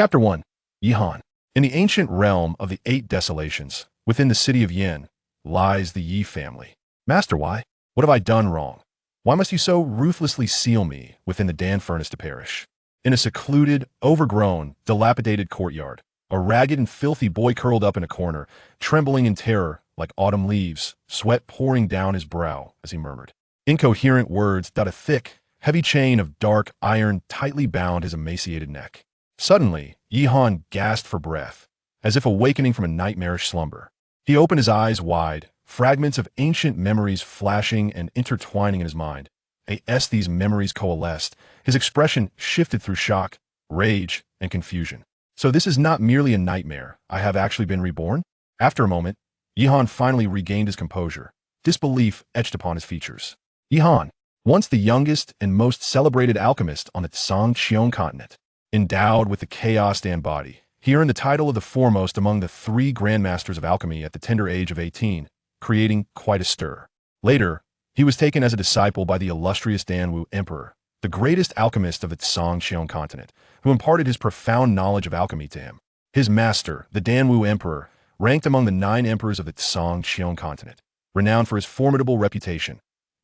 Chapter 1. Yihan. In the ancient realm of the Eight Desolations, within the city of Yin, lies the Yi family. Master, why? What have I done wrong? Why must you so ruthlessly seal me within the Dan furnace to perish? In a secluded, overgrown, dilapidated courtyard, a ragged and filthy boy curled up in a corner, trembling in terror like autumn leaves, sweat pouring down his brow as he murmured. Incoherent words that a thick, heavy chain of dark iron tightly bound his emaciated neck. Suddenly, Yihan gasped for breath, as if awakening from a nightmarish slumber. He opened his eyes wide, fragments of ancient memories flashing and intertwining in his mind. As these memories coalesced, his expression shifted through shock, rage, and confusion. So this is not merely a nightmare. I have actually been reborn? After a moment, Yihan finally regained his composure. Disbelief etched upon his features. Yihan, once the youngest and most celebrated alchemist on the Tsang continent, endowed with the Chaos Dan body, he earned the title of the foremost among the 3 grandmasters of alchemy at the tender age of 18, creating quite a stir. Later, he was taken as a disciple by the illustrious Danwu Emperor, the greatest alchemist of the Tsang continent, who imparted his profound knowledge of alchemy to him. His master, the Danwu Emperor, ranked among the 9 emperors of the Tsang continent, renowned for his formidable reputation.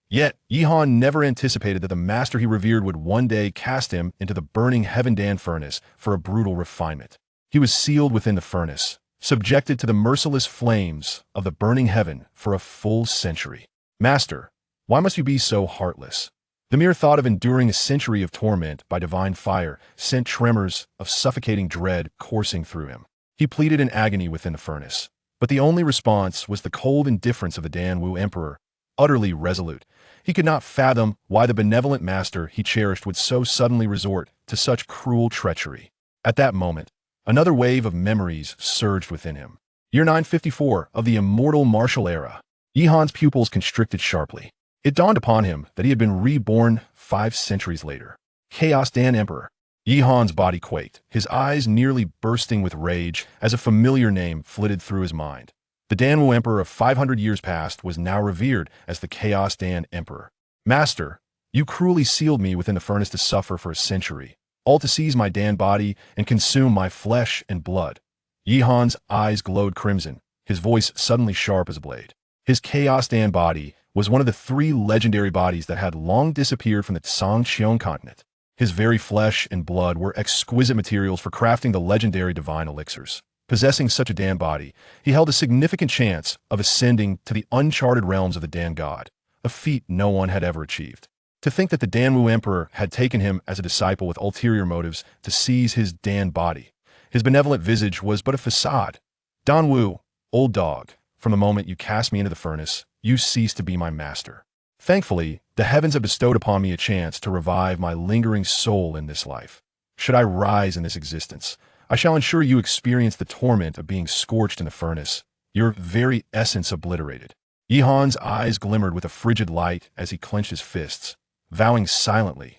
Yet, Yihan never anticipated that the master he revered would one day cast him into the burning Heaven Dan furnace for a brutal refinement. He was sealed within the furnace, subjected to the merciless flames of the burning heaven for a full century. Master, why must you be so heartless? The mere thought of enduring a century of torment by divine fire sent tremors of suffocating dread coursing through him. He pleaded in agony within the furnace, but the only response was the cold indifference of the Danwu Emperor, utterly resolute. He could not fathom why the benevolent master he cherished would so suddenly resort to such cruel treachery. At that moment, another wave of memories surged within him. Year 954 of the immortal martial era. Yihan's pupils constricted sharply. It dawned upon him that he had been reborn 5 centuries later. Chaos Dan Emperor. Yihan's body quaked, his eyes nearly bursting with rage as a familiar name flitted through his mind. The Danwu Emperor of 500 years past was now revered as the Chaos Dan Emperor. Master, you cruelly sealed me within the furnace to suffer for a century, all to seize my Dan body and consume my flesh and blood. Yihan's eyes glowed crimson, his voice suddenly sharp as a blade. His Chaos Dan body was one of the 3 legendary bodies that had long disappeared from the Tsang continent. His very flesh and blood were exquisite materials for crafting the legendary divine elixirs. Possessing such a Dan body, he held a significant chance of ascending to the uncharted realms of the Dan god, a feat no one had ever achieved. To think that the Danwu Emperor had taken him as a disciple with ulterior motives to seize his Dan body. His benevolent visage was but a facade. Danwu, old dog, from the moment you cast me into the furnace, you ceased to be my master. Thankfully, the heavens have bestowed upon me a chance to revive my lingering soul in this life. Should I rise in this existence, I shall ensure you experience the torment of being scorched in the furnace, your very essence obliterated. Yihan's eyes glimmered with a frigid light as he clenched his fists, vowing silently.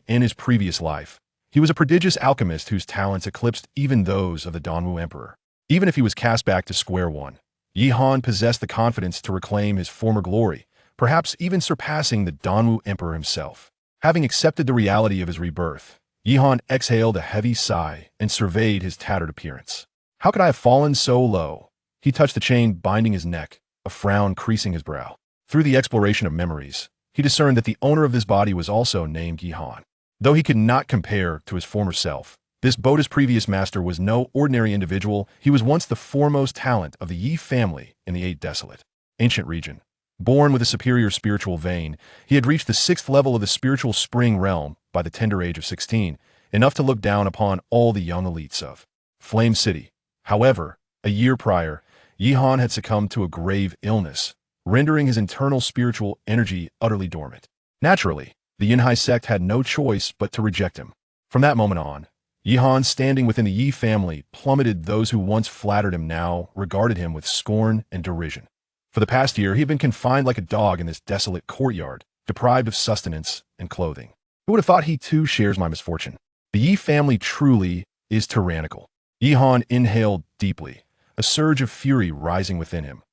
In his previous life, he was a prodigious alchemist whose talents eclipsed even those of the Danwu Emperor. Even if he was cast back to square one, Yihan possessed the confidence to reclaim his former glory, perhaps even surpassing the Danwu Emperor himself. Having accepted the reality of his rebirth, Yihan exhaled a heavy sigh and surveyed his tattered appearance. How could I have fallen so low? He touched the chain binding his neck, a frown creasing his brow. Through the exploration of memories, he discerned that the owner of this body was also named Yihan. Though he could not compare to his former self, this Boda's previous master was no ordinary individual. He was once the foremost talent of the Yi family in the Eight Desolate Ancient Region. Born with a superior spiritual vein, he had reached the 6th level of the spiritual spring realm by the tender age of 16, enough to look down upon all the young elites of Flame City. However, a year prior, Yihan had succumbed to a grave illness, rendering his internal spiritual energy utterly dormant. Naturally, the Yinhai sect had no choice but to reject him. From that moment on, Yihan, standing within the Yi family, plummeted. Those who once flattered him now regarded him with scorn and derision. For the past year, he had been confined like a dog in this desolate courtyard, deprived of sustenance and clothing. Who would have thought he too shares my misfortune? The Yi family truly is tyrannical. Yihan inhaled deeply, a surge of fury rising within him.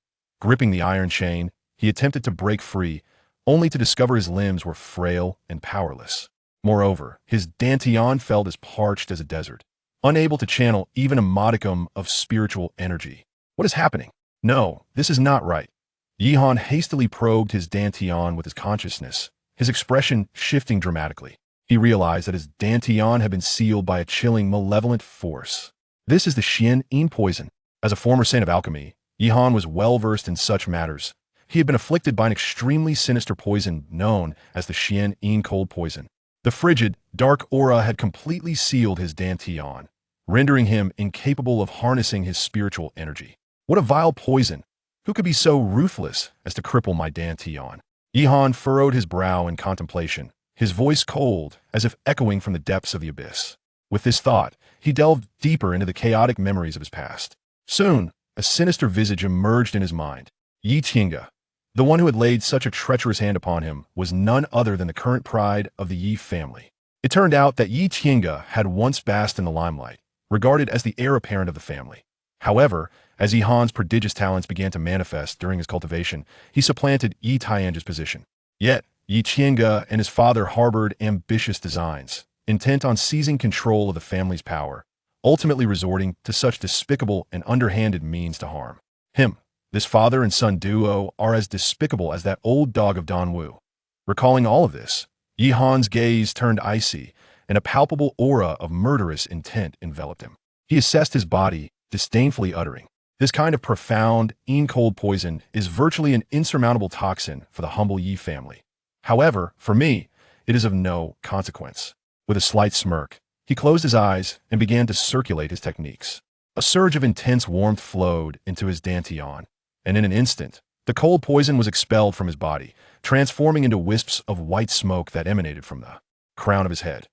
Gripping the iron chain, he attempted to break free, only to discover his limbs were frail and powerless. Moreover, his dantian felt as parched as a desert. unable to channel even a modicum of spiritual energy. What is happening? No, this is not right. Yihan hastily probed his dantian with his consciousness, his expression shifting dramatically. He realized that his dantian had been sealed by a chilling, malevolent force. This is the Xian poison. As a former saint of alchemy, Yihan was well-versed in such matters. He had been afflicted by an extremely sinister poison known as the Xian cold poison. The frigid, dark aura had completely sealed his dantian, rendering him incapable of harnessing his spiritual energy. What a vile poison! Who could be so ruthless as to cripple my dantian? Yihan furrowed his brow in contemplation, his voice cold, as if echoing from the depths of the abyss. With this thought, he delved deeper into the chaotic memories of his past. Soon, a sinister visage emerged in his mind. Yi Tiange, the one who had laid such a treacherous hand upon him, was none other than the current pride of the Yi family. It turned out that Yi Tiange had once basked in the limelight, regarded as the heir apparent of the family. However, as Yihan's prodigious talents began to manifest during his cultivation, he supplanted Yi Tiange's position. Yet, Yi Tiange and his father harbored ambitious designs, intent on seizing control of the family's power, ultimately resorting to such despicable and underhanded means to harm him. This father and son duo are as despicable as that old dog of Don Wu. Recalling all of this, Yihan's gaze turned icy, and a palpable aura of murderous intent enveloped him. He assessed his body, disdainfully uttering, "This kind of profound, cold poison is virtually an insurmountable toxin for the humble Yi family. However, for me, it is of no consequence." With a slight smirk, he closed his eyes and began to circulate his techniques. A surge of intense warmth flowed into his dantian, and in an instant, the cold poison was expelled from his body, transforming into wisps of white smoke that emanated from the crown of his head.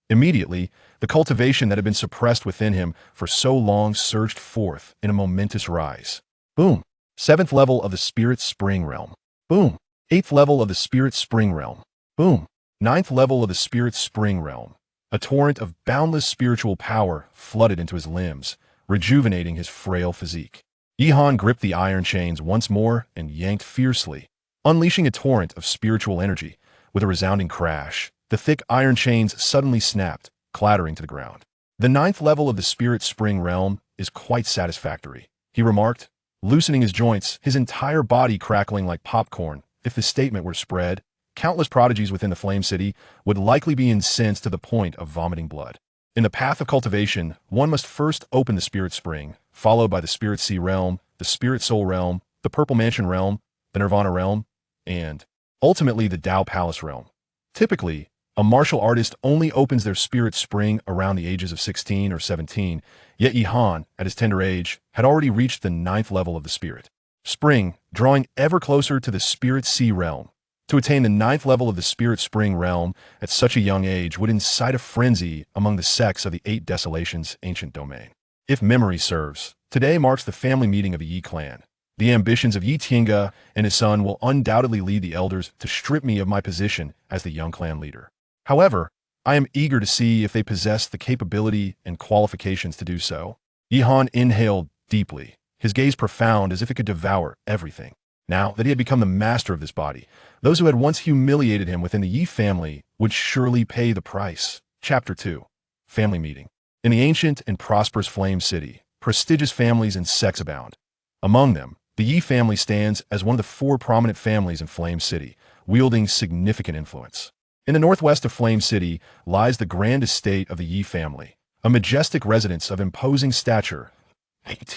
Immediately, the cultivation that had been suppressed within him for so long surged forth in a momentous rise. Boom! 7th level of the Spirit Spring Realm. Boom! 8th level of the Spirit Spring Realm. Boom! 9th level of the Spirit Spring Realm. A torrent of boundless spiritual power flooded into his limbs, rejuvenating his frail physique. Yihan gripped the iron chains once more and yanked fiercely, unleashing a torrent of spiritual energy. With a resounding crash, the thick iron chains suddenly snapped, clattering to the ground. "The 9th level of the Spirit Spring Realm is quite satisfactory," he remarked, loosening his joints, his entire body crackling like popcorn. If this statement were spread, countless prodigies within the Flame City would likely be incensed to the point of vomiting blood. In the path of cultivation, one must first open the Spirit Spring, followed by the Spirit Sea Realm, the Spirit Soul Realm, the Purple Mansion Realm, the Nirvana Realm, and, ultimately, the Tao Palace Realm. Typically, a martial artist only opens their Spirit Spring around the ages of 16 or 17, yet Yihan, at his tender age, had already reached the 9th level of the Spirit Spring, drawing ever closer to the Spirit Sea Realm. To attain the 9th level of the Spirit Spring Realm at such a young age would incite a frenzy among the sects of the Eight Desolations Ancient Domain. If memory serves, today marks the family meeting of the Yi clan. The ambitions of Yi Tiange and his son will undoubtedly lead the elders to strip me of my position as the young clan leader. However, I am eager to see if they possess the capability and qualifications to do so. Yihan inhaled deeply, his gaze profound as if it could devour everything. Now that he had become the master of this body, those who had once humiliated him within the Yi family would surely pay the price. Chapter 2. Family Meeting. In the ancient and prosperous Flame City, prestigious families and sects abound. Among them, the Yi family stands as one of the 4 prominent families in Flame City, wielding significant influence. In the northwest of Flame City lies the grand estate of the Yi family, a majestic residence of imposing stature.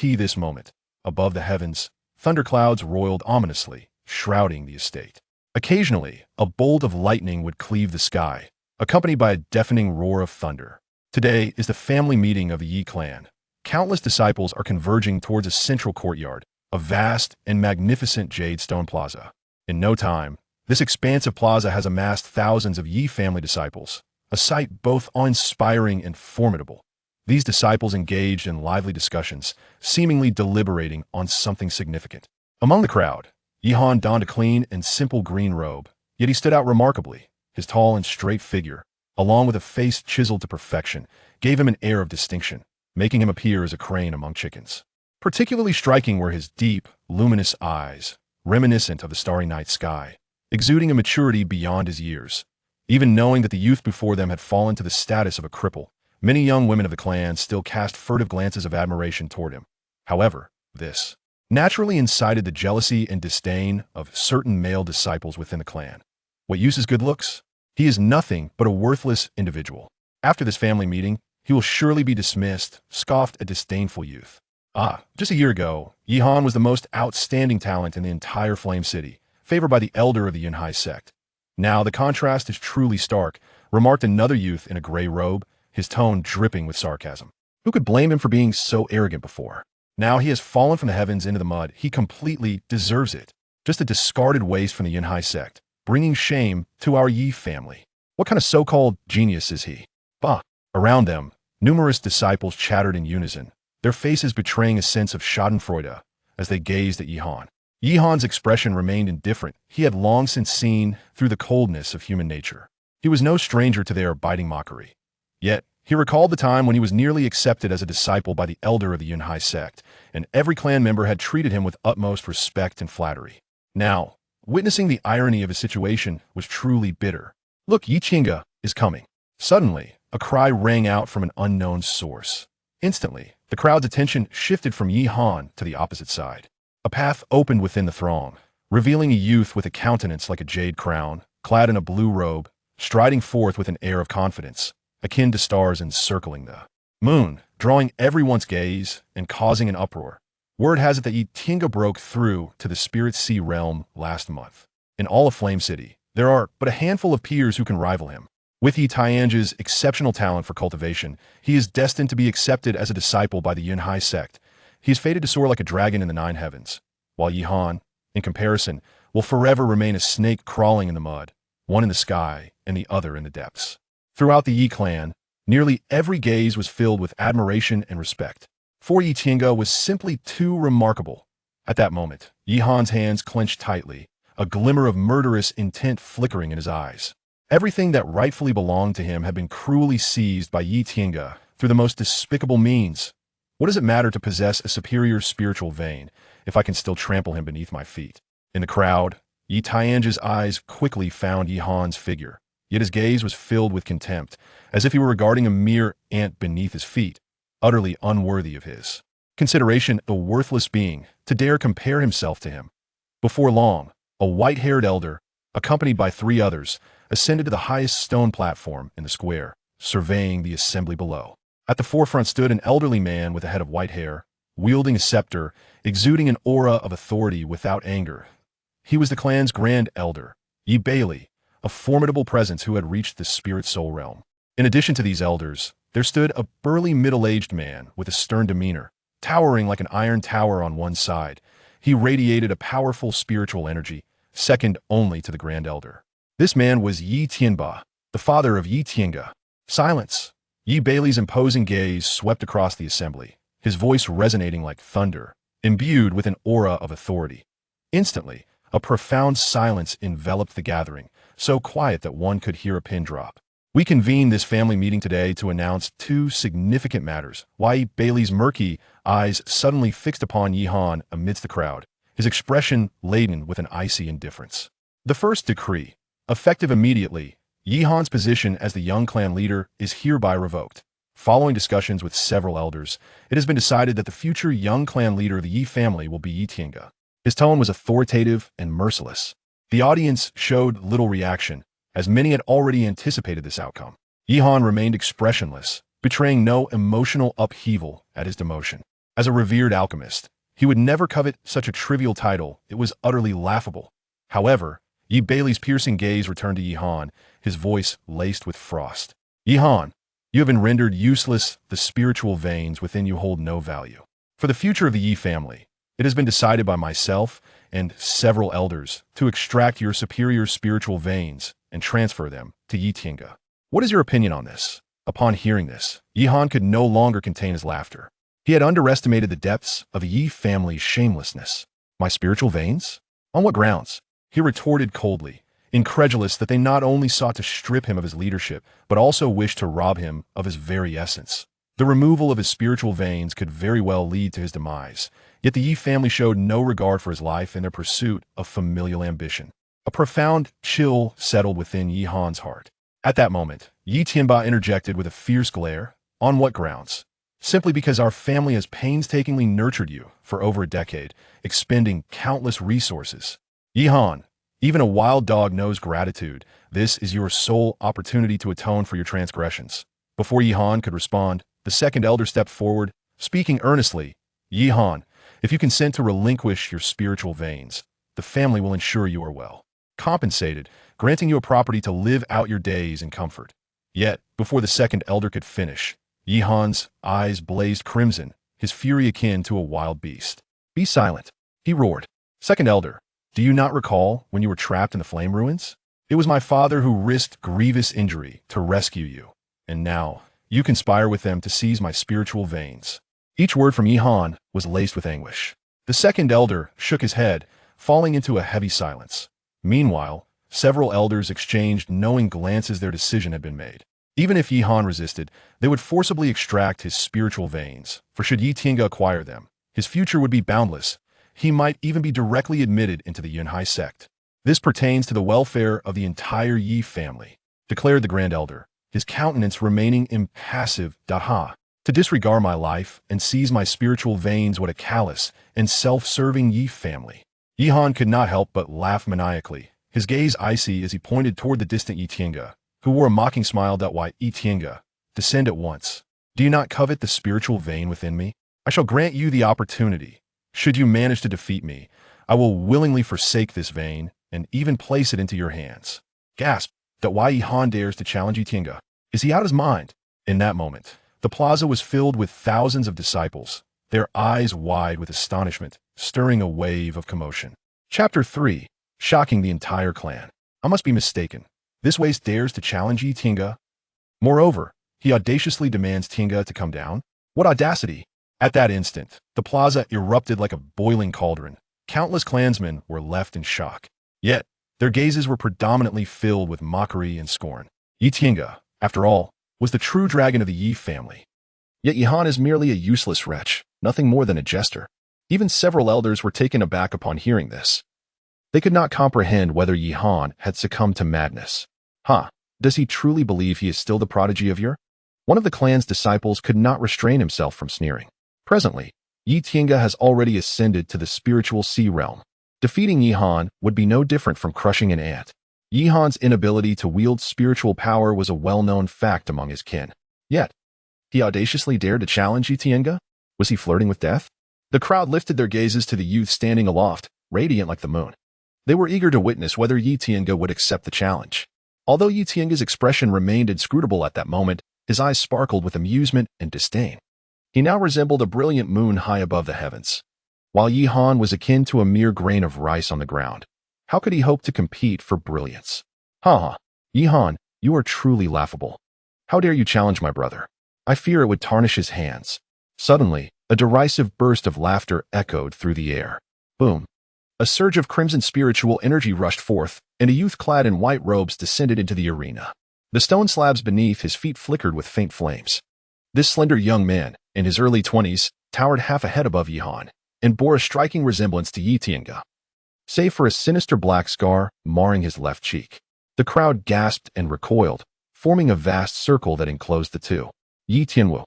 This moment, above the heavens, thunderclouds roiled ominously, shrouding the estate. Occasionally, a bolt of lightning would cleave the sky, accompanied by a deafening roar of thunder. Today is the family meeting of the Yi clan. Countless disciples are converging towards a central courtyard, a vast and magnificent jade stone plaza. In no time, this expansive plaza has amassed thousands of Yi family disciples, a sight both awe-inspiring and formidable. These disciples engaged in lively discussions, seemingly deliberating on something significant. Among the crowd, Yihan donned a clean and simple green robe, yet he stood out remarkably. His tall and straight figure, along with a face chiseled to perfection, gave him an air of distinction, making him appear as a crane among chickens. Particularly striking were his deep, luminous eyes, reminiscent of the starry night sky, exuding a maturity beyond his years. Even knowing that the youth before them had fallen to the status of a cripple, Many young women of the clan still cast furtive glances of admiration toward him. However, this naturally incited the jealousy and disdain of certain male disciples within the clan. What use is good looks? He is nothing but a worthless individual. After this family meeting, he will surely be dismissed, scoffed a disdainful youth. Just a year ago, Yihan was the most outstanding talent in the entire Flame City, favored by the elder of the Yunhai sect. Now the contrast is truly stark, remarked another youth in a gray robe, his tone dripping with sarcasm. Who could blame him for being so arrogant before? Now he has fallen from the heavens into the mud. He completely deserves it. Just a discarded waste from the Yunhai sect, bringing shame to our Yi family. What kind of so-called genius is he? Around them, numerous disciples chattered in unison, their faces betraying a sense of schadenfreude as they gazed at Yihan. Yihan's expression remained indifferent. He had long since seen through the coldness of human nature. He was no stranger to their biting mockery. Yet, he recalled the time when he was nearly accepted as a disciple by the elder of the Yunhai sect, and every clan member had treated him with utmost respect and flattery. Now, witnessing the irony of his situation was truly bitter. Look, Yi Qingge is coming. Suddenly, a cry rang out from an unknown source. Instantly, the crowd's attention shifted from Yihan to the opposite side. A path opened within the throng, revealing a youth with a countenance like a jade crown, clad in a blue robe, striding forth with an air of confidence, akin to stars encircling the moon, drawing everyone's gaze and causing an uproar. Word has it that Yi Qingge broke through to the Spirit Sea realm last month. In all of Flame City, there are but a handful of peers who can rival him. With Yi Tiange's exceptional talent for cultivation, he is destined to be accepted as a disciple by the Yunhai sect. He is fated to soar like a dragon in the nine heavens, while Yihan, in comparison, will forever remain a snake crawling in the mud, one in the sky and the other in the depths. Throughout the Yi clan, nearly every gaze was filled with admiration and respect. For Yi Qingge was simply too remarkable. At that moment, Yihan's hands clenched tightly, a glimmer of murderous intent flickering in his eyes. Everything that rightfully belonged to him had been cruelly seized by Yi Qingge through the most despicable means. What does it matter to possess a superior spiritual vein if I can still trample him beneath my feet? In the crowd, Yi Tiange's eyes quickly found Yihan's figure, yet his gaze was filled with contempt, as if he were regarding a mere ant beneath his feet, utterly unworthy of his consideration, a worthless being, to dare compare himself to him. Before long, a white-haired elder, accompanied by three others, ascended to the highest stone platform in the square, surveying the assembly below. At the forefront stood an elderly man with a head of white hair, wielding a scepter, exuding an aura of authority without anger. He was the clan's grand elder, Yi Bailey, a formidable presence who had reached the spirit soul realm. In addition to these elders, there stood a burly middle-aged man with a stern demeanor, towering like an iron tower on one side. He radiated a powerful spiritual energy, second only to the grand elder. This man was Yi Tianba, the father of Yi Qingge. Silence. Yi Bailey's imposing gaze swept across the assembly, his voice resonating like thunder, imbued with an aura of authority. Instantly, a profound silence enveloped the gathering, so quiet that one could hear a pin drop. We convened this family meeting today to announce two significant matters. Yi Bailey's murky eyes suddenly fixed upon Yihan amidst the crowd, his expression laden with an icy indifference. The first decree, effective immediately, Yihan's position as the young clan leader is hereby revoked. Following discussions with several elders, it has been decided that the future young clan leader of the Yi family will be Yi Qingge. His tone was authoritative and merciless. The audience showed little reaction, as many had already anticipated this outcome. Yihan remained expressionless, betraying no emotional upheaval at his demotion. As a revered alchemist, he would never covet such a trivial title. It was utterly laughable. However, Yi Bailey's piercing gaze returned to Yihan, his voice laced with frost. Yihan, you have been rendered useless. The spiritual veins within you hold no value. For the future of the Yi family, it has been decided by myself and several elders to extract your superior spiritual veins and transfer them to Yi Qingge. What is your opinion on this? Upon hearing this, Yihan could no longer contain his laughter. He had underestimated the depths of the Yi family's shamelessness. My spiritual veins? On what grounds? He retorted coldly, incredulous that they not only sought to strip him of his leadership, but also wished to rob him of his very essence. The removal of his spiritual veins could very well lead to his demise, yet the Yi family showed no regard for his life in their pursuit of familial ambition. A profound chill settled within Yihan's heart. At that moment, Yi Tianba interjected with a fierce glare. On what grounds? Simply because our family has painstakingly nurtured you for over a decade, expending countless resources. Yihan, even a wild dog knows gratitude. This is your sole opportunity to atone for your transgressions. Before Yihan could respond, the second elder stepped forward, speaking earnestly. Yihan, if you consent to relinquish your spiritual veins, the family will ensure you are well compensated, granting you a property to live out your days in comfort. Yet, before the second elder could finish, Yihan's eyes blazed crimson, his fury akin to a wild beast. Be silent, he roared. Second elder, do you not recall when you were trapped in the flame ruins? It was my father who risked grievous injury to rescue you, and now you conspire with them to seize my spiritual veins. Each word from Yihan was laced with anguish. The second elder shook his head, falling into a heavy silence. Meanwhile, several elders exchanged knowing glances. Their decision had been made. Even if Yihan resisted, they would forcibly extract his spiritual veins, for should Yi Tiange acquire them, his future would be boundless. He might even be directly admitted into the Yunhai sect. This pertains to the welfare of the entire Yi family, declared the Grand Elder, his countenance remaining impassive. Ha! To disregard my life and seize my spiritual veins, what a callous and self-serving Yi family. Yihan could not help but laugh maniacally, his gaze icy as he pointed toward the distant Yi Tiange, who wore a mocking smile. Why, Yi Tiange, descend at once. Do you not covet the spiritual vein within me? I shall grant you the opportunity. Should you manage to defeat me, I will willingly forsake this vein and even place it into your hands. Gasp! Why Yihan dares to challenge Yi Tiange? Is he out of his mind? In that moment, the plaza was filled with thousands of disciples, their eyes wide with astonishment, stirring a wave of commotion. Chapter 3. Shocking the entire clan. I must be mistaken. This waste dares to challenge Yi Tiange. Moreover, he audaciously demands Tiange to come down. What audacity! At that instant, the plaza erupted like a boiling cauldron. Countless clansmen were left in shock. Yet, their gazes were predominantly filled with mockery and scorn. Yi Tiange, after all, was the true dragon of the Yi family. Yet Yihan is merely a useless wretch, nothing more than a jester. Even several elders were taken aback upon hearing this. They could not comprehend whether Yihan had succumbed to madness. Does he truly believe he is still the prodigy of Ur? One of the clan's disciples could not restrain himself from sneering. Presently, Yi Tiange has already ascended to the spiritual sea realm. Defeating Yihan would be no different from crushing an ant. Yihan's inability to wield spiritual power was a well-known fact among his kin. Yet, he audaciously dared to challenge Yi Tiange? Was he flirting with death? The crowd lifted their gazes to the youth standing aloft, radiant like the moon. They were eager to witness whether Yi Tiange would accept the challenge. Although Yi Tiange's expression remained inscrutable at that moment, his eyes sparkled with amusement and disdain. He now resembled a brilliant moon high above the heavens, while Yihan was akin to a mere grain of rice on the ground. How could he hope to compete for brilliance? Yihan, you are truly laughable. How dare you challenge my brother? I fear it would tarnish his hands. Suddenly, a derisive burst of laughter echoed through the air. Boom! A surge of crimson spiritual energy rushed forth, and a youth clad in white robes descended into the arena. The stone slabs beneath his feet flickered with faint flames. This slender young man, in his early 20s, towered half a head above Yihan, and bore a striking resemblance to Yi Tiange, save for a sinister black scar marring his left cheek. The crowd gasped and recoiled, forming a vast circle that enclosed the two. Yi Tianwu.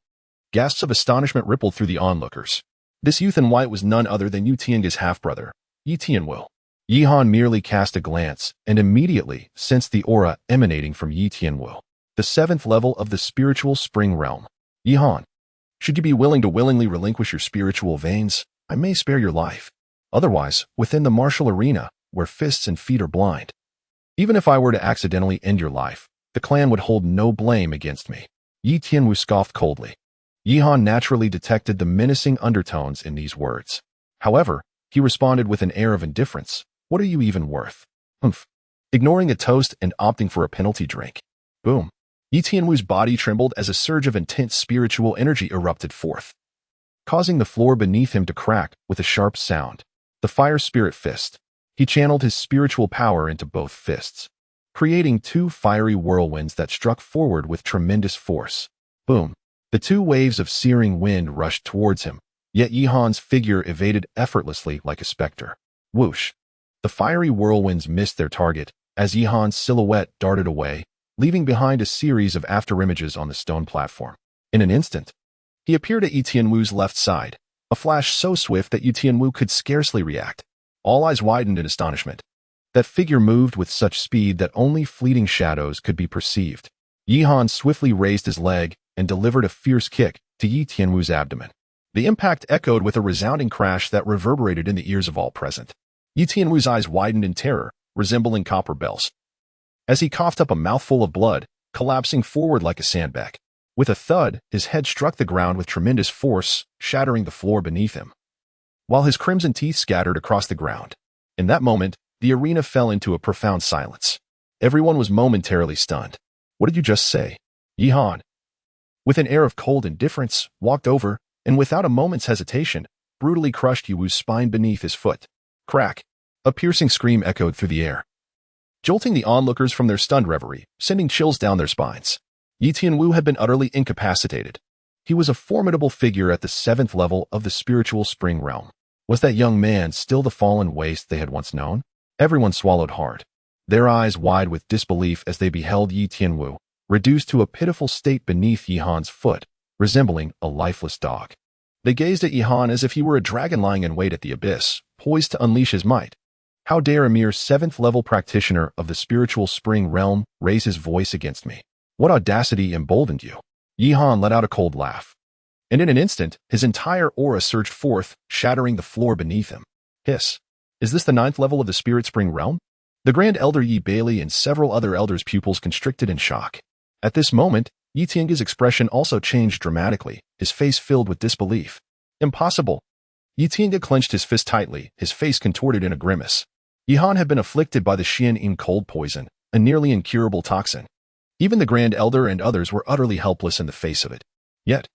Gasps of astonishment rippled through the onlookers. This youth in white was none other than Yi Tiange's half-brother, Yi Tianwu. Yihan merely cast a glance and immediately sensed the aura emanating from Yi Tianwu, the 7th level of the spiritual spring realm. Yihan, should you be willing to willingly relinquish your spiritual veins, I may spare your life. Otherwise, within the martial arena, where fists and feet are blind, even if I were to accidentally end your life, the clan would hold no blame against me. Yi Tianwu scoffed coldly. Yihan naturally detected the menacing undertones in these words. However, he responded with an air of indifference. What are you even worth? Humph. Ignoring a toast and opting for a penalty drink. Boom. Yi Tianwu's body trembled as a surge of intense spiritual energy erupted forth, causing the floor beneath him to crack with a sharp sound. The fire spirit fist. He channeled his spiritual power into both fists, creating 2 fiery whirlwinds that struck forward with tremendous force. Boom. The 2 waves of searing wind rushed towards him, yet Yihan's figure evaded effortlessly like a specter. Whoosh. The fiery whirlwinds missed their target as Yihan's silhouette darted away, leaving behind a series of afterimages on the stone platform. In an instant, he appeared at Yi Tianwu's left side, a flash so swift that Yi Tianwu could scarcely react. All eyes widened in astonishment. That figure moved with such speed that only fleeting shadows could be perceived. Yi Han swiftly raised his leg and delivered a fierce kick to Yi Tianwu's abdomen. The impact echoed with a resounding crash that reverberated in the ears of all present. Yi Tianwu's eyes widened in terror, resembling copper bells, as he coughed up a mouthful of blood, collapsing forward like a sandbag. With a thud, his head struck the ground with tremendous force, shattering the floor beneath him, while his crimson teeth scattered across the ground. In that moment, the arena fell into a profound silence. Everyone was momentarily stunned. What did you just say? Yi Han, with an air of cold indifference, walked over, and without a moment's hesitation, brutally crushed Yiwu's spine beneath his foot. Crack! A piercing scream echoed through the air, jolting the onlookers from their stunned reverie, sending chills down their spines. Yi Tianwu had been utterly incapacitated. He was a formidable figure at the 7th level of the spiritual spring realm. Was that young man still the fallen waste they had once known? Everyone swallowed hard, their eyes wide with disbelief as they beheld Yi Tianwu, reduced to a pitiful state beneath Yi Han's foot, resembling a lifeless dog. They gazed at Yi Han as if he were a dragon lying in wait at the abyss, poised to unleash his might. How dare a mere 7th-level practitioner of the spiritual spring realm raise his voice against me? What audacity emboldened you? Yi Han let out a cold laugh, and in an instant, his entire aura surged forth, shattering the floor beneath him. Hiss! Is this the 9th level of the spirit spring realm? The Grand Elder Yi Bailey and several other elders' pupils constricted in shock. At this moment, Yi Tiange's expression also changed dramatically, his face filled with disbelief. Impossible! Yi Tiange clenched his fist tightly, his face contorted in a grimace. Yi Han had been afflicted by the Xian cold poison, a nearly incurable toxin. Even the Grand Elder and others were utterly helpless in the face of it. Yet,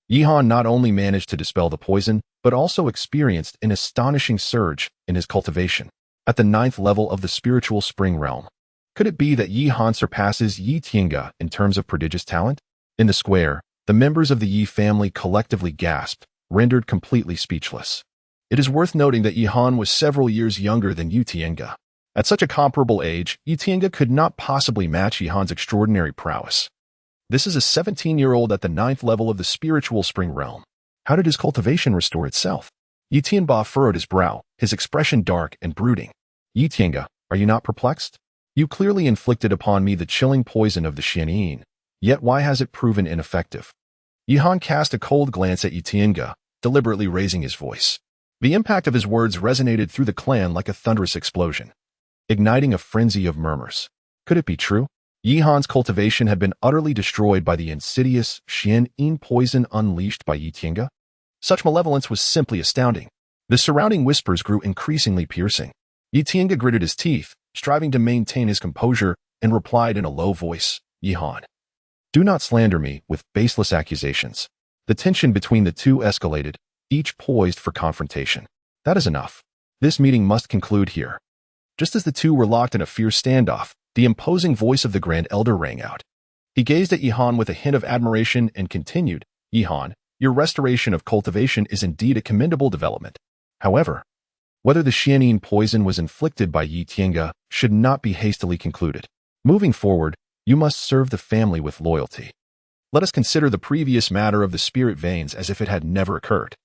Yi Han not only managed to dispel the poison, but also experienced an astonishing surge in his cultivation at the 9th level of the spiritual spring realm. Could it be that Yi Han surpasses Yi Tiange in terms of prodigious talent? In the square, the members of the Yi family collectively gasped, rendered completely speechless. It is worth noting that Yi Han was several years younger than Yi Tiange. At such a comparable age, Yi Tiange could not possibly match Yi Han's extraordinary prowess. This is a 17-year-old at the 9th level of the spiritual spring realm. How did his cultivation restore itself? Yi Tianba furrowed his brow, his expression dark and brooding. Yi Tiange, are you not perplexed? You clearly inflicted upon me the chilling poison of the Xian, yet why has it proven ineffective? Yi Han cast a cold glance at Yi Tiange, deliberately raising his voice. The impact of his words resonated through the clan like a thunderous explosion, igniting a frenzy of murmurs. Could it be true? Yi Han's cultivation had been utterly destroyed by the insidious Xian poison unleashed by Yi Tiange? Such malevolence was simply astounding. The surrounding whispers grew increasingly piercing. Yi Tiange gritted his teeth, striving to maintain his composure, and replied in a low voice, Yi Han, do not slander me with baseless accusations. The tension between the two escalated, each poised for confrontation. That is enough. This meeting must conclude here. Just as the two were locked in a fierce standoff, the imposing voice of the Grand Elder rang out. He gazed at Yi Han with a hint of admiration and continued, Yi Han, your restoration of cultivation is indeed a commendable development. However, whether the Xian poison was inflicted by Yi Tiange should not be hastily concluded. Moving forward, you must serve the family with loyalty. Let us consider the previous matter of the spirit veins as if it had never occurred.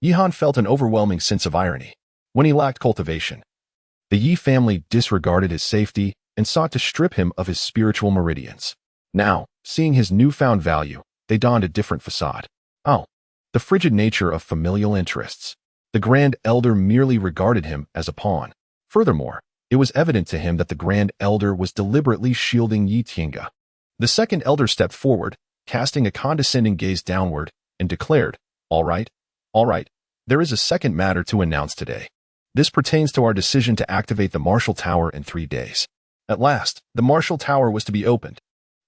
Yi Han felt an overwhelming sense of irony. When he lacked cultivation, the Yi family disregarded his safety and sought to strip him of his spiritual meridians. Now, seeing his newfound value, they donned a different facade. The frigid nature of familial interests. The Grand Elder merely regarded him as a pawn. Furthermore, it was evident to him that the Grand Elder was deliberately shielding Yi Tiange. The second Elder stepped forward, casting a condescending gaze downward, and declared, all right, there is a second matter to announce today. This pertains to our decision to activate the Martial Tower in 3 days. At last, the Martial Tower was to be opened.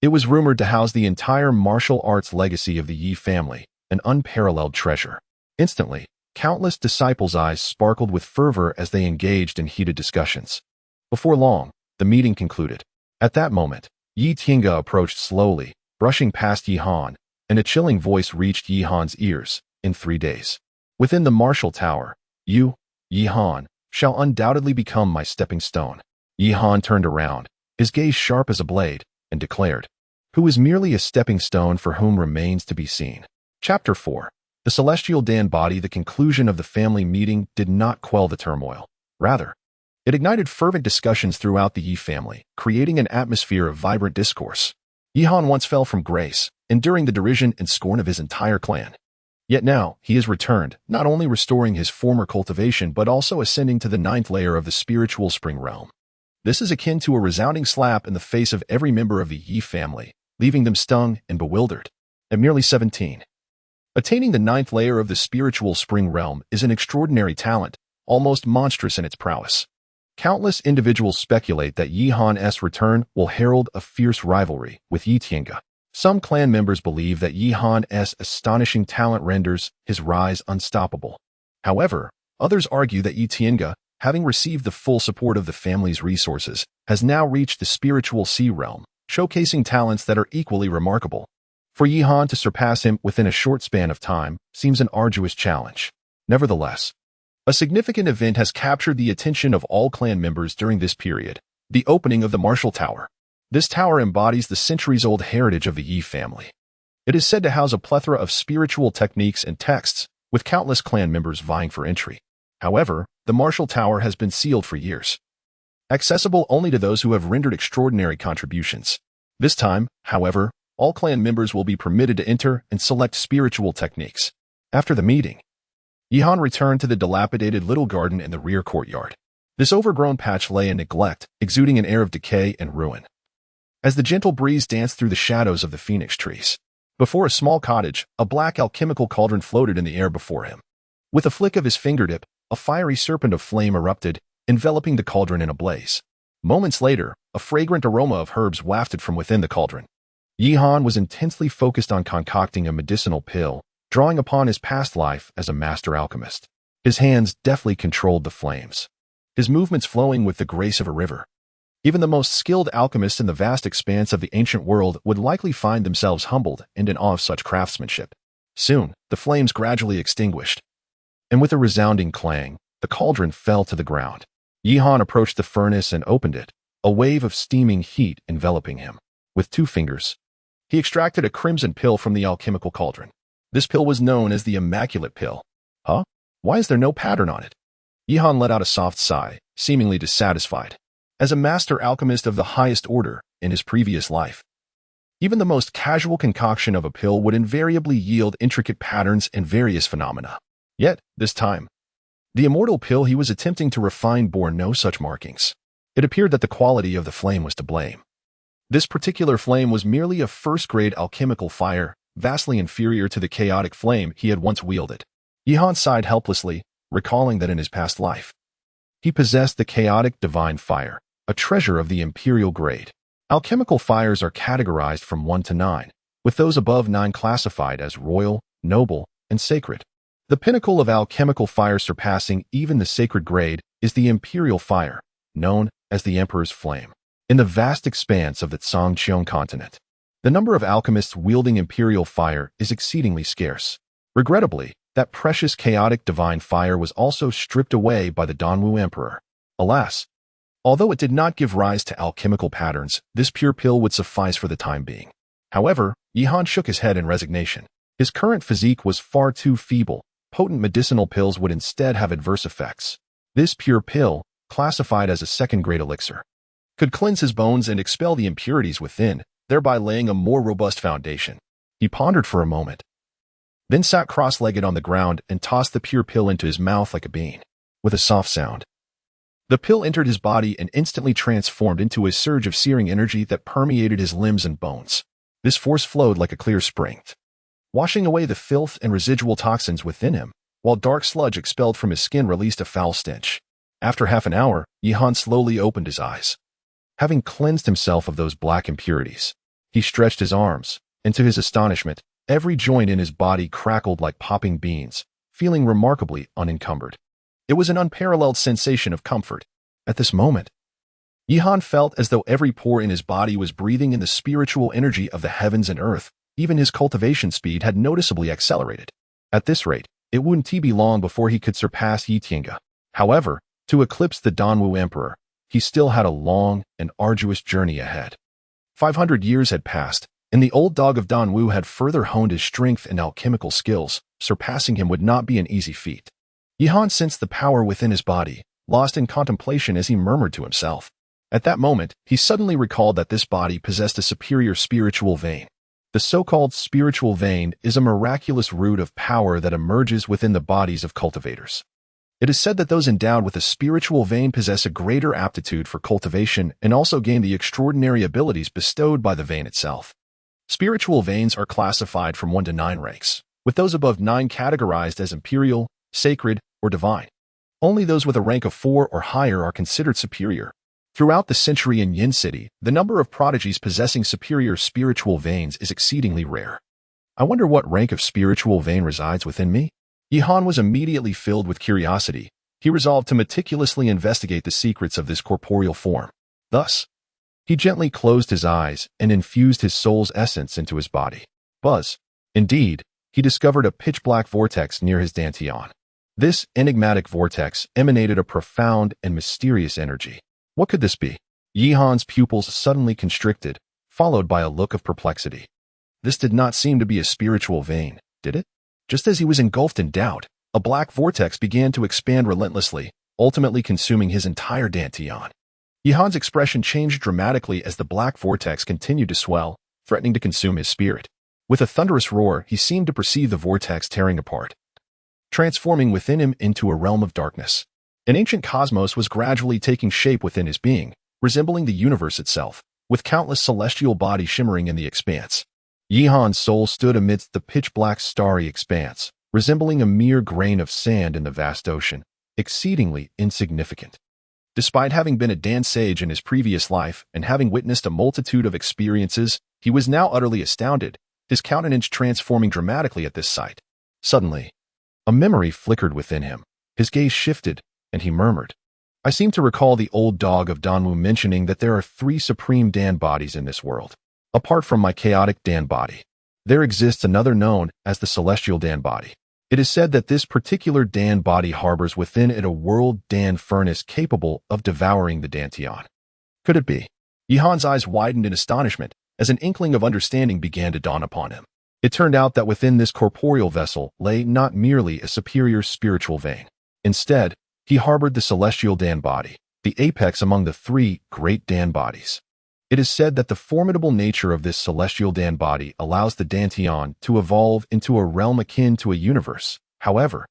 It was rumored to house the entire martial arts legacy of the Yi family, an unparalleled treasure. Instantly, countless disciples' eyes sparkled with fervor as they engaged in heated discussions. Before long, the meeting concluded. At that moment, Yi Tiange approached slowly, brushing past Yi Han, and a chilling voice reached Yi Han's ears. In 3 days, within the Martial Tower, you, Yi Han, shall undoubtedly become my stepping stone. Yi Han turned around, his gaze sharp as a blade, and declared, who is merely a stepping stone for whom remains to be seen. Chapter 4. The celestial Dan body. The conclusion of the family meeting did not quell the turmoil. Rather, it ignited fervent discussions throughout the Yi family, creating an atmosphere of vibrant discourse. Yihan once fell from grace, enduring the derision and scorn of his entire clan. Yet now, he has returned, not only restoring his former cultivation but also ascending to the 9th layer of the spiritual spring realm. This is akin to a resounding slap in the face of every member of the Yi family, leaving them stung and bewildered. At merely 17. Attaining the 9th layer of the spiritual spring realm is an extraordinary talent, almost monstrous in its prowess. Countless individuals speculate that Yihan's return will herald a fierce rivalry with Yi Tiange. Some clan members believe that Yihan's astonishing talent renders his rise unstoppable. However, others argue that Yi Tiange, having received the full support of the family's resources, has now reached the spiritual sea realm, showcasing talents that are equally remarkable. For Yihan to surpass him within a short span of time seems an arduous challenge. Nevertheless, a significant event has captured the attention of all clan members during this period: the opening of the Martial Tower. This tower embodies the centuries-old heritage of the Yi family. It is said to house a plethora of spiritual techniques and texts, with countless clan members vying for entry. However, the Martial Tower has been sealed for years, accessible only to those who have rendered extraordinary contributions. This time, however, all clan members will be permitted to enter and select spiritual techniques. After the meeting, Yihan returned to the dilapidated little garden in the rear courtyard. This overgrown patch lay in neglect, exuding an air of decay and ruin. As the gentle breeze danced through the shadows of the phoenix trees, before a small cottage, a black alchemical cauldron floated in the air before him. With a flick of his fingertip, a fiery serpent of flame erupted, enveloping the cauldron in a blaze. Moments later, a fragrant aroma of herbs wafted from within the cauldron. Yihan was intensely focused on concocting a medicinal pill, drawing upon his past life as a master alchemist. His hands deftly controlled the flames, his movements flowing with the grace of a river. Even the most skilled alchemists in the vast expanse of the ancient world would likely find themselves humbled and in awe of such craftsmanship. Soon, the flames gradually extinguished, and with a resounding clang, the cauldron fell to the ground. Yihan approached the furnace and opened it, a wave of steaming heat enveloping him. With 2 fingers, he extracted a crimson pill from the alchemical cauldron. This pill was known as the Immaculate Pill. Huh? Why is there no pattern on it? Yihan let out a soft sigh, seemingly dissatisfied. As a master alchemist of the highest order in his previous life, even the most casual concoction of a pill would invariably yield intricate patterns and various phenomena. Yet, this time, the immortal pill he was attempting to refine bore no such markings. It appeared that the quality of the flame was to blame. This particular flame was merely a first-grade alchemical fire, vastly inferior to the chaotic flame he had once wielded. Yihan sighed helplessly, recalling that in his past life, he possessed the chaotic divine fire, a treasure of the imperial grade. Alchemical fires are categorized from 1 to 9, with those above 9 classified as royal, noble, and sacred. The pinnacle of alchemical fire, surpassing even the sacred grade, is the imperial fire, known as the Emperor's Flame. In the vast expanse of the Zhangqiang continent, the number of alchemists wielding imperial fire is exceedingly scarce. Regrettably, that precious chaotic divine fire was also stripped away by the Danwu Emperor. Alas, although it did not give rise to alchemical patterns, this pure pill would suffice for the time being. However, Yihan shook his head in resignation. His current physique was far too feeble. Potent medicinal pills would instead have adverse effects. This pure pill, classified as a second-grade elixir, could cleanse his bones and expel the impurities within, thereby laying a more robust foundation. He pondered for a moment, then sat cross-legged on the ground and tossed the pure pill into his mouth like a bean. With a soft sound, the pill entered his body and instantly transformed into a surge of searing energy that permeated his limbs and bones. This force flowed like a clear spring, washing away the filth and residual toxins within him, while dark sludge expelled from his skin released a foul stench. After half an hour, Yihan slowly opened his eyes. Having cleansed himself of those black impurities, he stretched his arms, and to his astonishment, every joint in his body crackled like popping beans, feeling remarkably unencumbered. It was an unparalleled sensation of comfort. At this moment, Yihan felt as though every pore in his body was breathing in the spiritual energy of the heavens and earth. Even his cultivation speed had noticeably accelerated. At this rate, it wouldn't be long before he could surpass Yi Tiange. However, to eclipse the Danwu Emperor, he still had a long and arduous journey ahead. 500 years had passed, And the old dog of Danwu had further honed his strength and alchemical skills. Surpassing him would not be an easy feat. Yihan sensed the power within his body, lost in contemplation as he murmured to himself. At that moment, he suddenly recalled that this body possessed a superior spiritual vein. The so-called spiritual vein is a miraculous root of power that emerges within the bodies of cultivators. It is said that those endowed with a spiritual vein possess a greater aptitude for cultivation and also gain the extraordinary abilities bestowed by the vein itself. Spiritual veins are classified from 1 to 9 ranks, with those above 9 categorized as imperial, sacred, or divine. Only those with a rank of 4 or higher are considered superior. Throughout the century in Yin City, the number of prodigies possessing superior spiritual veins is exceedingly rare. I wonder what rank of spiritual vein resides within me? Yihan was immediately filled with curiosity. He resolved to meticulously investigate the secrets of this corporeal form. Thus, he gently closed his eyes and infused his soul's essence into his body. Buzz. Indeed, he discovered a pitch-black vortex near his dantian. This enigmatic vortex emanated a profound and mysterious energy. What could this be? Yihan's pupils suddenly constricted, followed by a look of perplexity. This did not seem to be a spiritual vein, did it? Just as he was engulfed in doubt, a black vortex began to expand relentlessly, ultimately consuming his entire dantian. Yihan's expression changed dramatically as the black vortex continued to swell, threatening to consume his spirit. With a thunderous roar, he seemed to perceive the vortex tearing apart, transforming within him into a realm of darkness. An ancient cosmos was gradually taking shape within his being, resembling the universe itself, with countless celestial bodies shimmering in the expanse. Yihan's soul stood amidst the pitch-black starry expanse, resembling a mere grain of sand in the vast ocean, exceedingly insignificant. Despite having been a Dan sage in his previous life and having witnessed a multitude of experiences, he was now utterly astounded, his countenance transforming dramatically at this sight. Suddenly, a memory flickered within him. His gaze shifted, and he murmured, I seem to recall the old dog of Danwu mentioning that there are 3 supreme Dan bodies in this world. Apart from my chaotic Dan body, there exists another known as the celestial Dan body. It is said that this particular Dan body harbors within it a world Dan furnace capable of devouring the dantian. Could it be? Yihan's eyes widened in astonishment as an inkling of understanding began to dawn upon him. It turned out that within this corporeal vessel lay not merely a superior spiritual vein. Instead, he harbored the celestial Dan body, the apex among the 3 great Dan bodies. It is said that the formidable nature of this celestial Dan body allows the dantian to evolve into a realm akin to a universe. However,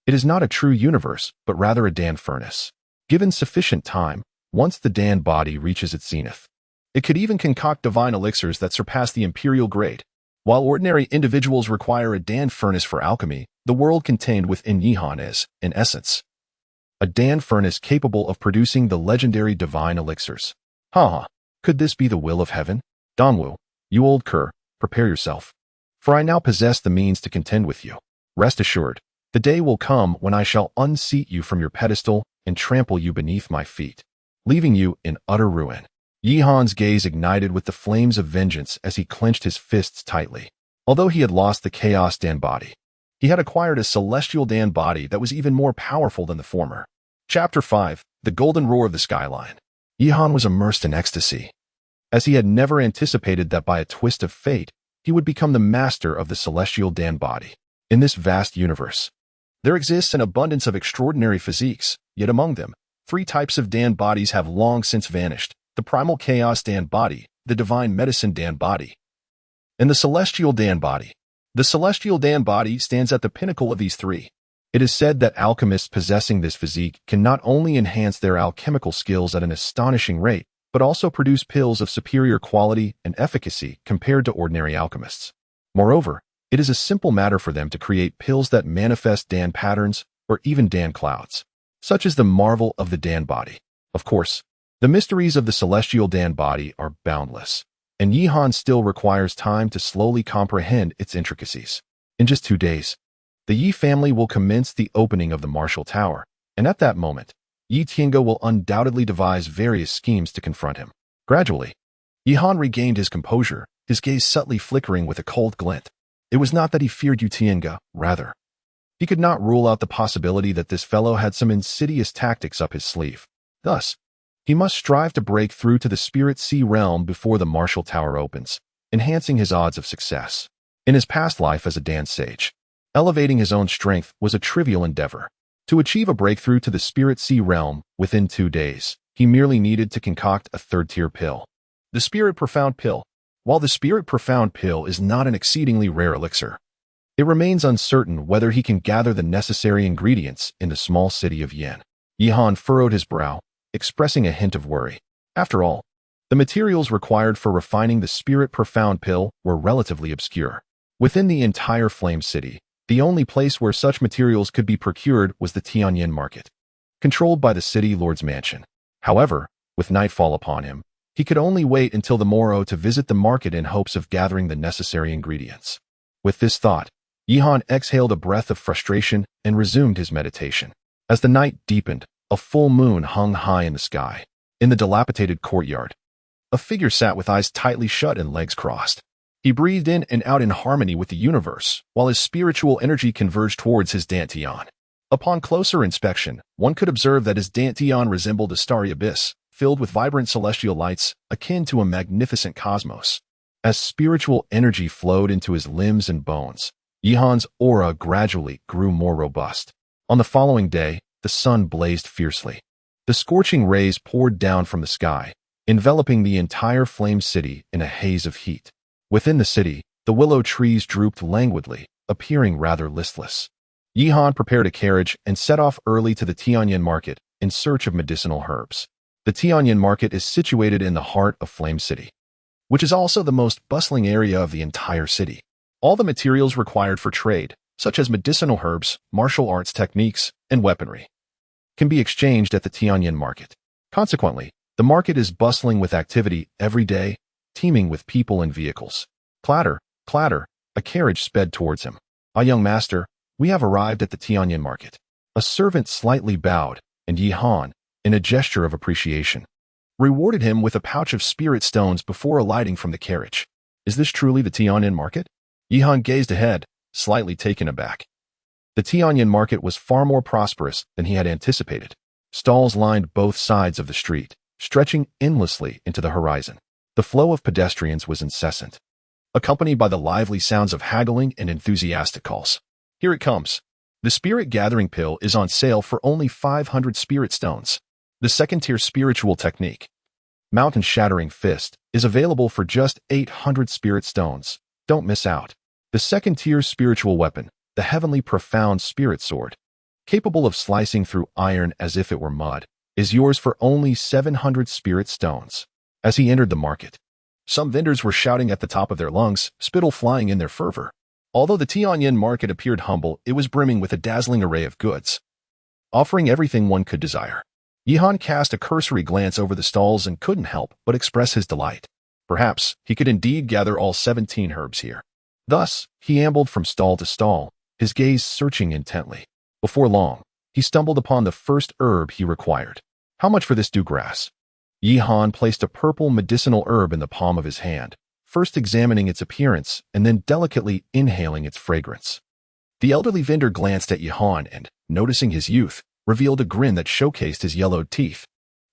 it is not a true universe, but rather a Dan furnace. Given sufficient time, once the Dan body reaches its zenith, it could even concoct divine elixirs that surpass the imperial grade. While ordinary individuals require a Dan furnace for alchemy, the world contained within Yihan is, in essence, a Dan furnace capable of producing the legendary divine elixirs. Could this be the will of heaven? Danwu, you old cur, prepare yourself. For I now possess the means to contend with you. Rest assured, the day will come when I shall unseat you from your pedestal and trample you beneath my feet, leaving you in utter ruin. Yihan's gaze ignited with the flames of vengeance as he clenched his fists tightly. Although he had lost the Chaos Dan body, he had acquired a Celestial Dan body that was even more powerful than the former. Chapter 5, The Golden Roar of the Skyline. Yihan was immersed in ecstasy, as he had never anticipated that by a twist of fate, he would become the master of the Celestial Dan body. In this vast universe, there exists an abundance of extraordinary physiques, yet among them, 3 types of Dan bodies have long since vanished: the Primal Chaos Dan body, the Divine Medicine Dan body, and the Celestial Dan body. The Celestial Dan body stands at the pinnacle of these 3. It is said that alchemists possessing this physique can not only enhance their alchemical skills at an astonishing rate, but also produce pills of superior quality and efficacy compared to ordinary alchemists. Moreover, it is a simple matter for them to create pills that manifest Dan patterns or even Dan clouds, such as the marvel of the Dan body. Of course, the mysteries of the Celestial Dan body are boundless, and Yihan still requires time to slowly comprehend its intricacies. In just 2 days, the Yi family will commence the opening of the Martial Tower, and at that moment, Yi Tiange will undoubtedly devise various schemes to confront him. Gradually, Yihan regained his composure, his gaze subtly flickering with a cold glint. It was not that he feared Yi Tiange, rather, he could not rule out the possibility that this fellow had some insidious tactics up his sleeve. Thus, he must strive to break through to the Spirit Sea realm before the Martial Tower opens. enhancing his odds of success. In his past life as a dance sage, elevating his own strength was a trivial endeavor. To achieve a breakthrough to the Spirit Sea realm within 2 days, he merely needed to concoct a third-tier pill. The Spirit Profound Pill. While the Spirit Profound Pill is not an exceedingly rare elixir, it remains uncertain whether he can gather the necessary ingredients in the small city of Yin. Yihan furrowed his brow, expressing a hint of worry. After all, the materials required for refining the Spirit Profound Pill were relatively obscure. Within the entire Flame City, the only place where such materials could be procured was the Tianyin market, controlled by the city lord's mansion. However, with nightfall upon him, he could only wait until the morrow to visit the market in hopes of gathering the necessary ingredients. With this thought, Yihan exhaled a breath of frustration and resumed his meditation. As the night deepened, a full moon hung high in the sky. In the dilapidated courtyard, a figure sat with eyes tightly shut and legs crossed. He breathed in and out in harmony with the universe, while his spiritual energy converged towards his dantian. Upon closer inspection, one could observe that his dantian resembled a starry abyss, filled with vibrant celestial lights, akin to a magnificent cosmos. As spiritual energy flowed into his limbs and bones, Yihan's aura gradually grew more robust. On the following day, the sun blazed fiercely. The scorching rays poured down from the sky, enveloping the entire Flame City in a haze of heat. Within the city, the willow trees drooped languidly, appearing rather listless. Yihan prepared a carriage and set off early to the Tianyin market in search of medicinal herbs. The Tianyin market is situated in the heart of Flame City, which is also the most bustling area of the entire city. All the materials required for trade, such as medicinal herbs, martial arts techniques, and weaponry, can be exchanged at the Tianyin market. Consequently, the market is bustling with activity every day, teeming with people and vehicles. Clatter, clatter, a carriage sped towards him. "Ah, young master, we have arrived at the Tianyin market." A servant slightly bowed, and Yihan, in a gesture of appreciation, rewarded him with a pouch of spirit stones before alighting from the carriage. "Is this truly the Tianyin market?" Yihan gazed ahead, slightly taken aback. The Tianyin market was far more prosperous than he had anticipated. Stalls lined both sides of the street, stretching endlessly into the horizon. The flow of pedestrians was incessant, accompanied by the lively sounds of haggling and enthusiastic calls. "Here it comes. The Spirit Gathering Pill is on sale for only 500 spirit stones. The second-tier spiritual technique, Mountain Shattering Fist, is available for just 800 spirit stones. Don't miss out. The second-tier spiritual weapon, the Heavenly Profound Spirit Sword, capable of slicing through iron as if it were mud, is yours for only 700 spirit stones." As he entered the market, some vendors were shouting at the top of their lungs, spittle flying in their fervor. Although the Tianyin market appeared humble, it was brimming with a dazzling array of goods, offering everything one could desire. Yihan cast a cursory glance over the stalls and couldn't help but express his delight. Perhaps he could indeed gather all 17 herbs here. Thus, he ambled from stall to stall, his gaze searching intently. Before long, he stumbled upon the first herb he required. "How much for this dewgrass?" Yihan placed a purple medicinal herb in the palm of his hand, first examining its appearance and then delicately inhaling its fragrance. The elderly vendor glanced at Yihan and, noticing his youth, revealed a grin that showcased his yellowed teeth.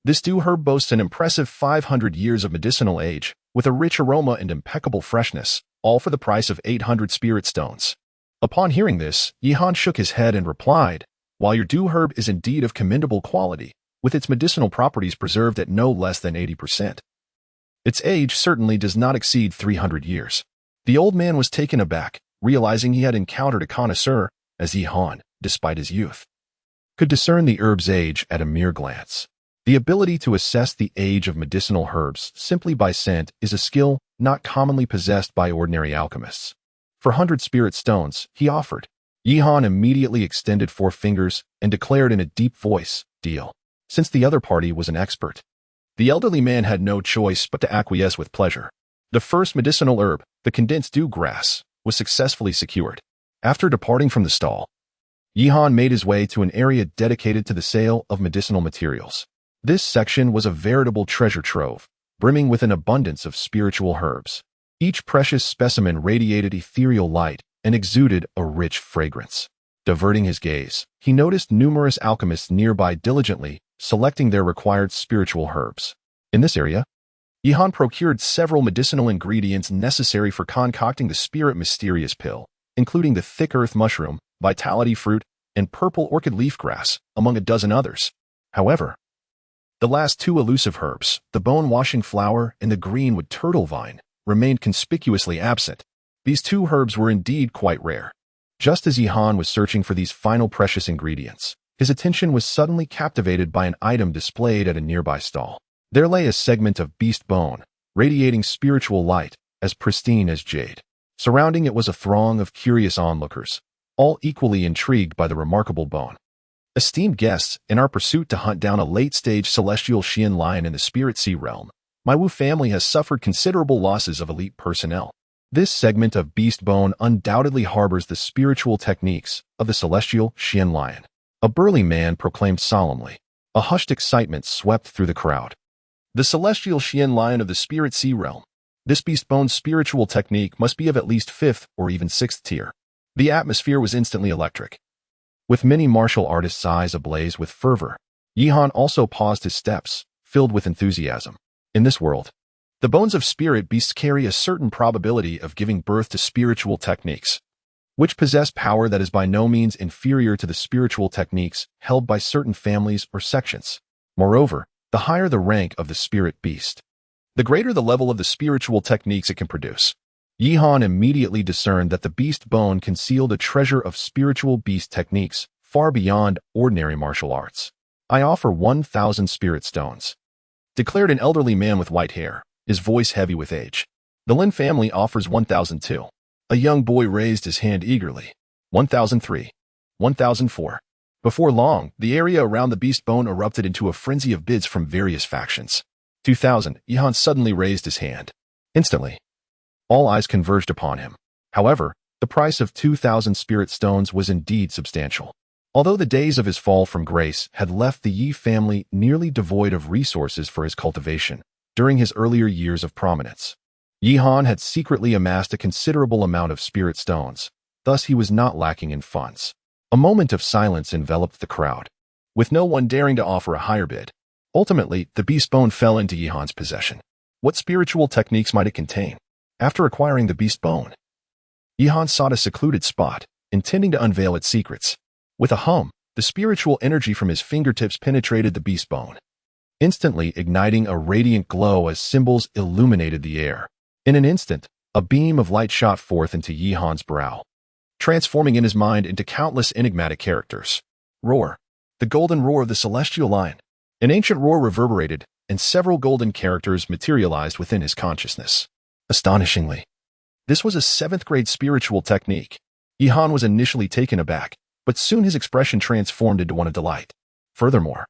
This dew herb boasts an impressive 500 years of medicinal age, with a rich aroma and impeccable freshness, all for the price of 800 spirit stones. Upon hearing this, Yihan shook his head and replied, "While your dew herb is indeed of commendable quality, with its medicinal properties preserved at no less than 80%, its age certainly does not exceed 300 years. The old man was taken aback, realizing he had encountered a connoisseur, as Yihan, despite his youth, could discern the herb's age at a mere glance. The ability to assess the age of medicinal herbs simply by scent is a skill not commonly possessed by ordinary alchemists. For 100 spirit stones, he offered. Yihan immediately extended 4 fingers and declared in a deep voice, "Deal." Since the other party was an expert, the elderly man had no choice but to acquiesce with pleasure. The first medicinal herb, the condensed dew grass, was successfully secured. After departing from the stall, Yihan made his way to an area dedicated to the sale of medicinal materials. This section was a veritable treasure trove, brimming with an abundance of spiritual herbs. Each precious specimen radiated ethereal light and exuded a rich fragrance. Diverting his gaze, he noticed numerous alchemists nearby diligently selecting their required spiritual herbs. In this area, Yihan procured several medicinal ingredients necessary for concocting the spirit mysterious pill, including the thick earth mushroom, vitality fruit, and purple orchid leaf grass, among a dozen others. However, the last two elusive herbs, the bone-washing flower and the greenwood turtle vine, remained conspicuously absent. These two herbs were indeed quite rare. Just as Yihan was searching for these final precious ingredients, his attention was suddenly captivated by an item displayed at a nearby stall. There lay a segment of beast bone, radiating spiritual light, as pristine as jade. Surrounding it was a throng of curious onlookers, all equally intrigued by the remarkable bone. Esteemed guests, in our pursuit to hunt down a late-stage celestial Xian lion in the Spirit Sea realm, my Wu family has suffered considerable losses of elite personnel. This segment of beast bone undoubtedly harbors the spiritual techniques of the celestial Xian lion. A burly man proclaimed solemnly. A hushed excitement swept through the crowd. The celestial Xian lion of the Spirit Sea realm. This beast bone's spiritual technique must be of at least 5th or even 6th tier. The atmosphere was instantly electric. With many martial artists' eyes ablaze with fervor, Yihan also paused his steps, filled with enthusiasm. In this world, the bones of spirit beasts carry a certain probability of giving birth to spiritual techniques, which possess power that is by no means inferior to the spiritual techniques held by certain families or sections. Moreover, the higher the rank of the spirit beast, the greater the level of the spiritual techniques it can produce. Yihan immediately discerned that the beast bone concealed a treasure of spiritual beast techniques far beyond ordinary martial arts. I offer 1,000 spirit stones, declared an elderly man with white hair, his voice heavy with age. The Lin family offers 1,002. A young boy raised his hand eagerly. 1,003. 1,004. Before long, the area around the beast bone erupted into a frenzy of bids from various factions. 2,000. Yihan suddenly raised his hand. Instantly, all eyes converged upon him. However, the price of 2,000 spirit stones was indeed substantial. Although the days of his fall from grace had left the Yi family nearly devoid of resources for his cultivation during his earlier years of prominence, Yihan had secretly amassed a considerable amount of spirit stones, thus he was not lacking in funds. A moment of silence enveloped the crowd, with no one daring to offer a higher bid. Ultimately, the beast bone fell into Yihan's possession. What spiritual techniques might it contain? After acquiring the beast bone, Yihan sought a secluded spot, intending to unveil its secrets. With a hum, the spiritual energy from his fingertips penetrated the beast bone, instantly igniting a radiant glow as symbols illuminated the air. In an instant, a beam of light shot forth into Yihan's brow, transforming in his mind into countless enigmatic characters. Roar. The golden roar of the celestial lion. An ancient roar reverberated, and several golden characters materialized within his consciousness. Astonishingly, this was a 7th-grade spiritual technique. Yihan was initially taken aback, but soon his expression transformed into one of delight. Furthermore,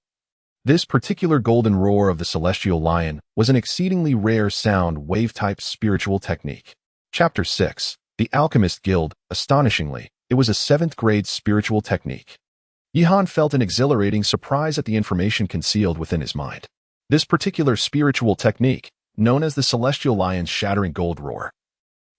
this particular golden roar of the celestial lion was an exceedingly rare sound wave-type spiritual technique. Chapter 6. The Alchemist Guild. Astonishingly, it was a 7th-grade spiritual technique. Yihan felt an exhilarating surprise at the information concealed within his mind. This particular spiritual technique, known as the Celestial Lion's Shattering Gold Roar,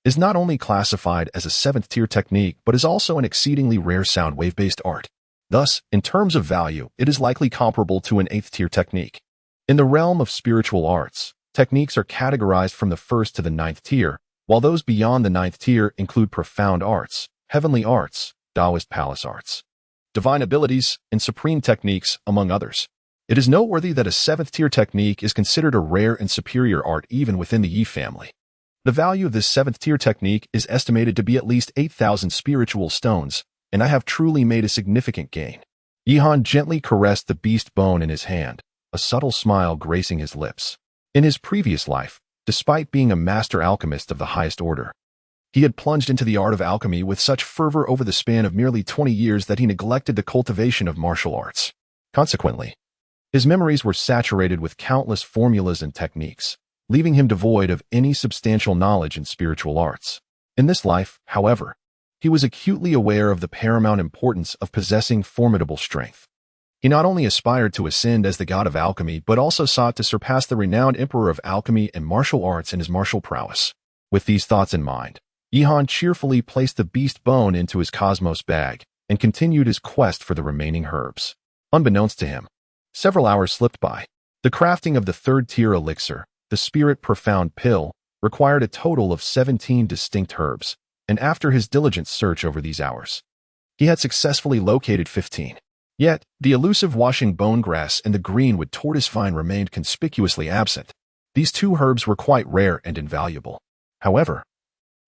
is not only classified as a 7th-tier technique but is also an exceedingly rare sound wave-based art. Thus, in terms of value, it is likely comparable to an 8th-tier technique. In the realm of spiritual arts, techniques are categorized from the 1st to the 9th tier, while those beyond the 9th tier include profound arts, heavenly arts, Taoist palace arts, divine abilities, and supreme techniques, among others. It is noteworthy that a 7th-tier technique is considered a rare and superior art even within the Yi family. The value of this 7th-tier technique is estimated to be at least 8,000 spiritual stones, and I have truly made a significant gain. Yihan gently caressed the beast bone in his hand, a subtle smile gracing his lips. In his previous life, despite being a master alchemist of the highest order, he had plunged into the art of alchemy with such fervor over the span of merely 20 years that he neglected the cultivation of martial arts. Consequently, his memories were saturated with countless formulas and techniques, leaving him devoid of any substantial knowledge in spiritual arts. In this life, however, he was acutely aware of the paramount importance of possessing formidable strength. He not only aspired to ascend as the god of alchemy, but also sought to surpass the renowned emperor of alchemy and martial arts in his martial prowess. With these thoughts in mind, Yihan cheerfully placed the beast bone into his cosmos bag and continued his quest for the remaining herbs. Unbeknownst to him, several hours slipped by. The crafting of the 3rd-tier elixir, the spirit profound pill, required a total of 17 distinct herbs, and after his diligent search over these hours, he had successfully located 15. Yet, the elusive washing bone grass and the greenwood tortoise vine remained conspicuously absent. These two herbs were quite rare and invaluable. However,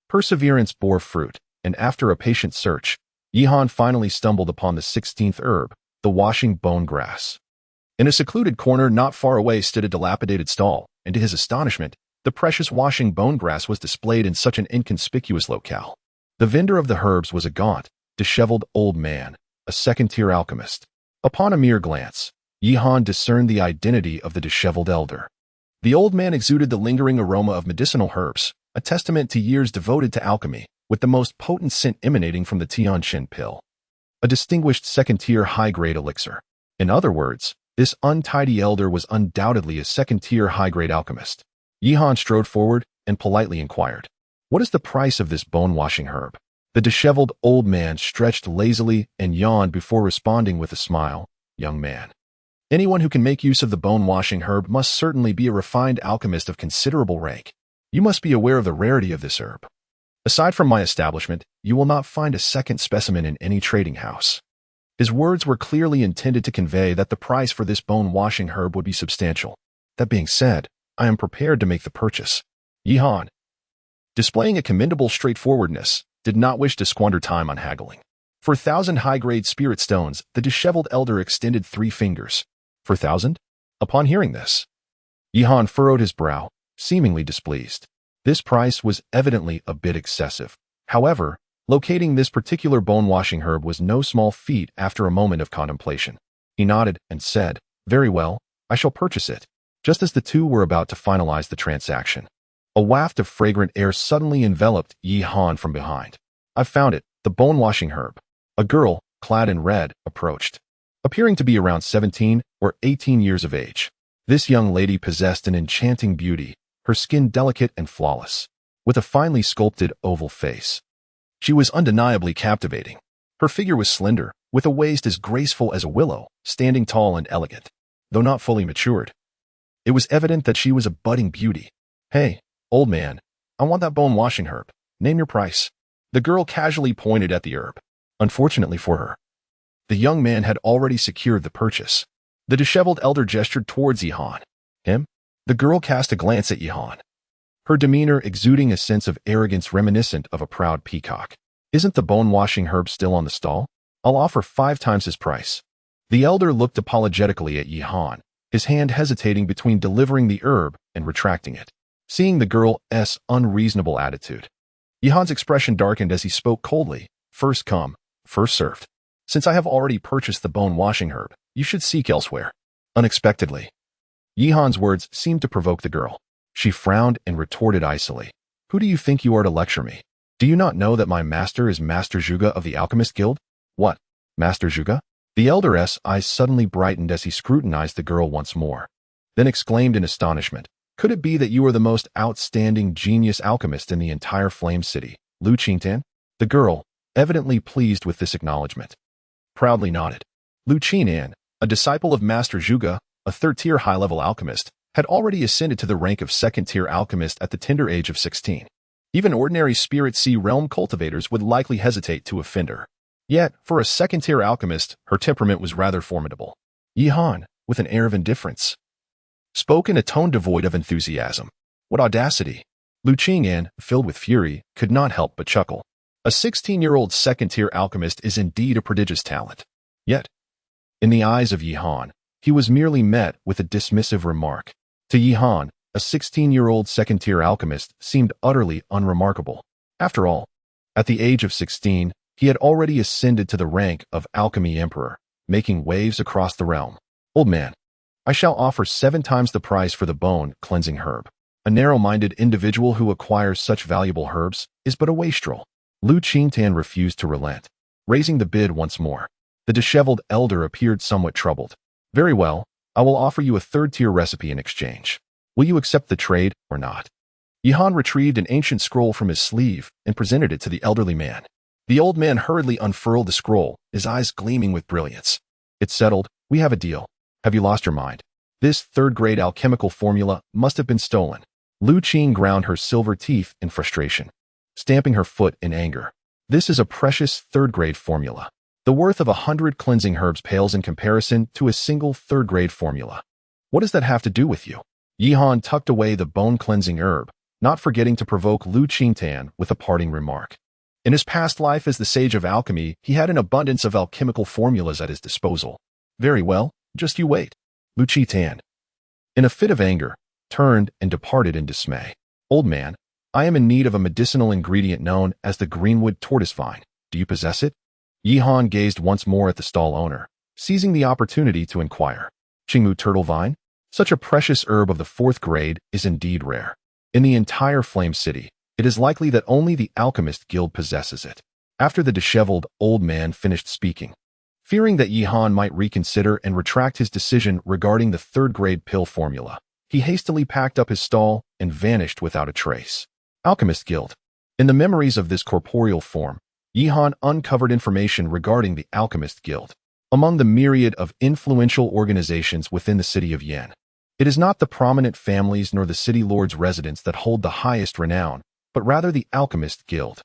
perseverance bore fruit, and after a patient search, Yihan finally stumbled upon the 16th herb, the washing bone grass. In a secluded corner not far away stood a dilapidated stall, and to his astonishment, the precious washing bone grass was displayed in such an inconspicuous locale. The vendor of the herbs was a gaunt, disheveled old man, a second-tier alchemist. Upon a mere glance, Yihan discerned the identity of the disheveled elder. The old man exuded the lingering aroma of medicinal herbs, a testament to years devoted to alchemy, with the most potent scent emanating from the Tianqin pill, a distinguished second-tier high-grade elixir. In other words, this untidy elder was undoubtedly a second-tier high-grade alchemist. Yihan strode forward and politely inquired, "What is the price of this bone-washing herb?" The disheveled old man stretched lazily and yawned before responding with a smile, "Young man, anyone who can make use of the bone-washing herb must certainly be a refined alchemist of considerable rank. You must be aware of the rarity of this herb. Aside from my establishment, you will not find a second specimen in any trading house." His words were clearly intended to convey that the price for this bone-washing herb would be substantial. That being said, I am prepared to make the purchase. Yihan, displaying a commendable straightforwardness, did not wish to squander time on haggling. For 1,000 high-grade spirit stones, the disheveled elder extended 3 fingers. For 1,000? Upon hearing this, Yihan furrowed his brow, seemingly displeased. This price was evidently a bit excessive. However, locating this particular bone-washing herb was no small feat after a moment of contemplation. He nodded and said, "Very well, I shall purchase it." Just as the two were about to finalize the transaction, a waft of fragrant air suddenly enveloped Yihan from behind. "I've found it, the bone-washing herb." A girl, clad in red, approached, appearing to be around 17 or 18 years of age. This young lady possessed an enchanting beauty, her skin delicate and flawless, with a finely sculpted oval face. She was undeniably captivating. Her figure was slender, with a waist as graceful as a willow, standing tall and elegant, though not fully matured. It was evident that she was a budding beauty. "Hey, old man, I want that bone-washing herb. Name your price." The girl casually pointed at the herb. Unfortunately for her, the young man had already secured the purchase. The disheveled elder gestured towards Yihan. "Him?" The girl cast a glance at Yihan, her demeanor exuding a sense of arrogance reminiscent of a proud peacock. "Isn't the bone-washing herb still on the stall? I'll offer 5 times his price." The elder looked apologetically at Yihan, his hand hesitating between delivering the herb and retracting it. Seeing the girl's unreasonable attitude, Yihan's expression darkened as he spoke coldly. "First come, first served. Since I have already purchased the bone-washing herb, you should seek elsewhere." Unexpectedly, Yihan's words seemed to provoke the girl. She frowned and retorted icily, "Who do you think you are to lecture me? Do you not know that my master is Master Zhuge of the Alchemist Guild?" "What, Master Zhuge?" The elder's eyes suddenly brightened as he scrutinized the girl once more, then exclaimed in astonishment, "Could it be that you are the most outstanding genius alchemist in the entire Flame City, Lu Qingtan?" The girl, evidently pleased with this acknowledgement, proudly nodded. Lu Qingtan, a disciple of Master Zhuge, a 3rd-tier high-level alchemist, had already ascended to the rank of 2nd-tier alchemist at the tender age of 16. Even ordinary Spirit Sea realm cultivators would likely hesitate to offend her. Yet, for a 2nd-tier alchemist, her temperament was rather formidable. Yihan, with an air of indifference, spoke in a tone devoid of enthusiasm. What audacity! Lu Qingyan, filled with fury, could not help but chuckle. A 16-year-old 2nd-tier alchemist is indeed a prodigious talent. Yet, in the eyes of Yihan, he was merely met with a dismissive remark. To Yihan, a 16-year-old 2nd-tier alchemist seemed utterly unremarkable. After all, at the age of 16, he had already ascended to the rank of alchemy emperor, making waves across the realm. "Old man, I shall offer 7 times the price for the bone-cleansing herb. A narrow-minded individual who acquires such valuable herbs is but a wastrel." Lu Qingtan refused to relent, raising the bid once more. The disheveled elder appeared somewhat troubled. "Very well, I will offer you a 3rd-tier recipe in exchange. Will you accept the trade or not?" Yihan retrieved an ancient scroll from his sleeve and presented it to the elderly man. The old man hurriedly unfurled the scroll, his eyes gleaming with brilliance. "It's settled. We have a deal. Have you lost your mind?" This third-grade alchemical formula must have been stolen. Lu Qing ground her silver teeth in frustration, stamping her foot in anger. This is a precious third-grade formula. The worth of 100 cleansing herbs pales in comparison to a single third-grade formula. What does that have to do with you? Yihan tucked away the bone-cleansing herb, not forgetting to provoke Lu Qingtan with a parting remark. In his past life as the sage of alchemy, he had an abundance of alchemical formulas at his disposal. Very well, just you wait. Lu Qingtan, in a fit of anger, turned and departed in dismay. Old man, I am in need of a medicinal ingredient known as the greenwood tortoise vine. Do you possess it? Yihan gazed once more at the stall owner, seizing the opportunity to inquire. Qingmu turtle vine? Such a precious herb of the 4th grade is indeed rare. In the entire Flame City, it is likely that only the Alchemist Guild possesses it. After the disheveled old man finished speaking, fearing that Yihan might reconsider and retract his decision regarding the 3rd-grade pill formula, he hastily packed up his stall and vanished without a trace. Alchemist Guild. In the memories of this corporeal form, Yihan uncovered information regarding the Alchemist Guild. Among the myriad of influential organizations within the city of Yen, it is not the prominent families nor the city lord's residents that hold the highest renown, but rather the Alchemist Guild.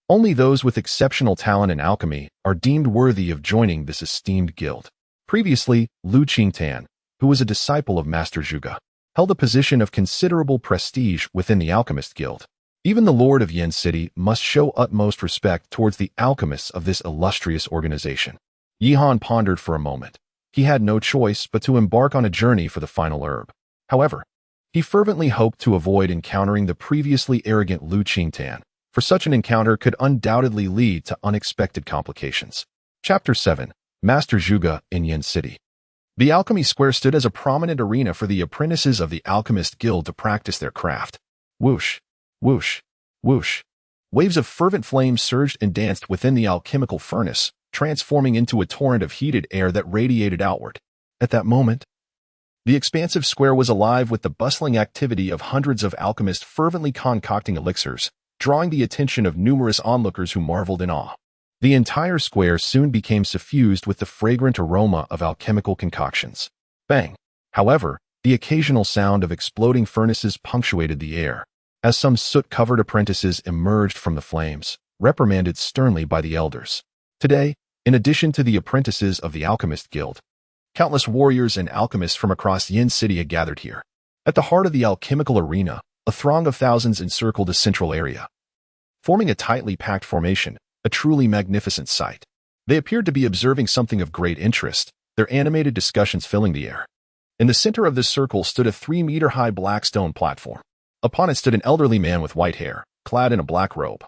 Only those with exceptional talent in alchemy are deemed worthy of joining this esteemed guild. Previously, Lu Qingtan, who was a disciple of Master Zhuge, held a position of considerable prestige within the Alchemist Guild. Even the Lord of Yen City must show utmost respect towards the alchemists of this illustrious organization. Yihan pondered for a moment. He had no choice but to embark on a journey for the final herb. However, he fervently hoped to avoid encountering the previously arrogant Lu Qingtan, for such an encounter could undoubtedly lead to unexpected complications. Chapter 7. Master Zhuge in Yen City. The Alchemy Square stood as a prominent arena for the apprentices of the Alchemist Guild to practice their craft. Whoosh, whoosh, whoosh. Waves of fervent flames surged and danced within the alchemical furnace, transforming into a torrent of heated air that radiated outward. At that moment, the expansive square was alive with the bustling activity of hundreds of alchemists fervently concocting elixirs, drawing the attention of numerous onlookers who marveled in awe. The entire square soon became suffused with the fragrant aroma of alchemical concoctions. Bang! However, the occasional sound of exploding furnaces punctuated the air, as some soot-covered apprentices emerged from the flames, reprimanded sternly by the elders. Today, in addition to the apprentices of the Alchemist Guild, countless warriors and alchemists from across Yen City had gathered here. At the heart of the alchemical arena, a throng of thousands encircled a central area, forming a tightly packed formation, a truly magnificent sight. They appeared to be observing something of great interest, their animated discussions filling the air. In the center of this circle stood a 3-meter-high black stone platform. Upon it stood an elderly man with white hair, clad in a black robe,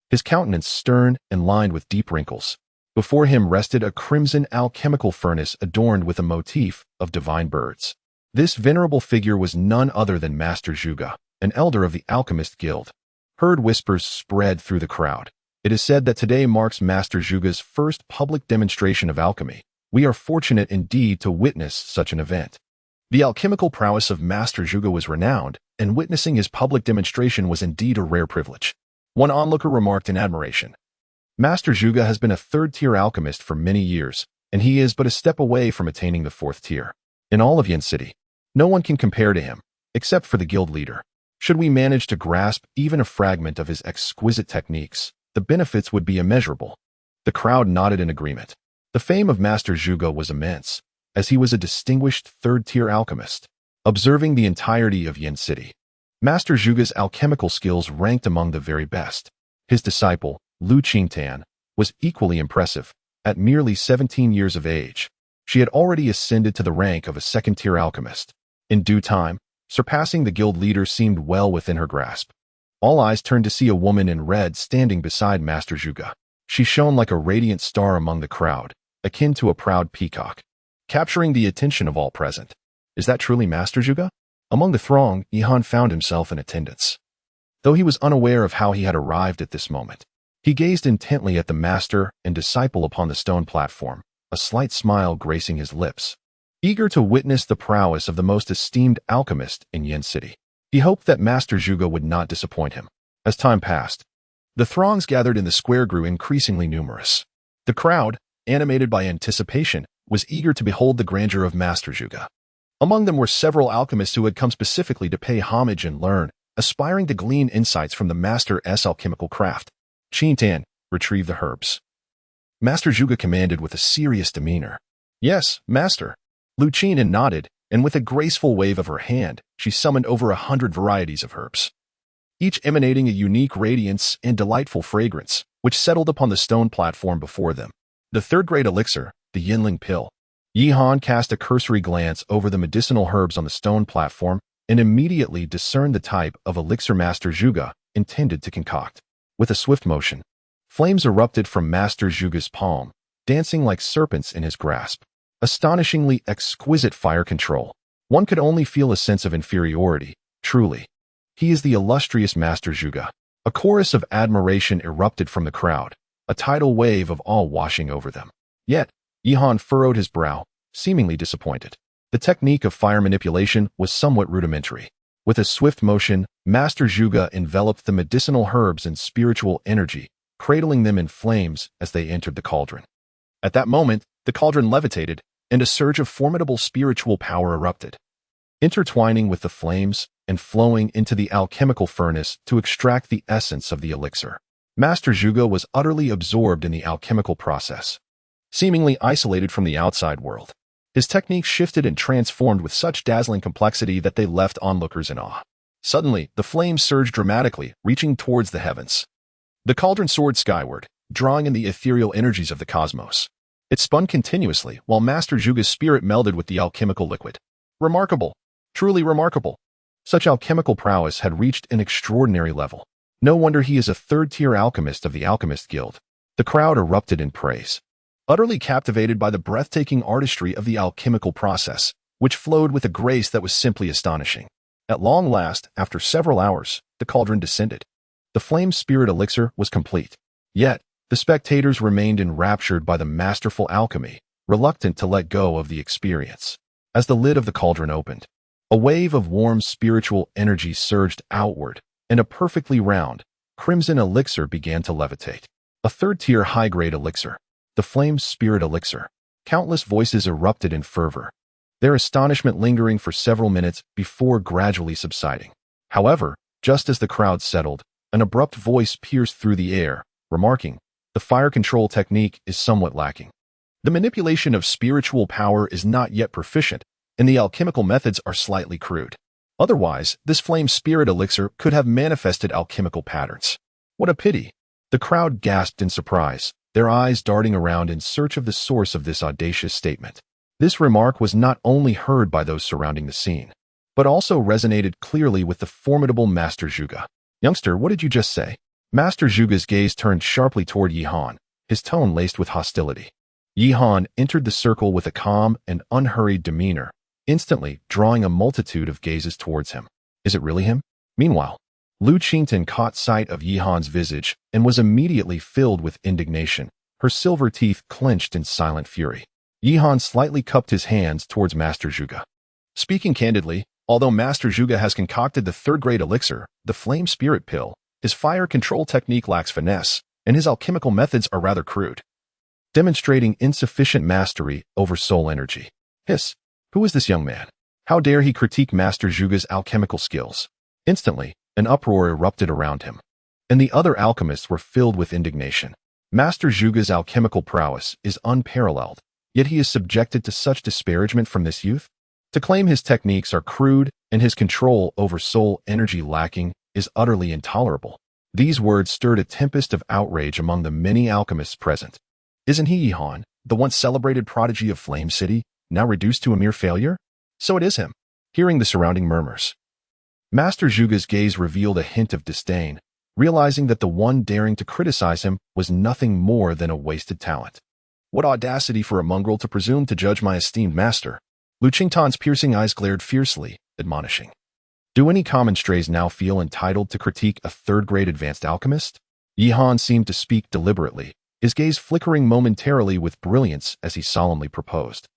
his countenance stern and lined with deep wrinkles. Before him rested a crimson alchemical furnace adorned with a motif of divine birds. This venerable figure was none other than Master Zhuge, an elder of the Alchemist Guild. Heard whispers spread through the crowd. It is said that today marks Master Zhuge's first public demonstration of alchemy. We are fortunate indeed to witness such an event. The alchemical prowess of Master Zhuge was renowned, and witnessing his public demonstration was indeed a rare privilege. One onlooker remarked in admiration, Master Zhuge has been a 3rd-tier alchemist for many years, and he is but a step away from attaining the 4th tier. In all of Yen City, no one can compare to him, except for the guild leader. Should we manage to grasp even a fragment of his exquisite techniques, the benefits would be immeasurable. The crowd nodded in agreement. The fame of Master Zhuge was immense, as he was a distinguished 3rd-tier alchemist. Observing the entirety of Yen City, Master Zhuge's alchemical skills ranked among the very best. His disciple, Lu Qingtan, was equally impressive. At merely 17 years of age, she had already ascended to the rank of a 2nd-tier alchemist. In due time, surpassing the guild leader seemed well within her grasp. All eyes turned to see a woman in red standing beside Master Zhuge. She shone like a radiant star among the crowd, akin to a proud peacock, capturing the attention of all present. Is that truly Master Zhuge? Among the throng, Yihan found himself in attendance. Though he was unaware of how he had arrived at this moment, he gazed intently at the master and disciple upon the stone platform, a slight smile gracing his lips. Eager to witness the prowess of the most esteemed alchemist in Yen City, he hoped that Master Zhuge would not disappoint him. As time passed, the throngs gathered in the square grew increasingly numerous. The crowd, animated by anticipation, was eager to behold the grandeur of Master Zhuge. Among them were several alchemists who had come specifically to pay homage and learn, aspiring to glean insights from the master's alchemical craft. Qin, retrieve the herbs. Master Zhuge commanded with a serious demeanor. Yes, master. Lu Qin nodded, and with a graceful wave of her hand, she summoned over 100 varieties of herbs, each emanating a unique radiance and delightful fragrance, which settled upon the stone platform before them. The third-grade elixir, the Yinling pill. Yihan cast a cursory glance over the medicinal herbs on the stone platform and immediately discerned the type of elixir Master Zhuge intended to concoct. With a swift motion, flames erupted from Master Zhuge's palm, dancing like serpents in his grasp. Astonishingly exquisite fire control. One could only feel a sense of inferiority, truly. He is the illustrious Master Zhuge. A chorus of admiration erupted from the crowd, a tidal wave of awe washing over them. Yet, Yihan furrowed his brow, seemingly disappointed. The technique of fire manipulation was somewhat rudimentary. With a swift motion, Master Zhuge enveloped the medicinal herbs in spiritual energy, cradling them in flames as they entered the cauldron. At that moment, the cauldron levitated, and a surge of formidable spiritual power erupted, intertwining with the flames and flowing into the alchemical furnace to extract the essence of the elixir. Master Zhuge was utterly absorbed in the alchemical process, seemingly isolated from the outside world. His technique shifted and transformed with such dazzling complexity that they left onlookers in awe. Suddenly, the flames surged dramatically, reaching towards the heavens. The cauldron soared skyward, drawing in the ethereal energies of the cosmos. It spun continuously, while Master Zhuge's spirit melded with the alchemical liquid. Remarkable. Truly remarkable. Such alchemical prowess had reached an extraordinary level. No wonder he is a third-tier alchemist of the Alchemist Guild. The crowd erupted in praise, utterly captivated by the breathtaking artistry of the alchemical process, which flowed with a grace that was simply astonishing. At long last, after several hours, the cauldron descended. The flame spirit elixir was complete. Yet, the spectators remained enraptured by the masterful alchemy, reluctant to let go of the experience. As the lid of the cauldron opened, a wave of warm spiritual energy surged outward, and a perfectly round, crimson elixir began to levitate. A third-tier high-grade elixir, the flame spirit elixir. Countless voices erupted in fervor, their astonishment lingering for several minutes before gradually subsiding. However, just as the crowd settled, an abrupt voice pierced through the air, remarking, "The fire control technique is somewhat lacking. The manipulation of spiritual power is not yet proficient, and the alchemical methods are slightly crude. Otherwise, this flame spirit elixir could have manifested alchemical patterns." What a pity! The crowd gasped in surprise, their eyes darting around in search of the source of this audacious statement. This remark was not only heard by those surrounding the scene, but also resonated clearly with the formidable Master Zhuge. "Youngster, what did you just say?" Master Zhuge's gaze turned sharply toward Yihan, his tone laced with hostility. Yihan entered the circle with a calm and unhurried demeanor, instantly drawing a multitude of gazes towards him. Is it really him? Meanwhile, Lu Qingtan caught sight of Yihan's visage and was immediately filled with indignation, her silver teeth clenched in silent fury. Yihan slightly cupped his hands towards Master Zhuge. Speaking candidly, although Master Zhuge has concocted the third-grade elixir, the flame spirit pill, his fire control technique lacks finesse, and his alchemical methods are rather crude, demonstrating insufficient mastery over soul energy. Hiss! Who is this young man? How dare he critique Master Zhuge's alchemical skills? Instantly, an uproar erupted around him, and the other alchemists were filled with indignation. Master Zhuge's alchemical prowess is unparalleled, yet he is subjected to such disparagement from this youth? To claim his techniques are crude and his control over soul energy lacking is utterly intolerable. These words stirred a tempest of outrage among the many alchemists present. Isn't he Yihan, the once celebrated prodigy of Flame City, now reduced to a mere failure? So it is him. Hearing the surrounding murmurs, Master Zhuge's gaze revealed a hint of disdain, realizing that the one daring to criticize him was nothing more than a wasted talent. What audacity for a mongrel to presume to judge my esteemed master! Lu Qingtan's piercing eyes glared fiercely, admonishing. Do any common strays now feel entitled to critique a third-grade advanced alchemist? Yihan seemed to speak deliberately, his gaze flickering momentarily with brilliance as he solemnly proposed.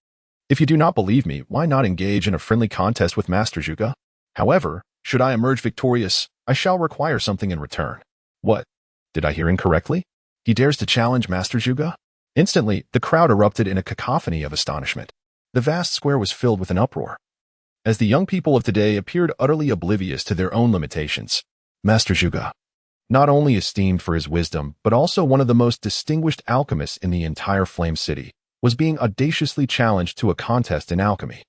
If you do not believe me, why not engage in a friendly contest with Master Zhuge? However, should I emerge victorious, I shall require something in return. What? Did I hear incorrectly? He dares to challenge Master Zhuge? Instantly, the crowd erupted in a cacophony of astonishment. The vast square was filled with an uproar. as the young people of today appeared utterly oblivious to their own limitations. Master Zhuge, not only esteemed for his wisdom, but also one of the most distinguished alchemists in the entire Flame City, was being audaciously challenged to a contest in alchemy.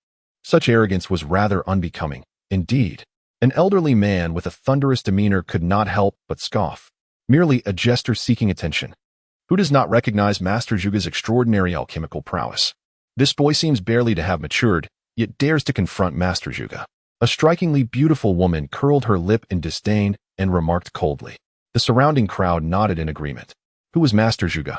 Such arrogance was rather unbecoming. Indeed, an elderly man with a thunderous demeanor could not help but scoff, merely a jester seeking attention. Who does not recognize Master Zhuge's extraordinary alchemical prowess? This boy seems barely to have matured, yet dares to confront Master Zhuge. A strikingly beautiful woman curled her lip in disdain and remarked coldly. The surrounding crowd nodded in agreement. Who was Master Zhuge?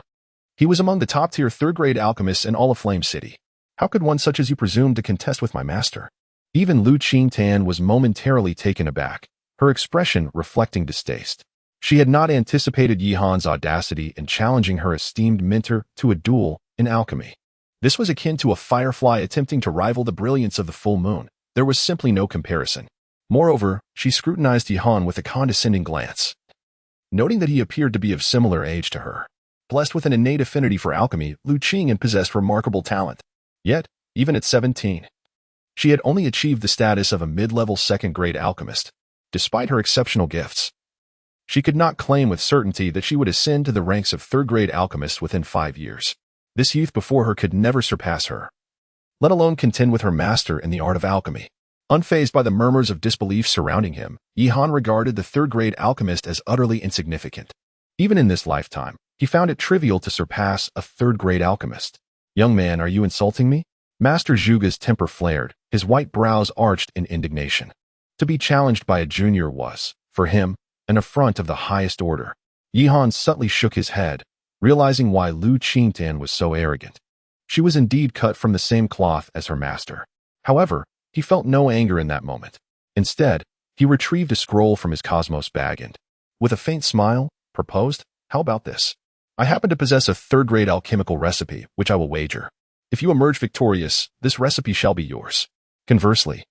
He was among the top-tier third-grade alchemists in all of Flame City. How could one such as you presume to contest with my master? Even Lu Qingtan was momentarily taken aback, her expression reflecting distaste. She had not anticipated Yi Han's audacity in challenging her esteemed mentor to a duel in alchemy. This was akin to a firefly attempting to rival the brilliance of the full moon. There was simply no comparison. Moreover, she scrutinized Yi Han with a condescending glance, noting that he appeared to be of similar age to her. Blessed with an innate affinity for alchemy, Lu Qingtan possessed remarkable talent. Yet, even at 17, she had only achieved the status of a mid-level second-grade alchemist. Despite her exceptional gifts, she could not claim with certainty that she would ascend to the ranks of third-grade alchemist within 5 years. This youth before her could never surpass her, let alone contend with her master in the art of alchemy. Unfazed by the murmurs of disbelief surrounding him, Yi Han regarded the third-grade alchemist as utterly insignificant. Even in this lifetime, he found it trivial to surpass a third-grade alchemist. Young man, are you insulting me? Master Zhuge's temper flared, his white brows arched in indignation. To be challenged by a junior was, for him, an affront of the highest order. Yi Han subtly shook his head, realizing why Lu Qingtan was so arrogant. She was indeed cut from the same cloth as her master. However, he felt no anger in that moment. Instead, he retrieved a scroll from his cosmos bag and, with a faint smile, proposed, "How about this? I happen to possess a third-grade alchemical recipe, which I will wager. If you emerge victorious, this recipe shall be yours. Conversely,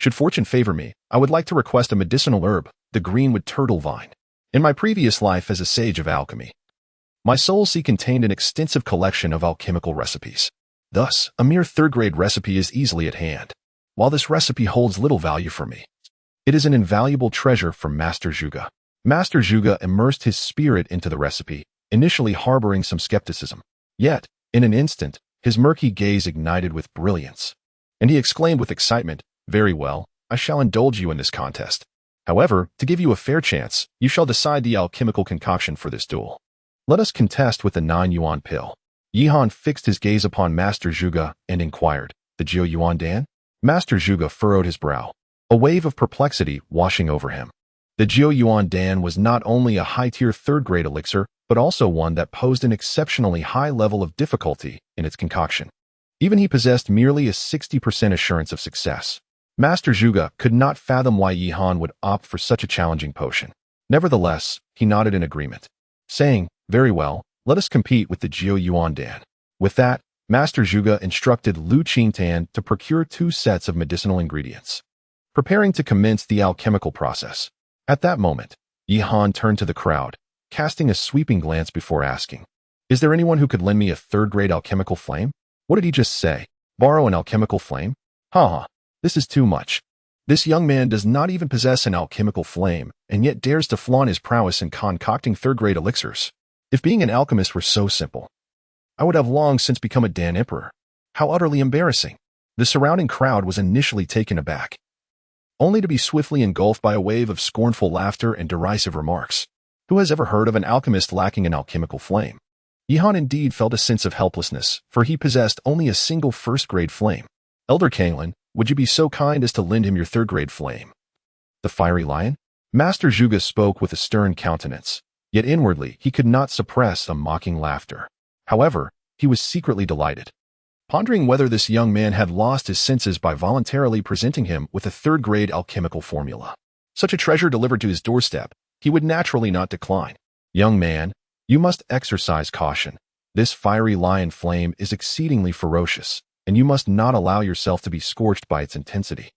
should fortune favor me, I would like to request a medicinal herb, the greenwood turtle vine. In my previous life as a sage of alchemy, my soul sea contained an extensive collection of alchemical recipes. Thus, a mere third-grade recipe is easily at hand. While this recipe holds little value for me, it is an invaluable treasure from Master Zhuge." Master Zhuge immersed his spirit into the recipe, initially harboring some skepticism. Yet, in an instant, his murky gaze ignited with brilliance, and he exclaimed with excitement, "Very well, I shall indulge you in this contest. However, to give you a fair chance, you shall decide the alchemical concoction for this duel. Let us contest with the 9-yuan pill." Yi Han fixed his gaze upon Master Zhuge and inquired, "The Jiu-yuan Dan?" Master Zhuge furrowed his brow, a wave of perplexity washing over him. The Jiu-yuan Dan was not only a high-tier third-grade elixir, but also one that posed an exceptionally high level of difficulty in its concoction. Even he possessed merely a 60% assurance of success. Master Zhuge could not fathom why Yi Han would opt for such a challenging potion. Nevertheless, he nodded in agreement, saying, "Very well, let us compete with the Jiu-yuan Dan." With that, Master Zhuge instructed Lu Qingtan to procure 2 sets of medicinal ingredients, preparing to commence the alchemical process. At that moment, Yi Han turned to the crowd, casting a sweeping glance before asking, "Is there anyone who could lend me a third-grade alchemical flame?" What did he just say? Borrow an alchemical flame? Ha! This is too much. This young man does not even possess an alchemical flame, and yet dares to flaunt his prowess in concocting third-grade elixirs. If being an alchemist were so simple, I would have long since become a Dan Emperor. How utterly embarrassing. The surrounding crowd was initially taken aback, only to be swiftly engulfed by a wave of scornful laughter and derisive remarks. Who has ever heard of an alchemist lacking an alchemical flame? Yi Han indeed felt a sense of helplessness, for he possessed only a single first-grade flame. "Elder Kanglan, would you be so kind as to lend him your third-grade flame?" The fiery lion? Master Zhuge spoke with a stern countenance, yet inwardly he could not suppress a mocking laughter. However, he was secretly delighted, pondering whether this young man had lost his senses by voluntarily presenting him with a third-grade alchemical formula. Such a treasure delivered to his doorstep, he would naturally not decline. "Young man, you must exercise caution. This fiery lion flame is exceedingly ferocious, and you must not allow yourself to be scorched by its intensity,"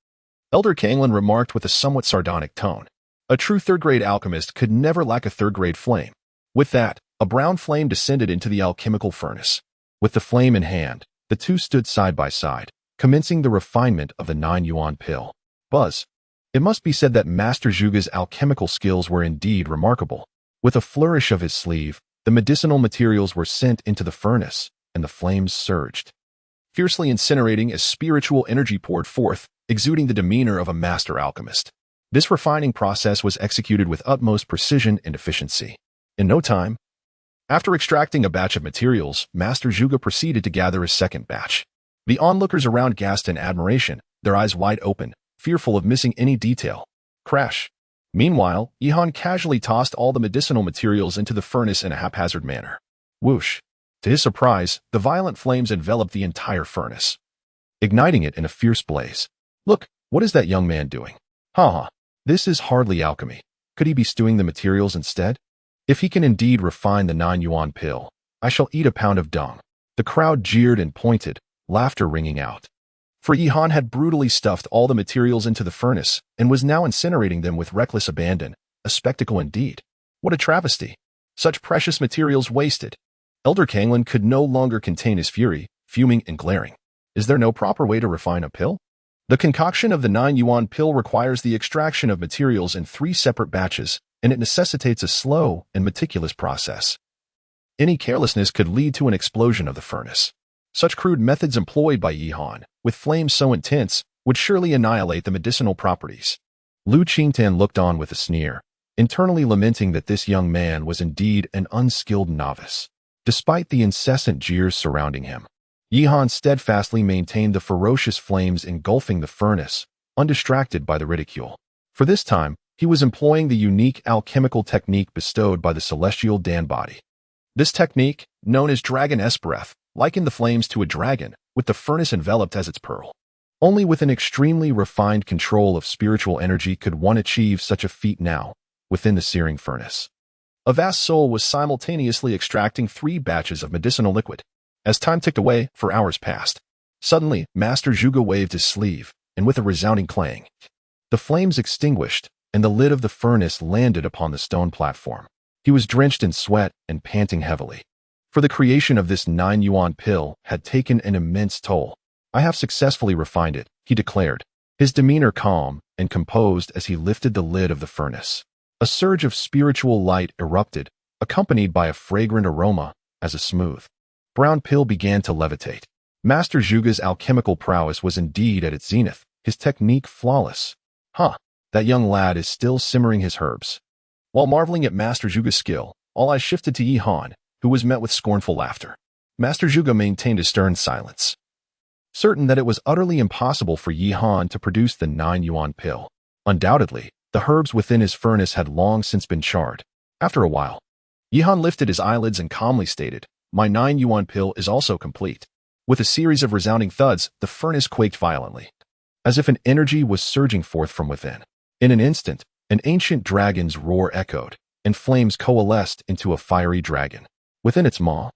Elder Kanglan remarked with a somewhat sardonic tone. A true third-grade alchemist could never lack a third-grade flame. With that, a brown flame descended into the alchemical furnace. With the flame in hand, the two stood side by side, commencing the refinement of the 9-yuan pill. Buzz. It must be said that Master Zhuge's alchemical skills were indeed remarkable. With a flourish of his sleeve, the medicinal materials were sent into the furnace, and the flames surged, fiercely incinerating as spiritual energy poured forth, exuding the demeanor of a master alchemist. This refining process was executed with utmost precision and efficiency. In no time, after extracting a batch of materials, Master Zhuge proceeded to gather his second batch. The onlookers around gasped in admiration, their eyes wide open, fearful of missing any detail. Crash. Meanwhile, Yihan casually tossed all the medicinal materials into the furnace in a haphazard manner. Whoosh. To his surprise, the violent flames enveloped the entire furnace, igniting it in a fierce blaze. Look, what is that young man doing? Ha. This is hardly alchemy. Could he be stewing the materials instead? If he can indeed refine the 9-yuan pill, I shall eat a pound of dung. The crowd jeered and pointed, laughter ringing out. For Yihan had brutally stuffed all the materials into the furnace and was now incinerating them with reckless abandon, a spectacle indeed. What a travesty! Such precious materials wasted. Elder Kanglin could no longer contain his fury, fuming and glaring. Is there no proper way to refine a pill? The concoction of the 9-yuan pill requires the extraction of materials in 3 separate batches, and it necessitates a slow and meticulous process. Any carelessness could lead to an explosion of the furnace. Such crude methods employed by Yihan, with flames so intense, would surely annihilate the medicinal properties. Lu Qingtan looked on with a sneer, internally lamenting that this young man was indeed an unskilled novice. Despite the incessant jeers surrounding him, Yihan steadfastly maintained the ferocious flames engulfing the furnace, undistracted by the ridicule. For this time, he was employing the unique alchemical technique bestowed by the celestial Dan body. This technique, known as Dragon's Breath, likened the flames to a dragon, with the furnace enveloped as its pearl. Only with an extremely refined control of spiritual energy could one achieve such a feat now, within the searing furnace. A vast soul was simultaneously extracting 3 batches of medicinal liquid. As time ticked away, for hours passed. Suddenly, Master Zhuge waved his sleeve, and with a resounding clang, the flames extinguished, and the lid of the furnace landed upon the stone platform. He was drenched in sweat and panting heavily. For the creation of this 9-yuan pill had taken an immense toll. I have successfully refined it, he declared, his demeanor calm and composed as he lifted the lid of the furnace. A surge of spiritual light erupted, accompanied by a fragrant aroma, as a smooth brown pill began to levitate. Master Zhuge's alchemical prowess was indeed at its zenith, his technique flawless. That young lad is still simmering his herbs. While marveling at Master Zhuge's skill, all eyes shifted to Yihan, who was met with scornful laughter. Master Zhuge maintained a stern silence, certain that it was utterly impossible for Yihan to produce the 9-yuan pill. Undoubtedly, the herbs within his furnace had long since been charred. After a while, Yihan lifted his eyelids and calmly stated, "My 9-yuan pill is also complete." With a series of resounding thuds, the furnace quaked violently, as if an energy was surging forth from within. In an instant, an ancient dragon's roar echoed, and flames coalesced into a fiery dragon. Within its maw,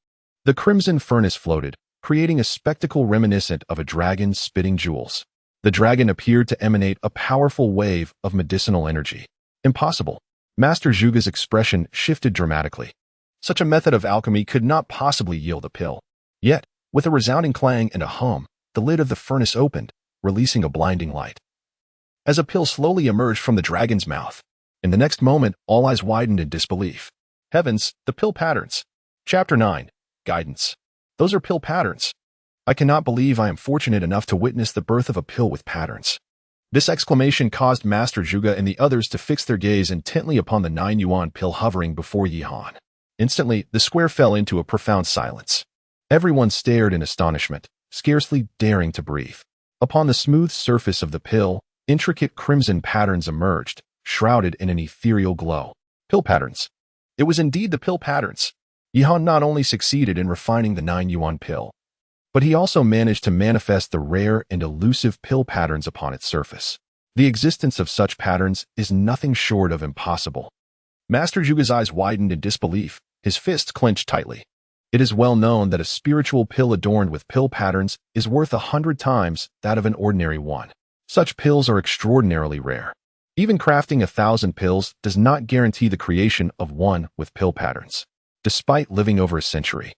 the crimson furnace floated, creating a spectacle reminiscent of a dragon spitting jewels. The dragon appeared to emanate a powerful wave of medicinal energy. Impossible. Master Zhuge's expression shifted dramatically. Such a method of alchemy could not possibly yield a pill. Yet, with a resounding clang and a hum, the lid of the furnace opened, releasing a blinding light. As a pill slowly emerged from the dragon's mouth, in the next moment, all eyes widened in disbelief. Heavens, the pill patterns. Chapter 9. Guidance. Those are pill patterns. I cannot believe I am fortunate enough to witness the birth of a pill with patterns. This exclamation caused Master Zhuge and the others to fix their gaze intently upon the 9-yuan pill hovering before Yihan. Instantly, the square fell into a profound silence. Everyone stared in astonishment, scarcely daring to breathe. Upon the smooth surface of the pill, intricate crimson patterns emerged, shrouded in an ethereal glow. Pill patterns. It was indeed the pill patterns. Yihan not only succeeded in refining the 9-yuan pill, but he also managed to manifest the rare and elusive pill patterns upon its surface. The existence of such patterns is nothing short of impossible. Master Zhuge's eyes widened in disbelief, his fists clenched tightly. It is well known that a spiritual pill adorned with pill patterns is worth 100 times that of an ordinary one. Such pills are extraordinarily rare. Even crafting 1,000 pills does not guarantee the creation of one with pill patterns. Despite living over a century,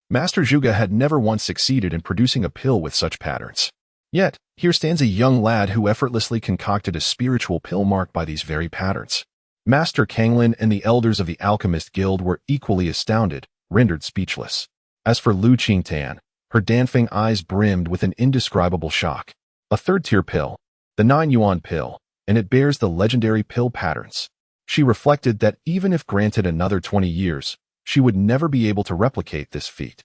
Master Zhuge had never once succeeded in producing a pill with such patterns. Yet, here stands a young lad who effortlessly concocted a spiritual pill marked by these very patterns. Master Kanglin and the elders of the Alchemist Guild were equally astounded, rendered speechless. As for Lu Qingtan, her dancing eyes brimmed with an indescribable shock. A third-tier pill, the 9 yuan pill, and it bears the legendary pill patterns. She reflected that even if granted another 20 years, she would never be able to replicate this feat.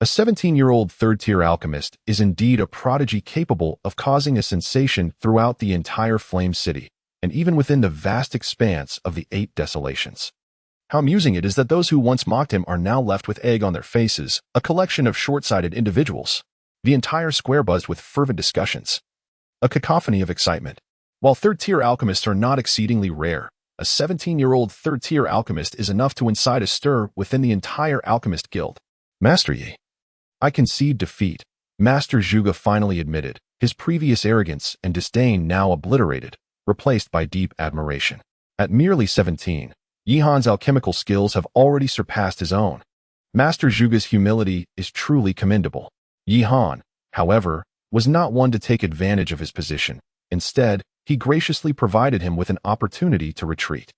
A 17-year-old third-tier alchemist is indeed a prodigy capable of causing a sensation throughout the entire Flame City, and even within the vast expanse of the Eight Desolations. How amusing it is that those who once mocked him are now left with egg on their faces, a collection of short-sighted individuals. The entire square buzzed with fervent discussions. A cacophony of excitement. While third-tier alchemists are not exceedingly rare, a 17-year-old third-tier alchemist is enough to incite a stir within the entire Alchemist Guild. Master Yi. I concede defeat, Master Zhuge finally admitted, his previous arrogance and disdain now obliterated, replaced by deep admiration. At merely 17, Yihan's alchemical skills have already surpassed his own. Master Zhuge's humility is truly commendable. Yihan, however, was not one to take advantage of his position. Instead, he graciously provided him with an opportunity to retreat.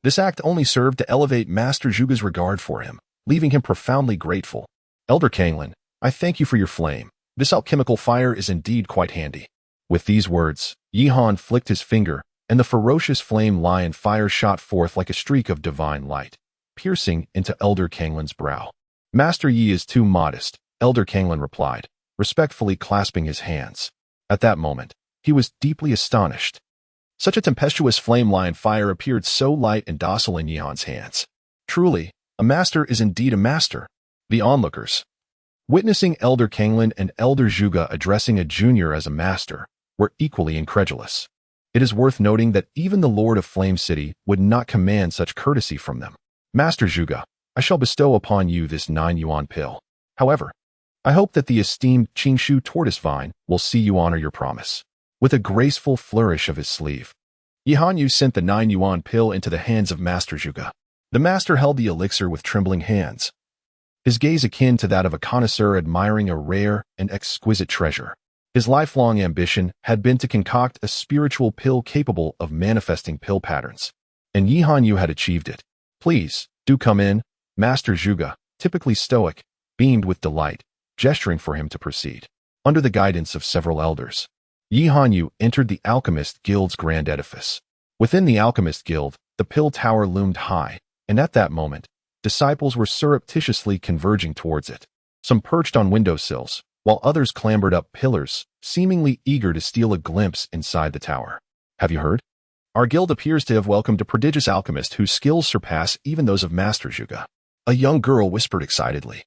This act only served to elevate Master Zhuge's regard for him, leaving him profoundly grateful. Elder Kanglin, I thank you for your flame. This alchemical fire is indeed quite handy. With these words, Yihan flicked his finger, and the ferocious flame lion fire shot forth like a streak of divine light, piercing into Elder Kanglin's brow. Master Yi is too modest, Elder Kanglin replied, respectfully clasping his hands. At that moment, he was deeply astonished. Such a tempestuous flame lion fire appeared so light and docile in Yihan's hands. Truly, a master is indeed a master. The onlookers, witnessing Elder Kanglin and Elder Zhuge addressing a junior as a master, were equally incredulous. It is worth noting that even the Lord of Flame City would not command such courtesy from them. Master Zhuge, I shall bestow upon you this 9 yuan pill. However, I hope that the esteemed Qingshu Tortoise Vine will see you honor your promise. With a graceful flourish of his sleeve, Yihan Yu sent the 9 yuan pill into the hands of Master Zhuge. The master held the elixir with trembling hands, his gaze akin to that of a connoisseur admiring a rare and exquisite treasure. His lifelong ambition had been to concoct a spiritual pill capable of manifesting pill patterns, and Yihan Yu had achieved it. Please, do come in, Master Zhuge, typically stoic, beamed with delight, gesturing for him to proceed. Under the guidance of several elders, Yihan Yu entered the Alchemist Guild's grand edifice. Within the Alchemist Guild, the pill tower loomed high, and at that moment, disciples were surreptitiously converging towards it. Some perched on windowsills, while others clambered up pillars, seemingly eager to steal a glimpse inside the tower. Have you heard? Our guild appears to have welcomed a prodigious alchemist whose skills surpass even those of Master Zhuge. A young girl whispered excitedly.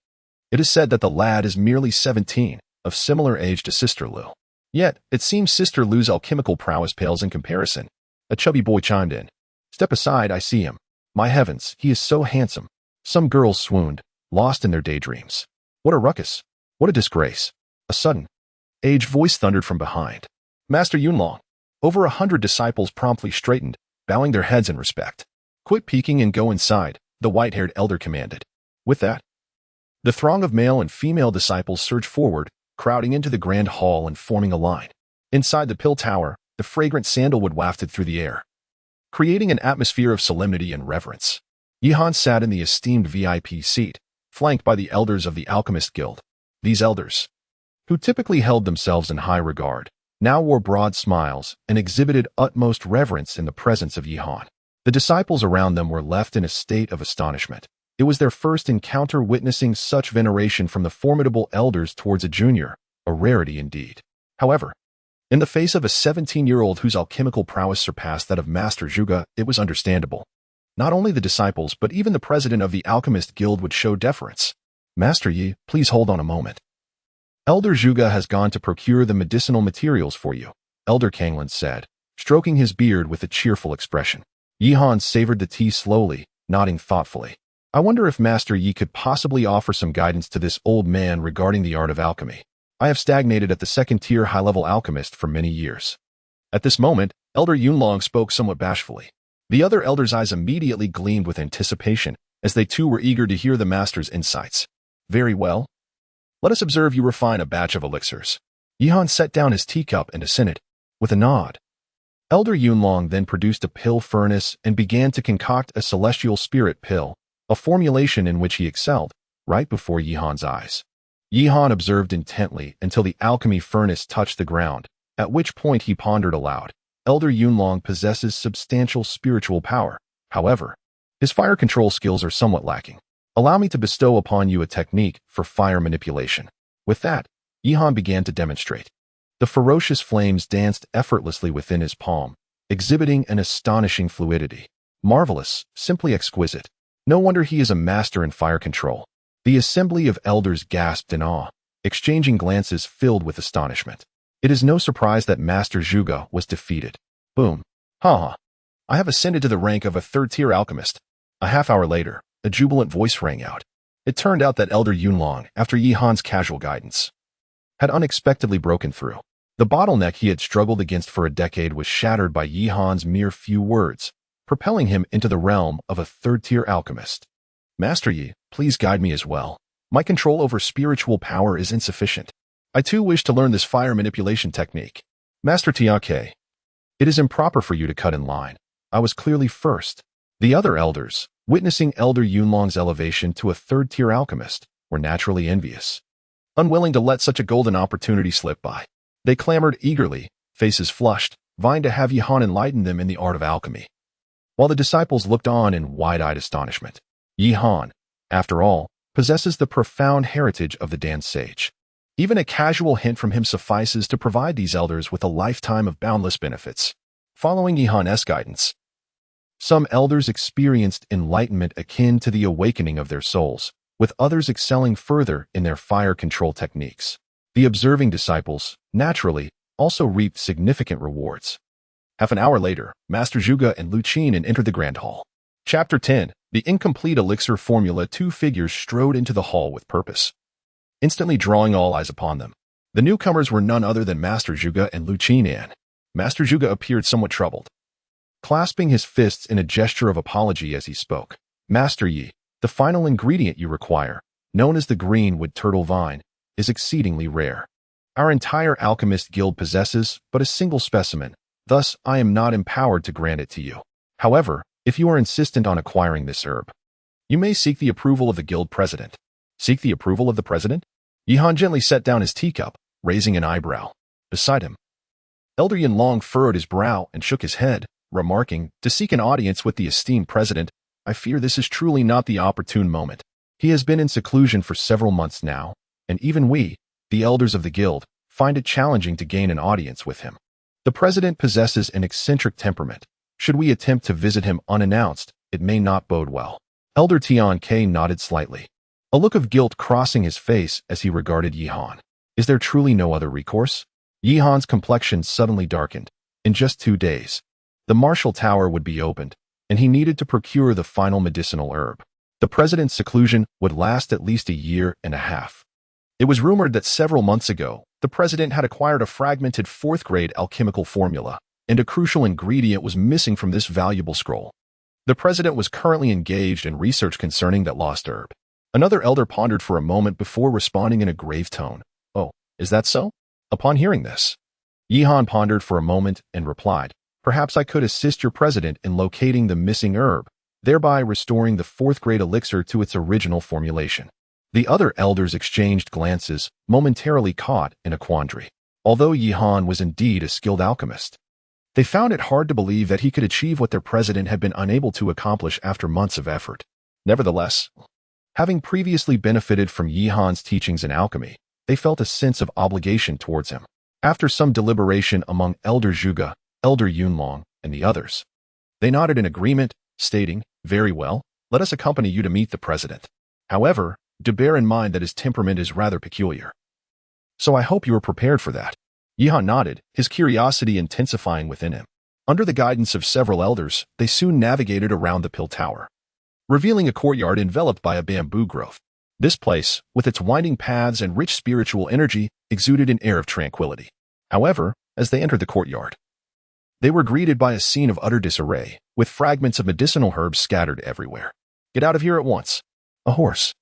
It is said that the lad is merely 17, of similar age to Sister Lu. Yet, it seems Sister Lu's alchemical prowess pales in comparison. A chubby boy chimed in. Step aside, I see him. My heavens, he is so handsome. Some girls swooned, lost in their daydreams. What a ruckus. What a disgrace. A sudden, aged voice thundered from behind. Master Yunlong. Over 100 disciples promptly straightened, bowing their heads in respect. Quit peeking and go inside, the white-haired elder commanded. With that, the throng of male and female disciples surged forward, crowding into the grand hall and forming a line. Inside the pill tower, the fragrant sandalwood wafted through the air, creating an atmosphere of solemnity and reverence. Yihan sat in the esteemed VIP seat, flanked by the elders of the Alchemist Guild. These elders, who typically held themselves in high regard, now wore broad smiles and exhibited utmost reverence in the presence of Yihan. The disciples around them were left in a state of astonishment. It was their first encounter witnessing such veneration from the formidable elders towards a junior, a rarity indeed. However, in the face of a 17-year-old whose alchemical prowess surpassed that of Master Zhuge, it was understandable. Not only the disciples but even the president of the Alchemist Guild would show deference. Master Yi, please hold on a moment. Elder Zhuge has gone to procure the medicinal materials for you, Elder Kanglin said, stroking his beard with a cheerful expression. Yihan savored the tea slowly, nodding thoughtfully. I wonder if Master Yi could possibly offer some guidance to this old man regarding the art of alchemy. I have stagnated at the second-tier high-level alchemist for many years. At this moment, Elder Yunlong spoke somewhat bashfully. The other elders' eyes immediately gleamed with anticipation, as they too were eager to hear the master's insights. Very well. Let us observe you refine a batch of elixirs. Yihan set down his teacup and assented, with a nod. Elder Yunlong then produced a pill furnace and began to concoct a celestial spirit pill, a formulation in which he excelled, right before Yihan's eyes. Yihan observed intently until the alchemy furnace touched the ground, at which point he pondered aloud. Elder Yunlong possesses substantial spiritual power. However, his fire control skills are somewhat lacking. Allow me to bestow upon you a technique for fire manipulation. With that, Yihan began to demonstrate. The ferocious flames danced effortlessly within his palm, exhibiting an astonishing fluidity. Marvelous, simply exquisite. No wonder he is a master in fire control. The assembly of elders gasped in awe, exchanging glances filled with astonishment. It is no surprise that Master Zhuge was defeated. Boom. Ha. I have ascended to the rank of a third-tier alchemist. A half-hour later, a jubilant voice rang out. It turned out that Elder Yunlong, after Yihan's casual guidance, had unexpectedly broken through. The bottleneck he had struggled against for a decade was shattered by Yihan's mere few words, propelling him into the realm of a third-tier alchemist. Master Yi, please guide me as well. My control over spiritual power is insufficient. I too wish to learn this fire manipulation technique. Master Tiake, it is improper for you to cut in line. I was clearly first. The other elders, witnessing Elder Yunlong's elevation to a third-tier alchemist, were naturally envious. Unwilling to let such a golden opportunity slip by, they clamored eagerly, faces flushed, vying to have Yihan enlighten them in the art of alchemy. While the disciples looked on in wide-eyed astonishment, Yihan, after all, possesses the profound heritage of the Dan sage. Even a casual hint from him suffices to provide these elders with a lifetime of boundless benefits. Following Yihan's guidance, some elders experienced enlightenment akin to the awakening of their souls, with others excelling further in their fire control techniques. The observing disciples, naturally, also reaped significant rewards. Half an hour later, Master Zhuge and Lu Qin entered the Grand Hall. Chapter 10, The Incomplete Elixir Formula. Two figures strode into the hall with purpose, instantly drawing all eyes upon them. The newcomers were none other than Master Zhuge and Lu Qin. Master Zhuge appeared somewhat troubled, clasping his fists in a gesture of apology as he spoke. Master Yi, the final ingredient you require, known as the greenwood turtle vine, is exceedingly rare. Our entire alchemist guild possesses but a single specimen, thus I am not empowered to grant it to you. However, if you are insistent on acquiring this herb, you may seek the approval of the guild president. Seek the approval of the president? Yihan gently set down his teacup, raising an eyebrow. Beside him, Elder Yunlong furrowed his brow and shook his head, remarking, to seek an audience with the esteemed president, I fear this is truly not the opportune moment. He has been in seclusion for several months now, and even we, the elders of the guild, find it challenging to gain an audience with him. The president possesses an eccentric temperament. Should we attempt to visit him unannounced, it may not bode well. Elder Tian K nodded slightly, a look of guilt crossing his face as he regarded Yihan. Is there truly no other recourse? Yihan's complexion suddenly darkened. In just 2 days, the martial tower would be opened, and he needed to procure the final medicinal herb. The president's seclusion would last at least 1.5 years. It was rumored that several months ago, the president had acquired a fragmented 4th-grade alchemical formula, and a crucial ingredient was missing from this valuable scroll. The president was currently engaged in research concerning that lost herb. Another elder pondered for a moment before responding in a grave tone. Oh, is that so? Upon hearing this, Yihan pondered for a moment and replied, perhaps I could assist your president in locating the missing herb, thereby restoring the 4th-grade elixir to its original formulation. The other elders exchanged glances, momentarily caught in a quandary. Although Yihan was indeed a skilled alchemist, they found it hard to believe that he could achieve what their president had been unable to accomplish after months of effort. Nevertheless, having previously benefited from Yihan's teachings in alchemy, they felt a sense of obligation towards him. After some deliberation among Elder Zhuge, Elder Yunlong, and the others, they nodded in agreement, stating, very well, let us accompany you to meet the president. However, do bear in mind that his temperament is rather peculiar. So I hope you are prepared for that. Yihan nodded, his curiosity intensifying within him. Under the guidance of several elders, they soon navigated around the pill tower, revealing a courtyard enveloped by a bamboo growth. This place, with its winding paths and rich spiritual energy, exuded an air of tranquility. However, as they entered the courtyard, they were greeted by a scene of utter disarray, with fragments of medicinal herbs scattered everywhere. Get out of here at once. A hoarse,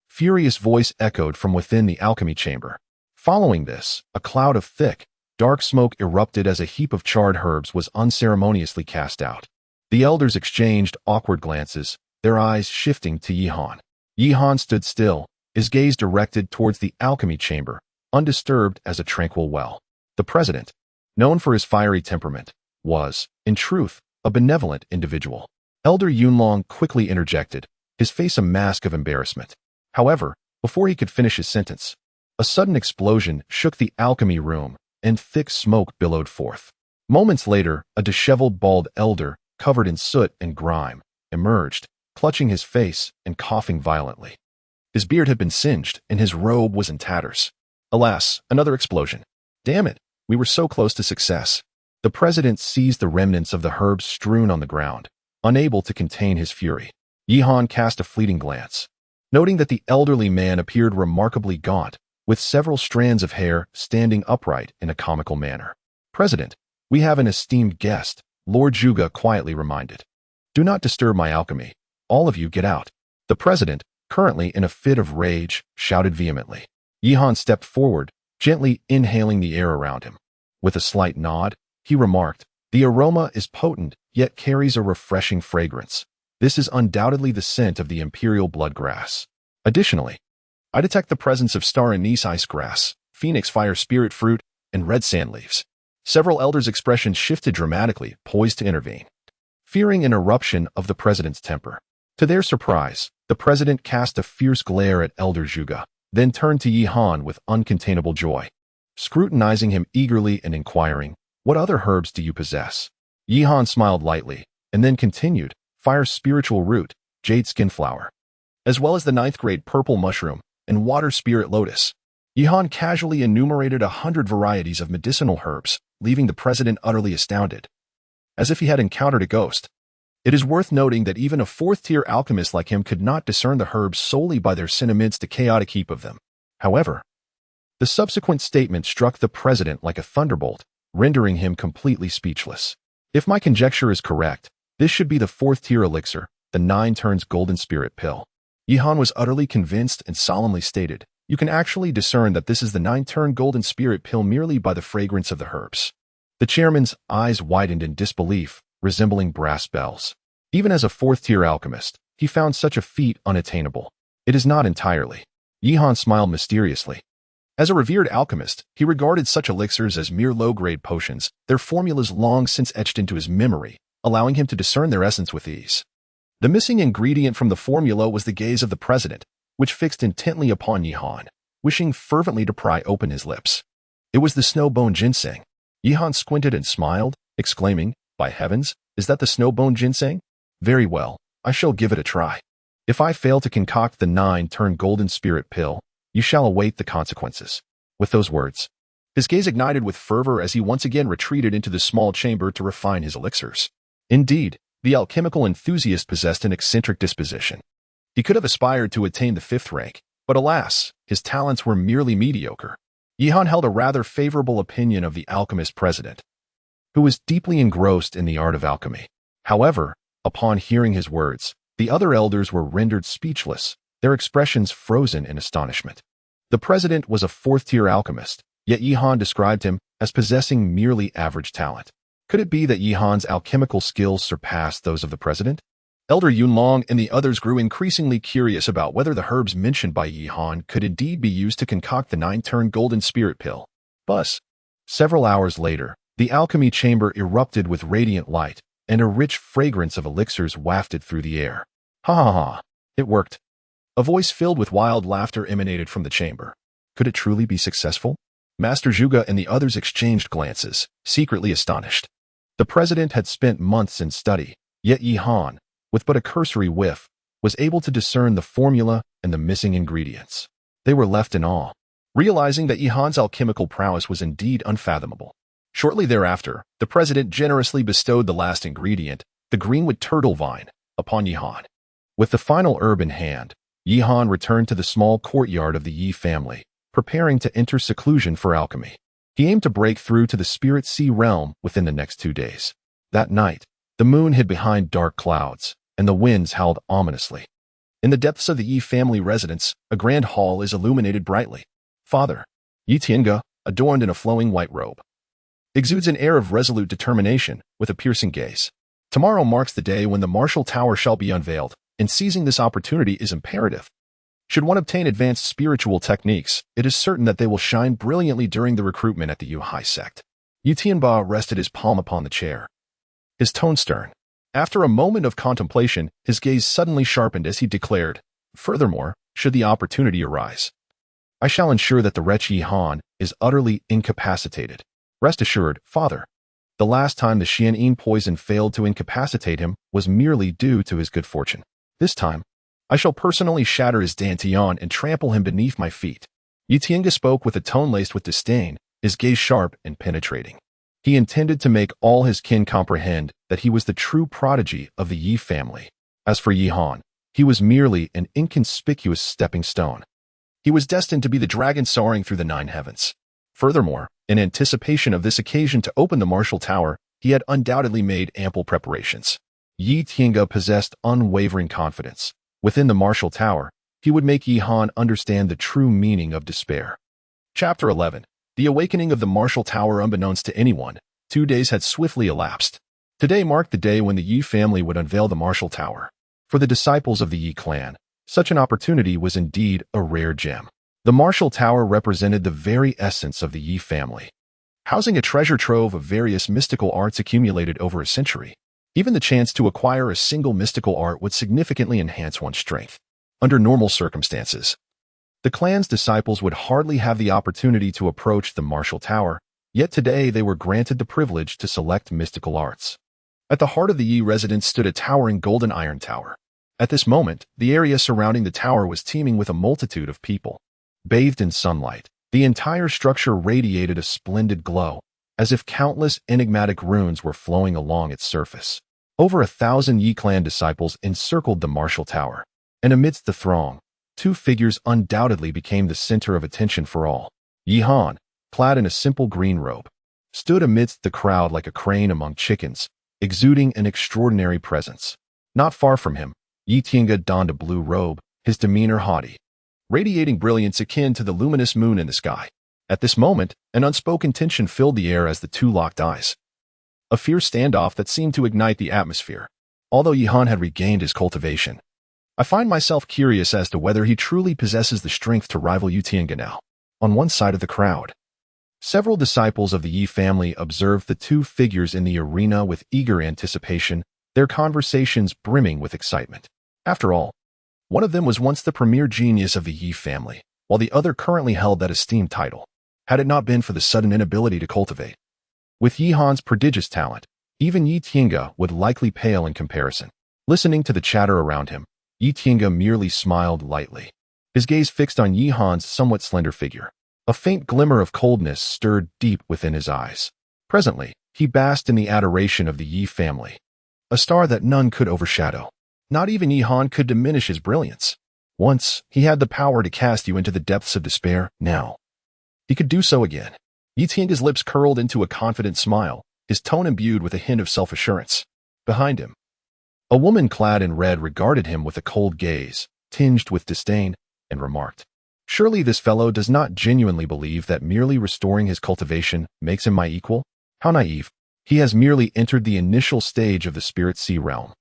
furious voice echoed from within the alchemy chamber. Following this, a cloud of thick, dark smoke erupted as a heap of charred herbs was unceremoniously cast out. The elders exchanged awkward glances, their eyes shifting to Yihan. Yihan stood still, his gaze directed towards the alchemy chamber, undisturbed as a tranquil well. The president, known for his fiery temperament, was, in truth, a benevolent individual. Elder Yunlong quickly interjected, his face a mask of embarrassment. However, before he could finish his sentence, a sudden explosion shook the alchemy room, and thick smoke billowed forth. Moments later, a disheveled bald elder, covered in soot and grime, emerged, clutching his face and coughing violently. His beard had been singed, and his robe was in tatters. Alas, another explosion. Damn it, we were so close to success. The president seized the remnants of the herbs strewn on the ground, unable to contain his fury. Yihan cast a fleeting glance, noting that the elderly man appeared remarkably gaunt, with several strands of hair standing upright in a comical manner. President, we have an esteemed guest, Lord Zhuge quietly reminded. Do not disturb my alchemy. All of you get out. The president, currently in a fit of rage, shouted vehemently. Yihan stepped forward, gently inhaling the air around him. With a slight nod, he remarked, the aroma is potent, yet carries a refreshing fragrance. This is undoubtedly the scent of the imperial bloodgrass. Additionally, I detect the presence of star anise ice grass, phoenix fire spirit fruit, and red sand leaves. Several elders' expressions shifted dramatically, poised to intervene, fearing an eruption of the president's temper. To their surprise, the president cast a fierce glare at Elder Zhuge, then turned to Yihan with uncontainable joy, scrutinizing him eagerly and inquiring, what other herbs do you possess? Yihan smiled lightly, and then continued, fire spiritual root, jade skinflower, as well as the 9th grade purple mushroom and water spirit lotus. Yihan casually enumerated 100 varieties of medicinal herbs, leaving the president utterly astounded, as if he had encountered a ghost. It is worth noting that even a 4th-tier alchemist like him could not discern the herbs solely by their scent amidst the chaotic heap of them. However, the subsequent statement struck the president like a thunderbolt, rendering him completely speechless. If my conjecture is correct, this should be the 4th-tier elixir, the 9 turns golden spirit pill. Yihan was utterly convinced and solemnly stated, you can actually discern that this is the 9-turn golden spirit pill merely by the fragrance of the herbs. The chairman's eyes widened in disbelief, resembling brass bells. Even as a 4th-tier alchemist, he found such a feat unattainable. It is not entirely. Yihan smiled mysteriously. As a revered alchemist, he regarded such elixirs as mere low-grade potions, their formulas long since etched into his memory, allowing him to discern their essence with ease. The missing ingredient from the formula was the gaze of the president, which fixed intently upon Yihan, wishing fervently to pry open his lips. It was the snow-bone ginseng. Yihan squinted and smiled, exclaiming, by heavens, is that the snow-bone ginseng? Very well, I shall give it a try. If I fail to concoct the 9-turn golden spirit pill, you shall await the consequences. With those words, his gaze ignited with fervor as he once again retreated into the small chamber to refine his elixirs. Indeed, the alchemical enthusiast possessed an eccentric disposition. He could have aspired to attain the 5th rank, but alas, his talents were merely mediocre. Yihan held a rather favorable opinion of the alchemist president, who was deeply engrossed in the art of alchemy. However, upon hearing his words, the other elders were rendered speechless, their expressions frozen in astonishment. The president was a 4th-tier alchemist, yet Yihan described him as possessing merely average talent. Could it be that Yihan's alchemical skills surpassed those of the president? Elder Yunlong and the others grew increasingly curious about whether the herbs mentioned by Yihan could indeed be used to concoct the 9-turn golden spirit pill. Thus, several hours later, the alchemy chamber erupted with radiant light, and a rich fragrance of elixirs wafted through the air. Ha ha ha, it worked. A voice filled with wild laughter emanated from the chamber. Could it truly be successful? Master Zhuge and the others exchanged glances, secretly astonished. The president had spent months in study, yet Yihan, with but a cursory whiff, was able to discern the formula and the missing ingredients. They were left in awe, realizing that Yihan's alchemical prowess was indeed unfathomable. Shortly thereafter, the president generously bestowed the last ingredient, the greenwood turtle vine, upon Yihan. With the final herb in hand, Yihan returned to the small courtyard of the Yi family, preparing to enter seclusion for alchemy. He aimed to break through to the spirit sea realm within the next 2 days. That night, the moon hid behind dark clouds, and the winds howled ominously. In the depths of the Yi family residence, a grand hall is illuminated brightly. Father, Yi Tiange, adorned in a flowing white robe, exudes an air of resolute determination with a piercing gaze. Tomorrow marks the day when the martial tower shall be unveiled, and seizing this opportunity is imperative. Should one obtain advanced spiritual techniques, it is certain that they will shine brilliantly during the recruitment at the Yuhai sect. Yi Tiange rested his palm upon the chair, his tone stern. After a moment of contemplation, his gaze suddenly sharpened as he declared, "Furthermore, should the opportunity arise, I shall ensure that the wretch Yi Han is utterly incapacitated. Rest assured, father, the last time the Xianyin poison failed to incapacitate him was merely due to his good fortune. This time, I shall personally shatter his dantian and trample him beneath my feet." Yi Tiange spoke with a tone laced with disdain, his gaze sharp and penetrating. He intended to make all his kin comprehend that he was the true prodigy of the Yi family. As for Yi Han, he was merely an inconspicuous stepping stone. He was destined to be the dragon soaring through the 9 heavens. Furthermore, in anticipation of this occasion to open the martial tower, he had undoubtedly made ample preparations. Yi Tiange possessed unwavering confidence. Within the martial tower, he would make Yi Han understand the true meaning of despair. Chapter 11. The awakening of the martial tower. Unbeknownst to anyone, 2 days had swiftly elapsed. Today marked the day when the Yi family would unveil the martial tower. For the disciples of the Yi clan, such an opportunity was indeed a rare gem. The martial tower represented the very essence of the Yi family, housing a treasure trove of various mystical arts accumulated over a century. Even the chance to acquire a single mystical art would significantly enhance one's strength. Under normal circumstances, the clan's disciples would hardly have the opportunity to approach the martial tower, yet today they were granted the privilege to select mystical arts. At the heart of the Yi residence stood a towering golden iron tower. At this moment, the area surrounding the tower was teeming with a multitude of people. Bathed in sunlight, the entire structure radiated a splendid glow, as if countless enigmatic runes were flowing along its surface. Over 1,000 Yi clan disciples encircled the martial tower, and amidst the throng, 2 figures undoubtedly became the center of attention for all. Yi Han, clad in a simple green robe, stood amidst the crowd like a crane among chickens, exuding an extraordinary presence. Not far from him, Yi Tiange donned a blue robe, his demeanor haughty, radiating brilliance akin to the luminous moon in the sky. At this moment, an unspoken tension filled the air as the 2 locked eyes. A fierce standoff that seemed to ignite the atmosphere. Although Yi Han had regained his cultivation, I find myself curious as to whether he truly possesses the strength to rival Yi Tiange now. On one side of the crowd, several disciples of the Yi family observed the 2 figures in the arena with eager anticipation, their conversations brimming with excitement. After all, one of them was once the premier genius of the Yi family, while the other currently held that esteemed title. Had it not been for the sudden inability to cultivate, with Yi Han's prodigious talent, even Yi Tiange would likely pale in comparison. Listening to the chatter around him, Yi Tiange merely smiled lightly, his gaze fixed on Yi Han's somewhat slender figure. A faint glimmer of coldness stirred deep within his eyes. Presently, he basked in the adoration of the Yi family, a star that none could overshadow. Not even Yi Han could diminish his brilliance. Once, he had the power to cast you into the depths of despair. Now, he could do so again. Yi Tiange's lips curled into a confident smile, his tone imbued with a hint of self-assurance. Behind him, a woman clad in red regarded him with a cold gaze, tinged with disdain, and remarked, "Surely this fellow does not genuinely believe that merely restoring his cultivation makes him my equal? How naive. He has merely entered the initial stage of the spirit sea realm.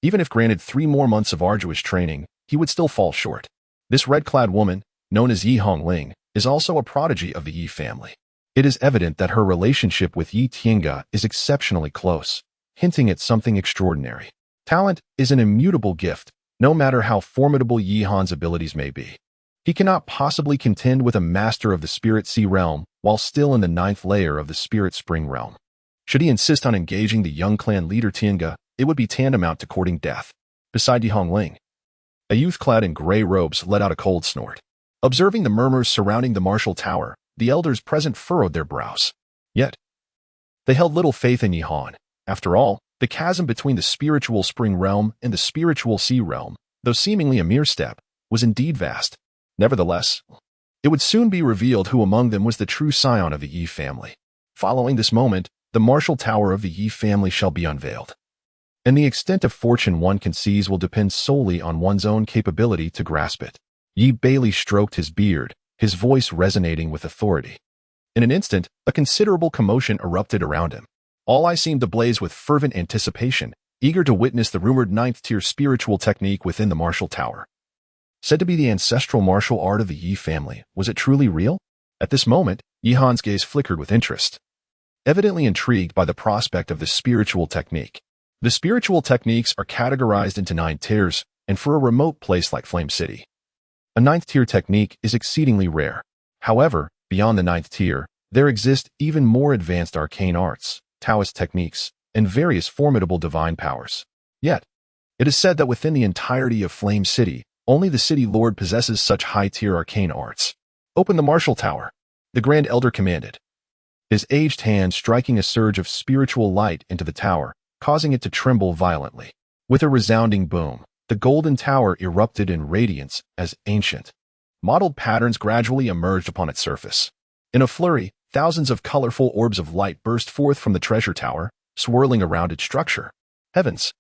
Even if granted 3 more months of arduous training, he would still fall short." This red-clad woman, known as Yi Hongling, is also a prodigy of the Yi family. It is evident that her relationship with Yi Tiange is exceptionally close, hinting at something extraordinary. Talent is an immutable gift, no matter how formidable Yi Han's abilities may be. He cannot possibly contend with a master of the spirit sea realm while still in the 9th layer of the spirit spring realm. Should he insist on engaging the young clan leader Tiange, it would be tantamount to courting death. Beside Yi Hongling, a youth clad in gray robes let out a cold snort. Observing the murmurs surrounding the martial tower, the elders present furrowed their brows. Yet, they held little faith in Yi Han. After all, the chasm between the spiritual spring realm and the spiritual sea realm, though seemingly a mere step, was indeed vast. Nevertheless, it would soon be revealed who among them was the true scion of the Yi family. Following this moment, the martial tower of the Yi family shall be unveiled, and the extent of fortune one can seize will depend solely on one's own capability to grasp it. Yi Bailey stroked his beard, his voice resonating with authority. In an instant, a considerable commotion erupted around him. All eyes seemed ablaze with fervent anticipation, eager to witness the rumored ninth-tier spiritual technique within the martial tower. Said to be the ancestral martial art of the Yi family, was it truly real? At this moment, Yi Han's gaze flickered with interest. Evidently intrigued by the prospect of this spiritual technique. The spiritual techniques are categorized into 9 tiers, and for a remote place like Flame City, a 9th tier technique is exceedingly rare. However, beyond the 9th tier, there exist even more advanced arcane arts, Taoist techniques, and various formidable divine powers. Yet, it is said that within the entirety of Flame City, only the city lord possesses such high-tier arcane arts. Open the martial tower, the Grand Elder commanded, his aged hand striking a surge of spiritual light into the tower, causing it to tremble violently. With a resounding boom, the golden tower erupted in radiance as ancient, mottled patterns gradually emerged upon its surface. In a flurry, thousands of colorful orbs of light burst forth from the treasure tower, swirling around its structure. Heavens!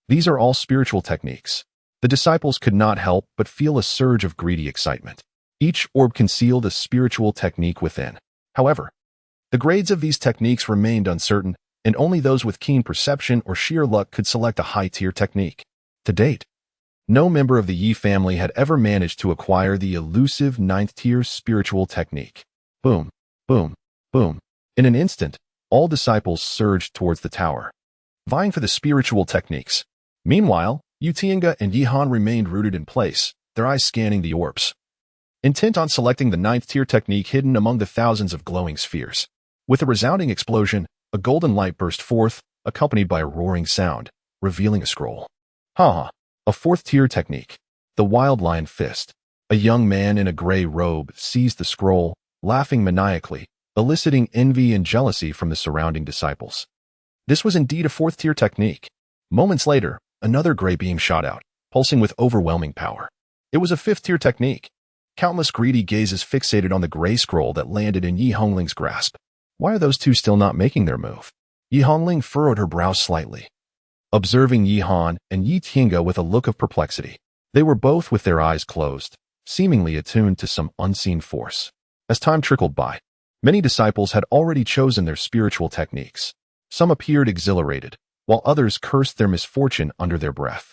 These are all spiritual techniques. The disciples could not help but feel a surge of greedy excitement. Each orb concealed a spiritual technique within. However, the grades of these techniques remained uncertain, and only those with keen perception or sheer luck could select a high-tier technique. To date, no member of the Yi family had ever managed to acquire the elusive 9th-tier spiritual technique. Boom, boom, boom. In an instant, all disciples surged towards the tower, vying for the spiritual techniques. Meanwhile, Yu Tiange and Yi Han remained rooted in place, their eyes scanning the orbs, intent on selecting the 9th-tier technique hidden among the thousands of glowing spheres. With a resounding explosion, a golden light burst forth, accompanied by a roaring sound, revealing a scroll. A 4th-tier technique. The Wild Lion Fist. A young man in a gray robe seized the scroll, laughing maniacally, eliciting envy and jealousy from the surrounding disciples. This was indeed a 4th-tier technique. Moments later, another gray beam shot out, pulsing with overwhelming power. It was a 5th-tier technique. Countless greedy gazes fixated on the gray scroll that landed in Yi Hongling's grasp. Why are those two still not making their move? Yi Hongling furrowed her brows slightly, observing Yi Han and Yi Tiange with a look of perplexity. They were both with their eyes closed, seemingly attuned to some unseen force. As time trickled by, many disciples had already chosen their spiritual techniques. Some appeared exhilarated, while others cursed their misfortune under their breath.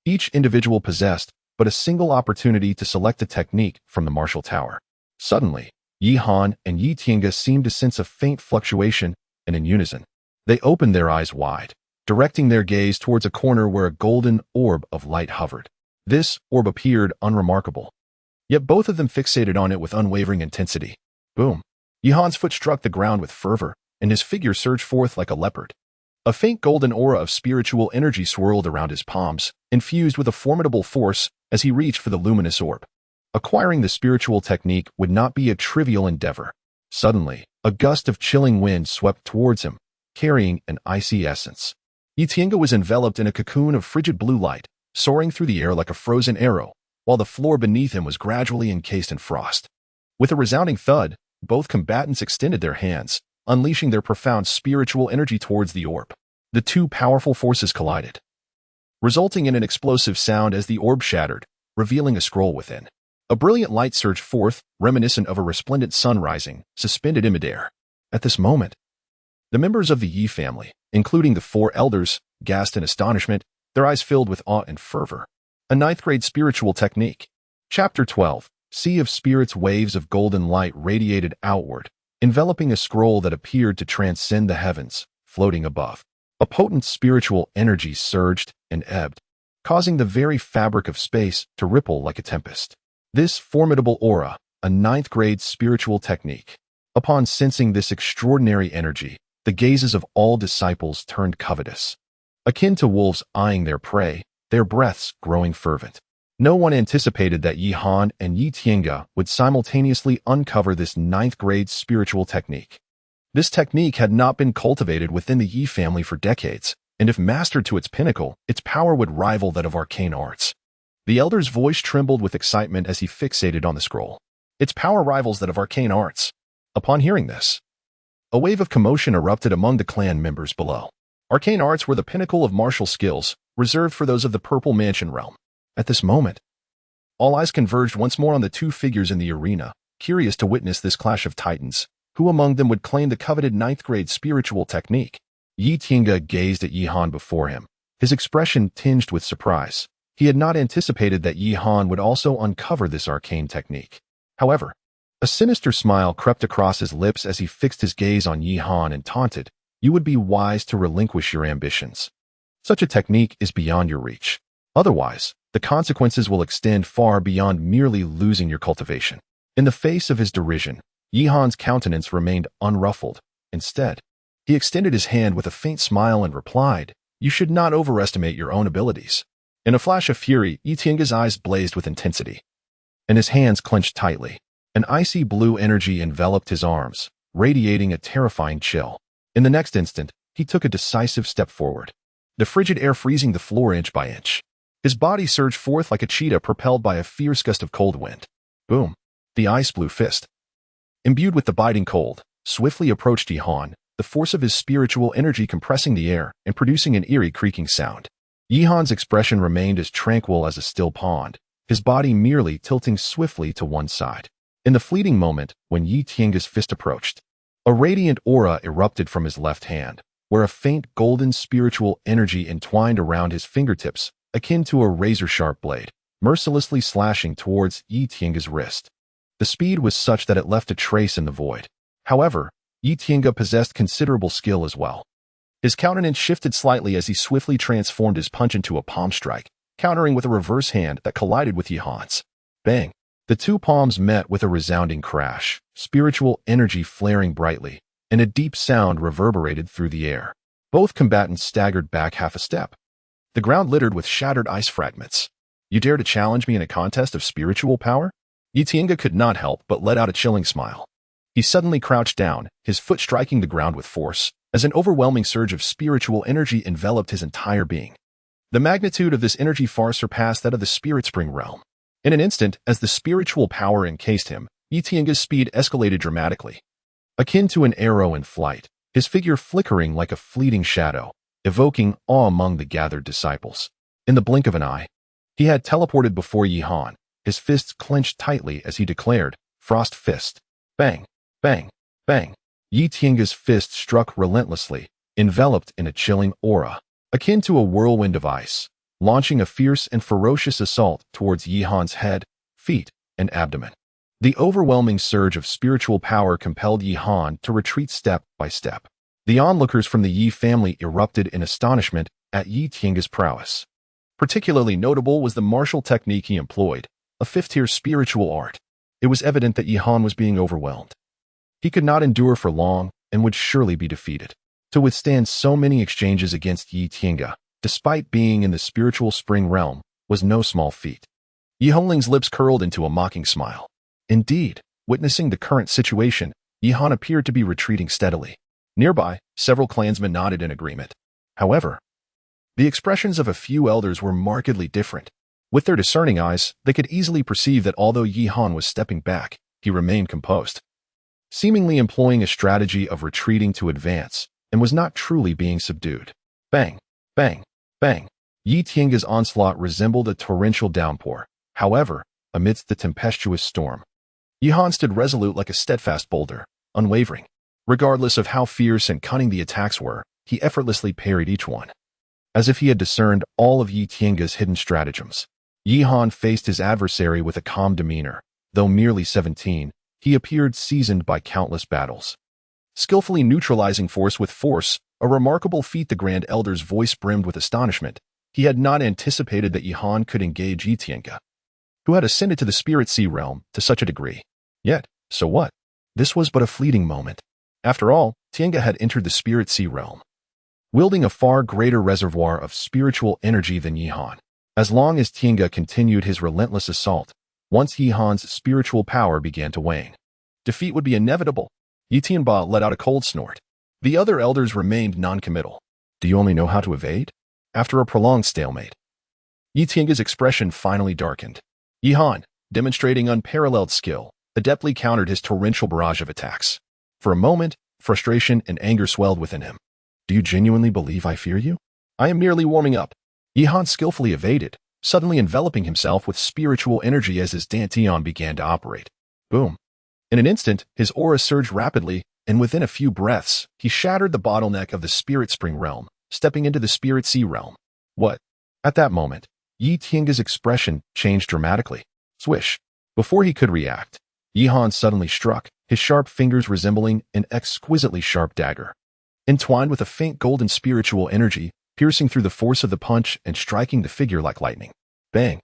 Each individual possessed but a single opportunity to select a technique from the martial tower. Suddenly, Yi Han and Yi Tiange seemed to sense a faint fluctuation, and in unison, they opened their eyes wide, directing their gaze towards a corner where a golden orb of light hovered. This orb appeared unremarkable, yet both of them fixated on it with unwavering intensity. Boom! Yi Han's foot struck the ground with fervor, and his figure surged forth like a leopard. A faint golden aura of spiritual energy swirled around his palms, infused with a formidable force as he reached for the luminous orb. Acquiring the spiritual technique would not be a trivial endeavor. Suddenly, a gust of chilling wind swept towards him, carrying an icy essence. Yi Tiange was enveloped in a cocoon of frigid blue light, soaring through the air like a frozen arrow, while the floor beneath him was gradually encased in frost. With a resounding thud, both combatants extended their hands, unleashing their profound spiritual energy towards the orb. The two powerful forces collided, resulting in an explosive sound as the orb shattered, revealing a scroll within. A brilliant light surged forth, reminiscent of a resplendent sun rising, suspended in midair. At this moment, the members of the Yi family, including the 4 elders, gasped in astonishment, their eyes filled with awe and fervor. A 9th-grade spiritual technique. Chapter 12. Sea of Spirits. Waves of golden light radiated outward, enveloping a scroll that appeared to transcend the heavens, floating above. A potent spiritual energy surged and ebbed, causing the very fabric of space to ripple like a tempest. This formidable aura, a 9th-grade spiritual technique. Upon sensing this extraordinary energy, the gazes of all disciples turned covetous, akin to wolves eyeing their prey, their breaths growing fervent. No one anticipated that Yi Han and Yi Tiange would simultaneously uncover this 9th-grade spiritual technique. This technique had not been cultivated within the Yi family for decades, and if mastered to its pinnacle, its power would rival that of arcane arts. The elder's voice trembled with excitement as he fixated on the scroll. Its power rivals that of arcane arts. Upon hearing this, a wave of commotion erupted among the clan members below. Arcane arts were the pinnacle of martial skills, reserved for those of the Purple Mansion realm. At this moment, all eyes converged once more on the 2 figures in the arena, curious to witness this clash of titans. Who among them would claim the coveted ninth-grade spiritual technique? Yi Tiange gazed at Yi Han before him, his expression tinged with surprise. He had not anticipated that Yi Han would also uncover this arcane technique. However, a sinister smile crept across his lips as he fixed his gaze on Yi Han and taunted, "You would be wise to relinquish your ambitions. Such a technique is beyond your reach. Otherwise, the consequences will extend far beyond merely losing your cultivation." In the face of his derision, Yi Han's countenance remained unruffled. Instead, he extended his hand with a faint smile and replied, "You should not overestimate your own abilities." In a flash of fury, Yi Tiange's eyes blazed with intensity, and his hands clenched tightly. An icy blue energy enveloped his arms, radiating a terrifying chill. In the next instant, he took a decisive step forward, the frigid air freezing the floor inch by inch. His body surged forth like a cheetah propelled by a fierce gust of cold wind. Boom! The ice blue fist, imbued with the biting cold, swiftly approached Yi Han, the force of his spiritual energy compressing the air and producing an eerie creaking sound. Yi Han's expression remained as tranquil as a still pond, his body merely tilting swiftly to one side. In the fleeting moment when Yi Tiange's fist approached, a radiant aura erupted from his left hand, where a faint golden spiritual energy entwined around his fingertips, akin to a razor-sharp blade, mercilessly slashing towards Yi Tiange's wrist. The speed was such that it left a trace in the void. However, Yi Tiange possessed considerable skill as well. His countenance shifted slightly as he swiftly transformed his punch into a palm strike, countering with a reverse hand that collided with Yi Han's. Bang! The two palms met with a resounding crash, spiritual energy flaring brightly, and a deep sound reverberated through the air. Both combatants staggered back half a step, the ground littered with shattered ice fragments. "You dare to challenge me in a contest of spiritual power?" Yi Tiange could not help but let out a chilling smile. He suddenly crouched down, his foot striking the ground with force, as an overwhelming surge of spiritual energy enveloped his entire being. The magnitude of this energy far surpassed that of the spirit spring realm. In an instant, as the spiritual power encased him, Yi Tiange's speed escalated dramatically. Akin to an arrow in flight, his figure flickering like a fleeting shadow, evoking awe among the gathered disciples. In the blink of an eye, he had teleported before Yi Han, his fists clenched tightly as he declared, "Frost Fist." Bang! Bang! Bang! Yi Tiange's fist struck relentlessly, enveloped in a chilling aura, akin to a whirlwind of ice, launching a fierce and ferocious assault towards Yi Han's head, feet, and abdomen. The overwhelming surge of spiritual power compelled Yi Han to retreat step by step. The onlookers from the Yi family erupted in astonishment at Yi Tiange's prowess. Particularly notable was the martial technique he employed, a fifth-tier spiritual art. It was evident that Yi Han was being overwhelmed. He could not endure for long and would surely be defeated. To withstand so many exchanges against Yi Tiange, despite being in the spiritual spring realm, was no small feat. Yi Hongling's lips curled into a mocking smile. Indeed, witnessing the current situation, Yi Han appeared to be retreating steadily. Nearby, several clansmen nodded in agreement. However, the expressions of a few elders were markedly different. With their discerning eyes, they could easily perceive that although Yi Han was stepping back, he remained composed, seemingly employing a strategy of retreating to advance, and was not truly being subdued. Bang! Bang! Bang! Yi Tiange's onslaught resembled a torrential downpour. However, amidst the tempestuous storm, Yi Han stood resolute like a steadfast boulder, unwavering. Regardless of how fierce and cunning the attacks were, he effortlessly parried each one, as if he had discerned all of Yi Tiange's hidden stratagems. Yi Han faced his adversary with a calm demeanor. Though merely 17, he appeared seasoned by countless battles, skillfully neutralizing force with force, a remarkable feat. The Grand Elder's voice brimmed with astonishment. He had not anticipated that Yi Han could engage Yi Tiange, who had ascended to the Spirit Sea realm to such a degree. Yet, so what? This was but a fleeting moment. After all, Tiange had entered the Spirit Sea realm, wielding a far greater reservoir of spiritual energy than Yi Han. As long as Tiange continued his relentless assault, once Yi Han's spiritual power began to wane, defeat would be inevitable. Yi Tianba let out a cold snort. The other elders remained non-committal. "Do you only know how to evade?" After a prolonged stalemate, Yi Tiange's expression finally darkened. Yi Han, demonstrating unparalleled skill, adeptly countered his torrential barrage of attacks. For a moment, frustration and anger swelled within him. "Do you genuinely believe I fear you?" "I am merely warming up." Yi Han skillfully evaded, suddenly enveloping himself with spiritual energy as his dantian began to operate. Boom! In an instant, his aura surged rapidly, and within a few breaths, he shattered the bottleneck of the Spirit Spring realm, stepping into the Spirit Sea realm. What? At that moment, Yi Tiange's expression changed dramatically. Swish. Before he could react, Yi Han suddenly struck, his sharp fingers resembling an exquisitely sharp dagger. Entwined with a faint golden spiritual energy, piercing through the force of the punch and striking the figure like lightning. Bang!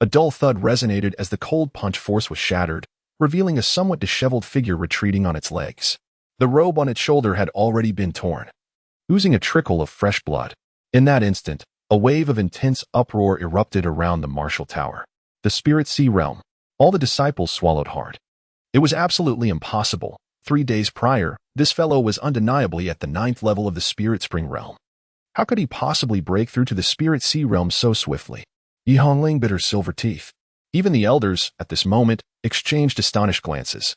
A dull thud resonated as the cold punch force was shattered, revealing a somewhat disheveled figure retreating on its legs. The robe on its shoulder had already been torn, oozing a trickle of fresh blood. In that instant, a wave of intense uproar erupted around the martial tower. The Spirit Sea realm. All the disciples swallowed hard. It was absolutely impossible. 3 days prior, this fellow was undeniably at the 9th level of the Spirit Spring realm. How could he possibly break through to the Spirit Sea realm so swiftly? Yi Hongling bit her silver teeth. Even the elders, at this moment, exchanged astonished glances,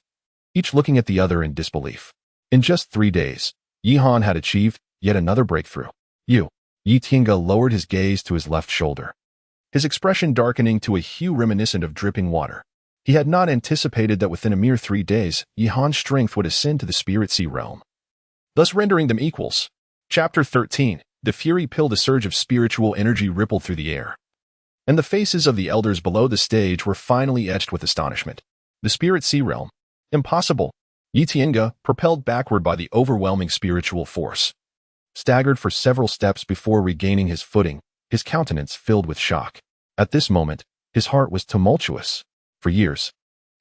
each looking at the other in disbelief. In just 3 days, Yi Han had achieved yet another breakthrough. Yi Tiange lowered his gaze to his left shoulder, his expression darkening to a hue reminiscent of dripping water. He had not anticipated that within a mere 3 days, Yi Han's strength would ascend to the Spirit Sea realm, thus rendering them equals. Chapter 13. The fury pilled. A surge of spiritual energy rippled through the air, and the faces of the elders below the stage were finally etched with astonishment. The Spirit Sea realm. Impossible. Yi Tiange, propelled backward by the overwhelming spiritual force, staggered for several steps before regaining his footing, his countenance filled with shock. At this moment, his heart was tumultuous. For years,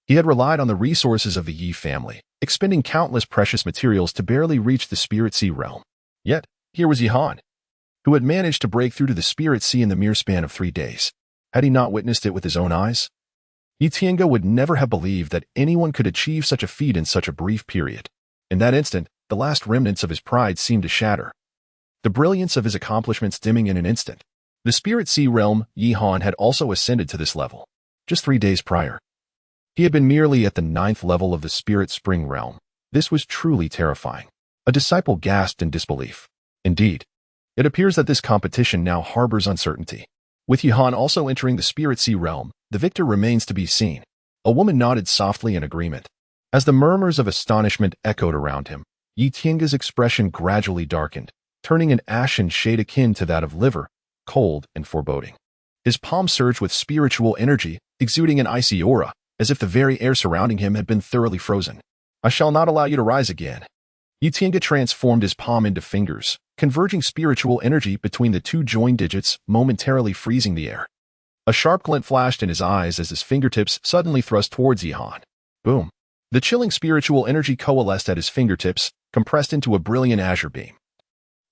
he had relied on the resources of the Yi family, expending countless precious materials to barely reach the Spirit Sea realm. Yet, here was Yi Han, who had managed to break through to the Spirit Sea in the mere span of 3 days. Had he not witnessed it with his own eyes? Yi Tiange would never have believed that anyone could achieve such a feat in such a brief period. In that instant, the last remnants of his pride seemed to shatter, the brilliance of his accomplishments dimming in an instant. The Spirit Sea realm. Yi Han had also ascended to this level. Just 3 days prior, he had been merely at the 9th level of the Spirit Spring realm. This was truly terrifying. A disciple gasped in disbelief. Indeed, it appears that this competition now harbors uncertainty. With Yi Han also entering the Spirit Sea realm, the victor remains to be seen. A woman nodded softly in agreement. As the murmurs of astonishment echoed around him, Yi Tiange's expression gradually darkened, turning an ashen shade akin to that of liver, cold and foreboding. His palm surged with spiritual energy, exuding an icy aura, as if the very air surrounding him had been thoroughly frozen. I shall not allow you to rise again. Yi Tiange transformed his palm into fingers, converging spiritual energy between the 2 joined digits, momentarily freezing the air. A sharp glint flashed in his eyes as his fingertips suddenly thrust towards Yi Han. Boom! The chilling spiritual energy coalesced at his fingertips, compressed into a brilliant azure beam,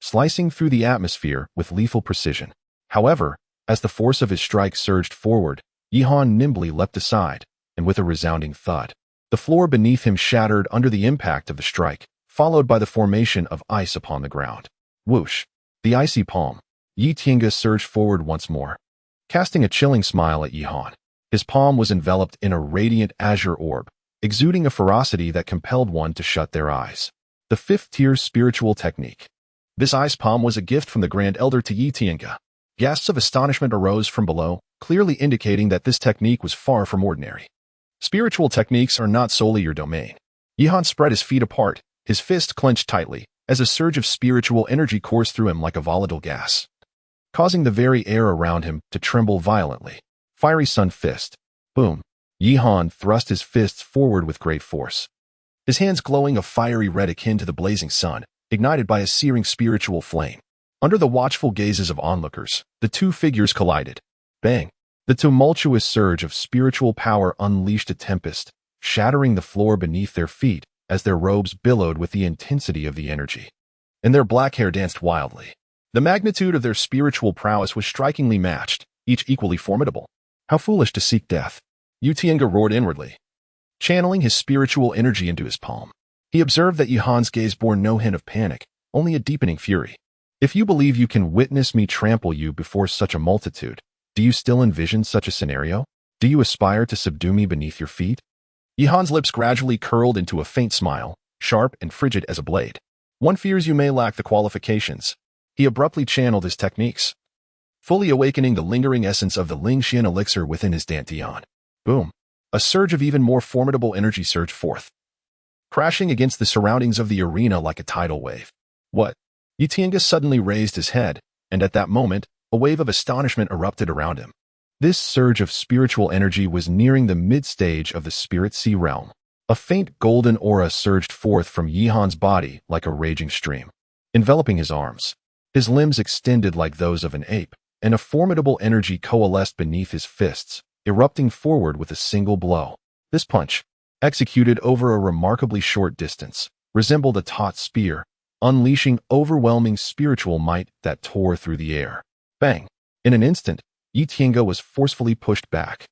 slicing through the atmosphere with lethal precision. However, as the force of his strike surged forward, Yi Han nimbly leapt aside, and with a resounding thud, the floor beneath him shattered under the impact of the strike, followed by the formation of ice upon the ground. Whoosh! The icy palm. Yi Tiange surged forward once more, casting a chilling smile at Yi Han. His palm was enveloped in a radiant azure orb, exuding a ferocity that compelled one to shut their eyes. The 5th-tier spiritual technique. This ice palm was a gift from the Grand Elder to Yi Tiange. Gasps of astonishment arose from below, clearly indicating that this technique was far from ordinary. Spiritual techniques are not solely your domain. Yi Han spread his feet apart, his fist clenched tightly, as a surge of spiritual energy coursed through him like a volatile gas, causing the very air around him to tremble violently. Fiery Sun Fist. Boom! Yi Han thrust his fists forward with great force, his hands glowing a fiery red akin to the blazing sun, ignited by a searing spiritual flame. Under the watchful gazes of onlookers, the 2 figures collided. Bang! The tumultuous surge of spiritual power unleashed a tempest, shattering the floor beneath their feet as their robes billowed with the intensity of the energy, and their black hair danced wildly. The magnitude of their spiritual prowess was strikingly matched, each equally formidable. How foolish to seek death! Yi Tiange roared inwardly, channeling his spiritual energy into his palm. He observed that Yi Han's gaze bore no hint of panic, only a deepening fury. If you believe you can witness me trample you before such a multitude, do you still envision such a scenario? Do you aspire to subdue me beneath your feet? Yi Han's lips gradually curled into a faint smile, sharp and frigid as a blade. One fears you may lack the qualifications. He abruptly channeled his techniques, fully awakening the lingering essence of the Lingxian elixir within his dantian. Boom! A surge of even more formidable energy surged forth. crashing against the surroundings of the arena like a tidal wave. What? Yi Tiange suddenly raised his head, and at that moment, a wave of astonishment erupted around him. This surge of spiritual energy was nearing the mid-stage of the Spirit Sea realm. A faint golden aura surged forth from Yi Han's body like a raging stream, enveloping his arms. His limbs extended like those of an ape, and a formidable energy coalesced beneath his fists, erupting forward with a single blow. This punch, executed over a remarkably short distance, resembled a taut spear, unleashing overwhelming spiritual might that tore through the air. Bang! In an instant, Yi Tiange was forcefully pushed back,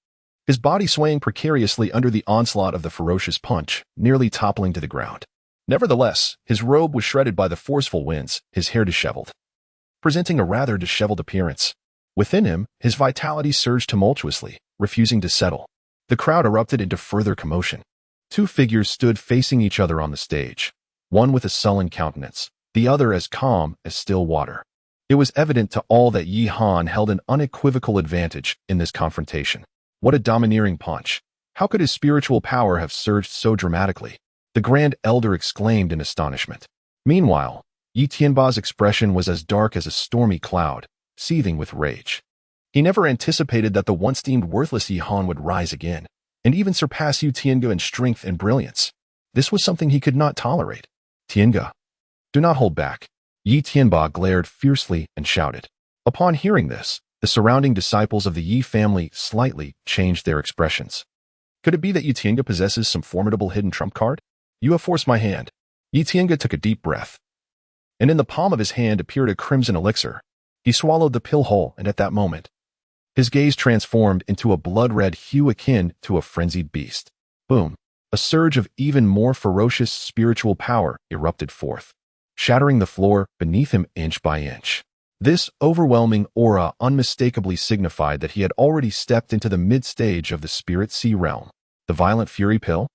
his body swaying precariously under the onslaught of the ferocious punch, nearly toppling to the ground. Nevertheless, his robe was shredded by the forceful winds, his hair disheveled, presenting a rather disheveled appearance. Within him, his vitality surged tumultuously, refusing to settle. The crowd erupted into further commotion. Two figures stood facing each other on the stage, one with a sullen countenance, the other as calm as still water. It was evident to all that Yi Han held an unequivocal advantage in this confrontation. What a domineering punch! How could his spiritual power have surged so dramatically? The Grand Elder exclaimed in astonishment. Meanwhile, Yi Tianba's expression was as dark as a stormy cloud, seething with rage. He never anticipated that the once deemed worthless Yi Han would rise again, and even surpass Yi Tiange in strength and brilliance. This was something he could not tolerate. Tiange, do not hold back. Yi Tianba glared fiercely and shouted. Upon hearing this, the surrounding disciples of the Yi family slightly changed their expressions. Could it be that Yi Tiange possesses some formidable hidden trump card? You have forced my hand. Yi Tiange took a deep breath, and in the palm of his hand appeared a crimson elixir. He swallowed the pill whole, and at that moment, his gaze transformed into a blood-red hue akin to a frenzied beast. Boom! A surge of even more ferocious spiritual power erupted forth, shattering the floor beneath him inch by inch. This overwhelming aura unmistakably signified that he had already stepped into the mid-stage of the Spirit Sea realm. The violent fury pill?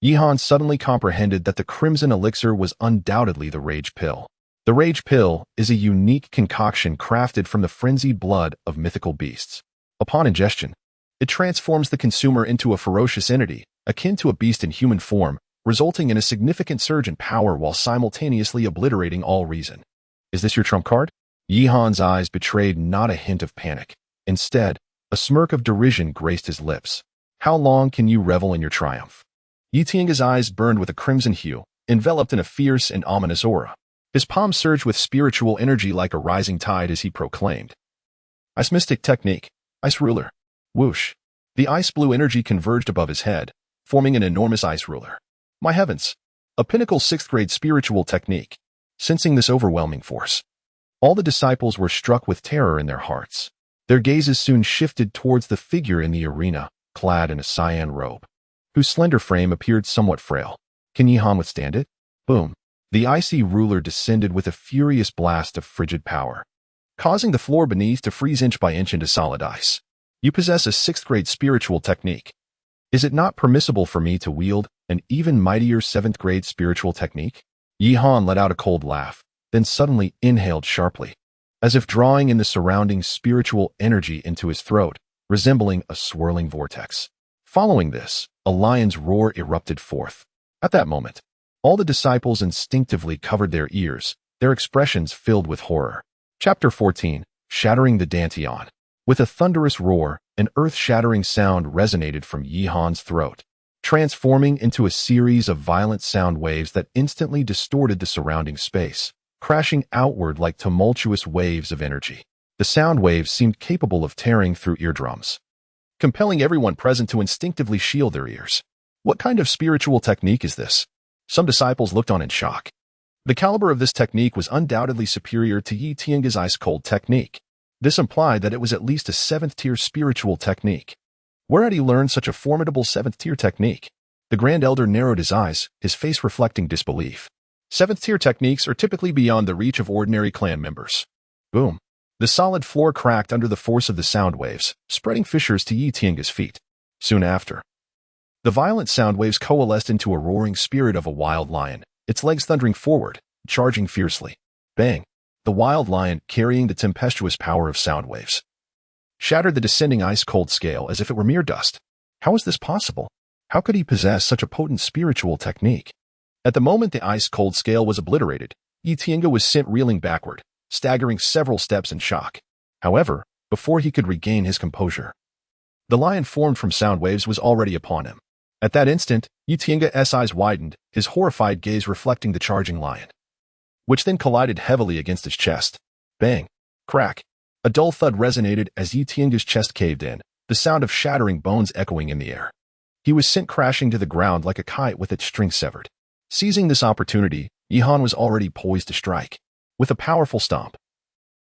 Yi Han suddenly comprehended that the crimson elixir was undoubtedly the rage pill. The rage pill is a unique concoction crafted from the frenzied blood of mythical beasts. Upon ingestion, it transforms the consumer into a ferocious entity, akin to a beast in human form, resulting in a significant surge in power while simultaneously obliterating all reason. Is this your trump card? Yi Han's eyes betrayed not a hint of panic. Instead, a smirk of derision graced his lips. How long can you revel in your triumph? Yi Tiange's eyes burned with a crimson hue, enveloped in a fierce and ominous aura. His palm surged with spiritual energy like a rising tide as he proclaimed. Ice Mystic Technique, Ice Ruler. Whoosh. The ice blue energy converged above his head, forming an enormous ice ruler. My heavens! A pinnacle 6th grade spiritual technique. Sensing this overwhelming force, all the disciples were struck with terror in their hearts. Their gazes soon shifted towards the figure in the arena, clad in a cyan robe, whose slender frame appeared somewhat frail. Can Yi Han withstand it? Boom! The icy ruler descended with a furious blast of frigid power, causing the floor beneath to freeze inch by inch into solid ice. You possess a 6th grade spiritual technique. Is it not permissible for me to wield an even mightier 7th grade spiritual technique? Yi Han let out a cold laugh, then suddenly inhaled sharply, as if drawing in the surrounding spiritual energy into his throat, resembling a swirling vortex. Following this, a lion's roar erupted forth. At that moment, all the disciples instinctively covered their ears, their expressions filled with horror. Chapter 14, Shattering the Dantian. With a thunderous roar, an earth-shattering sound resonated from Yi Han's throat, transforming into a series of violent sound waves that instantly distorted the surrounding space, crashing outward like tumultuous waves of energy. The sound waves seemed capable of tearing through eardrums, compelling everyone present to instinctively shield their ears. What kind of spiritual technique is this? Some disciples looked on in shock. The caliber of this technique was undoubtedly superior to Yi Tiange's ice-cold technique. This implied that it was at least a 7th-tier spiritual technique. Where had he learned such a formidable 7th-tier technique? The Grand Elder narrowed his eyes, his face reflecting disbelief. 7th-tier techniques are typically beyond the reach of ordinary clan members. Boom. The solid floor cracked under the force of the sound waves, spreading fissures to Yi Tiange's feet. Soon after, the violent sound waves coalesced into a roaring spirit of a wild lion, its legs thundering forward, charging fiercely. Bang! The wild lion, carrying the tempestuous power of sound waves, shattered the descending ice-cold scale as if it were mere dust. How was this possible? How could he possess such a potent spiritual technique? At the moment the ice-cold scale was obliterated, Yi Tiange was sent reeling backward, staggering several steps in shock. However, before he could regain his composure, the lion formed from sound waves was already upon him. At that instant, Yi Tiange's eyes widened, his horrified gaze reflecting the charging lion, which then collided heavily against his chest. Bang! Crack! A dull thud resonated as Yi Tiange's chest caved in, the sound of shattering bones echoing in the air. He was sent crashing to the ground like a kite with its string severed. Seizing this opportunity, Yihan was already poised to strike. With a powerful stomp,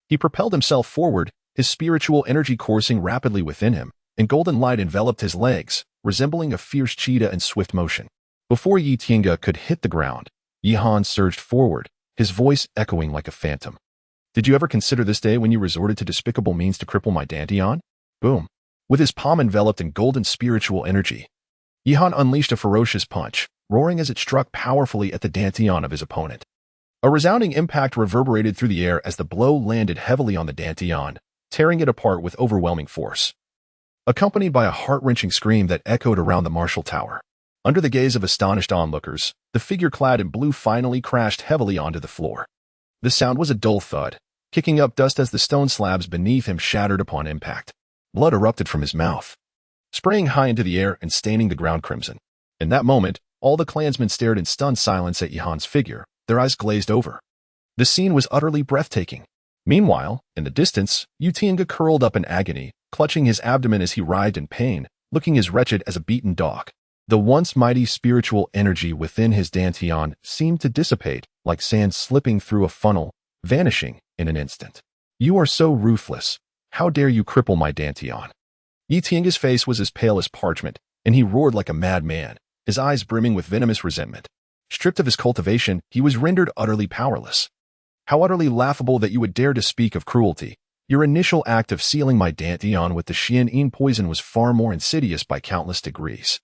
he propelled himself forward, his spiritual energy coursing rapidly within him, and golden light enveloped his legs, resembling a fierce cheetah in swift motion. Before Yi Tiange could hit the ground, Yihan surged forward, his voice echoing like a phantom. Did you ever consider this day when you resorted to despicable means to cripple my Dantian? Boom! With his palm enveloped in golden spiritual energy, Yihan unleashed a ferocious punch, roaring as it struck powerfully at the Dantian of his opponent. A resounding impact reverberated through the air as the blow landed heavily on the Dantian, tearing it apart with overwhelming force, accompanied by a heart-wrenching scream that echoed around the martial tower. Under the gaze of astonished onlookers, the figure clad in blue finally crashed heavily onto the floor. The sound was a dull thud, kicking up dust as the stone slabs beneath him shattered upon impact. Blood erupted from his mouth, spraying high into the air and staining the ground crimson. In that moment, all the clansmen stared in stunned silence at Yihan's figure, their eyes glazed over. The scene was utterly breathtaking. Meanwhile, in the distance, Yi Tiange curled up in agony, clutching his abdomen as he writhed in pain, looking as wretched as a beaten dog. The once mighty spiritual energy within his Dantian seemed to dissipate, like sand slipping through a funnel, vanishing in an instant. You are so ruthless. How dare you cripple my Dantian? Yi Tiange's face was as pale as parchment, and he roared like a madman, his eyes brimming with venomous resentment. Stripped of his cultivation, he was rendered utterly powerless. How utterly laughable that you would dare to speak of cruelty. Your initial act of sealing my Dantian with the Xian poison was far more insidious by countless degrees.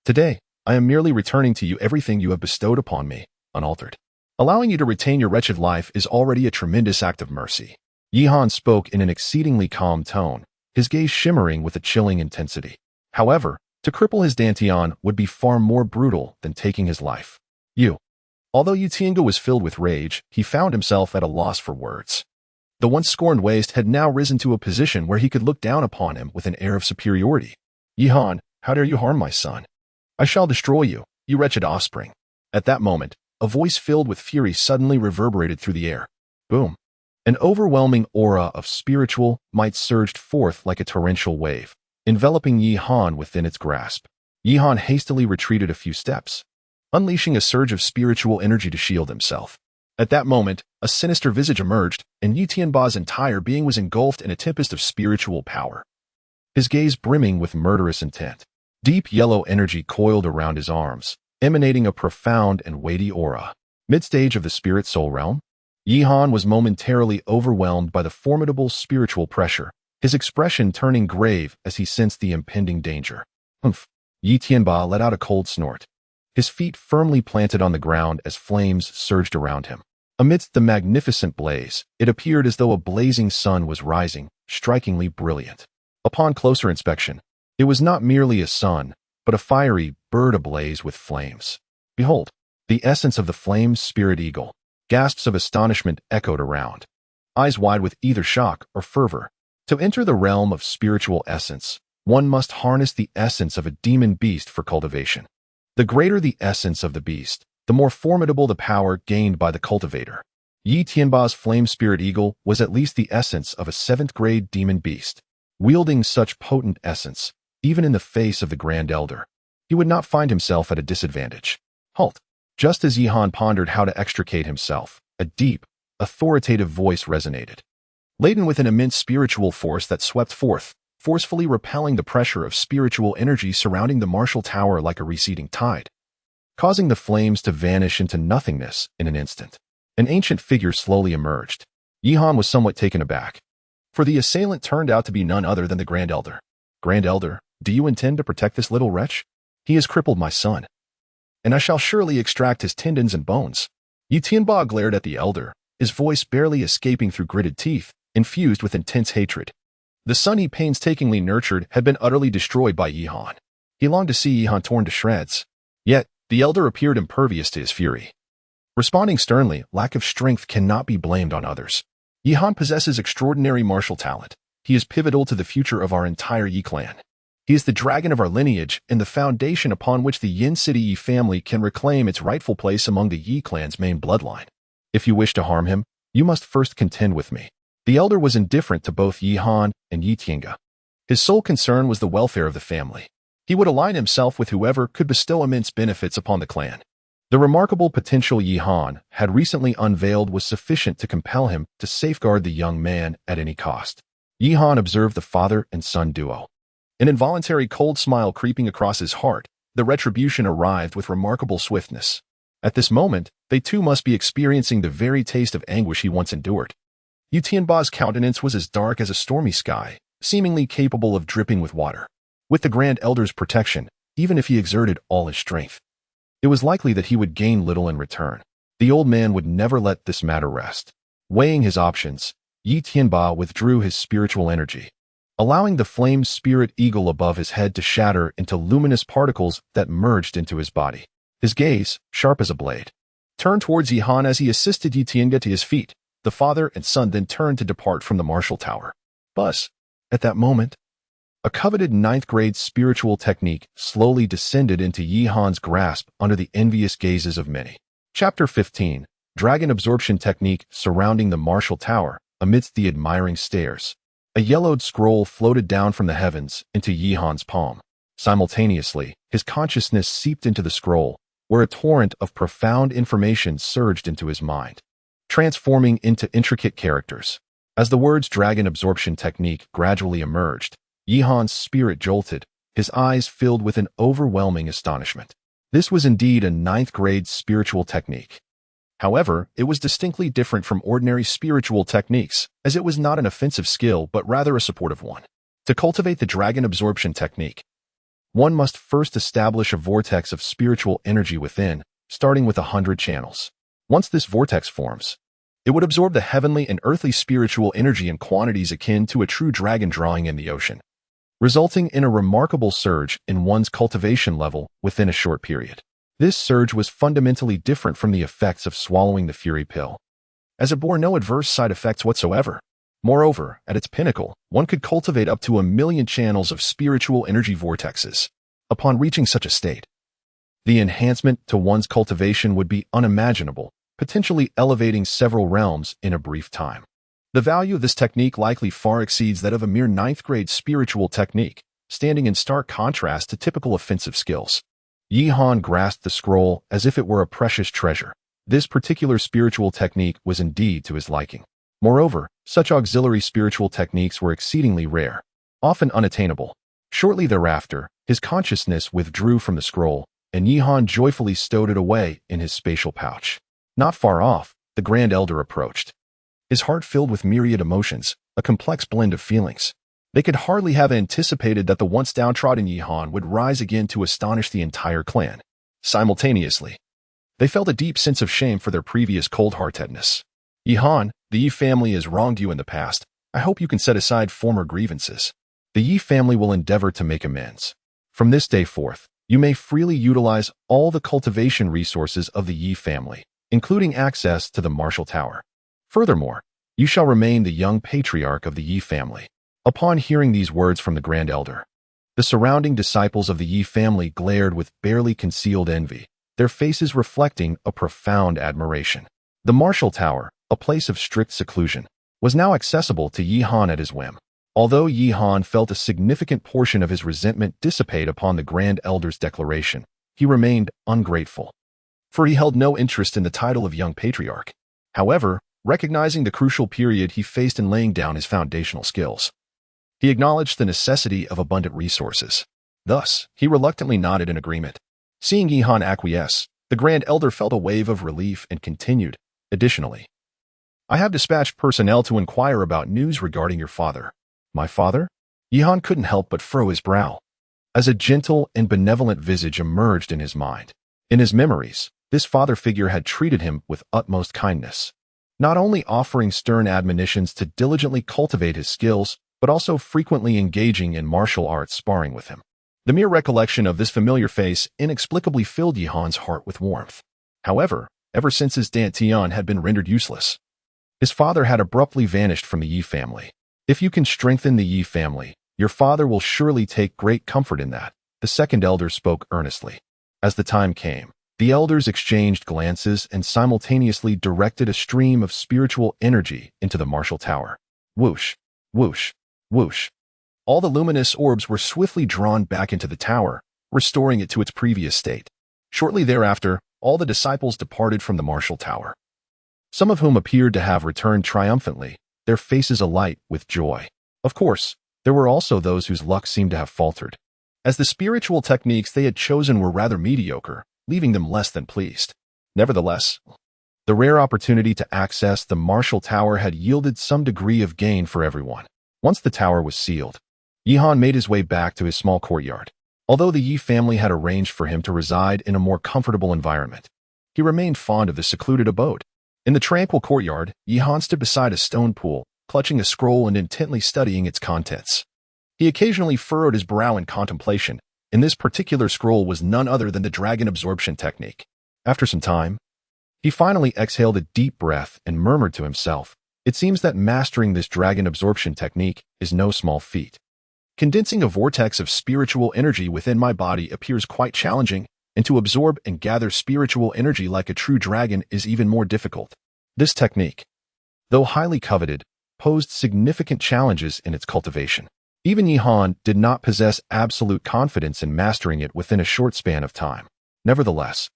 Today, I am merely returning to you everything you have bestowed upon me, unaltered. Allowing you to retain your wretched life is already a tremendous act of mercy. Yihan spoke in an exceedingly calm tone, his gaze shimmering with a chilling intensity. However, to cripple his Dantian would be far more brutal than taking his life. Although Yi Tiange was filled with rage, he found himself at a loss for words. The once scorned waste had now risen to a position where he could look down upon him with an air of superiority. Yihan, how dare you harm my son? I shall destroy you, you wretched offspring. At that moment, a voice filled with fury suddenly reverberated through the air. Boom! An overwhelming aura of spiritual might surged forth like a torrential wave, enveloping Yihan within its grasp. Yihan hastily retreated a few steps, unleashing a surge of spiritual energy to shield himself. At that moment, a sinister visage emerged, and Yi Tiange's entire being was engulfed in a tempest of spiritual power, his gaze brimming with murderous intent. Deep yellow energy coiled around his arms, emanating a profound and weighty aura. Mid-stage of the spirit-soul realm, Yihan was momentarily overwhelmed by the formidable spiritual pressure, his expression turning grave as he sensed the impending danger. Humph! Yi Tiange let out a cold snort, his feet firmly planted on the ground as flames surged around him. Amidst the magnificent blaze, it appeared as though a blazing sun was rising, strikingly brilliant. Upon closer inspection, it was not merely a sun, but a fiery bird ablaze with flames. Behold, the essence of the flame's spirit eagle. Gasps of astonishment echoed around, eyes wide with either shock or fervor. To enter the realm of spiritual essence, one must harness the essence of a demon beast for cultivation. The greater the essence of the beast, the more formidable the power gained by the cultivator. Yi Tiange's flame spirit eagle was at least the essence of a 7th-grade demon beast. Wielding such potent essence, even in the face of the Grand Elder, he would not find himself at a disadvantage. Halt! Just as Yihan pondered how to extricate himself, a deep, authoritative voice resonated, laden with an immense spiritual force that swept forth, forcefully repelling the pressure of spiritual energy surrounding the martial tower like a receding tide, causing the flames to vanish into nothingness in an instant. An ancient figure slowly emerged. Yihan was somewhat taken aback, for the assailant turned out to be none other than the Grand Elder. Grand Elder, do you intend to protect this little wretch? He has crippled my son, and I shall surely extract his tendons and bones. Yi Tiange glared at the elder, his voice barely escaping through gritted teeth, infused with intense hatred. The son he painstakingly nurtured had been utterly destroyed by Yihan. He longed to see Yihan torn to shreds. Yet, The elder appeared impervious to his fury. Responding sternly, lack of strength cannot be blamed on others. Yihan possesses extraordinary martial talent. He is pivotal to the future of our entire Yi clan. He is the dragon of our lineage and the foundation upon which the Yin City Yi family can reclaim its rightful place among the Yi clan's main bloodline. If you wish to harm him, you must first contend with me. The elder was indifferent to both Yihan and Yi Tiange. His sole concern was the welfare of the family. He would align himself with whoever could bestow immense benefits upon the clan. The remarkable potential Yihan had recently unveiled was sufficient to compel him to safeguard the young man at any cost. Yihan observed the father and son duo. An involuntary cold smile creeping across his heart, the retribution arrived with remarkable swiftness. At this moment, they too must be experiencing the very taste of anguish he once endured. Yu Tianba's countenance was as dark as a stormy sky, seemingly capable of dripping with water. With the Grand Elder's protection, even if he exerted all his strength, it was likely that he would gain little in return. The old man would never let this matter rest. Weighing his options, Yi Tianba withdrew his spiritual energy, allowing the flame spirit eagle above his head to shatter into luminous particles that merged into his body. His gaze, sharp as a blade, turned towards Yihan as he assisted Yi Tiange to his feet. The father and son then turned to depart from the martial tower. But, at that moment, a coveted ninth-grade spiritual technique slowly descended into Yihan's grasp under the envious gazes of many. Chapter 15, Dragon Absorption Technique surrounding the martial tower. Amidst the admiring stares, a yellowed scroll floated down from the heavens into Yihan's palm. Simultaneously, his consciousness seeped into the scroll, where a torrent of profound information surged into his mind, transforming into intricate characters. As the words Dragon Absorption Technique gradually emerged, Yihan's spirit jolted, his eyes filled with an overwhelming astonishment. This was indeed a ninth-grade spiritual technique. However, it was distinctly different from ordinary spiritual techniques, as it was not an offensive skill but rather a supportive one. To cultivate the Dragon Absorption Technique, one must first establish a vortex of spiritual energy within, starting with 100 channels. Once this vortex forms, it would absorb the heavenly and earthly spiritual energy in quantities akin to a true dragon drawing in the ocean, resulting in a remarkable surge in one's cultivation level within a short period. This surge was fundamentally different from the effects of swallowing the Fury pill, as it bore no adverse side effects whatsoever. Moreover, at its pinnacle, one could cultivate up to 1,000,000 channels of spiritual energy vortexes. Upon reaching such a state, the enhancement to one's cultivation would be unimaginable, potentially elevating several realms in a brief time. The value of this technique likely far exceeds that of a mere ninth-grade spiritual technique, standing in stark contrast to typical offensive skills. Yihan grasped the scroll as if it were a precious treasure. This particular spiritual technique was indeed to his liking. Moreover, such auxiliary spiritual techniques were exceedingly rare, often unattainable. Shortly thereafter, his consciousness withdrew from the scroll, and Yihan joyfully stowed it away in his spatial pouch. Not far off, the Grand Elder approached, his heart filled with myriad emotions, a complex blend of feelings. They could hardly have anticipated that the once downtrodden Yihan would rise again to astonish the entire clan. Simultaneously, they felt a deep sense of shame for their previous cold-heartedness. Yihan, the Yi family has wronged you in the past. I hope you can set aside former grievances. The Yi family will endeavor to make amends. From this day forth, you may freely utilize all the cultivation resources of the Yi family, including access to the martial tower. Furthermore, you shall remain the young patriarch of the Yi family. Upon hearing these words from the Grand Elder, the surrounding disciples of the Yi family glared with barely concealed envy, their faces reflecting a profound admiration. The martial tower, a place of strict seclusion, was now accessible to Yihan at his whim. Although Yihan felt a significant portion of his resentment dissipate upon the Grand Elder's declaration, he remained ungrateful, for he held no interest in the title of young patriarch. However, recognizing the crucial period he faced in laying down his foundational skills, he acknowledged the necessity of abundant resources. Thus, he reluctantly nodded in agreement. Seeing Yihan acquiesce, the Grand Elder felt a wave of relief and continued, "Additionally, I have dispatched personnel to inquire about news regarding your father." "My father?" Yihan couldn't help but furrow his brow, as a gentle and benevolent visage emerged in his mind. In his memories, this father figure had treated him with utmost kindness, not only offering stern admonitions to diligently cultivate his skills, but also frequently engaging in martial arts sparring with him. The mere recollection of this familiar face inexplicably filled Yihan's heart with warmth. However, ever since his dantian had been rendered useless, his father had abruptly vanished from the Yi family. If you can strengthen the Yi family, your father will surely take great comfort in that, the second elder spoke earnestly. As the time came, the elders exchanged glances and simultaneously directed a stream of spiritual energy into the martial tower. Whoosh, whoosh, whoosh. All the luminous orbs were swiftly drawn back into the tower, restoring it to its previous state. Shortly thereafter, all the disciples departed from the martial tower, some of whom appeared to have returned triumphantly, their faces alight with joy. Of course, there were also those whose luck seemed to have faltered, as the spiritual techniques they had chosen were rather mediocre, leaving them less than pleased. Nevertheless, the rare opportunity to access the martial tower had yielded some degree of gain for everyone. Once the tower was sealed, Yihan made his way back to his small courtyard. Although the Yi family had arranged for him to reside in a more comfortable environment, he remained fond of the secluded abode. In the tranquil courtyard, Yihan stood beside a stone pool, clutching a scroll and intently studying its contents. He occasionally furrowed his brow in contemplation, and this particular scroll was none other than the dragon absorption technique. After some time, he finally exhaled a deep breath and murmured to himself, "It seems that mastering this dragon absorption technique is no small feat. Condensing a vortex of spiritual energy within my body appears quite challenging, and to absorb and gather spiritual energy like a true dragon is even more difficult." This technique, though highly coveted, posed significant challenges in its cultivation. Even Yihan did not possess absolute confidence in mastering it within a short span of time. Nevertheless,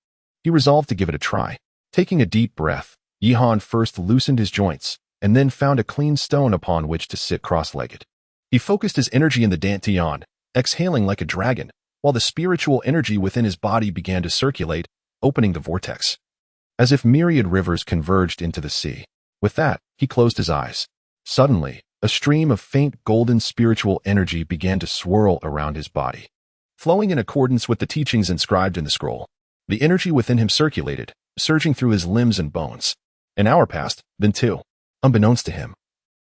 he resolved to give it a try. Taking a deep breath, Yihan first loosened his joints, and then found a clean stone upon which to sit cross-legged. He focused his energy in the dantian, exhaling like a dragon, while the spiritual energy within his body began to circulate, opening the vortex, as if myriad rivers converged into the sea. With that, he closed his eyes. Suddenly, a stream of faint golden spiritual energy began to swirl around his body. Flowing in accordance with the teachings inscribed in the scroll, the energy within him circulated, surging through his limbs and bones. An hour passed, then two. Unbeknownst to him,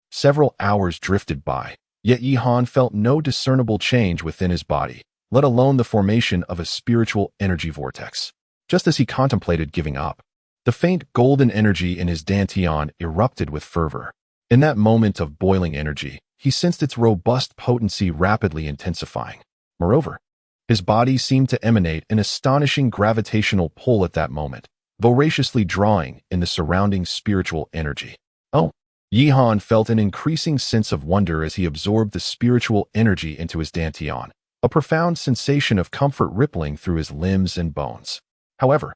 several hours drifted by, yet Yihan felt no discernible change within his body, let alone the formation of a spiritual energy vortex. Just as he contemplated giving up, the faint golden energy in his dantian erupted with fervor. In that moment of boiling energy, he sensed its robust potency rapidly intensifying. Moreover, his body seemed to emanate an astonishing gravitational pull at that moment, voraciously drawing in the surrounding spiritual energy. Oh! Yihan felt an increasing sense of wonder as he absorbed the spiritual energy into his dantian, a profound sensation of comfort rippling through his limbs and bones. However,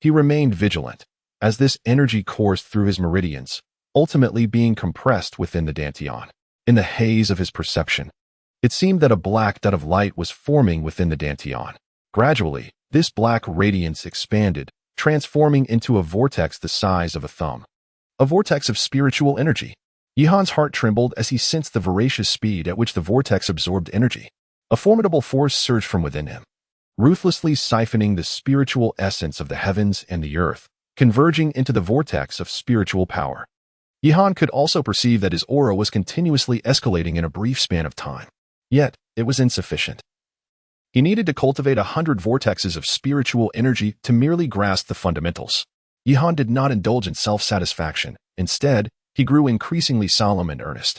he remained vigilant, as this energy coursed through his meridians, ultimately being compressed within the dantian. In the haze of his perception, it seemed that a black dot of light was forming within the dantian. Gradually, this black radiance expanded, transforming into a vortex the size of a thumb. A vortex of spiritual energy. Yihan's heart trembled as he sensed the voracious speed at which the vortex absorbed energy. A formidable force surged from within him, ruthlessly siphoning the spiritual essence of the heavens and the earth, converging into the vortex of spiritual power. Yihan could also perceive that his aura was continuously escalating in a brief span of time. Yet, it was insufficient. He needed to cultivate 100 vortexes of spiritual energy to merely grasp the fundamentals. Yihan did not indulge in self-satisfaction. Instead, he grew increasingly solemn and earnest.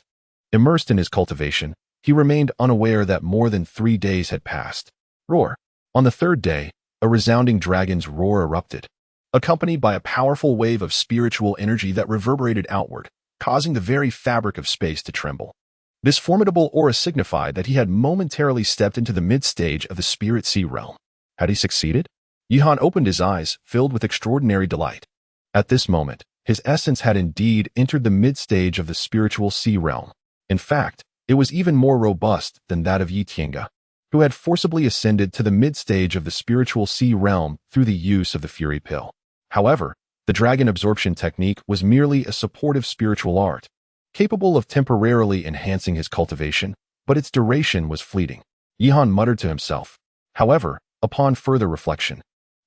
Immersed in his cultivation, he remained unaware that more than 3 days had passed. Roar! On the third day, a resounding dragon's roar erupted, accompanied by a powerful wave of spiritual energy that reverberated outward, causing the very fabric of space to tremble. This formidable aura signified that he had momentarily stepped into the mid-stage of the spirit sea realm. Had he succeeded? Yihan opened his eyes, filled with extraordinary delight. At this moment, his essence had indeed entered the mid-stage of the spiritual sea realm. In fact, it was even more robust than that of Yi Tiange, who had forcibly ascended to the mid-stage of the spiritual sea realm through the use of the Fury Pill. However, the dragon absorption technique was merely a supportive spiritual art, capable of temporarily enhancing his cultivation, but its duration was fleeting. Yihan muttered to himself. However, upon further reflection,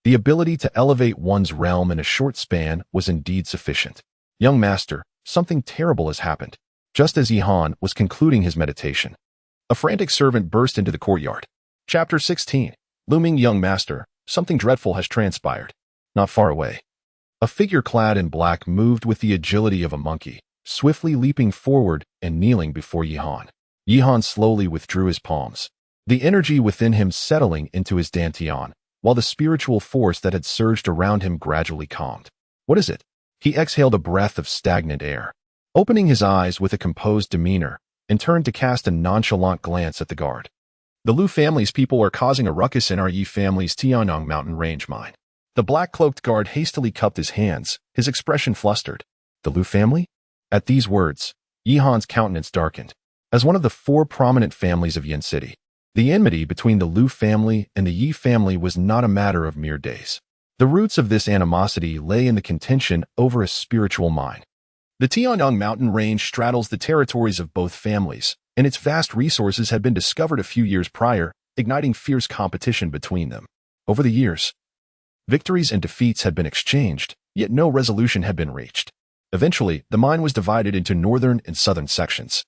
the ability to elevate one's realm in a short span was indeed sufficient. Young master, something terrible has happened. Just as Yihan was concluding his meditation, a frantic servant burst into the courtyard. Chapter 16. Looming Young Master, something dreadful has transpired. Not far away. A figure clad in black moved with the agility of a monkey, swiftly leaping forward and kneeling before Yihan. Yihan slowly withdrew his palms, the energy within him settling into his dantian, while the spiritual force that had surged around him gradually calmed. What is it? He exhaled a breath of stagnant air, opening his eyes with a composed demeanor, and turned to cast a nonchalant glance at the guard. The Lu family's people are causing a ruckus in our Yi family's Tianyang mountain range mine. The black-cloaked guard hastily cupped his hands, his expression flustered. The Lu family? At these words, Yihan's countenance darkened. As one of the 4 prominent families of Yin City, the enmity between the Lu family and the Yi family was not a matter of mere days. The roots of this animosity lay in the contention over a spiritual mine. The Tianyang mountain range straddles the territories of both families, and its vast resources had been discovered a few years prior, igniting fierce competition between them. Over the years, victories and defeats had been exchanged, yet no resolution had been reached. Eventually, the mine was divided into northern and southern sections,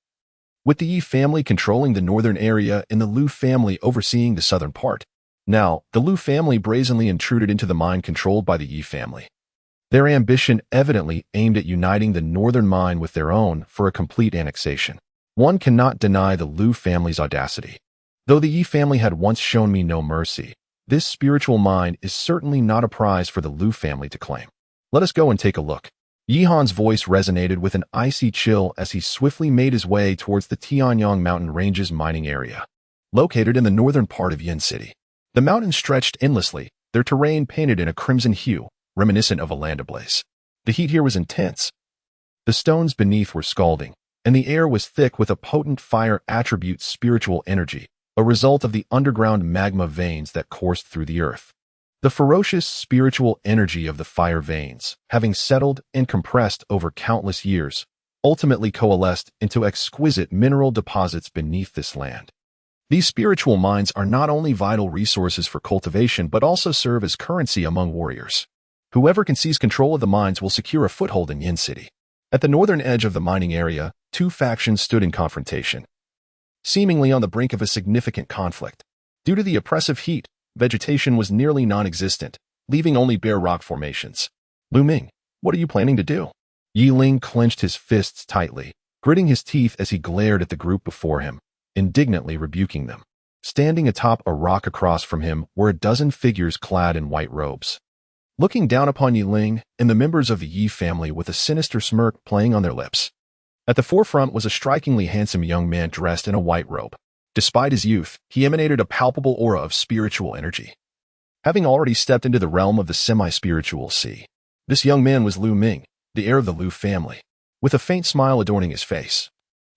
with the Yi family controlling the northern area and the Lu family overseeing the southern part. Now, the Lu family brazenly intruded into the mine controlled by the Yi family. Their ambition evidently aimed at uniting the northern mine with their own for a complete annexation. One cannot deny the Lu family's audacity. Though the Yi family had once shown me no mercy, this spiritual mine is certainly not a prize for the Lu family to claim. Let us go and take a look. Yihan's voice resonated with an icy chill as he swiftly made his way towards the Tianyang mountain range's mining area, located in the northern part of Yin City. The mountains stretched endlessly, their terrain painted in a crimson hue, reminiscent of a land ablaze. The heat here was intense. The stones beneath were scalding, and the air was thick with a potent fire attribute spiritual energy, a result of the underground magma veins that coursed through the earth. The ferocious spiritual energy of the fire veins, having settled and compressed over countless years, ultimately coalesced into exquisite mineral deposits beneath this land. These spiritual mines are not only vital resources for cultivation but also serve as currency among warriors. Whoever can seize control of the mines will secure a foothold in Yin City. At the northern edge of the mining area, 2 factions stood in confrontation, seemingly on the brink of a significant conflict. Due to the oppressive heat, vegetation was nearly non-existent, leaving only bare rock formations. Lu Ming, what are you planning to do? Yi Ling clenched his fists tightly, gritting his teeth as he glared at the group before him, indignantly rebuking them. Standing atop a rock across from him were a dozen figures clad in white robes, looking down upon Yi Ling and the members of the Yi family with a sinister smirk playing on their lips. At the forefront was a strikingly handsome young man dressed in a white robe. Despite his youth, he emanated a palpable aura of spiritual energy, having already stepped into the realm of the semi-spiritual sea. This young man was Lu Ming, the heir of the Lu family, with a faint smile adorning his face.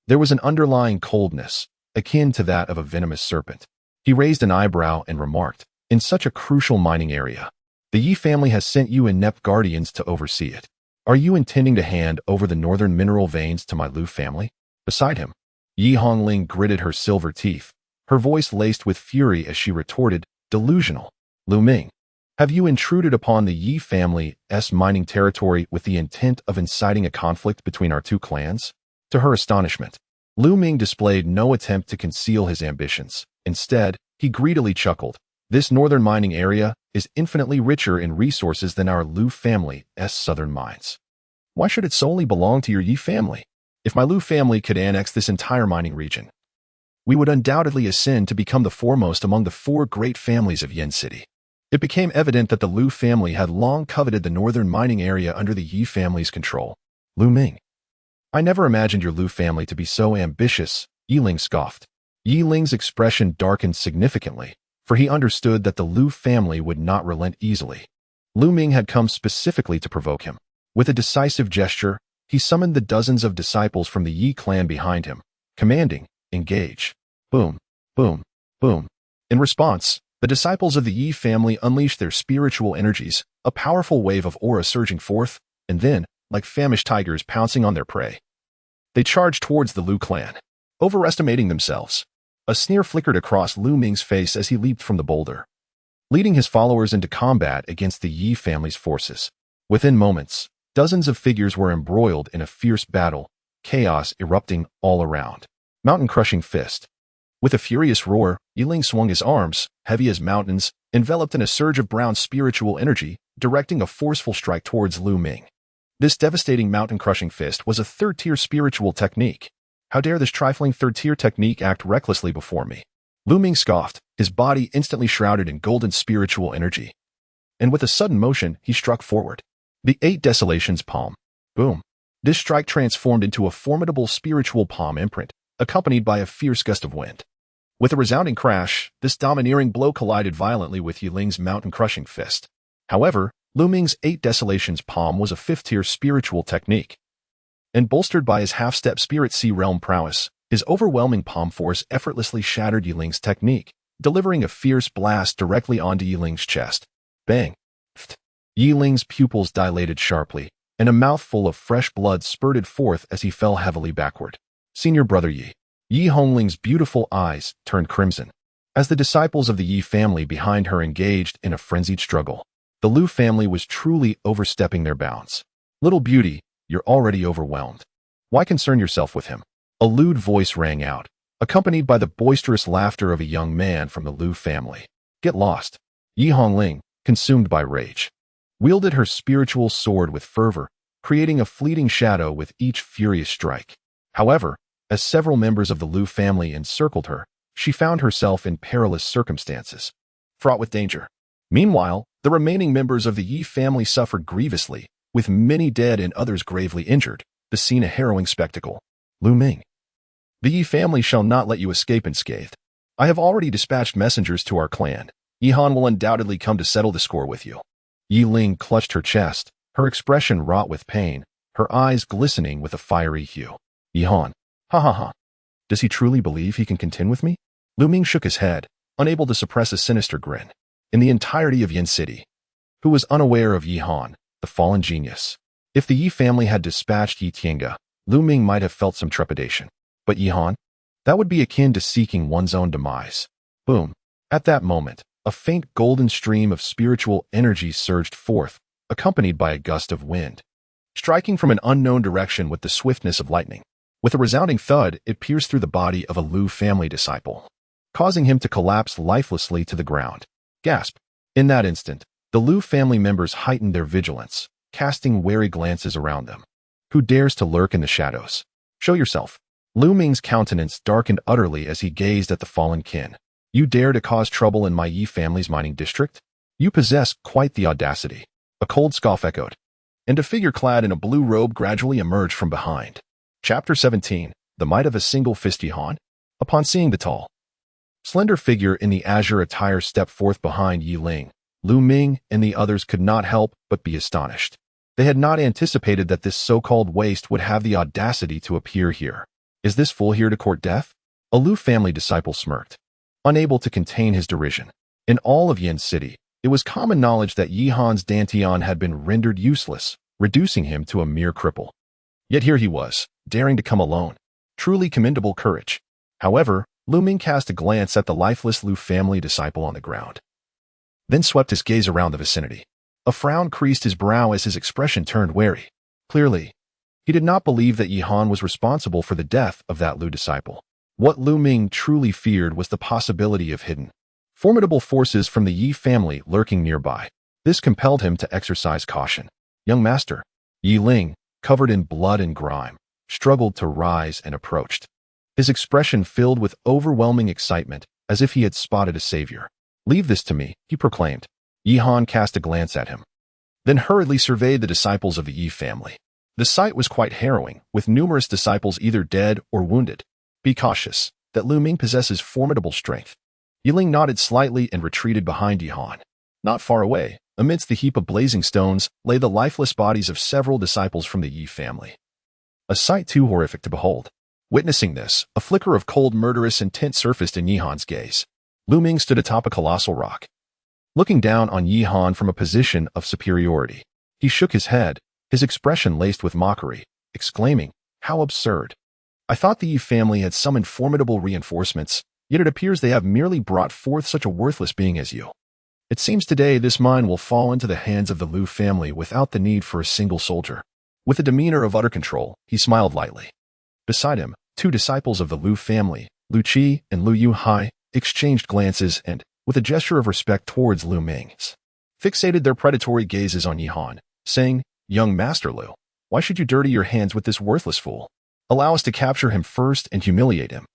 There was an underlying coldness, akin to that of a venomous serpent. He raised an eyebrow and remarked, "In such a crucial mining area, the Yi family has sent you inept guardians to oversee it. Are you intending to hand over the northern mineral veins to my Lu family?" Beside him, Yi Hongling gritted her silver teeth, her voice laced with fury as she retorted, "Delusional. Lu Ming, have you intruded upon the Yi family's mining territory with the intent of inciting a conflict between our 2 clans?" To her astonishment, Lu Ming displayed no attempt to conceal his ambitions. Instead, he greedily chuckled. "This northern mining area is infinitely richer in resources than our Lu family's southern mines. Why should it solely belong to your Yi family? If my Lu family could annex this entire mining region, we would undoubtedly ascend to become the foremost among the 4 great families of Yin City." It became evident that the Lu family had long coveted the northern mining area under the Yi family's control. "Lu Ming, I never imagined your Lu family to be so ambitious," Yi Ling scoffed. Yi Ling's expression darkened significantly, for he understood that the Lu family would not relent easily. Lu Ming had come specifically to provoke him. With a decisive gesture, he summoned the dozens of disciples from the Yi clan behind him, commanding, "Engage." Boom, boom, boom. In response, the disciples of the Yi family unleashed their spiritual energies, a powerful wave of aura surging forth, and then, like famished tigers pouncing on their prey, they charged towards the Lu clan, overestimating themselves. A sneer flickered across Lu Ming's face as he leaped from the boulder, leading his followers into combat against the Yi family's forces. Within moments, dozens of figures were embroiled in a fierce battle, chaos erupting all around. Mountain-crushing fist. With a furious roar, Yiling swung his arms, heavy as mountains, enveloped in a surge of brown spiritual energy, directing a forceful strike towards Lu Ming. This devastating mountain-crushing fist was a third-tier spiritual technique. How dare this trifling third-tier technique act recklessly before me? Lu Ming scoffed, his body instantly shrouded in golden spiritual energy. And with a sudden motion, he struck forward. The Eight Desolations palm. Boom. This strike transformed into a formidable spiritual palm imprint, accompanied by a fierce gust of wind. With a resounding crash, this domineering blow collided violently with Yiling's mountain-crushing fist. However, Lu Ming's Eight Desolations palm was a fifth-tier spiritual technique. And bolstered by his half-step Spirit Sea realm prowess, his overwhelming palm force effortlessly shattered Yiling's technique, delivering a fierce blast directly onto Yiling's chest. Bang! Yiling's pupils dilated sharply, and a mouthful of fresh blood spurted forth as he fell heavily backward. Senior brother Yi. Yi Hongling's beautiful eyes turned crimson, as the disciples of the Yi family behind her engaged in a frenzied struggle. The Lu family was truly overstepping their bounds. Little beauty, you're already overwhelmed. Why concern yourself with him? A lewd voice rang out, accompanied by the boisterous laughter of a young man from the Lu family. Get lost. Yi Hongling, consumed by rage, wielded her spiritual sword with fervor, creating a fleeting shadow with each furious strike. However, as several members of the Lu family encircled her, she found herself in perilous circumstances, fraught with danger. Meanwhile, the remaining members of the Yi family suffered grievously, with many dead and others gravely injured, the scene a harrowing spectacle. Lu Ming. The Yi family shall not let you escape unscathed. I have already dispatched messengers to our clan. Yi Han will undoubtedly come to settle the score with you. Yi Ling clutched her chest, her expression wrought with pain, her eyes glistening with a fiery hue. Yi Han. Ha ha ha. Does he truly believe he can contend with me? Lu Ming shook his head, unable to suppress a sinister grin. In the entirety of Yin City, who was unaware of Yi Han, the fallen genius? If the Yi family had dispatched Yi Tiange, Lu Ming might have felt some trepidation. But Yi Han? That would be akin to seeking one's own demise. Boom. At that moment, a faint golden stream of spiritual energy surged forth, accompanied by a gust of wind, striking from an unknown direction with the swiftness of lightning. With a resounding thud, it pierced through the body of a Lu family disciple, causing him to collapse lifelessly to the ground. Gasp! In that instant, the Lu family members heightened their vigilance, casting wary glances around them. Who dares to lurk in the shadows? Show yourself. Lu Ming's countenance darkened utterly as he gazed at the fallen kin. You dare to cause trouble in my Yi family's mining district? You possess quite the audacity. A cold scoff echoed, and a figure clad in a blue robe gradually emerged from behind. Chapter 17. The Might of a Single-Fist Yi Han? Upon seeing the tall, slender figure in the azure attire step forth behind Yi Ling, Lu Ming and the others could not help but be astonished. They had not anticipated that this so-called waste would have the audacity to appear here. Is this fool here to court death? A Lu family disciple smirked, unable to contain his derision. In all of Yin City, it was common knowledge that Yi Han's Dantian had been rendered useless, reducing him to a mere cripple. Yet here he was, daring to come alone. Truly commendable courage. However, Lu Ming cast a glance at the lifeless Lu family disciple on the ground, then swept his gaze around the vicinity. A frown creased his brow as his expression turned wary. Clearly, he did not believe that Yi Han was responsible for the death of that Lu disciple. What Lu Ming truly feared was the possibility of hidden, formidable forces from the Yi family lurking nearby. This compelled him to exercise caution. Young master, Yi Ling, covered in blood and grime, struggled to rise and approached, his expression filled with overwhelming excitement, as if he had spotted a savior. Leave this to me, he proclaimed. Yi Han cast a glance at him, then hurriedly surveyed the disciples of the Yi family. The sight was quite harrowing, with numerous disciples either dead or wounded. Be cautious, that Lu Ming possesses formidable strength. Yi Ling nodded slightly and retreated behind Yi Han. Not far away, amidst the heap of blazing stones, lay the lifeless bodies of several disciples from the Yi family. A sight too horrific to behold. Witnessing this, a flicker of cold murderous intent surfaced in Yi Han's gaze. Lu Ming stood atop a colossal rock, looking down on Yi Han from a position of superiority. He shook his head, his expression laced with mockery, exclaiming, "How absurd! I thought the Yi family had summoned formidable reinforcements, yet it appears they have merely brought forth such a worthless being as you. It seems today this mine will fall into the hands of the Lu family without the need for a single soldier." With a demeanor of utter control, he smiled lightly. Beside him, two disciples of the Lu family, Lu Qi and Lu Yunhai exchanged glances and, with a gesture of respect towards Lu Ming, fixated their predatory gazes on Yihan, saying, "Young Master Lu, why should you dirty your hands with this worthless fool? Allow us to capture him first and humiliate him."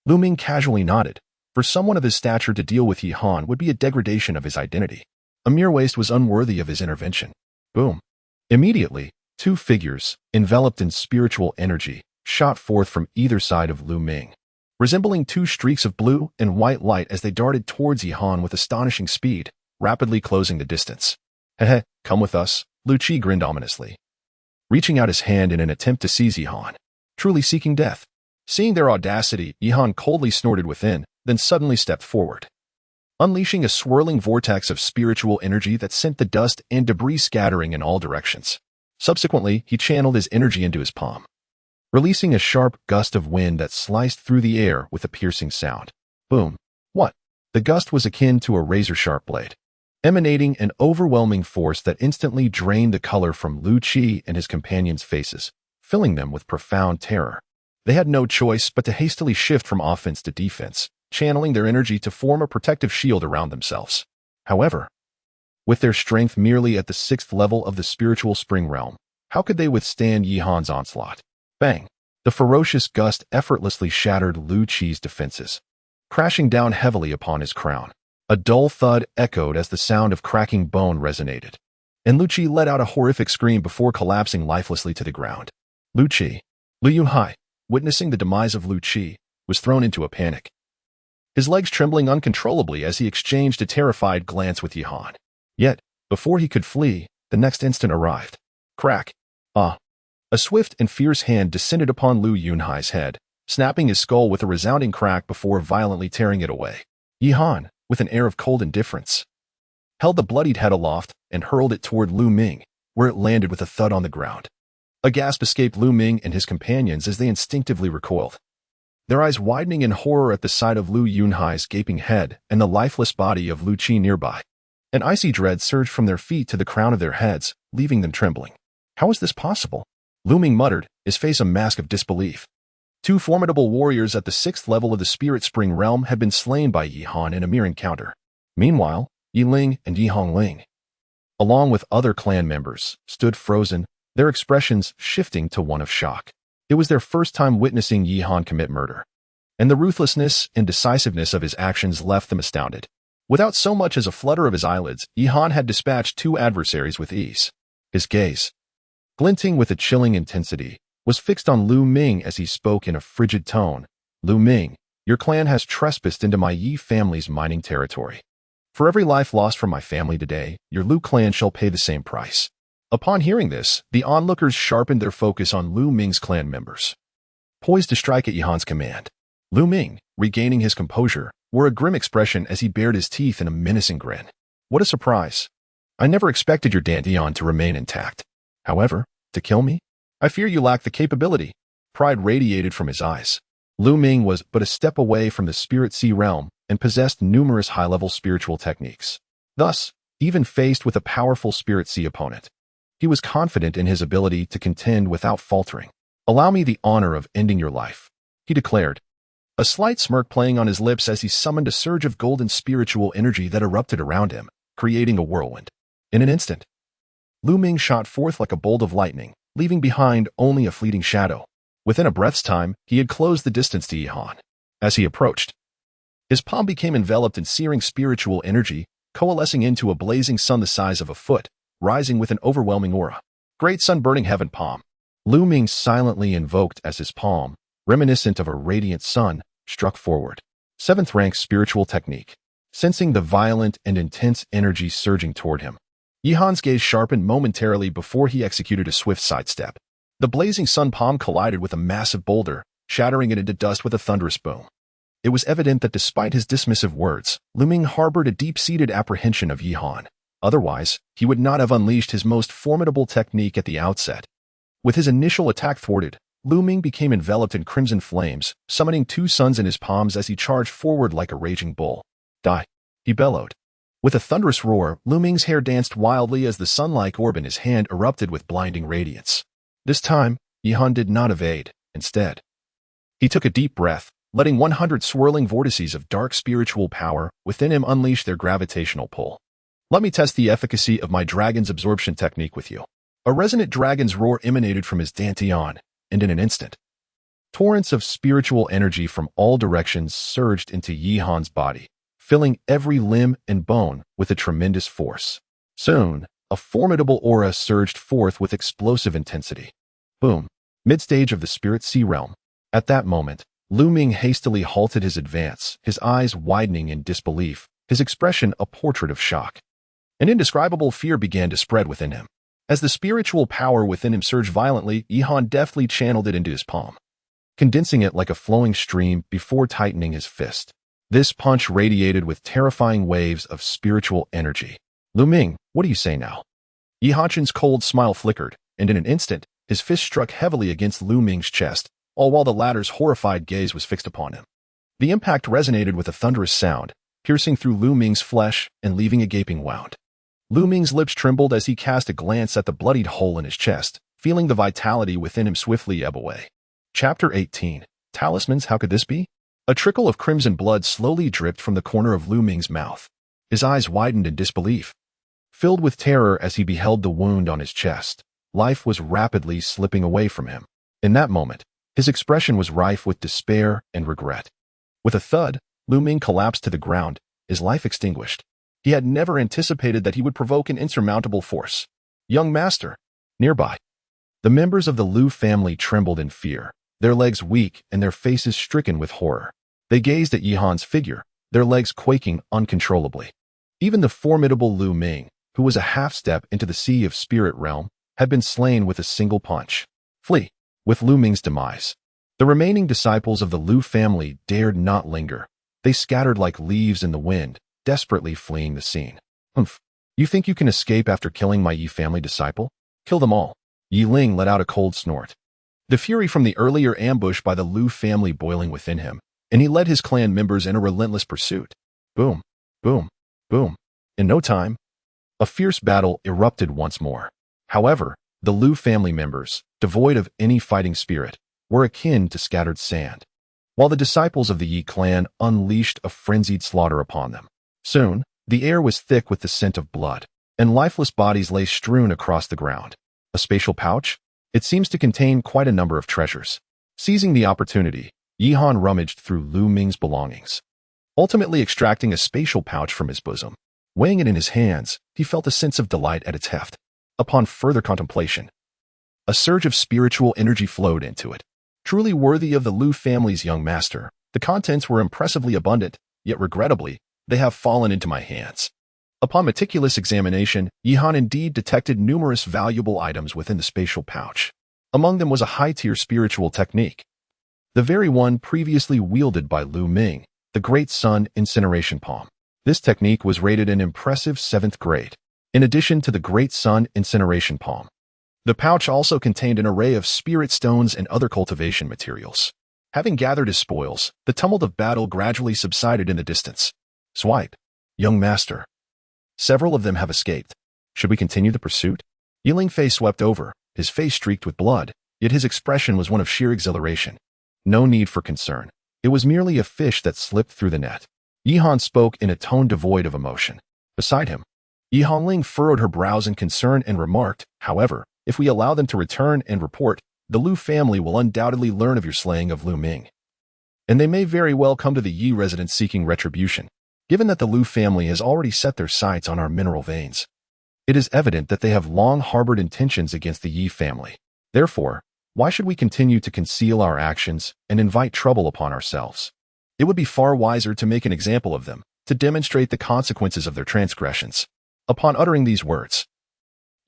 Lu Ming casually nodded. For someone of his stature to deal with Yihan would be a degradation of his identity. A mere waste was unworthy of his intervention. Boom. Immediately, two figures, enveloped in spiritual energy, shot forth from either side of Lu Ming, resembling two streaks of blue and white light as they darted towards Yihan with astonishing speed, rapidly closing the distance. "Heh, come with us," Lu Qi grinned ominously, reaching out his hand in an attempt to seize Yihan, truly seeking death. Seeing their audacity, Yihan coldly snorted within, then suddenly stepped forward, unleashing a swirling vortex of spiritual energy that sent the dust and debris scattering in all directions. Subsequently, he channeled his energy into his palm, releasing a sharp gust of wind that sliced through the air with a piercing sound. Boom. What? The gust was akin to a razor-sharp blade, emanating an overwhelming force that instantly drained the color from Lu Qi and his companions' faces, filling them with profound terror. They had no choice but to hastily shift from offense to defense, channeling their energy to form a protective shield around themselves. However, with their strength merely at the 6th level of the spiritual spring realm, how could they withstand Yihan's onslaught? Bang! The ferocious gust effortlessly shattered Lu Qi's defenses, crashing down heavily upon his crown. A dull thud echoed as the sound of cracking bone resonated, and Lu Qi let out a horrific scream before collapsing lifelessly to the ground. Lu Yunhai, witnessing the demise of Lu Qi, was thrown into a panic, his legs trembling uncontrollably as he exchanged a terrified glance with Yihan. Yet, before he could flee, the next instant arrived. Crack! Ah! A swift and fierce hand descended upon Lu Yunhai's head, snapping his skull with a resounding crack before violently tearing it away. Yihan, with an air of cold indifference, held the bloodied head aloft and hurled it toward Lu Ming, where it landed with a thud on the ground. A gasp escaped Lu Ming and his companions as they instinctively recoiled, their eyes widening in horror at the sight of Lu Yunhai's gaping head and the lifeless body of Lu Qi nearby. An icy dread surged from their feet to the crown of their heads, leaving them trembling. How is this possible? Lu Ming muttered, his face a mask of disbelief. Two formidable warriors at the 6th level of the Spirit Spring realm had been slain by Yihan in a mere encounter. Meanwhile, Yi Ling and Yi Hongling, along with other clan members, stood frozen, their expressions shifting to one of shock. It was their first time witnessing Yihan commit murder, and the ruthlessness and decisiveness of his actions left them astounded. Without so much as a flutter of his eyelids, Yihan had dispatched two adversaries with ease. His gaze, glinting with a chilling intensity, was fixed on Lu Ming as he spoke in a frigid tone. "Lu Ming, your clan has trespassed into my Yi family's mining territory. For every life lost from my family today, your Lu clan shall pay the same price." Upon hearing this, the onlookers sharpened their focus on Lu Ming's clan members, poised to strike at Yihan's command. Lu Ming, regaining his composure, wore a grim expression as he bared his teeth in a menacing grin. "What a surprise. I never expected your dandion to remain intact. However, to kill me? I fear you lack the capability." Pride radiated from his eyes. Lu Ming was but a step away from the Spirit Sea realm and possessed numerous high-level spiritual techniques. Thus, even faced with a powerful Spirit Sea opponent, he was confident in his ability to contend without faltering. "Allow me the honor of ending your life," he declared, a slight smirk playing on his lips as he summoned a surge of golden spiritual energy that erupted around him, creating a whirlwind. In an instant, Lu Ming shot forth like a bolt of lightning, leaving behind only a fleeting shadow. Within a breath's time, he had closed the distance to Yihan. As he approached, his palm became enveloped in searing spiritual energy, coalescing into a blazing sun the size of a foot, rising with an overwhelming aura. "Great sun-burning heaven palm," Lu Ming silently invoked as his palm, reminiscent of a radiant sun, struck forward. 7th rank spiritual technique. Sensing the violent and intense energy surging toward him, Yihan's gaze sharpened momentarily before he executed a swift sidestep. The blazing sun palm collided with a massive boulder, shattering it into dust with a thunderous boom. It was evident that despite his dismissive words, Lu Ming harbored a deep-seated apprehension of Yihan. Otherwise, he would not have unleashed his most formidable technique at the outset. With his initial attack thwarted, Lu Ming became enveloped in crimson flames, summoning two suns in his palms as he charged forward like a raging bull. "Die!" he bellowed. With a thunderous roar, Lu Ming's hair danced wildly as the sun-like orb in his hand erupted with blinding radiance. This time, Yihan did not evade. Instead, he took a deep breath, letting 100 swirling vortices of dark spiritual power within him unleash their gravitational pull. Let me test the efficacy of my dragon's absorption technique with you. A resonant dragon's roar emanated from his dantian, and in an instant, torrents of spiritual energy from all directions surged into Yihan's body, filling every limb and bone with a tremendous force. Soon, a formidable aura surged forth with explosive intensity. Boom. Mid-stage of the Spirit Sea realm. At that moment, Lu Ming hastily halted his advance, his eyes widening in disbelief, his expression a portrait of shock. An indescribable fear began to spread within him. As the spiritual power within him surged violently, Yihan deftly channeled it into his palm, condensing it like a flowing stream before tightening his fist. This punch radiated with terrifying waves of spiritual energy. Lu Ming, what do you say now? Yihanchen's cold smile flickered, and in an instant, his fist struck heavily against Lu Ming's chest, all while the latter's horrified gaze was fixed upon him. The impact resonated with a thunderous sound, piercing through Lu Ming's flesh and leaving a gaping wound. Lu Ming's lips trembled as he cast a glance at the bloodied hole in his chest, feeling the vitality within him swiftly ebb away. Chapter 18. Talismans, how could this be? A trickle of crimson blood slowly dripped from the corner of Lu Ming's mouth. His eyes widened in disbelief. Filled with terror as he beheld the wound on his chest, life was rapidly slipping away from him. In that moment, his expression was rife with despair and regret. With a thud, Lu Ming collapsed to the ground, his life extinguished. He had never anticipated that he would provoke an insurmountable force. Young master. Nearby, the members of the Lu family trembled in fear, their legs weak and their faces stricken with horror. They gazed at Yihan's figure, their legs quaking uncontrollably. Even the formidable Lu Ming, who was a half-step into the sea of spirit realm, had been slain with a single punch. Flee. With Lu Ming's demise, the remaining disciples of the Lu family dared not linger. They scattered like leaves in the wind, desperately fleeing the scene. Humph. You think you can escape after killing my Yi family disciple? Kill them all. Yi Ling let out a cold snort. The fury from the earlier ambush by the Lu family boiling within him, and he led his clan members in a relentless pursuit. Boom, boom, boom. In no time, a fierce battle erupted once more. However, the Lu family members, devoid of any fighting spirit, were akin to scattered sand, while the disciples of the Yi clan unleashed a frenzied slaughter upon them. Soon, the air was thick with the scent of blood, and lifeless bodies lay strewn across the ground. A spatial pouch? It seems to contain quite a number of treasures. Seizing the opportunity, Yihan rummaged through Lu Ming's belongings, ultimately extracting a spatial pouch from his bosom. Weighing it in his hands, he felt a sense of delight at its heft. Upon further contemplation, a surge of spiritual energy flowed into it. Truly worthy of the Lu family's young master, the contents were impressively abundant, yet regrettably, they have fallen into my hands. Upon meticulous examination, Yihan indeed detected numerous valuable items within the spatial pouch. Among them was a high-tier spiritual technique, the very one previously wielded by Lu Ming, the Great Sun Incineration Palm. This technique was rated an impressive 7th grade. In addition to the Great Sun Incineration Palm, the pouch also contained an array of spirit stones and other cultivation materials. Having gathered his spoils, the tumult of battle gradually subsided in the distance. Swipe. Young master. Several of them have escaped. Should we continue the pursuit? Yi Ling Fei swept over, his face streaked with blood, yet his expression was one of sheer exhilaration. No need for concern. It was merely a fish that slipped through the net. Yihan spoke in a tone devoid of emotion. Beside him, Yihan Ling furrowed her brows in concern and remarked, however, if we allow them to return and report, the Lu family will undoubtedly learn of your slaying of Lu Ming. And they may very well come to the Yi residence seeking retribution. Given that the Lu family has already set their sights on our mineral veins, it is evident that they have long harbored intentions against the Yi family. Therefore, why should we continue to conceal our actions and invite trouble upon ourselves? It would be far wiser to make an example of them, to demonstrate the consequences of their transgressions. Upon uttering these words,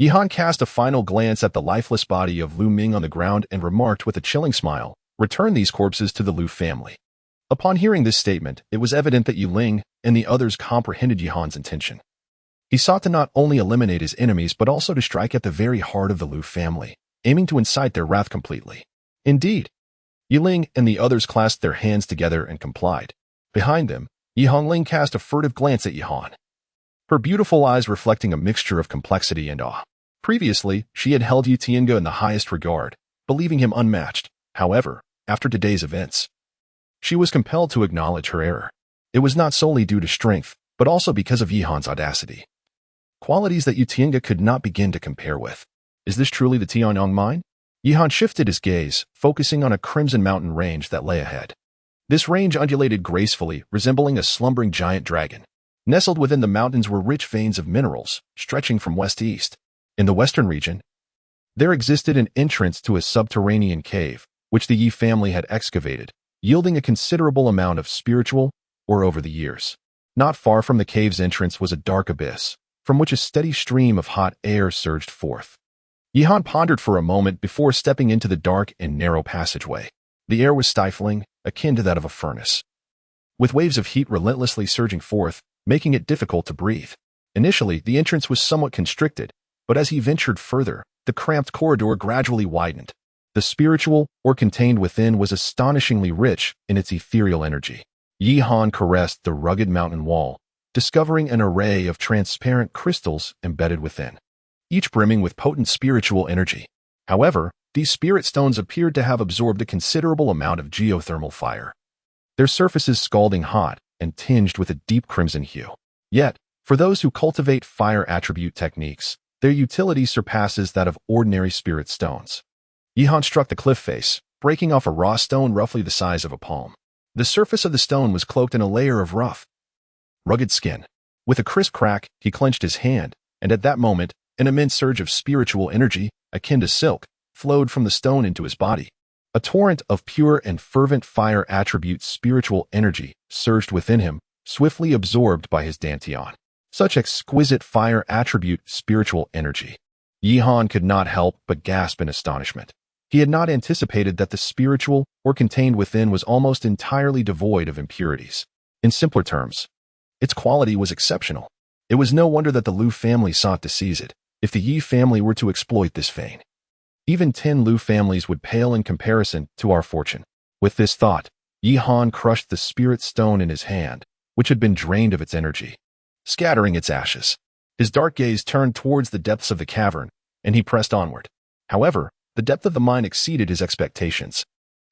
Yihan cast a final glance at the lifeless body of Lu Ming on the ground and remarked with a chilling smile, "Return these corpses to the Lu family." Upon hearing this statement, it was evident that Yi Ling and the others comprehended Yihan's intention. He sought to not only eliminate his enemies but also to strike at the very heart of the Lu family, aiming to incite their wrath completely. Indeed, Yi Ling and the others clasped their hands together and complied. Behind them, Yi Hongling cast a furtive glance at Yihan, her beautiful eyes reflecting a mixture of complexity and awe. Previously, she had held Yu Tiange in the highest regard, believing him unmatched. However, after today's events, She was compelled to acknowledge her error. It was not solely due to strength, but also because of Yihan's audacity. Qualities that Utienga could not begin to compare with. Is this truly the Tianyong mine? Yihan shifted his gaze, focusing on a crimson mountain range that lay ahead. This range undulated gracefully, resembling a slumbering giant dragon. Nestled within the mountains were rich veins of minerals, stretching from west to east. In the western region, there existed an entrance to a subterranean cave, which the Yi family had excavated, yielding a considerable amount of spiritual ore over the years. Not far from the cave's entrance was a dark abyss, from which a steady stream of hot air surged forth. Yihan pondered for a moment before stepping into the dark and narrow passageway. The air was stifling, akin to that of a furnace, with waves of heat relentlessly surging forth, making it difficult to breathe. Initially, the entrance was somewhat constricted, but as he ventured further, the cramped corridor gradually widened. The spiritual ore contained within was astonishingly rich in its ethereal energy. Yihan caressed the rugged mountain wall, discovering an array of transparent crystals embedded within, each brimming with potent spiritual energy. However, these spirit stones appeared to have absorbed a considerable amount of geothermal fire, their surfaces scalding hot and tinged with a deep crimson hue. Yet, for those who cultivate fire attribute techniques, their utility surpasses that of ordinary spirit stones. Yihan struck the cliff face, breaking off a raw stone roughly the size of a palm. The surface of the stone was cloaked in a layer of rough, rugged skin. With a crisp crack, he clenched his hand, and at that moment, an immense surge of spiritual energy, akin to silk, flowed from the stone into his body. A torrent of pure and fervent fire attribute spiritual energy surged within him, swiftly absorbed by his dantian. Such exquisite fire attribute spiritual energy. Yihan could not help but gasp in astonishment. He had not anticipated that the spiritual ore contained within was almost entirely devoid of impurities. In simpler terms, its quality was exceptional. It was no wonder that the Liu family sought to seize it. If the Yi family were to exploit this vein, even 10 Liu families would pale in comparison to our fortune. With this thought, Yihan crushed the spirit stone in his hand, which had been drained of its energy, scattering its ashes. His dark gaze turned towards the depths of the cavern, and he pressed onward. However, the depth of the mine exceeded his expectations.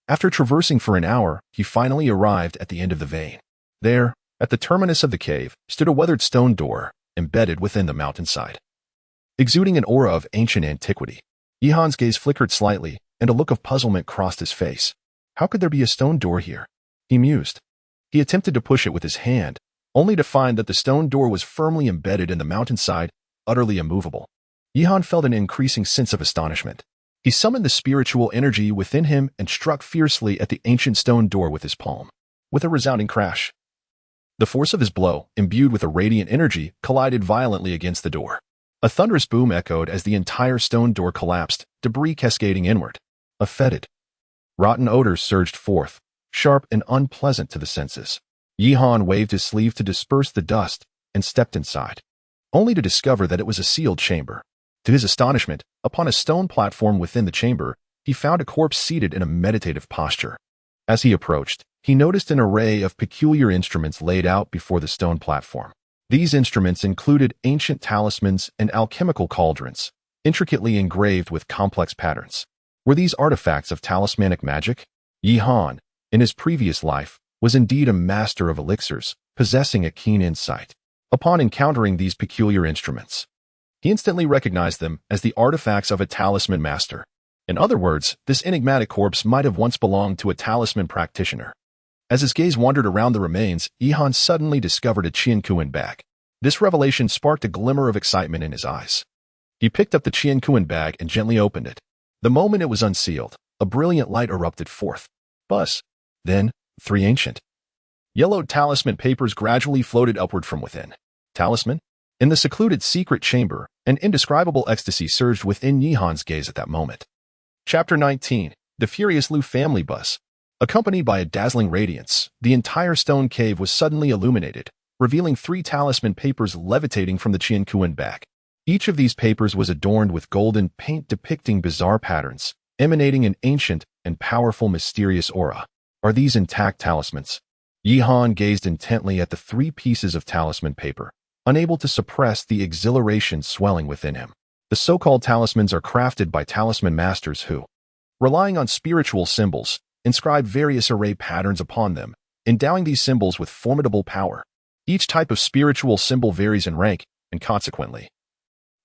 After traversing for an hour, he finally arrived at the end of the vein. There, at the terminus of the cave, stood a weathered stone door, embedded within the mountainside, exuding an aura of ancient antiquity. Yihan's gaze flickered slightly, and a look of puzzlement crossed his face. How could there be a stone door here? He mused. He attempted to push it with his hand, only to find that the stone door was firmly embedded in the mountainside, utterly immovable. Yihan felt an increasing sense of astonishment. He summoned the spiritual energy within him and struck fiercely at the ancient stone door with his palm. With a resounding crash, the force of his blow, imbued with a radiant energy, collided violently against the door. A thunderous boom echoed as the entire stone door collapsed, debris cascading inward. A fetid, rotten odor surged forth, sharp and unpleasant to the senses. Yihan waved his sleeve to disperse the dust and stepped inside, only to discover that it was a sealed chamber. To his astonishment, upon a stone platform within the chamber, he found a corpse seated in a meditative posture. As he approached, he noticed an array of peculiar instruments laid out before the stone platform. These instruments included ancient talismans and alchemical cauldrons, intricately engraved with complex patterns. Were these artifacts of talismanic magic? Yihan, in his previous life, was indeed a master of elixirs, possessing a keen insight. Upon encountering these peculiar instruments, he instantly recognized them as the artifacts of a talisman master. In other words, this enigmatic corpse might have once belonged to a talisman practitioner. As his gaze wandered around the remains, Yihan suddenly discovered a Qiankuan bag. This revelation sparked a glimmer of excitement in his eyes. He picked up the Qiankuan bag and gently opened it. The moment it was unsealed, a brilliant light erupted forth. Buzz. Then, 3 ancient, yellowed talisman papers gradually floated upward from within. Talisman? In the secluded secret chamber, an indescribable ecstasy surged within Yihan's gaze at that moment. Chapter 19. The Furious Liu Family Bus. Accompanied by a dazzling radiance, the entire stone cave was suddenly illuminated, revealing 3 talisman papers levitating from the Qiankuan bag. Each of these papers was adorned with golden paint depicting bizarre patterns, emanating an ancient and powerful mysterious aura. Are these intact talismans? Yihan gazed intently at the 3 pieces of talisman paper, unable to suppress the exhilaration swelling within him. The so-called talismans are crafted by talisman masters who, relying on spiritual symbols, inscribed various array patterns upon them, endowing these symbols with formidable power. Each type of spiritual symbol varies in rank, and consequently,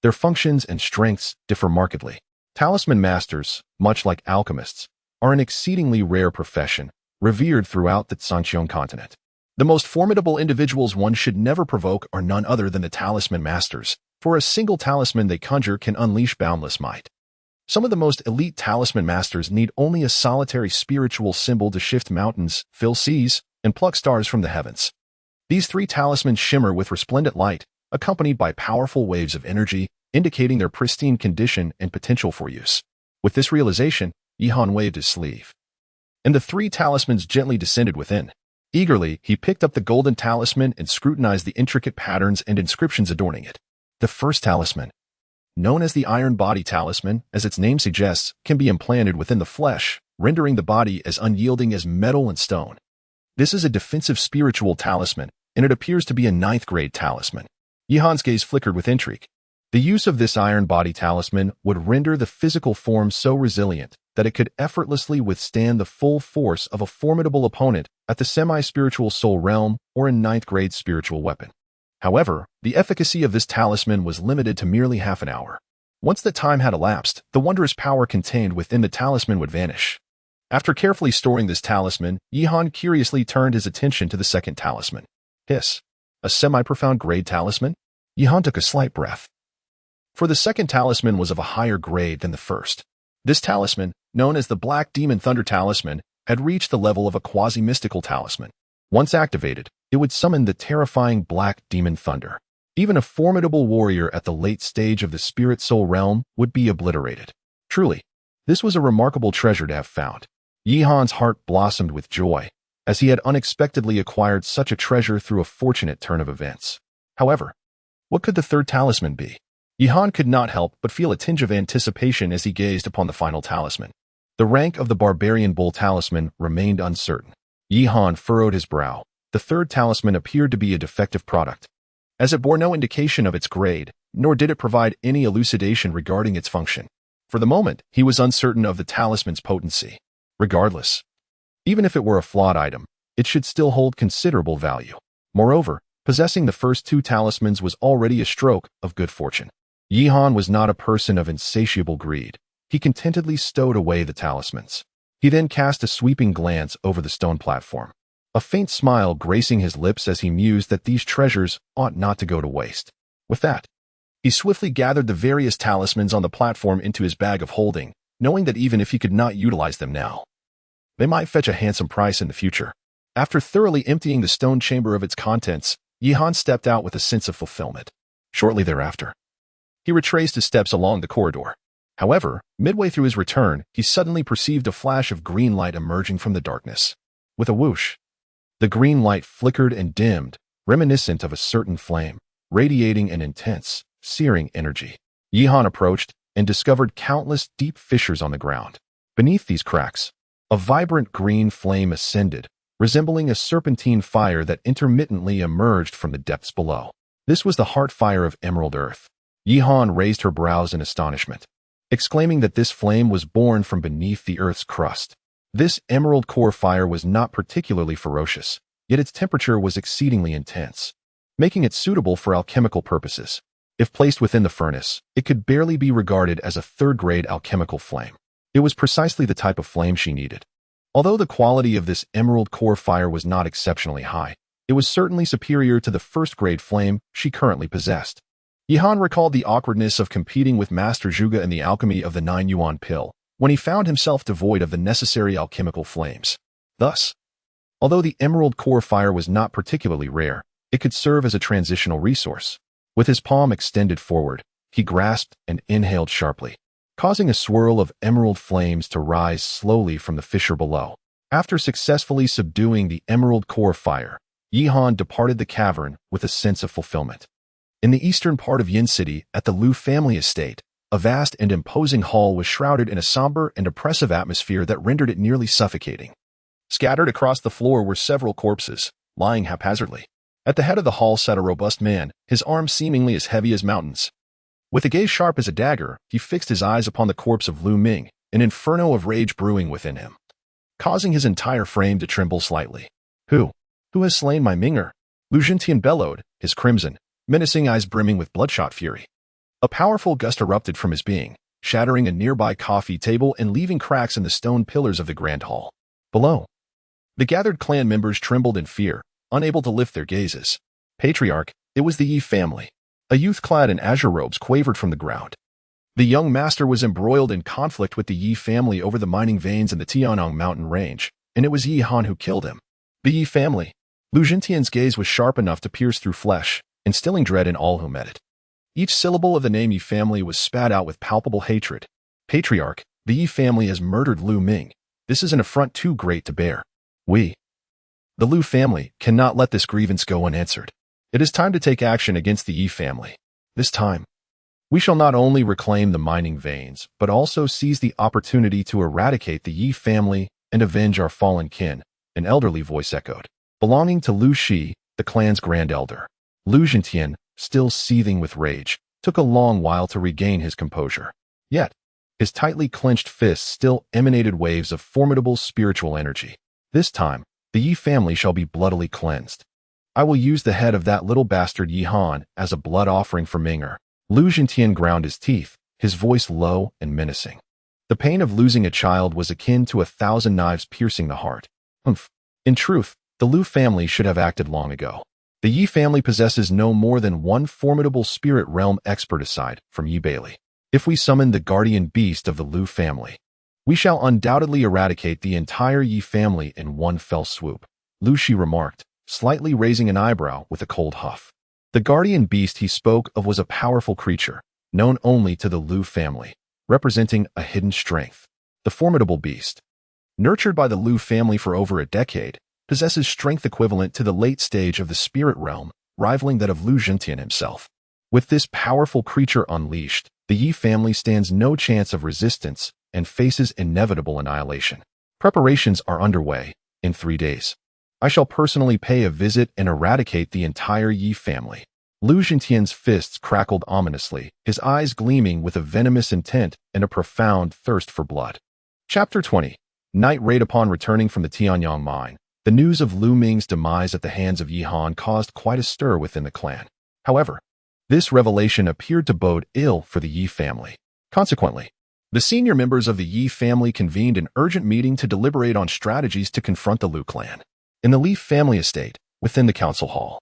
their functions and strengths differ markedly. Talisman masters, much like alchemists, are an exceedingly rare profession, revered throughout the Sanxiong continent. The most formidable individuals one should never provoke are none other than the talisman masters, for a single talisman they conjure can unleash boundless might. Some of the most elite talisman masters need only a solitary spiritual symbol to shift mountains, fill seas, and pluck stars from the heavens. These three talismans shimmer with resplendent light, accompanied by powerful waves of energy, indicating their pristine condition and potential for use. With this realization, Yihan waved his sleeve, and the three talismans gently descended within. Eagerly, he picked up the golden talisman and scrutinized the intricate patterns and inscriptions adorning it. The first talisman, known as the Iron Body Talisman, as its name suggests, can be implanted within the flesh, rendering the body as unyielding as metal and stone. This is a defensive spiritual talisman, and it appears to be a 9th-grade talisman. Yihan's gaze flickered with intrigue. The use of this Iron Body Talisman would render the physical form so resilient that it could effortlessly withstand the full force of a formidable opponent at the semi-spiritual soul realm or a 9th-grade spiritual weapon. However, the efficacy of this talisman was limited to merely half an hour. Once that time had elapsed, the wondrous power contained within the talisman would vanish. After carefully storing this talisman, Yihan curiously turned his attention to the second talisman. Hiss. A semi-profound grade talisman? Yihan took a slight breath. For the second talisman was of a higher grade than the first. This talisman, known as the Black Demon Thunder Talisman, had reached the level of a quasi-mystical talisman. Once activated, it would summon the terrifying Black Demon Thunder. Even a formidable warrior at the late stage of the spirit soul realm would be obliterated. Truly, this was a remarkable treasure to have found. Yihan's heart blossomed with joy, as he had unexpectedly acquired such a treasure through a fortunate turn of events. However, what could the third talisman be? Yihan could not help but feel a tinge of anticipation as he gazed upon the final talisman. The rank of the Barbarian Bull Talisman remained uncertain. Yihan furrowed his brow. The third talisman appeared to be a defective product, as it bore no indication of its grade, nor did it provide any elucidation regarding its function. For the moment, he was uncertain of the talisman's potency. Regardless, even if it were a flawed item, it should still hold considerable value. Moreover, possessing the first two talismans was already a stroke of good fortune. Yihan was not a person of insatiable greed. He contentedly stowed away the talismans. He then cast a sweeping glance over the stone platform, a faint smile gracing his lips as he mused that these treasures ought not to go to waste. With that, he swiftly gathered the various talismans on the platform into his bag of holding, knowing that even if he could not utilize them now, they might fetch a handsome price in the future. After thoroughly emptying the stone chamber of its contents, Yihan stepped out with a sense of fulfillment. Shortly thereafter, he retraced his steps along the corridor. However, midway through his return, he suddenly perceived a flash of green light emerging from the darkness. With a whoosh, the green light flickered and dimmed, reminiscent of a certain flame, radiating an intense, searing energy. Yihan approached and discovered countless deep fissures on the ground. Beneath these cracks, a vibrant green flame ascended, resembling a serpentine fire that intermittently emerged from the depths below. This was the heart fire of Emerald Earth. Yihan raised her brows in astonishment, exclaiming that this flame was born from beneath the Earth's crust. This emerald core fire was not particularly ferocious, yet its temperature was exceedingly intense, making it suitable for alchemical purposes. If placed within the furnace, it could barely be regarded as a third-grade alchemical flame. It was precisely the type of flame she needed. Although the quality of this emerald core fire was not exceptionally high, it was certainly superior to the first-grade flame she currently possessed. Yihan recalled the awkwardness of competing with Master Zhuge in the alchemy of the 9-yuan pill, when he found himself devoid of the necessary alchemical flames. Thus, although the emerald core fire was not particularly rare, it could serve as a transitional resource. With his palm extended forward, he grasped and inhaled sharply, causing a swirl of emerald flames to rise slowly from the fissure below. After successfully subduing the emerald core fire, Yihan departed the cavern with a sense of fulfillment. In the eastern part of Yin City, at the Liu family estate, a vast and imposing hall was shrouded in a somber and oppressive atmosphere that rendered it nearly suffocating. Scattered across the floor were several corpses, lying haphazardly. At the head of the hall sat a robust man, his arms seemingly as heavy as mountains. With a gaze sharp as a dagger, he fixed his eyes upon the corpse of Lu Ming, an inferno of rage brewing within him. causing his entire frame to tremble slightly. Who? Who has slain my Ming'er? Lu Zhentian bellowed, his crimson, menacing eyes brimming with bloodshot fury. A powerful gust erupted from his being, shattering a nearby coffee table and leaving cracks in the stone pillars of the grand hall. Below, the gathered clan members trembled in fear, unable to lift their gazes. Patriarch, it was the Yi family. A youth clad in azure robes quavered from the ground. The young master was embroiled in conflict with the Yi family over the mining veins in the Tianyang mountain range, and it was Yi Han who killed him. The Yi family. Lu Zhentian's gaze was sharp enough to pierce through flesh, instilling dread in all who met it. Each syllable of the name Yi family was spat out with palpable hatred. Patriarch, the Yi family has murdered Lu Ming. This is an affront too great to bear. We, the Lu family, cannot let this grievance go unanswered. It is time to take action against the Yi family. This time, we shall not only reclaim the mining veins, but also seize the opportunity to eradicate the Yi family and avenge our fallen kin, an elderly voice echoed, belonging to Lu Shi, the clan's grand elder. Lu Zhentian, still seething with rage, took a long while to regain his composure. Yet, his tightly clenched fists still emanated waves of formidable spiritual energy. This time, the Yi family shall be bloodily cleansed. I will use the head of that little bastard Yi Han as a blood offering for Ming'er. Lu Zhentian ground his teeth, his voice low and menacing. The pain of losing a child was akin to 1,000 knives piercing the heart. In truth, the Lu family should have acted long ago. The Yi family possesses no more than one formidable spirit realm expert aside from Yi Bailey. If we summon the guardian beast of the Lu family, we shall undoubtedly eradicate the entire Yi family in one fell swoop, Lu Shi remarked, slightly raising an eyebrow with a cold huff. The guardian beast he spoke of was a powerful creature, known only to the Lu family, representing a hidden strength. The formidable beast, nurtured by the Lu family for over a decade, possesses strength equivalent to the late stage of the spirit realm, rivaling that of Lu Zhentian himself. With this powerful creature unleashed, the Yi family stands no chance of resistance and faces inevitable annihilation. Preparations are underway. In 3 days, I shall personally pay a visit and eradicate the entire Yi family. Lu Zhentian's fists crackled ominously, his eyes gleaming with a venomous intent and a profound thirst for blood. Chapter 20. Night raid. Upon returning from the Tianyang mine, the news of Lu Ming's demise at the hands of Yi Han caused quite a stir within the clan. However, this revelation appeared to bode ill for the Yi family. Consequently, the senior members of the Yi family convened an urgent meeting to deliberate on strategies to confront the Lu clan. In the Li family estate, within the council hall,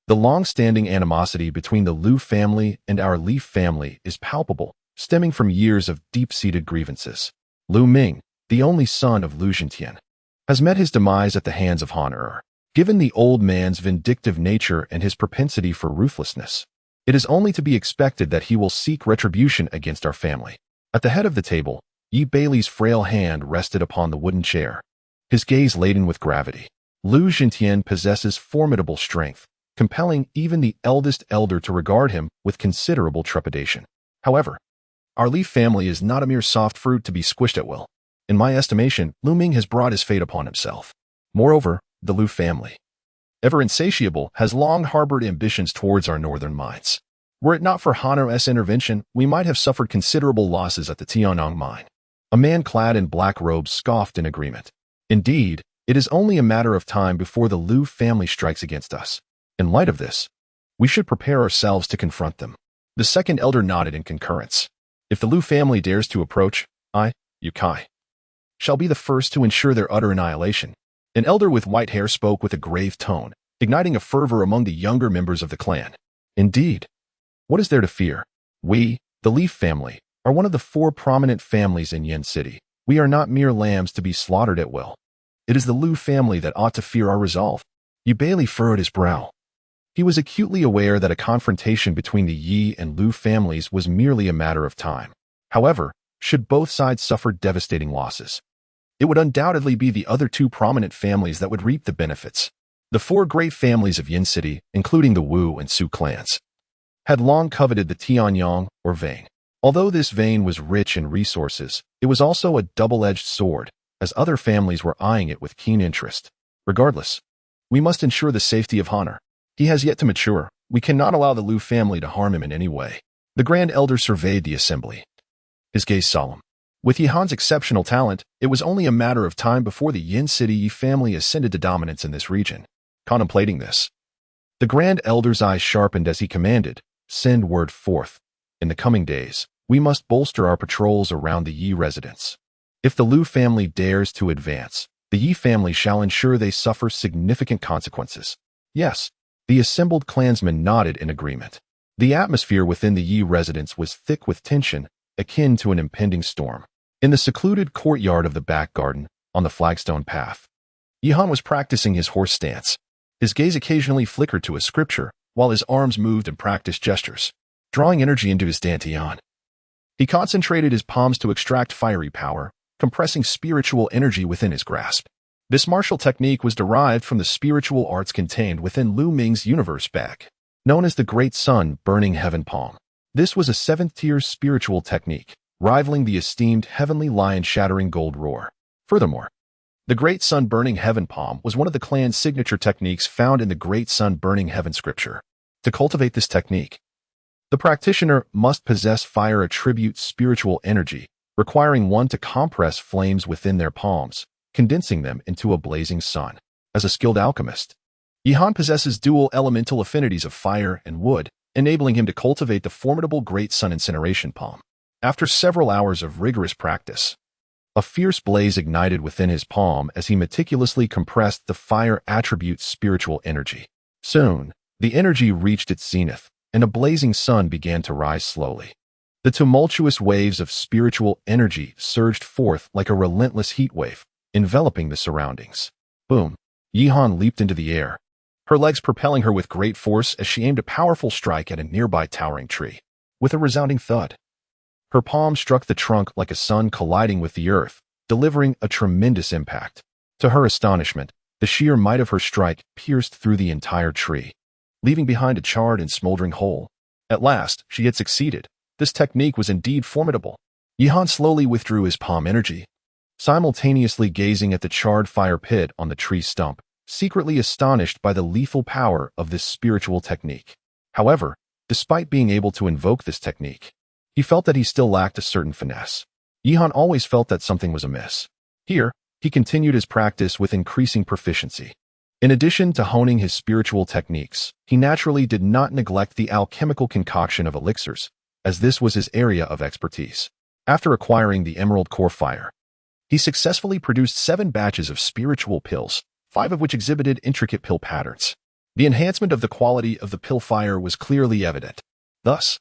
the long-standing animosity between the Lu family and our Li family is palpable, stemming from years of deep-seated grievances. Lu Ming, the only son of Lu Zhentian, has met his demise at the hands of Han Er. Given the old man's vindictive nature and his propensity for ruthlessness, it is only to be expected that he will seek retribution against our family. At the head of the table, Yi Bailey's frail hand rested upon the wooden chair, his gaze laden with gravity. Lu Zhentian possesses formidable strength, compelling even the eldest elder to regard him with considerable trepidation. However, our Li family is not a mere soft fruit to be squished at will. In my estimation, Lu Ming has brought his fate upon himself. Moreover, the Lu family, ever insatiable, has long harbored ambitions towards our northern mines. Were it not for Han Er's intervention, we might have suffered considerable losses at the Tianyang mine. A man clad in black robes scoffed in agreement. Indeed, it is only a matter of time before the Lu family strikes against us. In light of this, we should prepare ourselves to confront them. The second elder nodded in concurrence. If the Lu family dares to approach, I, Yu Kai, shall be the first to ensure their utter annihilation. An elder with white hair spoke with a grave tone, igniting a fervor among the younger members of the clan. Indeed, what is there to fear? We, the Li family, are one of the 4 prominent families in Yin City. We are not mere lambs to be slaughtered at will. It is the Lu family that ought to fear our resolve. Yi Bailey furrowed his brow. He was acutely aware that a confrontation between the Yi and Lu families was merely a matter of time. However, should both sides suffer devastating losses, it would undoubtedly be the other 2 prominent families that would reap the benefits. The 4 great families of Yin City, including the Wu and Su clans, had long coveted the Tianyang, or vein. Although this vein was rich in resources, it was also a double-edged sword, as other families were eyeing it with keen interest. Regardless, we must ensure the safety of Han Er. He has yet to mature. We cannot allow the Lu family to harm him in any way. The Grand Elder surveyed the assembly, his gaze solemn. With Yihan's exceptional talent, it was only a matter of time before the Yin City Yi family ascended to dominance in this region. Contemplating this, the Grand Elder's eyes sharpened as he commanded, "Send word forth. In the coming days, we must bolster our patrols around the Yi residence. If the Lu family dares to advance, the Yi family shall ensure they suffer significant consequences." Yes, the assembled clansmen nodded in agreement. The atmosphere within the Yi residence was thick with tension, akin to an impending storm. In the secluded courtyard of the back garden, on the flagstone path, Yihan was practicing his horse stance. His gaze occasionally flickered to a scripture, while his arms moved in practiced gestures, drawing energy into his dantian. He concentrated his palms to extract fiery power, compressing spiritual energy within his grasp. This martial technique was derived from the spiritual arts contained within Lu Ming's universe bag, known as the Great Sun Burning Heaven Palm. This was a 7th-tier spiritual technique, rivaling the esteemed Heavenly Lion-shattering gold roar. Furthermore, the Great Sun Burning Heaven Palm was one of the clan's signature techniques found in the Great Sun Burning Heaven scripture. To cultivate this technique, the practitioner must possess fire attribute spiritual energy, requiring one to compress flames within their palms, condensing them into a blazing sun. As a skilled alchemist, Yihan possesses dual elemental affinities of fire and wood, enabling him to cultivate the formidable Great Sun Incineration Palm. After several hours of rigorous practice, a fierce blaze ignited within his palm as he meticulously compressed the fire attribute spiritual energy. Soon, the energy reached its zenith, and a blazing sun began to rise slowly. The tumultuous waves of spiritual energy surged forth like a relentless heat wave, enveloping the surroundings. Boom! Yihan leaped into the air, her legs propelling her with great force as she aimed a powerful strike at a nearby towering tree. With a resounding thud, her palm struck the trunk like a sun colliding with the earth, delivering a tremendous impact. To her astonishment, the sheer might of her strike pierced through the entire tree, leaving behind a charred and smoldering hole. At last, she had succeeded. This technique was indeed formidable. Yihan slowly withdrew his palm energy, simultaneously gazing at the charred fire pit on the tree stump, secretly astonished by the lethal power of this spiritual technique. However, despite being able to invoke this technique, he felt that he still lacked a certain finesse. Yihan always felt that something was amiss. Here, he continued his practice with increasing proficiency. In addition to honing his spiritual techniques, he naturally did not neglect the alchemical concoction of elixirs, as this was his area of expertise. After acquiring the emerald core fire, he successfully produced 7 batches of spiritual pills, 5 of which exhibited intricate pill patterns. The enhancement of the quality of the pill fire was clearly evident. Thus,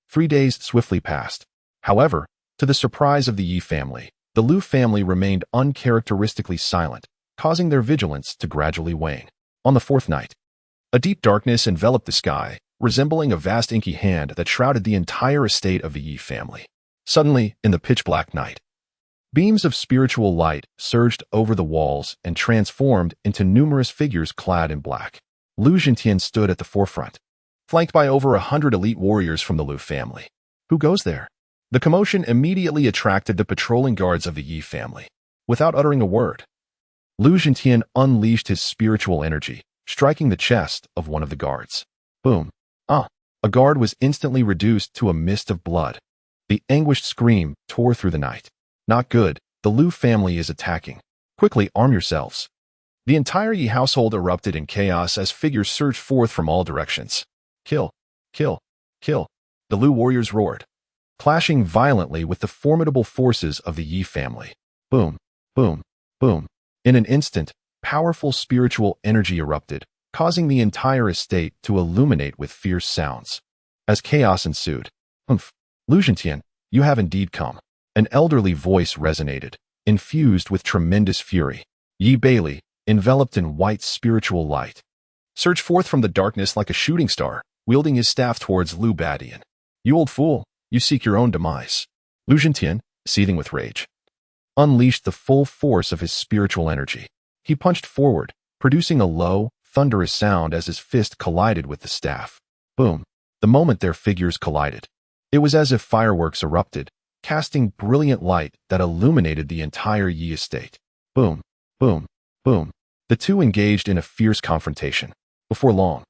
3 days swiftly passed. However, to the surprise of the Yi family, the Lu family remained uncharacteristically silent, causing their vigilance to gradually wane. On the 4th night, a deep darkness enveloped the sky, resembling a vast inky hand that shrouded the entire estate of the Yi family. Suddenly, in the pitch-black night, beams of spiritual light surged over the walls and transformed into numerous figures clad in black. Lu Jintian stood at the forefront, flanked by over 100 elite warriors from the Lu family. Who goes there? The commotion immediately attracted the patrolling guards of the Yi family. Without uttering a word, Lu Jintian unleashed his spiritual energy, striking the chest of one of the guards. Boom! A guard was instantly reduced to a mist of blood. The anguished scream tore through the night. Not good, the Lu family is attacking. Quickly arm yourselves. The entire Yi household erupted in chaos as figures surged forth from all directions. Kill! Kill! Kill! The Lu warriors roared, clashing violently with the formidable forces of the Yi family. Boom! Boom! Boom! In an instant, powerful spiritual energy erupted, causing the entire estate to illuminate with fierce sounds. As chaos ensued, Lu Jintian, you have indeed come. An elderly voice resonated, infused with tremendous fury. Yi Bailey, enveloped in white spiritual light, surged forth from the darkness like a shooting star, wielding his staff towards Lu Badian. You old fool, you seek your own demise. Lu Jintian, seething with rage, unleashed the full force of his spiritual energy. He punched forward, producing a low, thunderous sound as his fist collided with the staff. Boom! The moment their figures collided, it was as if fireworks erupted, casting brilliant light that illuminated the entire Yi estate. Boom! Boom! Boom! The two engaged in a fierce confrontation. Before long,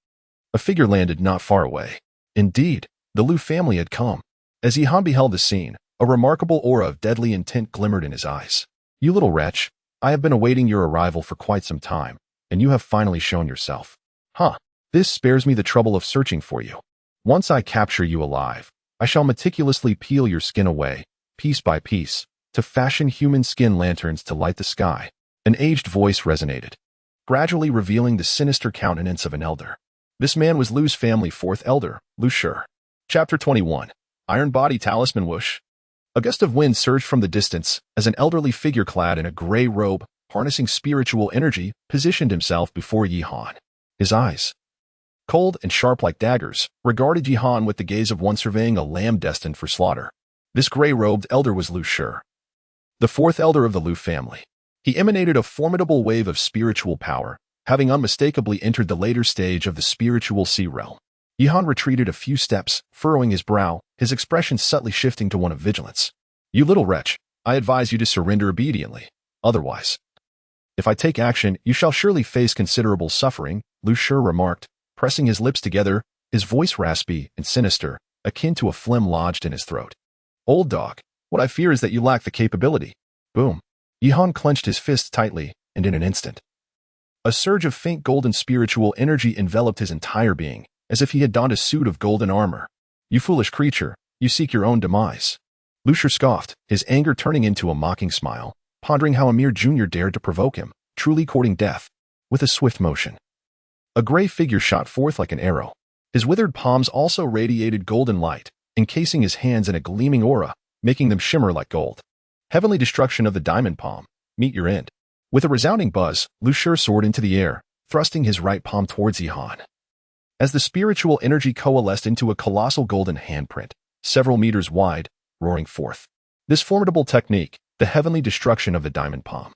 a figure landed not far away. Indeed, the Lu family had come. As Yihan beheld the scene, A remarkable aura of deadly intent glimmered in his eyes. "You little wretch, I have been awaiting your arrival for quite some time, and you have finally shown yourself. Huh, this spares me the trouble of searching for you. Once I capture you alive, I shall meticulously peel your skin away, piece by piece, to fashion human skin lanterns to light the sky." An aged voice resonated, gradually revealing the sinister countenance of an elder. This man was Lu's family fourth elder, Lu Shur. Chapter 21. Iron Body Talisman Whoosh. A gust of wind surged from the distance as an elderly figure clad in a gray robe, harnessing spiritual energy, positioned himself before Yi-Han. His eyes, cold and sharp like daggers, regarded Yi-Han with the gaze of one surveying a lamb destined for slaughter. This gray-robed elder was Lu Shur, the fourth elder of the Lu family. He emanated a formidable wave of spiritual power, having unmistakably entered the later stage of the spiritual sea realm. Yi-Han retreated a few steps, furrowing his brow, his expression subtly shifting to one of vigilance. "You little wretch, I advise you to surrender obediently. Otherwise, if I take action, you shall surely face considerable suffering," Lu Shur remarked, pressing his lips together, his voice raspy and sinister, akin to a phlegm lodged in his throat. "Old dog, what I fear is that you lack the capability." Boom. Yi-Han clenched his fists tightly, and in an instant, a surge of faint golden spiritual energy enveloped his entire being, as if he had donned a suit of golden armor. "You foolish creature, you seek your own demise." Lu Shur scoffed, his anger turning into a mocking smile, pondering how a mere junior dared to provoke him, truly courting death. With a swift motion, a gray figure shot forth like an arrow. His withered palms also radiated golden light, encasing his hands in a gleaming aura, making them shimmer like gold. Heavenly destruction of the diamond palm. Meet your end. With a resounding buzz, Lu Shur soared into the air, thrusting his right palm towards Yi-Han. As the spiritual energy coalesced into a colossal golden handprint, several meters wide, roaring forth. This formidable technique, the heavenly destruction of the diamond palm,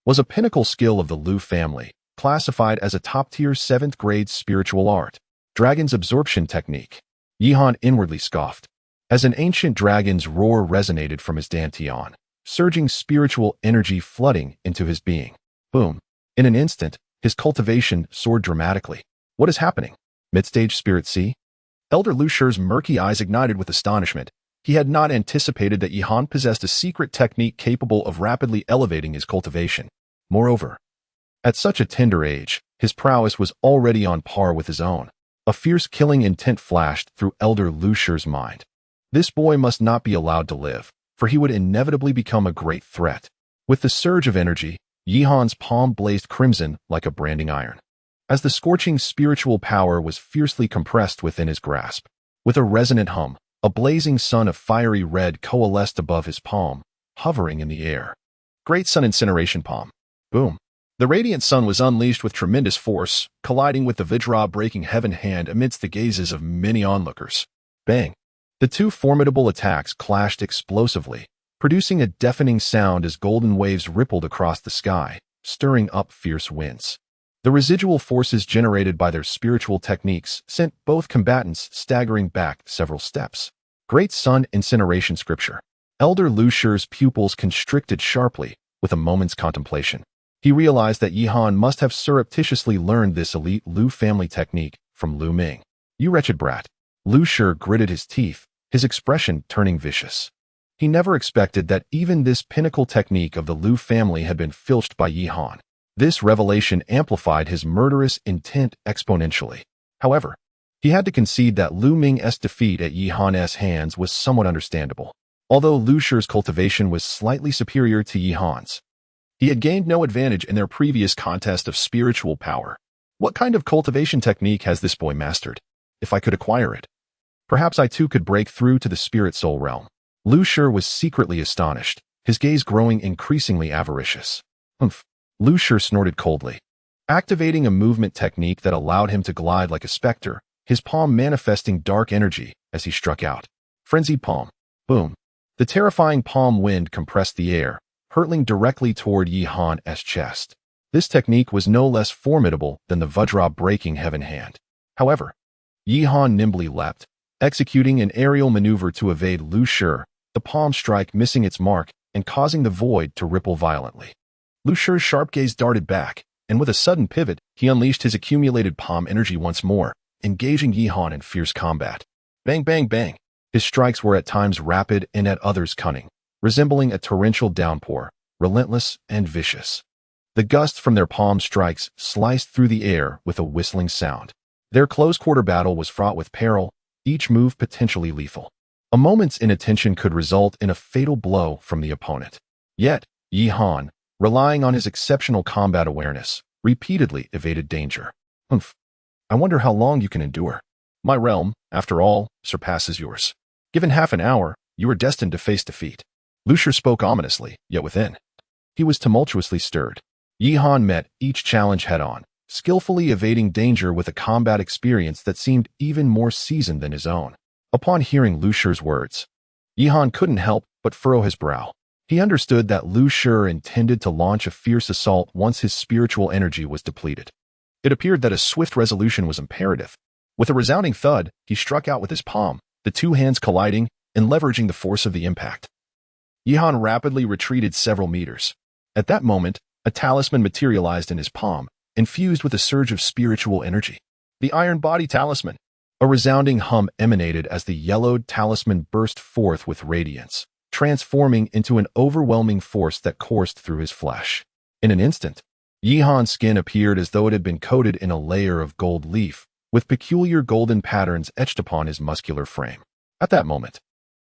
was a pinnacle skill of the Lu family, classified as a top-tier 7th-grade spiritual art. Dragon's absorption technique. Yi-Han inwardly scoffed, as an ancient dragon's roar resonated from his dantian, surging spiritual energy flooding into his being. Boom. In an instant, his cultivation soared dramatically. What is happening? Mid-stage spirit C? Elder Lu Shur's murky eyes ignited with astonishment. He had not anticipated that Yi-Han possessed a secret technique capable of rapidly elevating his cultivation. Moreover, at such a tender age, his prowess was already on par with his own. A fierce killing intent flashed through Elder Lu Shur's mind. This boy must not be allowed to live, for he would inevitably become a great threat. With the surge of energy, Yi-Han's palm blazed crimson like a branding iron, as the scorching spiritual power was fiercely compressed within his grasp. With a resonant hum, a blazing sun of fiery red coalesced above his palm, hovering in the air. Great Sun Incineration Palm. Boom. The radiant sun was unleashed with tremendous force, colliding with the Vajra-breaking heaven hand amidst the gazes of many onlookers. Bang. The two formidable attacks clashed explosively, producing a deafening sound as golden waves rippled across the sky, stirring up fierce winds. The residual forces generated by their spiritual techniques sent both combatants staggering back several steps. Great Sun Incineration Scripture. Elder Lu Shur's pupils constricted sharply with a moment's contemplation. He realized that Yi-Han must have surreptitiously learned this elite Lu family technique from Lu Ming. "You wretched brat." Lu Shur gritted his teeth, his expression turning vicious. He never expected that even this pinnacle technique of the Lu family had been filched by Yi-Han. This revelation amplified his murderous intent exponentially. However, he had to concede that Lu Ming's defeat at Yi-Han's hands was somewhat understandable. Although Lu Shur's cultivation was slightly superior to Yi-Han's, he had gained no advantage in their previous contest of spiritual power. What kind of cultivation technique has this boy mastered? If I could acquire it, perhaps I too could break through to the spirit soul realm. Lu Shur was secretly astonished, his gaze growing increasingly avaricious. Humph. Lu Shur snorted coldly, activating a movement technique that allowed him to glide like a specter, his palm manifesting dark energy as he struck out. Frenzied palm. Boom. The terrifying palm wind compressed the air, hurtling directly toward Yi-Han's chest. This technique was no less formidable than the Vajra-breaking heaven hand. However, Yi-Han nimbly leapt, executing an aerial maneuver to evade Lu Shur, the palm strike missing its mark and causing the void to ripple violently. Lu Shur's sharp gaze darted back, and with a sudden pivot, he unleashed his accumulated palm energy once more, engaging Yi-Han in fierce combat. Bang, bang, bang. His strikes were at times rapid and at others cunning, resembling a torrential downpour, relentless and vicious. The gusts from their palm strikes sliced through the air with a whistling sound. Their close-quarter battle was fraught with peril, each move potentially lethal. A moment's inattention could result in a fatal blow from the opponent. Yet, Yi Han, relying on his exceptional combat awareness, repeatedly evaded danger. Humph. I wonder how long you can endure. My realm, after all, surpasses yours. Given half an hour, you are destined to face defeat. Lu Shi spoke ominously, yet within. He was tumultuously stirred. Yi Han met each challenge head-on, skillfully evading danger with a combat experience that seemed even more seasoned than his own. Upon hearing Lu Shi's words, Yi Han couldn't help but furrow his brow. He understood that Lu Shi intended to launch a fierce assault once his spiritual energy was depleted. It appeared that a swift resolution was imperative. With a resounding thud, he struck out with his palm, the two hands colliding and leveraging the force of the impact. Yi Han rapidly retreated several meters. At that moment, a talisman materialized in his palm, infused with a surge of spiritual energy. The Iron Body Talisman. A resounding hum emanated as the yellowed talisman burst forth with radiance, transforming into an overwhelming force that coursed through his flesh. In an instant, Yi Han's skin appeared as though it had been coated in a layer of gold leaf, with peculiar golden patterns etched upon his muscular frame. At that moment,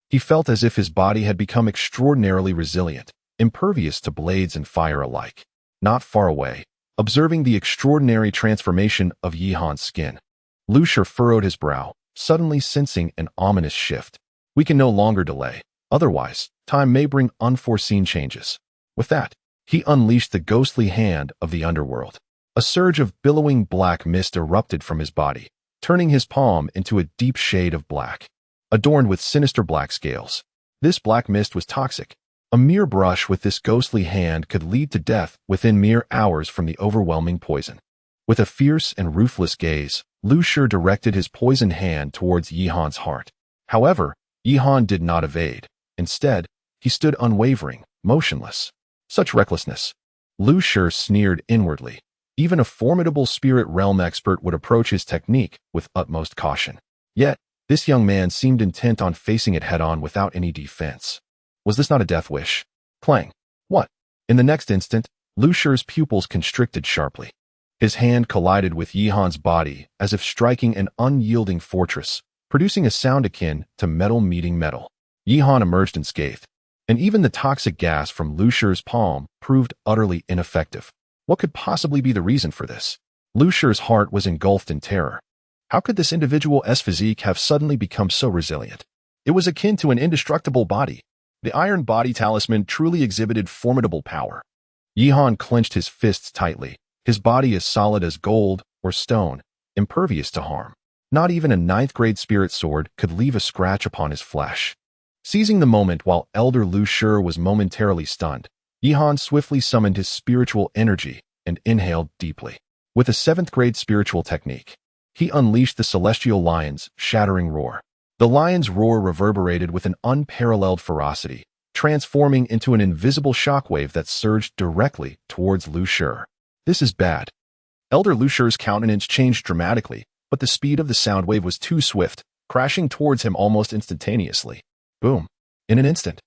he felt as if his body had become extraordinarily resilient, impervious to blades and fire alike. Not far away, observing the extraordinary transformation of Yi Han's skin, Lu Shi furrowed his brow, suddenly sensing an ominous shift. We can no longer delay. Otherwise, time may bring unforeseen changes. With that, he unleashed the ghostly hand of the underworld. A surge of billowing black mist erupted from his body, turning his palm into a deep shade of black, adorned with sinister black scales. This black mist was toxic. A mere brush with this ghostly hand could lead to death within mere hours from the overwhelming poison. With a fierce and ruthless gaze, Lu Shi directed his poisoned hand towards Yi Han's heart. However, Yi Han did not evade. Instead, he stood unwavering, motionless. Such recklessness. Lu Shi sneered inwardly. Even a formidable spirit realm expert would approach his technique with utmost caution. Yet, this young man seemed intent on facing it head-on without any defense. Was this not a death wish? Clang. What? In the next instant, Lu Shi's pupils constricted sharply. His hand collided with Yi Han's body as if striking an unyielding fortress, producing a sound akin to metal meeting metal. Yi Han emerged unscathed, and even the toxic gas from Lu Shi's palm proved utterly ineffective. What could possibly be the reason for this? Lu Shi's heart was engulfed in terror. How could this individual's physique have suddenly become so resilient? It was akin to an indestructible body. The Iron Body Talisman truly exhibited formidable power. Yi Han clenched his fists tightly, his body as solid as gold or stone, impervious to harm. Not even a ninth-grade spirit sword could leave a scratch upon his flesh. Seizing the moment while Elder Lu Shi was momentarily stunned, Yi Han swiftly summoned his spiritual energy and inhaled deeply. With a 7th-grade spiritual technique, he unleashed the celestial lion's shattering roar. The lion's roar reverberated with an unparalleled ferocity, transforming into an invisible shockwave that surged directly towards Lu Shi. This is bad. Elder Lu Shi's countenance changed dramatically, but the speed of the sound wave was too swift, crashing towards him almost instantaneously. Boom. In an instant,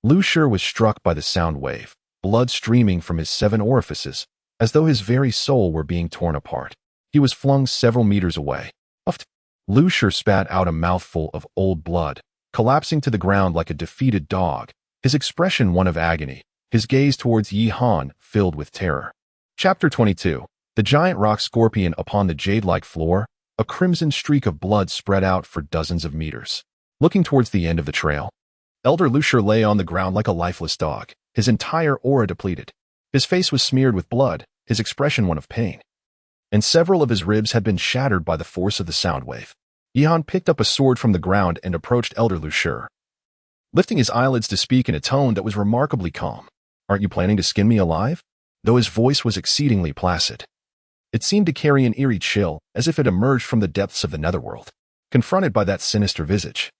Lu Shi was struck by the sound wave, blood streaming from his 7 orifices, as though his very soul were being torn apart. He was flung several meters away. Puffed. Lu Shi spat out a mouthful of old blood, collapsing to the ground like a defeated dog, his expression one of agony, his gaze towards Yi Han filled with terror. Chapter 22. The giant rock scorpion upon the jade-like floor, a crimson streak of blood spread out for dozens of meters. Looking towards the end of the trail, Elder Lu Shi lay on the ground like a lifeless dog, his entire aura depleted. His face was smeared with blood, his expression one of pain. And several of his ribs had been shattered by the force of the sound wave. Yi Han picked up a sword from the ground and approached Elder Lu Shi, lifting his eyelids to speak in a tone that was remarkably calm. Aren't you planning to skin me alive? Though his voice was exceedingly placid, it seemed to carry an eerie chill, as if it emerged from the depths of the netherworld. Confronted by that sinister visage,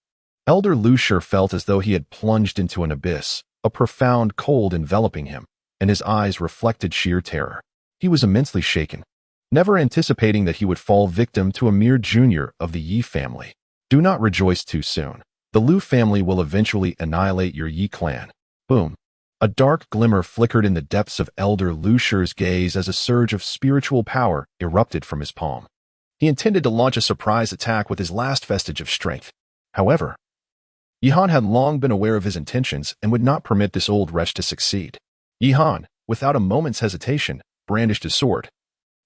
Elder Lu Shi felt as though he had plunged into an abyss, a profound cold enveloping him, and his eyes reflected sheer terror. He was immensely shaken, never anticipating that he would fall victim to a mere junior of the Yi family. Do not rejoice too soon. The Lu family will eventually annihilate your Yi clan. Boom. A dark glimmer flickered in the depths of Elder Lu Shi's gaze as a surge of spiritual power erupted from his palm. He intended to launch a surprise attack with his last vestige of strength. However, Yihan had long been aware of his intentions and would not permit this old wretch to succeed. Yihan, without a moment's hesitation, brandished his sword.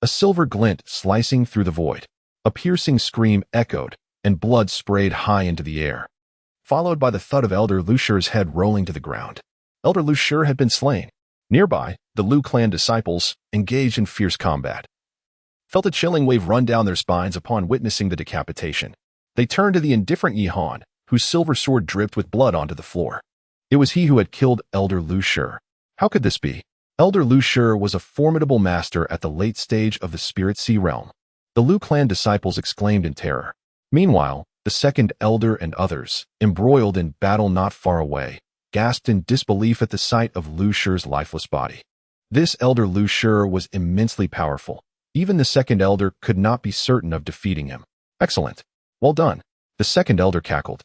A silver glint slicing through the void. A piercing scream echoed, and blood sprayed high into the air, followed by the thud of Elder Lu Shi's head rolling to the ground. Elder Lu Shi had been slain. Nearby, the Lu clan disciples, engaged in fierce combat, felt a chilling wave run down their spines upon witnessing the decapitation. They turned to the indifferent Yihan, whose silver sword dripped with blood onto the floor. It was he who had killed Elder Lu Shi. How could this be? Elder Lu Shi was a formidable master at the late stage of the Spirit Sea realm. The Lu clan disciples exclaimed in terror. Meanwhile, the second elder and others, embroiled in battle not far away, gasped in disbelief at the sight of Lu Shi's lifeless body. This Elder Lu Shi was immensely powerful. Even the second elder could not be certain of defeating him. Excellent. Well done. The second elder cackled,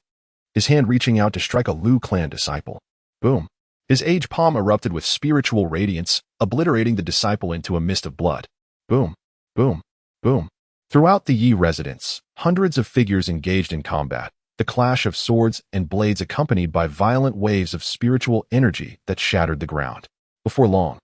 his hand reaching out to strike a Lu clan disciple. Boom. His aged palm erupted with spiritual radiance, obliterating the disciple into a mist of blood. Boom. Boom. Boom. Throughout the Yi residence, hundreds of figures engaged in combat, the clash of swords and blades accompanied by violent waves of spiritual energy that shattered the ground. Before long,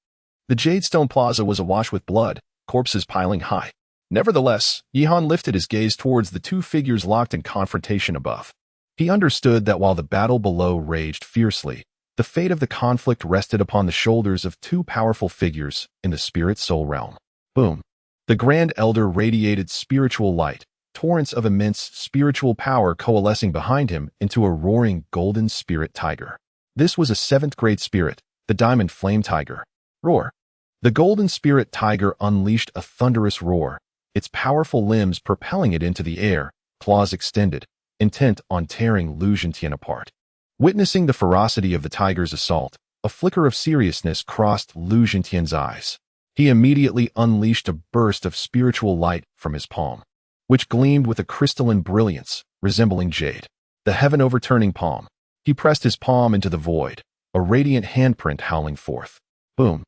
the Jadestone Plaza was awash with blood, corpses piling high. Nevertheless, Yihan lifted his gaze towards the two figures locked in confrontation above. He understood that while the battle below raged fiercely, the fate of the conflict rested upon the shoulders of two powerful figures in the spirit soul realm. Boom. The Grand Elder radiated spiritual light, torrents of immense spiritual power coalescing behind him into a roaring golden spirit tiger. This was a 7th grade spirit, the Diamond Flame Tiger. Roar. The golden spirit tiger unleashed a thunderous roar, its powerful limbs propelling it into the air, claws extended, intent on tearing Lu Zhentian apart. Witnessing the ferocity of the tiger's assault, a flicker of seriousness crossed Lu Zhentian's eyes. He immediately unleashed a burst of spiritual light from his palm, which gleamed with a crystalline brilliance, resembling jade. The heaven-overturning palm. He pressed his palm into the void, a radiant handprint howling forth. Boom.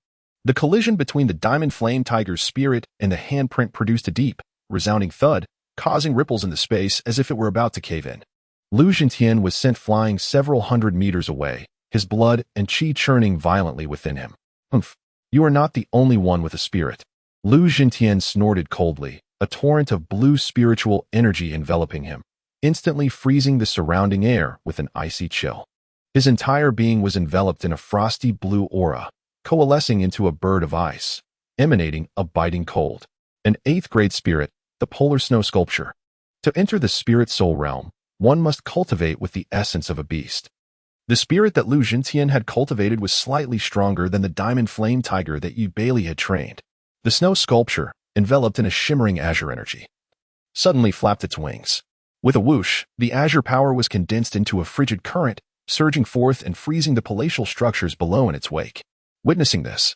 The collision between the Diamond Flame Tiger's spirit and the handprint produced a deep, resounding thud, causing ripples in the space as if it were about to cave in. Lu Zhentian was sent flying several hundred meters away, his blood and chi churning violently within him. Humph. You are not the only one with a spirit. Lu Zhentian snorted coldly, a torrent of blue spiritual energy enveloping him, instantly freezing the surrounding air with an icy chill. His entire being was enveloped in a frosty blue aura, coalescing into a bird of ice, emanating a biting cold. An 8th grade spirit, the polar snow sculpture. To enter the spirit soul realm, one must cultivate with the essence of a beast. The spirit that Lu Zhentian had cultivated was slightly stronger than the Diamond Flame Tiger that Yi Bailey had trained. The snow sculpture, enveloped in a shimmering azure energy, suddenly flapped its wings. With a whoosh, the azure power was condensed into a frigid current, surging forth and freezing the palatial structures below in its wake. Witnessing this,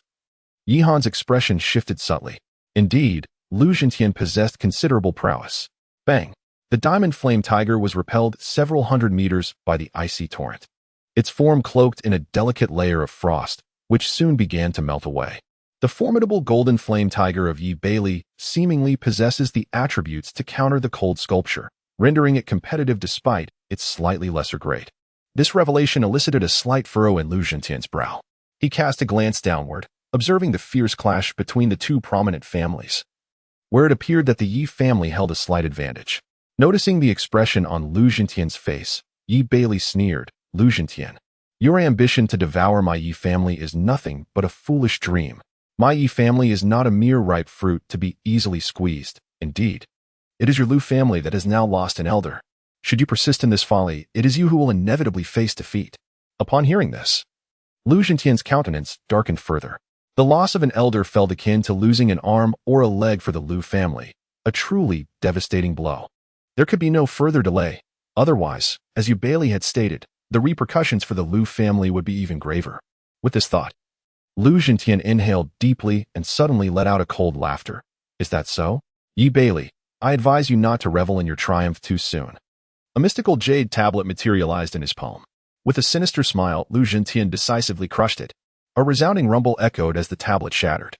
Yihan's expression shifted subtly. Indeed, Lu Zhentian possessed considerable prowess. Bang! The Diamond Flame Tiger was repelled several hundred meters by the icy torrent, its form cloaked in a delicate layer of frost, which soon began to melt away. The formidable Golden Flame Tiger of Yi Bailey seemingly possesses the attributes to counter the cold sculpture, rendering it competitive despite its slightly lesser grade. This revelation elicited a slight furrow in Lu Zhentian's brow. He cast a glance downward, observing the fierce clash between the two prominent families, where it appeared that the Yi family held a slight advantage. Noticing the expression on Lu Zhentian's face, Yi Bailey sneered. Lu Zhentian, your ambition to devour my Yi family is nothing but a foolish dream. My Yi family is not a mere ripe fruit to be easily squeezed. Indeed, it is your Lu family that has now lost an elder. Should you persist in this folly, it is you who will inevitably face defeat. Upon hearing this, Lu Zhentian's countenance darkened further. The loss of an elder felt akin to losing an arm or a leg for the Lu family, a truly devastating blow. There could be no further delay. Otherwise, as Yi Bailey had stated, the repercussions for the Lu family would be even graver. With this thought, Lu Zhentian inhaled deeply and suddenly let out a cold laughter. Is that so? Yi Bailey, I advise you not to revel in your triumph too soon. A mystical jade tablet materialized in his palm. With a sinister smile, Lu Zhentian decisively crushed it. A resounding rumble echoed as the tablet shattered,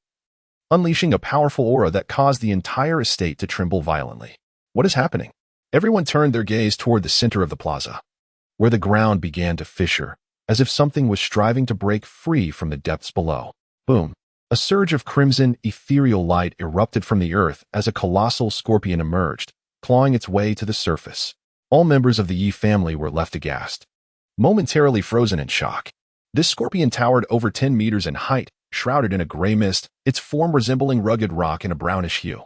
unleashing a powerful aura that caused the entire estate to tremble violently. What is happening? Everyone turned their gaze toward the center of the plaza, where the ground began to fissure, as if something was striving to break free from the depths below. Boom! A surge of crimson, ethereal light erupted from the earth as a colossal scorpion emerged, clawing its way to the surface. All members of the Yi family were left aghast, momentarily frozen in shock. This scorpion towered over 10 meters in height, shrouded in a gray mist, its form resembling rugged rock in a brownish hue.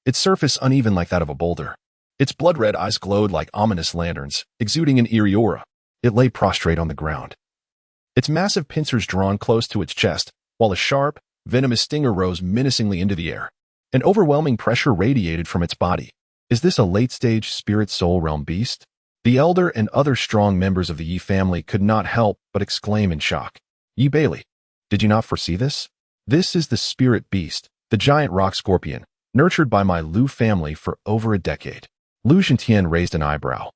Its surface uneven like that of a boulder. Its blood-red eyes glowed like ominous lanterns, exuding an eerie aura. It lay prostrate on the ground, its massive pincers drawn close to its chest, while a sharp, venomous stinger rose menacingly into the air. An overwhelming pressure radiated from its body. Is this a late-stage spirit soul realm beast? The elder and other strong members of the Yi family could not help but exclaim in shock. Yi Bailey, did you not foresee this? This is the spirit beast, the giant rock scorpion, nurtured by my Lu family for over a decade. Lu Zhentian raised an eyebrow,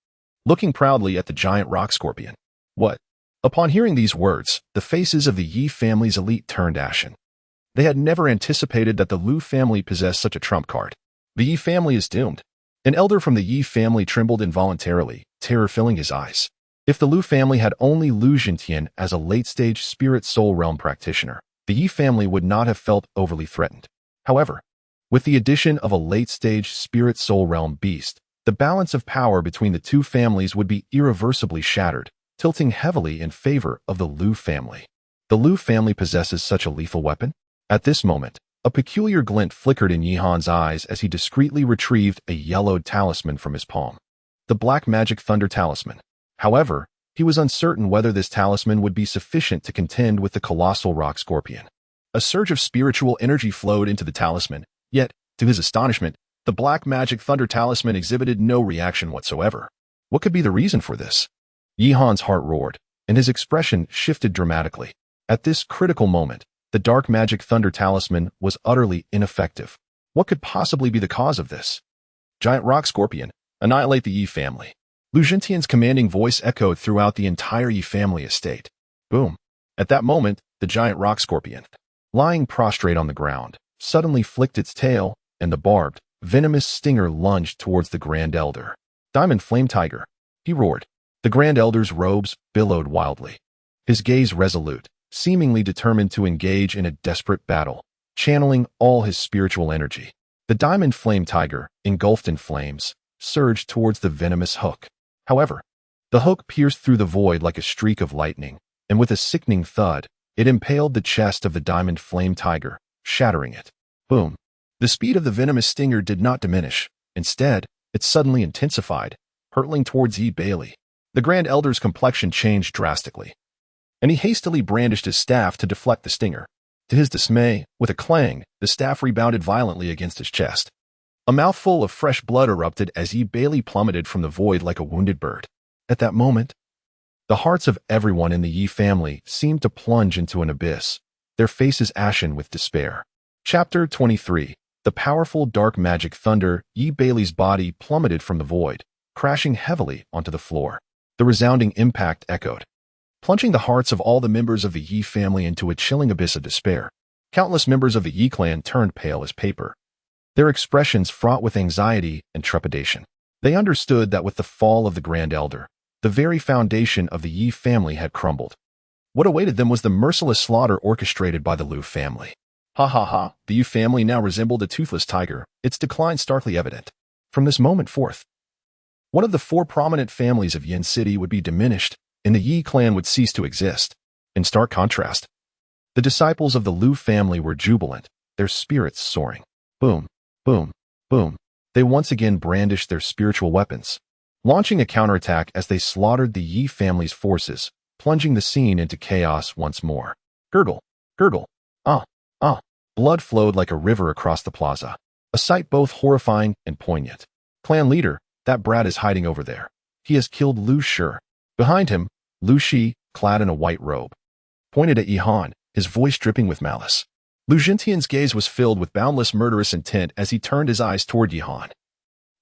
looking proudly at the giant rock scorpion. What? Upon hearing these words, the faces of the Yi family's elite turned ashen. They had never anticipated that the Lu family possessed such a trump card. The Yi family is doomed. An elder from the Yi family trembled involuntarily, terror filling his eyes. If the Lu family had only Lu Zhentian as a late-stage spirit soul realm practitioner, the Yi family would not have felt overly threatened. However, with the addition of a late-stage spirit soul realm beast, the balance of power between the two families would be irreversibly shattered, tilting heavily in favor of the Lu family. The Lu family possesses such a lethal weapon? At this moment, a peculiar glint flickered in Yihan's eyes as he discreetly retrieved a yellowed talisman from his palm. The Black Magic Thunder Talisman. However, he was uncertain whether this talisman would be sufficient to contend with the colossal rock scorpion. A surge of spiritual energy flowed into the talisman, yet, to his astonishment, the Black Magic Thunder Talisman exhibited no reaction whatsoever. What could be the reason for this? Yihan's heart roared, and his expression shifted dramatically. At this critical moment, the Dark Magic Thunder Talisman was utterly ineffective. What could possibly be the cause of this? Giant Rock Scorpion, annihilate the Yi family. Lu Zhentian's commanding voice echoed throughout the entire Yi family estate. Boom. At that moment, the giant rock scorpion, lying prostrate on the ground, suddenly flicked its tail, and the barbed, venomous stinger lunged towards the Grand Elder. Diamond Flame Tiger, he roared. The Grand Elder's robes billowed wildly, his gaze resolute, seemingly determined to engage in a desperate battle, channeling all his spiritual energy. The Diamond Flame Tiger, engulfed in flames, surged towards the venomous hook. However, the hook pierced through the void like a streak of lightning, and with a sickening thud, it impaled the chest of the Diamond Flame Tiger, shattering it. Boom. The speed of the venomous stinger did not diminish. Instead, it suddenly intensified, hurtling towards Yi Bailey. The Grand Elder's complexion changed drastically, and he hastily brandished his staff to deflect the stinger. To his dismay, with a clang, the staff rebounded violently against his chest. A mouthful of fresh blood erupted as Yi Bailey plummeted from the void like a wounded bird. At that moment, the hearts of everyone in the Yi family seemed to plunge into an abyss, their faces ashen with despair. Chapter 23. The powerful dark magic thunder. Yi Bailey's body plummeted from the void, crashing heavily onto the floor. The resounding impact echoed, plunging the hearts of all the members of the Yi family into a chilling abyss of despair. Countless members of the Yi clan turned pale as paper, their expressions fraught with anxiety and trepidation. They understood that with the fall of the Grand Elder, the very foundation of the Yi family had crumbled. What awaited them was the merciless slaughter orchestrated by the Lu family. Ha ha ha, the Yi family now resembled a toothless tiger, its decline starkly evident. From this moment forth, one of the four prominent families of Yin City would be diminished, and the Yi clan would cease to exist. In stark contrast, the disciples of the Lu family were jubilant, their spirits soaring. Boom, boom, boom. They once again brandished their spiritual weapons, launching a counterattack as they slaughtered the Yi family's forces, plunging the scene into chaos once more. Gurgle, gurgle. Ah, ah. Blood flowed like a river across the plaza, a sight both horrifying and poignant. Clan leader, that brat is hiding over there. He has killed Lu Shi. Behind him, Lu Shi, clad in a white robe, pointed at Yihan, his voice dripping with malice. Lu Zhentian's gaze was filled with boundless murderous intent as he turned his eyes toward Yihan.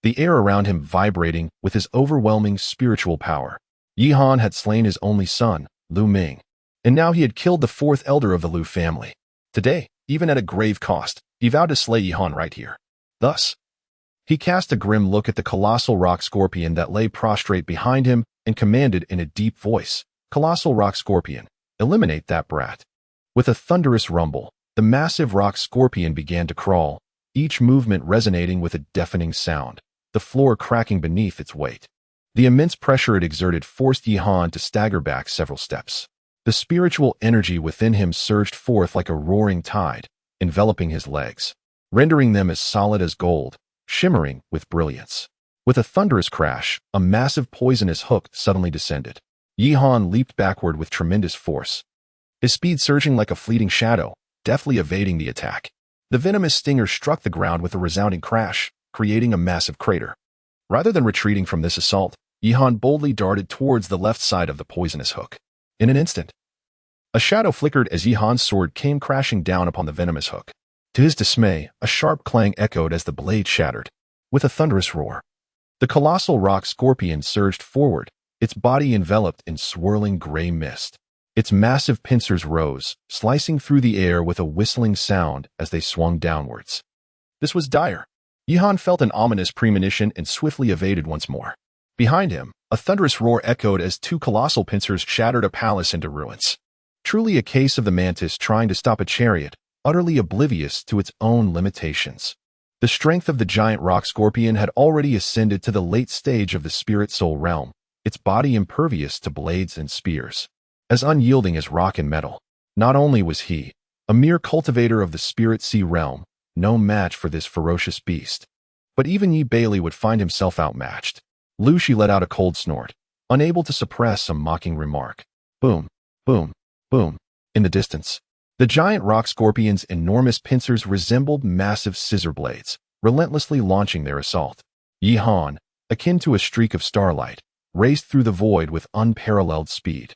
the air around him vibrating with his overwhelming spiritual power. Yi Han had slain his only son, Lu Ming, and now he had killed the fourth elder of the Lu family. Today, even at a grave cost, he vowed to slay Yi Han right here. Thus, he cast a grim look at the colossal rock scorpion that lay prostrate behind him and commanded in a deep voice, "Colossal rock scorpion, eliminate that brat." With a thunderous rumble, the massive rock scorpion began to crawl, each movement resonating with a deafening sound, the floor cracking beneath its weight. The immense pressure it exerted forced Yi Han to stagger back several steps. The spiritual energy within him surged forth like a roaring tide, enveloping his legs, rendering them as solid as gold, shimmering with brilliance. With a thunderous crash, a massive poisonous hook suddenly descended. Yi Han leaped backward with tremendous force, his speed surging like a fleeting shadow, deftly evading the attack. The venomous stinger struck the ground with a resounding crash, creating a massive crater. Rather than retreating from this assault, Yi Han boldly darted towards the left side of the poisonous hook. In an instant, a shadow flickered as Yi Han's sword came crashing down upon the venomous hook. To his dismay, a sharp clang echoed as the blade shattered. With a thunderous roar, the colossal rock scorpion surged forward, its body enveloped in swirling gray mist. Its massive pincers rose, slicing through the air with a whistling sound as they swung downwards. This was dire. Yi Han felt an ominous premonition and swiftly evaded once more. Behind him, a thunderous roar echoed as two colossal pincers shattered a palace into ruins. Truly a case of the mantis trying to stop a chariot, utterly oblivious to its own limitations. The strength of the giant rock scorpion had already ascended to the late stage of the spirit-soul realm, its body impervious to blades and spears. As unyielding as rock and metal, not only was he, a mere cultivator of the spirit-sea realm, no match for this ferocious beast, but even Yi Bailey would find himself outmatched. Lu Shi let out a cold snort, unable to suppress a mocking remark. Boom, boom, boom. In the distance, the giant rock scorpion's enormous pincers resembled massive scissor blades, relentlessly launching their assault. Yi Han, akin to a streak of starlight, raced through the void with unparalleled speed.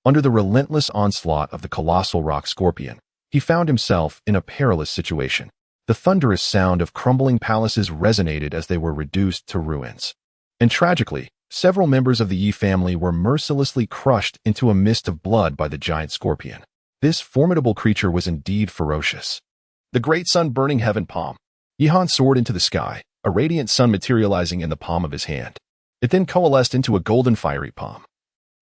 Under the relentless onslaught of the colossal rock scorpion, he found himself in a perilous situation. The thunderous sound of crumbling palaces resonated as they were reduced to ruins. And tragically, several members of the Yi family were mercilessly crushed into a mist of blood by the giant scorpion. This formidable creature was indeed ferocious. The great sun burning heaven palm. Yi Han soared into the sky, a radiant sun materializing in the palm of his hand. It then coalesced into a golden fiery palm,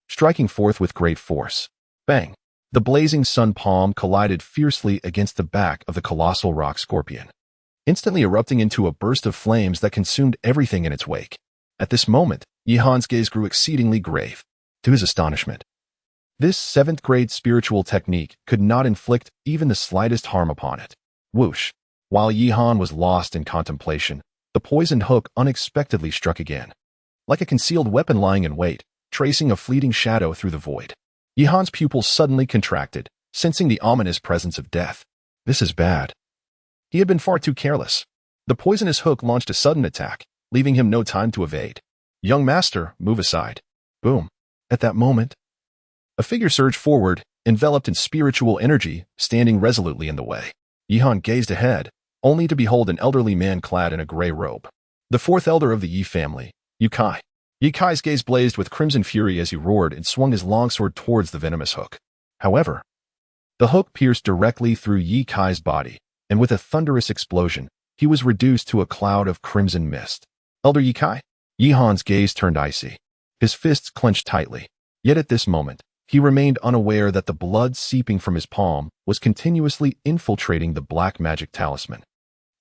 striking forth with great force. Bang! The blazing sun palm collided fiercely against the back of the colossal rock scorpion, instantly erupting into a burst of flames that consumed everything in its wake. At this moment, Yi Han's gaze grew exceedingly grave. To his astonishment, this seventh-grade spiritual technique could not inflict even the slightest harm upon it. Whoosh! While Yi Han was lost in contemplation, the poisoned hook unexpectedly struck again. Like a concealed weapon lying in wait, tracing a fleeting shadow through the void. Yi Han's pupils suddenly contracted, sensing the ominous presence of death. This is bad. He had been far too careless. The poisonous hook launched a sudden attack, leaving him no time to evade. Young master, move aside. Boom. At that moment, a figure surged forward, enveloped in spiritual energy, standing resolutely in the way. Yi Han gazed ahead, only to behold an elderly man clad in a gray robe. The fourth elder of the Yi family, Yu Kai. Yi Kai's gaze blazed with crimson fury as he roared and swung his longsword towards the venomous hook. However, the hook pierced directly through Yi Kai's body, and with a thunderous explosion, he was reduced to a cloud of crimson mist. Elder Yi Kai? Yi Han's gaze turned icy. His fists clenched tightly. Yet at this moment, he remained unaware that the blood seeping from his palm was continuously infiltrating the black magic talisman,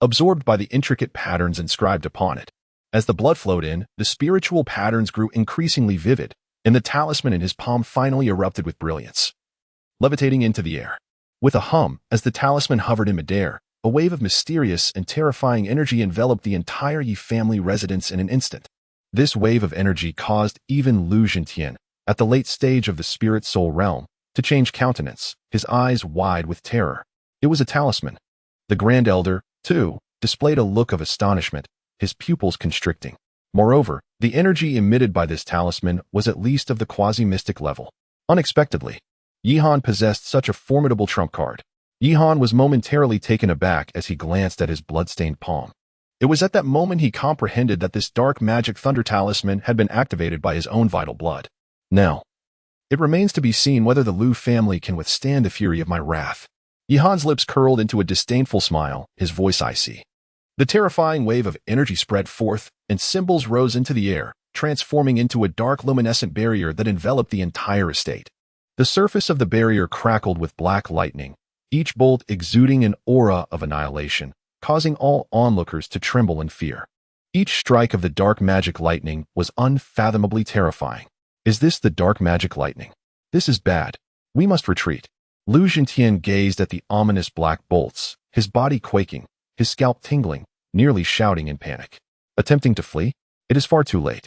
absorbed by the intricate patterns inscribed upon it. As the blood flowed in, the spiritual patterns grew increasingly vivid, and the talisman in his palm finally erupted with brilliance, levitating into the air. With a hum, as the talisman hovered in midair, a wave of mysterious and terrifying energy enveloped the entire Yi family residence in an instant. This wave of energy caused even Lu Zhentian, at the late stage of the spirit-soul realm, to change countenance, his eyes wide with terror. It was a talisman. The Grand Elder, too, displayed a look of astonishment, his pupils constricting. Moreover, the energy emitted by this talisman was at least of the quasi-mystic level. Unexpectedly, Yi Han possessed such a formidable trump card. Yi Han was momentarily taken aback as he glanced at his blood-stained palm. It was at that moment he comprehended that this dark magic thunder talisman had been activated by his own vital blood. Now, it remains to be seen whether the Liu family can withstand the fury of my wrath. Yihan's lips curled into a disdainful smile, his voice icy. The terrifying wave of energy spread forth, and symbols rose into the air, transforming into a dark luminescent barrier that enveloped the entire estate. The surface of the barrier crackled with black lightning, each bolt exuding an aura of annihilation, causing all onlookers to tremble in fear. Each strike of the dark magic lightning was unfathomably terrifying. Is this the dark magic lightning? This is bad. We must retreat. Lu Zhentian gazed at the ominous black bolts, his body quaking, his scalp tingling, nearly shouting in panic. Attempting to flee? It is far too late.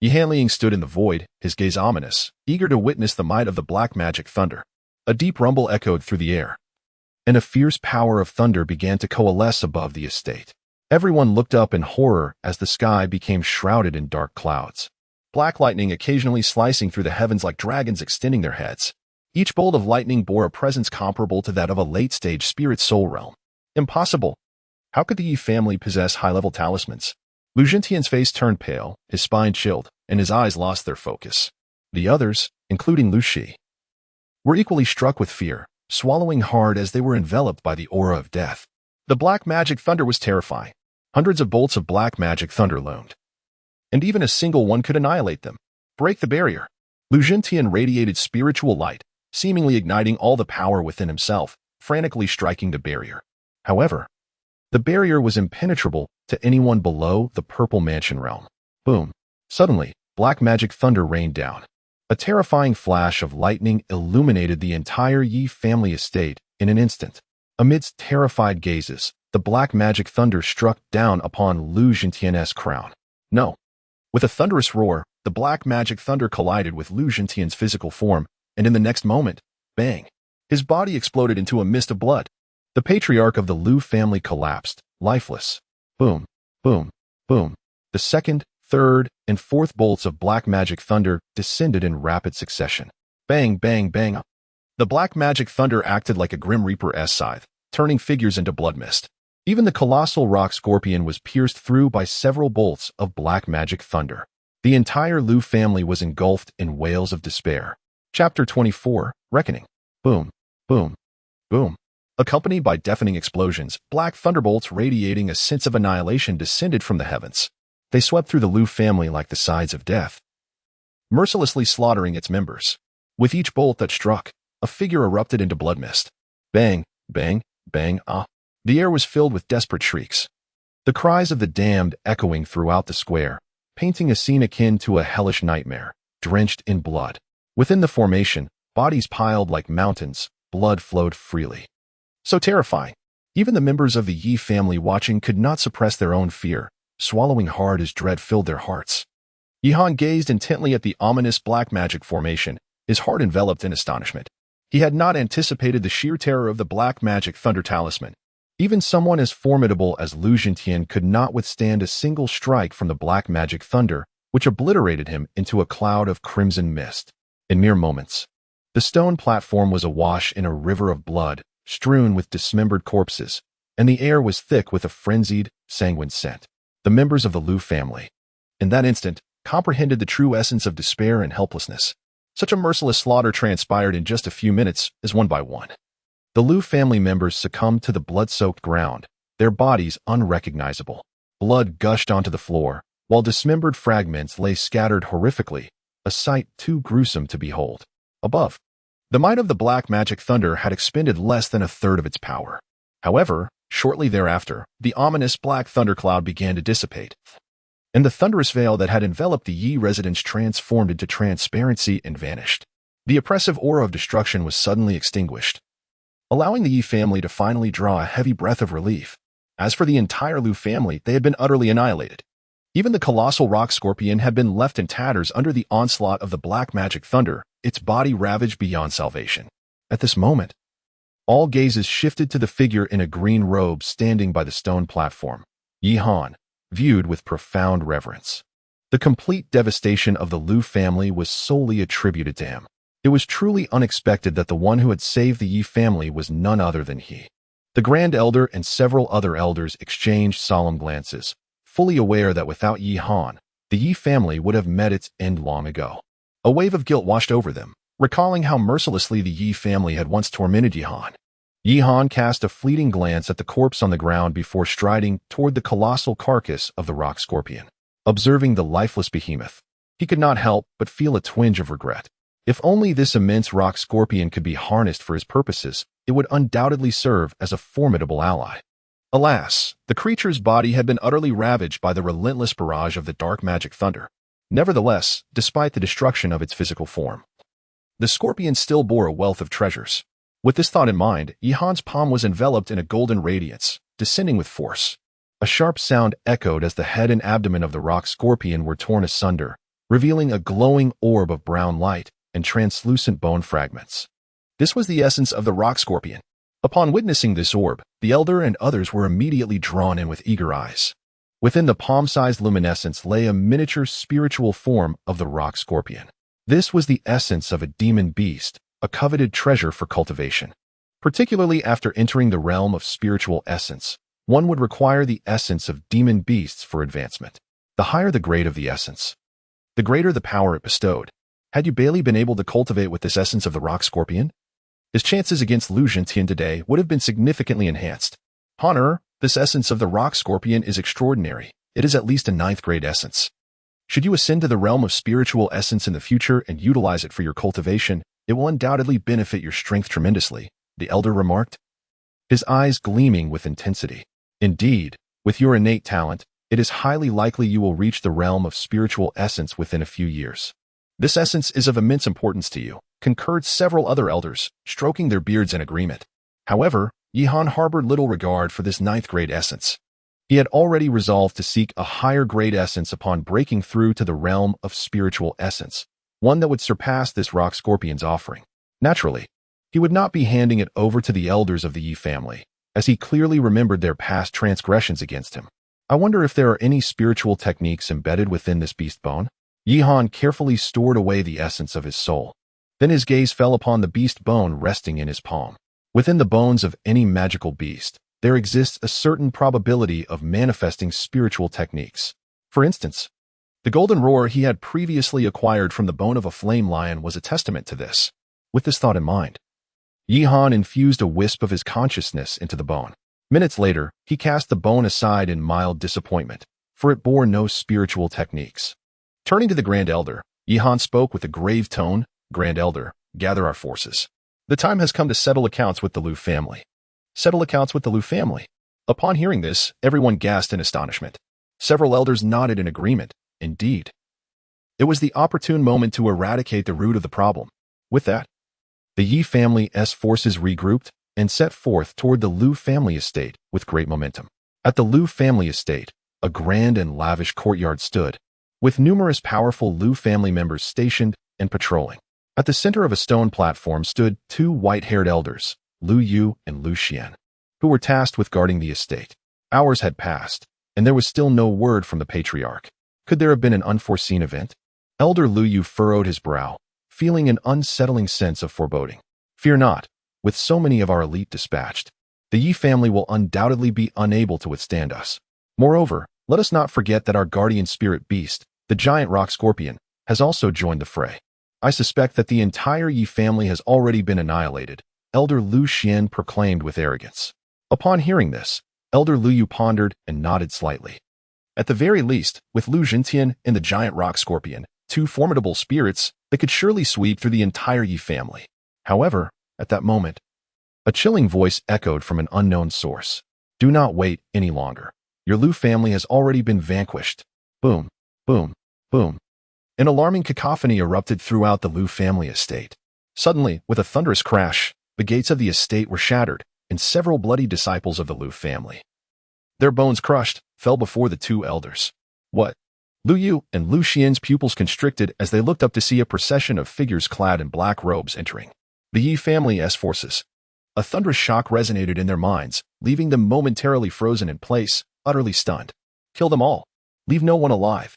Yihan stood in the void, his gaze ominous, eager to witness the might of the black magic thunder. A deep rumble echoed through the air, and a fierce power of thunder began to coalesce above the estate. Everyone looked up in horror as the sky became shrouded in dark clouds. Black lightning occasionally slicing through the heavens like dragons extending their heads. Each bolt of lightning bore a presence comparable to that of a late-stage spirit soul realm. Impossible. How could the Yi family possess high-level talismans? Lu Zhentian's face turned pale, his spine chilled, and his eyes lost their focus. The others, including Lu Shi, were equally struck with fear, swallowing hard as they were enveloped by the aura of death. The black magic thunder was terrifying. Hundreds of bolts of black magic thunder loomed, and even a single one could annihilate them. Break the barrier. Lu Zhentian radiated spiritual light, seemingly igniting all the power within himself, frantically striking the barrier. However, the barrier was impenetrable to anyone below the Purple Mansion realm. Boom. Suddenly, black magic thunder rained down. A terrifying flash of lightning illuminated the entire Yi family estate in an instant. Amidst terrified gazes, the black magic thunder struck down upon Lu Zhentian's crown. No. With a thunderous roar, the black magic thunder collided with Lu Zhentian's physical form, and in the next moment, bang! His body exploded into a mist of blood. The patriarch of the Liu family collapsed, lifeless. Boom, boom, boom. The second, third, and fourth bolts of black magic thunder descended in rapid succession. Bang, bang, bang. The black magic thunder acted like a grim reaper's scythe, turning figures into blood mist. Even the colossal rock scorpion was pierced through by several bolts of black magic thunder. The entire Liu family was engulfed in wails of despair. Chapter 24, Reckoning. Boom, boom, boom. Accompanied by deafening explosions, black thunderbolts radiating a sense of annihilation descended from the heavens. They swept through the Liu family like the sides of death, mercilessly slaughtering its members. With each bolt that struck, a figure erupted into blood mist. Bang, bang, bang, ah. The air was filled with desperate shrieks. The cries of the damned echoing throughout the square, painting a scene akin to a hellish nightmare, drenched in blood. Within the formation, bodies piled like mountains, blood flowed freely. So terrifying. Even the members of the Yi family watching could not suppress their own fear, swallowing hard as dread filled their hearts. Yihan gazed intently at the ominous black magic formation, his heart enveloped in astonishment. He had not anticipated the sheer terror of the black magic thunder talisman. Even someone as formidable as Lu Zhentian could not withstand a single strike from the black magic thunder, which obliterated him into a cloud of crimson mist. In mere moments, the stone platform was awash in a river of blood, strewn with dismembered corpses, and the air was thick with a frenzied, sanguine scent. The members of the Liu family, in that instant, comprehended the true essence of despair and helplessness. Such a merciless slaughter transpired in just a few minutes, as one by one the Liu family members succumbed to the blood-soaked ground, their bodies unrecognizable. Blood gushed onto the floor, while dismembered fragments lay scattered horrifically, a sight too gruesome to behold. Above, the might of the black magic thunder had expended less than a third of its power. However, shortly thereafter, the ominous black thundercloud began to dissipate, and the thunderous veil that had enveloped the Yi residence transformed into transparency and vanished. The oppressive aura of destruction was suddenly extinguished, allowing the Yi family to finally draw a heavy breath of relief. As for the entire Liu family, they had been utterly annihilated. Even the colossal rock scorpion had been left in tatters under the onslaught of the black magic thunder, its body ravaged beyond salvation. At this moment, all gazes shifted to the figure in a green robe standing by the stone platform. Yihan, viewed with profound reverence. The complete devastation of the Liu family was solely attributed to him. It was truly unexpected that the one who had saved the Yi family was none other than he. The Grand Elder and several other elders exchanged solemn glances, fully aware that without Yi Han, the Yi family would have met its end long ago. A wave of guilt washed over them, recalling how mercilessly the Yi family had once tormented Yi Han. Yi Han cast a fleeting glance at the corpse on the ground before striding toward the colossal carcass of the rock scorpion. Observing the lifeless behemoth, he could not help but feel a twinge of regret. If only this immense rock scorpion could be harnessed for his purposes, it would undoubtedly serve as a formidable ally. Alas, the creature's body had been utterly ravaged by the relentless barrage of the dark magic thunder. Nevertheless, despite the destruction of its physical form, the scorpion still bore a wealth of treasures. With this thought in mind, Yi Han's palm was enveloped in a golden radiance, descending with force. A sharp sound echoed as the head and abdomen of the rock scorpion were torn asunder, revealing a glowing orb of brown light and translucent bone fragments. This was the essence of the rock scorpion. Upon witnessing this orb, the elder and others were immediately drawn in with eager eyes. Within the palm-sized luminescence lay a miniature spiritual form of the rock scorpion. This was the essence of a demon beast, a coveted treasure for cultivation. Particularly after entering the realm of spiritual essence, one would require the essence of demon beasts for advancement. The higher the grade of the essence, the greater the power it bestowed. Had Yu Bailey been able to cultivate with this essence of the rock scorpion, his chances against Lu Zhentian today would have been significantly enhanced. Honor, this essence of the rock scorpion is extraordinary. It is at least a 9th grade essence. Should you ascend to the realm of spiritual essence in the future and utilize it for your cultivation, it will undoubtedly benefit your strength tremendously, the elder remarked, his eyes gleaming with intensity. Indeed, with your innate talent, it is highly likely you will reach the realm of spiritual essence within a few years. This essence is of immense importance to you, concurred several other elders, stroking their beards in agreement. However, Yi Han harbored little regard for this 9th grade essence. He had already resolved to seek a higher grade essence upon breaking through to the realm of spiritual essence, one that would surpass this rock scorpion's offering. Naturally, he would not be handing it over to the elders of the Yi family, as he clearly remembered their past transgressions against him. I wonder if there are any spiritual techniques embedded within this beast bone? Yi Han carefully stored away the essence of his soul. Then his gaze fell upon the beast bone resting in his palm. Within the bones of any magical beast, there exists a certain probability of manifesting spiritual techniques. For instance, the golden roar he had previously acquired from the bone of a flame lion was a testament to this. With this thought in mind, Yi Han infused a wisp of his consciousness into the bone. Minutes later, he cast the bone aside in mild disappointment, for it bore no spiritual techniques. Turning to the Grand Elder, Yi Han spoke with a grave tone, "Grand Elder, gather our forces. The time has come to settle accounts with the Lu family." Settle accounts with the Lu family. Upon hearing this, everyone gasped in astonishment. Several elders nodded in agreement. Indeed, it was the opportune moment to eradicate the root of the problem. With that, the Yi family's forces regrouped and set forth toward the Lu family estate with great momentum. At the Lu family estate, a grand and lavish courtyard stood, with numerous powerful Lu family members stationed and patrolling. At the center of a stone platform stood 2 white-haired elders, Lu Yu and Lu Xian, who were tasked with guarding the estate. Hours had passed, and there was still no word from the patriarch. Could there have been an unforeseen event? Elder Lu Yu furrowed his brow, feeling an unsettling sense of foreboding. Fear not, with so many of our elite dispatched, the Yi family will undoubtedly be unable to withstand us. Moreover, let us not forget that our guardian spirit beast, the giant rock scorpion, has also joined the fray. I suspect that the entire Yi family has already been annihilated, Elder Lu Xian proclaimed with arrogance. Upon hearing this, Elder Lu Yu pondered and nodded slightly. At the very least, with Lu Zhentian and the giant rock scorpion, 2 formidable spirits, they could surely sweep through the entire Yi family. However, at that moment, a chilling voice echoed from an unknown source. Do not wait any longer. Your Lu family has already been vanquished. Boom, boom, boom. An alarming cacophony erupted throughout the Lu family estate. Suddenly, with a thunderous crash, the gates of the estate were shattered, and several bloody disciples of the Lu family, their bones crushed, fell before the 2 elders. What? Lu Yu and Lu Xian's pupils constricted as they looked up to see a procession of figures clad in black robes entering the Yi family's forces. A thunderous shock resonated in their minds, leaving them momentarily frozen in place, utterly stunned. Kill them all. Leave no one alive.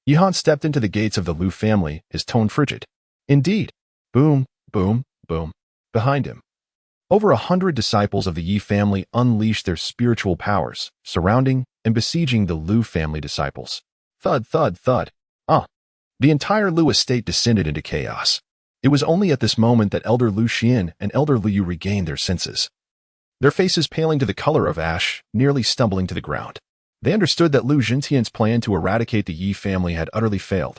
Yi Han stepped into the gates of the Lu family, his tone frigid. Indeed. Boom, boom, boom. Behind him, Over 100 disciples of the Yi family unleashed their spiritual powers, surrounding and besieging the Lu family disciples. Thud, thud, thud. The entire Lu estate descended into chaos. It was only at this moment that Elder Lu Xian and Elder Lu Yu regained their senses. Their faces paling to the color of ash, nearly stumbling to the ground. They understood that Lu Jintian's plan to eradicate the Yi family had utterly failed.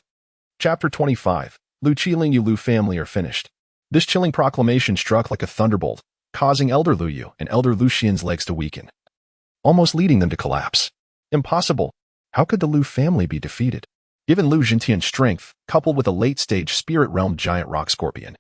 Chapter 25. Lu Qiling Yu Lu family are finished. This chilling proclamation struck like a thunderbolt, causing Elder Lu Yu and Elder Lu Xian's legs to weaken, almost leading them to collapse. Impossible. How could the Lu family be defeated? Given Lu Jintian's strength, coupled with a late-stage spirit realm giant rock scorpion,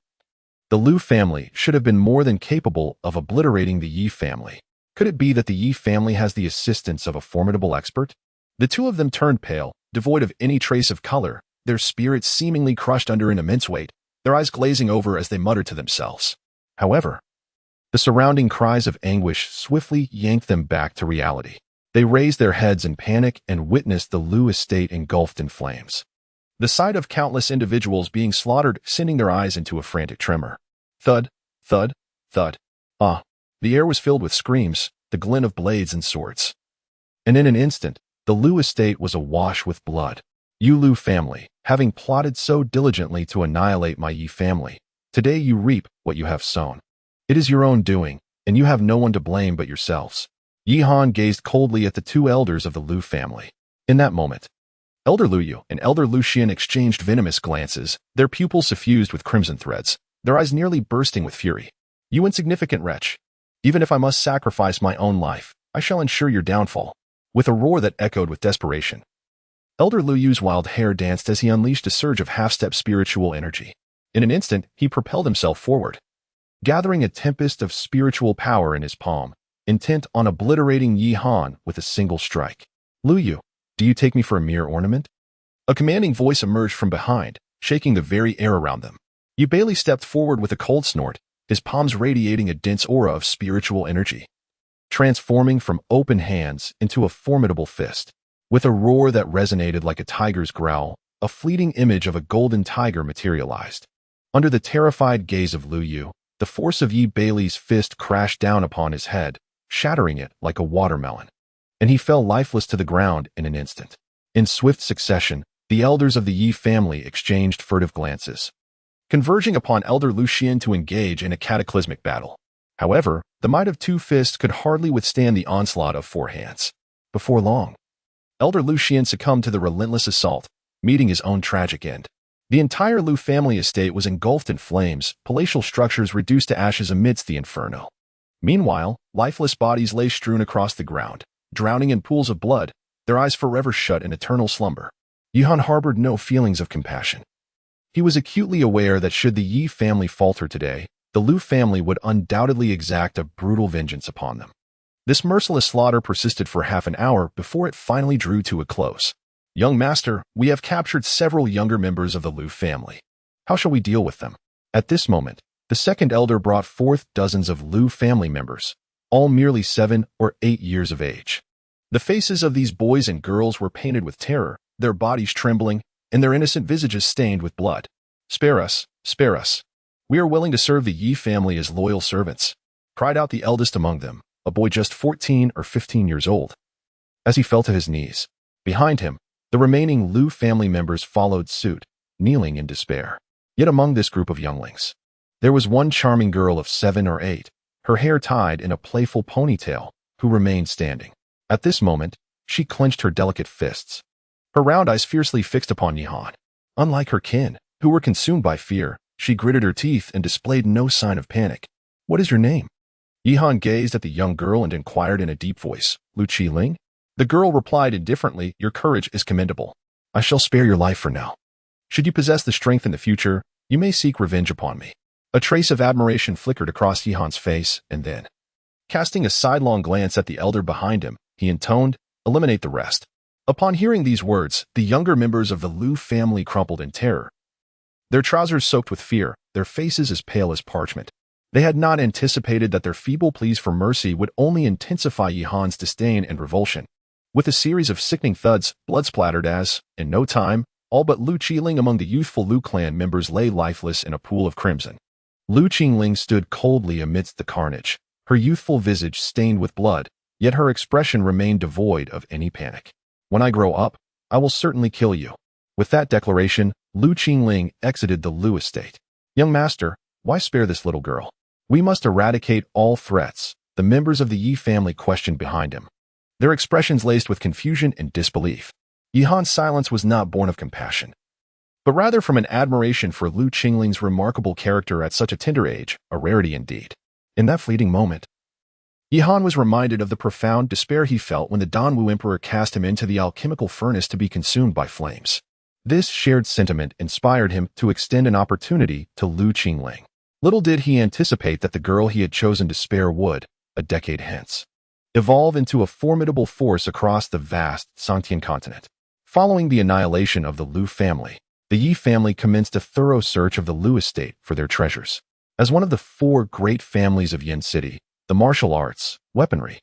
the Lu family should have been more than capable of obliterating the Yi family. Could it be that the Yi family has the assistance of a formidable expert? The two of them turned pale, devoid of any trace of color, their spirits seemingly crushed under an immense weight, their eyes glazing over as they muttered to themselves. However, the surrounding cries of anguish swiftly yanked them back to reality. They raised their heads in panic and witnessed the Lu estate engulfed in flames. The sight of countless individuals being slaughtered sending their eyes into a frantic tremor. Thud, thud, thud. The air was filled with screams, the glint of blades and swords. And in an instant, the Lu estate was awash with blood. You Lu family, having plotted so diligently to annihilate my Yi family, today you reap what you have sown. It is your own doing, and you have no one to blame but yourselves. Yi Han gazed coldly at the two elders of the Lu family. In that moment, Elder Lu Yu and Elder Lu Xian exchanged venomous glances, their pupils suffused with crimson threads, their eyes nearly bursting with fury. You insignificant wretch! Even if I must sacrifice my own life, I shall ensure your downfall. With a roar that echoed with desperation, Elder Lu Yu's wild hair danced as he unleashed a surge of half-step spiritual energy. In an instant, he propelled himself forward, gathering a tempest of spiritual power in his palm, intent on obliterating Yi Han with a single strike. Lu Yu, do you take me for a mere ornament? A commanding voice emerged from behind, shaking the very air around them. Yu Bailey stepped forward with a cold snort, his palms radiating a dense aura of spiritual energy, transforming from open hands into a formidable fist. With a roar that resonated like a tiger's growl, a fleeting image of a golden tiger materialized. Under the terrified gaze of Lu Yu, the force of Yi Bailey's fist crashed down upon his head, shattering it like a watermelon, and he fell lifeless to the ground in an instant. In swift succession, the elders of the Yi family exchanged furtive glances, converging upon Elder Lu Xian to engage in a cataclysmic battle. However, the might of two fists could hardly withstand the onslaught of four hands. Before long, Elder Lu Xian succumbed to the relentless assault, meeting his own tragic end. The entire Lu family estate was engulfed in flames, palatial structures reduced to ashes amidst the inferno. Meanwhile, lifeless bodies lay strewn across the ground, drowning in pools of blood, their eyes forever shut in eternal slumber. Yi Han harbored no feelings of compassion. He was acutely aware that should the Yi family falter today, the Lu family would undoubtedly exact a brutal vengeance upon them. This merciless slaughter persisted for half an hour before it finally drew to a close. Young master, we have captured several younger members of the Lu family. How shall we deal with them? At this moment, the second elder brought forth dozens of Lu family members, all merely 7 or 8 years of age. The faces of these boys and girls were painted with terror, their bodies trembling, and their innocent visages stained with blood. Spare us, spare us. We are willing to serve the Yi family as loyal servants, cried out the eldest among them, a boy just 14 or 15 years old. As he fell to his knees, behind him, the remaining Lu family members followed suit, kneeling in despair. Yet among this group of younglings, there was one charming girl of 7 or 8, her hair tied in a playful ponytail, who remained standing. At this moment, she clenched her delicate fists, her round eyes fiercely fixed upon Yi Han. Unlike her kin, who were consumed by fear, she gritted her teeth and displayed no sign of panic. What is your name? Yi Han gazed at the young girl and inquired in a deep voice. Lu Qiling? The girl replied indifferently, your courage is commendable. I shall spare your life for now. Should you possess the strength in the future, you may seek revenge upon me. A trace of admiration flickered across Yi Han's face, and then, casting a sidelong glance at the elder behind him, he intoned, eliminate the rest. Upon hearing these words, the younger members of the Lu family crumpled in terror, their trousers soaked with fear, their faces as pale as parchment. They had not anticipated that their feeble pleas for mercy would only intensify Yi Han's disdain and revulsion. With a series of sickening thuds, blood splattered as, in no time, all but Lu Qiling among the youthful Lu clan members lay lifeless in a pool of crimson. Lu Qingling stood coldly amidst the carnage, her youthful visage stained with blood, yet her expression remained devoid of any panic. When I grow up, I will certainly kill you. With that declaration, Lu Qingling exited the Lu estate. Young master, why spare this little girl? We must eradicate all threats, the members of the Yi family questioned behind him, their expressions laced with confusion and disbelief. Yi Han's silence was not born of compassion, but rather from an admiration for Lu Qingling's remarkable character at such a tender age, a rarity indeed. In that fleeting moment, Yi Han was reminded of the profound despair he felt when the Danwu Emperor cast him into the alchemical furnace to be consumed by flames. This shared sentiment inspired him to extend an opportunity to Lu Qingling. Little did he anticipate that the girl he had chosen to spare would, a decade hence, evolve into a formidable force across the vast Sangtian continent. Following the annihilation of the Lu family, the Yi family commenced a thorough search of the Lu estate for their treasures. As one of the four great families of Yin City, the martial arts, weaponry,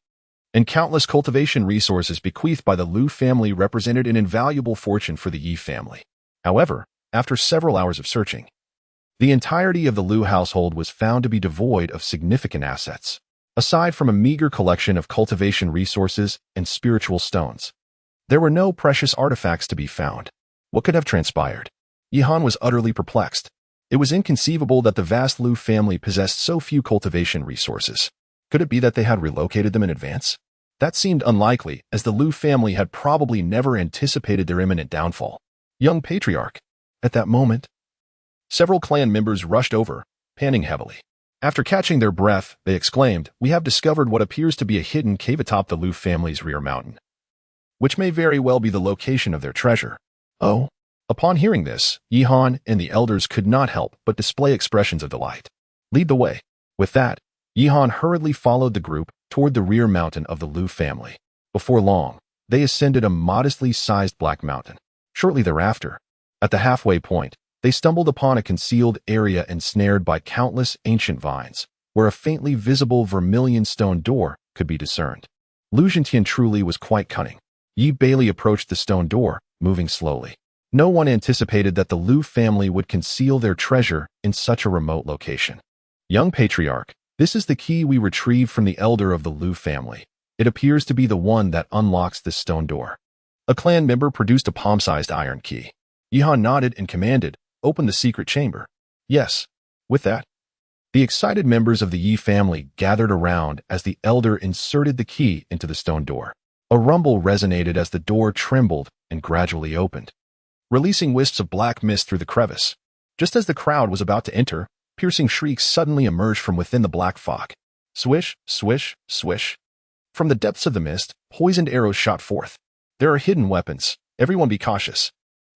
and countless cultivation resources bequeathed by the Lu family represented an invaluable fortune for the Yi family. However, after several hours of searching, the entirety of the Lu household was found to be devoid of significant assets. Aside from a meager collection of cultivation resources and spiritual stones, there were no precious artifacts to be found. What could have transpired? Yi Han was utterly perplexed. It was inconceivable that the vast Lu family possessed so few cultivation resources. Could it be that they had relocated them in advance? That seemed unlikely, as the Lu family had probably never anticipated their imminent downfall. Young patriarch. At that moment, several clan members rushed over, panting heavily. After catching their breath, they exclaimed, "We have discovered what appears to be a hidden cave atop the Lu family's rear mountain, which may very well be the location of their treasure." Oh! Upon hearing this, Yi Han and the elders could not help but display expressions of delight. Lead the way. With that, Yi Han hurriedly followed the group toward the rear mountain of the Lu family. Before long, they ascended a modestly sized black mountain. Shortly thereafter, at the halfway point, they stumbled upon a concealed area ensnared by countless ancient vines, where a faintly visible vermilion stone door could be discerned. Lu Zhentian truly was quite cunning. Yi Bailey approached the stone door, moving slowly. No one anticipated that the Lu family would conceal their treasure in such a remote location. Young patriarch, this is the key we retrieved from the elder of the Lu family. It appears to be the one that unlocks this stone door. A clan member produced a palm-sized iron key. Yi Han nodded and commanded, "Open the secret chamber." Yes. With that, the excited members of the Yi family gathered around as the elder inserted the key into the stone door. A rumble resonated as the door trembled and gradually opened, releasing wisps of black mist through the crevice. Just as the crowd was about to enter, piercing shrieks suddenly emerged from within the black fog. Swish, swish, swish. From the depths of the mist, poisoned arrows shot forth. There are hidden weapons. Everyone be cautious.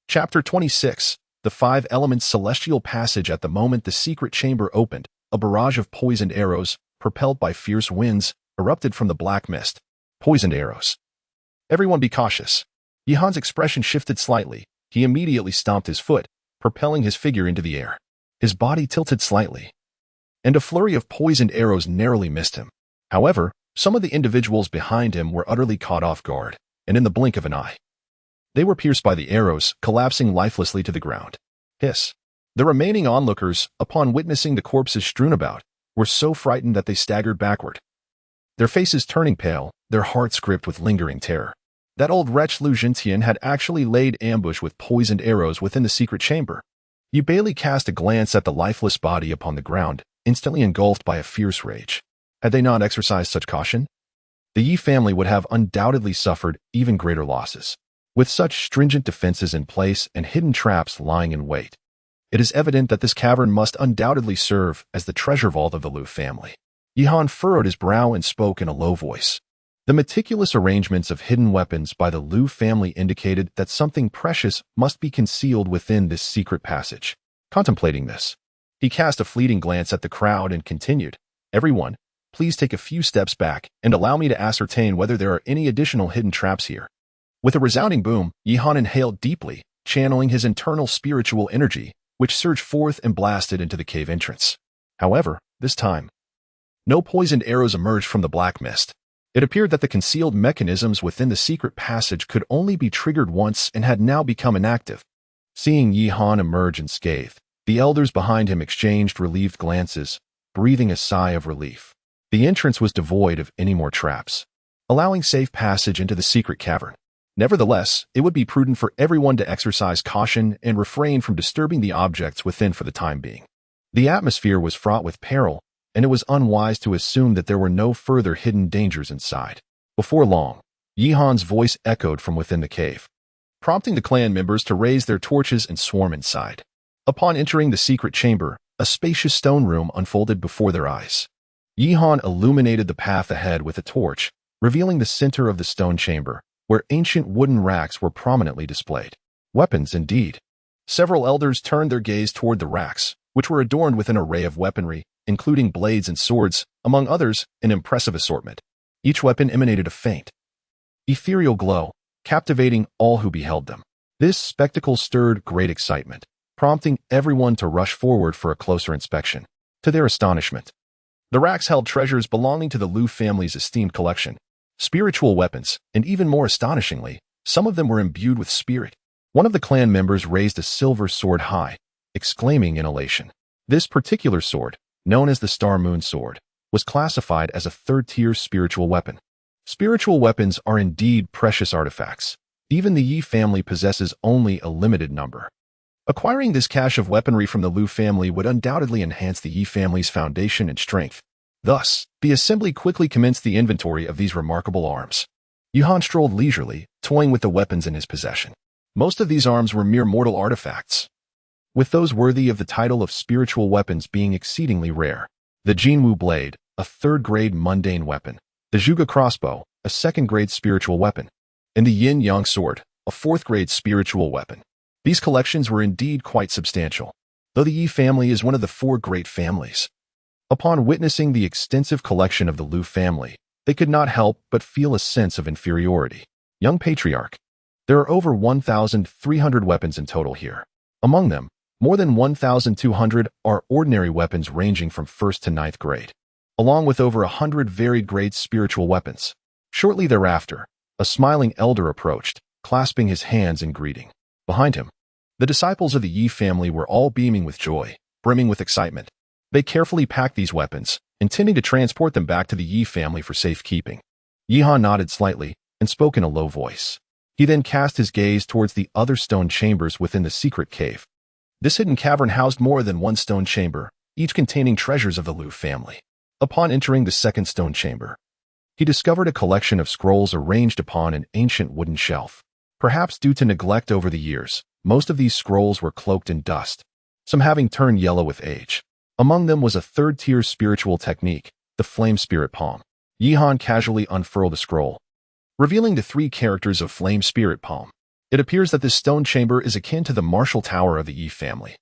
Chapter 26. The Five Elements Celestial Passage. At the moment the secret chamber opened, a barrage of poisoned arrows, propelled by fierce winds, erupted from the black mist. Poisoned arrows. Everyone be cautious. Yi Han's expression shifted slightly. He immediately stomped his foot, propelling his figure into the air. His body tilted slightly, and a flurry of poisoned arrows narrowly missed him. However, some of the individuals behind him were utterly caught off guard, and in the blink of an eye, they were pierced by the arrows, collapsing lifelessly to the ground. Hiss. The remaining onlookers, upon witnessing the corpses strewn about, were so frightened that they staggered backward, their faces turning pale, their hearts gripped with lingering terror. That old wretch Lu Zhentian had actually laid ambush with poisoned arrows within the secret chamber. Yi Bailey cast a glance at the lifeless body upon the ground, instantly engulfed by a fierce rage. Had they not exercised such caution, the Yi family would have undoubtedly suffered even greater losses. With such stringent defenses in place and hidden traps lying in wait, it is evident that this cavern must undoubtedly serve as the treasure vault of the Lu family. Yi Han furrowed his brow and spoke in a low voice. The meticulous arrangements of hidden weapons by the Lu family indicated that something precious must be concealed within this secret passage. Contemplating this, he cast a fleeting glance at the crowd and continued, "Everyone, please take a few steps back and allow me to ascertain whether there are any additional hidden traps here." With a resounding boom, Yi Han inhaled deeply, channeling his internal spiritual energy, which surged forth and blasted into the cave entrance. However, this time, no poisoned arrows emerged from the black mist. It appeared that the concealed mechanisms within the secret passage could only be triggered once and had now become inactive. Seeing Yi Han emerge unscathed, The elders behind him exchanged relieved glances, breathing a sigh of relief. The entrance was devoid of any more traps, allowing safe passage into the secret cavern. Nevertheless, it would be prudent for everyone to exercise caution and refrain from disturbing the objects within for the time being. The atmosphere was fraught with peril, and it was unwise to assume that there were no further hidden dangers inside. Before long, Yihan's voice echoed from within the cave, prompting the clan members to raise their torches and swarm inside. Upon entering the secret chamber, a spacious stone room unfolded before their eyes. Yihan illuminated the path ahead with a torch, revealing the center of the stone chamber, where ancient wooden racks were prominently displayed. Weapons, indeed. Several elders turned their gaze toward the racks, which were adorned with an array of weaponry, including blades and swords, among others, an impressive assortment. Each weapon emanated a faint, ethereal glow, captivating all who beheld them. This spectacle stirred great excitement, prompting everyone to rush forward for a closer inspection. To their astonishment, the racks held treasures belonging to the Liu family's esteemed collection, spiritual weapons, and even more astonishingly, some of them were imbued with spirit. One of the clan members raised a silver sword high, exclaiming in elation. This particular sword, known as the Star Moon Sword, was classified as a third-tier spiritual weapon. Spiritual weapons are indeed precious artifacts. Even the Yi family possesses only a limited number. Acquiring this cache of weaponry from the Liu family would undoubtedly enhance the Yi family's foundation and strength. Thus, the assembly quickly commenced the inventory of these remarkable arms. Yihan strolled leisurely, toying with the weapons in his possession. Most of these arms were mere mortal artifacts, with those worthy of the title of spiritual weapons being exceedingly rare. The Jinwu blade, a third-grade mundane weapon, the Zhuge crossbow, a second-grade spiritual weapon, and the Yin-Yang sword, a fourth-grade spiritual weapon. These collections were indeed quite substantial, though the Yi family is one of the four great families. Upon witnessing the extensive collection of the Liu family, they could not help but feel a sense of inferiority. Young Patriarch, there are over 1,300 weapons in total here. Among them, more than 1,200 are ordinary weapons ranging from 1st to 9th grade, along with over 100 varied grade spiritual weapons. Shortly thereafter, a smiling elder approached, clasping his hands in greeting. Behind him, the disciples of the Yi family were all beaming with joy, brimming with excitement. They carefully packed these weapons, intending to transport them back to the Yi family for safekeeping. Yihan nodded slightly and spoke in a low voice. He then cast his gaze towards the other stone chambers within the secret cave. This hidden cavern housed more than one stone chamber, each containing treasures of the Liu family. Upon entering the second stone chamber, he discovered a collection of scrolls arranged upon an ancient wooden shelf. Perhaps due to neglect over the years, most of these scrolls were cloaked in dust, some having turned yellow with age. Among them was a third-tier spiritual technique, the Flame Spirit Palm. Yihan casually unfurled the scroll, revealing the three characters of Flame Spirit Palm. It appears that this stone chamber is akin to the martial tower of the Yi family,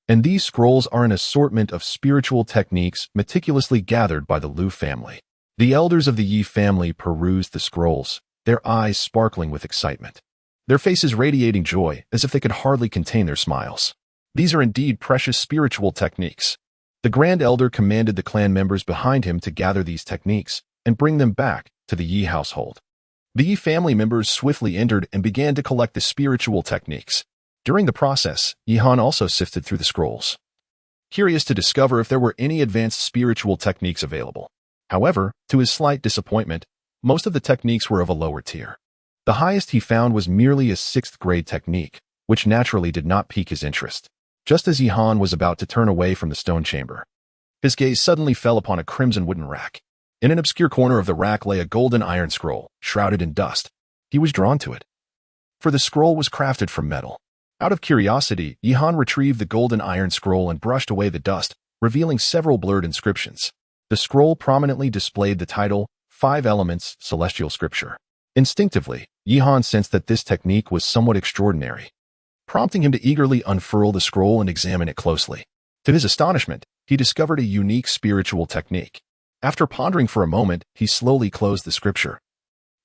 and these scrolls are an assortment of spiritual techniques meticulously gathered by the Liu family. The elders of the Yi family perused the scrolls, their eyes sparkling with excitement, their faces radiating joy as if they could hardly contain their smiles. These are indeed precious spiritual techniques. The Grand Elder commanded the clan members behind him to gather these techniques and bring them back to the Yi household. The Yi family members swiftly entered and began to collect the spiritual techniques. During the process, Yihan also sifted through the scrolls, curious to discover if there were any advanced spiritual techniques available. However, to his slight disappointment, most of the techniques were of a lower tier. The highest he found was merely a 6th grade technique, which naturally did not pique his interest. Just as Yihan was about to turn away from the stone chamber, his gaze suddenly fell upon a crimson wooden rack. In an obscure corner of the rack lay a golden iron scroll, shrouded in dust. He was drawn to it, for the scroll was crafted from metal. Out of curiosity, Yihan retrieved the golden iron scroll and brushed away the dust, revealing several blurred inscriptions. The scroll prominently displayed the title, 5 Elements, Celestial Scripture. Instinctively, Yihan sensed that this technique was somewhat extraordinary, prompting him to eagerly unfurl the scroll and examine it closely. To his astonishment, he discovered a unique spiritual technique. After pondering for a moment, he slowly closed the scripture,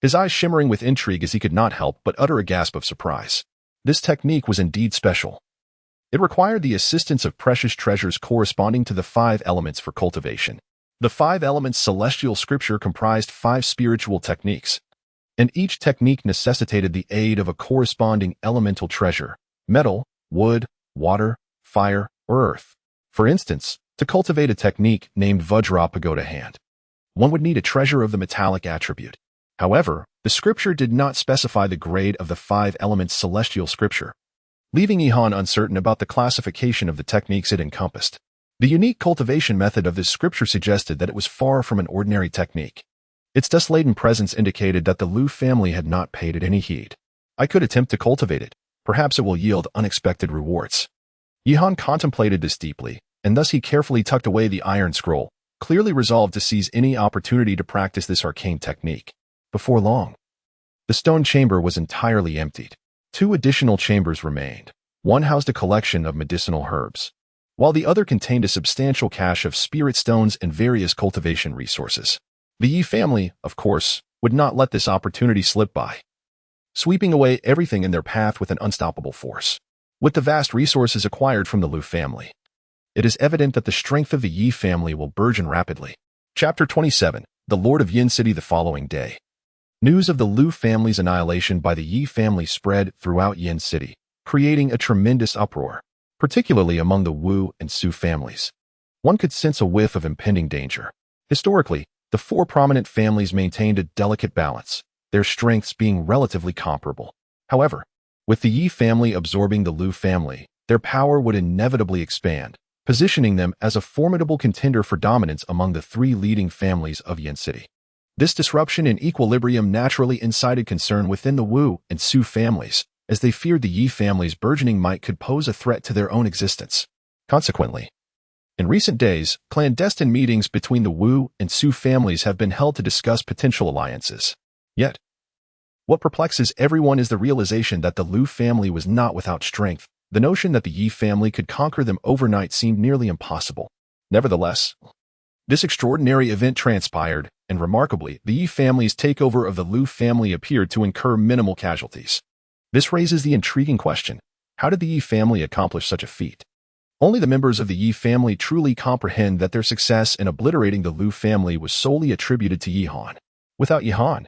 his eyes shimmering with intrigue as he could not help but utter a gasp of surprise. This technique was indeed special. It required the assistance of precious treasures corresponding to the 5 elements for cultivation. The 5 elements celestial scripture comprised 5 spiritual techniques, and each technique necessitated the aid of a corresponding elemental treasure: metal, wood, water, fire, or earth. For instance, to cultivate a technique named Vajra Pagoda Hand, one would need a treasure of the metallic attribute. However, the scripture did not specify the grade of the 5 elements celestial scripture, leaving Ihan uncertain about the classification of the techniques it encompassed. The unique cultivation method of this scripture suggested that it was far from an ordinary technique. Its desolating presence indicated that the Lu family had not paid it any heed. I could attempt to cultivate it. Perhaps it will yield unexpected rewards. Ihan contemplated this deeply, and thus he carefully tucked away the iron scroll, clearly resolved to seize any opportunity to practice this arcane technique. Before long, the stone chamber was entirely emptied. 2 additional chambers remained. One housed a collection of medicinal herbs, while the other contained a substantial cache of spirit stones and various cultivation resources. The Yi family, of course, would not let this opportunity slip by, sweeping away everything in their path with an unstoppable force. With the vast resources acquired from the Lu family, it is evident that the strength of the Yi family will burgeon rapidly. Chapter 27. The Lord of Yin City. The following day, news of the Lu family's annihilation by the Yi family spread throughout Yin City, creating a tremendous uproar, particularly among the Wu and Su families. One could sense a whiff of impending danger. Historically, the 4 prominent families maintained a delicate balance, their strengths being relatively comparable. However, with the Yi family absorbing the Lu family, their power would inevitably expand, positioning them as a formidable contender for dominance among the 3 leading families of Yin City. This disruption in equilibrium naturally incited concern within the Wu and Su families, as they feared the Yi family's burgeoning might could pose a threat to their own existence. Consequently, in recent days, clandestine meetings between the Wu and Su families have been held to discuss potential alliances. Yet, what perplexes everyone is the realization that the Lu family was not without strength. The notion that the Yi family could conquer them overnight seemed nearly impossible. Nevertheless, this extraordinary event transpired, and remarkably, the Yi family's takeover of the Lu family appeared to incur minimal casualties. This raises the intriguing question: how did the Yi family accomplish such a feat? Only the members of the Yi family truly comprehend that their success in obliterating the Lu family was solely attributed to Yihan. Without Yihan,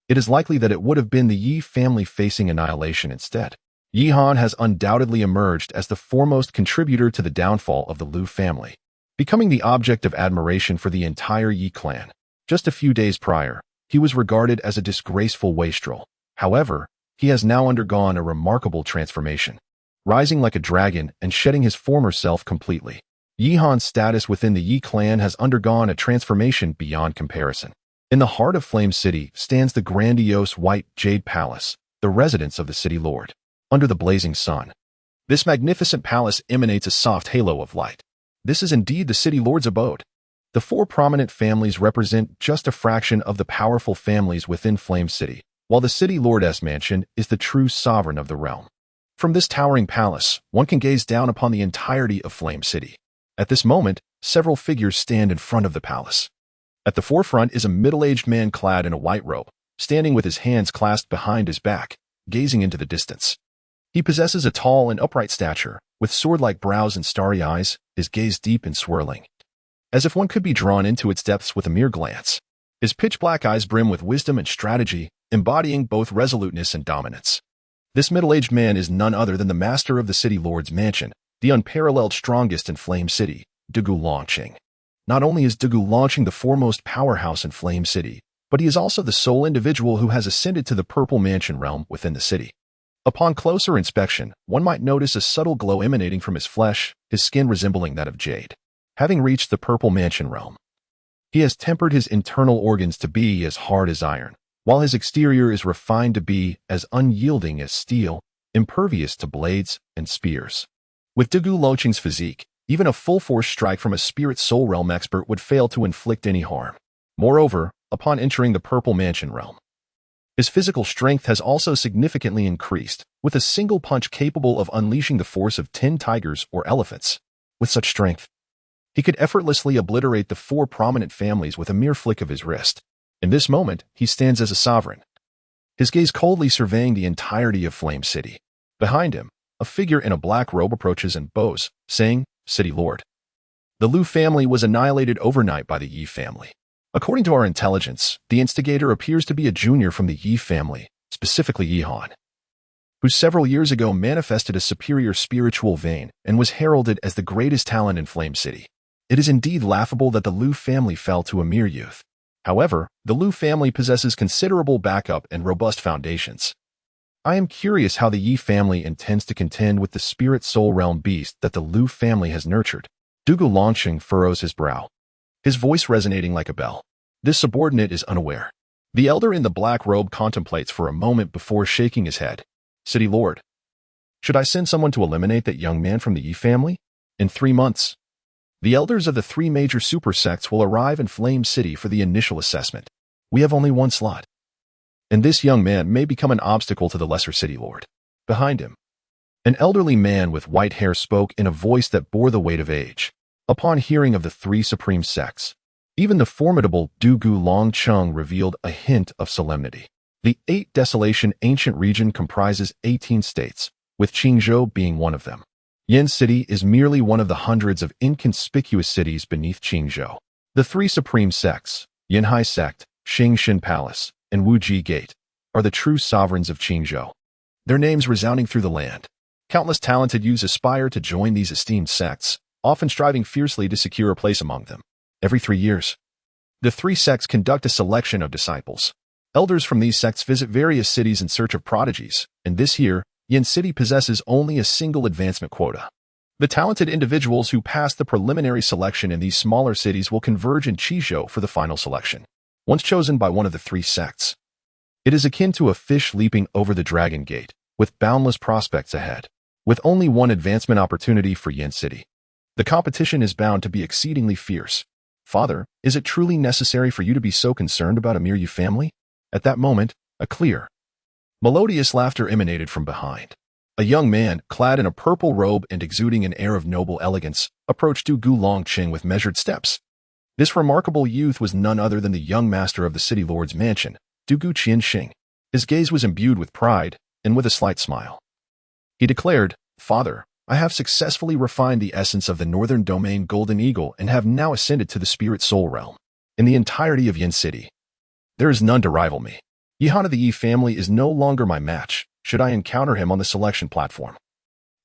it is likely that it would have been the Yi family facing annihilation instead. Yihan has undoubtedly emerged as the foremost contributor to the downfall of the Lu family, becoming the object of admiration for the entire Yi clan. Just a few days prior, he was regarded as a disgraceful wastrel. However, he has now undergone a remarkable transformation, rising like a dragon and shedding his former self completely. Yihan's status within the Yi clan has undergone a transformation beyond comparison. In the heart of Flame City stands the grandiose white jade palace, the residence of the city lord. Under the blazing sun, this magnificent palace emanates a soft halo of light. This is indeed the city lord's abode. The 4 prominent families represent just a fraction of the powerful families within Flame City, while the city lord's mansion is the true sovereign of the realm. From this towering palace, one can gaze down upon the entirety of Flame City. At this moment, several figures stand in front of the palace. At the forefront is a middle-aged man clad in a white robe, standing with his hands clasped behind his back, gazing into the distance. He possesses a tall and upright stature, with sword-like brows and starry eyes, his gaze deep and swirling, as if one could be drawn into its depths with a mere glance. His pitch-black eyes brim with wisdom and strategy, embodying both resoluteness and dominance. This middle-aged man is none other than the master of the city lord's mansion, the unparalleled strongest in Flame City, Dugu Longqing. Not only is Dugu Longqing the foremost powerhouse in Flame City, but he is also the sole individual who has ascended to the Purple Mansion realm within the city. Upon closer inspection, one might notice a subtle glow emanating from his flesh, his skin resembling that of jade. Having reached the Purple Mansion realm, he has tempered his internal organs to be as hard as iron, while his exterior is refined to be as unyielding as steel, impervious to blades and spears. With Dugu Longqing's physique, even a full-force strike from a spirit soul realm expert would fail to inflict any harm. Moreover, upon entering the Purple Mansion realm, his physical strength has also significantly increased, with a single punch capable of unleashing the force of 10 tigers or elephants. With such strength, he could effortlessly obliterate the 4 prominent families with a mere flick of his wrist. In this moment, he stands as a sovereign, his gaze coldly surveying the entirety of Flame City. Behind him, a figure in a black robe approaches and bows, saying, "City Lord, the Lu family was annihilated overnight by the Yi family. According to our intelligence, the instigator appears to be a junior from the Yi family, specifically Yihan. who several years ago manifested a superior spiritual vein and was heralded as the greatest talent in Flame City. It is indeed laughable that the Liu family fell to a mere youth. However, the Liu family possesses considerable backup and robust foundations. I am curious how the Yi family intends to contend with the spirit soul realm beast that the Liu family has nurtured. Dugu Longqing furrows his brow, his voice resonating like a bell. This subordinate is unaware. The elder in the black robe contemplates for a moment before shaking his head. City Lord, should I send someone to eliminate that young man from the Yi family? In 3 months, the elders of the 3 major super sects will arrive in Flame City for the initial assessment. We have only 1 slot, and this young man may become an obstacle to the lesser City Lord. Behind him, an elderly man with white hair spoke in a voice that bore the weight of age. Upon hearing of the 3 supreme sects, even the formidable Dugu Longqing revealed a hint of solemnity. The Eight Desolate Ancient Region comprises 18 states, with Qingzhou being one of them. Yin City is merely one of the hundreds of inconspicuous cities beneath Qingzhou. The 3 supreme sects, Yinhai Sect, Xingxin Palace, and Wuji Gate, are the true sovereigns of Qingzhou, their names resounding through the land. Countless talented youths aspire to join these esteemed sects, often striving fiercely to secure a place among them. Every 3 years, the 3 sects conduct a selection of disciples. Elders from these sects visit various cities in search of prodigies, and this year, Yin City possesses only a single advancement quota. The talented individuals who pass the preliminary selection in these smaller cities will converge in Qizhou for the final selection. Once chosen by one of the 3 sects, it is akin to a fish leaping over the Dragon Gate, with boundless prospects ahead. With only 1 advancement opportunity for Yin City, the competition is bound to be exceedingly fierce. Father, is it truly necessary for you to be so concerned about a mere Yi family? At that moment, a clear, melodious laughter emanated from behind. A young man, clad in a purple robe and exuding an air of noble elegance, approached Dugu Longqing with measured steps. This remarkable youth was none other than the young master of the city lord's mansion, Dugu Qianxing. His gaze was imbued with pride, and with a slight smile, he declared, Father, I have successfully refined the essence of the Northern Domain Golden Eagle and have now ascended to the Spirit Soul Realm. In the entirety of Yin City, there is none to rival me. Yihan of the Yi family is no longer my match, should I encounter him on the selection platform.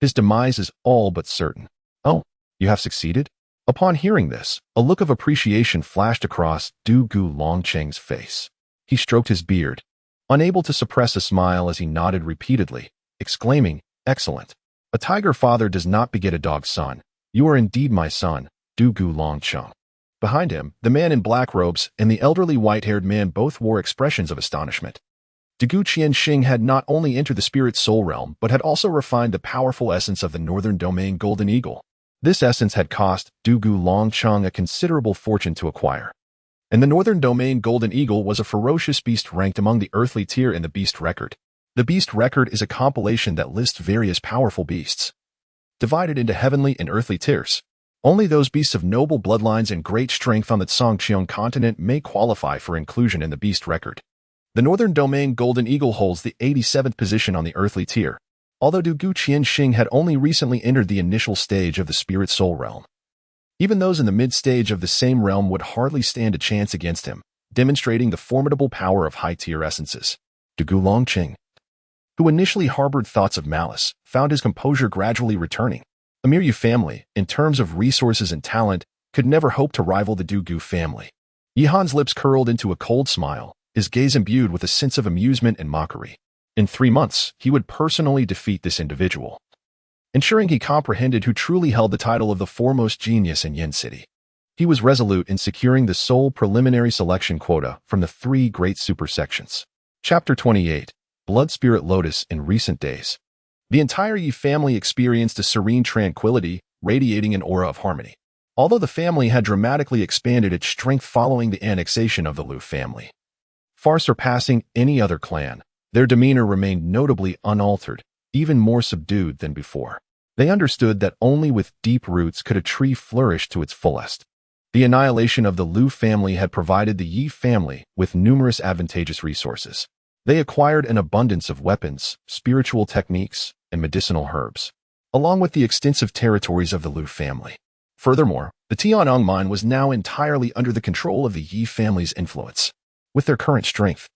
His demise is all but certain. Oh, you have succeeded? Upon hearing this, a look of appreciation flashed across Dugu Longqing's face. He stroked his beard, unable to suppress a smile as he nodded repeatedly, exclaiming, Excellent. A tiger father does not beget a dog son. You are indeed my son, Dugu Longqing. Behind him, the man in black robes and the elderly white-haired man both wore expressions of astonishment. Dugu Qianxing had not only entered the spirit soul realm, but had also refined the powerful essence of the Northern Domain Golden Eagle. This essence had cost Dugu Longqing a considerable fortune to acquire. And the Northern Domain Golden Eagle was a ferocious beast ranked among the earthly tier in the Beast Record. The Beast Record is a compilation that lists various powerful beasts, divided into heavenly and earthly tiers. Only those beasts of noble bloodlines and great strength on the Songqiong continent may qualify for inclusion in the Beast Record. The Northern Domain Golden Eagle holds the 87th position on the earthly tier, although Dugu Qianxing had only recently entered the initial stage of the Spirit Soul realm. Even those in the mid-stage of the same realm would hardly stand a chance against him, demonstrating the formidable power of high-tier essences. Dugu Longqing, who initially harbored thoughts of malice, found his composure gradually returning. The Yi family, in terms of resources and talent, could never hope to rival the Dugu family. Yihan's lips curled into a cold smile, his gaze imbued with a sense of amusement and mockery. In 3 months, he would personally defeat this individual, ensuring he comprehended who truly held the title of the foremost genius in Yin City. He was resolute in securing the sole preliminary selection quota from the 3 great supersections. Chapter 28. Blood Spirit Lotus in recent days. The entire Yi family experienced a serene tranquility, radiating an aura of harmony. Although the family had dramatically expanded its strength following the annexation of the Liu family, far surpassing any other clan, their demeanor remained notably unaltered, even more subdued than before. They understood that only with deep roots could a tree flourish to its fullest. The annihilation of the Liu family had provided the Yi family with numerous advantageous resources. They acquired an abundance of weapons, spiritual techniques, and medicinal herbs, along with the extensive territories of the Liu family. Furthermore, the Tian'ang mine was now entirely under the control of the Yi family's influence. With their current strength,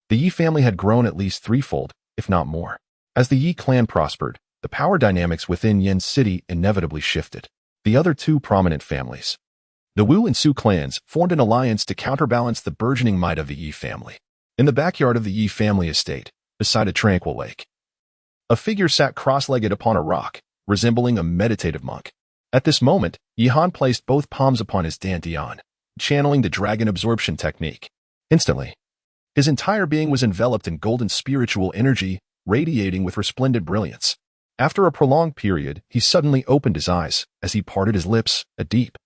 the Yi family had grown at least threefold, if not more. As the Yi clan prospered, the power dynamics within Yin City inevitably shifted. The other two prominent families, the Wu and Su clans, formed an alliance to counterbalance the burgeoning might of the Yi family. In the backyard of the Yi family estate, beside a tranquil lake, a figure sat cross-legged upon a rock, resembling a meditative monk. At this moment, Yihan placed both palms upon his dantian, channeling the dragon absorption technique. Instantly, his entire being was enveloped in golden spiritual energy, radiating with resplendent brilliance. After a prolonged period, he suddenly opened his eyes. As he parted his lips, a deep,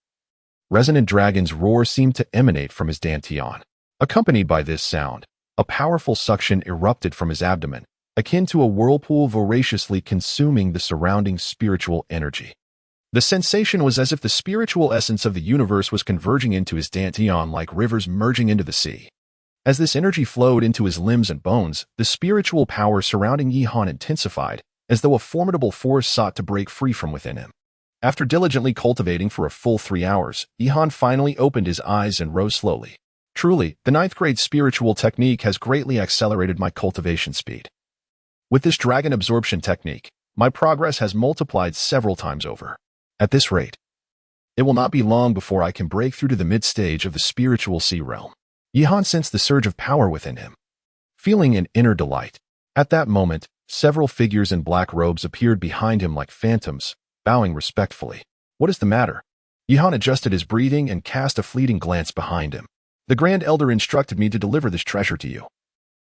resonant dragon's roar seemed to emanate from his dantian. Accompanied by this sound, a powerful suction erupted from his abdomen, akin to a whirlpool voraciously consuming the surrounding spiritual energy. The sensation was as if the spiritual essence of the universe was converging into his dantian like rivers merging into the sea. As this energy flowed into his limbs and bones, the spiritual power surrounding Yihan intensified, as though a formidable force sought to break free from within him. After diligently cultivating for a full 3 hours, Yihan finally opened his eyes and rose slowly. Truly, the 9th grade spiritual technique has greatly accelerated my cultivation speed. With this dragon absorption technique, my progress has multiplied several times over. At this rate, it will not be long before I can break through to the mid-stage of the spiritual sea realm. Yihan sensed the surge of power within him, feeling an inner delight. At that moment, several figures in black robes appeared behind him like phantoms, bowing respectfully. What is the matter? Yihan adjusted his breathing and cast a fleeting glance behind him. The Grand Elder instructed me to deliver this treasure to you,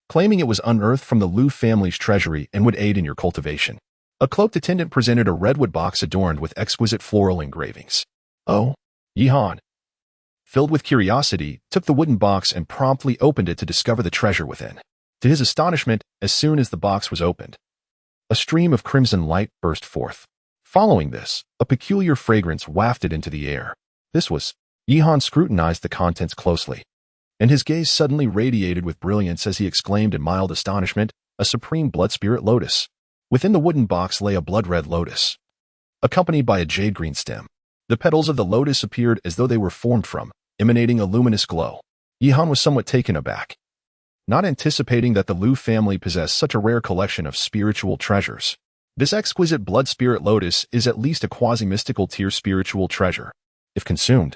claiming it was unearthed from the Lu family's treasury and would aid in your cultivation. A cloaked attendant presented a redwood box adorned with exquisite floral engravings. Oh, Yihan, filled with curiosity, took the wooden box and promptly opened it to discover the treasure within. To his astonishment, as soon as the box was opened, a stream of crimson light burst forth. Following this, a peculiar fragrance wafted into the air. Yihan scrutinized the contents closely, and his gaze suddenly radiated with brilliance as he exclaimed in mild astonishment, a supreme blood spirit lotus. Within the wooden box lay a blood-red lotus, accompanied by a jade-green stem. The petals of the lotus appeared as though they were formed from, emanating a luminous glow. Yihan was somewhat taken aback, not anticipating that the Lu family possessed such a rare collection of spiritual treasures. This exquisite blood spirit lotus is at least a quasi-mystical tier spiritual treasure. If consumed,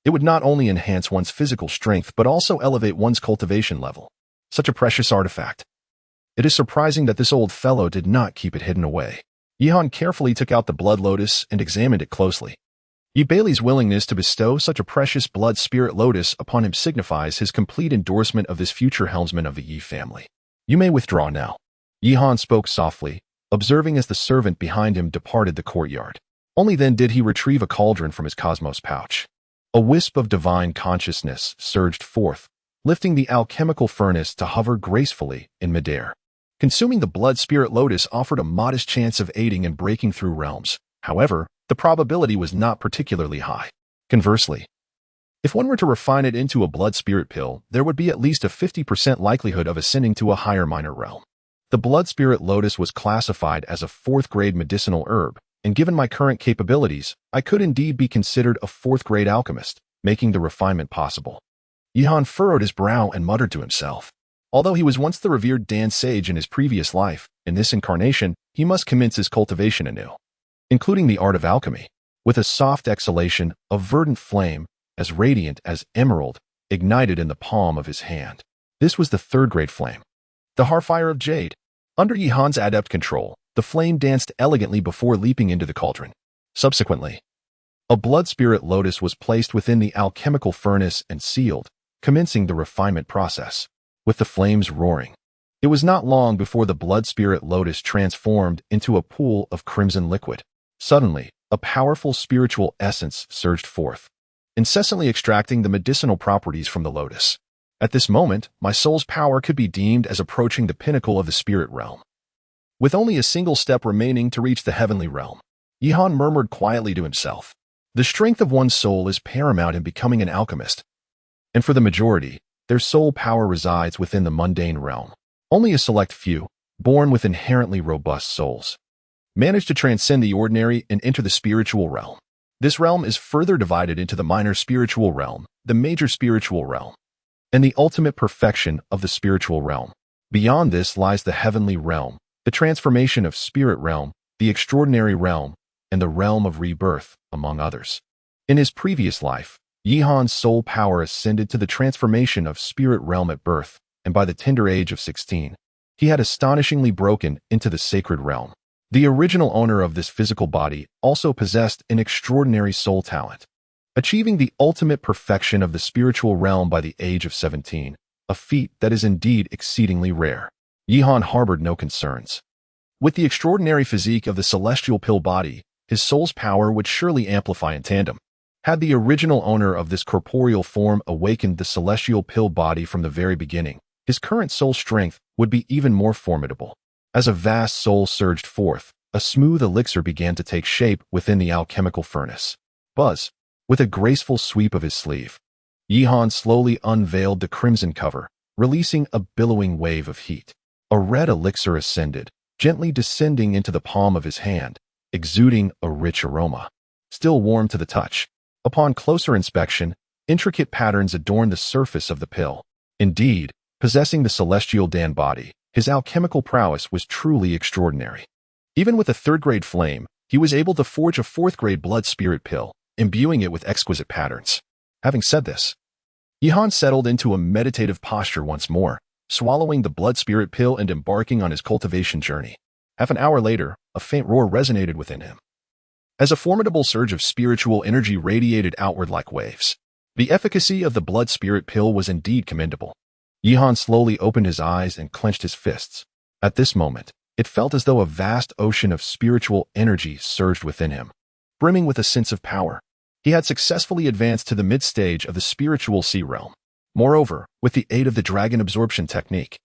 it would not only enhance one's physical strength but also elevate one's cultivation level. Such a precious artifact. It is surprising that this old fellow did not keep it hidden away. Yihan carefully took out the blood lotus and examined it closely. Yi Bailey's willingness to bestow such a precious blood spirit lotus upon him signifies his complete endorsement of this future helmsman of the Yi family. You may withdraw now. Yihan spoke softly, observing as the servant behind him departed the courtyard. Only then did he retrieve a cauldron from his cosmos pouch. A wisp of divine consciousness surged forth, lifting the alchemical furnace to hover gracefully in midair. Consuming the blood spirit lotus offered a modest chance of aiding in breaking through realms. However, the probability was not particularly high. Conversely, if one were to refine it into a blood spirit pill, there would be at least a 50% likelihood of ascending to a higher minor realm. The blood spirit lotus was classified as a 4th-grade medicinal herb, and given my current capabilities, I could indeed be considered a 4th-grade alchemist, making the refinement possible. Yihan furrowed his brow and muttered to himself. Although he was once the revered Dan sage in his previous life, in this incarnation, he must commence his cultivation anew, including the art of alchemy. With a soft exhalation, a verdant flame, as radiant as emerald, ignited in the palm of his hand. This was the 3rd-grade flame, the Heartfire of Jade. Under Yihan's adept control, the flame danced elegantly before leaping into the cauldron. Subsequently, a blood spirit lotus was placed within the alchemical furnace and sealed, commencing the refinement process. With the flames roaring, it was not long before the blood spirit lotus transformed into a pool of crimson liquid. Suddenly, a powerful spiritual essence surged forth, incessantly extracting the medicinal properties from the lotus. At this moment, my soul's power could be deemed as approaching the pinnacle of the spirit realm. With only a single step remaining to reach the heavenly realm, Yihan murmured quietly to himself. The strength of one's soul is paramount in becoming an alchemist, and for the majority, their soul power resides within the mundane realm. Only a select few, born with inherently robust souls, manage to transcend the ordinary and enter the spiritual realm. This realm is further divided into the minor spiritual realm, the major spiritual realm, and the ultimate perfection of the spiritual realm. Beyond this lies the heavenly realm, the transformation of spirit realm, the extraordinary realm, and the realm of rebirth, among others. In his previous life, Yihan's soul power ascended to the transformation of spirit realm at birth, and by the tender age of 16, he had astonishingly broken into the sacred realm. The original owner of this physical body also possessed an extraordinary soul talent, achieving the ultimate perfection of the spiritual realm by the age of 17, a feat that is indeed exceedingly rare. Yihan harbored no concerns. With the extraordinary physique of the celestial pill body, his soul's power would surely amplify in tandem. Had the original owner of this corporeal form awakened the celestial pill body from the very beginning, his current soul strength would be even more formidable. As a vast soul surged forth, a smooth elixir began to take shape within the alchemical furnace. Buzz, with a graceful sweep of his sleeve, Yihan slowly unveiled the crimson cover, releasing a billowing wave of heat. A red elixir ascended, gently descending into the palm of his hand, exuding a rich aroma. Still warm to the touch. Upon closer inspection, intricate patterns adorned the surface of the pill. Indeed, possessing the celestial Dan body, his alchemical prowess was truly extraordinary. Even with a third-grade flame, he was able to forge a fourth-grade blood spirit pill, imbuing it with exquisite patterns. Having said this, Yihan settled into a meditative posture once more, swallowing the blood spirit pill and embarking on his cultivation journey. Half an hour later, a faint roar resonated within him, as a formidable surge of spiritual energy radiated outward like waves. The efficacy of the blood spirit pill was indeed commendable. Yihan slowly opened his eyes and clenched his fists. At this moment, it felt as though a vast ocean of spiritual energy surged within him, brimming with a sense of power. He had successfully advanced to the mid-stage of the spiritual sea realm. Moreover, with the aid of the dragon absorption technique,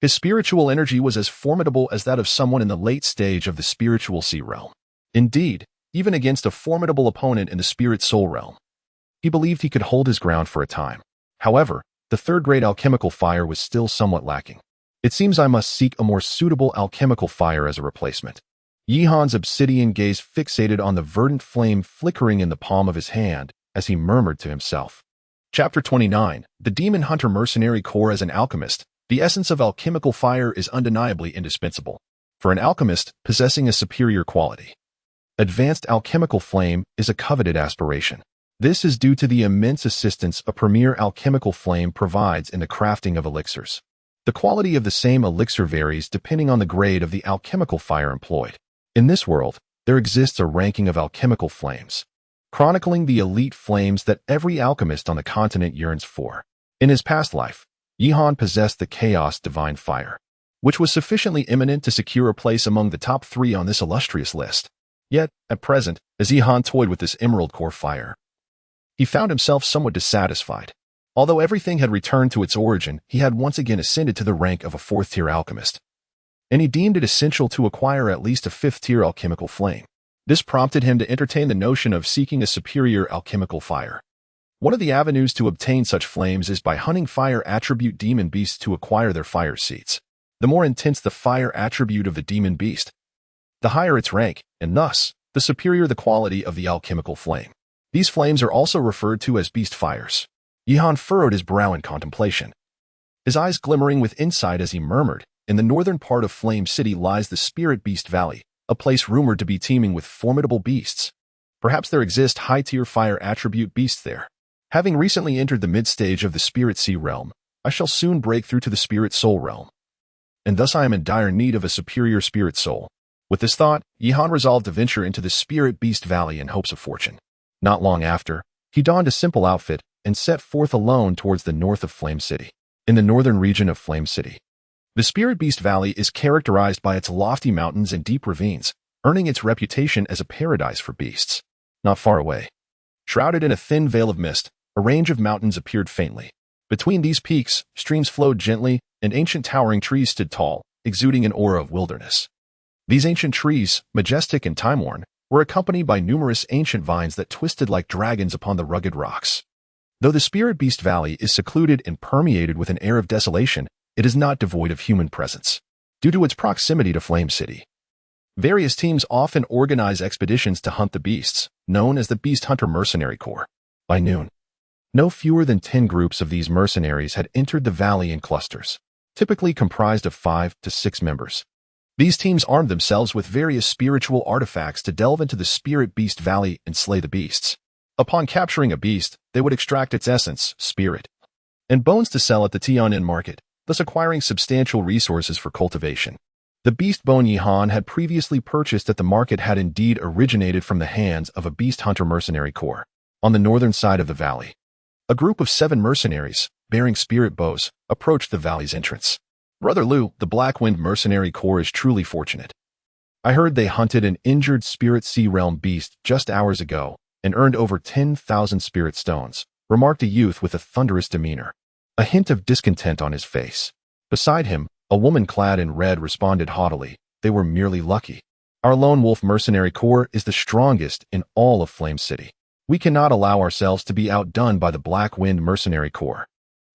his spiritual energy was as formidable as that of someone in the late stage of the spiritual sea realm. Indeed, even against a formidable opponent in the spirit soul realm, he believed he could hold his ground for a time. However, the third-grade alchemical fire was still somewhat lacking. It seems I must seek a more suitable alchemical fire as a replacement. Yihan's obsidian gaze fixated on the verdant flame flickering in the palm of his hand as he murmured to himself. Chapter 29, The Demon Hunter Mercenary Corps. As an alchemist, the essence of alchemical fire is undeniably indispensable. For an alchemist possessing a superior quality, advanced alchemical flame is a coveted aspiration. This is due to the immense assistance a premier alchemical flame provides in the crafting of elixirs. The quality of the same elixir varies depending on the grade of the alchemical fire employed. In this world, there exists a ranking of alchemical flames, chronicling the elite flames that every alchemist on the continent yearns for. In his past life, Yihan possessed the chaos divine fire, which was sufficiently eminent to secure a place among the top 3 on this illustrious list. Yet, at present, as Yihan toyed with this emerald core fire, he found himself somewhat dissatisfied. Although everything had returned to its origin, he had once again ascended to the rank of a 4th-tier alchemist, and he deemed it essential to acquire at least a 5th-tier alchemical flame. This prompted him to entertain the notion of seeking a superior alchemical fire. One of the avenues to obtain such flames is by hunting fire attribute demon beasts to acquire their fire seeds. The more intense the fire attribute of the demon beast, the higher its rank, and thus, the superior the quality of the alchemical flame. These flames are also referred to as beast fires. Yihan furrowed his brow in contemplation, his eyes glimmering with insight as he murmured, "In the northern part of Flame City lies the Spirit Beast Valley, a place rumored to be teeming with formidable beasts. Perhaps there exist high-tier fire attribute beasts there. Having recently entered the mid-stage of the Spirit Sea realm, I shall soon break through to the Spirit Soul realm, and thus I am in dire need of a superior spirit soul." With this thought, Yihan resolved to venture into the Spirit Beast Valley in hopes of fortune. Not long after, he donned a simple outfit and set forth alone towards the north of Flame City. In the northern region of Flame City, the Spirit Beast Valley is characterized by its lofty mountains and deep ravines, earning its reputation as a paradise for beasts. Not far away, shrouded in a thin veil of mist, a range of mountains appeared faintly. Between these peaks, streams flowed gently, and ancient towering trees stood tall, exuding an aura of wilderness. These ancient trees, majestic and time-worn, were accompanied by numerous ancient vines that twisted like dragons upon the rugged rocks. Though the Spirit Beast Valley is secluded and permeated with an air of desolation, it is not devoid of human presence. Due to its proximity to Flame City, various teams often organize expeditions to hunt the beasts, known as the Beast Hunter Mercenary Corps. By noon, no fewer than 10 groups of these mercenaries had entered the valley in clusters, typically comprised of 5 to 6 members. These teams armed themselves with various spiritual artifacts to delve into the Spirit Beast Valley and slay the beasts. Upon capturing a beast, they would extract its essence, spirit, and bones to sell at the Tianan market, thus acquiring substantial resources for cultivation. The beast bone Yihan had previously purchased at the market had indeed originated from the hands of a beast hunter mercenary corps. On the northern side of the valley, a group of 7 mercenaries, bearing spirit bows, approached the valley's entrance. Brother Liu, the Black-Wind Mercenary Corps is truly fortunate. I heard they hunted an injured spirit sea realm beast just hours ago and earned over 10,000 spirit stones, remarked a youth with a thunderous demeanor, a hint of discontent on his face. Beside him, a woman clad in red responded haughtily, they were merely lucky. Our Lone Wolf Mercenary Corps is the strongest in all of Flame City. We cannot allow ourselves to be outdone by the Black Wind Mercenary Corps.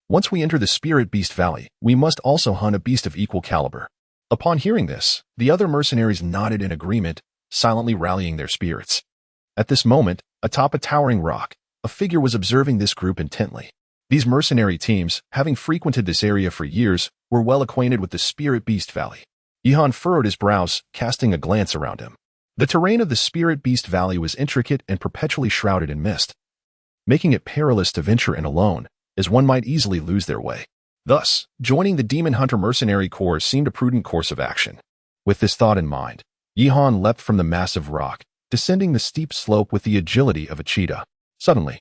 Once we enter the Spirit Beast Valley, we must also hunt a beast of equal caliber. Upon hearing this, the other mercenaries nodded in agreement, silently rallying their spirits. At this moment, atop a towering rock, a figure was observing this group intently. These mercenary teams, having frequented this area for years, were well acquainted with the Spirit Beast Valley. Yihan furrowed his brows, casting a glance around him. The terrain of the Spirit Beast Valley was intricate and perpetually shrouded in mist, making it perilous to venture in alone, as one might easily lose their way. Thus, joining the Demon Hunter Mercenary Corps seemed a prudent course of action. With this thought in mind, Yihan leapt from the massive rock, descending the steep slope with the agility of a cheetah. Suddenly,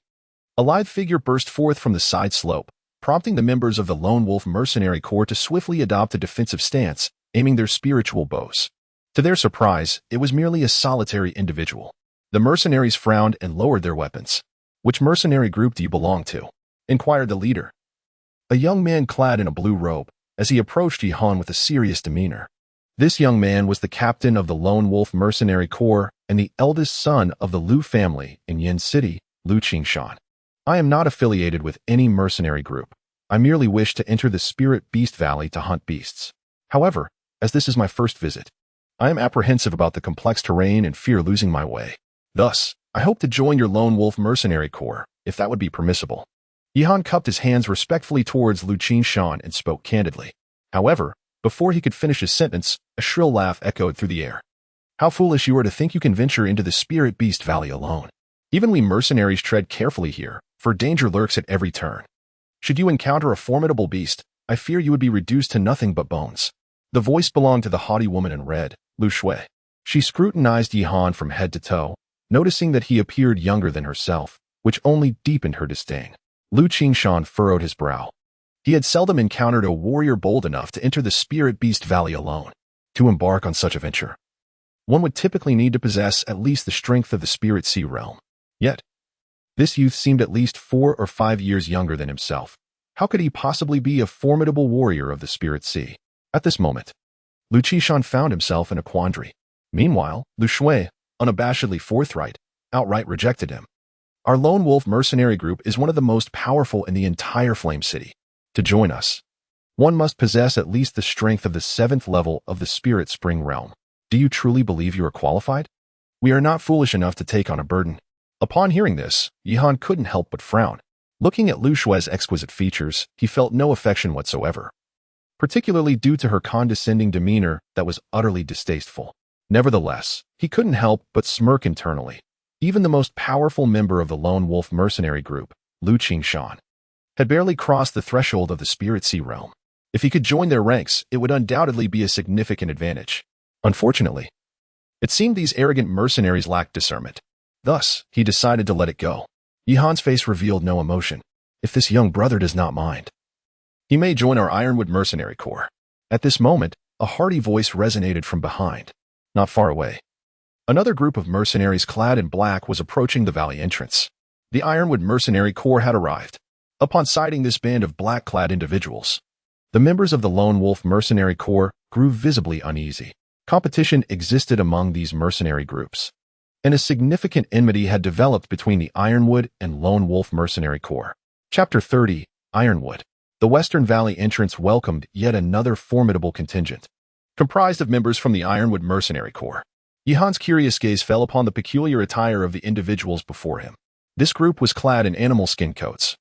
a lithe figure burst forth from the side slope, prompting the members of the Lone Wolf Mercenary Corps to swiftly adopt a defensive stance, aiming their spiritual bows. To their surprise, it was merely a solitary individual. The mercenaries frowned and lowered their weapons. "Which mercenary group do you belong to?" inquired the leader, a young man clad in a blue robe, as he approached Yihan with a serious demeanor. This young man was the captain of the Lone Wolf Mercenary Corps and the eldest son of the Liu family in Yin City, Liu Qingshan. "I am not affiliated with any mercenary group. I merely wish to enter the Spirit Beast Valley to hunt beasts. However, as this is my first visit, I am apprehensive about the complex terrain and fear losing my way. Thus, I hope to join your Lone Wolf Mercenary Corps, if that would be permissible." Yihan cupped his hands respectfully towards Liu Qingshan and spoke candidly. However, before he could finish his sentence, a shrill laugh echoed through the air. "How foolish you are to think you can venture into the Spirit Beast Valley alone. Even we mercenaries tread carefully here, for danger lurks at every turn. Should you encounter a formidable beast, I fear you would be reduced to nothing but bones." The voice belonged to the haughty woman in red, Lu Shui. She scrutinized Yihan from head to toe, noticing that he appeared younger than herself, which only deepened her disdain. Liu Qingshan furrowed his brow. He had seldom encountered a warrior bold enough to enter the Spirit Beast Valley alone. To embark on such a venture, one would typically need to possess at least the strength of the Spirit Sea realm. Yet, this youth seemed at least 4 or 5 years younger than himself. How could he possibly be a formidable warrior of the Spirit Sea? At this moment, Liu Qingshan found himself in a quandary. Meanwhile, Lu Shui, unabashedly forthright, outright rejected him. "Our Lone Wolf Mercenary Group is one of the most powerful in the entire Flame City. To join us, one must possess at least the strength of the 7th level of the Spirit Spring Realm. Do you truly believe you are qualified? We are not foolish enough to take on a burden." Upon hearing this, Yihan couldn't help but frown. Looking at Lu Shui's exquisite features, he felt no affection whatsoever, particularly due to her condescending demeanor that was utterly distasteful. Nevertheless, he couldn't help but smirk internally. Even the most powerful member of the Lone Wolf Mercenary Group, Liu Qingshan, had barely crossed the threshold of the Spirit Sea realm. If he could join their ranks, it would undoubtedly be a significant advantage. Unfortunately, it seemed these arrogant mercenaries lacked discernment. Thus, he decided to let it go. Yihan's face revealed no emotion. If this young brother does not mind, he may join our Ironwood Mercenary Corps. At this moment, a hearty voice resonated from behind, not far away. Another group of mercenaries clad in black was approaching the valley entrance. The Ironwood Mercenary Corps had arrived. Upon sighting this band of black-clad individuals, the members of the Lone Wolf Mercenary Corps grew visibly uneasy. Competition existed among these mercenary groups, and a significant enmity had developed between the Ironwood and Lone Wolf Mercenary Corps. Chapter 30, Ironwood. The Western Valley entrance welcomed yet another formidable contingent, comprised of members from the Ironwood Mercenary Corps. Yihan's curious gaze fell upon the peculiar attire of the individuals before him. This group was clad in animal skin coats,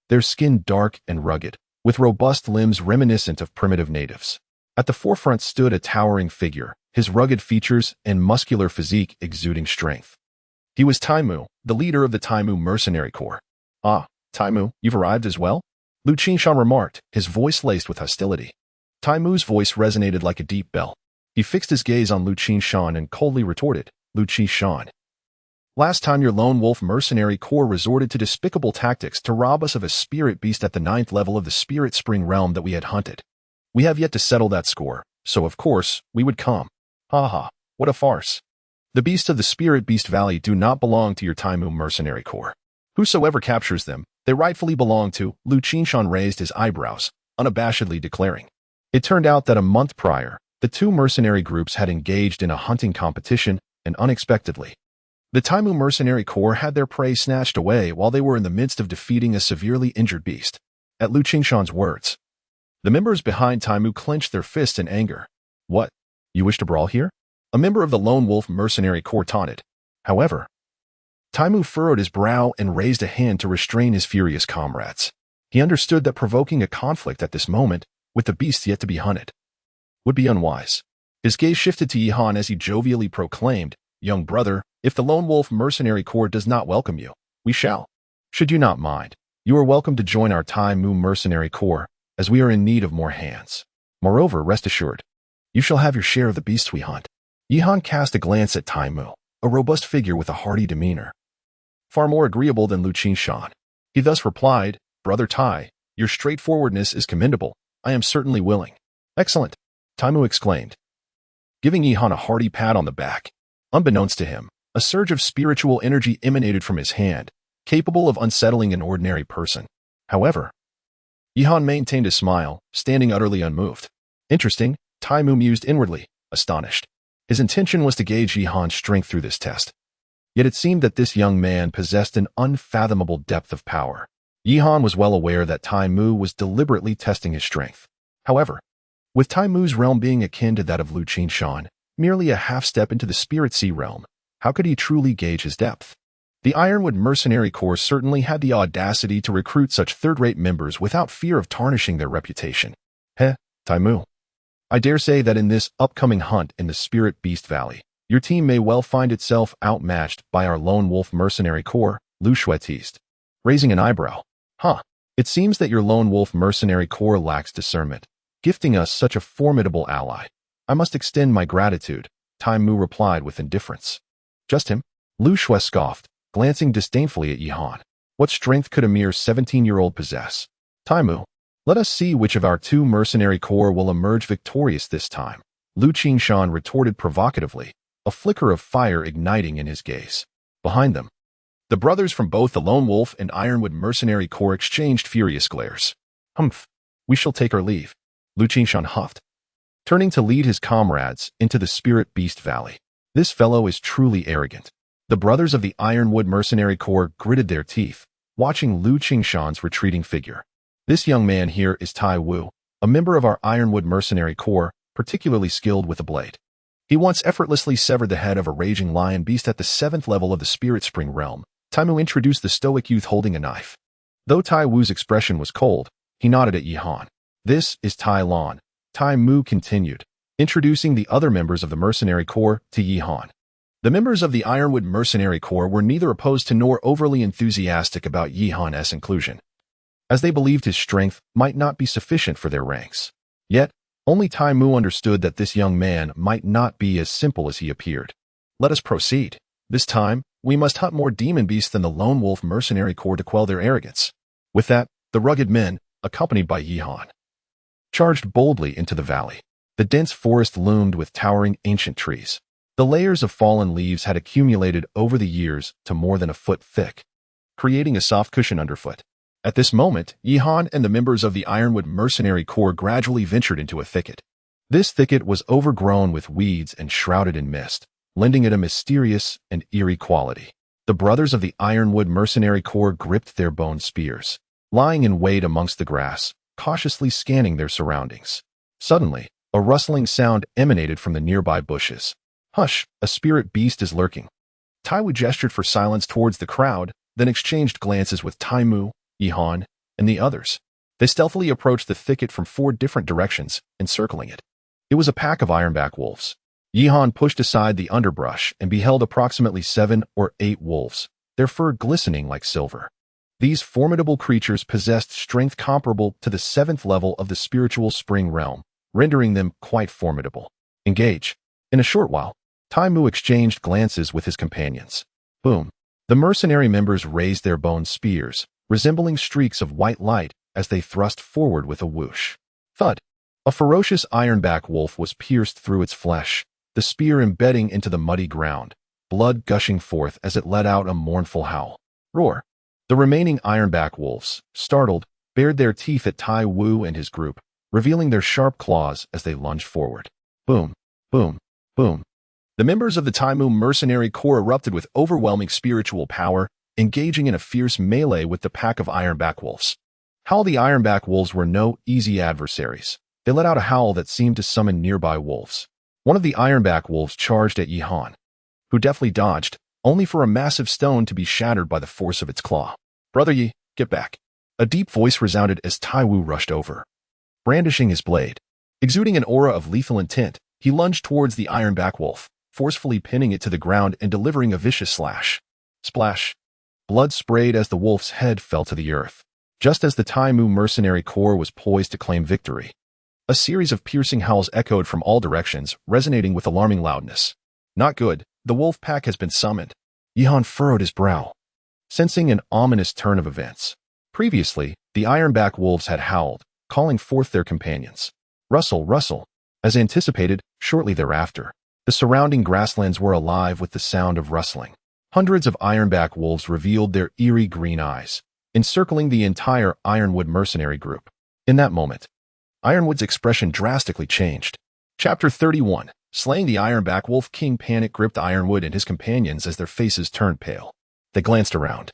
their skin dark and rugged, with robust limbs reminiscent of primitive natives. At the forefront stood a towering figure, his rugged features and muscular physique exuding strength. He was Taimu, the leader of the Taimu mercenary corps. "Ah, Taimu, you've arrived as well?" Lu Qingshan remarked, his voice laced with hostility. Taimu's voice resonated like a deep bell. He fixed his gaze on Lu Qingshan and coldly retorted, "Lu Qingshan, last time your lone wolf mercenary corps resorted to despicable tactics to rob us of a spirit beast at the 9th level of the spirit spring realm that we had hunted. We have yet to settle that score, so of course we would come. Ha ha, what a farce. The beasts of the Spirit Beast Valley do not belong to your Taimu mercenary corps. Whosoever captures them, they rightfully belong to." Lu Qingshan raised his eyebrows, unabashedly declaring. It turned out that a month prior, the two mercenary groups had engaged in a hunting competition, and unexpectedly, the Taimu mercenary corps had their prey snatched away while they were in the midst of defeating a severely injured beast. At Lu Qingshan's words, the members behind Taimu clenched their fists in anger. "What? You wish to brawl here?" a member of the Lone Wolf mercenary corps taunted. However, Taimu furrowed his brow and raised a hand to restrain his furious comrades. He understood that provoking a conflict at this moment, with the beasts yet to be hunted, would be unwise. His gaze shifted to Yihan as he jovially proclaimed, "Young brother, if the Lone Wolf mercenary corps does not welcome you, we shall. Should you not mind, you are welcome to join our Taimu mercenary corps, as we are in need of more hands. Moreover, rest assured, you shall have your share of the beasts we hunt." Yihan cast a glance at Taimu, a robust figure with a hearty demeanor, far more agreeable than Lu Qingshan. He thus replied, "Brother Tai, your straightforwardness is commendable. I am certainly willing." "Excellent," Taimu exclaimed, giving Yihan a hearty pat on the back. Unbeknownst to him, a surge of spiritual energy emanated from his hand, capable of unsettling an ordinary person. However, Yihan maintained a smile, standing utterly unmoved. Interesting, Taimu mused inwardly, astonished. His intention was to gauge Yihan's strength through this test. Yet it seemed that this young man possessed an unfathomable depth of power. Yihan was well aware that Taimu was deliberately testing his strength. However, with Taimu's realm being akin to that of Lu Qingshan, merely a half-step into the Spirit Sea realm, how could he truly gauge his depth? The Ironwood Mercenary Corps certainly had the audacity to recruit such third-rate members without fear of tarnishing their reputation. Taimu, I dare say that in this upcoming hunt in the Spirit Beast Valley, your team may well find itself outmatched by our Lone Wolf Mercenary Corps, Lu Shui teased, raising an eyebrow. It seems that your Lone Wolf Mercenary Corps lacks discernment, gifting us such a formidable ally. I must extend my gratitude, Taimu replied with indifference. Just him? Lu Shui scoffed, glancing disdainfully at Yihan. What strength could a mere 17-year-old possess? Taimu, let us see which of our two mercenary corps will emerge victorious this time, Lu Qingshan retorted provocatively, a flicker of fire igniting in his gaze. Behind them, the brothers from both the Lone Wolf and Ironwood Mercenary Corps exchanged furious glares. We shall take our leave, Lu Qingshan huffed, turning to lead his comrades into the Spirit Beast Valley. This fellow is truly arrogant. The brothers of the Ironwood Mercenary Corps gritted their teeth, watching Lu Qingshan's retreating figure. This young man here is Tai Wu, a member of our Ironwood Mercenary Corps, particularly skilled with a blade. He once effortlessly severed the head of a raging lion beast at the 7th level of the Spirit Spring realm. Taimu introduced the stoic youth holding a knife. Though Tai Wu's expression was cold, he nodded at Yihan. This is Tai Lan, Taimu continued, introducing the other members of the Mercenary Corps to Yihan. The members of the Ironwood Mercenary Corps were neither opposed to nor overly enthusiastic about Yihan's inclusion, as they believed his strength might not be sufficient for their ranks. Yet, only Taimu understood that this young man might not be as simple as he appeared. Let us proceed. This time, we must hunt more demon beasts than the Lone Wolf Mercenary Corps to quell their arrogance. With that, the rugged men, accompanied by Yihan, charged boldly into the valley. The dense forest loomed with towering ancient trees. The layers of fallen leaves had accumulated over the years to more than a foot thick, creating a soft cushion underfoot. At this moment, Yihan and the members of the Ironwood Mercenary Corps gradually ventured into a thicket. This thicket was overgrown with weeds and shrouded in mist, lending it a mysterious and eerie quality. The brothers of the Ironwood Mercenary Corps gripped their bone spears, lying in wait amongst the grass, cautiously scanning their surroundings. Suddenly, a rustling sound emanated from the nearby bushes. Hush, a spirit beast is lurking. Taiwu gestured for silence towards the crowd, then exchanged glances with Taimu, Yihan, and the others. They stealthily approached the thicket from 4 different directions, encircling it. It was a pack of ironback wolves. Yihan pushed aside the underbrush and beheld approximately 7 or 8 wolves, their fur glistening like silver. These formidable creatures possessed strength comparable to the 7th level of the spiritual spring realm, rendering them quite formidable. Engage. In a short while, Taimu exchanged glances with his companions. Boom. The mercenary members raised their bone spears, resembling streaks of white light as they thrust forward with a whoosh. Thud. A ferocious ironback wolf was pierced through its flesh, the spear embedding into the muddy ground, blood gushing forth as it let out a mournful howl. Roar. The remaining ironback wolves, startled, bared their teeth at Tai Wu and his group, revealing their sharp claws as they lunged forward. Boom, boom, boom. The members of the Taimu mercenary corps erupted with overwhelming spiritual power, engaging in a fierce melee with the pack of ironback wolves. Howl. The ironback wolves were no easy adversaries. They let out a howl that seemed to summon nearby wolves. One of the ironback wolves charged at Yihan, who deftly dodged, only for a massive stone to be shattered by the force of its claw. Brother Yi, get back. A deep voice resounded as Tai Wu rushed over. Brandishing his blade, exuding an aura of lethal intent, he lunged towards the ironback wolf, forcefully pinning it to the ground and delivering a vicious slash. Splash. Blood sprayed as the wolf's head fell to the earth. Just as the Taimu mercenary corps was poised to claim victory, a series of piercing howls echoed from all directions, resonating with alarming loudness. Not good. The wolf pack has been summoned. Yihan furrowed his brow, sensing an ominous turn of events. Previously, the ironback wolves had howled, calling forth their companions. Rustle, rustle. As anticipated, shortly thereafter, the surrounding grasslands were alive with the sound of rustling. Hundreds of ironback wolves revealed their eerie green eyes, encircling the entire Ironwood mercenary group. In that moment, Ironwood's expression drastically changed. Chapter 31. Slaying the ironback wolf. King panic gripped Ironwood and his companions as their faces turned pale. They glanced around,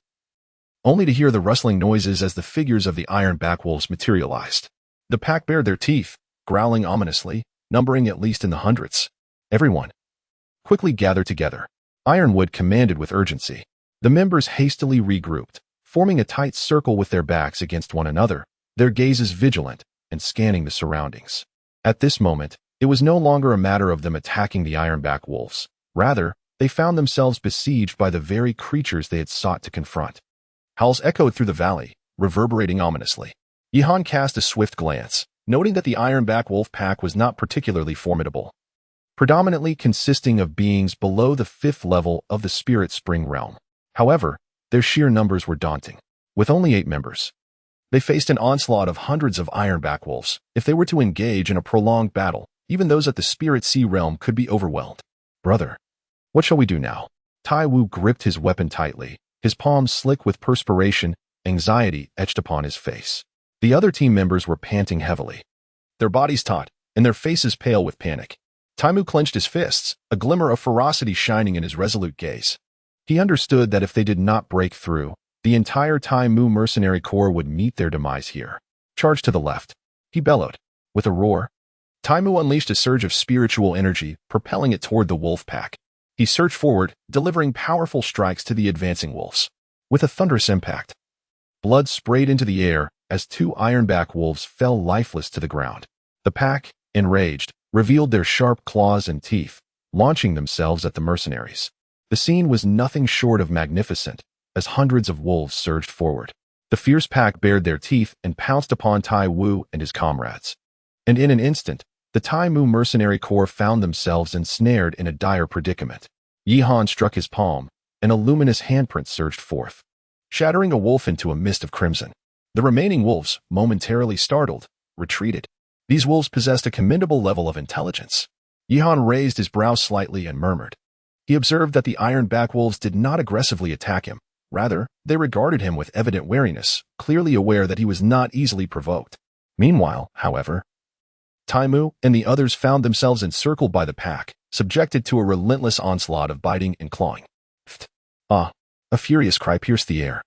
only to hear the rustling noises as the figures of the ironback wolves materialized. The pack bared their teeth, growling ominously, numbering at least in the hundreds. Everyone, quickly gather together. Ironwood commanded with urgency. The members hastily regrouped, forming a tight circle with their backs against one another, their gazes vigilant and scanning the surroundings. At this moment, it was no longer a matter of them attacking the ironback wolves. Rather, they found themselves besieged by the very creatures they had sought to confront. Howls echoed through the valley, reverberating ominously. Yihan cast a swift glance, noting that the ironback wolf pack was not particularly formidable, predominantly consisting of beings below the 5th level of the spirit spring realm. However, their sheer numbers were daunting. With only 8 members, they faced an onslaught of hundreds of ironback wolves. If they were to engage in a prolonged battle, even those at the spirit sea realm could be overwhelmed. Brother, what shall we do now? Tai Wu gripped his weapon tightly, his palms slick with perspiration, anxiety etched upon his face. The other team members were panting heavily, their bodies taut and their faces pale with panic. Taimu clenched his fists, a glimmer of ferocity shining in his resolute gaze. He understood that if they did not break through, the entire Taimu mercenary corps would meet their demise here. Charge to the left, he bellowed. With a roar, Taimu unleashed a surge of spiritual energy, propelling it toward the wolf pack. He surged forward, delivering powerful strikes to the advancing wolves. With a thunderous impact, blood sprayed into the air as 2 ironback wolves fell lifeless to the ground. The pack, enraged, revealed their sharp claws and teeth, launching themselves at the mercenaries. The scene was nothing short of magnificent, as hundreds of wolves surged forward. The fierce pack bared their teeth and pounced upon Tai Wu and his comrades. And in an instant, the Taimu mercenary corps found themselves ensnared in a dire predicament. Yihan struck his palm, and a luminous handprint surged forth, shattering a wolf into a mist of crimson. The remaining wolves, momentarily startled, retreated. These wolves possessed a commendable level of intelligence. Yihan raised his brow slightly and murmured. He observed that the ironback wolves did not aggressively attack him. Rather, they regarded him with evident wariness, clearly aware that he was not easily provoked. Meanwhile, however, Taimu and the others found themselves encircled by the pack, subjected to a relentless onslaught of biting and clawing. Ah! A furious cry pierced the air,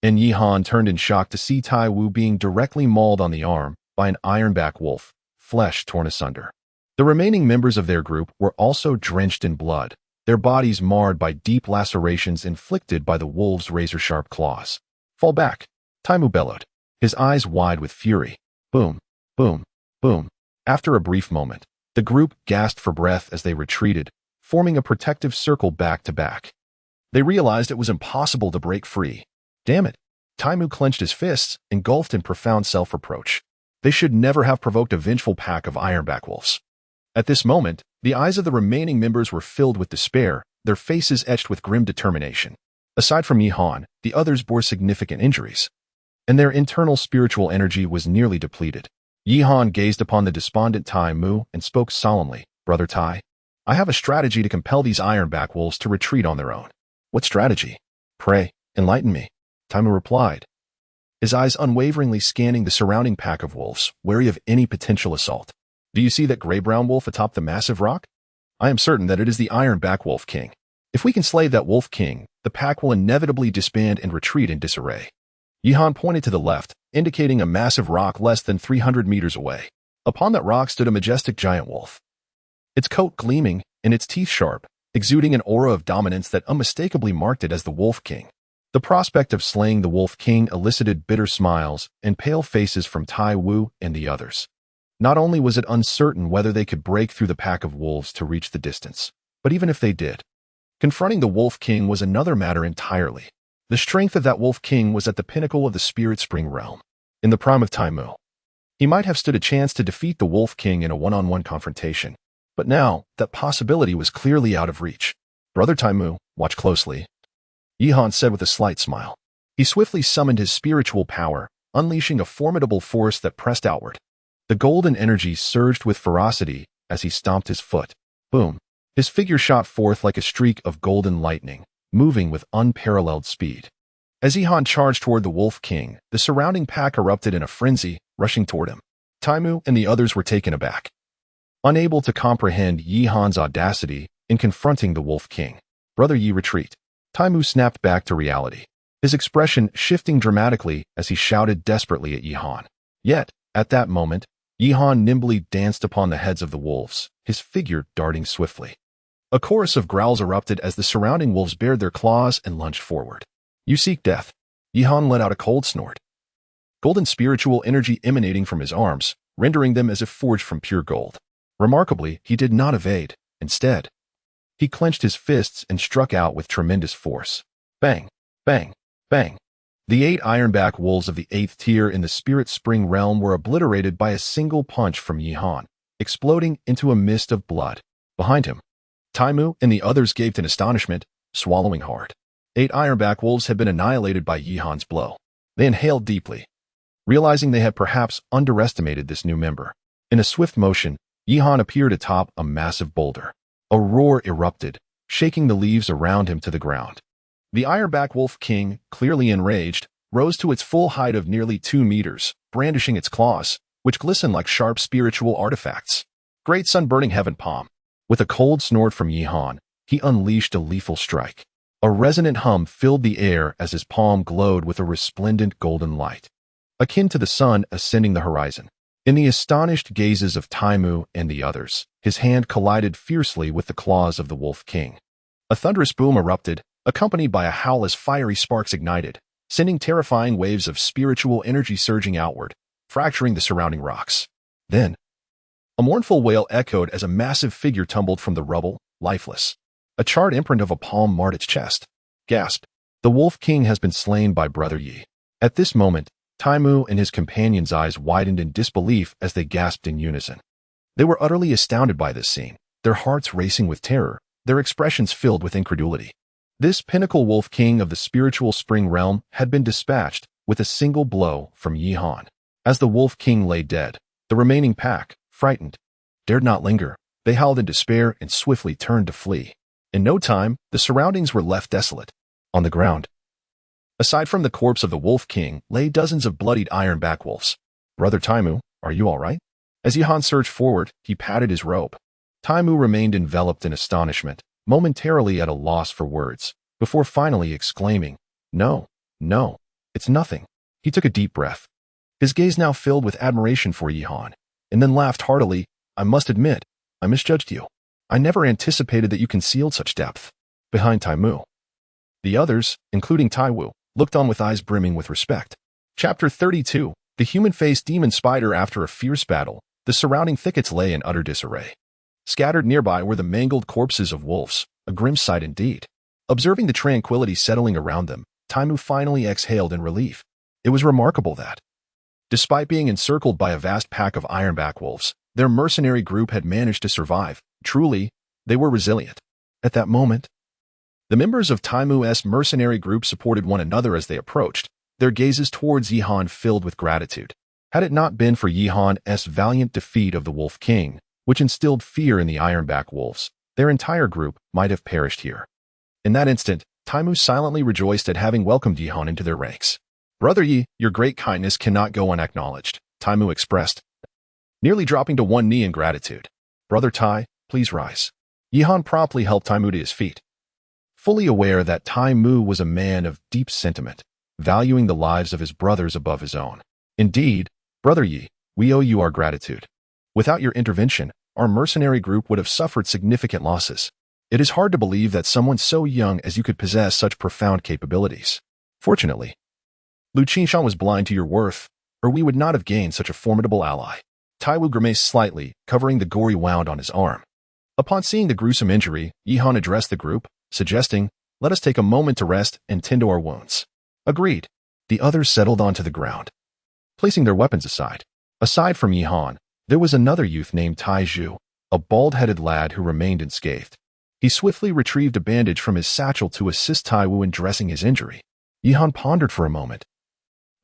and Yihan turned in shock to see Tai Wu being directly mauled on the arm by an ironback wolf, flesh torn asunder. The remaining members of their group were also drenched in blood, their bodies marred by deep lacerations inflicted by the wolves' razor-sharp claws. Fall back, Taimu bellowed, his eyes wide with fury. Boom, boom, boom. After a brief moment, The group gasped for breath as they retreated, forming a protective circle back to back. They realized it was impossible to break free. Damn it. Taimu clenched his fists, engulfed in profound self-reproach. They should never have provoked a vengeful pack of ironback wolves. At this moment, the eyes of the remaining members were filled with despair, their faces etched with grim determination. Aside from Yihan, the others bore significant injuries, and their internal spiritual energy was nearly depleted. Yihan gazed upon the despondent Tai Mu and spoke solemnly, "Brother Tai, I have a strategy to compel these ironback wolves to retreat on their own." "What strategy? Pray, enlighten me," Tai Mu replied, his eyes unwaveringly scanning the surrounding pack of wolves, wary of any potential assault. "Do you see that gray-brown wolf atop the massive rock? I am certain that it is the ironback wolf king. If we can slay that wolf king, the pack will inevitably disband and retreat in disarray." Yihan pointed to the left, indicating a massive rock less than 300 meters away. Upon that rock stood a majestic giant wolf, its coat gleaming and its teeth sharp, exuding an aura of dominance that unmistakably marked it as the Wolf King. The prospect of slaying the Wolf King elicited bitter smiles and pale faces from Tai Wu and the others. Not only was it uncertain whether they could break through the pack of wolves to reach the distance, but even if they did, confronting the Wolf King was another matter entirely. The strength of that Wolf King was at the pinnacle of the Spirit Spring realm. In the prime of Taimu, he might have stood a chance to defeat the Wolf King in a one-on-one confrontation. But now, that possibility was clearly out of reach. "Brother Taimu, watch closely," Yihan said with a slight smile. He swiftly summoned his spiritual power, unleashing a formidable force that pressed outward. The golden energy surged with ferocity as he stomped his foot. Boom! His figure shot forth like a streak of golden lightning, moving with unparalleled speed. As Yihan charged toward the Wolf King, the surrounding pack erupted in a frenzy, rushing toward him. Taimu and the others were taken aback, unable to comprehend Yihan's audacity in confronting the Wolf King. "Brother Yi, retreat." Taimu snapped back to reality, his expression shifting dramatically as he shouted desperately at Yihan. Yet, at that moment, Yihan nimbly danced upon the heads of the wolves, his figure darting swiftly. A chorus of growls erupted as the surrounding wolves bared their claws and lunged forward. "You seek death." Yihan let out a cold snort, golden spiritual energy emanating from his arms, rendering them as if forged from pure gold. Remarkably, he did not evade. Instead, he clenched his fists and struck out with tremendous force. Bang, bang, bang. The 8 ironback wolves of the 8th tier in the Spirit Spring realm were obliterated by a single punch from Yihan, exploding into a mist of blood. Behind him, Taimu and the others gaped in astonishment, swallowing hard. 8 ironback wolves had been annihilated by Yihan's blow. They inhaled deeply, realizing they had perhaps underestimated this new member. In a swift motion, Yihan appeared atop a massive boulder. A roar erupted, shaking the leaves around him to the ground. The ironback wolf king, clearly enraged, rose to its full height of nearly 2 meters, brandishing its claws, which glistened like sharp spiritual artifacts. Great sun-burning heaven palm. With a cold snort from Yihan, he unleashed a lethal strike. A resonant hum filled the air as his palm glowed with a resplendent golden light, akin to the sun ascending the horizon. In the astonished gazes of Taimu and the others, his hand collided fiercely with the claws of the Wolf King. A thunderous boom erupted, accompanied by a howl as fiery sparks ignited, sending terrifying waves of spiritual energy surging outward, fracturing the surrounding rocks. Then, a mournful wail echoed as a massive figure tumbled from the rubble, lifeless. A charred imprint of a palm marred its chest. Gasped, "The Wolf King has been slain by Brother Yi." At this moment, Taimu and his companions' eyes widened in disbelief as they gasped in unison. They were utterly astounded by this scene, their hearts racing with terror, their expressions filled with incredulity. This pinnacle Wolf King of the spiritual spring realm had been dispatched with a single blow from Yihan. As the Wolf King lay dead, the remaining pack, frightened, dared not linger. They howled in despair and swiftly turned to flee. In no time, the surroundings were left desolate. On the ground, aside from the corpse of the Wolf King, lay dozens of bloodied ironback wolves. "Brother Taimu, are you all right?" As Yihan surged forward, he patted his robe. Taimu remained enveloped in astonishment, momentarily at a loss for words, before finally exclaiming, No, it's nothing." He took a deep breath, his gaze now filled with admiration for Yihan, and then laughed heartily. "I must admit, I misjudged you. I never anticipated that you concealed such depth behind Taimu." The others, including Taiwu, looked on with eyes brimming with respect. Chapter 32. The human-faced demon spider. After a fierce battle, the surrounding thickets lay in utter disarray. Scattered nearby were the mangled corpses of wolves, a grim sight indeed. Observing the tranquility settling around them, Taimu finally exhaled in relief. It was remarkable that, despite being encircled by a vast pack of ironback wolves, their mercenary group had managed to survive. Truly, they were resilient. At that moment, the members of Taimu's mercenary group supported one another as they approached, their gazes towards Yihan filled with gratitude. Had it not been for Yihan's valiant defeat of the Wolf King, which instilled fear in the ironback wolves, their entire group might have perished here. In that instant, Taimu silently rejoiced at having welcomed Yihan into their ranks. "Brother Yi, your great kindness cannot go unacknowledged," Taimu expressed, nearly dropping to one knee in gratitude. "Brother Tai, please rise." Yihan promptly helped Taimu to his feet. Fully aware that Taimu was a man of deep sentiment, valuing the lives of his brothers above his own. "Indeed, Brother Yi, we owe you our gratitude. Without your intervention, our mercenary group would have suffered significant losses. It is hard to believe that someone so young as you could possess such profound capabilities. Fortunately, Lu Qingshan was blind to your worth, or we would not have gained such a formidable ally." Taiwu grimaced slightly, covering the gory wound on his arm. Upon seeing the gruesome injury, Yihan addressed the group, suggesting, "Let us take a moment to rest and tend to our wounds." Agreed. The others settled onto the ground, placing their weapons aside. Aside from Yihan, there was another youth named Tai Zhu, a bald-headed lad who remained unscathed. He swiftly retrieved a bandage from his satchel to assist Taiwu in dressing his injury. Yihan pondered for a moment,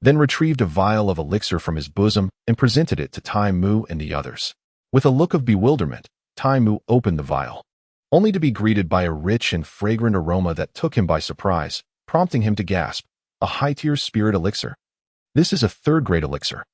then retrieved a vial of elixir from his bosom and presented it to Taimu and the others. With a look of bewilderment, Taimu opened the vial, only to be greeted by a rich and fragrant aroma that took him by surprise, prompting him to gasp, "A high-tier spirit elixir. This is a third-grade elixir.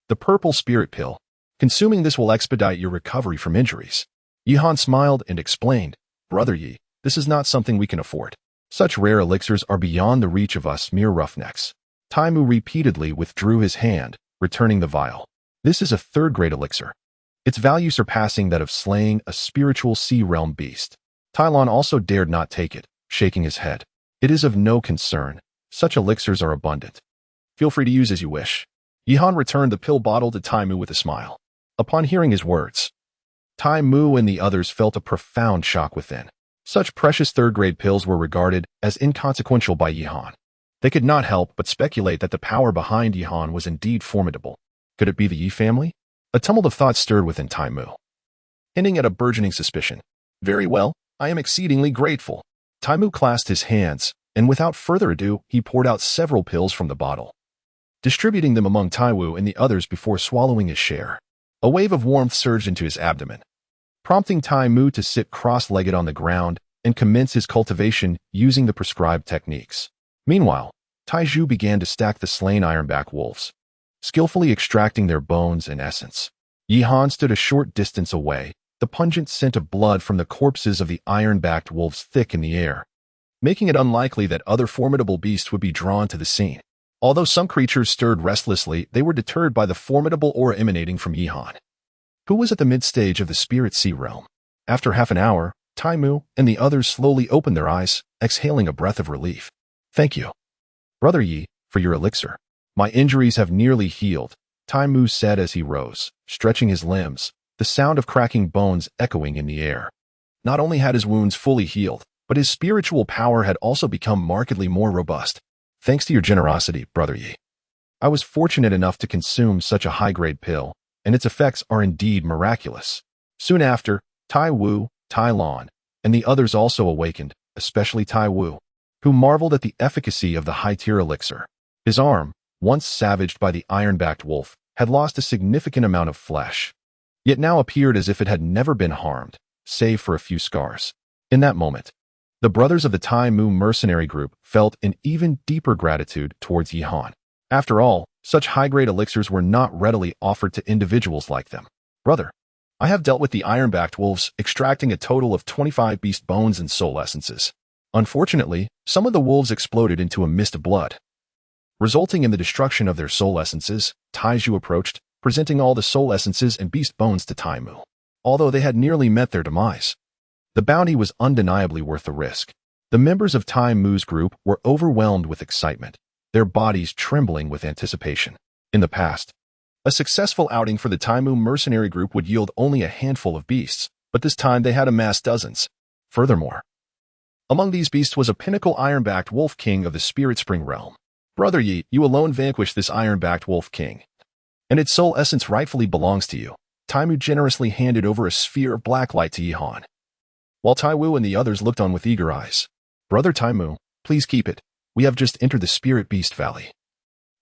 The purple spirit pill. Consuming this will expedite your recovery from injuries." Yihan smiled and explained, "Brother Yi, this is not something we can afford. Such rare elixirs are beyond the reach of us mere roughnecks." Taimu repeatedly withdrew his hand, returning the vial. "This is a third-grade elixir, its value surpassing that of slaying a spiritual sea realm beast." Tylon also dared not take it, shaking his head. "It is of no concern. Such elixirs are abundant. Feel free to use as you wish." Yihan returned the pill bottle to Taimu with a smile. Upon hearing his words, Taimu and the others felt a profound shock within. Such precious third-grade pills were regarded as inconsequential by Yihan. They could not help but speculate that the power behind Yihan was indeed formidable. Could it be the Yi family? A tumult of thoughts stirred within Taimu, hinting at a burgeoning suspicion. "Very well, I am exceedingly grateful." Taimu clasped his hands, and without further ado, he poured out several pills from the bottle, distributing them among Taiwu and the others before swallowing his share. A wave of warmth surged into his abdomen, prompting Taimu to sit cross-legged on the ground and commence his cultivation using the prescribed techniques. Meanwhile, Taizhu began to stack the slain ironback wolves, skillfully extracting their bones and essence. Yihan stood a short distance away, the pungent scent of blood from the corpses of the iron-backed wolves thick in the air, making it unlikely that other formidable beasts would be drawn to the scene. Although some creatures stirred restlessly, they were deterred by the formidable aura emanating from Yihan, who was at the mid-stage of the spirit sea realm. After half an hour, Taimu and the others slowly opened their eyes, exhaling a breath of relief. "Thank you, Brother Yi, for your elixir. My injuries have nearly healed," Taimu said as he rose, stretching his limbs, the sound of cracking bones echoing in the air. Not only had his wounds fully healed, but his spiritual power had also become markedly more robust. "Thanks to your generosity, Brother Yi. I was fortunate enough to consume such a high-grade pill, and its effects are indeed miraculous." Soon after, Tai Wu, Tai Lon, and the others also awakened, especially Tai Wu, who marveled at the efficacy of the high-tier elixir. His arm, once savaged by the iron-backed wolf, had lost a significant amount of flesh, yet now appeared as if it had never been harmed, save for a few scars. In that moment, the brothers of the Tai Mu mercenary group felt an even deeper gratitude towards Yihan. After all, such high-grade elixirs were not readily offered to individuals like them. "Brother, I have dealt with the iron-backed wolves, extracting a total of 25 beast bones and soul essences. Unfortunately, some of the wolves exploded into a mist of blood, resulting in the destruction of their soul essences." Taizhu approached, presenting all the soul essences and beast bones to Taimu. Although they had nearly met their demise, the bounty was undeniably worth the risk. The members of Taimu's group were overwhelmed with excitement, their bodies trembling with anticipation. In the past, a successful outing for the Taimu mercenary group would yield only a handful of beasts, but this time they had amassed dozens. Furthermore, among these beasts was a pinnacle iron-backed wolf king of the Spirit Spring realm. Brother Yi, you alone vanquished this iron-backed wolf king, and its soul essence rightfully belongs to you. Taimu generously handed over a sphere of black light to Yihan, while Taiwu and the others looked on with eager eyes. Brother Taimu, please keep it. We have just entered the Spirit Beast Valley,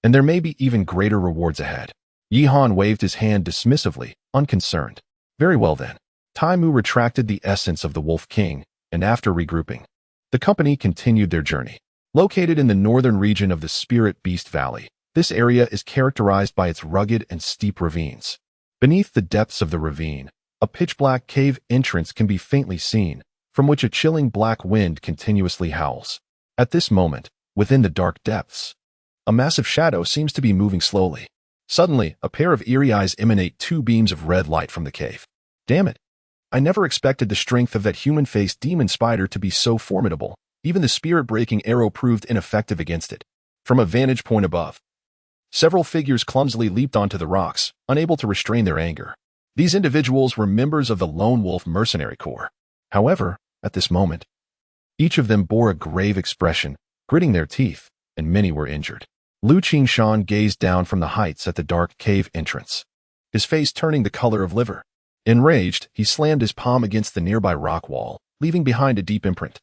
and there may be even greater rewards ahead. Yihan waved his hand dismissively, unconcerned. Very well then. Taimu retracted the essence of the Wolf King, and after regrouping, the company continued their journey. Located in the northern region of the Spirit Beast Valley, this area is characterized by its rugged and steep ravines. Beneath the depths of the ravine, a pitch-black cave entrance can be faintly seen, from which a chilling black wind continuously howls. At this moment, within the dark depths, a massive shadow seems to be moving slowly. Suddenly, a pair of eerie eyes emanate two beams of red light from the cave. Damn it! I never expected the strength of that human-faced demon spider to be so formidable. Even the spirit-breaking arrow proved ineffective against it. From a vantage point above, several figures clumsily leaped onto the rocks, unable to restrain their anger. These individuals were members of the Lone Wolf Mercenary Corps. However, at this moment, each of them bore a grave expression, gritting their teeth, and many were injured. Lu Qingshan gazed down from the heights at the dark cave entrance, his face turning the color of liver. Enraged, he slammed his palm against the nearby rock wall, leaving behind a deep imprint.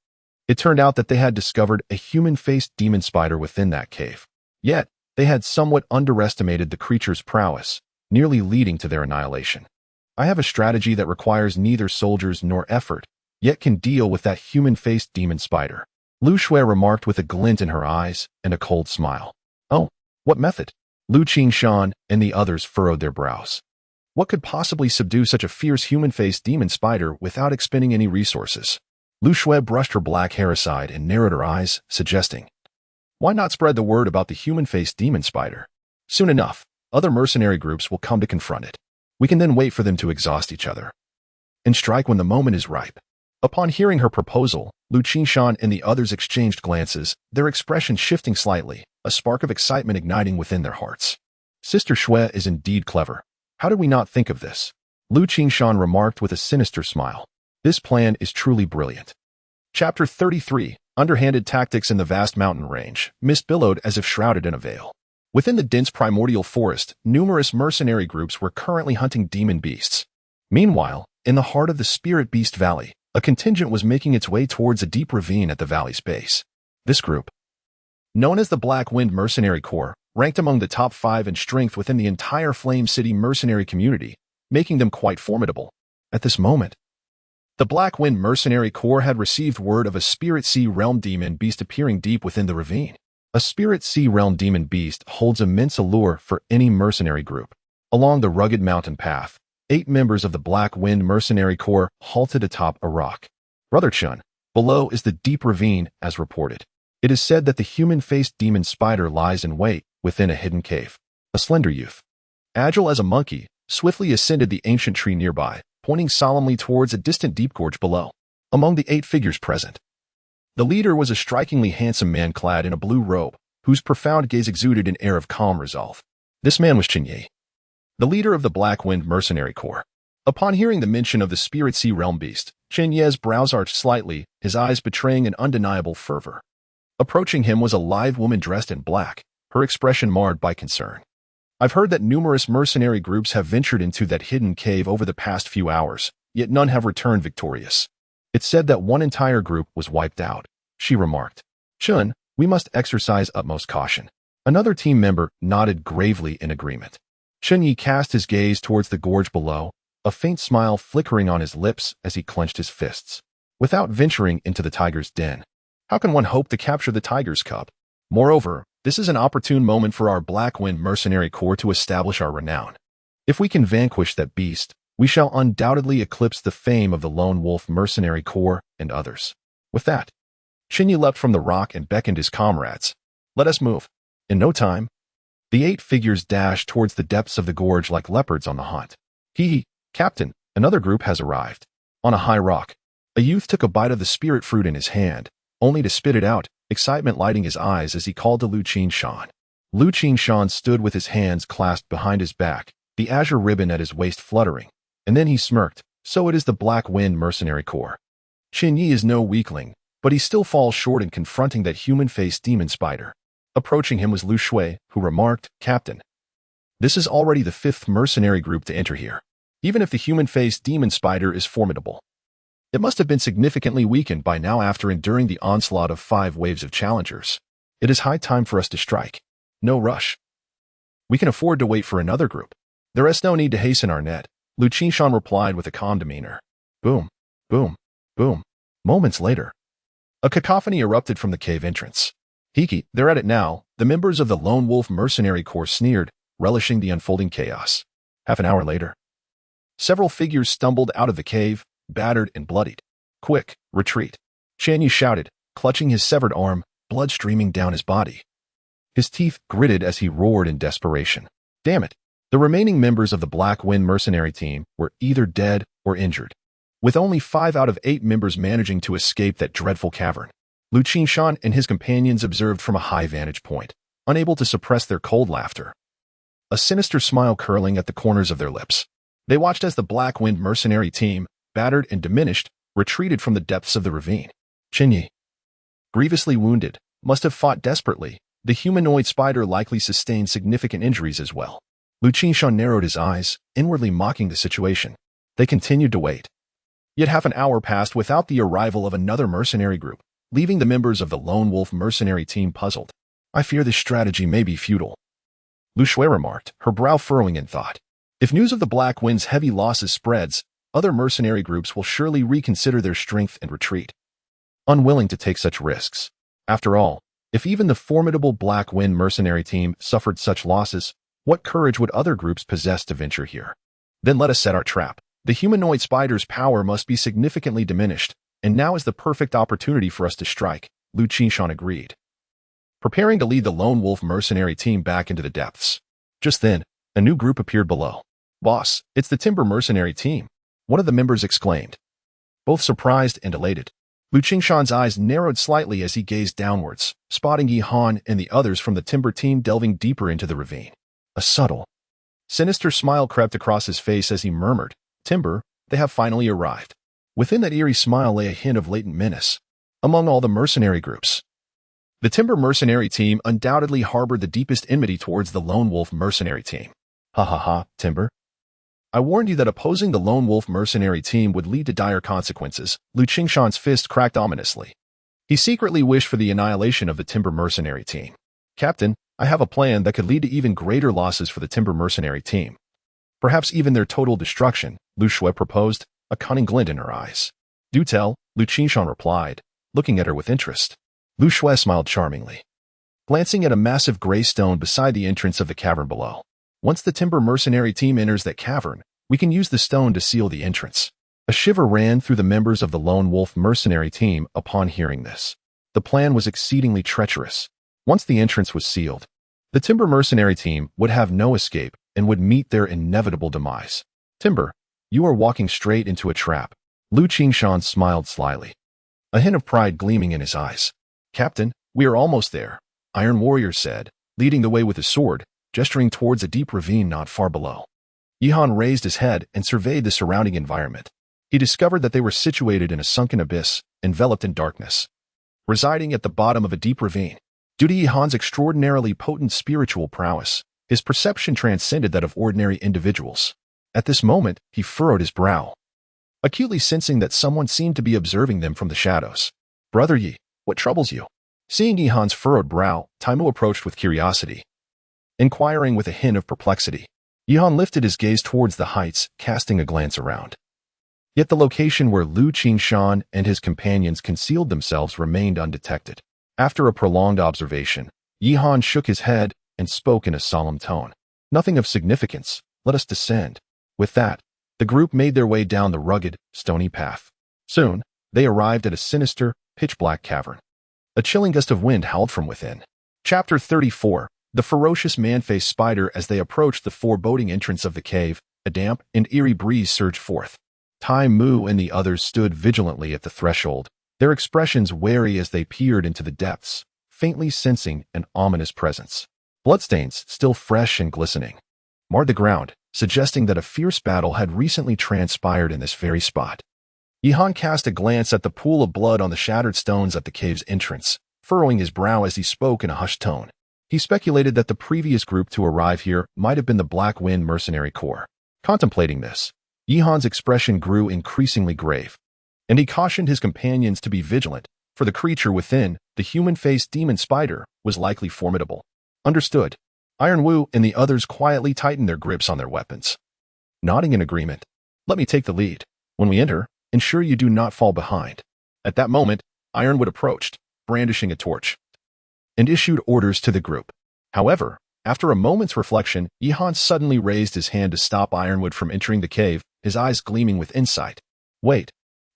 It turned out that they had discovered a human-faced demon spider within that cave. Yet, they had somewhat underestimated the creature's prowess, nearly leading to their annihilation. I have a strategy that requires neither soldiers nor effort, yet can deal with that human-faced demon spider, Lu Shui remarked with a glint in her eyes and a cold smile. Oh, what method? Lu Qingshan and the others furrowed their brows. What could possibly subdue such a fierce human-faced demon spider without expending any resources? Lu Shui brushed her black hair aside and narrowed her eyes, suggesting, why not spread the word about the human-faced demon spider? Soon enough, other mercenary groups will come to confront it. We can then wait for them to exhaust each other and strike when the moment is ripe. Upon hearing her proposal, Lu Qingshan and the others exchanged glances, their expressions shifting slightly, a spark of excitement igniting within their hearts. Sister Shui is indeed clever. How did we not think of this? Lu Qingshan remarked with a sinister smile. This plan is truly brilliant. Chapter 33, Underhanded Tactics in the Vast Mountain Range. Mist billowed as if shrouded in a veil. Within the dense primordial forest, numerous mercenary groups were currently hunting demon beasts. Meanwhile, in the heart of the Spirit Beast Valley, a contingent was making its way towards a deep ravine at the valley's base. This group, known as the Black Wind Mercenary Corps, ranked among the top 5 in strength within the entire Flame City mercenary community, making them quite formidable. At this moment, the Black Wind Mercenary Corps had received word of a Spirit Sea Realm demon beast appearing deep within the ravine. A Spirit Sea Realm demon beast holds immense allure for any mercenary group. Along the rugged mountain path, 8 members of the Black Wind Mercenary Corps halted atop a rock. Brother Chun, below is the deep ravine, as reported. It is said that the human-faced demon spider lies in wait within a hidden cave. A slender youth, agile as a monkey, swiftly ascended the ancient tree nearby, pointing solemnly towards a distant deep gorge below. Among the 8 figures present, the leader was a strikingly handsome man clad in a blue robe, whose profound gaze exuded an air of calm resolve. This man was Chen Yi, the leader of the Black Wind Mercenary Corps. Upon hearing the mention of the Spirit Sea Realm beast, Chen Yi's brows arched slightly, his eyes betraying an undeniable fervor. Approaching him was a lithe woman dressed in black, her expression marred by concern. I've heard that numerous mercenary groups have ventured into that hidden cave over the past few hours, yet none have returned victorious. It's said that one entire group was wiped out, she remarked. Chun, we must exercise utmost caution. Another team member nodded gravely in agreement. Chen Yi cast his gaze towards the gorge below, a faint smile flickering on his lips as he clenched his fists. Without venturing into the tiger's den, how can one hope to capture the tiger's cub? Moreover, this is an opportune moment for our Black Wind Mercenary Corps to establish our renown. If we can vanquish that beast, we shall undoubtedly eclipse the fame of the Lone Wolf Mercenary Corps and others. With that, Chen Yi leapt from the rock and beckoned his comrades. Let us move. In no time, the 8 figures dashed towards the depths of the gorge like leopards on the hunt. Hee, Captain, another group has arrived. On a high rock, a youth took a bite of the spirit fruit in his hand, only to spit it out, excitement lighting his eyes as he called to Lu Qingshan. Lu Qingshan stood with his hands clasped behind his back, the azure ribbon at his waist fluttering, and then he smirked, So it is the Black Wind Mercenary Corps. Qin Yi is no weakling, but he still falls short in confronting that human-faced demon spider. Approaching him was Lu Shui, who remarked, "Captain, this is already the 5th mercenary group to enter here. Even if the human-faced demon spider is formidable, it must have been significantly weakened by now after enduring the onslaught of 5 waves of challengers. It is high time for us to strike. No rush. We can afford to wait for another group. There is no need to hasten our net," Lu Qingshan replied with a calm demeanor. Boom, boom, boom. Moments later, a cacophony erupted from the cave entrance. "Hiki, they're at it now," the members of the Lone Wolf Mercenary Corps sneered, relishing the unfolding chaos. Half an hour later, several figures stumbled out of the cave, battered and bloodied. "Quick, retreat," Shan Yi shouted, clutching his severed arm, blood streaming down his body. His teeth gritted as he roared in desperation. Damn it! The remaining members of the Black Wind Mercenary team were either dead or injured, with only 5 out of 8 members managing to escape that dreadful cavern. Lu Qingshan and his companions observed from a high vantage point, unable to suppress their cold laughter, a sinister smile curling at the corners of their lips. They watched as the Black Wind Mercenary team, battered and diminished, retreated from the depths of the ravine. Qin Yi, grievously wounded, must have fought desperately. The humanoid spider likely sustained significant injuries as well. Lu Qingshan narrowed his eyes, inwardly mocking the situation. They continued to wait. Yet half an hour passed without the arrival of another mercenary group, leaving the members of the Lone Wolf Mercenary team puzzled. "I fear this strategy may be futile," Lu Shui remarked, her brow furrowing in thought. "If news of the Black Wind's heavy losses spreads, other mercenary groups will surely reconsider their strength and retreat, unwilling to take such risks. After all, if even the formidable Black Wind Mercenary team suffered such losses, what courage would other groups possess to venture here? Then let us set our trap. The humanoid spider's power must be significantly diminished, and now is the perfect opportunity for us to strike," Lu Qingshan agreed, preparing to lead the Lone Wolf Mercenary team back into the depths. Just then, a new group appeared below. "Boss, it's the Timber Mercenary team," one of the members exclaimed, both surprised and elated. Lu Qingshan's eyes narrowed slightly as he gazed downwards, spotting Yi Han and the others from the Timber team delving deeper into the ravine. A subtle, sinister smile crept across his face as he murmured, "Timber, they have finally arrived." Within that eerie smile lay a hint of latent menace. Among all the mercenary groups, the Timber Mercenary team undoubtedly harbored the deepest enmity towards the Lone Wolf Mercenary team. "Ha ha ha, Timber. I warned you that opposing the Lone Wolf Mercenary team would lead to dire consequences." Lu Qingshan's fist cracked ominously. He secretly wished for the annihilation of the Timber Mercenary team. "Captain, I have a plan that could lead to even greater losses for the Timber Mercenary team. Perhaps even their total destruction," Lu Shui proposed, a cunning glint in her eyes. "Do tell," Lu Qingshan replied, looking at her with interest. Lu Shui smiled charmingly, glancing at a massive gray stone beside the entrance of the cavern below. "Once the Timber Mercenary team enters that cavern, we can use the stone to seal the entrance." A shiver ran through the members of the Lone Wolf Mercenary team upon hearing this. The plan was exceedingly treacherous. Once the entrance was sealed, the Timber Mercenary team would have no escape and would meet their inevitable demise. "Timber, you are walking straight into a trap." Lu Qingshan smiled slyly, a hint of pride gleaming in his eyes. "Captain, we are almost there," Iron Warrior said, leading the way with his sword, gesturing towards a deep ravine not far below. Yi Han raised his head and surveyed the surrounding environment. He discovered that they were situated in a sunken abyss, enveloped in darkness, residing at the bottom of a deep ravine. Due to Yi Han's extraordinarily potent spiritual prowess, his perception transcended that of ordinary individuals. At this moment, he furrowed his brow, acutely sensing that someone seemed to be observing them from the shadows. "Brother Yi, what troubles you?" Seeing Yi Han's furrowed brow, Taimu approached with curiosity, inquiring with a hint of perplexity. Yi Han lifted his gaze towards the heights, casting a glance around. Yet the location where Lu Qingshan and his companions concealed themselves remained undetected. After a prolonged observation, Yi Han shook his head and spoke in a solemn tone. "Nothing of significance. Let us descend." With that, the group made their way down the rugged, stony path. Soon, they arrived at a sinister, pitch-black cavern. A chilling gust of wind howled from within. Chapter 34. The ferocious man-faced spider. As they approached the foreboding entrance of the cave, a damp and eerie breeze surged forth. Tai Mu and the others stood vigilantly at the threshold, their expressions wary as they peered into the depths, faintly sensing an ominous presence. Bloodstains, still fresh and glistening, marred the ground, suggesting that a fierce battle had recently transpired in this very spot. Yihan cast a glance at the pool of blood on the shattered stones at the cave's entrance, furrowing his brow as he spoke in a hushed tone. He speculated that the previous group to arrive here might have been the Black Wind Mercenary Corps. Contemplating this, Yihan's expression grew increasingly grave, and he cautioned his companions to be vigilant, for the creature within, the human-faced demon spider, was likely formidable. Understood. Iron Wu and the others quietly tightened their grips on their weapons. Nodding in agreement, let me take the lead. When we enter, ensure you do not fall behind. At that moment, Ironwood approached, brandishing a torch, and issued orders to the group. However, after a moment's reflection, Yihan suddenly raised his hand to stop Ironwood from entering the cave, his eyes gleaming with insight. Wait.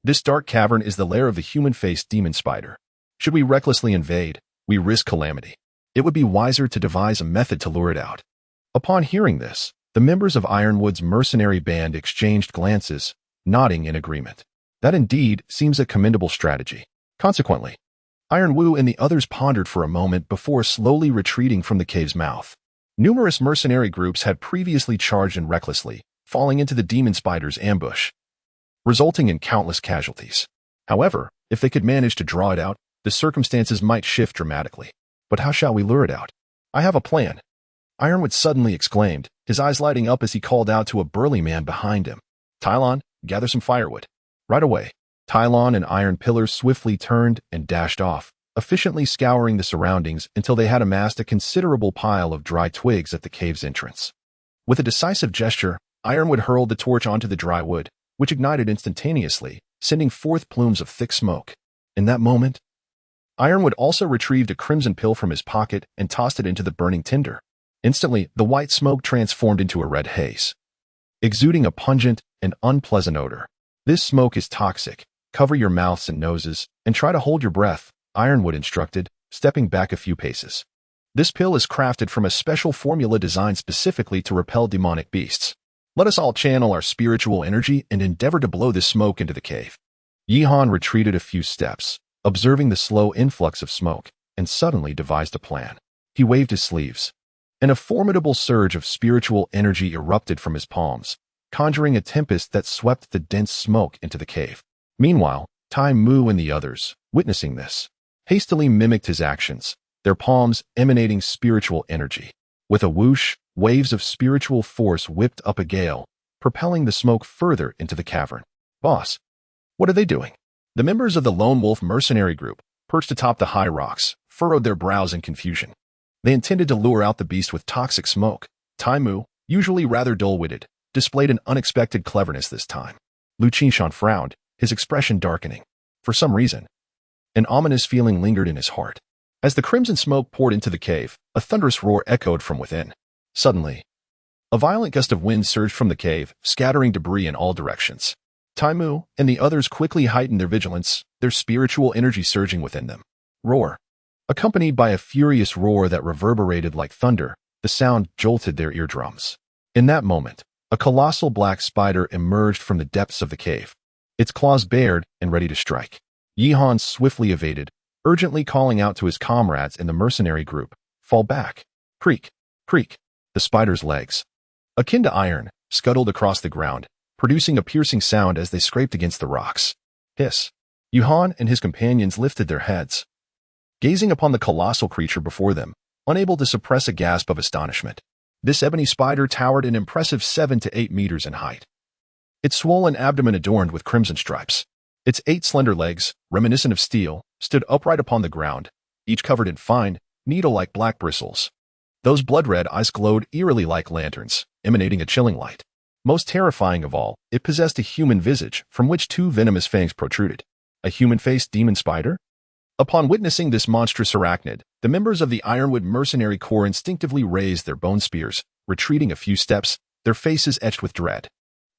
This dark cavern is the lair of the human-faced demon spider. Should we recklessly invade, we risk calamity. It would be wiser to devise a method to lure it out. Upon hearing this, the members of Ironwood's mercenary band exchanged glances, nodding in agreement. That indeed seems a commendable strategy. Consequently, Iron Wu and the others pondered for a moment before slowly retreating from the cave's mouth. Numerous mercenary groups had previously charged in recklessly, falling into the demon spider's ambush, resulting in countless casualties. However, if they could manage to draw it out, the circumstances might shift dramatically. But how shall we lure it out? I have a plan. Ironwood suddenly exclaimed, his eyes lighting up as he called out to a burly man behind him. Tylon, gather some firewood. Right away. Tylon and Iron Pillars swiftly turned and dashed off, efficiently scouring the surroundings until they had amassed a considerable pile of dry twigs at the cave's entrance. With a decisive gesture, Ironwood hurled the torch onto the dry wood, which ignited instantaneously, sending forth plumes of thick smoke. In that moment, Ironwood also retrieved a crimson pill from his pocket and tossed it into the burning tinder. Instantly, the white smoke transformed into a red haze, exuding a pungent and unpleasant odor. This smoke is toxic. Cover your mouths and noses, and try to hold your breath, Ironwood instructed, stepping back a few paces. This pill is crafted from a special formula designed specifically to repel demonic beasts. Let us all channel our spiritual energy and endeavor to blow this smoke into the cave. Yihan retreated a few steps, observing the slow influx of smoke, and suddenly devised a plan. He waved his sleeves, and a formidable surge of spiritual energy erupted from his palms, conjuring a tempest that swept the dense smoke into the cave. Meanwhile, Tai Mu and the others, witnessing this, hastily mimicked his actions, their palms emanating spiritual energy. With a whoosh, waves of spiritual force whipped up a gale, propelling the smoke further into the cavern. Boss, what are they doing? The members of the Lone Wolf mercenary group, perched atop the high rocks, furrowed their brows in confusion. They intended to lure out the beast with toxic smoke. Tai Mu, usually rather dull-witted, displayed an unexpected cleverness this time. Lu Qinshan frowned, his expression darkening. For some reason, an ominous feeling lingered in his heart. As the crimson smoke poured into the cave, a thunderous roar echoed from within. Suddenly, a violent gust of wind surged from the cave, scattering debris in all directions. Tai Mu and the others quickly heightened their vigilance, their spiritual energy surging within them. Roar. Accompanied by a furious roar that reverberated like thunder, the sound jolted their eardrums. In that moment, a colossal black spider emerged from the depths of the cave, its claws bared and ready to strike. Yihan swiftly evaded, urgently calling out to his comrades in the mercenary group, "Fall back." Creak, creak. The spider's legs, akin to iron, scuttled across the ground, producing a piercing sound as they scraped against the rocks. Hiss. Yihan and his companions lifted their heads, gazing upon the colossal creature before them, unable to suppress a gasp of astonishment. This ebony spider towered an impressive 7 to 8 meters in height, its swollen abdomen adorned with crimson stripes. Its 8 slender legs, reminiscent of steel, stood upright upon the ground, each covered in fine, needle-like black bristles. Those blood-red eyes glowed eerily like lanterns, emanating a chilling light. Most terrifying of all, it possessed a human visage from which 2 venomous fangs protruded. A human-faced demon spider? Upon witnessing this monstrous arachnid, the members of the Ironwood Mercenary Corps instinctively raised their bone spears, retreating a few steps, their faces etched with dread.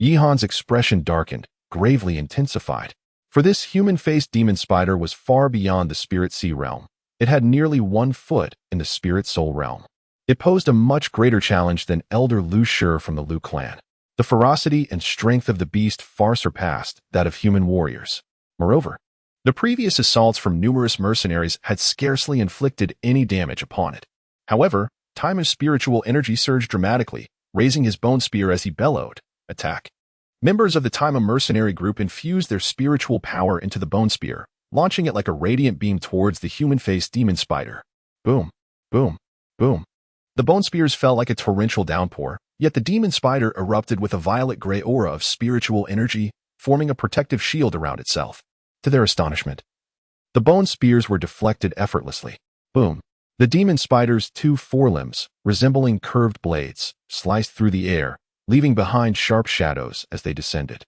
Yihan's expression darkened, gravely intensified. For this human-faced demon spider was far beyond the spirit sea realm. It had nearly 1 foot in the spirit soul realm. It posed a much greater challenge than Elder Lu Shi from the Lu clan. The ferocity and strength of the beast far surpassed that of human warriors. Moreover, the previous assaults from numerous mercenaries had scarcely inflicted any damage upon it. However, Taima's spiritual energy surged dramatically, raising his bone spear as he bellowed, "Attack!" Members of the Taima mercenary group infused their spiritual power into the bone spear, launching it like a radiant beam towards the human-faced demon spider. Boom, boom, boom. The bone spears fell like a torrential downpour, yet the demon spider erupted with a violet-gray aura of spiritual energy, forming a protective shield around itself. To their astonishment, the bone spears were deflected effortlessly. Boom. The demon spider's two forelimbs, resembling curved blades, sliced through the air, leaving behind sharp shadows as they descended.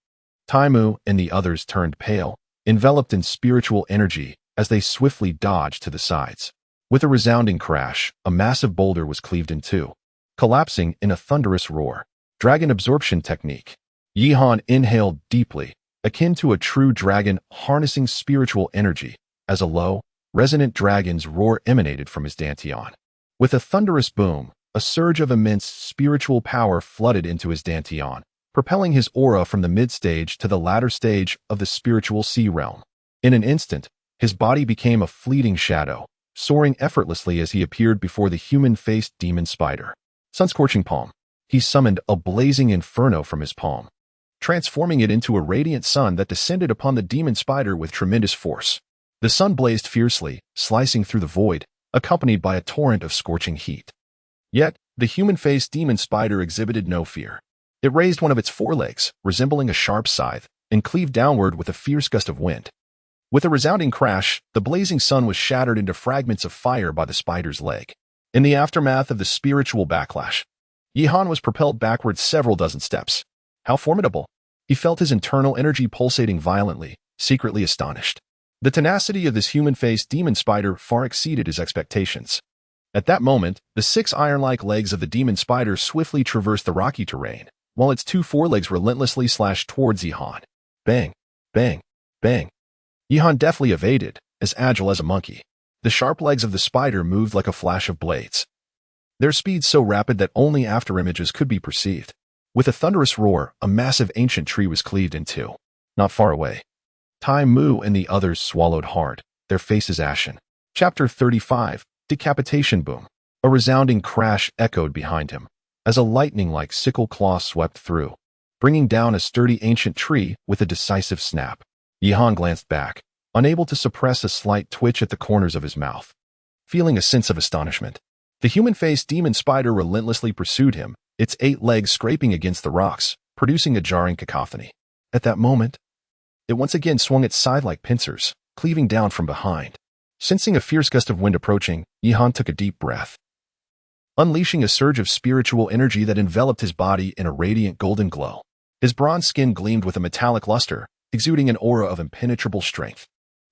Taimu and the others turned pale, enveloped in spiritual energy as they swiftly dodged to the sides. With a resounding crash, a massive boulder was cleaved in two, collapsing in a thunderous roar. Dragon absorption technique. Yihan inhaled deeply, akin to a true dragon harnessing spiritual energy, as a low, resonant dragon's roar emanated from his dantian. With a thunderous boom, a surge of immense spiritual power flooded into his dantian, propelling his aura from the mid-stage to the latter stage of the spiritual sea realm. In an instant, his body became a fleeting shadow, soaring effortlessly as he appeared before the human-faced demon spider. Sun-scorching palm. He summoned a blazing inferno from his palm, transforming it into a radiant sun that descended upon the demon spider with tremendous force. The sun blazed fiercely, slicing through the void, accompanied by a torrent of scorching heat. Yet, the human-faced demon spider exhibited no fear. It raised one of its forelegs, resembling a sharp scythe, and cleaved downward with a fierce gust of wind. With a resounding crash, the blazing sun was shattered into fragments of fire by the spider's leg. In the aftermath of the spiritual backlash, Yihan was propelled backward several dozen steps. How formidable! He felt his internal energy pulsating violently, secretly astonished. The tenacity of this human-faced demon spider far exceeded his expectations. At that moment, the 6 iron-like legs of the demon spider swiftly traversed the rocky terrain, while its 2 forelegs relentlessly slashed towards Yihan. Bang, bang, bang. Yihan deftly evaded, as agile as a monkey. The sharp legs of the spider moved like a flash of blades, their speed so rapid that only afterimages could be perceived. With a thunderous roar, a massive ancient tree was cleaved in two. Not far away, Tai Mu and the others swallowed hard, their faces ashen. Chapter 35, Decapitation Boom. A resounding crash echoed behind him, as a lightning-like sickle claw swept through, bringing down a sturdy ancient tree with a decisive snap. Yihan glanced back, unable to suppress a slight twitch at the corners of his mouth. Feeling a sense of astonishment, the human-faced demon spider relentlessly pursued him, its 8 legs scraping against the rocks, producing a jarring cacophony. At that moment, it once again swung its scythe-like pincers, cleaving down from behind. Sensing a fierce gust of wind approaching, Yihan took a deep breath, unleashing a surge of spiritual energy that enveloped his body in a radiant golden glow. His bronze skin gleamed with a metallic luster, exuding an aura of impenetrable strength.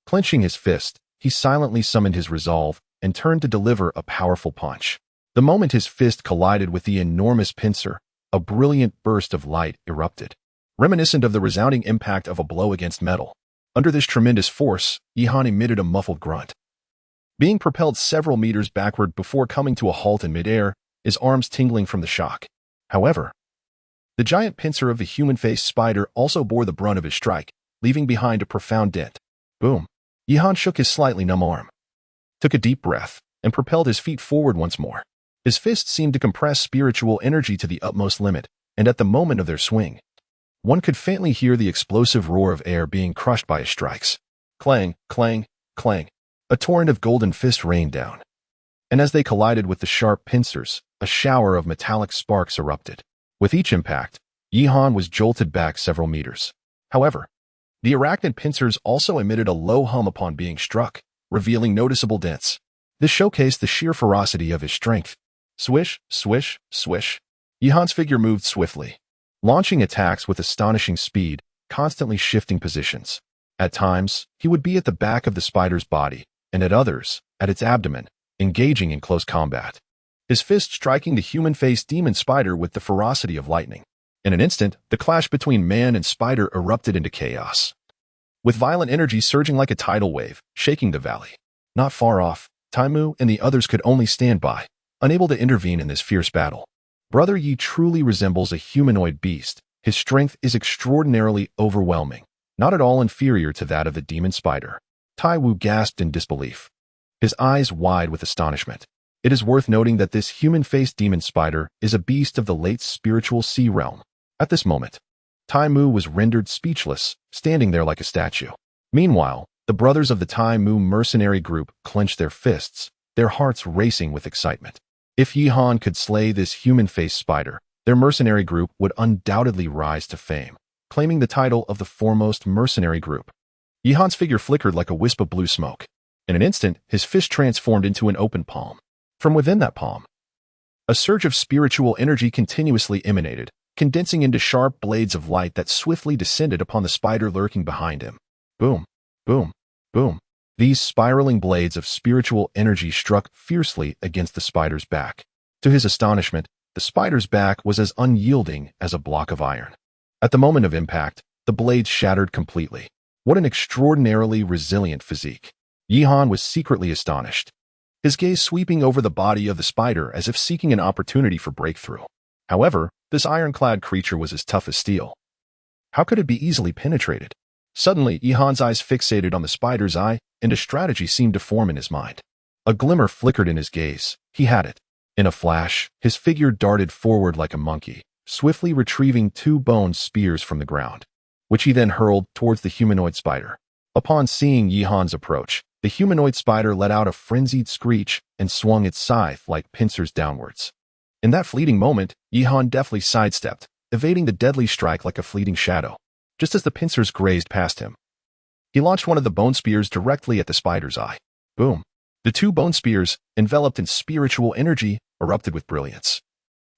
Clenching his fist, he silently summoned his resolve and turned to deliver a powerful punch. The moment his fist collided with the enormous pincer, a brilliant burst of light erupted, reminiscent of the resounding impact of a blow against metal. Under this tremendous force, Yihan emitted a muffled grunt, being propelled several meters backward before coming to a halt in midair, his arms tingling from the shock. However, the giant pincer of the human-faced spider also bore the brunt of his strike, leaving behind a profound dent. Boom. Yihan shook his slightly numb arm, took a deep breath, and propelled his feet forward once more. His fists seemed to compress spiritual energy to the utmost limit, and at the moment of their swing, one could faintly hear the explosive roar of air being crushed by his strikes. Clang, clang, clang. A torrent of golden fists rained down, and as they collided with the sharp pincers, a shower of metallic sparks erupted. With each impact, Yihan was jolted back several meters. However, the arachnid pincers also emitted a low hum upon being struck, revealing noticeable dents. This showcased the sheer ferocity of his strength. Swish, swish, swish. Yihan's figure moved swiftly, launching attacks with astonishing speed, constantly shifting positions. At times, he would be at the back of the spider's body, and at others, at its abdomen, engaging in close combat, his fist striking the human-faced demon spider with the ferocity of lightning. In an instant, the clash between man and spider erupted into chaos, with violent energy surging like a tidal wave, shaking the valley. Not far off, Taimu and the others could only stand by, unable to intervene in this fierce battle. Brother Yi truly resembles a humanoid beast. His strength is extraordinarily overwhelming, not at all inferior to that of the demon spider. Tai Wu gasped in disbelief, his eyes wide with astonishment. It is worth noting that this human-faced demon spider is a beast of the late spiritual sea realm. At this moment, Tai Mu was rendered speechless, standing there like a statue. Meanwhile, the brothers of the Tai Mu mercenary group clenched their fists, their hearts racing with excitement. If Yihan could slay this human-faced spider, their mercenary group would undoubtedly rise to fame, claiming the title of the foremost mercenary group. Yihan's figure flickered like a wisp of blue smoke. In an instant, his fist transformed into an open palm. From within that palm, a surge of spiritual energy continuously emanated, condensing into sharp blades of light that swiftly descended upon the spider lurking behind him. Boom, boom, boom. These spiraling blades of spiritual energy struck fiercely against the spider's back. To his astonishment, the spider's back was as unyielding as a block of iron. At the moment of impact, the blades shattered completely. What an extraordinarily resilient physique. Yihan was secretly astonished, his gaze sweeping over the body of the spider as if seeking an opportunity for breakthrough. However, this ironclad creature was as tough as steel. How could it be easily penetrated? Suddenly, Yihan's eyes fixated on the spider's eye, and a strategy seemed to form in his mind. A glimmer flickered in his gaze. He had it. In a flash, his figure darted forward like a monkey, swiftly retrieving 2 bone spears from the ground, which he then hurled towards the humanoid spider. Upon seeing Yihan's approach, the humanoid spider let out a frenzied screech and swung its scythe like pincers downwards. In that fleeting moment, Yihan deftly sidestepped, evading the deadly strike like a fleeting shadow. Just as the pincers grazed past him, he launched one of the bone spears directly at the spider's eye. Boom! The 2 bone spears, enveloped in spiritual energy, erupted with brilliance,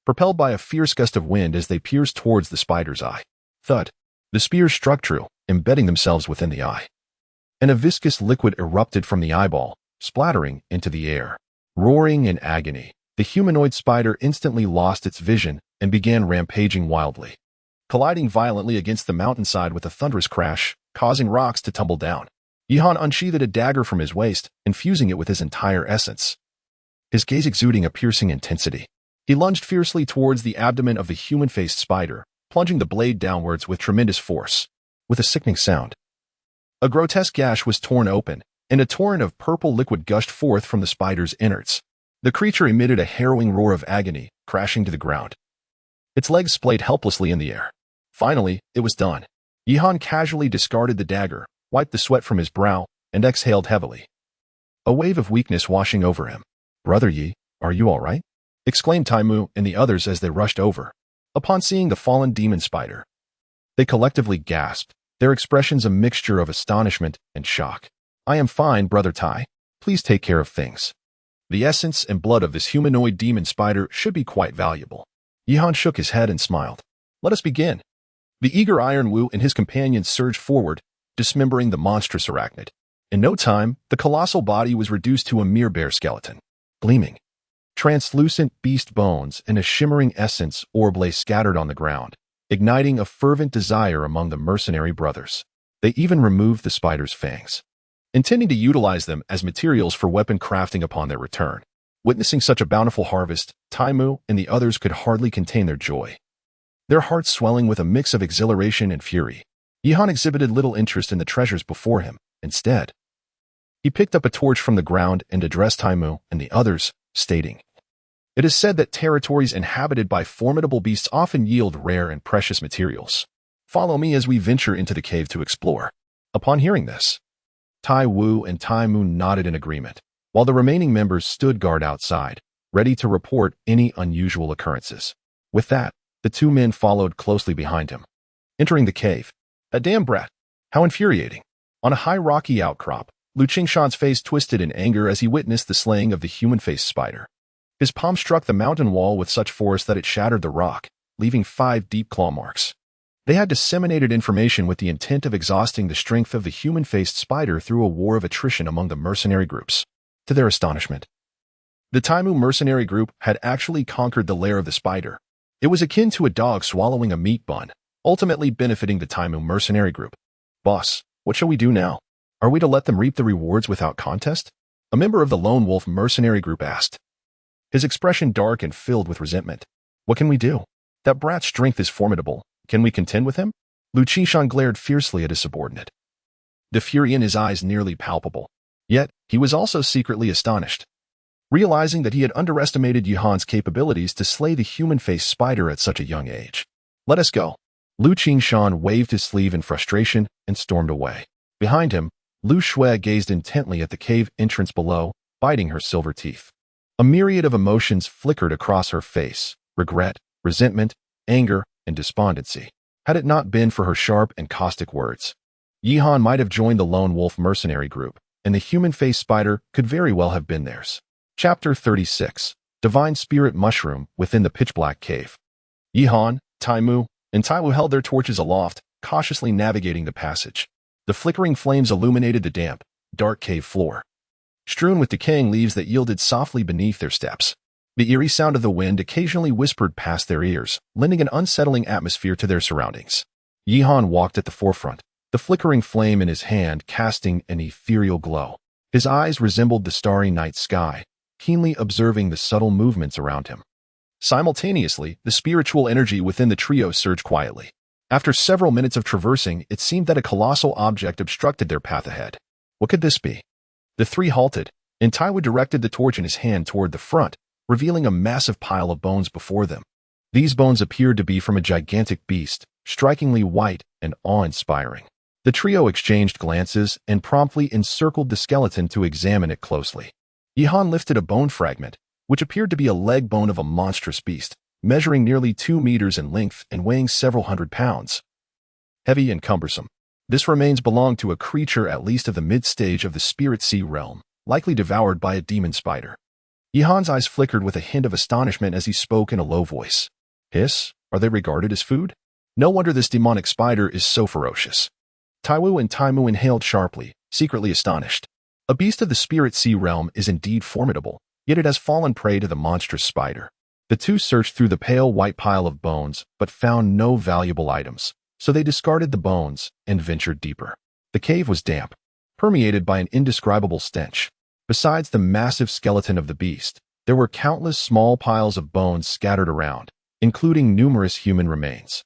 propelled by a fierce gust of wind as they pierced towards the spider's eye. Thud! The spears struck true, embedding themselves within the eye. And a viscous liquid erupted from the eyeball, splattering into the air. Roaring in agony, the humanoid spider instantly lost its vision and began rampaging wildly, colliding violently against the mountainside with a thunderous crash, causing rocks to tumble down. Yihan unsheathed a dagger from his waist, infusing it with his entire essence, his gaze exuding a piercing intensity. He lunged fiercely towards the abdomen of the human-faced spider, plunging the blade downwards with tremendous force. With a sickening sound, a grotesque gash was torn open, and a torrent of purple liquid gushed forth from the spider's innards. The creature emitted a harrowing roar of agony, crashing to the ground. Its legs splayed helplessly in the air. Finally, it was done. Yihan casually discarded the dagger, wiped the sweat from his brow, and exhaled heavily, a wave of weakness washing over him. "Brother Yi, are you all right?" exclaimed Tai Mu and the others as they rushed over. Upon seeing the fallen demon spider, they collectively gasped, their expressions a mixture of astonishment and shock. "I am fine, Brother Tai. Please take care of things. The essence and blood of this humanoid demon spider should be quite valuable." Yihan shook his head and smiled. "Let us begin." The eager Iron Wu and his companions surged forward, dismembering the monstrous arachnid. In no time, the colossal body was reduced to a mere bare skeleton. Gleaming, translucent beast bones and a shimmering essence orb lay scattered on the ground, igniting a fervent desire among the mercenary brothers. They even removed the spider's fangs, intending to utilize them as materials for weapon crafting upon their return. Witnessing such a bountiful harvest, Tai Mu and the others could hardly contain their joy, their hearts swelling with a mix of exhilaration and fury. Yihan exhibited little interest in the treasures before him. Instead, he picked up a torch from the ground and addressed Tai Mu and the others, stating, "It is said that territories inhabited by formidable beasts often yield rare and precious materials. Follow me as we venture into the cave to explore." Upon hearing this, Tai Wu and Tai Mu nodded in agreement, while the remaining members stood guard outside, ready to report any unusual occurrences. With that, the 2 men followed closely behind him. Entering the cave, "A damn brat! How infuriating!" On a high rocky outcrop, Lu Qingshan's face twisted in anger as he witnessed the slaying of the human-faced spider. His palm struck the mountain wall with such force that it shattered the rock, leaving 5 deep claw marks. They had disseminated information with the intent of exhausting the strength of the human-faced spider through a war of attrition among the mercenary groups. To their astonishment, the Tai Mu mercenary group had actually conquered the lair of the spider. It was akin to a dog swallowing a meat bun, ultimately benefiting the Tai Mu mercenary group. "Boss, what shall we do now? Are we to let them reap the rewards without contest?" a member of the Lone Wolf mercenary group asked, his expression dark and filled with resentment. "What can we do? That brat's strength is formidable. Can we contend with him?" Lu Qingshan glared fiercely at his subordinate, the fury in his eyes nearly palpable. Yet, he was also secretly astonished. realizing that he had underestimated Yihan's capabilities to slay the human-faced spider at such a young age. "Let us go." Lu Qingshan waved his sleeve in frustration and stormed away. Behind him, Lu Shui gazed intently at the cave entrance below, biting her silver teeth. A myriad of emotions flickered across her face: regret, resentment, anger, and despondency. Had it not been for her sharp and caustic words, Yihan might have joined the lone wolf mercenary group, and the human-faced spider could very well have been theirs. Chapter 36. Divine Spirit Mushroom Within the Pitch-Black Cave. Yihan, Taimu, and Taiwu held their torches aloft, cautiously navigating the passage. The flickering flames illuminated the damp, dark cave floor, strewn with decaying leaves that yielded softly beneath their steps. The eerie sound of the wind occasionally whispered past their ears, lending an unsettling atmosphere to their surroundings. Yihan walked at the forefront, the flickering flame in his hand casting an ethereal glow. His eyes resembled the starry night sky, keenly observing the subtle movements around him. Simultaneously, the spiritual energy within the trio surged quietly. After several minutes of traversing, it seemed that a colossal object obstructed their path ahead. What could this be? The three halted, and Taiwu directed the torch in his hand toward the front, revealing a massive pile of bones before them. These bones appeared to be from a gigantic beast, strikingly white and awe-inspiring. The trio exchanged glances and promptly encircled the skeleton to examine it closely. Yihan lifted a bone fragment, which appeared to be a leg bone of a monstrous beast, measuring nearly 2 meters in length and weighing several hundred pounds. Heavy and cumbersome. This remains belonged to a creature at least of the mid-stage of the spirit sea realm, likely devoured by a demon spider. Yihan's eyes flickered with a hint of astonishment as he spoke in a low voice. Hiss, are they regarded as food? No wonder this demonic spider is so ferocious. Taiwu and Taimu inhaled sharply, secretly astonished. A beast of the spirit sea realm is indeed formidable, yet it has fallen prey to the monstrous spider. The two searched through the pale white pile of bones, but found no valuable items, so they discarded the bones and ventured deeper. The cave was damp, permeated by an indescribable stench. Besides the massive skeleton of the beast, there were countless small piles of bones scattered around, including numerous human remains.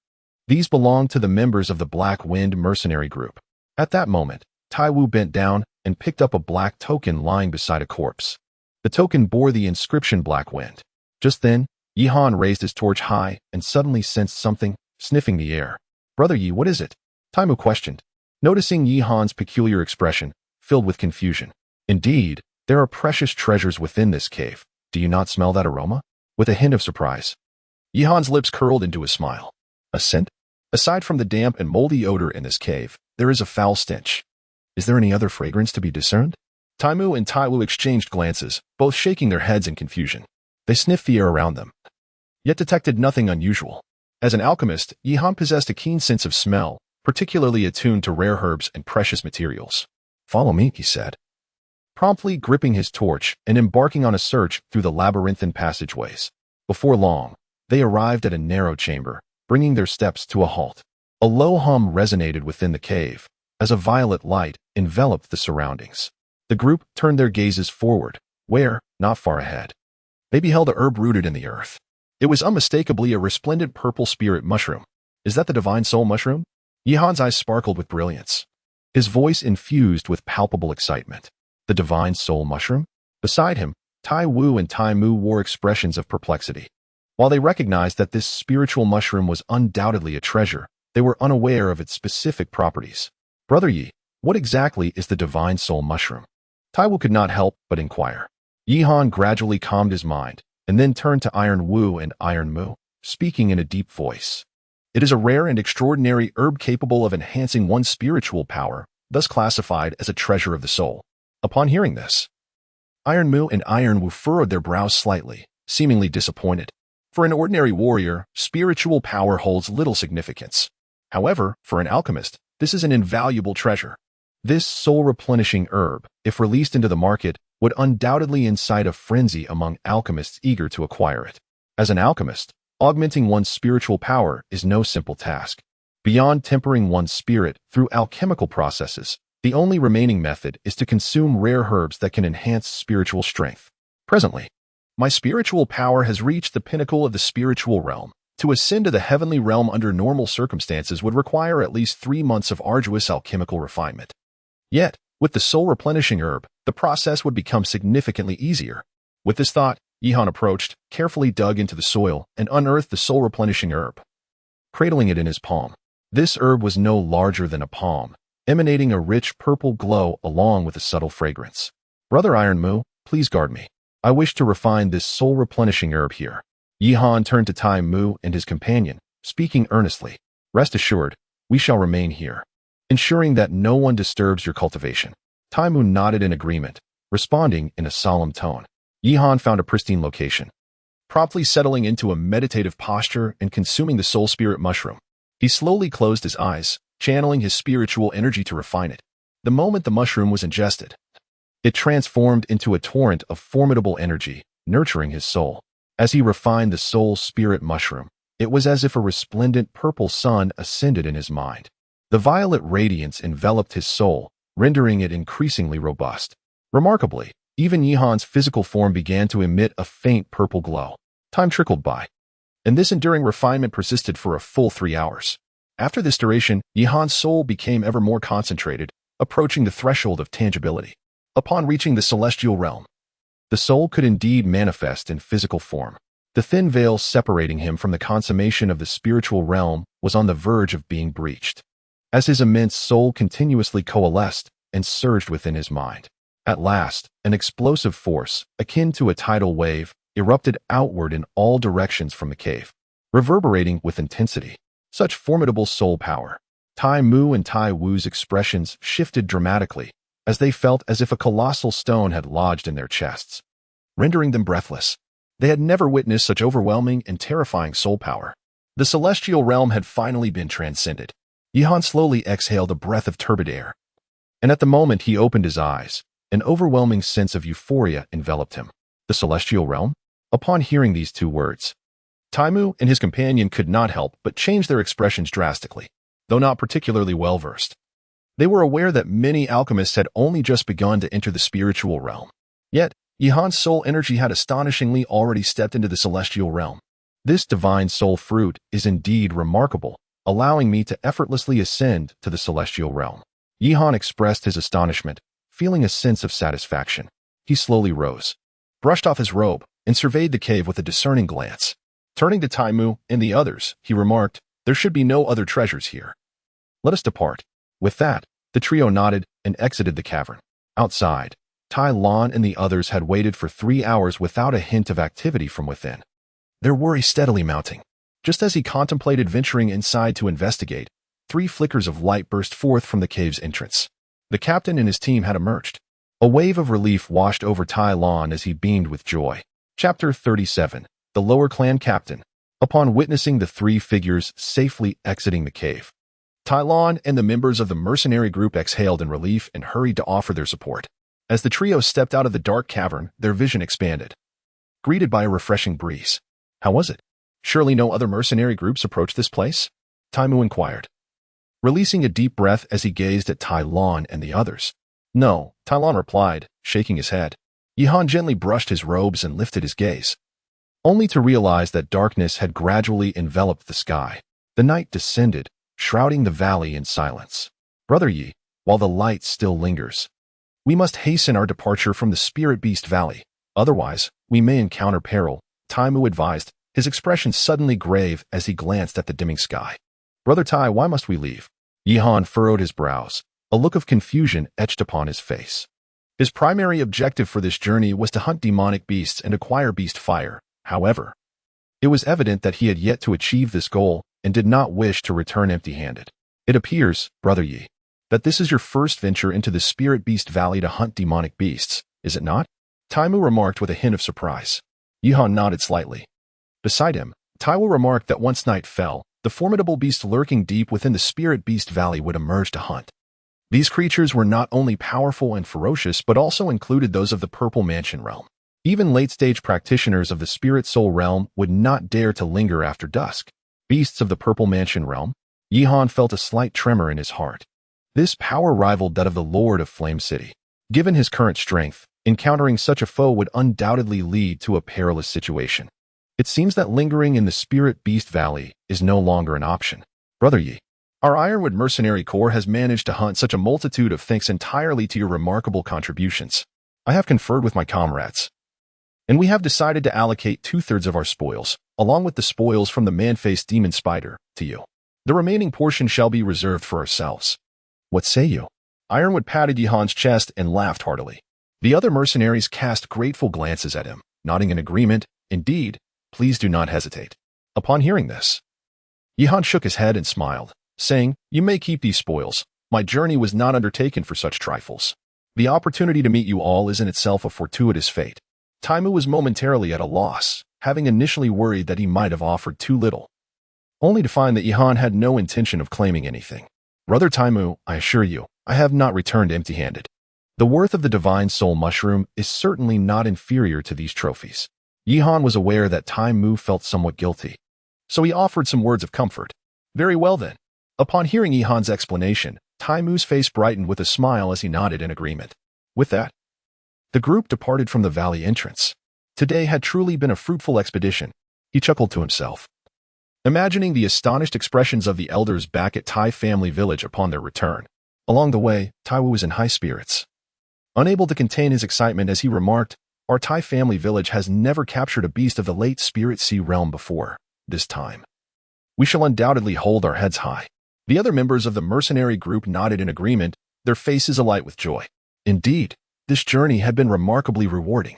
These belonged to the members of the Black Wind mercenary group. At that moment, Taiwu bent down and picked up a black token lying beside a corpse. The token bore the inscription Black Wind. Just then, Yihan raised his torch high and suddenly sensed something, sniffing the air. "Brother Yi, what is it?" Taimu questioned, noticing Yihan's peculiar expression, filled with confusion. "Indeed, there are precious treasures within this cave. Do you not smell that aroma?" With a hint of surprise. Yihan's lips curled into a smile. "A scent? Aside from the damp and moldy odor in this cave, there is a foul stench. Is there any other fragrance to be discerned?" Taimu and Taiwu exchanged glances, both shaking their heads in confusion. They sniffed the air around them, yet detected nothing unusual. As an alchemist, Yihan possessed a keen sense of smell, particularly attuned to rare herbs and precious materials. "Follow me," he said, promptly gripping his torch and embarking on a search through the labyrinthine passageways. Before long, they arrived at a narrow chamber, bringing their steps to a halt. A low hum resonated within the cave, as a violet light enveloped the surroundings. The group turned their gazes forward, where, not far ahead, they beheld a herb rooted in the earth. It was unmistakably a resplendent purple spirit mushroom. "Is that the divine soul mushroom?" Yihan's eyes sparkled with brilliance, his voice infused with palpable excitement. The divine soul mushroom? Beside him, Taiwu and Taimu wore expressions of perplexity. While they recognized that this spiritual mushroom was undoubtedly a treasure, they were unaware of its specific properties. "Brother Yi, what exactly is the divine soul mushroom?" Taiwu could not help but inquire. Yihan gradually calmed his mind, and then turned to Iron Wu and Iron Mu, speaking in a deep voice. "It is a rare and extraordinary herb capable of enhancing one's spiritual power, thus classified as a treasure of the soul." Upon hearing this, Iron Mu and Iron Wu furrowed their brows slightly, seemingly disappointed. For an ordinary warrior, spiritual power holds little significance. However, for an alchemist, this is an invaluable treasure. This soul-replenishing herb, if released into the market, would undoubtedly incite a frenzy among alchemists eager to acquire it. As an alchemist, augmenting one's spiritual power is no simple task. Beyond tempering one's spirit through alchemical processes, the only remaining method is to consume rare herbs that can enhance spiritual strength. Presently, my spiritual power has reached the pinnacle of the spiritual realm. To ascend to the heavenly realm under normal circumstances would require at least 3 months of arduous alchemical refinement. Yet, with the soul-replenishing herb, the process would become significantly easier. With this thought, Yihan approached, carefully dug into the soil, and unearthed the soul-replenishing herb. Cradling it in his palm, this herb was no larger than a palm, emanating a rich purple glow along with a subtle fragrance. Brother Iron Mu, please guard me. I wish to refine this soul-replenishing herb here. Yihan turned to Tai Mu and his companion, speaking earnestly. Rest assured, we shall remain here, ensuring that no one disturbs your cultivation. Tai Mu nodded in agreement, responding in a solemn tone. Yihan found a pristine location, promptly settling into a meditative posture and consuming the soul spirit mushroom. He slowly closed his eyes, channeling his spiritual energy to refine it. The moment the mushroom was ingested, it transformed into a torrent of formidable energy, nurturing his soul. As he refined the soul spirit mushroom, it was as if a resplendent purple sun ascended in his mind. The violet radiance enveloped his soul, rendering it increasingly robust. Remarkably, even Yihan's physical form began to emit a faint purple glow. Time trickled by, and this enduring refinement persisted for a full 3 hours. After this duration, Yihan's soul became ever more concentrated, approaching the threshold of tangibility. Upon reaching the celestial realm, the soul could indeed manifest in physical form. The thin veil separating him from the consummation of the spiritual realm was on the verge of being breached, as his immense soul continuously coalesced and surged within his mind. At last, an explosive force, akin to a tidal wave, erupted outward in all directions from the cave, reverberating with intensity. Such formidable soul power. Tai Mu and Tai Wu's expressions shifted dramatically, as they felt as if a colossal stone had lodged in their chests, rendering them breathless. They had never witnessed such overwhelming and terrifying soul power. The celestial realm had finally been transcended. Yihan slowly exhaled a breath of turbid air, and at the moment he opened his eyes, an overwhelming sense of euphoria enveloped him. The celestial realm? Upon hearing these 2 words, Tai Mu and his companion could not help but change their expressions drastically, though not particularly well-versed. They were aware that many alchemists had only just begun to enter the spiritual realm. Yet, Yihan's soul energy had astonishingly already stepped into the celestial realm. This divine soul fruit is indeed remarkable, allowing me to effortlessly ascend to the celestial realm. Yihan expressed his astonishment, feeling a sense of satisfaction. He slowly rose, brushed off his robe, and surveyed the cave with a discerning glance. Turning to Tai Mu and the others, he remarked, "There should be no other treasures here. Let us depart." With that, the trio nodded and exited the cavern. Outside, Tai Lon and the others had waited for 3 hours without a hint of activity from within, their worry steadily mounting. Just as he contemplated venturing inside to investigate, 3 flickers of light burst forth from the cave's entrance. The captain and his team had emerged. A wave of relief washed over Tai Lon as he beamed with joy. Chapter 37. The Lower Clan Captain. Upon witnessing the 3 figures safely exiting the cave, Tai Lon and the members of the mercenary group exhaled in relief and hurried to offer their support. As the trio stepped out of the dark cavern, their vision expanded, greeted by a refreshing breeze. How was it? Surely no other mercenary groups approached this place? Tai Mu inquired, releasing a deep breath as he gazed at Tai Lon and the others. No, Tai Lon replied, shaking his head. Yihan gently brushed his robes and lifted his gaze, only to realize that darkness had gradually enveloped the sky. The night descended, shrouding the valley in silence. Brother Yi, while the light still lingers, we must hasten our departure from the Spirit Beast Valley. Otherwise, we may encounter peril, Tai Mu advised, his expression suddenly grave as he glanced at the dimming sky. Brother Tai, why must we leave? Yihan furrowed his brows, a look of confusion etched upon his face. His primary objective for this journey was to hunt demonic beasts and acquire beast fire. However, it was evident that he had yet to achieve this goal and did not wish to return empty-handed. It appears, Brother Yi, that this is your first venture into the Spirit Beast Valley to hunt demonic beasts, is it not? Tai Mu remarked with a hint of surprise. Yihan nodded slightly. Beside him, Tai Wu remarked that once night fell, the formidable beast lurking deep within the Spirit Beast Valley would emerge to hunt. These creatures were not only powerful and ferocious but also included those of the Purple Mansion realm. Even late-stage practitioners of the Spirit Soul realm would not dare to linger after dusk. Beasts of the Purple Mansion realm? Yihan felt a slight tremor in his heart. This power rivaled that of the Lord of Flame City. Given his current strength, encountering such a foe would undoubtedly lead to a perilous situation. It seems that lingering in the Spirit Beast Valley is no longer an option. Brother Yi, our Ironwood Mercenary Corps has managed to hunt such a multitude of thanks entirely to your remarkable contributions. I have conferred with my comrades, and we have decided to allocate 2/3 of our spoils, along with the spoils from the man-faced demon spider, to you. The remaining portion shall be reserved for ourselves. What say you?" Ironwood patted Yihan's chest and laughed heartily. The other mercenaries cast grateful glances at him, nodding in agreement. "Indeed, please do not hesitate." Upon hearing this, Yihan shook his head and smiled, saying, "You may keep these spoils. My journey was not undertaken for such trifles. The opportunity to meet you all is in itself a fortuitous fate." Taimu was momentarily at a loss, having initially worried that he might have offered too little, only to find that Yihan had no intention of claiming anything. "Brother Taimu, I assure you, I have not returned empty-handed. The worth of the divine soul mushroom is certainly not inferior to these trophies." Yihan was aware that Taimu felt somewhat guilty, so he offered some words of comfort. "Very well then." Upon hearing Yihan's explanation, Taimu's face brightened with a smile as he nodded in agreement. With that, the group departed from the valley entrance. Today had truly been a fruitful expedition, he chuckled to himself, imagining the astonished expressions of the elders back at Tai family village upon their return. Along the way, Taiwu was in high spirits, unable to contain his excitement as he remarked, "Our Tai family village has never captured a beast of the late spirit sea realm before. This time, we shall undoubtedly hold our heads high." The other members of the mercenary group nodded in agreement, their faces alight with joy. Indeed, this journey had been remarkably rewarding.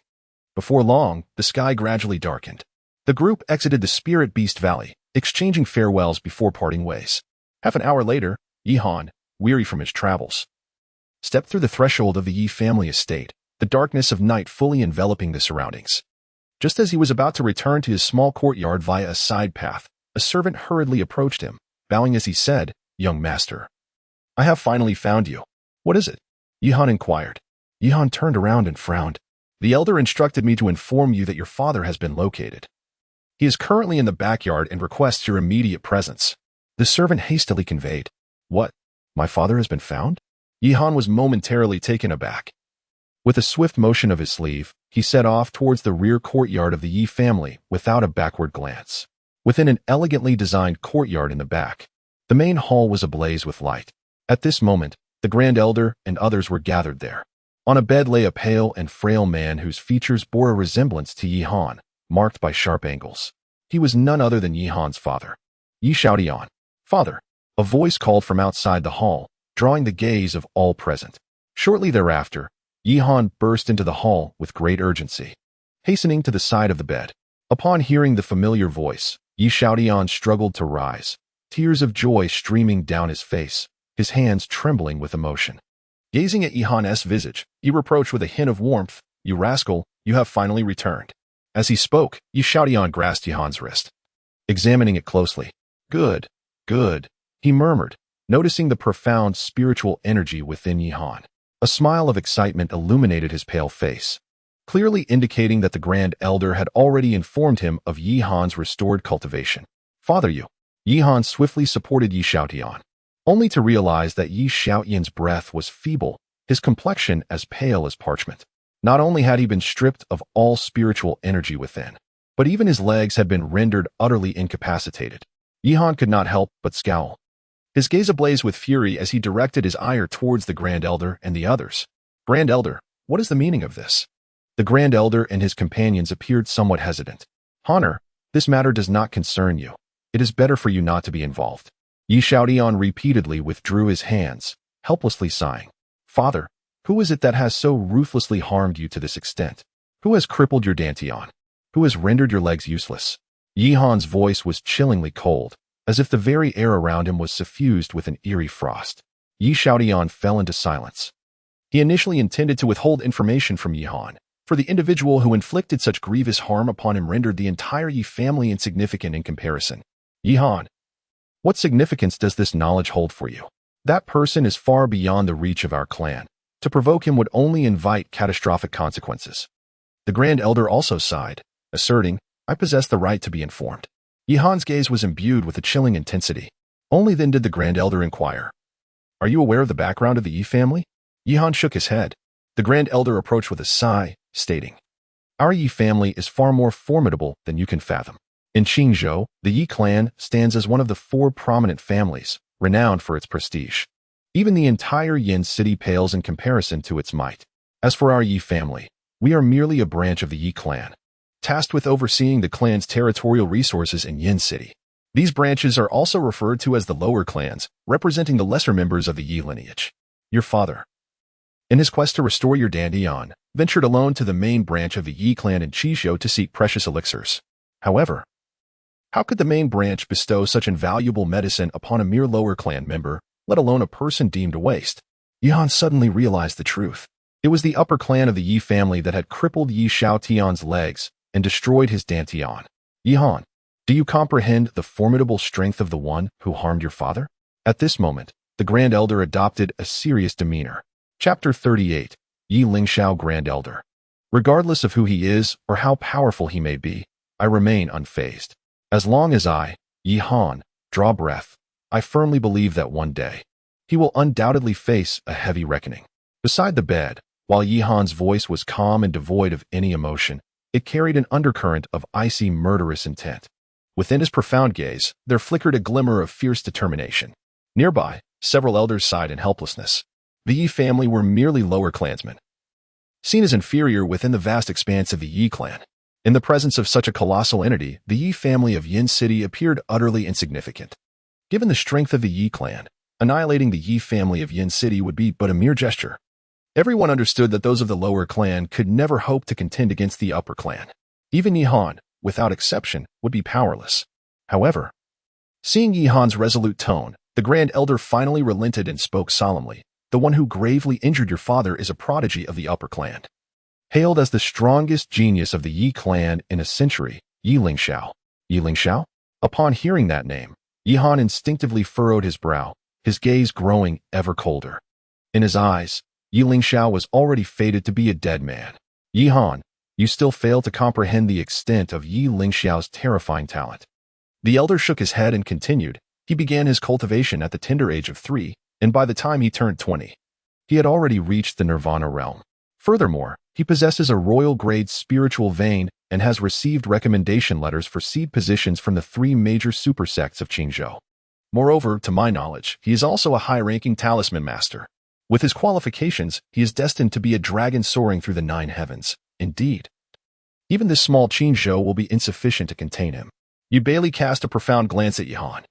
Before long, the sky gradually darkened. The group exited the Spirit Beast Valley, exchanging farewells before parting ways. Half an hour later, Yihan, weary from his travels, stepped through the threshold of the Yi family estate, the darkness of night fully enveloping the surroundings. Just as he was about to return to his small courtyard via a side path, a servant hurriedly approached him, bowing as he said, "Young master, I have finally found you." "What is it?" Yihan inquired. Yihan turned around and frowned. "The elder instructed me to inform you that your father has been located. He is currently in the backyard and requests your immediate presence." The servant hastily conveyed. "What? My father has been found?" Yihan was momentarily taken aback. With a swift motion of his sleeve, he set off towards the rear courtyard of the Yi family without a backward glance. Within an elegantly designed courtyard in the back, the main hall was ablaze with light. At this moment, the Grand Elder and others were gathered there. On a bed lay a pale and frail man whose features bore a resemblance to Yihan, marked by sharp angles. He was none other than Yihan's father. Yi Xiaodian. "Father," a voice called from outside the hall, drawing the gaze of all present. Shortly thereafter, Yihan burst into the hall with great urgency, hastening to the side of the bed. Upon hearing the familiar voice, Yi Xiaodian struggled to rise, tears of joy streaming down his face, his hands trembling with emotion. Gazing at Yihan's visage, he reproached with a hint of warmth, "You rascal, you have finally returned." As he spoke, Yi Xiaodian grasped Yihan's wrist, examining it closely. "Good, good," he murmured, noticing the profound spiritual energy within Yihan. A smile of excitement illuminated his pale face, clearly indicating that the Grand Elder had already informed him of Yihan's restored cultivation. "Father, you." Yihan swiftly supported Yi Xiaodian, only to realize that Yi Xiaodian's breath was feeble, his complexion as pale as parchment. Not only had he been stripped of all spiritual energy within, but even his legs had been rendered utterly incapacitated. Yihan could not help but scowl, his gaze ablaze with fury as he directed his ire towards the Grand Elder and the others. "Grand Elder, what is the meaning of this?" The Grand Elder and his companions appeared somewhat hesitant. "Honor, this matter does not concern you. It is better for you not to be involved." Yi Xiaodian repeatedly withdrew his hands, helplessly sighing. "Father, who is it that has so ruthlessly harmed you to this extent? Who has crippled your dantian? Who has rendered your legs useless?" Yihan's voice was chillingly cold, as if the very air around him was suffused with an eerie frost. Yi Xiaodian fell into silence. He initially intended to withhold information from Yihan, for the individual who inflicted such grievous harm upon him rendered the entire Yi family insignificant in comparison. "Yihan, what significance does this knowledge hold for you? That person is far beyond the reach of our clan. To provoke him would only invite catastrophic consequences." The Grand Elder also sighed, asserting, "I possess the right to be informed." Yihan's gaze was imbued with a chilling intensity. Only then did the Grand Elder inquire, "Are you aware of the background of the Yi family?" Yihan shook his head. The Grand Elder approached with a sigh, stating, "Our Yi family is far more formidable than you can fathom. In Qingzhou, the Yi clan stands as one of the 4 prominent families, renowned for its prestige. Even the entire Yin city pales in comparison to its might. As for our Yi family, We are merely a branch of the Yi clan, tasked with overseeing the clan's territorial resources in Yin City. These branches are also referred to as the lower clans, representing the lesser members of the Yi lineage. Your father, in his quest to restore your Dandian, ventured alone to the main branch of the Yi clan in Chisho to seek precious elixirs. However, how could the main branch bestow such invaluable medicine upon a mere lower clan member, let alone a person deemed a waste? Yihan suddenly realized the truth. It was the upper clan of the Yi family that had crippled Yi Xiaotian's legs and destroyed his Dantian. Yihan, do you comprehend the formidable strength of the one who harmed your father? At this moment, the Grand Elder adopted a serious demeanor. Chapter 38, Yi Lingxiao Grand Elder. Regardless of who he is or how powerful he may be, I remain unfazed. As long as I, Yi Han, draw breath, I firmly believe that one day, he will undoubtedly face a heavy reckoning. Beside the bed, while Yi Han's voice was calm and devoid of any emotion, it carried an undercurrent of icy murderous intent. Within his profound gaze, there flickered a glimmer of fierce determination. Nearby, several elders sighed in helplessness. The Yi family were merely lower clansmen, seen as inferior within the vast expanse of the Yi clan. In the presence of such a colossal entity, the Yi family of Yin City appeared utterly insignificant. Given the strength of the Yi clan, annihilating the Yi family of Yin City would be but a mere gesture. Everyone understood that those of the lower clan could never hope to contend against the upper clan. Even Yi Han, without exception, would be powerless. However, seeing Yi Han's resolute tone, the Grand Elder finally relented and spoke solemnly. The one who gravely injured your father is a prodigy of the upper clan. Hailed as the strongest genius of the Yi clan in a century, Yi Lingxiao. Yi Lingxiao? Upon hearing that name, Yi Han instinctively furrowed his brow, his gaze growing ever colder. In his eyes, Yi Lingxiao was already fated to be a dead man. Yi Han, you still fail to comprehend the extent of Yi Lingxiao's terrifying talent. The elder shook his head and continued. He began his cultivation at the tender age of 3, and by the time he turned 20, he had already reached the Nirvana realm. Furthermore, he possesses a royal-grade spiritual vein and has received recommendation letters for seed positions from the 3 major super sects of Qingzhou. Moreover, to my knowledge, he is also a high-ranking talisman master. With his qualifications, he is destined to be a dragon soaring through the 9 heavens. Indeed, even this small Qingzhou will be insufficient to contain him. Yu Bailey cast a profound glance at Yihan.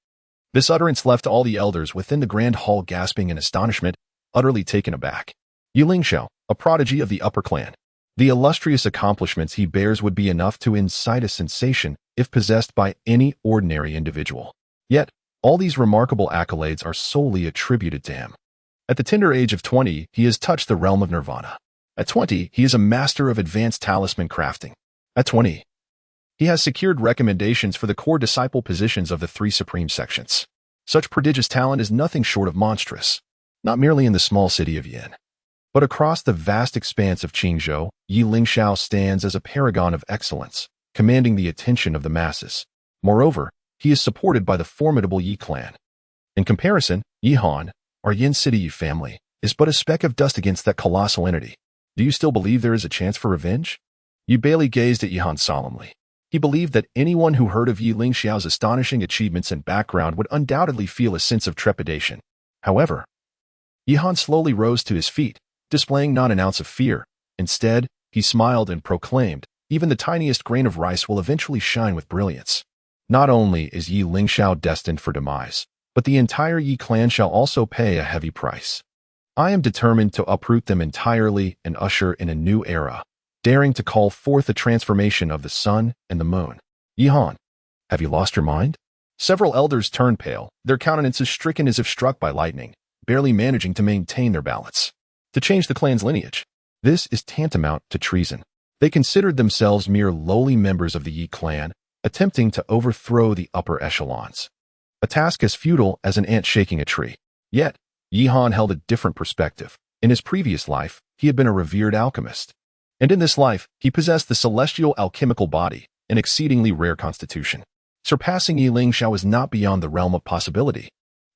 This utterance left all the elders within the grand hall gasping in astonishment, utterly taken aback. Yi Lingxiao, a prodigy of the upper clan. The illustrious accomplishments he bears would be enough to incite a sensation if possessed by any ordinary individual. Yet, all these remarkable accolades are solely attributed to him. At the tender age of 20, he has touched the realm of nirvana. At 20, he is a master of advanced talisman crafting. At 20, he has secured recommendations for the core disciple positions of the 3 supreme sections. Such prodigious talent is nothing short of monstrous, not merely in the small city of Yin, but across the vast expanse of Qingzhou. Yi Lingxiao stands as a paragon of excellence, commanding the attention of the masses. Moreover, he is supported by the formidable Yi clan. In comparison, Yi Han, our Yin City Yi family, is but a speck of dust against that colossal entity. Do you still believe there is a chance for revenge? Yu Bailey gazed at Yi Han solemnly. He believed that anyone who heard of Yi Lingxiao's astonishing achievements and background would undoubtedly feel a sense of trepidation. However, Yi Han slowly rose to his feet, displaying not an ounce of fear. Instead, he smiled and proclaimed, even the tiniest grain of rice will eventually shine with brilliance. Not only is Yi Lingxiao destined for demise, but the entire Yi clan shall also pay a heavy price. I am determined to uproot them entirely and usher in a new era, daring to call forth a transformation of the sun and the moon. Yi Han, have you lost your mind? Several elders turned pale, their countenances stricken as if struck by lightning, barely managing to maintain their balance. To change the clan's lineage, this is tantamount to treason. They considered themselves mere lowly members of the Yi clan, attempting to overthrow the upper echelons. A task as futile as an ant shaking a tree. Yet, Yi Han held a different perspective. In his previous life, he had been a revered alchemist. And in this life, he possessed the celestial alchemical body, an exceedingly rare constitution. Surpassing Yi Lingxiao is not beyond the realm of possibility.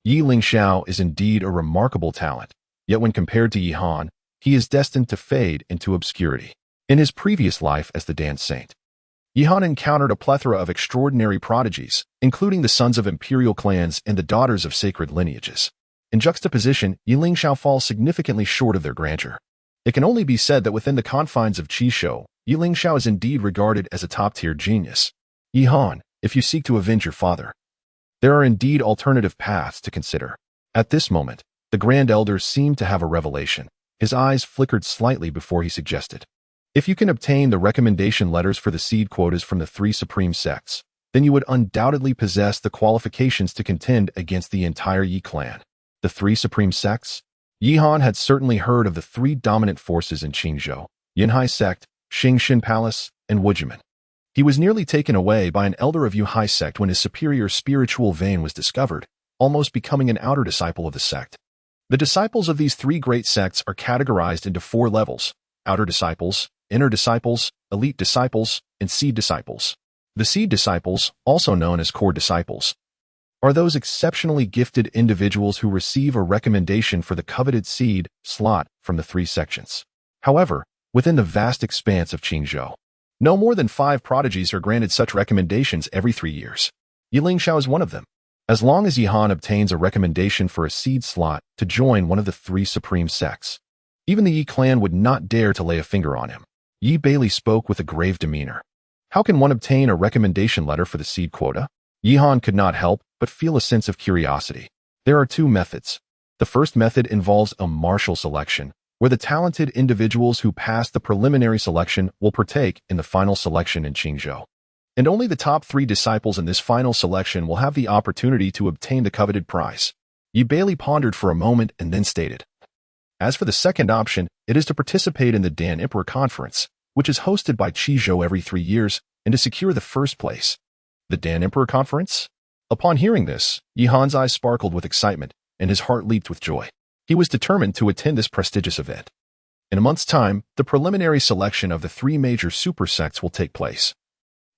Yi Lingxiao is indeed a remarkable talent, yet when compared to Yi Han, he is destined to fade into obscurity. In his previous life as the dance saint, Yi Han encountered a plethora of extraordinary prodigies, including the sons of imperial clans and the daughters of sacred lineages. In juxtaposition, Yi Lingxiao falls significantly short of their grandeur. It can only be said that within the confines of Qishou, Yi Lingxiao is indeed regarded as a top-tier genius. Yi Han, if you seek to avenge your father, there are indeed alternative paths to consider. At this moment, the Grand Elder seemed to have a revelation. His eyes flickered slightly before he suggested, if you can obtain the recommendation letters for the seed quotas from the three supreme sects, then you would undoubtedly possess the qualifications to contend against the entire Yi clan. The three supreme sects? Yi Han had certainly heard of the three dominant forces in Qingzhou: Yinhai sect, Xingxin Palace, and Wujimen. He was nearly taken away by an elder of Yuhai sect when his superior spiritual vein was discovered, almost becoming an outer disciple of the sect. The disciples of these three great sects are categorized into 4 levels: outer disciples, inner disciples, elite disciples, and seed disciples. The seed disciples, also known as core disciples, are those exceptionally gifted individuals who receive a recommendation for the coveted seed slot from the 3 sections. However, within the vast expanse of Qingzhou, no more than 5 prodigies are granted such recommendations every 3 years. Yi Lingxiao is one of them. As long as Yi Han obtains a recommendation for a seed slot to join one of the 3 supreme sects, even the Yi clan would not dare to lay a finger on him. Yi Bailey spoke with a grave demeanor. How can one obtain a recommendation letter for the seed quota? Yi Han could not help but feel a sense of curiosity. There are 2 methods. The first method involves a martial selection, where the talented individuals who pass the preliminary selection will partake in the final selection in Qingzhou. And only the top 3 disciples in this final selection will have the opportunity to obtain the coveted prize. Yi Bailey pondered for a moment and then stated, as for the second option, it is to participate in the Dan Emperor Conference, which is hosted by Qizhou every 3 years, and to secure the first place. The Dan Emperor Conference? Upon hearing this, Yi Han's eyes sparkled with excitement, and his heart leaped with joy. He was determined to attend this prestigious event. In a month's time, the preliminary selection of the 3 major super sects will take place.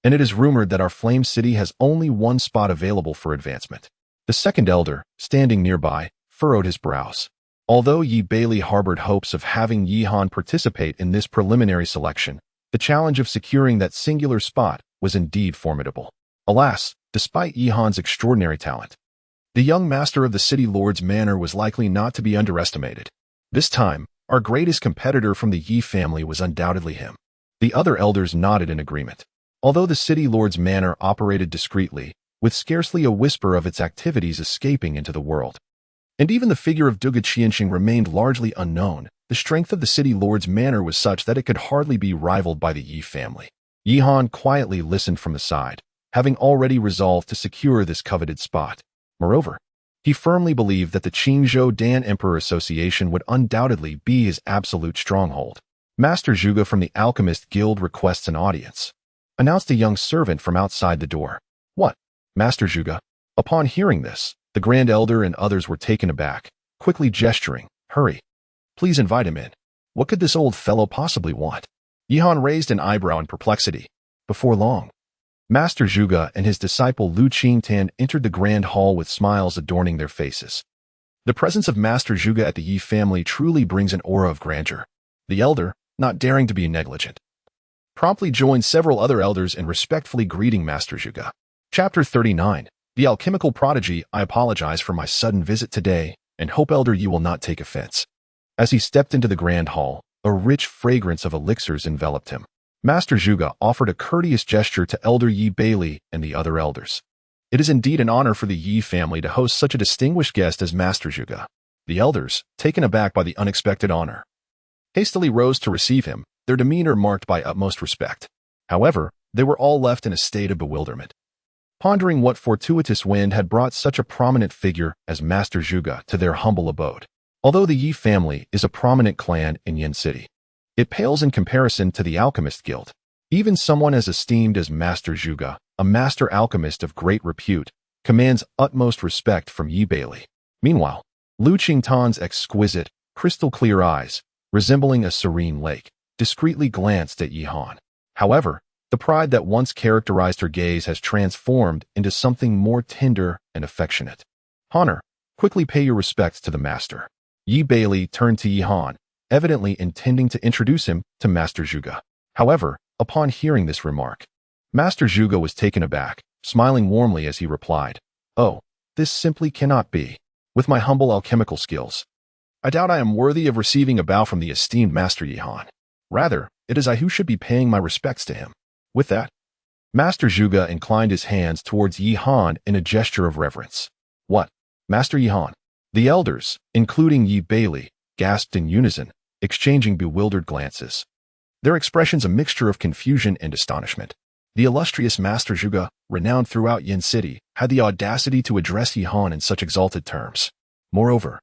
And it is rumored that our Flame City has only 1 spot available for advancement. The second elder, standing nearby, furrowed his brows. Although Yi Bailey harbored hopes of having Yi Han participate in this preliminary selection, the challenge of securing that singular spot was indeed formidable. Alas, despite Yi Han's extraordinary talent, the young master of the City Lord's manor was likely not to be underestimated. This time, our greatest competitor from the Yi family was undoubtedly him. The other elders nodded in agreement. Although the City Lord's manor operated discreetly, with scarcely a whisper of its activities escaping into the world, and even the figure of Duga Qianxing remained largely unknown, the strength of the City Lord's manor was such that it could hardly be rivaled by the Yi family. Yi Han quietly listened from the side, having already resolved to secure this coveted spot. Moreover, he firmly believed that the Qingzhou Dan Emperor Association would undoubtedly be his absolute stronghold. Master Zhuge from the Alchemist Guild requests an audience, announced a young servant from outside the door. What? Master Zhuge? Upon hearing this, the Grand Elder and others were taken aback, quickly gesturing, hurry. Please invite him in. What could this old fellow possibly want? Yi Han raised an eyebrow in perplexity. Before long, Master Zhuge and his disciple Lu Qingtan entered the grand hall with smiles adorning their faces. The presence of Master Zhuge at the Yi family truly brings an aura of grandeur. The elder, not daring to be negligent, promptly joined several other elders in respectfully greeting Master Zhuge. Chapter 39. The alchemical prodigy. I apologize for my sudden visit today, and hope, Elder, you will not take offense. As he stepped into the grand hall, a rich fragrance of elixirs enveloped him. Master Zhuge offered a courteous gesture to Elder Yi Bailey and the other elders. It is indeed an honor for the Yi family to host such a distinguished guest as Master Zhuge. The elders, taken aback by the unexpected honor, hastily rose to receive him, their demeanor marked by utmost respect. However, they were all left in a state of bewilderment, pondering what fortuitous wind had brought such a prominent figure as Master Zhuge to their humble abode. Although the Yi family is a prominent clan in Yin City, it pales in comparison to the Alchemist Guild. Even someone as esteemed as Master Zhuge, a master alchemist of great repute, commands utmost respect from Yi Bailey. Meanwhile, Lu Qingtan's exquisite, crystal-clear eyes, resembling a serene lake, discreetly glanced at Yi Han. However, the pride that once characterized her gaze has transformed into something more tender and affectionate. Honor, quickly pay your respects to the master. Yi Bailey turned to Yi Han, evidently intending to introduce him to Master Zhuge. However, upon hearing this remark, Master Zhuge was taken aback, smiling warmly as he replied, "Oh, this simply cannot be. With my humble alchemical skills, I doubt I am worthy of receiving a bow from the esteemed Master Yi Han. Rather, it is I who should be paying my respects to him. With that, Master Zhuge inclined his hands towards Yi Han in a gesture of reverence. What? Master Yi Han? The elders, including Yi Bailey, gasped in unison, exchanging bewildered glances. Their expressions a mixture of confusion and astonishment. The illustrious Master Zhuge, renowned throughout Yin City, had the audacity to address Yi Han in such exalted terms. Moreover,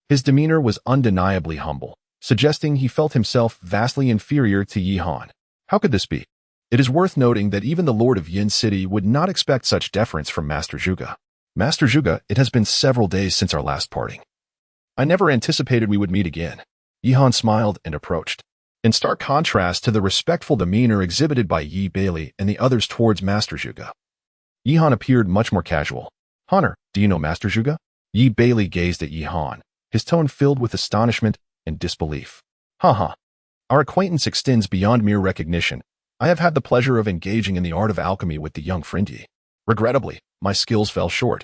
his demeanor was undeniably humble, suggesting he felt himself vastly inferior to Yi Han. How could this be? It is worth noting that even the Lord of Yin City would not expect such deference from Master Zhuge. Master Zhuge, it has been several days since our last parting. I never anticipated we would meet again. Yi Han smiled and approached. In stark contrast to the respectful demeanor exhibited by Yi Bailey and the others towards Master Zhuge, Yi Han appeared much more casual. Honor, do you know Master Zhuge? Yi Bailey gazed at Yi Han, his tone filled with astonishment and disbelief. Haha. Our acquaintance extends beyond mere recognition. I have had the pleasure of engaging in the art of alchemy with the young friend Yi. Regrettably, my skills fell short,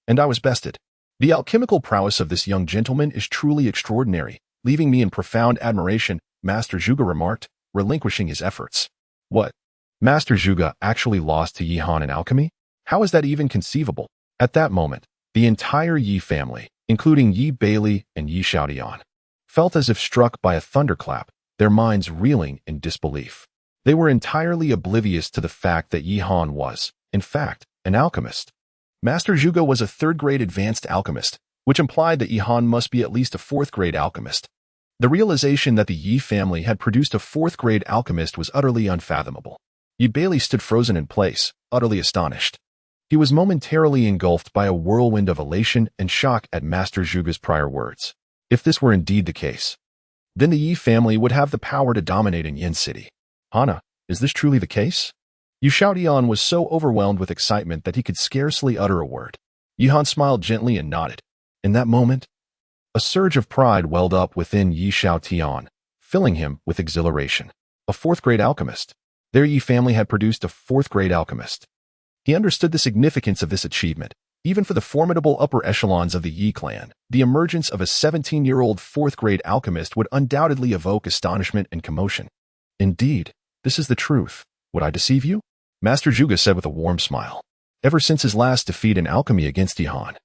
and I was bested. The alchemical prowess of this young gentleman is truly extraordinary, leaving me in profound admiration, Master Zhuge remarked, relinquishing his efforts. What? Master Zhuge actually lost to Yi Han in alchemy? How is that even conceivable? At that moment, the entire Yi family, including Yi Bailey and Yi Xiaodian, felt as if struck by a thunderclap, their minds reeling in disbelief. They were entirely oblivious to the fact that Yi Han was, in fact, an alchemist. Master Zhuge was a third-grade advanced alchemist, which implied that Yi Han must be at least a fourth-grade alchemist. The realization that the Yi family had produced a fourth-grade alchemist was utterly unfathomable. Yi Bailey stood frozen in place, utterly astonished. He was momentarily engulfed by a whirlwind of elation and shock at Master Zhuge's prior words. If this were indeed the case, then the Yi family would have the power to dominate in Yin City. Hana, is this truly the case? Yu Xiaodian was so overwhelmed with excitement that he could scarcely utter a word. Yi Han smiled gently and nodded. In that moment, a surge of pride welled up within Yi Xiaodian, filling him with exhilaration. A fourth-grade alchemist. Their Yi family had produced a fourth-grade alchemist. He understood the significance of this achievement. Even for the formidable upper echelons of the Yi clan, the emergence of a 17-year-old fourth-grade alchemist would undoubtedly evoke astonishment and commotion. Indeed, this is the truth. Would I deceive you? Master Zhuge said with a warm smile. Ever since his last defeat in alchemy against Yi Han,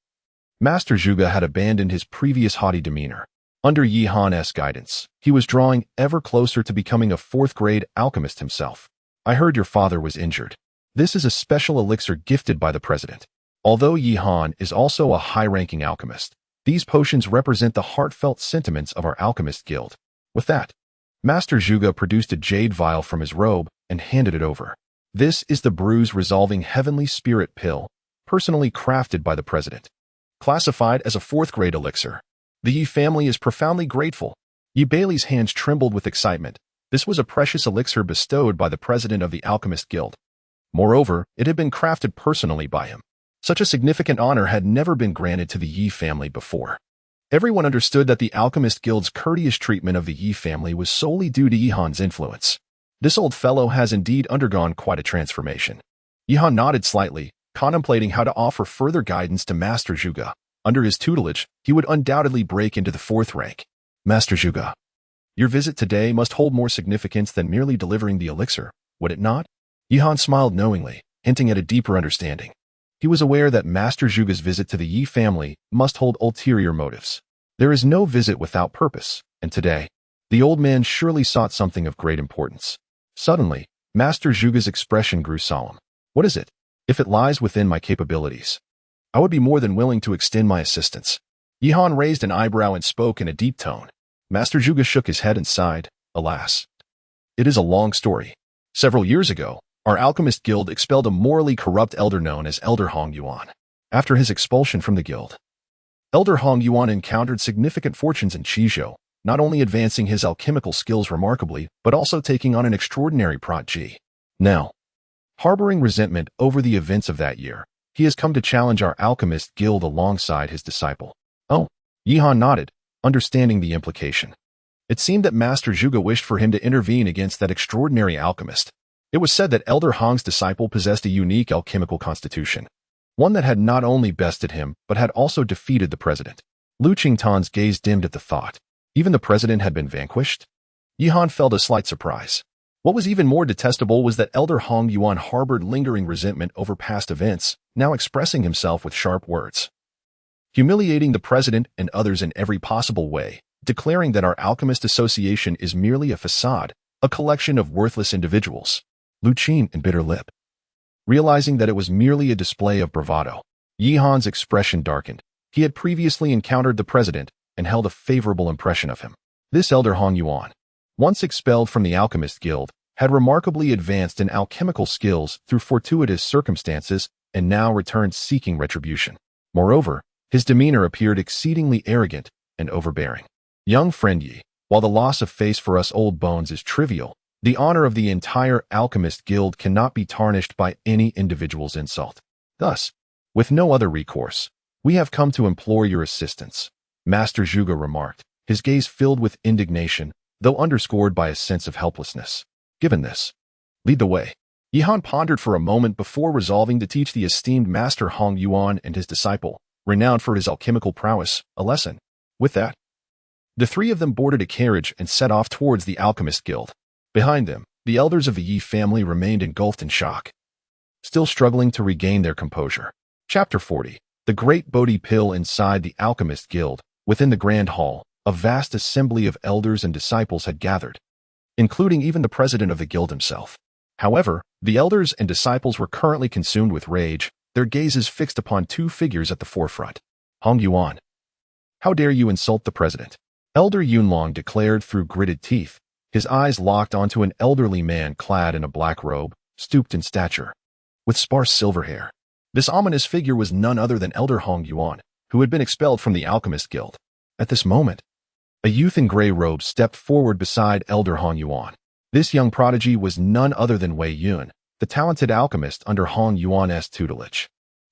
Master Zhuge had abandoned his previous haughty demeanor. Under Yi Han's guidance, he was drawing ever closer to becoming a fourth-grade alchemist himself. I heard your father was injured. This is a special elixir gifted by the president. Although Yi Han is also a high-ranking alchemist, these potions represent the heartfelt sentiments of our alchemist guild. With that, Master Zhuge produced a jade vial from his robe and handed it over. This is the bruise resolving heavenly spirit pill, personally crafted by the president. Classified as a fourth-grade elixir, the Yi family is profoundly grateful. Yi Bailey's hands trembled with excitement. This was a precious elixir bestowed by the president of the Alchemist Guild. Moreover, it had been crafted personally by him. Such a significant honor had never been granted to the Yi family before. Everyone understood that the Alchemist Guild's courteous treatment of the Yi family was solely due to Yi Han's influence. This old fellow has indeed undergone quite a transformation. Yi Han nodded slightly, contemplating how to offer further guidance to Master Zhuge. Under his tutelage, he would undoubtedly break into the fourth rank. Master Zhuge, your visit today must hold more significance than merely delivering the elixir, would it not? Yi Han smiled knowingly, hinting at a deeper understanding. He was aware that Master Zhuge's visit to the Yi family must hold ulterior motives. There is no visit without purpose, and today, the old man surely sought something of great importance. Suddenly, Master Zhuge's expression grew solemn. What is it? If it lies within my capabilities, I would be more than willing to extend my assistance. Yi Han raised an eyebrow and spoke in a deep tone. Master Zhuge shook his head and sighed. Alas, it is a long story. Several years ago, our Alchemist Guild expelled a morally corrupt elder known as Elder Hong Yuan. After his expulsion from the guild, Elder Hong Yuan encountered significant fortunes in Qizhou, not only advancing his alchemical skills remarkably, but also taking on an extraordinary prodigy. Now, harboring resentment over the events of that year, he has come to challenge our Alchemist Guild alongside his disciple. Oh, Yi Han nodded, understanding the implication. It seemed that Master Zhuge wished for him to intervene against that extraordinary alchemist. It was said that Elder Hong's disciple possessed a unique alchemical constitution, one that had not only bested him, but had also defeated the president. Lu Qingtan's gaze dimmed at the thought. Even the president had been vanquished? Yihan felt a slight surprise. What was even more detestable was that Elder Hong Yuan harbored lingering resentment over past events, now expressing himself with sharp words. Humiliating the president and others in every possible way, declaring that our alchemist association is merely a facade, a collection of worthless individuals. Lu Qin and bitter lip. Realizing that it was merely a display of bravado, Yihan's expression darkened. He had previously encountered the president and held a favorable impression of him. This Elder Hong Yuan, once expelled from the Alchemist Guild, had remarkably advanced in alchemical skills through fortuitous circumstances and now returned seeking retribution. Moreover, his demeanor appeared exceedingly arrogant and overbearing. Young friend Yi, while the loss of face for us old bones is trivial, the honor of the entire Alchemist Guild cannot be tarnished by any individual's insult. Thus, with no other recourse, we have come to implore your assistance, Master Zhuge remarked, his gaze filled with indignation, though underscored by a sense of helplessness. Given this, lead the way. Yihan pondered for a moment before resolving to teach the esteemed Master Hong Yuan and his disciple, renowned for his alchemical prowess, a lesson. With that, the three of them boarded a carriage and set off towards the Alchemist Guild. Behind them, the elders of the Yi family remained engulfed in shock, still struggling to regain their composure. Chapter 40. The Great Bodhi Pill. Inside the Alchemist Guild, within the Grand Hall, a vast assembly of elders and disciples had gathered, including even the president of the guild himself. However, the elders and disciples were currently consumed with rage, their gazes fixed upon two figures at the forefront. Hong Yuan. How dare you insult the president? Elder Yunlong declared through gritted teeth, his eyes locked onto an elderly man clad in a black robe, stooped in stature, with sparse silver hair. This ominous figure was none other than Elder Hong Yuan, who had been expelled from the Alchemist Guild. At this moment, a youth in gray robes stepped forward beside Elder Hong Yuan. This young prodigy was none other than Wei Yun, the talented alchemist under Hong Yuan's tutelage.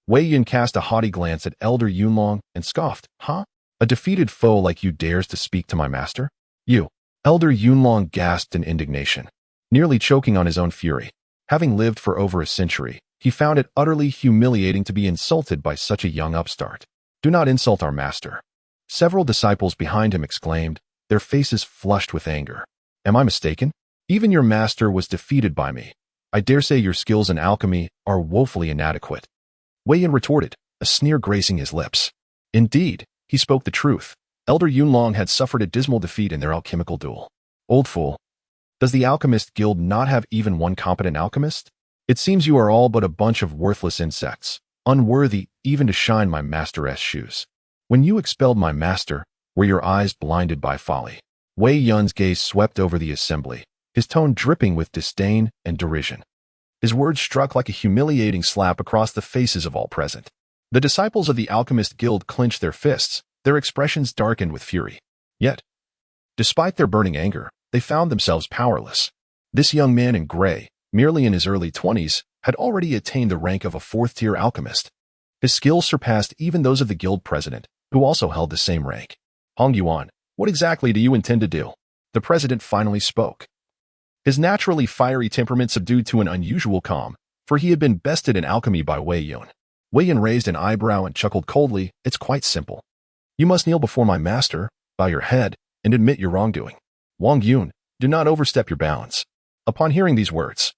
Wei Yun cast a haughty glance at Elder Yunlong and scoffed, "Huh? A defeated foe like you dares to speak to my master? You." Elder Yunlong gasped in indignation, nearly choking on his own fury. Having lived for over a century, he found it utterly humiliating to be insulted by such a young upstart. "Do not insult our master," several disciples behind him exclaimed, their faces flushed with anger. "Am I mistaken? Even your master was defeated by me. I dare say your skills in alchemy are woefully inadequate." Wei Yin retorted, a sneer gracing his lips. Indeed, he spoke the truth. Elder Yunlong had suffered a dismal defeat in their alchemical duel. "Old fool. Does the Alchemist Guild not have even one competent alchemist? It seems you are all but a bunch of worthless insects, unworthy even to shine my master's shoes. When you expelled my master, were your eyes blinded by folly?" Wei Yun's gaze swept over the assembly, his tone dripping with disdain and derision. His words struck like a humiliating slap across the faces of all present. The disciples of the Alchemist Guild clenched their fists, their expressions darkened with fury. Yet, despite their burning anger, they found themselves powerless. This young man in gray, merely in his early 20s, had already attained the rank of a fourth-tier alchemist. His skills surpassed even those of the guild president, who also held the same rank. "Hong Yuan, what exactly do you intend to do?" The president finally spoke, his naturally fiery temperament subdued to an unusual calm, for he had been bested in alchemy by Wei Yun. Wei Yun raised an eyebrow and chuckled coldly. "It's quite simple. You must kneel before my master, bow your head, and admit your wrongdoing. Wang Yun, do not overstep your bounds." Upon hearing these words,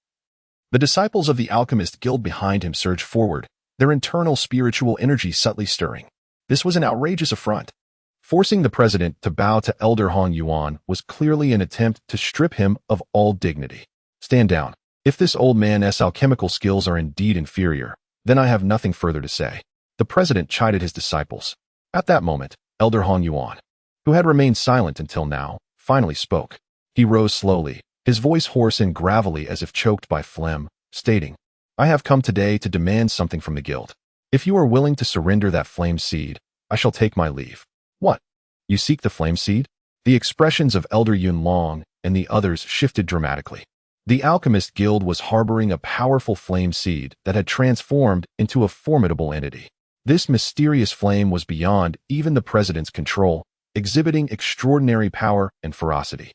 the disciples of the Alchemist Guild behind him surged forward, their internal spiritual energy subtly stirring. This was an outrageous affront. Forcing the president to bow to Elder Hong Yuan was clearly an attempt to strip him of all dignity. "Stand down. If this old man's alchemical skills are indeed inferior, then I have nothing further to say." The president chided his disciples. At that moment, Elder Hong Yuan, who had remained silent until now, finally spoke. He rose slowly, his voice hoarse and gravelly as if choked by phlegm, stating, "I have come today to demand something from the guild. If you are willing to surrender that flame seed, I shall take my leave." "What? You seek the flame seed?" The expressions of Elder Yunlong and the others shifted dramatically. The Alchemist Guild was harboring a powerful flame seed that had transformed into a formidable entity. This mysterious flame was beyond even the president's control, exhibiting extraordinary power and ferocity.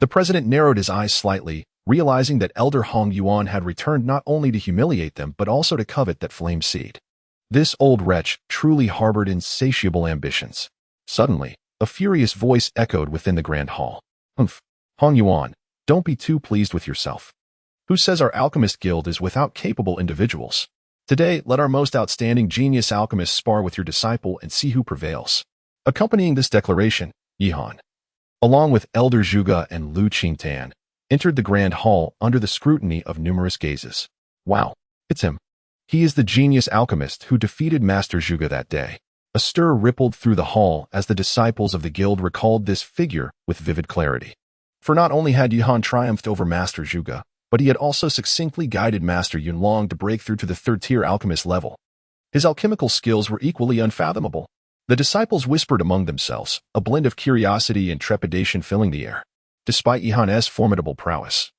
The president narrowed his eyes slightly, realizing that Elder Hong Yuan had returned not only to humiliate them but also to covet that flame seed. This old wretch truly harbored insatiable ambitions. Suddenly, a furious voice echoed within the grand hall. Humph, Hong Yuan, don't be too pleased with yourself. Who says our alchemist guild is without capable individuals? Today, let our most outstanding genius alchemist spar with your disciple and see who prevails. Accompanying this declaration, Yihan, along with Elder Zhuge and Lu Qingtan, entered the grand hall under the scrutiny of numerous gazes. Wow, it's him. He is the genius alchemist who defeated Master Zhuge that day. A stir rippled through the hall as the disciples of the guild recalled this figure with vivid clarity. For not only had Yihan triumphed over Master Zhuge, but he had also succinctly guided Master Yunlong to break through to the third-tier alchemist level. His alchemical skills were equally unfathomable. The disciples whispered among themselves, a blend of curiosity and trepidation filling the air. Despite Yihan's formidable prowess,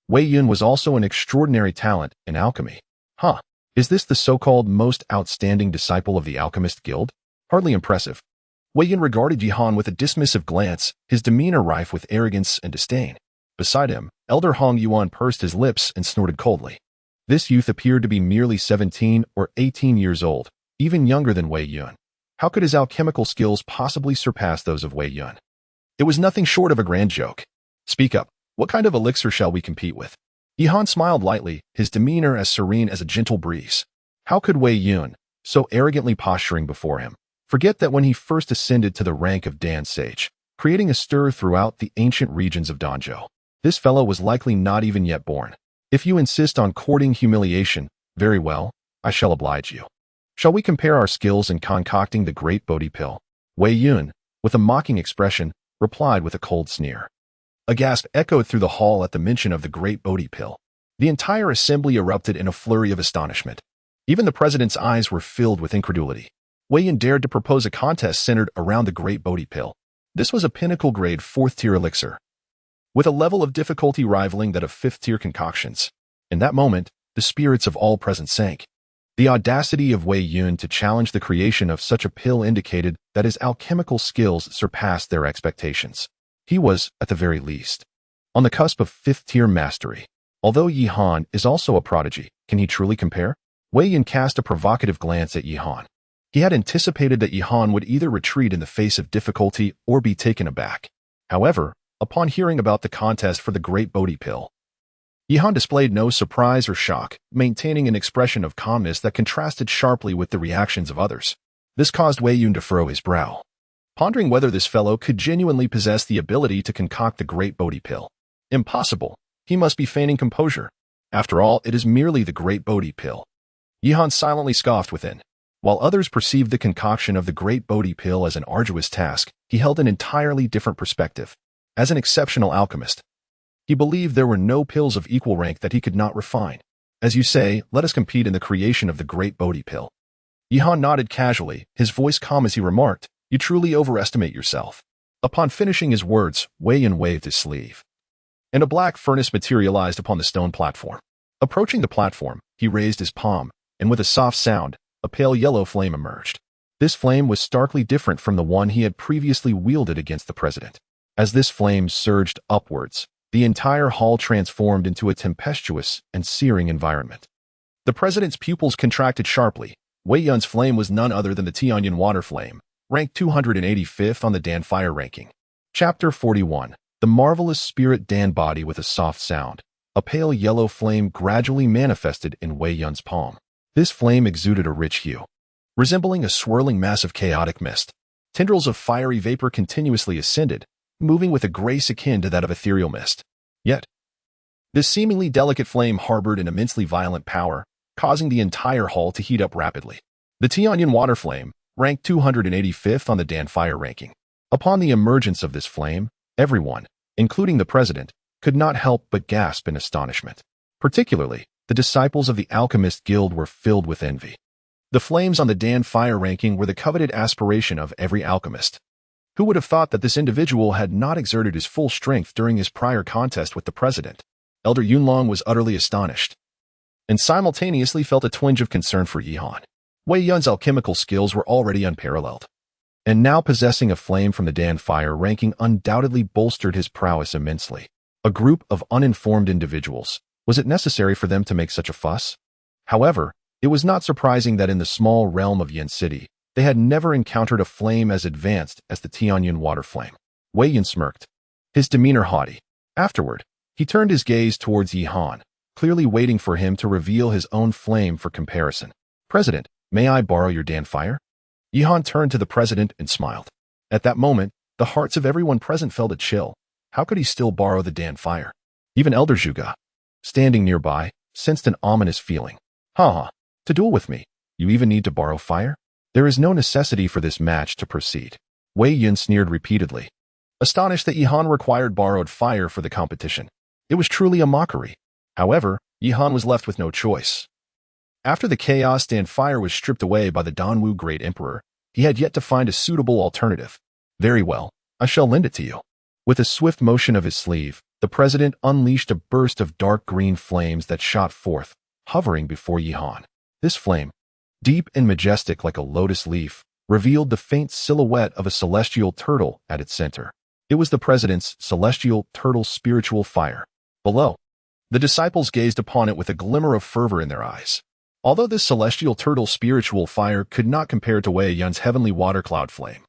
Wei Yun was also an extraordinary talent in alchemy. Is this the so-called most outstanding disciple of the alchemist guild? Hardly impressive. Wei Yun regarded Yihan with a dismissive glance, his demeanor rife with arrogance and disdain. Beside him, Elder Hong Yuan pursed his lips and snorted coldly. This youth appeared to be merely 17 or 18 years old, even younger than Wei Yun. How could his alchemical skills possibly surpass those of Wei Yun? It was nothing short of a grand joke. Speak up. What kind of elixir shall we compete with? Yihan smiled lightly, his demeanor as serene as a gentle breeze. How could Wei Yun, so arrogantly posturing before him, forget that when he first ascended to the rank of Dan Sage, creating a stir throughout the ancient regions of Danzhou? This fellow was likely not even yet born. If you insist on courting humiliation, very well, I shall oblige you. Shall we compare our skills in concocting the great Bodhi pill? Wei Yun, with a mocking expression, replied with a cold sneer. A gasp echoed through the hall at the mention of the great Bodhi pill. The entire assembly erupted in a flurry of astonishment. Even the president's eyes were filled with incredulity. Wei Yun dared to propose a contest centered around the great Bodhi pill. This was a pinnacle grade 4th-tier elixir, with a level of difficulty rivaling that of 5th-tier concoctions. In that moment, the spirits of all present sank. The audacity of Wei Yun to challenge the creation of such a pill indicated that his alchemical skills surpassed their expectations. He was, at the very least, on the cusp of 5th-tier mastery. Although Yihan is also a prodigy, can he truly compare? Wei Yun cast a provocative glance at Yihan. He had anticipated that Yihan would either retreat in the face of difficulty or be taken aback. However, upon hearing about the contest for the great Bodhi pill, Yihan displayed no surprise or shock, maintaining an expression of calmness that contrasted sharply with the reactions of others. This caused Wei Yun to furrow his brow, pondering whether this fellow could genuinely possess the ability to concoct the great Bodhi pill. Impossible. He must be feigning composure. After all, it is merely the great Bodhi pill. Yihan silently scoffed within. While others perceived the concoction of the great Bodhi pill as an arduous task, he held an entirely different perspective. As an exceptional alchemist, he believed there were no pills of equal rank that he could not refine. As you say, let us compete in the creation of the great Bodhi pill. Yihan nodded casually, his voice calm as he remarked, you truly overestimate yourself. Upon finishing his words, Wei Yun waved his sleeve, and a black furnace materialized upon the stone platform. Approaching the platform, he raised his palm, and with a soft sound, a pale yellow flame emerged. This flame was starkly different from the one he had previously wielded against the president. As this flame surged upwards, the entire hall transformed into a tempestuous and searing environment. The president's pupils contracted sharply. Wei Yun's flame was none other than the Tianyan water flame, ranked 285th on the Dan Fire ranking. Chapter 41. The marvelous spirit Dan body with a soft sound. A pale yellow flame gradually manifested in Wei Yun's palm. This flame exuded a rich hue, resembling a swirling mass of chaotic mist. Tendrils of fiery vapor continuously ascended, moving with a grace akin to that of ethereal mist. Yet, this seemingly delicate flame harbored an immensely violent power, causing the entire hall to heat up rapidly. The Tianyan water flame, ranked 285th on the Dan Fire ranking. Upon the emergence of this flame, everyone, including the president, could not help but gasp in astonishment. Particularly, the disciples of the Alchemist Guild were filled with envy. The flames on the Dan Fire ranking were the coveted aspiration of every alchemist. Who would have thought that this individual had not exerted his full strength during his prior contest with the president? Elder Yunlong was utterly astonished, and simultaneously felt a twinge of concern for Yihan. Wei Yun's alchemical skills were already unparalleled, and now possessing a flame from the Dan Fire ranking undoubtedly bolstered his prowess immensely. A group of uninformed individuals. Was it necessary for them to make such a fuss? However, it was not surprising that in the small realm of Yen City, They had never encountered a flame as advanced as the Tianyun water flame. Wei Yun smirked, his demeanor haughty. Afterward, he turned his gaze towards Yi Han, clearly waiting for him to reveal his own flame for comparison. President, may I borrow your Dan fire? Yi Han turned to the president and smiled. At that moment, the hearts of everyone present felt a chill. How could he still borrow the Dan fire? Even Elder Zhuge, standing nearby, sensed an ominous feeling. Ha! To duel with me, you even need to borrow fire? There is no necessity for this match to proceed. Wei Yun sneered repeatedly, astonished that Yi Han required borrowed fire for the competition. It was truly a mockery. However, Yi Han was left with no choice. After the chaos Dan fire was stripped away by the Danwu Great Emperor, he had yet to find a suitable alternative. Very well, I shall lend it to you. With a swift motion of his sleeve, the president unleashed a burst of dark green flames that shot forth, hovering before Yi Han. This flame, deep and majestic like a lotus leaf, revealed the faint silhouette of a celestial turtle at its center. It was the president's celestial turtle spiritual fire. Below, the disciples gazed upon it with a glimmer of fervor in their eyes. Although this celestial turtle spiritual fire could not compare to Wei Yun's heavenly water cloud flame,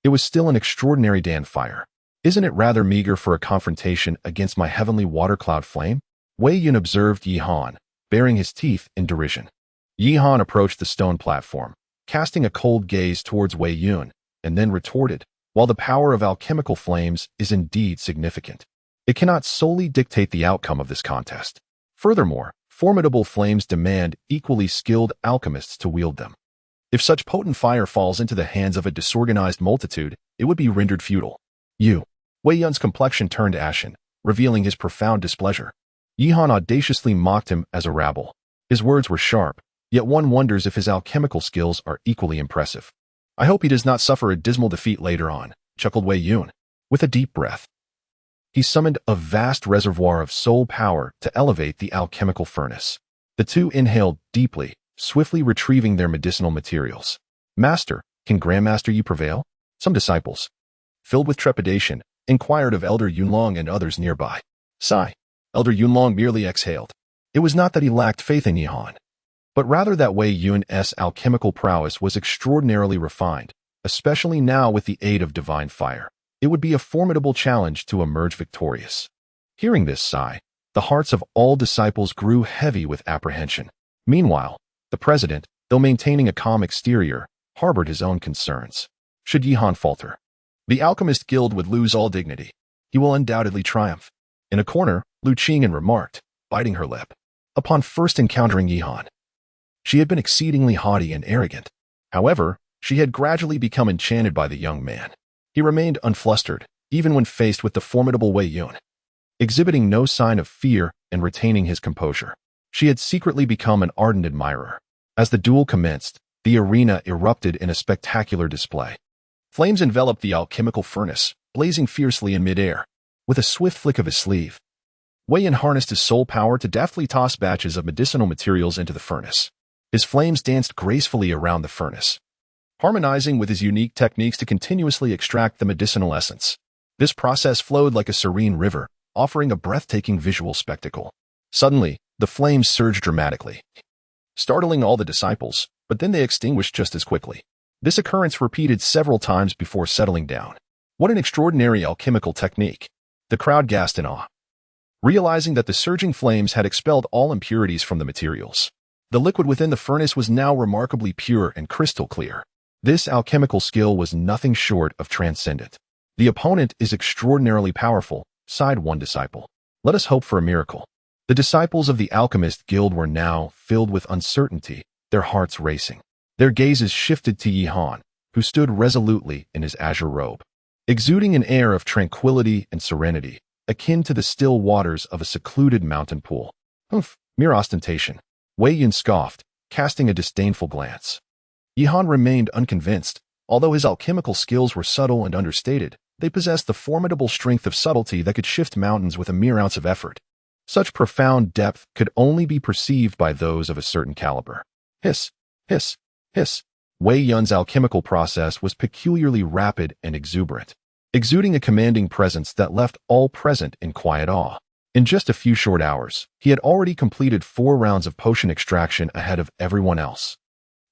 it was still an extraordinary Dan fire. Isn't it rather meager for a confrontation against my heavenly water cloud flame? Wei Yun observed Yi Han, baring his teeth in derision. Yi Han approached the stone platform, casting a cold gaze towards Wei Yun, and then retorted, while the power of alchemical flames is indeed significant, it cannot solely dictate the outcome of this contest. Furthermore, formidable flames demand equally skilled alchemists to wield them. If such potent fire falls into the hands of a disorganized multitude, it would be rendered futile. Wei Yun's complexion turned ashen, revealing his profound displeasure. Yi Han audaciously mocked him as a rabble. His words were sharp, yet one wonders if his alchemical skills are equally impressive. I hope he does not suffer a dismal defeat later on, chuckled Wei Yun. With a deep breath, he summoned a vast reservoir of soul power to elevate the alchemical furnace. The two inhaled deeply, swiftly retrieving their medicinal materials. Master, can Grandmaster Yi prevail? Some disciples, filled with trepidation, inquired of Elder Yunlong and others nearby. Sigh. Elder Yunlong merely exhaled. It was not that he lacked faith in Yi Han, but rather that Wei Yun's alchemical prowess was extraordinarily refined, especially now with the aid of divine fire. It would be a formidable challenge to emerge victorious. Hearing this sigh, the hearts of all disciples grew heavy with apprehension. Meanwhile, the president, though maintaining a calm exterior, harbored his own concerns. Should Yi Han falter, the alchemist guild would lose all dignity. He will undoubtedly triumph. In a corner, Lu Qing'an remarked, biting her lip. Upon first encountering Yi Han, she had been exceedingly haughty and arrogant. However, she had gradually become enchanted by the young man. He remained unflustered, even when faced with the formidable Wei Yun. Exhibiting no sign of fear and retaining his composure, she had secretly become an ardent admirer. As the duel commenced, the arena erupted in a spectacular display. Flames enveloped the alchemical furnace, blazing fiercely in midair. With a swift flick of his sleeve, Wei Yun harnessed his soul power to deftly toss batches of medicinal materials into the furnace. His flames danced gracefully around the furnace, harmonizing with his unique techniques to continuously extract the medicinal essence. This process flowed like a serene river, offering a breathtaking visual spectacle. Suddenly, the flames surged dramatically, startling all the disciples, but then they extinguished just as quickly. This occurrence repeated several times before settling down. What an extraordinary alchemical technique! The crowd gasped in awe, realizing that the surging flames had expelled all impurities from the materials. The liquid within the furnace was now remarkably pure and crystal clear. This alchemical skill was nothing short of transcendent. The opponent is extraordinarily powerful, sighed one disciple. Let us hope for a miracle. The disciples of the Alchemist Guild were now filled with uncertainty, their hearts racing. Their gazes shifted to Yi Han, who stood resolutely in his azure robe, exuding an air of tranquility and serenity, akin to the still waters of a secluded mountain pool. Humph, mere ostentation. Wei Yun scoffed, casting a disdainful glance. Yi Han remained unconvinced. Although his alchemical skills were subtle and understated, they possessed the formidable strength of subtlety that could shift mountains with a mere ounce of effort. Such profound depth could only be perceived by those of a certain caliber. Hiss, hiss, hiss. Wei Yun's alchemical process was peculiarly rapid and exuberant, exuding a commanding presence that left all present in quiet awe. In just a few short hours, he had already completed 4 rounds of potion extraction ahead of everyone else.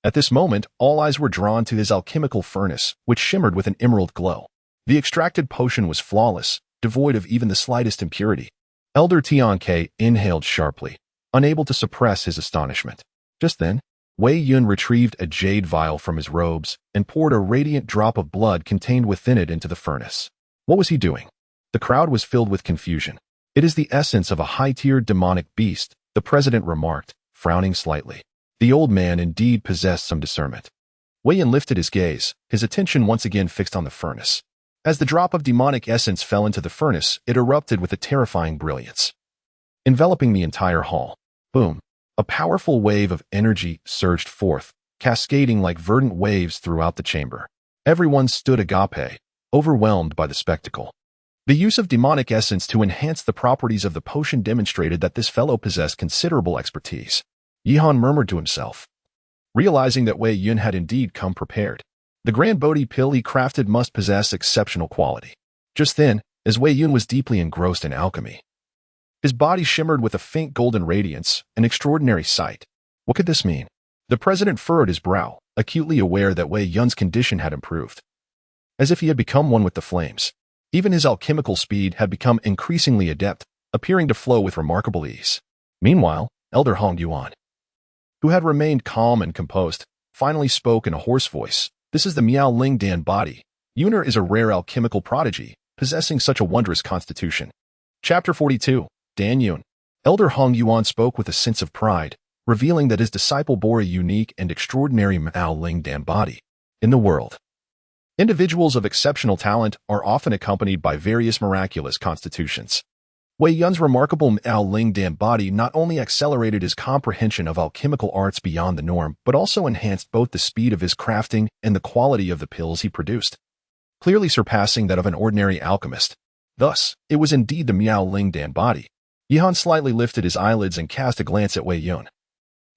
At this moment, all eyes were drawn to his alchemical furnace, which shimmered with an emerald glow. The extracted potion was flawless, devoid of even the slightest impurity. Elder Tianke inhaled sharply, unable to suppress his astonishment. Just then, Wei Yun retrieved a jade vial from his robes and poured a radiant drop of blood contained within it into the furnace. What was he doing? The crowd was filled with confusion. It is the essence of a high-tiered demonic beast, the president remarked, frowning slightly. The old man indeed possessed some discernment. Wei Yun lifted his gaze, his attention once again fixed on the furnace. As the drop of demonic essence fell into the furnace, it erupted with a terrifying brilliance, enveloping the entire hall. Boom! A powerful wave of energy surged forth, cascading like verdant waves throughout the chamber. Everyone stood agape, overwhelmed by the spectacle. The use of demonic essence to enhance the properties of the potion demonstrated that this fellow possessed considerable expertise. Yihan murmured to himself, realizing that Wei Yun had indeed come prepared. The grand Bodhi pill he crafted must possess exceptional quality. Just then, as Wei Yun was deeply engrossed in alchemy, his body shimmered with a faint golden radiance, an extraordinary sight. What could this mean? The president furrowed his brow, acutely aware that Wei Yun's condition had improved. As if he had become one with the flames. Even his alchemical speed had become increasingly adept, appearing to flow with remarkable ease. Meanwhile, Elder Hong Yuan, who had remained calm and composed, finally spoke in a hoarse voice. This is the Miao Ling Dan body. Yuner is a rare alchemical prodigy, possessing such a wondrous constitution. Chapter 42. Dan Yun. Elder Hong Yuan spoke with a sense of pride, revealing that his disciple bore a unique and extraordinary Miao Ling Dan body. In the world, individuals of exceptional talent are often accompanied by various miraculous constitutions. Wei Yun's remarkable Miao Ling Dan body not only accelerated his comprehension of alchemical arts beyond the norm, but also enhanced both the speed of his crafting and the quality of the pills he produced, clearly surpassing that of an ordinary alchemist. Thus, it was indeed the Miao Ling Dan body. Yihan slightly lifted his eyelids and cast a glance at Wei Yun,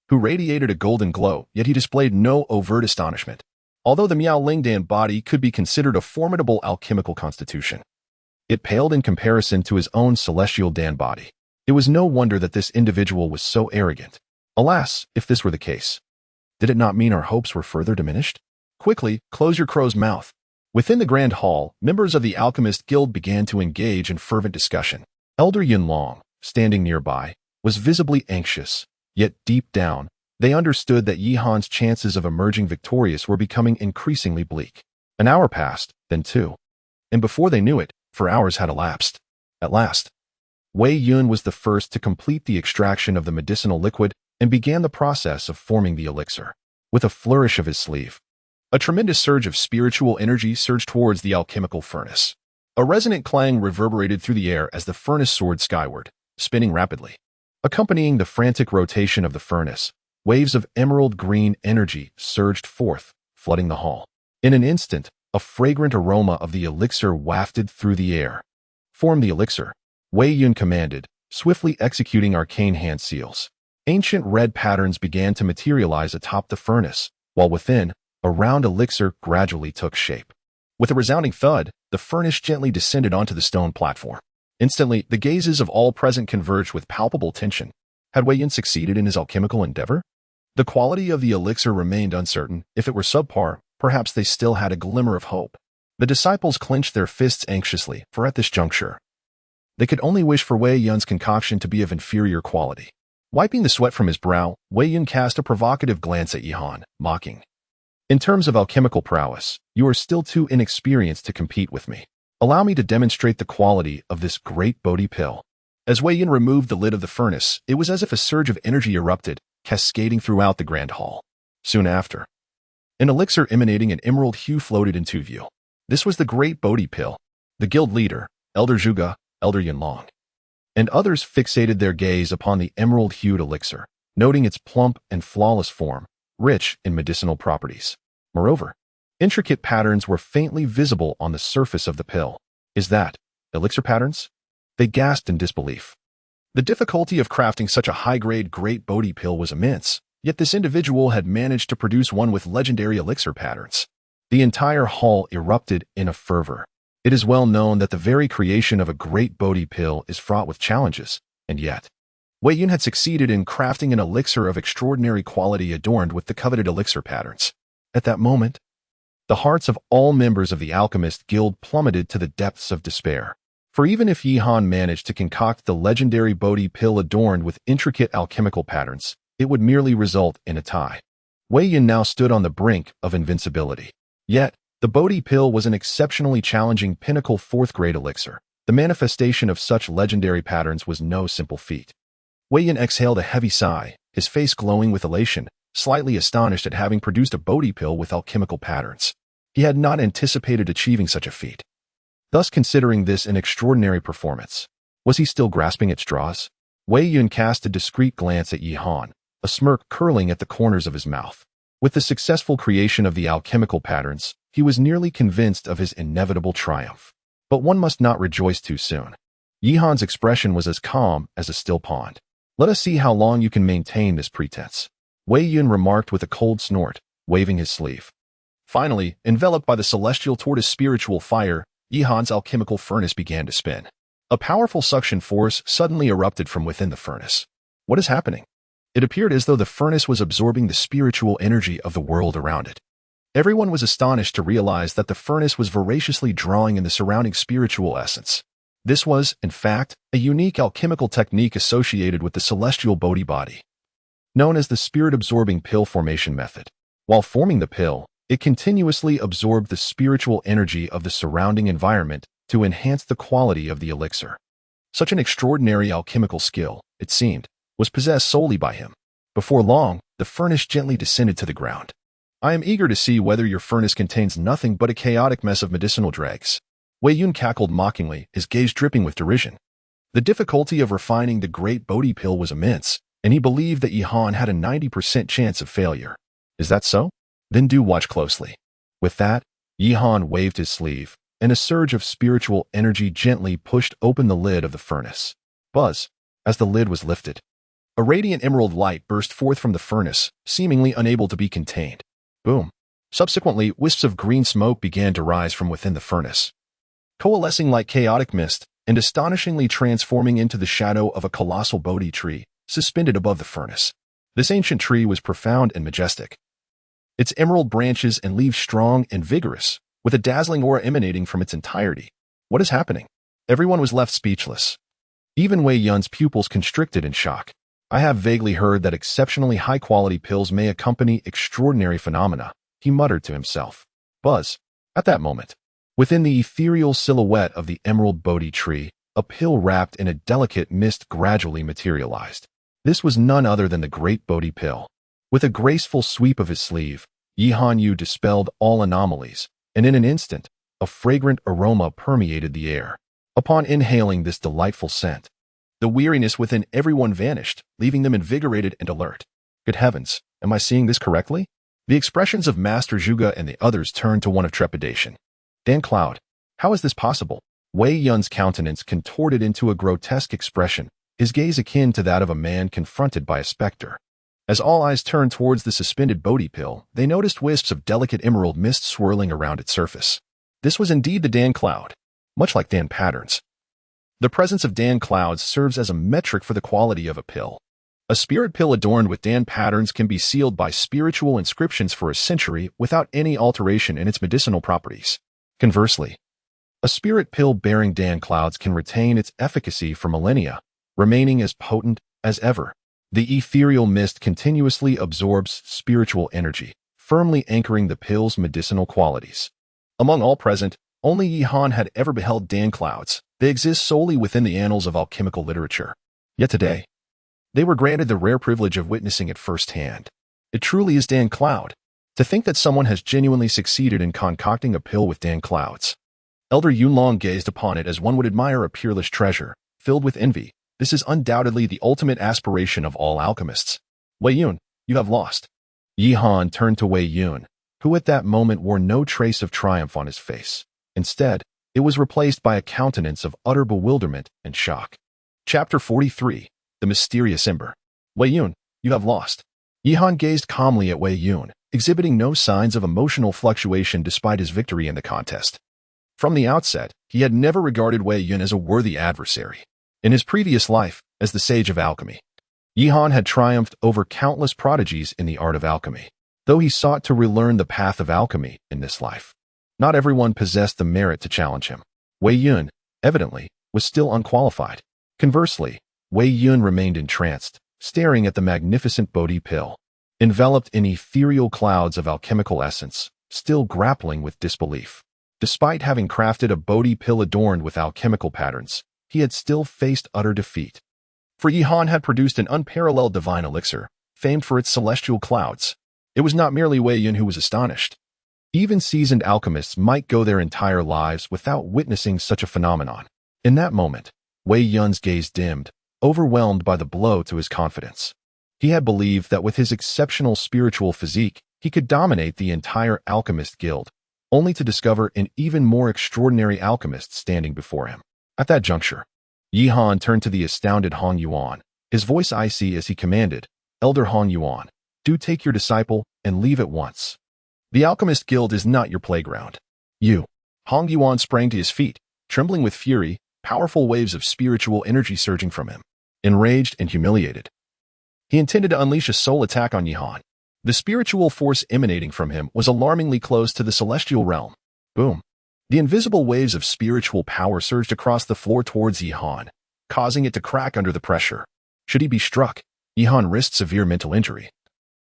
who radiated a golden glow, yet he displayed no overt astonishment. Although the Miao Ling Dan body could be considered a formidable alchemical constitution, it paled in comparison to his own celestial Dan body. It was no wonder that this individual was so arrogant. Alas, if this were the case, did it not mean our hopes were further diminished? Quickly, close your crow's mouth. Within the grand hall, members of the Alchemist Guild began to engage in fervent discussion. Elder Yunlong, standing nearby, was visibly anxious, yet deep down, they understood that Yihan's chances of emerging victorious were becoming increasingly bleak. An hour passed, then two, and before they knew it, 4 hours had elapsed. At last, Wei Yun was the first to complete the extraction of the medicinal liquid and began the process of forming the elixir. With a flourish of his sleeve, a tremendous surge of spiritual energy surged towards the alchemical furnace. A resonant clang reverberated through the air as the furnace soared skyward, spinning rapidly. Accompanying the frantic rotation of the furnace, waves of emerald green energy surged forth, flooding the hall. In an instant, a fragrant aroma of the elixir wafted through the air. Form the elixir, Wei Yun commanded, swiftly executing arcane hand seals. Ancient red patterns began to materialize atop the furnace, while within, a round elixir gradually took shape. With a resounding thud, the furnace gently descended onto the stone platform. Instantly, the gazes of all present converged with palpable tension. Had Wei Yun succeeded in his alchemical endeavor? The quality of the elixir remained uncertain. If it were subpar, perhaps they still had a glimmer of hope. The disciples clenched their fists anxiously, for at this juncture, they could only wish for Wei Yun's concoction to be of inferior quality. Wiping the sweat from his brow, Wei Yun cast a provocative glance at Yihan, mocking. In terms of alchemical prowess, you are still too inexperienced to compete with me. Allow me to demonstrate the quality of this great Bodhi pill. As Wei Yun removed the lid of the furnace, it was as if a surge of energy erupted, cascading throughout the grand hall. Soon after, an elixir emanating an emerald hue floated into view. This was the great Bodhi pill. The guild leader, Elder Zhuge, Elder Yunlong, and others fixated their gaze upon the emerald-hued elixir, noting its plump and flawless form, rich in medicinal properties. Moreover, intricate patterns were faintly visible on the surface of the pill. Is that elixir patterns? They gasped in disbelief. The difficulty of crafting such a high-grade great Bodhi pill was immense, yet this individual had managed to produce one with legendary elixir patterns. The entire hall erupted in a fervor. It is well known that the very creation of a great Bodhi pill is fraught with challenges, and yet, Wei Yun had succeeded in crafting an elixir of extraordinary quality adorned with the coveted elixir patterns. At that moment, the hearts of all members of the Alchemist Guild plummeted to the depths of despair. For even if Yi Han managed to concoct the legendary Bodhi pill adorned with intricate alchemical patterns, it would merely result in a tie. Wei Yun now stood on the brink of invincibility. Yet, the Bodhi pill was an exceptionally challenging pinnacle fourth-grade elixir. The manifestation of such legendary patterns was no simple feat. Wei Yun exhaled a heavy sigh, his face glowing with elation, slightly astonished at having produced a Bodhi pill with alchemical patterns. He had not anticipated achieving such a feat. Thus, considering this an extraordinary performance, was he still grasping at straws? Wei Yun cast a discreet glance at Yi Han, a smirk curling at the corners of his mouth. With the successful creation of the alchemical patterns, he was nearly convinced of his inevitable triumph. But one must not rejoice too soon. Yi Han's expression was as calm as a still pond. "Let us see how long you can maintain this pretense," Wei Yun remarked with a cold snort, waving his sleeve. Finally, enveloped by the celestial tortoise spiritual fire, Yi Han's alchemical furnace began to spin. A powerful suction force suddenly erupted from within the furnace. What is happening? It appeared as though the furnace was absorbing the spiritual energy of the world around it. Everyone was astonished to realize that the furnace was voraciously drawing in the surrounding spiritual essence. This was, in fact, a unique alchemical technique associated with the celestial Bodhi body, known as the spirit-absorbing pill formation method. While forming the pill, it continuously absorbed the spiritual energy of the surrounding environment to enhance the quality of the elixir. Such an extraordinary alchemical skill, it seemed, was possessed solely by him. Before long, the furnace gently descended to the ground. "I am eager to see whether your furnace contains nothing but a chaotic mess of medicinal dregs." Wei Yun cackled mockingly, his gaze dripping with derision. The difficulty of refining the great Bodhi pill was immense, and he believed that Yi Han had a 90% chance of failure. Is that so? Then do watch closely. With that, Yi Han waved his sleeve, and a surge of spiritual energy gently pushed open the lid of the furnace. Buzz, as the lid was lifted. A radiant emerald light burst forth from the furnace, seemingly unable to be contained. Boom. Subsequently, wisps of green smoke began to rise from within the furnace, coalescing like chaotic mist and astonishingly transforming into the shadow of a colossal Bodhi tree suspended above the furnace. This ancient tree was profound and majestic, its emerald branches and leaves strong and vigorous, with a dazzling aura emanating from its entirety. What is happening? Everyone was left speechless. Even Wei Yun's pupils constricted in shock. "I have vaguely heard that exceptionally high-quality pills may accompany extraordinary phenomena," he muttered to himself. Buzz. At that moment, within the ethereal silhouette of the emerald Bodhi tree, a pill wrapped in a delicate mist gradually materialized. This was none other than the great Bodhi pill. With a graceful sweep of his sleeve, Yi Han Yu dispelled all anomalies, and in an instant, a fragrant aroma permeated the air. Upon inhaling this delightful scent, the weariness within everyone vanished, leaving them invigorated and alert. Good heavens, am I seeing this correctly? The expressions of Master Zhuge and the others turned to one of trepidation. Dan Cloud, how is this possible? Wei Yun's countenance contorted into a grotesque expression, his gaze akin to that of a man confronted by a specter. As all eyes turned towards the suspended Bodhi pill, they noticed wisps of delicate emerald mist swirling around its surface. This was indeed the Dan Cloud, much like Dan patterns. The presence of Dan clouds serves as a metric for the quality of a pill. A spirit pill adorned with Dan patterns can be sealed by spiritual inscriptions for a century without any alteration in its medicinal properties. Conversely, a spirit pill bearing Dan clouds can retain its efficacy for millennia, remaining as potent as ever. The ethereal mist continuously absorbs spiritual energy, firmly anchoring the pill's medicinal qualities. Among all present, only Yi Han had ever beheld Dan clouds. They exist solely within the annals of alchemical literature. Yet today, they were granted the rare privilege of witnessing it firsthand. It truly is Dan Cloud. To think that someone has genuinely succeeded in concocting a pill with Dan clouds. Elder Yunlong gazed upon it as one would admire a peerless treasure, filled with envy. This is undoubtedly the ultimate aspiration of all alchemists. Wei Yun, you have lost. Yi Han turned to Wei Yun, who at that moment wore no trace of triumph on his face. Instead, it was replaced by a countenance of utter bewilderment and shock. Chapter 43. The Mysterious Ember. Wei Yun, you have lost. Yi Han gazed calmly at Wei Yun, exhibiting no signs of emotional fluctuation despite his victory in the contest. From the outset, he had never regarded Wei Yun as a worthy adversary. In his previous life, as the Sage of Alchemy, Yi Han had triumphed over countless prodigies in the art of alchemy, though he sought to relearn the path of alchemy in this life. Not everyone possessed the merit to challenge him. Wei Yun, evidently, was still unqualified. Conversely, Wei Yun remained entranced, staring at the magnificent Bodhi pill, enveloped in ethereal clouds of alchemical essence, still grappling with disbelief. Despite having crafted a Bodhi pill adorned with alchemical patterns, he had still faced utter defeat. For Yi Han had produced an unparalleled divine elixir, famed for its celestial clouds. It was not merely Wei Yun who was astonished. Even seasoned alchemists might go their entire lives without witnessing such a phenomenon. In that moment, Wei Yun's gaze dimmed, overwhelmed by the blow to his confidence. He had believed that with his exceptional spiritual physique, he could dominate the entire alchemist guild, only to discover an even more extraordinary alchemist standing before him. At that juncture, Yi Han turned to the astounded Hong Yuan, his voice icy as he commanded, "Elder Hong Yuan, do take your disciple and leave at once. The alchemist guild is not your playground." Hong Yuan sprang to his feet, trembling with fury, powerful waves of spiritual energy surging from him. Enraged and humiliated, he intended to unleash a soul attack on Yi Han. The spiritual force emanating from him was alarmingly close to the celestial realm. Boom. The invisible waves of spiritual power surged across the floor towards Yi Han, causing it to crack under the pressure. Should he be struck, Yi Han risked severe mental injury.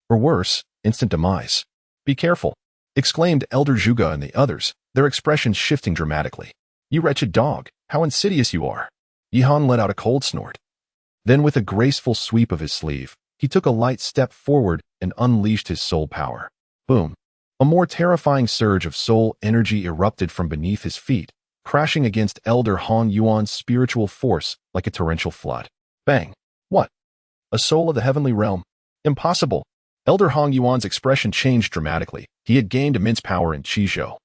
Or worse, instant demise. "Be careful," exclaimed Elder Zhuge and the others, their expressions shifting dramatically. "You wretched dog, how insidious you are." Yi Han let out a cold snort. Then with a graceful sweep of his sleeve, he took a light step forward and unleashed his soul power. Boom. A more terrifying surge of soul energy erupted from beneath his feet, crashing against Elder Hong Yuan's spiritual force like a torrential flood. Bang. What? A soul of the heavenly realm? Impossible. Elder Hong Yuan's expression changed dramatically. He had gained immense power in Qizhou,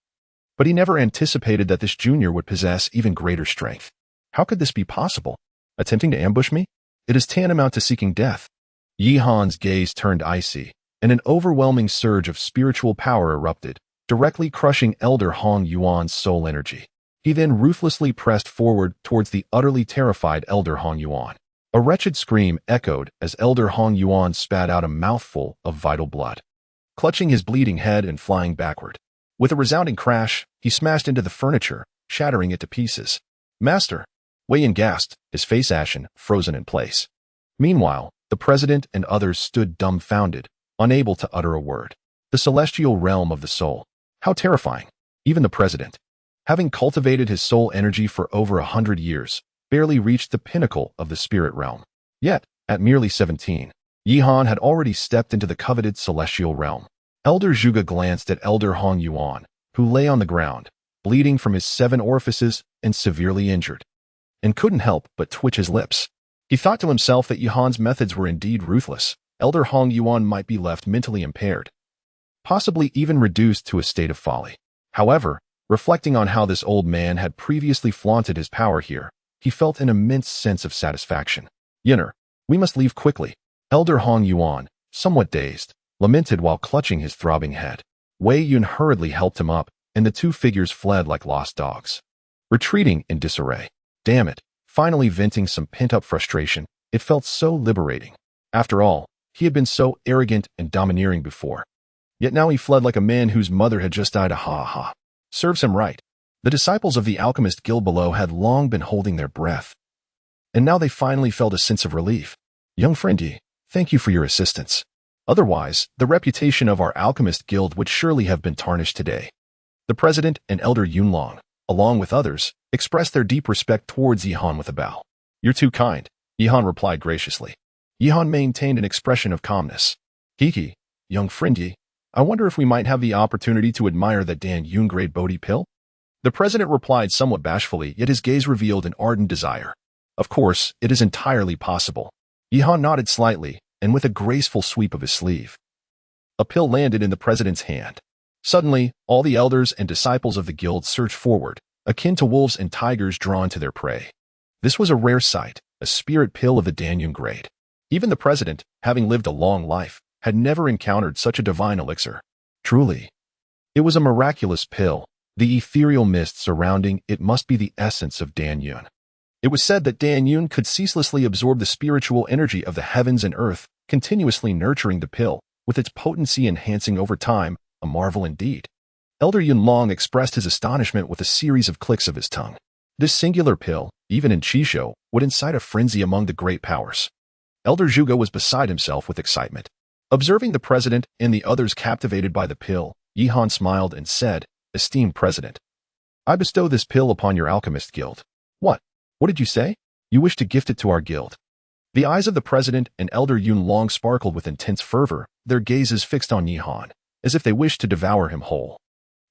but he never anticipated that this junior would possess even greater strength. How could this be possible? Attempting to ambush me? It is tantamount to seeking death. Yi Han's gaze turned icy, and an overwhelming surge of spiritual power erupted, directly crushing Elder Hong Yuan's soul energy. He then ruthlessly pressed forward towards the utterly terrified Elder Hong Yuan. A wretched scream echoed as Elder Hong Yuan spat out a mouthful of vital blood, clutching his bleeding head and flying backward. With a resounding crash, he smashed into the furniture, shattering it to pieces. "Master!" Wei Yun gasped, his face ashen, frozen in place. Meanwhile, the president and others stood dumbfounded, unable to utter a word. The celestial realm of the soul. How terrifying. Even the president, having cultivated his soul energy for over 100 years, barely reached the pinnacle of the spirit realm. Yet, at merely 17, Yi Han had already stepped into the coveted celestial realm. Elder Zhuge glanced at Elder Hong Yuan, who lay on the ground, bleeding from his 7 orifices and severely injured, and couldn't help but twitch his lips. He thought to himself that Yi Han's methods were indeed ruthless. Elder Hong Yuan might be left mentally impaired, possibly even reduced to a state of folly. However, reflecting on how this old man had previously flaunted his power here, he felt an immense sense of satisfaction. "Yinner, we must leave quickly." Elder Hong Yuan, somewhat dazed, lamented while clutching his throbbing head. Wei Yun hurriedly helped him up, and the two figures fled like lost dogs, retreating in disarray. Damn it, finally venting some pent-up frustration. It felt so liberating. After all, he had been so arrogant and domineering before. Yet now he fled like a man whose mother had just died. Ha. Serves him right. The disciples of the alchemist guild below had long been holding their breath, and now they finally felt a sense of relief. "Young friendy, thank you for your assistance. Otherwise, the reputation of our alchemist guild would surely have been tarnished today." The president and Elder Yunlong, along with others, expressed their deep respect towards Yi Han with a bow. "You're too kind," Yi Han replied graciously. Yi Han maintained an expression of calmness. "Kiki, young friendy, I wonder if we might have the opportunity to admire that Dan Yun grade Bodhi pill?" The president replied somewhat bashfully, yet his gaze revealed an ardent desire. "Of course, it is entirely possible." Yi Han nodded slightly, and with a graceful sweep of his sleeve, a pill landed in the president's hand. Suddenly, all the elders and disciples of the guild surged forward, akin to wolves and tigers drawn to their prey. This was a rare sight, a spirit pill of the Danyun grade. Even the president, having lived a long life, had never encountered such a divine elixir. Truly, it was a miraculous pill. The ethereal mist surrounding it must be the essence of Danyun. It was said that Dan Yun could ceaselessly absorb the spiritual energy of the heavens and earth, continuously nurturing the pill, with its potency enhancing over time, a marvel indeed. Elder Yunlong expressed his astonishment with a series of clicks of his tongue. This singular pill, even in Qishou, would incite a frenzy among the great powers. Elder Zhuge was beside himself with excitement. Observing the president and the others captivated by the pill, Yihan smiled and said, "Esteemed president, I bestow this pill upon your alchemist guild." What? What did you say? You wish to gift it to our guild? The eyes of the president and Elder Yunlong sparkled with intense fervor, their gazes fixed on Yihan, as if they wished to devour him whole.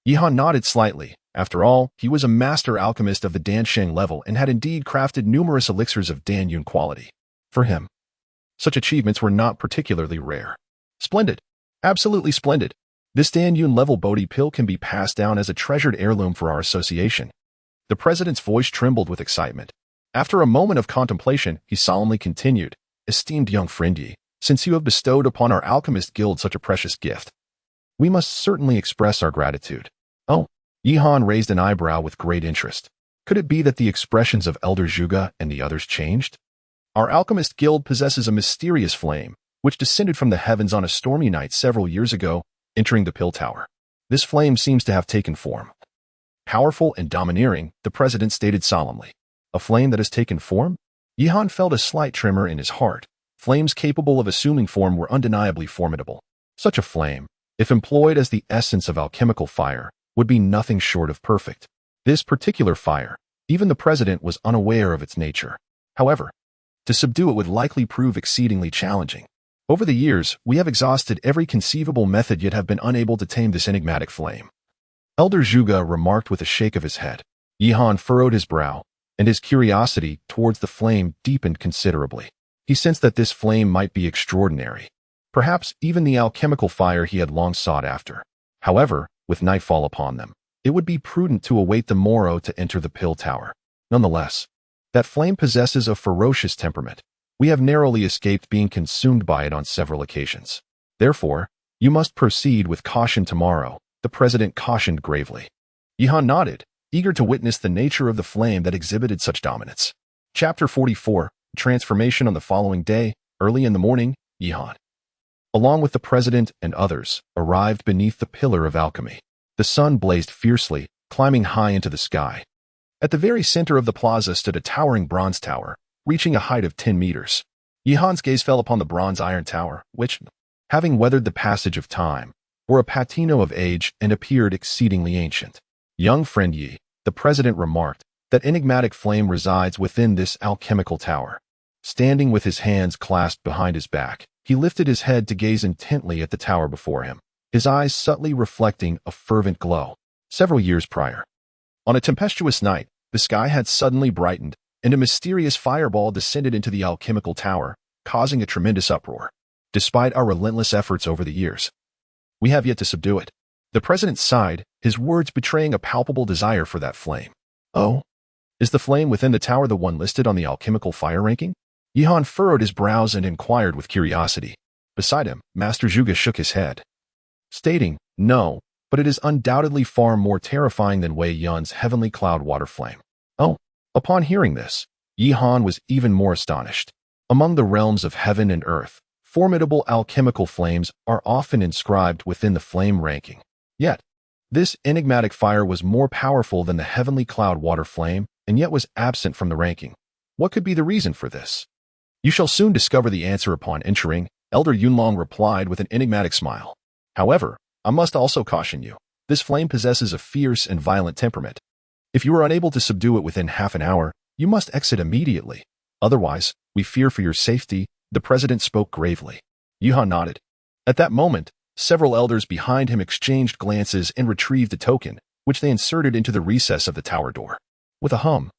Yihan nodded slightly. After all, he was a master alchemist of the Dansheng level and had indeed crafted numerous elixirs of Dan Yun quality. For him, such achievements were not particularly rare. Splendid. Absolutely splendid. This Dan Yun level Bodhi pill can be passed down as a treasured heirloom for our association. The president's voice trembled with excitement. After a moment of contemplation, he solemnly continued, "Esteemed young friend Yi, since you have bestowed upon our alchemist guild such a precious gift, we must certainly express our gratitude." Oh, Yihan raised an eyebrow with great interest. Could it be that the expressions of Elder Zhuge and the others changed? Our alchemist guild possesses a mysterious flame, which descended from the heavens on a stormy night several years ago, entering the pill tower. This flame seems to have taken form. Powerful and domineering, the president stated solemnly. A flame that has taken form? Yihan felt a slight tremor in his heart. Flames capable of assuming form were undeniably formidable. Such a flame, if employed as the essence of alchemical fire, would be nothing short of perfect. This particular fire, even the president was unaware of its nature. However, to subdue it would likely prove exceedingly challenging. Over the years, we have exhausted every conceivable method yet have been unable to tame this enigmatic flame. Elder Zhuge remarked with a shake of his head. Yihan furrowed his brow, and his curiosity towards the flame deepened considerably. He sensed that this flame might be extraordinary, perhaps even the alchemical fire he had long sought after. However, with nightfall upon them, it would be prudent to await the morrow to enter the pill tower. Nonetheless, that flame possesses a ferocious temperament. We have narrowly escaped being consumed by it on several occasions. Therefore, you must proceed with caution tomorrow, the president cautioned gravely. Yihan nodded, eager to witness the nature of the flame that exhibited such dominance. Chapter 44, Transformation. On the following day, early in the morning, Yihan, along with the president and others, arrived beneath the pillar of alchemy. The sun blazed fiercely, climbing high into the sky. At the very center of the plaza stood a towering bronze tower, reaching a height of 10 meters. Yihan's gaze fell upon the bronze iron tower, which, having weathered the passage of time, were a patina of age and appeared exceedingly ancient. Young friend Yi, the president remarked, that enigmatic flame resides within this alchemical tower. Standing with his hands clasped behind his back, he lifted his head to gaze intently at the tower before him, his eyes subtly reflecting a fervent glow. Several years prior, on a tempestuous night, the sky had suddenly brightened, and a mysterious fireball descended into the alchemical tower, causing a tremendous uproar. Despite our relentless efforts over the years, we have yet to subdue it. The president sighed, his words betraying a palpable desire for that flame. Oh, is the flame within the tower the one listed on the alchemical fire ranking? Yihan furrowed his brows and inquired with curiosity. Beside him, Master Zhuge shook his head, stating, "No, but it is undoubtedly far more terrifying than Wei Yun's heavenly cloud water flame." Oh, upon hearing this, Yihan was even more astonished. Among the realms of heaven and earth, formidable alchemical flames are often inscribed within the flame ranking. Yet, this enigmatic fire was more powerful than the heavenly cloud water flame, and yet was absent from the ranking. What could be the reason for this? You shall soon discover the answer upon entering, Elder Yunlong replied with an enigmatic smile. However, I must also caution you, this flame possesses a fierce and violent temperament. If you are unable to subdue it within half an hour, you must exit immediately. Otherwise, we fear for your safety, the president spoke gravely. Yihan nodded. At that moment, several elders behind him exchanged glances and retrieved the token, which they inserted into the recess of the tower door. With a hum,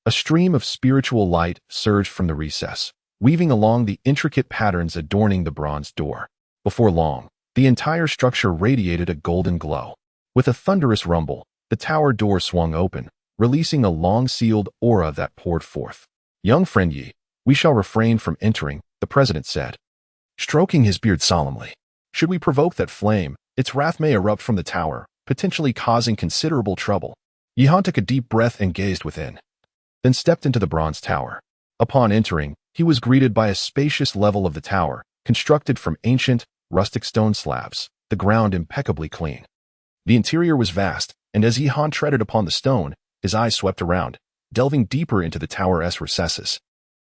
a stream of spiritual light surged from the recess, weaving along the intricate patterns adorning the bronze door. Before long, the entire structure radiated a golden glow. With a thunderous rumble, the tower door swung open, releasing a long-sealed aura that poured forth. Young friend Yi, we shall refrain from entering, the president said, stroking his beard solemnly. Should we provoke that flame, its wrath may erupt from the tower, potentially causing considerable trouble. Yihan took a deep breath and gazed within. then stepped into the bronze tower. Upon entering, he was greeted by a spacious level of the tower, constructed from ancient, rustic stone slabs, the ground impeccably clean. The interior was vast, and as Yihan treaded upon the stone, his eyes swept around, delving deeper into the tower's recesses.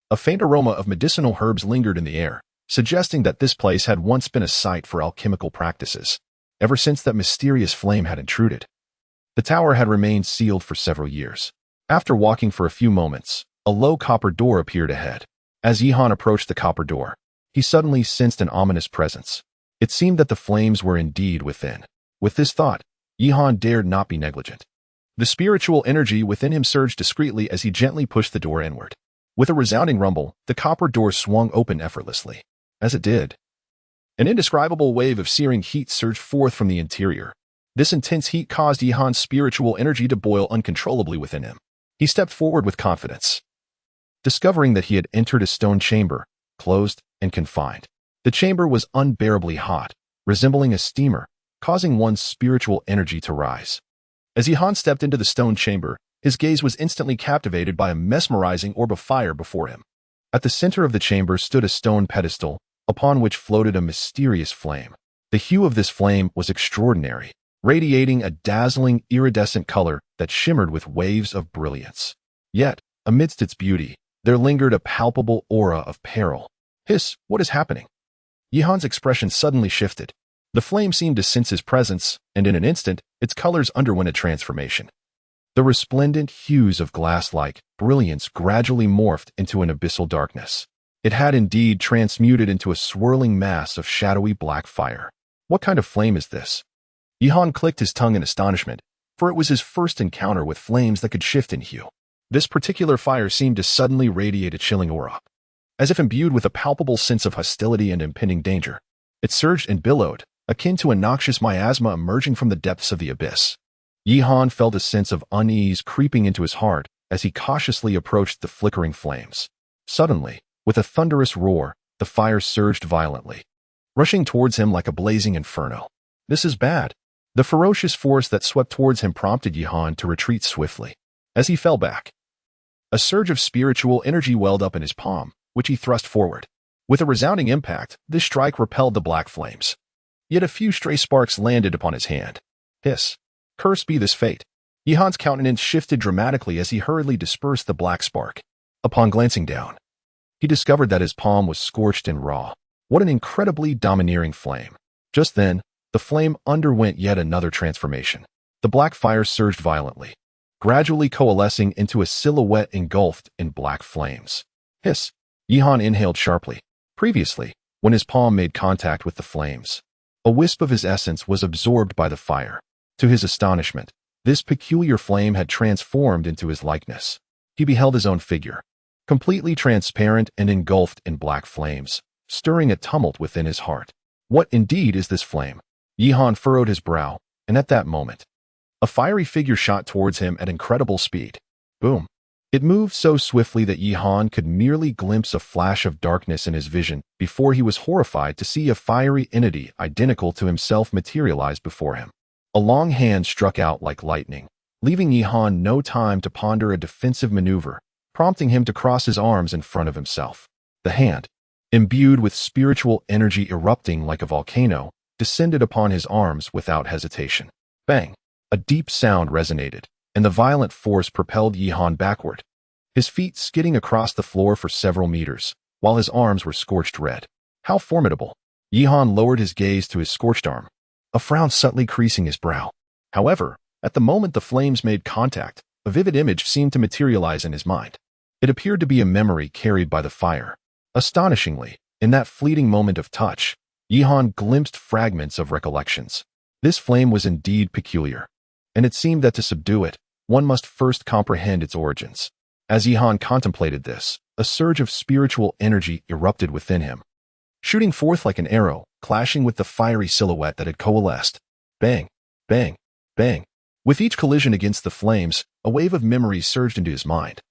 A faint aroma of medicinal herbs lingered in the air, suggesting that this place had once been a site for alchemical practices, ever since that mysterious flame had intruded. The tower had remained sealed for several years. After walking for a few moments, a low copper door appeared ahead. As Yihan approached the copper door, he suddenly sensed an ominous presence. It seemed that the flames were indeed within. With this thought, Yihan dared not be negligent. The spiritual energy within him surged discreetly as he gently pushed the door inward. With a resounding rumble, the copper door swung open effortlessly. As it did, an indescribable wave of searing heat surged forth from the interior. This intense heat caused Yihan's spiritual energy to boil uncontrollably within him. He stepped forward with confidence, discovering that he had entered a stone chamber, closed and confined. The chamber was unbearably hot, resembling a steamer, causing one's spiritual energy to rise. As Yihan stepped into the stone chamber, his gaze was instantly captivated by a mesmerizing orb of fire before him. At the center of the chamber stood a stone pedestal, upon which floated a mysterious flame. The hue of this flame was extraordinary, radiating a dazzling, iridescent color that shimmered with waves of brilliance. Yet, amidst its beauty, there lingered a palpable aura of peril. Hiss, what is happening? Yihan's expression suddenly shifted. The flame seemed to sense his presence, and in an instant, its colors underwent a transformation. The resplendent hues of glass-like brilliance gradually morphed into an abyssal darkness. It had indeed transmuted into a swirling mass of shadowy black fire. What kind of flame is this? Yihan clicked his tongue in astonishment, for it was his first encounter with flames that could shift in hue. This particular fire seemed to suddenly radiate a chilling aura. As if imbued with a palpable sense of hostility and impending danger, it surged and billowed, akin to a noxious miasma emerging from the depths of the abyss. Yihan felt a sense of unease creeping into his heart as he cautiously approached the flickering flames. Suddenly, with a thunderous roar, the fire surged violently, rushing towards him like a blazing inferno. This is bad. The ferocious force that swept towards him prompted Yihan to retreat swiftly. As he fell back, a surge of spiritual energy welled up in his palm, which he thrust forward. With a resounding impact, this strike repelled the black flames. Yet a few stray sparks landed upon his hand. Hiss. Cursed be this fate. Yihan's countenance shifted dramatically as he hurriedly dispersed the black spark. Upon glancing down, he discovered that his palm was scorched and raw. What an incredibly domineering flame. Just then, the flame underwent yet another transformation. The black fire surged violently, gradually coalescing into a silhouette engulfed in black flames. Hiss. Yihan inhaled sharply. Previously, when his palm made contact with the flames, a wisp of his essence was absorbed by the fire. To his astonishment, this peculiar flame had transformed into his likeness. He beheld his own figure, completely transparent and engulfed in black flames, stirring a tumult within his heart. What indeed is this flame? Yihan furrowed his brow, and at that moment, a fiery figure shot towards him at incredible speed. Boom! It moved so swiftly that Yihan could merely glimpse a flash of darkness in his vision before he was horrified to see a fiery entity identical to himself materialize before him. A long hand struck out like lightning, leaving Yihan no time to ponder a defensive maneuver, prompting him to cross his arms in front of himself. The hand, imbued with spiritual energy erupting like a volcano, descended upon his arms without hesitation. Bang! A deep sound resonated, and the violent force propelled Yihan backward, his feet skidding across the floor for several meters, while his arms were scorched red. How formidable! Yihan lowered his gaze to his scorched arm, a frown subtly creasing his brow. However, at the moment the flames made contact, a vivid image seemed to materialize in his mind. It appeared to be a memory carried by the fire. Astonishingly, in that fleeting moment of touch, Yihan glimpsed fragments of recollections. This flame was indeed peculiar, and it seemed that to subdue it, one must first comprehend its origins. As Yihan contemplated this, a surge of spiritual energy erupted within him, shooting forth like an arrow, clashing with the fiery silhouette that had coalesced. Bang! Bang! Bang! With each collision against the flames, a wave of memory surged into his mind,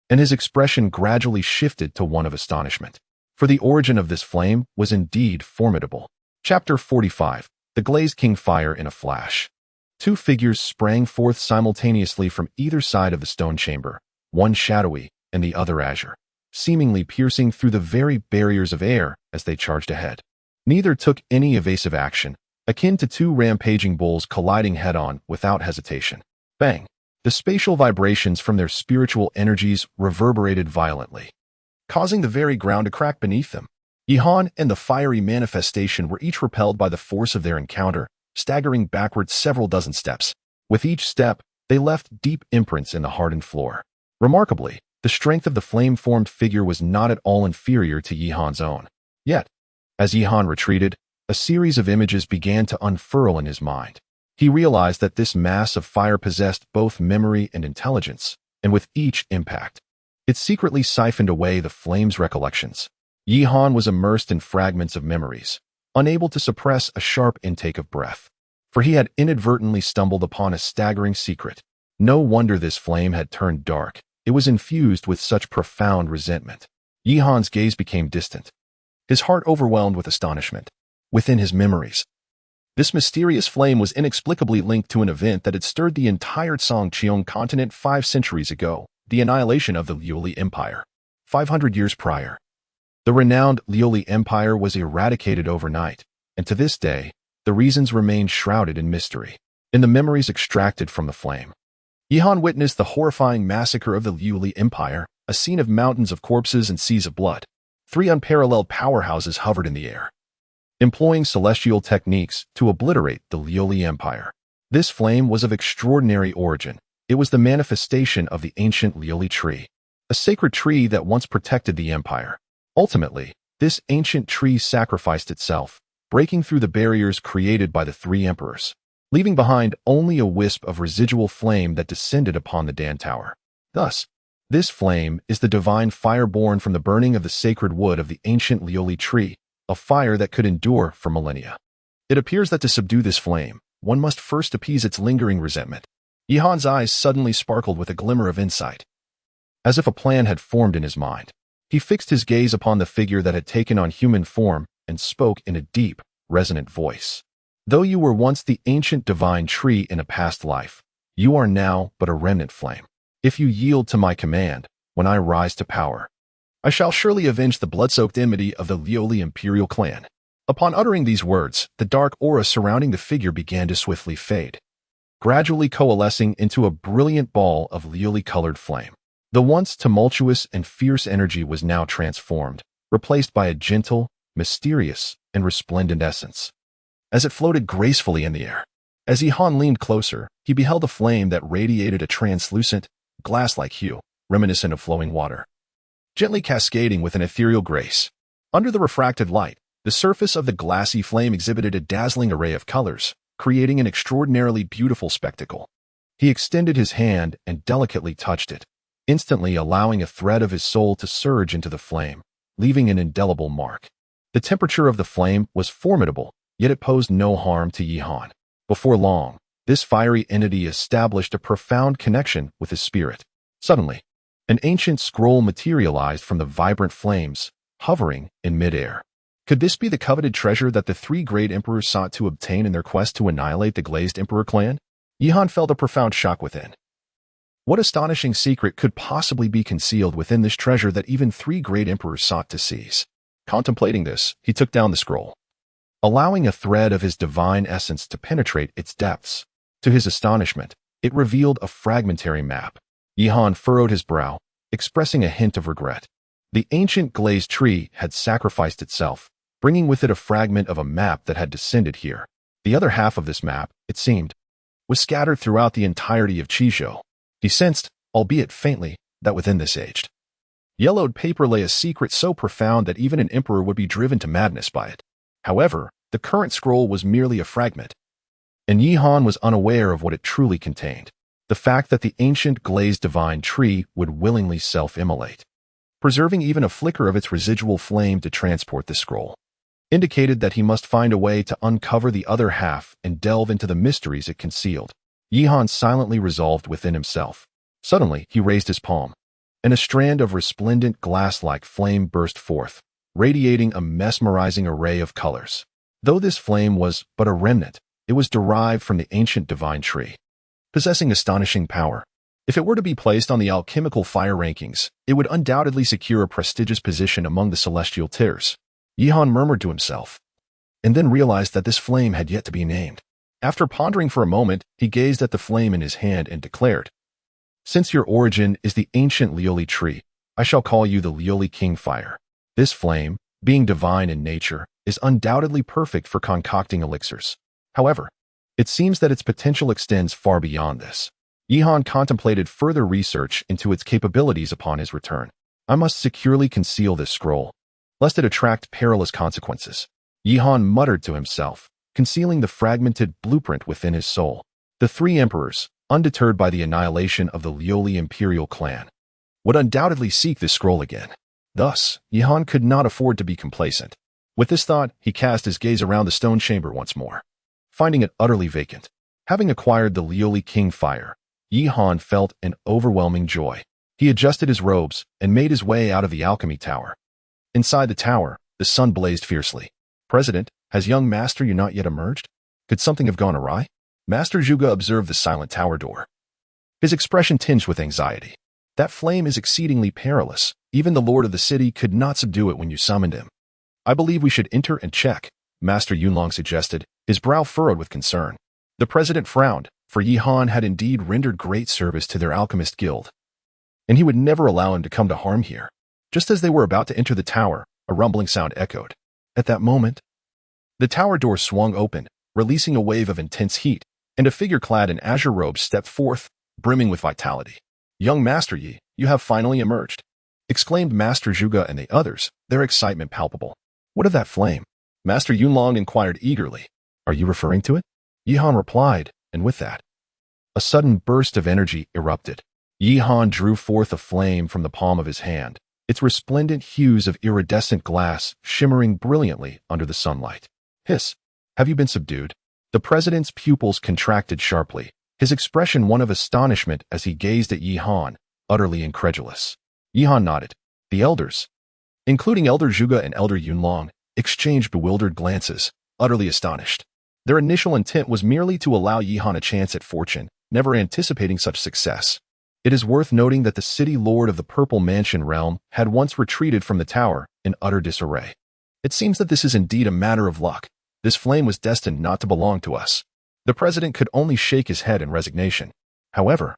and his expression gradually shifted to one of astonishment. For the origin of this flame was indeed formidable. Chapter 45. The Glazed King Fire in a Flash. Two figures sprang forth simultaneously from either side of the stone chamber, one shadowy and the other azure, seemingly piercing through the very barriers of air as they charged ahead. Neither took any evasive action, akin to two rampaging bulls colliding head-on without hesitation. Bang! The spatial vibrations from their spiritual energies reverberated violently, causing the very ground to crack beneath them. Yihan and the fiery manifestation were each repelled by the force of their encounter, staggering backward several dozen steps. With each step, they left deep imprints in the hardened floor. Remarkably, the strength of the flame-formed figure was not at all inferior to Yihan's own. Yet, as Yihan retreated, a series of images began to unfurl in his mind. He realized that this mass of fire possessed both memory and intelligence, and with each impact, it secretly siphoned away the flame's recollections. Yihan was immersed in fragments of memories, unable to suppress a sharp intake of breath, for he had inadvertently stumbled upon a staggering secret. No wonder this flame had turned dark. It was infused with such profound resentment. Yihan's gaze became distant, his heart overwhelmed with astonishment. Within his memories, this mysterious flame was inexplicably linked to an event that had stirred the entire Songqiong continent 5 centuries ago, the annihilation of the Liuli Empire. 500 years prior, the renowned Liuli Empire was eradicated overnight, and to this day, the reasons remain shrouded in mystery. In the memories extracted from the flame, Yihan witnessed the horrifying massacre of the Liuli Empire, a scene of mountains of corpses and seas of blood. 3 unparalleled powerhouses hovered in the air, employing celestial techniques to obliterate the Liuli Empire. This flame was of extraordinary origin. It was the manifestation of the ancient Liuli tree, a sacred tree that once protected the empire. Ultimately, this ancient tree sacrificed itself, breaking through the barriers created by the 3 emperors, leaving behind only a wisp of residual flame that descended upon the Dan Tower. Thus, this flame is the divine fire born from the burning of the sacred wood of the ancient Liuli tree, a fire that could endure for millennia. It appears that to subdue this flame, one must first appease its lingering resentment. Yihan's eyes suddenly sparkled with a glimmer of insight. As if a plan had formed in his mind, he fixed his gaze upon the figure that had taken on human form and spoke in a deep, resonant voice. Though you were once the ancient divine tree in a past life, you are now but a remnant flame. If you yield to my command, when I rise to power, I shall surely avenge the blood-soaked enmity of the Liuli imperial clan. Upon uttering these words, the dark aura surrounding the figure began to swiftly fade, gradually coalescing into a brilliant ball of Liuli-colored flame. The once tumultuous and fierce energy was now transformed, replaced by a gentle, mysterious, and resplendent essence. As it floated gracefully in the air, as Yihan leaned closer, he beheld a flame that radiated a translucent, glass-like hue, reminiscent of flowing water, gently cascading with an ethereal grace. Under the refracted light, the surface of the glassy flame exhibited a dazzling array of colors, creating an extraordinarily beautiful spectacle. He extended his hand and delicately touched it, instantly allowing a thread of his soul to surge into the flame, leaving an indelible mark. The temperature of the flame was formidable, yet it posed no harm to Yihan. Before long, this fiery entity established a profound connection with his spirit. Suddenly, an ancient scroll materialized from the vibrant flames, hovering in midair. Could this be the coveted treasure that the 3 great emperors sought to obtain in their quest to annihilate the glazed emperor clan? Yihan felt a profound shock within. What astonishing secret could possibly be concealed within this treasure that even 3 great emperors sought to seize? Contemplating this, he took down the scroll, allowing a thread of his divine essence to penetrate its depths. To his astonishment, it revealed a fragmentary map. Yihan furrowed his brow, expressing a hint of regret. The ancient glazed tree had sacrificed itself, bringing with it a fragment of a map that had descended here. The other half of this map, it seemed, was scattered throughout the entirety of Qizhou. He sensed, albeit faintly, that within this aged, yellowed paper lay a secret so profound that even an emperor would be driven to madness by it. However, the current scroll was merely a fragment, and Yihan was unaware of what it truly contained. The fact that the ancient glazed divine tree would willingly self-immolate, preserving even a flicker of its residual flame to transport the scroll, indicated that he must find a way to uncover the other half and delve into the mysteries it concealed. Yihan silently resolved within himself. Suddenly, he raised his palm, and a strand of resplendent glass-like flame burst forth, radiating a mesmerizing array of colors. Though this flame was but a remnant, it was derived from the ancient divine tree, possessing astonishing power. If it were to be placed on the alchemical fire rankings, it would undoubtedly secure a prestigious position among the celestial tiers. Yihan murmured to himself, and then realized that this flame had yet to be named. After pondering for a moment, he gazed at the flame in his hand and declared, "Since your origin is the ancient Lioli tree, I shall call you the Lioli King Fire. This flame, being divine in nature, is undoubtedly perfect for concocting elixirs. However, it seems that its potential extends far beyond this." Yihan contemplated further research into its capabilities upon his return. "I must securely conceal this scroll, lest it attract perilous consequences." Yihan muttered to himself, concealing the fragmented blueprint within his soul. The three emperors, undeterred by the annihilation of the Lioli imperial clan, would undoubtedly seek this scroll again. Thus, Yihan could not afford to be complacent. With this thought, he cast his gaze around the stone chamber once more, finding it utterly vacant. Having acquired the Lioli King Fire, Yihan felt an overwhelming joy. He adjusted his robes and made his way out of the alchemy tower. Inside the tower, the sun blazed fiercely. "President, has young Master Yu not yet emerged? Could something have gone awry?" Master Zhuge observed the silent tower door, his expression tinged with anxiety. "That flame is exceedingly perilous. Even the lord of the city could not subdue it when you summoned him." "I believe we should enter and check," Master Yunlong suggested, his brow furrowed with concern. The president frowned, for Yihan had indeed rendered great service to their alchemist guild, and he would never allow him to come to harm here. Just as they were about to enter the tower, a rumbling sound echoed. At that moment, the tower door swung open, releasing a wave of intense heat, and a figure clad in azure robes stepped forth, brimming with vitality. "Young Master Yi, you have finally emerged," exclaimed Master Zhuge and the others, their excitement palpable. "What of that flame?" Master Yunlong inquired eagerly. "Are you referring to it?" Yihan replied, and with that, a sudden burst of energy erupted. Yihan drew forth a flame from the palm of his hand, its resplendent hues of iridescent glass shimmering brilliantly under the sunlight. "Hiss! Have you been subdued?" The president's pupils contracted sharply, his expression one of astonishment as he gazed at Yihan, utterly incredulous. Yihan nodded. The elders, including Elder Zhuge and Elder Yunlong, exchanged bewildered glances, utterly astonished. Their initial intent was merely to allow Yihan a chance at fortune, never anticipating such success. It is worth noting that the city lord of the Purple Mansion realm had once retreated from the tower in utter disarray. "It seems that this is indeed a matter of luck. This flame was destined not to belong to us." The president could only shake his head in resignation. However,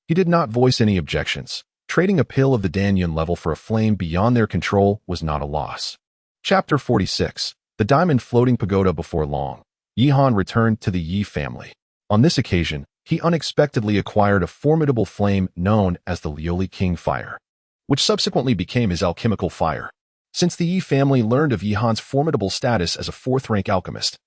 he did not voice any objections. Trading a pill of the Danyun level for a flame beyond their control was not a loss. Chapter 46. The Diamond Floating Pagoda. Before long, Yihan returned to the Yi family. On this occasion, he unexpectedly acquired a formidable flame known as the Lioli King Fire, which subsequently became his alchemical fire. Since the Yi family learned of Yihan's formidable status as a fourth-rank alchemist,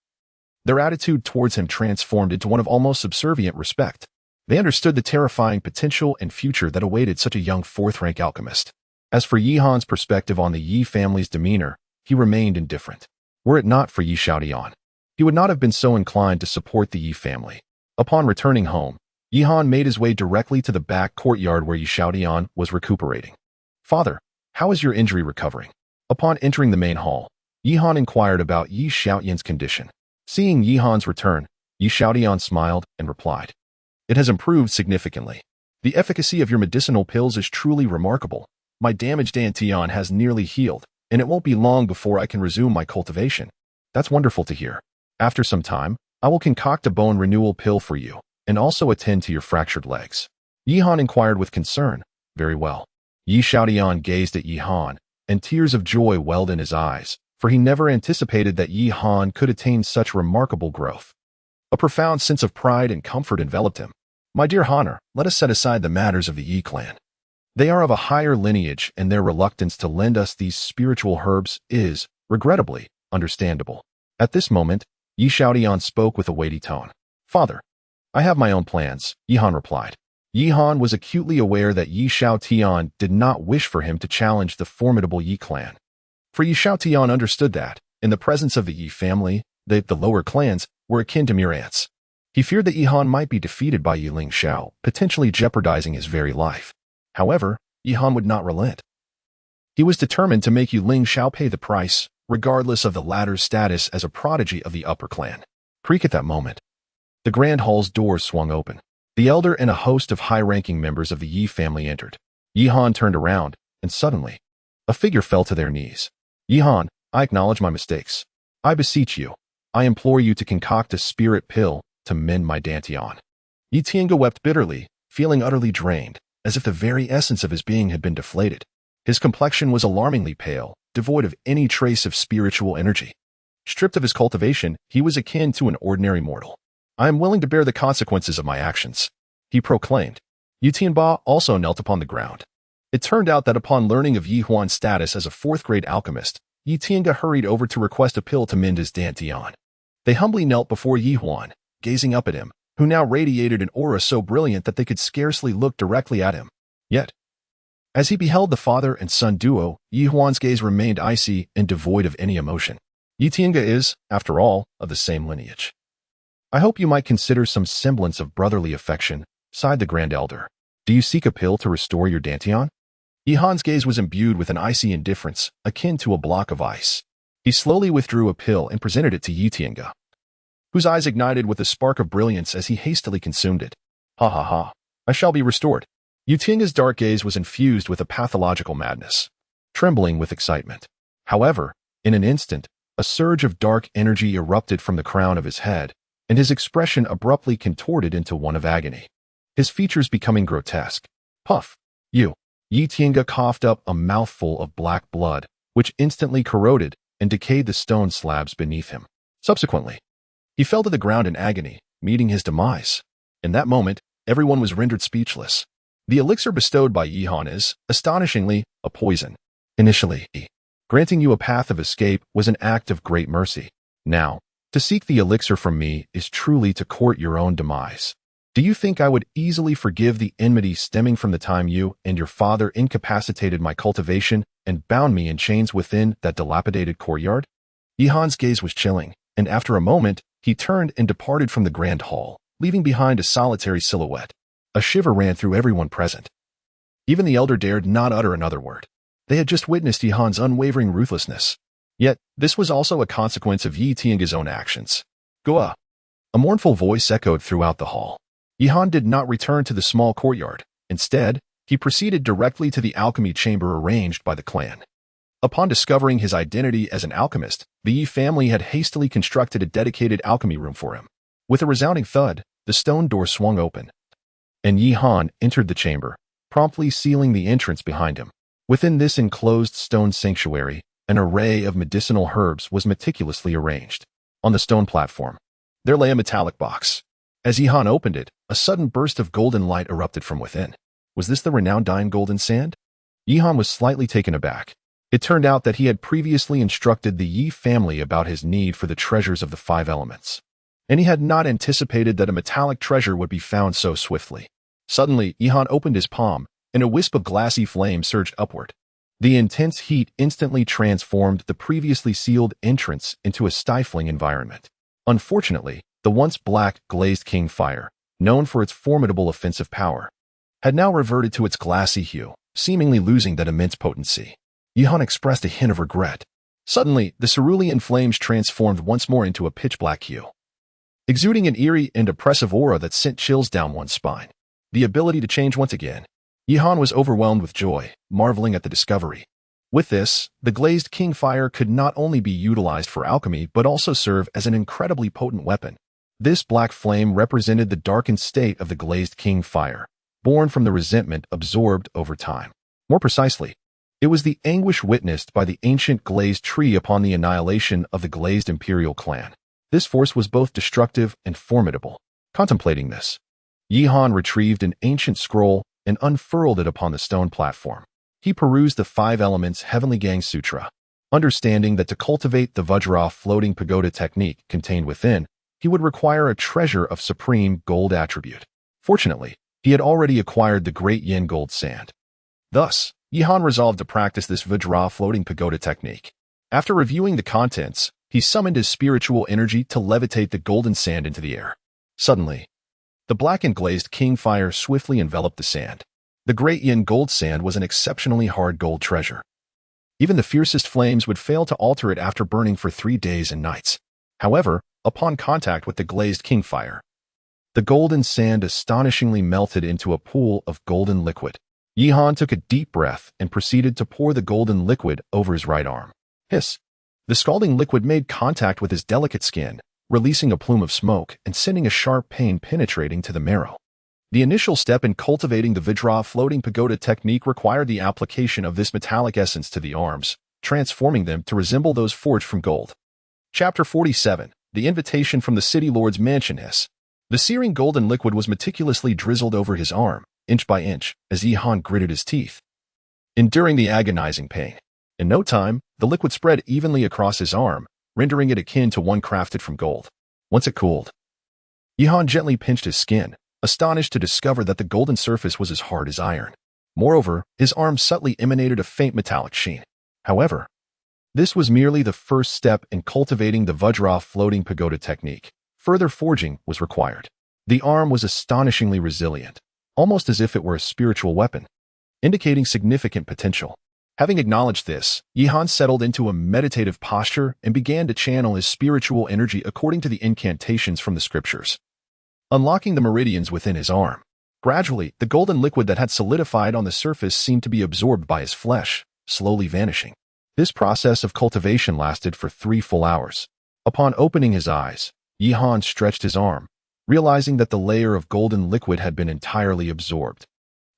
their attitude towards him transformed into one of almost subservient respect. They understood the terrifying potential and future that awaited such a young fourth-rank alchemist. As for Yihan's perspective on the Yi family's demeanor, he remained indifferent. Were it not for Yi Xiaotian, he would not have been so inclined to support the Yi family. Upon returning home, Yihan made his way directly to the back courtyard where Yi Xiaotian was recuperating. "Father, how is your injury recovering?" Upon entering the main hall, Yihan inquired about Yi Xiaotian's condition. Seeing Yihan's return, Yi Xiaotian smiled and replied, "It has improved significantly. The efficacy of your medicinal pills is truly remarkable. My damaged Dantian has nearly healed, and it won't be long before I can resume my cultivation." "That's wonderful to hear. After some time, I will concoct a bone renewal pill for you, and also attend to your fractured legs." Yihan inquired with concern. "Very well." Yi Xiaotian gazed at Yihan, and tears of joy welled in his eyes, for he never anticipated that Yihan could attain such remarkable growth. A profound sense of pride and comfort enveloped him. "My dear Honor, let us set aside the matters of the Yi clan. They are of a higher lineage, and their reluctance to lend us these spiritual herbs is, regrettably, understandable." At this moment, Yi Xiaotian spoke with a weighty tone. "Father, I have my own plans," Yihan replied. Yihan was acutely aware that Yi Xiaotian did not wish for him to challenge the formidable Yi clan. For Yi Xiaotian understood that, in the presence of the Yi family, the lower clans were akin to mere ants. He feared that Yihan might be defeated by Yi Ling Xiao, potentially jeopardizing his very life. However, Yihan would not relent. He was determined to make Yi Ling Xiao pay the price, regardless of the latter's status as a prodigy of the upper clan. Creak at that moment. The grand hall's doors swung open. The elder and a host of high-ranking members of the Yi family entered. Yi Han turned around, and suddenly, a figure fell to their knees. Yi Han, I acknowledge my mistakes. I beseech you. I implore you to concoct a spirit pill to mend my dantian. Yi Tiange wept bitterly, feeling utterly drained, as if the very essence of his being had been deflated. His complexion was alarmingly pale, devoid of any trace of spiritual energy. Stripped of his cultivation, he was akin to an ordinary mortal. I am willing to bear the consequences of my actions, he proclaimed. Yu Tianba also knelt upon the ground. It turned out that upon learning of Yi Huan's status as a fourth-grade alchemist, Yi Tiange hurried over to request a pill to mend his dantian. They humbly knelt before Yi Huan, gazing up at him, who now radiated an aura so brilliant that they could scarcely look directly at him. Yet, as he beheld the father and son duo, Yi Huan's gaze remained icy and devoid of any emotion. Yi Tiange is, after all, of the same lineage. I hope you might consider some semblance of brotherly affection, sighed the grand elder. Do you seek a pill to restore your dantian? Yi Han's gaze was imbued with an icy indifference, akin to a block of ice. He slowly withdrew a pill and presented it to Yi Tiange, whose eyes ignited with a spark of brilliance as he hastily consumed it. Ha ha ha, I shall be restored. Yi Tiange's dark gaze was infused with a pathological madness, trembling with excitement. However, in an instant, a surge of dark energy erupted from the crown of his head, and his expression abruptly contorted into one of agony, his features becoming grotesque. Puff! Yi Tiange coughed up a mouthful of black blood, which instantly corroded and decayed the stone slabs beneath him. Subsequently, he fell to the ground in agony, meeting his demise. In that moment, everyone was rendered speechless. The elixir bestowed by Yi Han is, astonishingly, a poison. Initially, granting you a path of escape was an act of great mercy. Now, to seek the elixir from me is truly to court your own demise. Do you think I would easily forgive the enmity stemming from the time you and your father incapacitated my cultivation and bound me in chains within that dilapidated courtyard? Yi Han's gaze was chilling, and after a moment, he turned and departed from the grand hall, leaving behind a solitary silhouette. A shiver ran through everyone present. Even the elder dared not utter another word. They had just witnessed Yi Han's unwavering ruthlessness. Yet, this was also a consequence of Yi Tiange's own actions. Goa! A mournful voice echoed throughout the hall. Yi Han did not return to the small courtyard. Instead, he proceeded directly to the alchemy chamber arranged by the clan. Upon discovering his identity as an alchemist, the Yi family had hastily constructed a dedicated alchemy room for him. With a resounding thud, the stone door swung open, and Yi Han entered the chamber, promptly sealing the entrance behind him. Within this enclosed stone sanctuary, an array of medicinal herbs was meticulously arranged. On the stone platform, there lay a metallic box. As Yi Han opened it, a sudden burst of golden light erupted from within. Was this the renowned Dine Golden Sand? Yi Han was slightly taken aback. It turned out that he had previously instructed the Yi family about his need for the treasures of the five elements, and he had not anticipated that a metallic treasure would be found so swiftly. Suddenly, Yi Han opened his palm, and a wisp of glassy flame surged upward. The intense heat instantly transformed the previously sealed entrance into a stifling environment. Unfortunately, the once black, glazed king fire, known for its formidable offensive power, had now reverted to its glassy hue, seemingly losing that immense potency. Yi Han expressed a hint of regret. Suddenly, the cerulean flames transformed once more into a pitch-black hue, exuding an eerie and oppressive aura that sent chills down one's spine. The ability to change once again. Yi Han was overwhelmed with joy, marveling at the discovery. With this, the glazed king fire could not only be utilized for alchemy but also serve as an incredibly potent weapon. This black flame represented the darkened state of the glazed king fire, born from the resentment absorbed over time. More precisely, it was the anguish witnessed by the ancient glazed tree upon the annihilation of the glazed imperial clan. This force was both destructive and formidable. Contemplating this, Yi Han retrieved an ancient scroll and unfurled it upon the stone platform. He perused the Five Elements Heavenly Gang Sutra, understanding that to cultivate the Vajra floating pagoda technique contained within, he would require a treasure of supreme gold attribute. Fortunately, he had already acquired the Great Yin Gold Sand. Thus, Yi Han resolved to practice this Vajra floating pagoda technique. After reviewing the contents, he summoned his spiritual energy to levitate the golden sand into the air. Suddenly, the black and glazed king fire swiftly enveloped the sand. The Great Yin Gold Sand was an exceptionally hard gold treasure. Even the fiercest flames would fail to alter it after burning for 3 days and nights. However, upon contact with the glazed king fire, The golden sand astonishingly melted into a pool of golden liquid. Yihan took a deep breath and proceeded to pour the golden liquid over his right arm. Hiss! The scalding liquid made contact with his delicate skin, releasing a plume of smoke and sending a sharp pain penetrating to the marrow. The initial step in cultivating the Vajra floating pagoda technique required the application of this metallic essence to the arms, transforming them to resemble those forged from gold. Chapter 47. The Invitation from the City Lord's Mansion. Hiss! The searing golden liquid was meticulously drizzled over his arm, inch by inch, as Yihan gritted his teeth, enduring the agonizing pain. In no time, the liquid spread evenly across his arm, rendering it akin to one crafted from gold. Once it cooled, Yihan gently pinched his skin, astonished to discover that the golden surface was as hard as iron. Moreover, his arm subtly emanated a faint metallic sheen. However, this was merely the first step in cultivating the Vajra floating pagoda technique. Further forging was required. The arm was astonishingly resilient, almost as if it were a spiritual weapon, indicating significant potential. Having acknowledged this, Yihan settled into a meditative posture and began to channel his spiritual energy according to the incantations from the scriptures, unlocking the meridians within his arm. Gradually, the golden liquid that had solidified on the surface seemed to be absorbed by his flesh, slowly vanishing. This process of cultivation lasted for 3 full hours. Upon opening his eyes, Yihan stretched his arm, realizing that the layer of golden liquid had been entirely absorbed,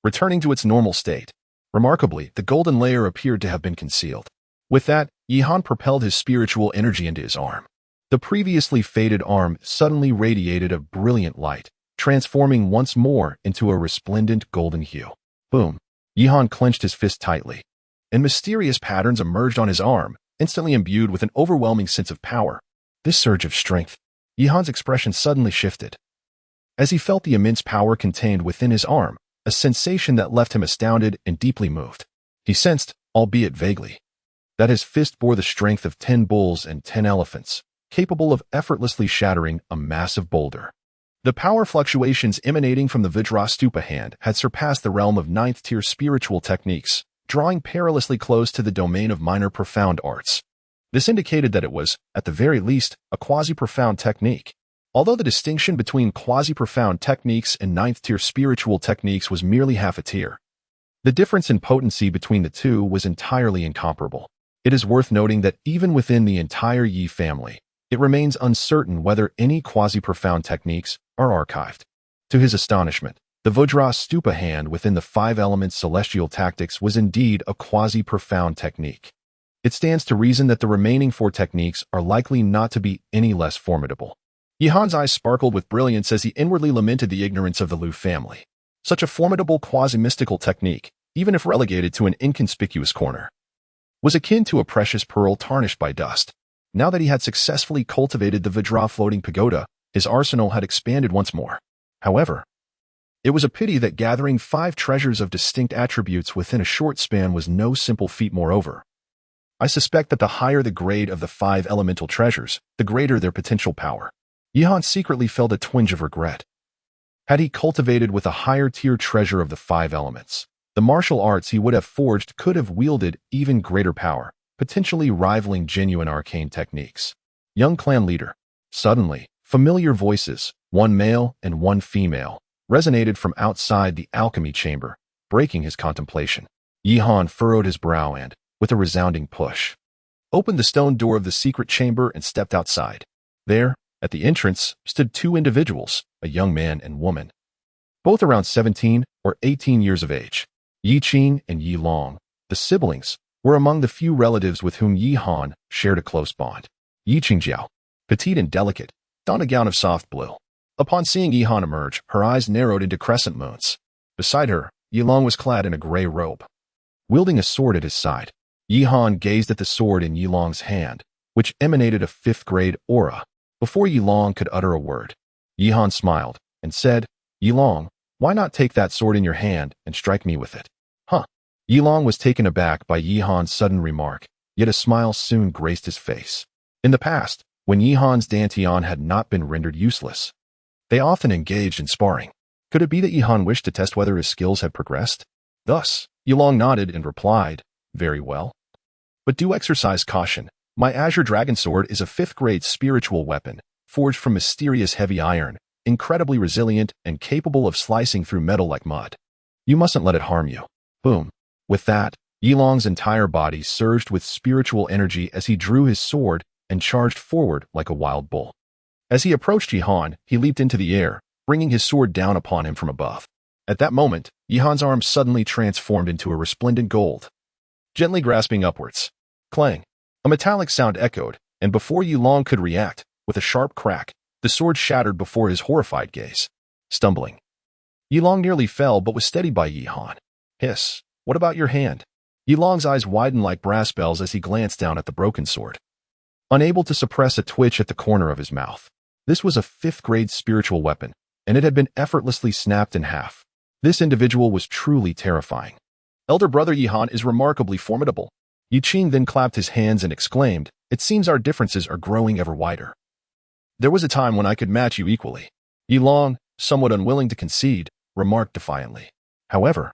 returning to its normal state. Remarkably, the golden layer appeared to have been concealed. With that, Yihan propelled his spiritual energy into his arm. The previously faded arm suddenly radiated a brilliant light, transforming once more into a resplendent golden hue. Boom! Yihan clenched his fist tightly, and mysterious patterns emerged on his arm, instantly imbued with an overwhelming sense of power. This surge of strength, Yihan's expression suddenly shifted. As he felt the immense power contained within his arm, a sensation that left him astounded and deeply moved. He sensed, albeit vaguely, that his fist bore the strength of 10 bulls and 10 elephants, capable of effortlessly shattering a massive boulder. The power fluctuations emanating from the Vajra Stupa hand had surpassed the realm of 9th-tier spiritual techniques, drawing perilously close to the domain of minor profound arts. This indicated that it was, at the very least, a quasi-profound technique. Although the distinction between quasi-profound techniques and 9th-tier spiritual techniques was merely half a tier, the difference in potency between the two was entirely incomparable. It is worth noting that even within the entire Yi family, it remains uncertain whether any quasi-profound techniques are archived. To his astonishment, the Vajra Stupa hand within the 5 elements celestial tactics was indeed a quasi-profound technique. It stands to reason that the remaining 4 techniques are likely not to be any less formidable. Yihan's eyes sparkled with brilliance as he inwardly lamented the ignorance of the Liu family. Such a formidable quasi-mystical technique, even if relegated to an inconspicuous corner, was akin to a precious pearl tarnished by dust. Now that he had successfully cultivated the Vajra floating pagoda, his arsenal had expanded once more. However, it was a pity that gathering 5 treasures of distinct attributes within a short span was no simple feat. Moreover, I suspect that the higher the grade of the 5 elemental treasures, the greater their potential power. Yihan secretly felt a twinge of regret. Had he cultivated with a higher-tier treasure of the 5 elements, the martial arts he would have forged could have wielded even greater power, potentially rivaling genuine arcane techniques. Young clan leader. Suddenly, familiar voices, one male and one female, resonated from outside the alchemy chamber, breaking his contemplation. Yihan furrowed his brow and, with a resounding push, opened the stone door of the secret chamber and stepped outside. There, at the entrance, stood 2 individuals, a young man and woman, both around 17 or 18 years of age. Yi Qing and Yi Long, the siblings, were among the few relatives with whom Yihan shared a close bond. Yi Qingjiao, petite and delicate, donned a gown of soft blue. Upon seeing Yihan emerge, her eyes narrowed into crescent moons. Beside her, Yi Long was clad in a gray robe, wielding a sword at his side. Yihan gazed at the sword in Yi Long's hand, which emanated a 5th-grade aura. Before Yi Long could utter a word, Yihan smiled and said, "Yi Long, why not take that sword in your hand and strike me with it?" Huh. Yi Long was taken aback by Yihan's sudden remark, yet a smile soon graced his face. In the past, when Yihan's dantian had not been rendered useless, they often engaged in sparring. Could it be that Yihan wished to test whether his skills had progressed? Thus, Yi Long nodded and replied, "Very well. But do exercise caution. My Azure Dragon Sword is a 5th-grade spiritual weapon, forged from mysterious heavy iron, incredibly resilient and capable of slicing through metal like mud. You mustn't let it harm you. Boom. With that, Yilong's entire body surged with spiritual energy as he drew his sword and charged forward like a wild bull. As he approached Yihan, he leaped into the air, bringing his sword down upon him from above. At that moment, Yihan's arm suddenly transformed into a resplendent gold, gently grasping upwards. Clang! A metallic sound echoed, and before Yilong could react, with a sharp crack, the sword shattered before his horrified gaze. Stumbling, Yilong nearly fell but was steadied by Yihan. Hiss! What about your hand? Yilong's eyes widened like brass bells as he glanced down at the broken sword, unable to suppress a twitch at the corner of his mouth. This was a 5th-grade spiritual weapon, and it had been effortlessly snapped in half. This individual was truly terrifying. Elder brother Yihan is remarkably formidable. Yi Qing then clapped his hands and exclaimed, "It seems our differences are growing ever wider. There was a time when I could match you equally." Yilong, somewhat unwilling to concede, remarked defiantly. However,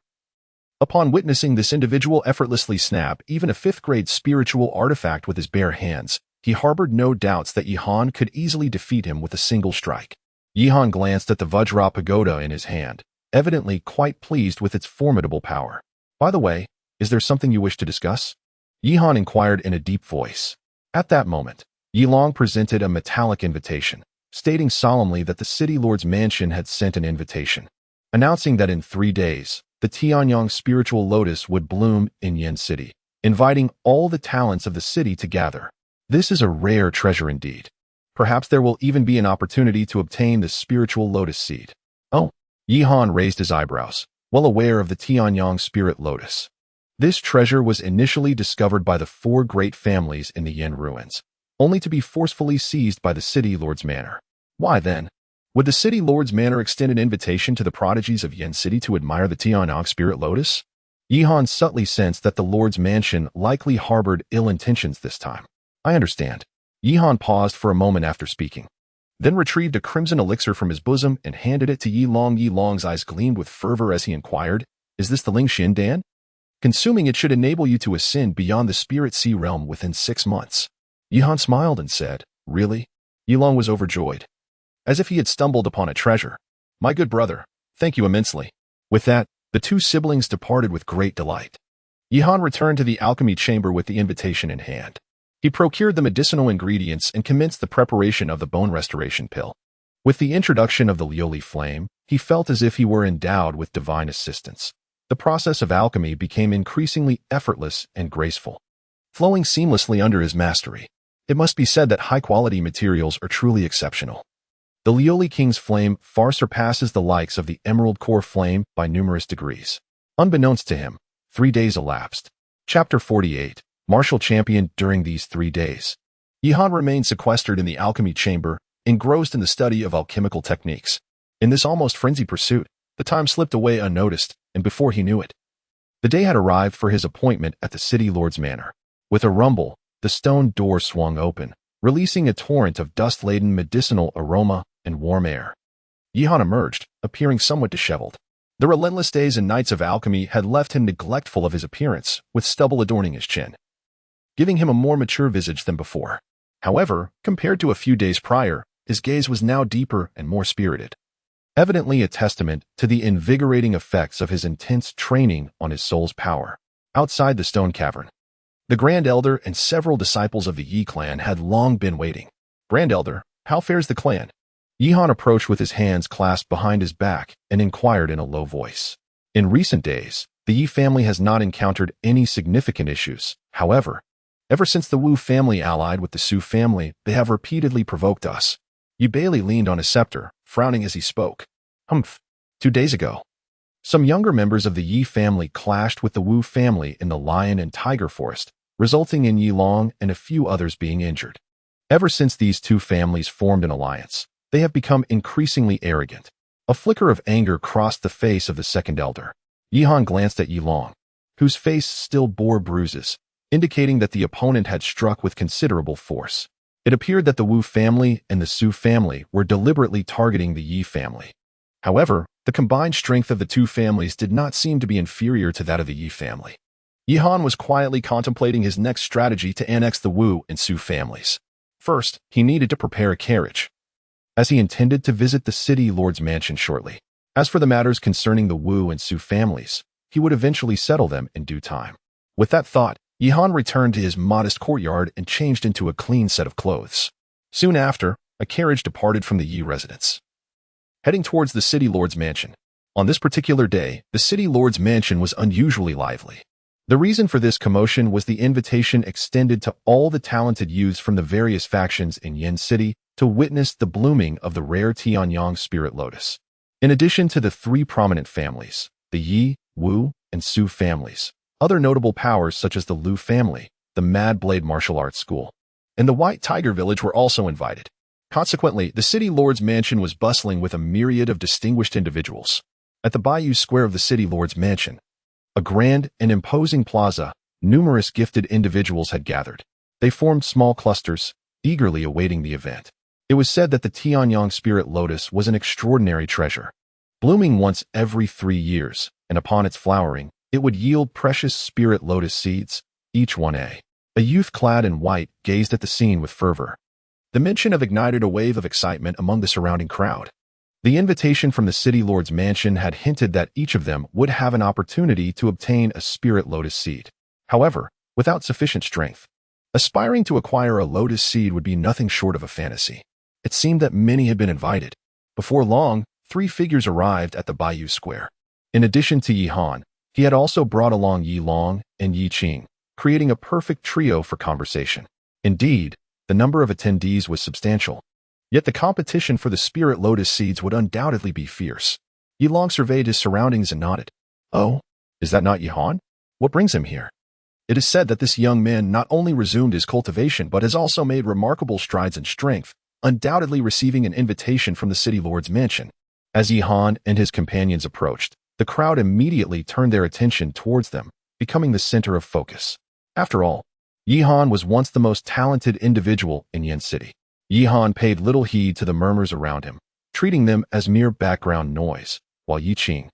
upon witnessing this individual effortlessly snap even a 5th-grade spiritual artifact with his bare hands, he harbored no doubts that Yihan could easily defeat him with a single strike. Yihan glanced at the Vajra pagoda in his hand, evidently quite pleased with its formidable power. "By the way, is there something you wish to discuss?" Yihan inquired in a deep voice. At that moment, Yilong presented a metallic invitation, stating solemnly that the city lord's mansion had sent an invitation, announcing that in 3 days, the Tianyang spiritual lotus would bloom in Yin City, inviting all the talents of the city to gather. This is a rare treasure indeed. Perhaps there will even be an opportunity to obtain the spiritual lotus seed. Oh, Yihan raised his eyebrows, well aware of the Tianyang spirit lotus. This treasure was initially discovered by the 4 great families in the Yin ruins, only to be forcefully seized by the city lord's manor. Why then? Would the city lord's manor extend an invitation to the prodigies of Yin City to admire the Tianyang spirit lotus? Yihan subtly sensed that the lord's mansion likely harbored ill intentions this time. I understand. Yihan paused for a moment after speaking, then retrieved a crimson elixir from his bosom and handed it to Yilong. Yilong's eyes gleamed with fervor as he inquired, "Is this the Ling Xin Dan? Consuming it should enable you to ascend beyond the spirit sea realm within 6 months." Yihan smiled and said, "Really?" Yilong was overjoyed, as if he had stumbled upon a treasure. "My good brother, thank you immensely." With that, the 2 siblings departed with great delight. Yihan returned to the alchemy chamber with the invitation in hand. He procured the medicinal ingredients and commenced the preparation of the bone restoration pill. With the introduction of the Lioli flame, he felt as if he were endowed with divine assistance. The process of alchemy became increasingly effortless and graceful, flowing seamlessly under his mastery. It must be said that high-quality materials are truly exceptional. The Lioli King's flame far surpasses the likes of the Emerald Core flame by numerous degrees. Unbeknownst to him, 3 days elapsed. Chapter 48. Martial Champion. During these 3 days, Yihan remained sequestered in the alchemy chamber, engrossed in the study of alchemical techniques. In this almost frenzied pursuit, the time slipped away unnoticed, and before he knew it, the day had arrived for his appointment at the city lord's manor. With a rumble, the stone door swung open, releasing a torrent of dust-laden medicinal aroma and warm air. Yihan emerged, appearing somewhat disheveled. The relentless days and nights of alchemy had left him neglectful of his appearance, with stubble adorning his chin, giving him a more mature visage than before. However, compared to a few days prior, his gaze was now deeper and more spirited, evidently a testament to the invigorating effects of his intense training on his soul's power. Outside the stone cavern, the Grand Elder and several disciples of the Yi clan had long been waiting. "Grand Elder, how fares the clan?" Yihan approached with his hands clasped behind his back and inquired in a low voice. In recent days, the Yi family has not encountered any significant issues. However, ever since the Wu family allied with the Su family, they have repeatedly provoked us. Yi Bailey leaned on his scepter, frowning as he spoke. 2 days ago, some younger members of the Yi family clashed with the Wu family in the lion and tiger forest, resulting in Yilong and a few others being injured. Ever since these 2 families formed an alliance, they have become increasingly arrogant. A flicker of anger crossed the face of the second elder. Yihan glanced at Yilong, whose face still bore bruises, indicating that the opponent had struck with considerable force. It appeared that the Wu family and the Su family were deliberately targeting the Yi family. However, the combined strength of the 2 families did not seem to be inferior to that of the Yi family. Yihan was quietly contemplating his next strategy to annex the Wu and Su families. First, he needed to prepare a carriage. as he intended to visit the city lord's mansion shortly. As for the matters concerning the Wu and Su families, he would eventually settle them in due time. With that thought, Yihan returned to his modest courtyard and changed into a clean set of clothes. Soon after, a carriage departed from the Yi residence, heading towards the city lord's mansion. On this particular day, the city lord's mansion was unusually lively. The reason for this commotion was the invitation extended to all the talented youths from the various factions in Yin City to witness the blooming of the rare Tianyang spirit lotus. In addition to the three prominent families, the Yi, Wu, and Su families, other notable powers such as the Lu family, the Mad Blade Martial Arts School, and the White Tiger Village were also invited. Consequently, the city lord's mansion was bustling with a myriad of distinguished individuals. At the Bayou Square of the city lord's mansion, a grand and imposing plaza, numerous gifted individuals had gathered. They formed small clusters, eagerly awaiting the event. It was said that the Tianyang spirit lotus was an extraordinary treasure, blooming once every 3 years, and upon its flowering, it would yield precious spirit lotus seeds, each one a. A youth clad in white gazed at the scene with fervor. The mention of ignited a wave of excitement among the surrounding crowd. The invitation from the city lord's mansion had hinted that each of them would have an opportunity to obtain a spirit lotus seed. However, without sufficient strength, aspiring to acquire a lotus seed would be nothing short of a fantasy. It seemed that many had been invited. Before long, 3 figures arrived at the Bayou Square. In addition to Yi Han, he had also brought along Yi Long and Yi Qing, creating a perfect trio for conversation. Indeed, the number of attendees was substantial. Yet the competition for the spirit lotus seeds would undoubtedly be fierce. Yi Long surveyed his surroundings and nodded. Oh, is that not Yi Han? What brings him here? It is said that this young man not only resumed his cultivation but has also made remarkable strides in strength, undoubtedly receiving an invitation from the city lord's mansion. As Yi Han and his companions approached, the crowd immediately turned their attention towards them, becoming the center of focus. After all, Yi Han was once the most talented individual in Yin City. Yi Han paid little heed to the murmurs around him, treating them as mere background noise, while Yi Qing,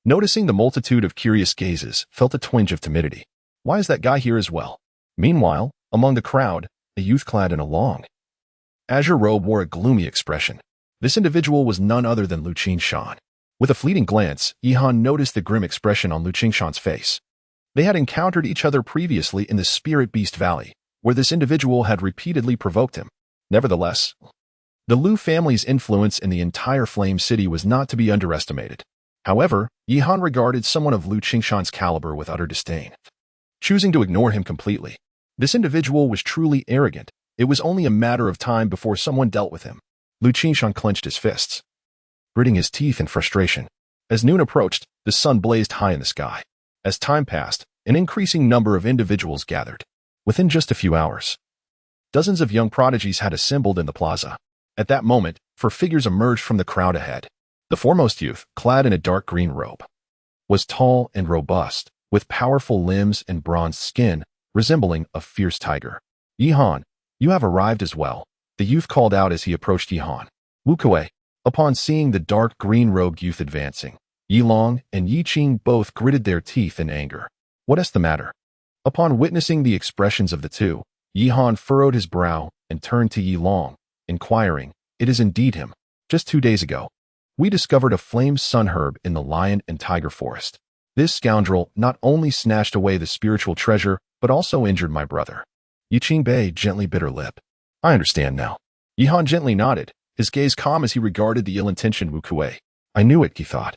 noticing the multitude of curious gazes, felt a twinge of timidity. Why is that guy here as well? Meanwhile, among the crowd, a youth clad in a long azure robe wore a gloomy expression. This individual was none other than Lu Qingshan. With a fleeting glance, Yi Han noticed the grim expression on Lu Qingshan's face. They had encountered each other previously in the Spirit Beast Valley, where this individual had repeatedly provoked him. Nevertheless, the Lu family's influence in the entire Flame City was not to be underestimated. However, Yi Han regarded someone of Lu Qingshan's caliber with utter disdain, choosing to ignore him completely. This individual was truly arrogant. It was only a matter of time before someone dealt with him. Lu Qingshan clenched his fists, gritting his teeth in frustration. As noon approached, the sun blazed high in the sky. As time passed, an increasing number of individuals gathered. Within just a few hours, dozens of young prodigies had assembled in the plaza. At that moment, 4 figures emerged from the crowd ahead. The foremost youth, clad in a dark green robe, was tall and robust, with powerful limbs and bronzed skin, resembling a fierce tiger. Yi Han, you have arrived as well, the youth called out as he approached Yi Han. Wu Kuei, upon seeing the dark green-robed youth advancing, Yi Long and Yi Qing both gritted their teeth in anger. What is the matter? Upon witnessing the expressions of the two, Yi Han furrowed his brow and turned to Yi Long, inquiring, "It is indeed him. Just 2 days ago, we discovered a flame sun herb in the lion and tiger forest. This scoundrel not only snatched away the spiritual treasure, but also injured my brother." Yi Qingbei gently bit her lip. I understand now. Yi Han gently nodded, his gaze calm as he regarded the ill-intentioned Wu Kuei. I knew it, he thought.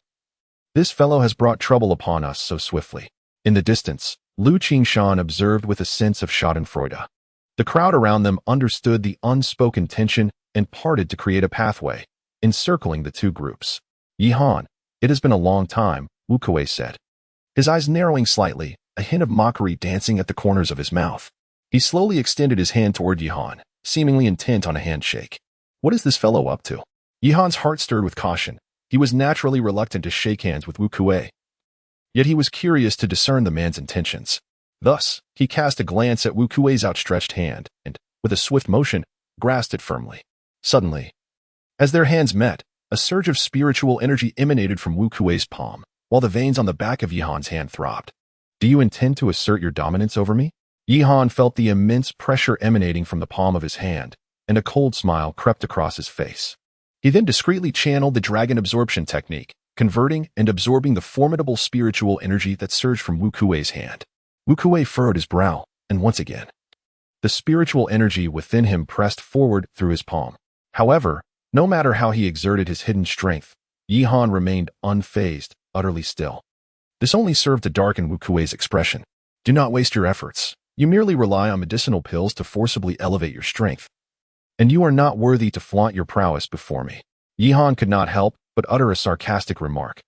This fellow has brought trouble upon us so swiftly. In the distance, Lu Qingshan observed with a sense of schadenfreude. The crowd around them understood the unspoken tension and parted to create a pathway, encircling the two groups. Yi Han, it has been a long time, Wu Kuei said, his eyes narrowing slightly, a hint of mockery dancing at the corners of his mouth. He slowly extended his hand toward Yi Han, seemingly intent on a handshake. What is this fellow up to? Yi Han's heart stirred with caution. He was naturally reluctant to shake hands with Wu Kuei. Yet he was curious to discern the man's intentions. Thus, he cast a glance at Wu Kuei's outstretched hand and, with a swift motion, grasped it firmly. Suddenly, as their hands met, a surge of spiritual energy emanated from Wu Kuei's palm, while the veins on the back of Yi Han's hand throbbed. Do you intend to assert your dominance over me? Yi Han felt the immense pressure emanating from the palm of his hand, and a cold smile crept across his face. He then discreetly channeled the dragon absorption technique, converting and absorbing the formidable spiritual energy that surged from Wu Kuei's hand. Wu Kuei furrowed his brow, and once again, the spiritual energy within him pressed forward through his palm. However, no matter how he exerted his hidden strength, Yi Han remained unfazed, utterly still. This only served to darken Wu Kuei's expression. Do not waste your efforts. You merely rely on medicinal pills to forcibly elevate your strength. And you are not worthy to flaunt your prowess before me. Yi Han could not help but utter a sarcastic remark.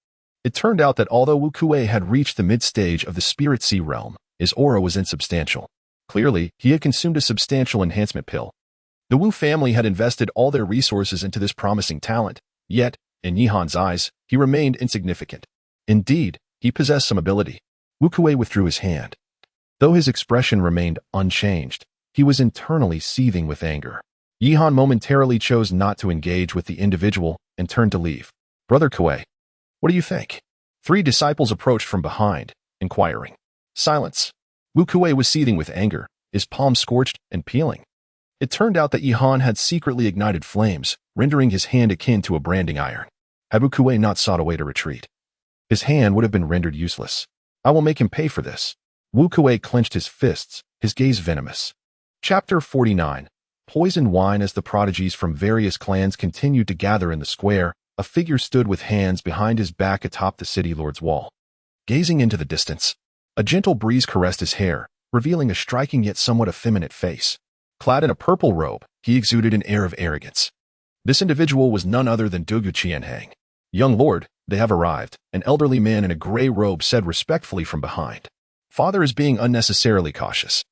It turned out that although Wu Kuei had reached the mid-stage of the Spirit Sea realm, his aura was insubstantial. Clearly, he had consumed a substantial enhancement pill. The Wu family had invested all their resources into this promising talent, yet, in Yi Han's eyes, he remained insignificant. Indeed, he possessed some ability. Wu Kuei withdrew his hand. Though his expression remained unchanged, he was internally seething with anger. Yi Han momentarily chose not to engage with the individual and turned to leave. Brother Kuei, what do you think? 3 disciples approached from behind, inquiring. Silence. Wu Kuei was seething with anger, his palms scorched and peeling. It turned out that Yi Han had secretly ignited flames, rendering his hand akin to a branding iron. Had Wu Kuei not sought a way to retreat, his hand would have been rendered useless. I will make him pay for this. Wu Kuei clenched his fists, his gaze venomous. Chapter 49. Poisoned wine. As the prodigies from various clans continued to gather in the square, a figure stood with hands behind his back atop the city lord's wall. Gazing into the distance, a gentle breeze caressed his hair, revealing a striking yet somewhat effeminate face. Clad in a purple robe, he exuded an air of arrogance. This individual was none other than Dugu Qianhang. Young lord, they have arrived, an elderly man in a gray robe said respectfully from behind. Father is being unnecessarily cautious.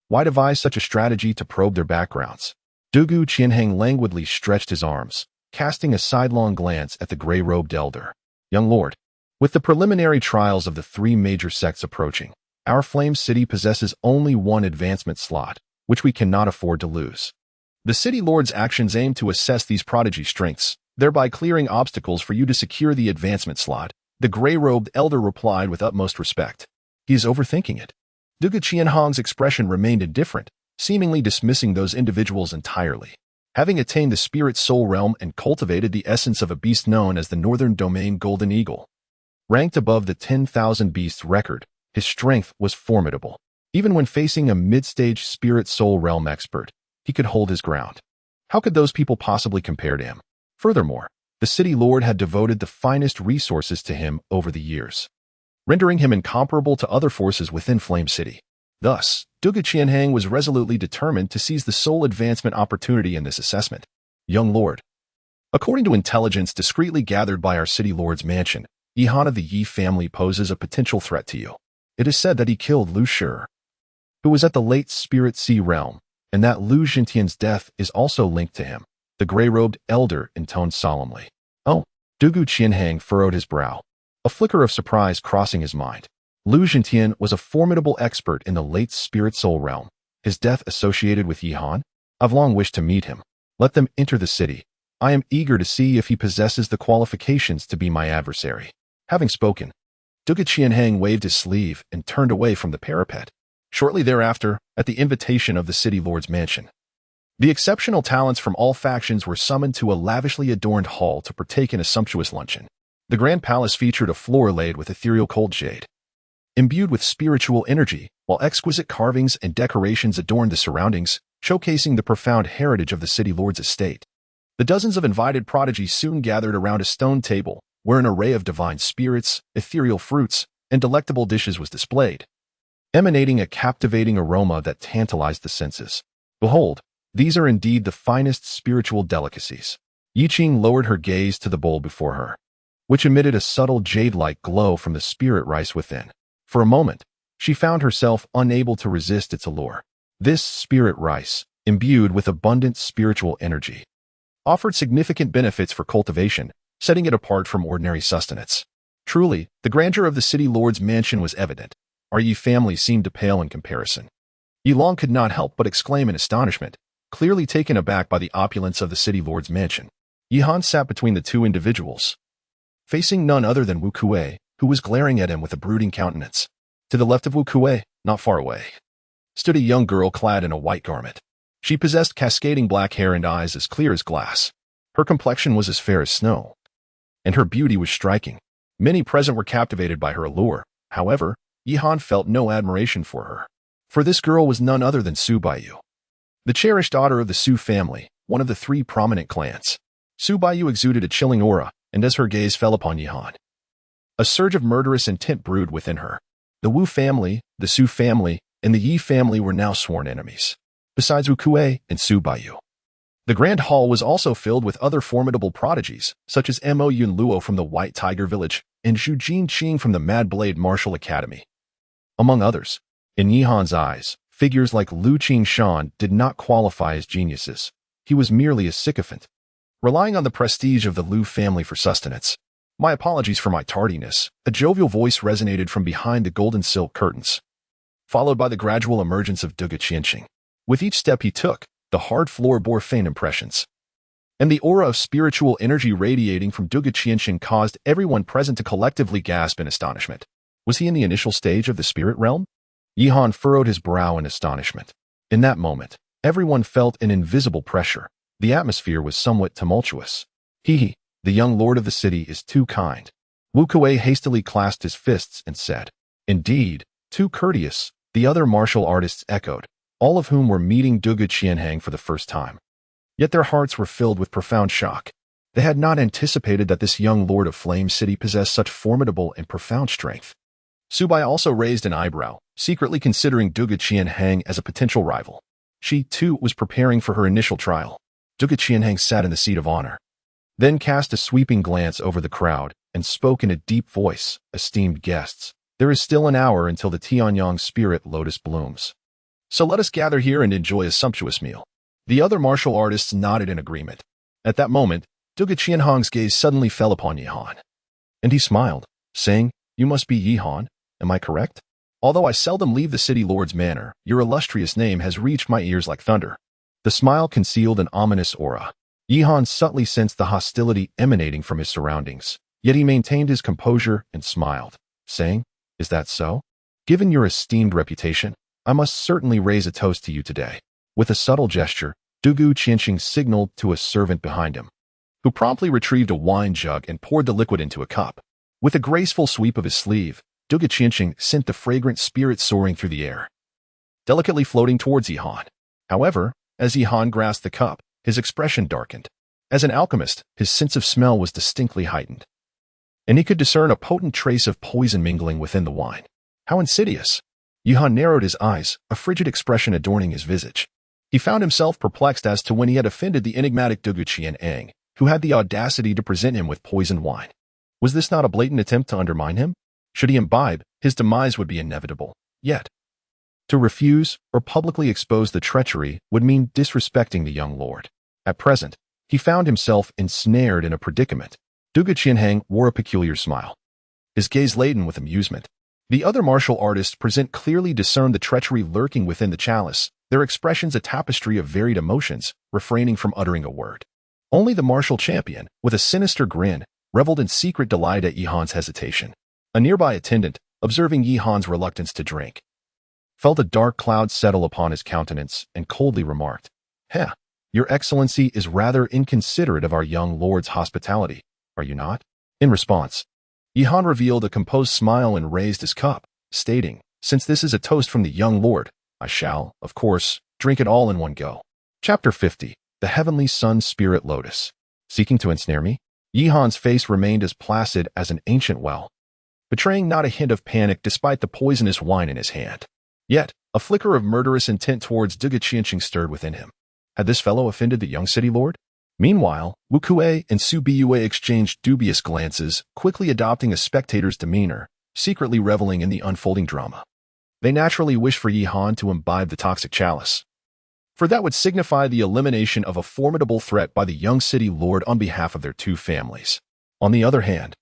Why devise such a strategy to probe their backgrounds? Dugu Qianhang languidly stretched his arms, casting a sidelong glance at the gray-robed elder. Young lord, with the preliminary trials of the 3 major sects approaching, our Flame City possesses only 1 advancement slot, which we cannot afford to lose. The city lord's actions aim to assess these prodigy strengths, thereby clearing obstacles for you to secure the advancement slot, the gray-robed elder replied with utmost respect. He is overthinking it. Dugu Qianhang's expression remained indifferent, seemingly dismissing those individuals entirely. Having attained the spirit soul realm and cultivated the essence of a beast known as the Northern Domain Golden Eagle, ranked above the 10,000 beasts record, his strength was formidable. Even when facing a mid-stage spirit soul realm expert, he could hold his ground. How could those people possibly compare to him? Furthermore, the city lord had devoted the finest resources to him over the years, rendering him incomparable to other forces within Flame City. Thus, Dugu Qianhang was resolutely determined to seize the sole advancement opportunity in this assessment. Young lord, according to intelligence discreetly gathered by our city lord's mansion, Yi Han of the Yi family poses a potential threat to you. It is said that he killed Lu Shi, who was at the late Spirit Sea realm, and that Lu Jintian's death is also linked to him. The gray-robed elder intoned solemnly. Oh, Dugu Qianhang furrowed his brow, a flicker of surprise crossing his mind. Lu Jintian was a formidable expert in the late Spirit Soul realm. His death associated with Yi Han? I've long wished to meet him. Let them enter the city. I am eager to see if he possesses the qualifications to be my adversary. Having spoken, Dugu Qianhang waved his sleeve and turned away from the parapet. Shortly thereafter, at the invitation of the city lord's mansion, the exceptional talents from all factions were summoned to a lavishly adorned hall to partake in a sumptuous luncheon. The grand palace featured a floor laid with ethereal cold jade, imbued with spiritual energy, while exquisite carvings and decorations adorned the surroundings, showcasing the profound heritage of the city lord's estate. The dozens of invited prodigies soon gathered around a stone table, where an array of divine spirits, ethereal fruits, and delectable dishes was displayed, emanating a captivating aroma that tantalized the senses. Behold, these are indeed the finest spiritual delicacies. Yi Qing lowered her gaze to the bowl before her, which emitted a subtle jade-like glow from the spirit rice within. For a moment, she found herself unable to resist its allure. This spirit rice, imbued with abundant spiritual energy, offered significant benefits for cultivation, setting it apart from ordinary sustenance. Truly, the grandeur of the city lord's mansion was evident. Our Yi family seemed to pale in comparison. Yi Long could not help but exclaim in astonishment, clearly taken aback by the opulence of the city lord's mansion. Yi Han sat between the 2 individuals, facing none other than Wu Kuei, who was glaring at him with a brooding countenance. To the left of Wu Kuei, not far away, stood a young girl clad in a white garment. She possessed cascading black hair and eyes as clear as glass. Her complexion was as fair as snow, and her beauty was striking. Many present were captivated by her allure. However, Yihan felt no admiration for her. For this girl was none other than Su Baiyu, the cherished daughter of the Su family, one of the three prominent clans. Su Baiyu exuded a chilling aura, and as her gaze fell upon Yihan, a surge of murderous intent brewed within her. The Wu family, the Su family, and the Yi family were now sworn enemies, besides Wu Kuei and Su Baiyu. The Grand Hall was also filled with other formidable prodigies, such as Mo Yun Luo from the White Tiger Village and Zhu Jin Qing from the Mad Blade Martial Academy, among others. In Yihan's eyes, figures like Lu Qing did not qualify as geniuses. He was merely a sycophant, relying on the prestige of the Lu family for sustenance. My apologies for my tardiness. A jovial voice resonated from behind the golden silk curtains, followed by the gradual emergence of Duge Qianqing. With each step he took, the hard floor bore faint impressions, and the aura of spiritual energy radiating from Duge Qianqing caused everyone present to collectively gasp in astonishment. Was he in the initial stage of the spirit realm? Yihan furrowed his brow in astonishment. In that moment, everyone felt an invisible pressure. The atmosphere was somewhat tumultuous. The young lord of the city is too kind. Wu Kuei hastily clasped his fists and said, "Indeed, too courteous," the other martial artists echoed, all of whom were meeting Duge Qianhang for the first time. Yet their hearts were filled with profound shock. They had not anticipated that this young lord of Flame City possessed such formidable and profound strength. Su Bai also raised an eyebrow, secretly considering Duge Qianhang as a potential rival. She, too, was preparing for her initial trial. Duge Qianhang sat in the seat of honor, then cast a sweeping glance over the crowd and spoke in a deep voice, "Esteemed guests, there is still an hour until the Tianyang spirit lotus blooms. So let us gather here and enjoy a sumptuous meal." The other martial artists nodded in agreement. At that moment, Duge Qianhang's gaze suddenly fell upon Yihan, and he smiled, saying, "You must be Yihan, am I correct? Although I seldom leave the city lord's manor, your illustrious name has reached my ears like thunder." The smile concealed an ominous aura. Yihan subtly sensed the hostility emanating from his surroundings, yet he maintained his composure and smiled, saying, "Is that so? Given your esteemed reputation, I must certainly raise a toast to you today." With a subtle gesture, Duge Qianqing signaled to a servant behind him, who promptly retrieved a wine jug and poured the liquid into a cup. With a graceful sweep of his sleeve, Duge Qianqing sent the fragrant spirit soaring through the air, delicately floating towards Yihan. However, as Yihan grasped the cup, his expression darkened. As an alchemist, his sense of smell was distinctly heightened, and he could discern a potent trace of poison mingling within the wine. How insidious! Yihan narrowed his eyes, a frigid expression adorning his visage. He found himself perplexed as to when he had offended the enigmatic Duge Qianhang, who had the audacity to present him with poisoned wine. Was this not a blatant attempt to undermine him? Should he imbibe, his demise would be inevitable. Yet, to refuse or publicly expose the treachery would mean disrespecting the young lord. At present, he found himself ensnared in a predicament. Duge Qianhang wore a peculiar smile, his gaze laden with amusement. The other martial artists present clearly discerned the treachery lurking within the chalice, their expressions a tapestry of varied emotions, refraining from uttering a word. Only the martial champion, with a sinister grin, reveled in secret delight at Yihan's hesitation. A nearby attendant, observing Yihan's reluctance to drink, felt a dark cloud settle upon his countenance and coldly remarked, Your Excellency is rather inconsiderate of our young lord's hospitality, are you not?" In response, Yihan revealed a composed smile and raised his cup, stating, "Since this is a toast from the young lord, I shall, of course, drink it all in one go." Chapter 50. The Heavenly Sun Spirit Lotus. Seeking to ensnare me? Yihan's face remained as placid as an ancient well, betraying not a hint of panic despite the poisonous wine in his hand. Yet, a flicker of murderous intent towards Duge Qianqing stirred within him. Had this fellow offended the young city lord? Meanwhile, Wu Kuei and Su Biyue exchanged dubious glances, quickly adopting a spectator's demeanor, secretly reveling in the unfolding drama. They naturally wished for Yihan to imbibe the toxic chalice, for that would signify the elimination of a formidable threat by the young city lord on behalf of their two families. On the other hand,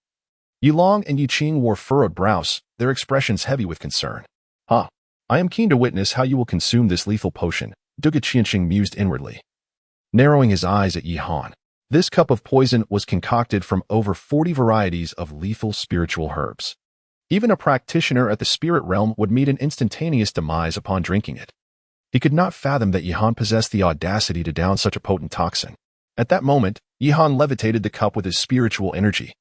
Yilong and Yiqing wore furrowed brows, their expressions heavy with concern. I am keen to witness how you will consume this lethal potion," Duge Qianqing mused inwardly, narrowing his eyes at Yihan. This cup of poison was concocted from over 40 varieties of lethal spiritual herbs. Even a practitioner at the spirit realm would meet an instantaneous demise upon drinking it. He could not fathom that Yihan possessed the audacity to down such a potent toxin. At that moment, Yihan levitated the cup with his spiritual energy,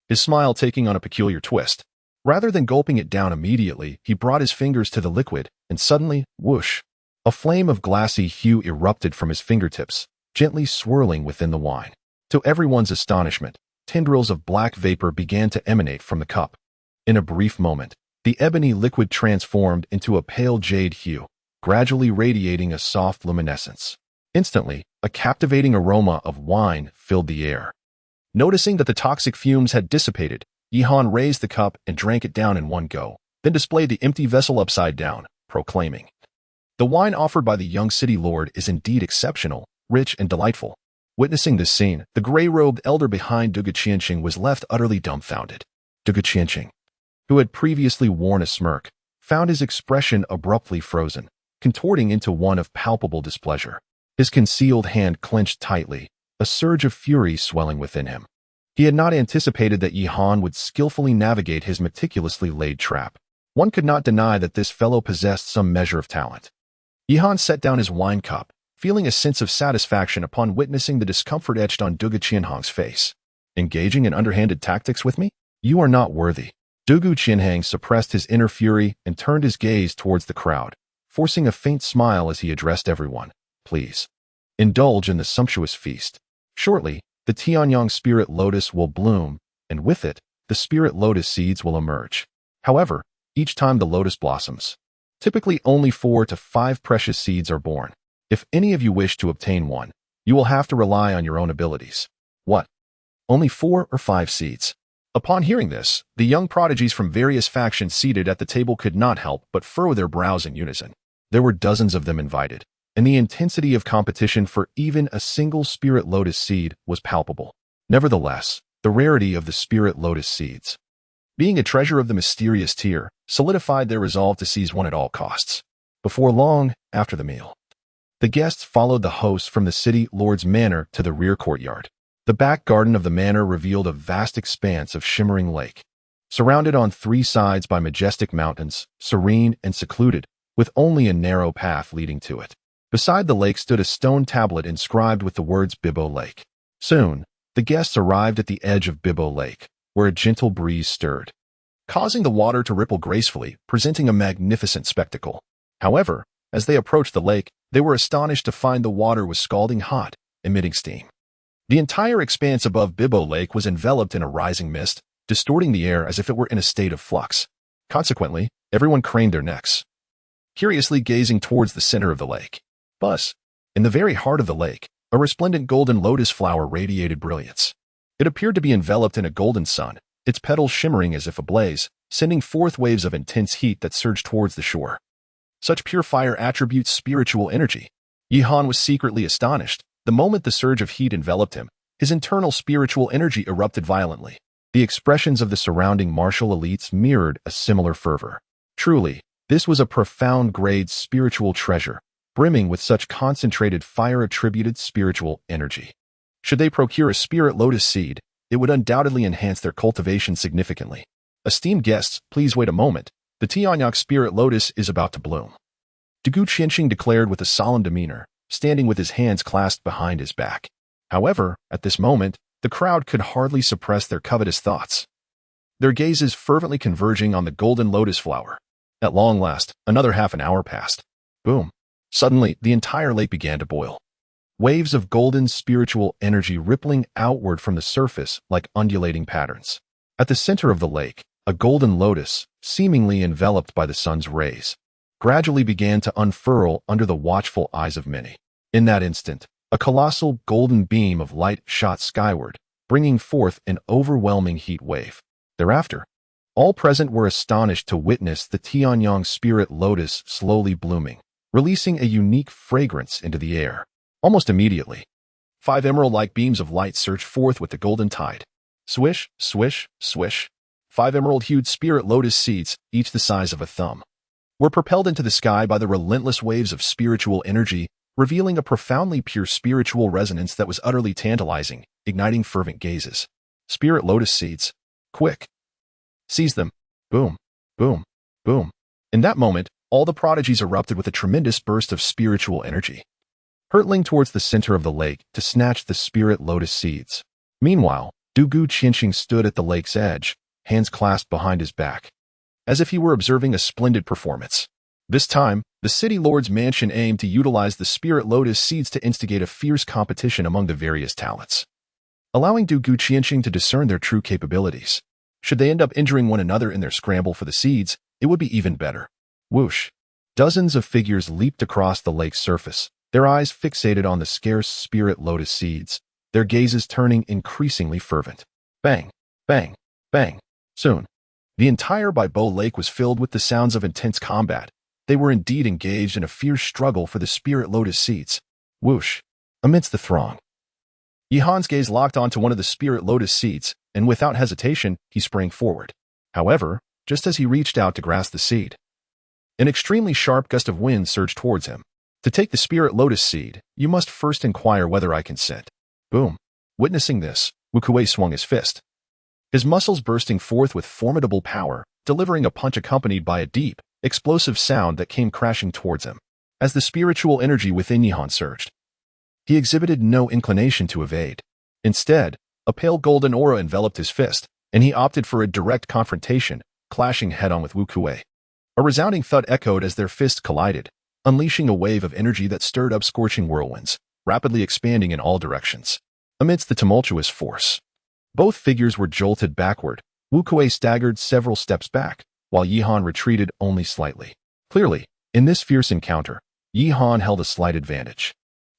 his smile taking on a peculiar twist. Rather than gulping it down immediately, he brought his fingers to the liquid, and suddenly, whoosh, a flame of glassy hue erupted from his fingertips, gently swirling within the wine. To everyone's astonishment, tendrils of black vapor began to emanate from the cup. In a brief moment, the ebony liquid transformed into a pale jade hue, gradually radiating a soft luminescence. Instantly, a captivating aroma of wine filled the air. Noticing that the toxic fumes had dissipated, Yihan raised the cup and drank it down in one go, then displayed the empty vessel upside down, proclaiming, "The wine offered by the young city lord is indeed exceptional, rich, and delightful." Witnessing this scene, the gray-robed elder behind Dugu Qianqing was left utterly dumbfounded. Dugu Qianqing, who had previously worn a smirk, found his expression abruptly frozen, contorting into one of palpable displeasure. His concealed hand clenched tightly, a surge of fury swelling within him. He had not anticipated that Yihan would skillfully navigate his meticulously laid trap. One could not deny that this fellow possessed some measure of talent. Yihan set down his wine cup, feeling a sense of satisfaction upon witnessing the discomfort etched on Dugu Qianhang's face. "Engaging in underhanded tactics with me? You are not worthy." Dugu Qianhang suppressed his inner fury and turned his gaze towards the crowd, forcing a faint smile as he addressed everyone. "Please, indulge in the sumptuous feast. Shortly, the Tianyang spirit lotus will bloom, and with it, the spirit lotus seeds will emerge. However, each time the lotus blossoms, typically only 4 to 5 precious seeds are born. If any of you wish to obtain one, you will have to rely on your own abilities." "What? Only 4 or 5 seeds?" Upon hearing this, the young prodigies from various factions seated at the table could not help but furrow their brows in unison. There were dozens of them invited, and the intensity of competition for even a single spirit lotus seed was palpable. Nevertheless, the rarity of the spirit lotus seeds, being a treasure of the mysterious tier, solidified their resolve to seize one at all costs. Before long, after the meal, the guests followed the host from the city lord's manor to the rear courtyard. The back garden of the manor revealed a vast expanse of shimmering lake, surrounded on 3 sides by majestic mountains, serene and secluded, with only a narrow path leading to it. Beside the lake stood a stone tablet inscribed with the words Bibbo Lake. Soon, the guests arrived at the edge of Bibbo Lake, where a gentle breeze stirred, causing the water to ripple gracefully, presenting a magnificent spectacle. However, as they approached the lake, they were astonished to find the water was scalding hot, emitting steam. The entire expanse above Bibbo Lake was enveloped in a rising mist, distorting the air as if it were in a state of flux. Consequently, everyone craned their necks, curiously gazing towards the center of the lake. Thus, in the very heart of the lake, a resplendent golden lotus flower radiated brilliance. It appeared to be enveloped in a golden sun, its petals shimmering as if ablaze, sending forth waves of intense heat that surged towards the shore. Such pure fire attributes spiritual energy. Yihan was secretly astonished. The moment the surge of heat enveloped him, his internal spiritual energy erupted violently. The expressions of the surrounding martial elites mirrored a similar fervor. Truly, this was a profound-grade spiritual treasure, brimming with such concentrated fire-attributed spiritual energy. Should they procure a spirit lotus seed, it would undoubtedly enhance their cultivation significantly. Esteemed guests, please wait a moment. The Tianyang spirit lotus is about to bloom. Dugu Qianqing declared with a solemn demeanor, standing with his hands clasped behind his back. However, at this moment, the crowd could hardly suppress their covetous thoughts, their gazes fervently converging on the golden lotus flower. At long last, another half an hour passed. Boom. Suddenly, the entire lake began to boil. Waves of golden spiritual energy rippling outward from the surface like undulating patterns. At the center of the lake, a golden lotus, seemingly enveloped by the sun's rays, gradually began to unfurl under the watchful eyes of many. In that instant, a colossal golden beam of light shot skyward, bringing forth an overwhelming heat wave. Thereafter, all present were astonished to witness the Tianyang spirit lotus slowly blooming, releasing a unique fragrance into the air. Almost immediately, 5 emerald-like beams of light surged forth with the golden tide. Swish, swish, swish. 5 emerald-hued spirit lotus seeds, each the size of a thumb, were propelled into the sky by the relentless waves of spiritual energy, revealing a profoundly pure spiritual resonance that was utterly tantalizing, igniting fervent gazes. Spirit lotus seeds. Quick. Seize them. Boom, boom, boom. In that moment, all the prodigies erupted with a tremendous burst of spiritual energy. hurtling towards the center of the lake to snatch the spirit lotus seeds. Meanwhile, Du Guqianxing stood at the lake's edge, hands clasped behind his back, as if he were observing a splendid performance. This time, the city lord's mansion aimed to utilize the spirit lotus seeds to instigate a fierce competition among the various talents, allowing Du Guqianxing to discern their true capabilities. Should they end up injuring one another in their scramble for the seeds, it would be even better. Whoosh! Dozens of figures leaped across the lake's surface, their eyes fixated on the scarce spirit lotus seeds, their gazes turning increasingly fervent. Bang! Bang! Bang! Soon, the entire Baibo Lake was filled with the sounds of intense combat. They were indeed engaged in a fierce struggle for the spirit lotus seeds. Whoosh! Amidst the throng, Yihan's gaze locked onto one of the spirit lotus seeds, and without hesitation, he sprang forward. However, just as he reached out to grasp the seed, an extremely sharp gust of wind surged towards him. To take the spirit lotus seed, you must first inquire whether I consent. Boom! Witnessing this, Wu Kuei swung his fist, his muscles bursting forth with formidable power, delivering a punch accompanied by a deep, explosive sound that came crashing towards him. As the spiritual energy within Yihan surged, he exhibited no inclination to evade. Instead, a pale golden aura enveloped his fist, and he opted for a direct confrontation, clashing head-on with Wu Kuei. A resounding thud echoed as their fists collided, unleashing a wave of energy that stirred up scorching whirlwinds, rapidly expanding in all directions. Amidst the tumultuous force, both figures were jolted backward. Wu Kuei staggered several steps back, while Yihan retreated only slightly. Clearly, in this fierce encounter, Yihan held a slight advantage.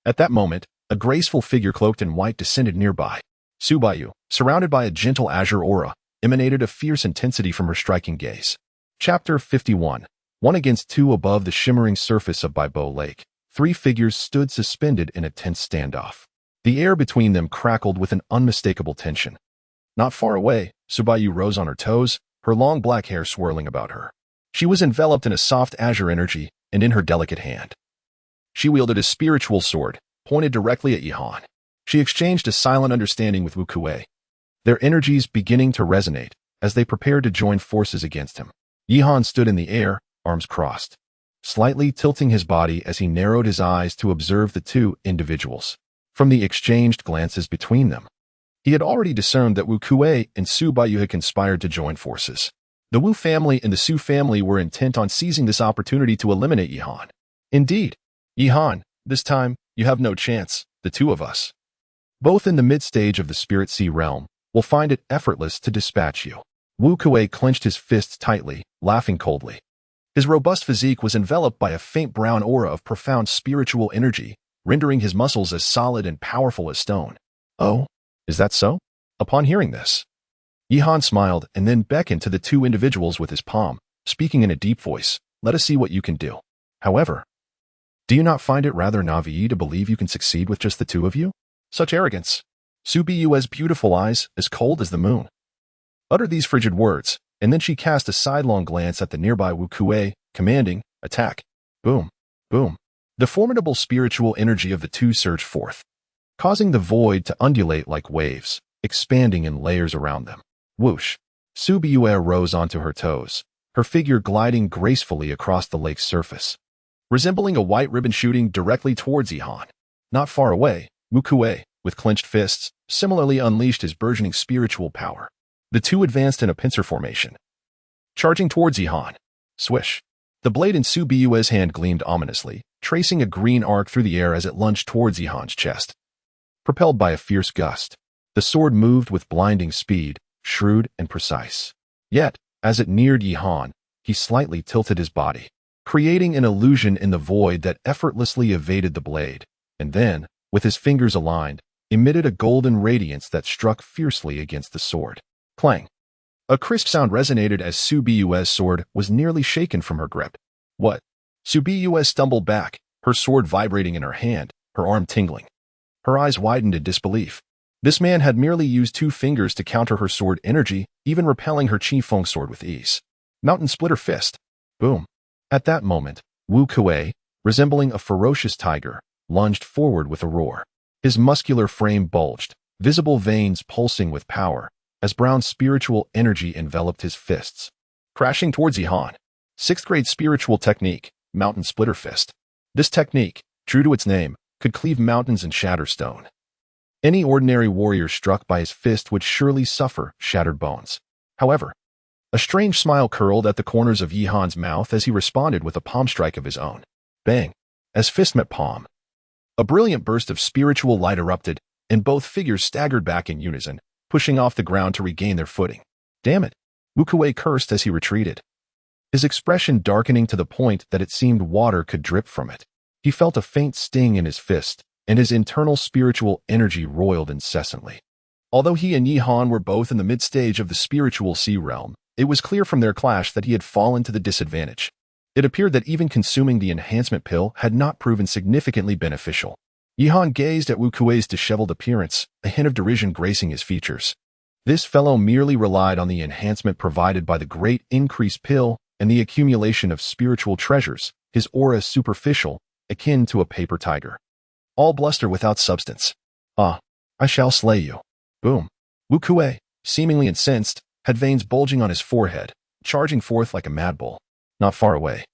At that moment, a graceful figure cloaked in white descended nearby. Subayu, surrounded by a gentle azure aura, emanated a fierce intensity from her striking gaze. Chapter 51. 1 against 2 above the shimmering surface of Baibo Lake. 3 figures stood suspended in a tense standoff. The air between them crackled with an unmistakable tension. Not far away, Subayu rose on her toes, her long black hair swirling about her. She was enveloped in a soft azure energy, and in her delicate hand, she wielded a spiritual sword, pointed directly at Yihan. She exchanged a silent understanding with Wu Kuei, their energies beginning to resonate as they prepared to join forces against him. Yihan stood in the air, arms crossed, slightly tilting his body as he narrowed his eyes to observe the two individuals. From the exchanged glances between them, he had already discerned that Wu Kuei and Subayu had conspired to join forces. The Wu family and the Su family were intent on seizing this opportunity to eliminate Yihan. Indeed, Yihan, this time, you have no chance, the two of us, both in the mid-stage of the Spirit Sea realm, will find it effortless to dispatch you. Wu Kuei clenched his fists tightly, laughing coldly. His robust physique was enveloped by a faint brown aura of profound spiritual energy, rendering his muscles as solid and powerful as stone. Oh, is that so? Upon hearing this, Yihan smiled and then beckoned to the two individuals with his palm, speaking in a deep voice. Let us see what you can do. However, do you not find it rather naive to believe you can succeed with just the two of you? Such arrogance. Subayu's beautiful eyes, as cold as the moon, uttered these frigid words, and then she cast a sidelong glance at the nearby Wu Kuei, commanding, attack. Boom, boom. The formidable spiritual energy of the two surged forth, causing the void to undulate like waves, expanding in layers around them. Whoosh! Subayue rose onto her toes, her figure gliding gracefully across the lake's surface, resembling a white ribbon shooting directly towards Yihan. Not far away, Wu Kuei, with clenched fists, similarly unleashed his burgeoning spiritual power. The two advanced in a pincer formation, charging towards Yihan. Swish! The blade in Subayue's hand gleamed ominously, tracing a green arc through the air as it lunged towards Yihan's chest. Propelled by a fierce gust, the sword moved with blinding speed, shrewd and precise. Yet, as it neared Yihan, he slightly tilted his body, creating an illusion in the void that effortlessly evaded the blade, and then, with his fingers aligned, emitted a golden radiance that struck fiercely against the sword. Clang! A crisp sound resonated as Subayue's sword was nearly shaken from her grip. What? Subayue stumbled back, her sword vibrating in her hand, her arm tingling. Her eyes widened in disbelief. This man had merely used 2 fingers to counter her sword energy, even repelling her Qifeng sword with ease. Mountain Splitter Fist. Boom. At that moment, Wu Kuei, resembling a ferocious tiger, lunged forward with a roar. His muscular frame bulged, visible veins pulsing with power, as brown spiritual energy enveloped his fists. Crashing towards Yihan. 6th grade spiritual technique, Mountain Splitter Fist. This technique, true to its name, could cleave mountains and shatter stone. Any ordinary warrior struck by his fist would surely suffer shattered bones. However, a strange smile curled at the corners of Yihan's mouth as he responded with a palm strike of his own. Bang! As fist met palm, a brilliant burst of spiritual light erupted, and both figures staggered back in unison, pushing off the ground to regain their footing. Damn it! Wu Kuei cursed as he retreated, his expression darkening to the point that it seemed water could drip from it. He felt a faint sting in his fist, and his internal spiritual energy roiled incessantly. Although he and Yihan were both in the mid-stage of the spiritual sea realm, it was clear from their clash that he had fallen to the disadvantage. It appeared that even consuming the enhancement pill had not proven significantly beneficial. Yihan gazed at Wu Kuei's disheveled appearance, a hint of derision gracing his features. This fellow merely relied on the enhancement provided by the great increased pill and the accumulation of spiritual treasures, his aura superficial, akin to a paper tiger. All bluster without substance. Ah, I shall slay you. Boom. Wu Kuei, seemingly incensed, had veins bulging on his forehead, charging forth like a mad bull. Not far away,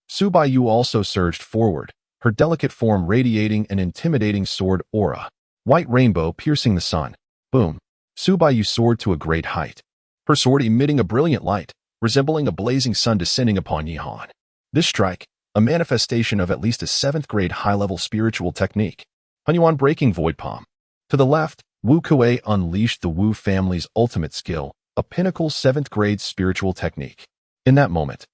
Su Baiyu also surged forward, her delicate form radiating an intimidating sword aura. White rainbow piercing the sun. Boom. Su Baiyu soared to a great height, her sword emitting a brilliant light, resembling a blazing sun descending upon Yihan. This strike, a manifestation of at least a 7th-grade high-level spiritual technique. Hunyuan breaking void palm. To the left, Wu Kuei unleashed the Wu family's ultimate skill, a pinnacle 7th-grade spiritual technique. In that moment,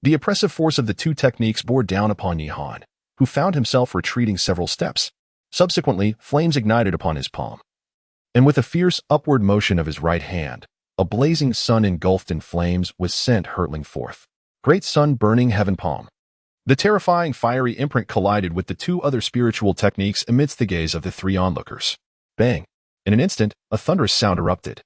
the oppressive force of the two techniques bore down upon Yihan, who found himself retreating several steps. Subsequently, flames ignited upon his palm, and with a fierce upward motion of his right hand, a blazing sun engulfed in flames was sent hurtling forth. Great sun burning heaven palm. The terrifying fiery imprint collided with the two other spiritual techniques amidst the gaze of the three onlookers. Bang! In an instant, a thunderous sound erupted,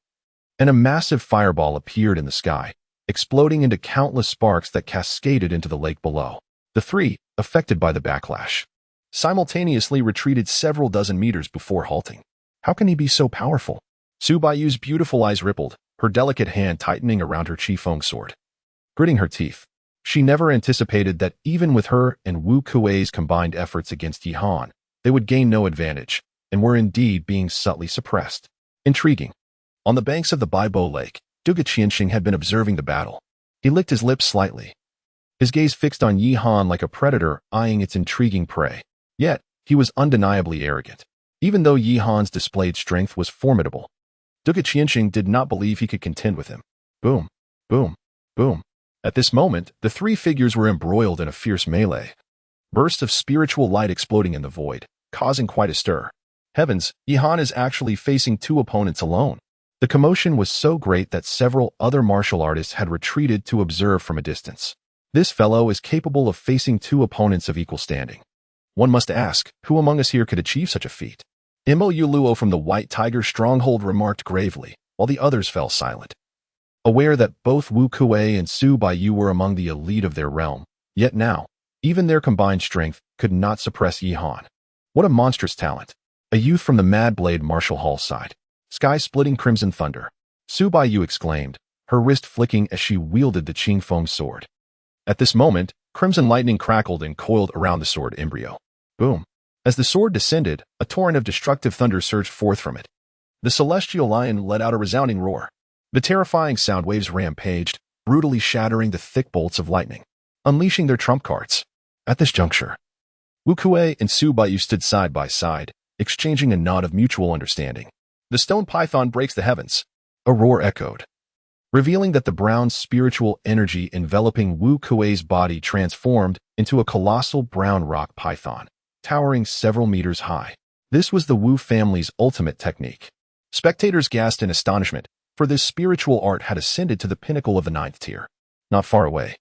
and a massive fireball appeared in the sky, exploding into countless sparks that cascaded into the lake below. The three, affected by the backlash, simultaneously retreated several dozen meters before halting. How can he be so powerful? Su Baiyu's beautiful eyes rippled, her delicate hand tightening around her Qifeng sword. Gritting her teeth, she never anticipated that even with her and Wu Kuei's combined efforts against Yihan, they would gain no advantage, and were indeed being subtly suppressed. Intriguing. On the banks of the Baibo Lake, Duga Qianxing had been observing the battle. He licked his lips slightly, his gaze fixed on Yihan like a predator eyeing its intriguing prey. Yet, he was undeniably arrogant. Even though Yihan's displayed strength was formidable, Duga Qianxing did not believe he could contend with him. Boom, boom, boom. At this moment, the three figures were embroiled in a fierce melee. Bursts of spiritual light exploding in the void, causing quite a stir. Heavens, Yihan is actually facing two opponents alone. The commotion was so great that several other martial artists had retreated to observe from a distance. This fellow is capable of facing two opponents of equal standing. One must ask, who among us here could achieve such a feat? Mo Luo from the White Tiger Stronghold remarked gravely, while the others fell silent. Aware that both Wu Kuei and Su Baiyu were among the elite of their realm, yet now, even their combined strength could not suppress Yihan. What a monstrous talent. A youth from the Mad Blade Martial Hall side. Sky-splitting crimson thunder. Su Baiyu exclaimed, her wrist flicking as she wielded the Qingfeng sword. At this moment, crimson lightning crackled and coiled around the sword embryo. Boom. As the sword descended, a torrent of destructive thunder surged forth from it. The celestial lion let out a resounding roar. The terrifying sound waves rampaged, brutally shattering the thick bolts of lightning, unleashing their trump cards. At this juncture, Wu Kuei and Su Baiyu stood side by side, exchanging a nod of mutual understanding. The stone python breaks the heavens. A roar echoed, revealing that the brown spiritual energy enveloping Wu Kuei's body transformed into a colossal brown rock python, towering several meters high. This was the Wu family's ultimate technique. Spectators gasped in astonishment, for this spiritual art had ascended to the pinnacle of the 9th tier. Not far away,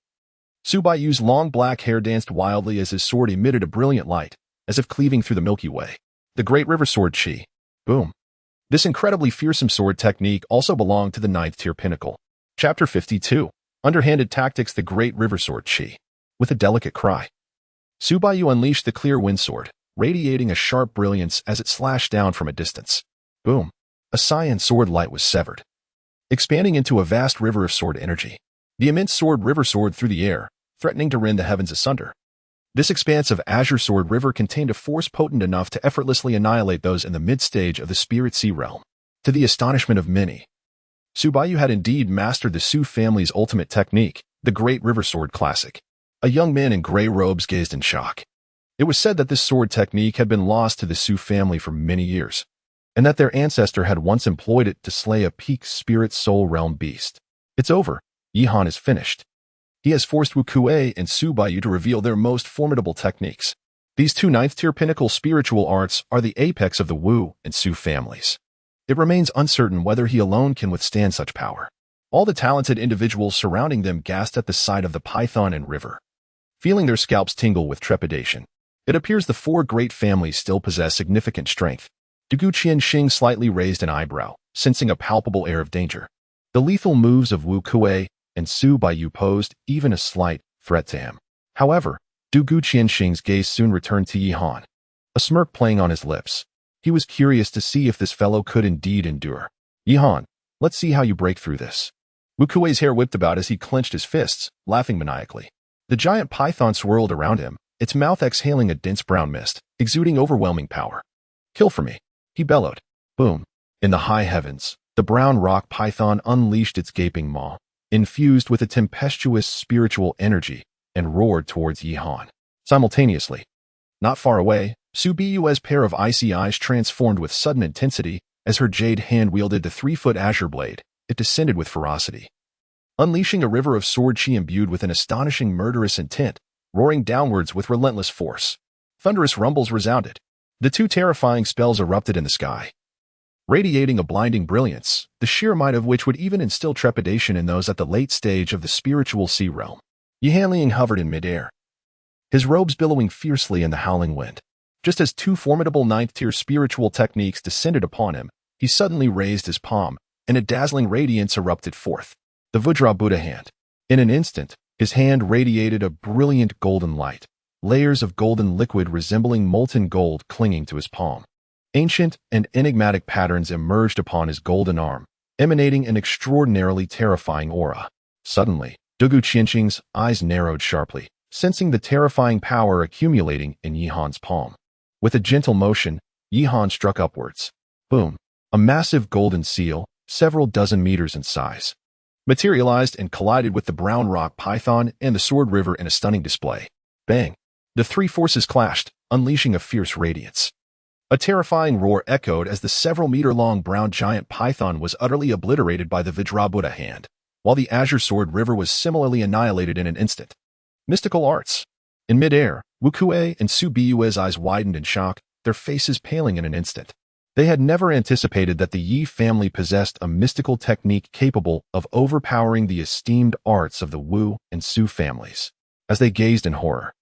Su Baiyu's long black hair danced wildly as his sword emitted a brilliant light, as if cleaving through the Milky Way. The Great River Sword Qi. Boom. This incredibly fearsome sword technique also belonged to the 9th tier pinnacle. Chapter 52. Underhanded Tactics. The Great River Sword Qi. With a delicate cry, Su Baiyu unleashed the clear wind sword, radiating a sharp brilliance as it slashed down from a distance. Boom. A cyan sword light was severed, expanding into a vast river of sword energy. The immense sword river soared through the air, threatening to rend the heavens asunder. This expanse of azure sword river contained a force potent enough to effortlessly annihilate those in the mid-stage of the spirit sea realm. To the astonishment of many, Su Baiyu had indeed mastered the Su family's ultimate technique, the Great River Sword Classic. A young man in gray robes gazed in shock. It was said that this sword technique had been lost to the Su family for many years, and that their ancestor had once employed it to slay a peak spirit soul realm beast. It's over. Yihan is finished. He has forced Wu Kuei and Su Baiyu to reveal their most formidable techniques. These two ninth-tier pinnacle spiritual arts are the apex of the Wu and Su families. It remains uncertain whether he alone can withstand such power. All the talented individuals surrounding them gasped at the sight of the python and river, feeling their scalps tingle with trepidation. It appears the four great families still possess significant strength. Dugu Qianxing slightly raised an eyebrow, sensing a palpable air of danger. The lethal moves of Wu Kuei and Su Baiyu posed even a slight threat to him. However, Dugu Qianxing's gaze soon returned to Yihan, a smirk playing on his lips. He was curious to see if this fellow could indeed endure. Yihan, let's see how you break through this. Wu Kuei's hair whipped about as he clenched his fists, laughing maniacally. The giant python swirled around him, its mouth exhaling a dense brown mist, exuding overwhelming power. Kill for me, he bellowed. Boom. In the high heavens, the brown rock python unleashed its gaping maw, infused with a tempestuous spiritual energy, and roared towards Yihan. Simultaneously, not far away, Su Baiyu's pair of icy eyes transformed with sudden intensity as her jade hand wielded the 3-foot azure blade. It descended with ferocity, unleashing a river of sword chi imbued with an astonishing murderous intent, roaring downwards with relentless force. Thunderous rumbles resounded. The two terrifying spells erupted in the sky, radiating a blinding brilliance, the sheer might of which would even instill trepidation in those at the late stage of the spiritual sea realm. Yihanliang hovered in midair, his robes billowing fiercely in the howling wind. Just as two formidable ninth-tier spiritual techniques descended upon him, he suddenly raised his palm, and a dazzling radiance erupted forth. The Vajra Buddha hand. In an instant, his hand radiated a brilliant golden light, layers of golden liquid resembling molten gold clinging to his palm. Ancient and enigmatic patterns emerged upon his golden arm, emanating an extraordinarily terrifying aura. Suddenly, Dugu Qianxing's eyes narrowed sharply, sensing the terrifying power accumulating in Yihan's palm. With a gentle motion, Yihan struck upwards. Boom! A massive golden seal, several dozen meters in size, materialized and collided with the brown rock python and the sword river in a stunning display. Bang! The three forces clashed, unleashing a fierce radiance. A terrifying roar echoed as the several-meter-long brown giant python was utterly obliterated by the Vajrabuddha hand, while the azure sword river was similarly annihilated in an instant. Mystical arts. In midair, Wu Kuei and Su Baiyu's eyes widened in shock, their faces paling in an instant. They had never anticipated that the Yi family possessed a mystical technique capable of overpowering the esteemed arts of the Wu and Su families. As they gazed in horror,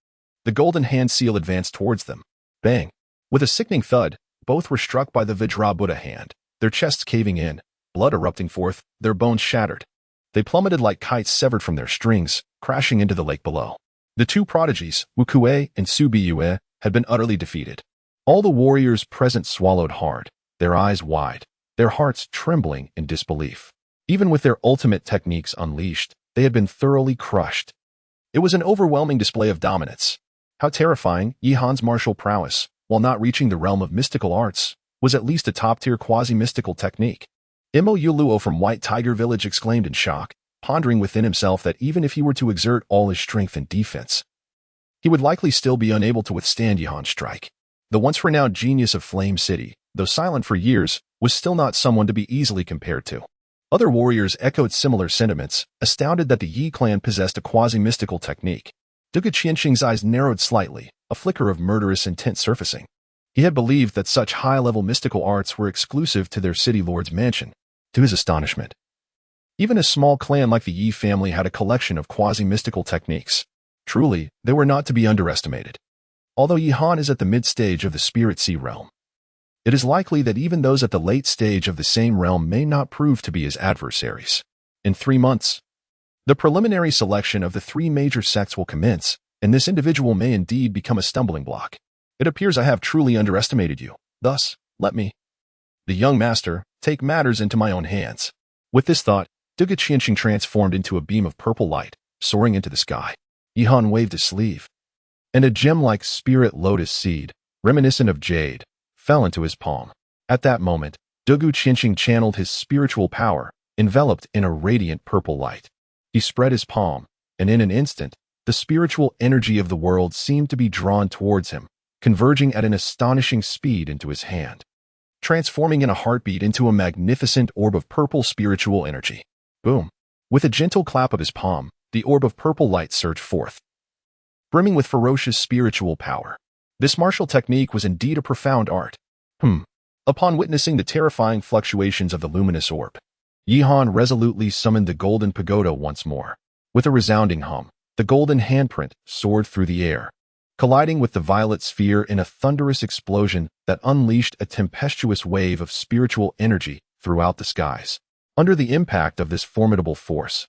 the golden hand seal advanced towards them. Bang! With a sickening thud, both were struck by the Vajrabuddha hand, their chests caving in, blood erupting forth, their bones shattered. They plummeted like kites severed from their strings, crashing into the lake below. The two prodigies, Wu Kuei and Su Baiyu, had been utterly defeated. All the warriors present swallowed hard, their eyes wide, their hearts trembling in disbelief. Even with their ultimate techniques unleashed, they had been thoroughly crushed. It was an overwhelming display of dominance. How terrifying! Yihan's martial prowess, while not reaching the realm of mystical arts, was at least a top-tier quasi-mystical technique. Imo Yuluo from White Tiger Village exclaimed in shock, pondering within himself that even if he were to exert all his strength and defense, he would likely still be unable to withstand Yihan's strike. The once renowned genius of Flame City, though silent for years, was still not someone to be easily compared to. Other warriors echoed similar sentiments, astounded that the Yi clan possessed a quasi-mystical technique. Dugu Qianxing's eyes narrowed slightly, a flicker of murderous intent surfacing. He had believed that such high-level mystical arts were exclusive to their city lord's mansion. To his astonishment, even a small clan like the Yi family had a collection of quasi-mystical techniques. Truly, they were not to be underestimated. Although Yihan is at the mid-stage of the spirit sea realm, it is likely that even those at the late stage of the same realm may not prove to be his adversaries. In 3 months, the preliminary selection of the 3 major sects will commence, and this individual may indeed become a stumbling block. It appears I have truly underestimated you. Thus, let me, the young master, take matters into my own hands. With this thought, Dugu Qianxing transformed into a beam of purple light, soaring into the sky. Yihan waved his sleeve. and a gem-like spirit lotus seed, reminiscent of jade, fell into his palm. At that moment, Dugu Qianqing channeled his spiritual power, enveloped in a radiant purple light. He spread his palm, and in an instant, the spiritual energy of the world seemed to be drawn towards him, converging at an astonishing speed into his hand, transforming in a heartbeat into a magnificent orb of purple spiritual energy. Boom! With a gentle clap of his palm, the orb of purple light surged forth, brimming with ferocious spiritual power. This martial technique was indeed a profound art. Upon witnessing the terrifying fluctuations of the luminous orb, Yi Han resolutely summoned the golden pagoda once more. With a resounding hum, the golden handprint soared through the air, colliding with the violet sphere in a thunderous explosion that unleashed a tempestuous wave of spiritual energy throughout the skies. Under the impact of this formidable force,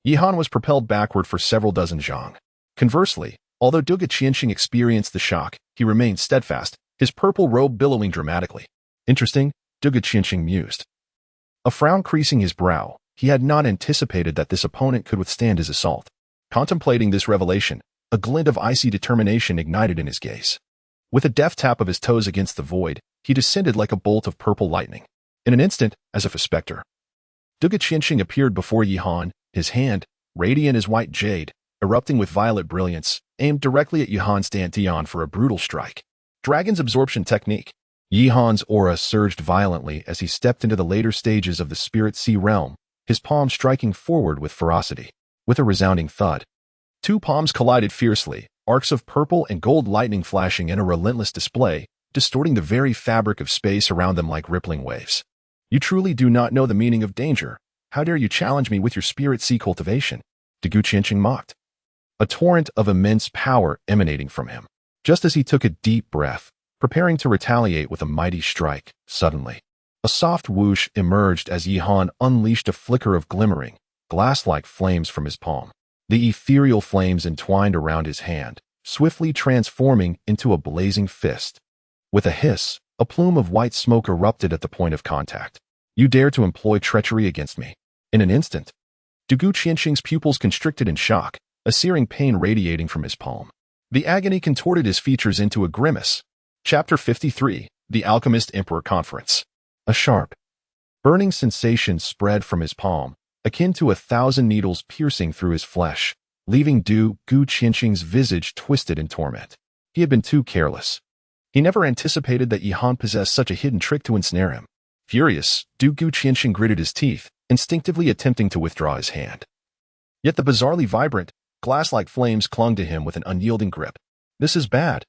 Yi Han was propelled backward for several dozen zhang. Conversely, although Dugu Qianqing experienced the shock, he remained steadfast, his purple robe billowing dramatically. Interesting, Dugu Qianqing mused. A frown creasing his brow, he had not anticipated that this opponent could withstand his assault. Contemplating this revelation, a glint of icy determination ignited in his gaze. With a deft tap of his toes against the void, he descended like a bolt of purple lightning. In an instant, as if a specter, Dugu Qianqing appeared before Yi Han, his hand, radiant as white jade, erupting with violet brilliance, aimed directly at Yi Han's dantian for a brutal strike. Dragon's absorption technique. Yi Han's aura surged violently as he stepped into the later stages of the spirit sea realm, his palm striking forward with ferocity. With a resounding thud, two palms collided fiercely, arcs of purple and gold lightning flashing in a relentless display, distorting the very fabric of space around them like rippling waves. You truly do not know the meaning of danger. How dare you challenge me with your spirit sea cultivation? Dugu Qianqing mocked, a torrent of immense power emanating from him. Just as he took a deep breath, preparing to retaliate with a mighty strike, suddenly, a soft whoosh emerged as Yi Han unleashed a flicker of glimmering, glass-like flames from his palm. The ethereal flames entwined around his hand, swiftly transforming into a blazing fist. With a hiss, a plume of white smoke erupted at the point of contact. You dare to employ treachery against me? In an instant, Dugu Qianqing's pupils constricted in shock, a searing pain radiating from his palm. The agony contorted his features into a grimace. Chapter 53, The Alchemist Emperor Conference. A sharp, burning sensation spread from his palm, akin to 1,000 needles piercing through his flesh, leaving Dugu Qianqing's visage twisted in torment. He had been too careless. He never anticipated that Yi Han possessed such a hidden trick to ensnare him. Furious, Dugu Qianqing gritted his teeth, instinctively attempting to withdraw his hand. Yet the bizarrely vibrant, glass-like flames clung to him with an unyielding grip. This is bad.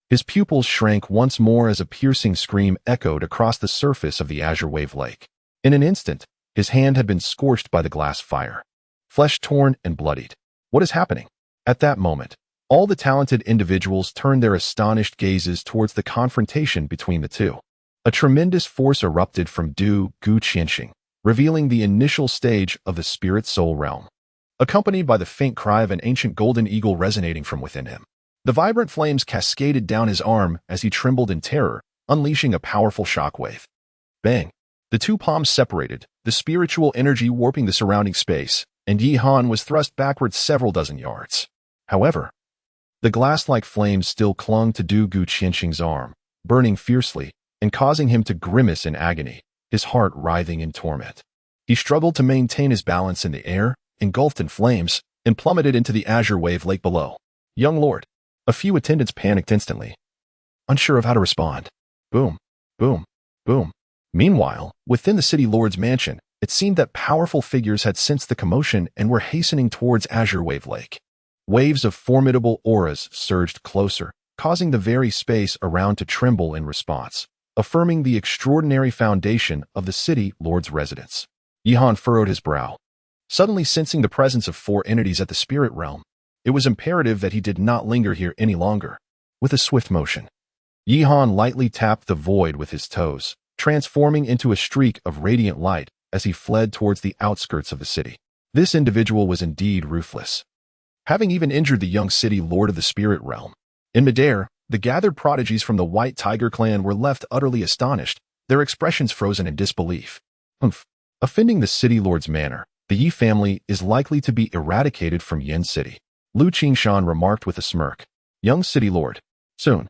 His pupils shrank once more as a piercing scream echoed across the surface of the azure wave lake. In an instant, his hand had been scorched by the glass fire, flesh torn and bloodied. What is happening? At that moment, all the talented individuals turned their astonished gazes towards the confrontation between the two. A tremendous force erupted from Dugu Qianqing, revealing the initial stage of the spirit soul realm, accompanied by the faint cry of an ancient golden eagle resonating from within him. The vibrant flames cascaded down his arm as he trembled in terror, unleashing a powerful shockwave. Bang! The two palms separated, the spiritual energy warping the surrounding space, and Yi Han was thrust backward several dozen yards. However, the glass-like flames still clung to Dugu Qianqing's arm, burning fiercely and causing him to grimace in agony, his heart writhing in torment. He struggled to maintain his balance in the air, engulfed in flames, and plummeted into the azure wave lake below. Young lord. A few attendants panicked instantly, unsure of how to respond. Boom, boom, boom. Meanwhile, within the city lord's mansion, it seemed that powerful figures had sensed the commotion and were hastening towards Azure Wave Lake. Waves of formidable auras surged closer, causing the very space around to tremble in response, affirming the extraordinary foundation of the city lord's residence. Yi Han furrowed his brow, suddenly sensing the presence of 4 entities at the spirit realm. It was imperative that he did not linger here any longer. With a swift motion, Yi Han lightly tapped the void with his toes, transforming into a streak of radiant light as he fled towards the outskirts of the city. This individual was indeed ruthless, having even injured the young city lord of the spirit realm. In midair, the gathered prodigies from the White Tiger clan were left utterly astonished, their expressions frozen in disbelief. Offending the city lord's manor, the Yi family is likely to be eradicated from Yen City, Lu Qingshan remarked with a smirk. young city lord. Soon.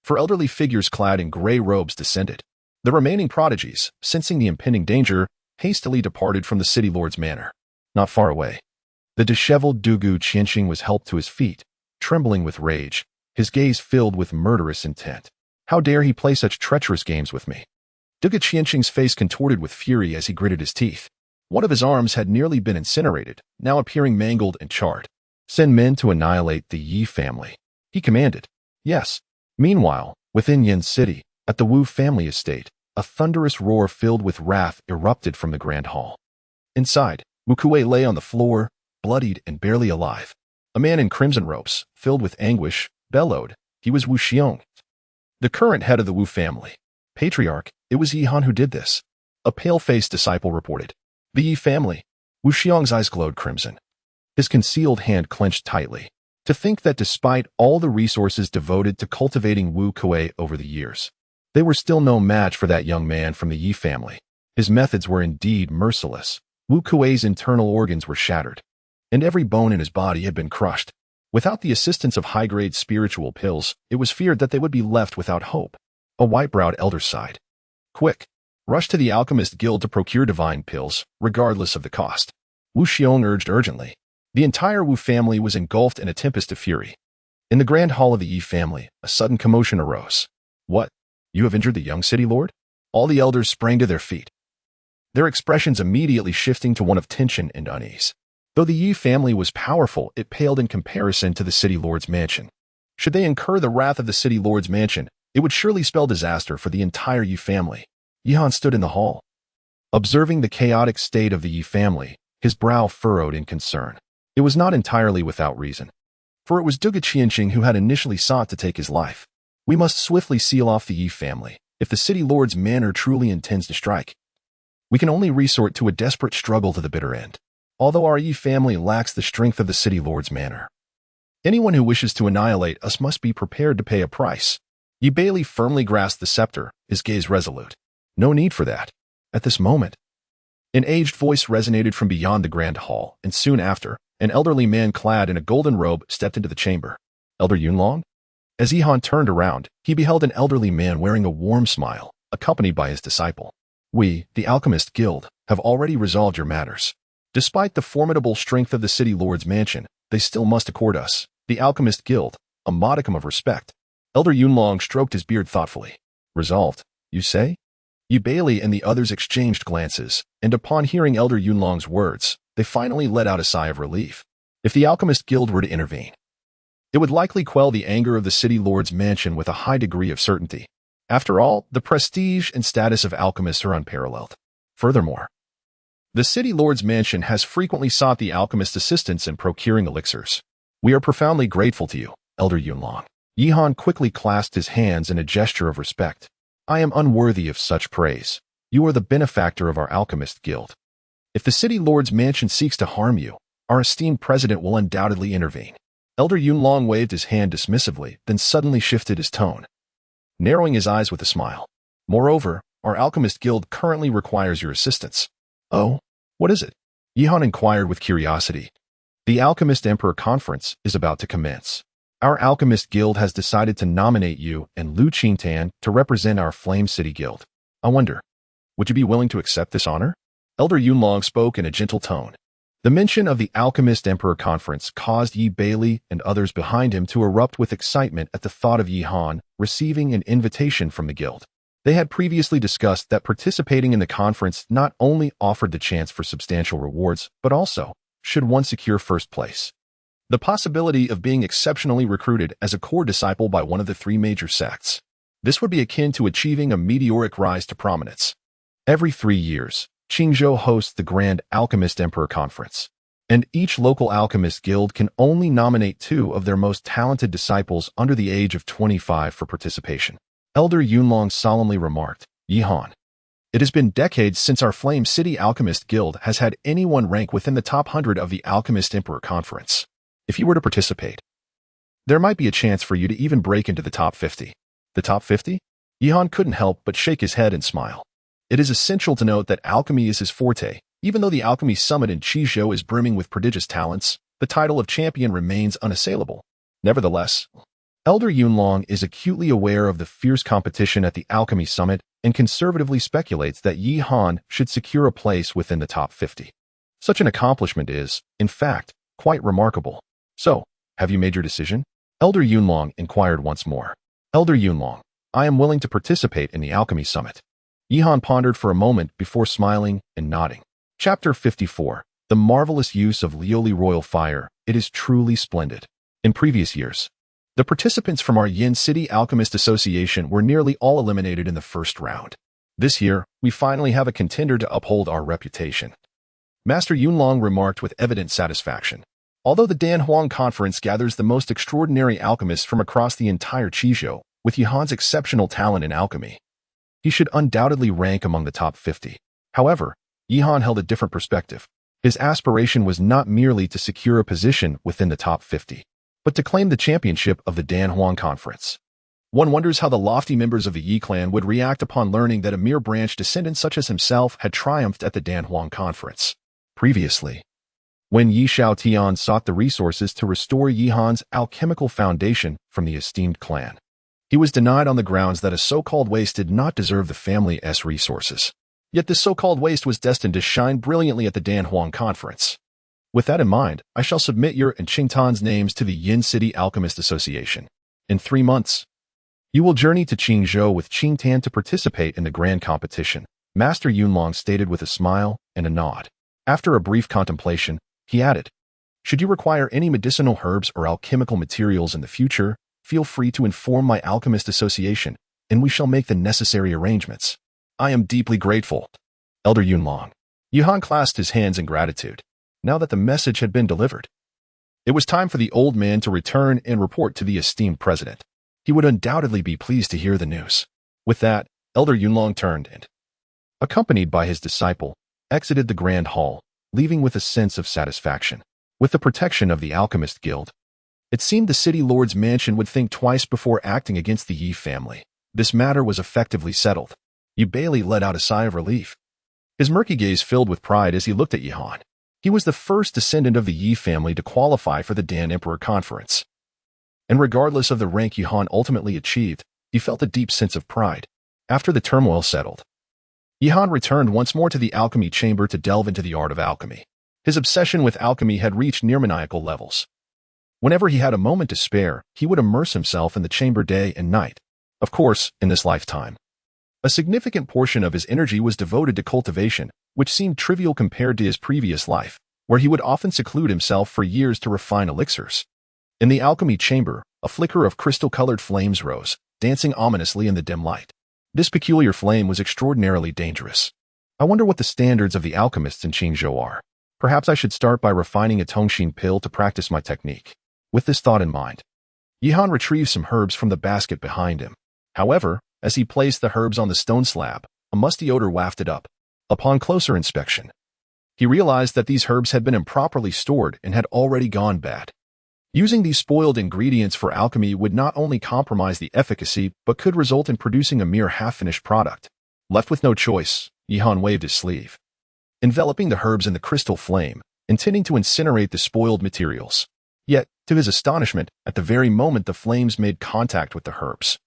For elderly figures clad in gray robes descended. The remaining prodigies, sensing the impending danger, hastily departed from the city lord's manor. Not far away. The disheveled Dugu Qianxing was helped to his feet, trembling with rage, his gaze filled with murderous intent. How dare he play such treacherous games with me? Dugu Qianxing's face contorted with fury as he gritted his teeth. One of his arms had nearly been incinerated, now appearing mangled and charred. Send men to annihilate the Yi family, he commanded. Yes. Meanwhile, within Yin City, at the Wu family estate, a thunderous roar filled with wrath erupted from the grand hall. Inside, Wu Kuei lay on the floor, bloodied and barely alive. A man in crimson robes, filled with anguish, bellowed. He was Wu Xiong, the current head of the Wu family. Patriarch, it was Yi Han who did this. A pale-faced disciple reported. The Yi family. Wu Xiong's eyes glowed crimson. His concealed hand clenched tightly. To think that despite all the resources devoted to cultivating Wu Kuei over the years, they were still no match for that young man from the Yi family. His methods were indeed merciless. Wu Kuei's internal organs were shattered, and every bone in his body had been crushed. Without the assistance of high-grade spiritual pills, it was feared that they would be left without hope. A white-browed elder sighed. Quick! Rush to the alchemist guild to procure divine pills, regardless of the cost. Wu Xiong urged urgently. The entire Wu family was engulfed in a tempest of fury. In the grand hall of the Yi family, a sudden commotion arose. What? You have injured the young city lord? All the elders sprang to their feet, their expressions immediately shifting to one of tension and unease. Though the Yi family was powerful, it paled in comparison to the city lord's mansion. Should they incur the wrath of the city lord's mansion, it would surely spell disaster for the entire Yi family. Yi Han stood in the hall. Observing the chaotic state of the Yi family, his brow furrowed in concern. It was not entirely without reason, for it was Dugu Qianxing who had initially sought to take his life. We must swiftly seal off the Yi family, if the city lord's manor truly intends to strike. We can only resort to a desperate struggle to the bitter end, although our Yi family lacks the strength of the city lord's manor. Anyone who wishes to annihilate us must be prepared to pay a price. Yi Bailey firmly grasped the scepter, his gaze resolute. No need for that. At this moment. An aged voice resonated from beyond the grand hall, and soon after, an elderly man clad in a golden robe stepped into the chamber. Elder Yunlong? As Yi Han turned around, he beheld an elderly man wearing a warm smile, accompanied by his disciple. We, the Alchemist Guild, have already resolved your matters. Despite the formidable strength of the city lord's mansion, they still must accord us, the Alchemist Guild, a modicum of respect. Elder Yunlong stroked his beard thoughtfully. Resolved, you say? Yi Bailey and the others exchanged glances, and upon hearing Elder Yunlong's words, they finally let out a sigh of relief. If the Alchemist Guild were to intervene, it would likely quell the anger of the city lord's mansion with a high degree of certainty. After all, the prestige and status of alchemists are unparalleled. Furthermore, the city lord's mansion has frequently sought the alchemist's assistance in procuring elixirs. We are profoundly grateful to you, Elder Yunlong. Yi Han quickly clasped his hands in a gesture of respect. I am unworthy of such praise. You are the benefactor of our Alchemist Guild. If the city lord's mansion seeks to harm you, our esteemed president will undoubtedly intervene. Elder Yunlong waved his hand dismissively, then suddenly shifted his tone, narrowing his eyes with a smile. Moreover, our Alchemist Guild currently requires your assistance. Oh, what is it? Yi Han inquired with curiosity. The Alchemist Emperor Conference is about to commence. Our Alchemist Guild has decided to nominate you and Lu Qingtan to represent our Flame City Guild. I wonder, would you be willing to accept this honor? Elder Yunlong spoke in a gentle tone. The mention of the Alchemist Emperor Conference caused Yi Bailey and others behind him to erupt with excitement at the thought of Yi Han receiving an invitation from the guild. They had previously discussed that participating in the conference not only offered the chance for substantial rewards, but also, should one secure first place, the possibility of being exceptionally recruited as a core disciple by one of the three major sects. This would be akin to achieving a meteoric rise to prominence. Every 3 years, Qingzhou hosts the Grand Alchemist Emperor Conference, and each local alchemist guild can only nominate 2 of their most talented disciples under the age of 25 for participation. Elder Yunlong solemnly remarked, Yi Han, it has been decades since our Flame City Alchemist Guild has had anyone rank within the top 100 of the Alchemist Emperor Conference. If you were to participate, there might be a chance for you to even break into the top 50. The top 50? Yi Han couldn't help but shake his head and smile. It is essential to note that alchemy is his forte. Even though the Alchemy Summit in Qizhou is brimming with prodigious talents, the title of champion remains unassailable. Nevertheless, Elder Yunlong is acutely aware of the fierce competition at the Alchemy Summit and conservatively speculates that Yi Han should secure a place within the top 50. Such an accomplishment is, in fact, quite remarkable. So, have you made your decision? Elder Yunlong inquired once more. Elder Yunlong, I am willing to participate in the Alchemy Summit. Yi Han pondered for a moment before smiling and nodding. Chapter 54. The marvelous use of Lioli Royal Fire. It is truly splendid. In previous years, the participants from our Yin City Alchemist Association were nearly all eliminated in the first round. This year, we finally have a contender to uphold our reputation. Master Yunlong remarked with evident satisfaction. Although the Dan Huang Conference gathers the most extraordinary alchemists from across the entire Qizhou, with Yi Han's exceptional talent in alchemy, he should undoubtedly rank among the top 50. However, Yi Han held a different perspective. His aspiration was not merely to secure a position within the top 50, but to claim the championship of the Dan Huang Conference. One wonders how the lofty members of the Yi clan would react upon learning that a mere branch descendant such as himself had triumphed at the Dan Huang Conference. Previously, when Yi Xiaotian sought the resources to restore Yi Han's alchemical foundation from the esteemed clan, he was denied on the grounds that a so-called waste did not deserve the family's resources. Yet this so-called waste was destined to shine brilliantly at the Dan Huang Conference. With that in mind, I shall submit your and Qingtan's names to the Yin City Alchemist Association. In 3 months, you will journey to Qingzhou with Qingtan to participate in the grand competition, Master Yunlong stated with a smile and a nod. After a brief contemplation, he added, should you require any medicinal herbs or alchemical materials in the future, feel free to inform my Alchemist Association, and we shall make the necessary arrangements. I am deeply grateful. Elder Yunlong. Yi Han clasped his hands in gratitude. Now that the message had been delivered, it was time for the old man to return and report to the esteemed president. He would undoubtedly be pleased to hear the news. With that, Elder Yunlong turned and, accompanied by his disciple, exited the grand hall, leaving with a sense of satisfaction. With the protection of the Alchemist Guild, it seemed the city lord's mansion would think twice before acting against the Yi family. This matter was effectively settled. Yi Bailey let out a sigh of relief. His murky gaze filled with pride as he looked at Yi Han. He was the first descendant of the Yi family to qualify for the Dan Emperor Conference. And regardless of the rank Yi Han ultimately achieved, he felt a deep sense of pride. After the turmoil settled, Yi Han returned once more to the alchemy chamber to delve into the art of alchemy. His obsession with alchemy had reached near maniacal levels. Whenever he had a moment to spare, he would immerse himself in the chamber day and night. Of course, in this lifetime, a significant portion of his energy was devoted to cultivation, which seemed trivial compared to his previous life, where he would often seclude himself for years to refine elixirs. In the alchemy chamber, a flicker of crystal-colored flames rose, dancing ominously in the dim light. This peculiar flame was extraordinarily dangerous. I wonder what the standards of the alchemists in Qingzhou are. Perhaps I should start by refining a Tongxin pill to practice my technique. With this thought in mind, Yi Han retrieved some herbs from the basket behind him. However, as he placed the herbs on the stone slab, a musty odor wafted up. Upon closer inspection, he realized that these herbs had been improperly stored and had already gone bad. Using these spoiled ingredients for alchemy would not only compromise the efficacy, but could result in producing a mere half-finished product. Left with no choice, Yi Han waved his sleeve, enveloping the herbs in the crystal flame, intending to incinerate the spoiled materials. Yet, to his astonishment, at the very moment the flames made contact with the herbs,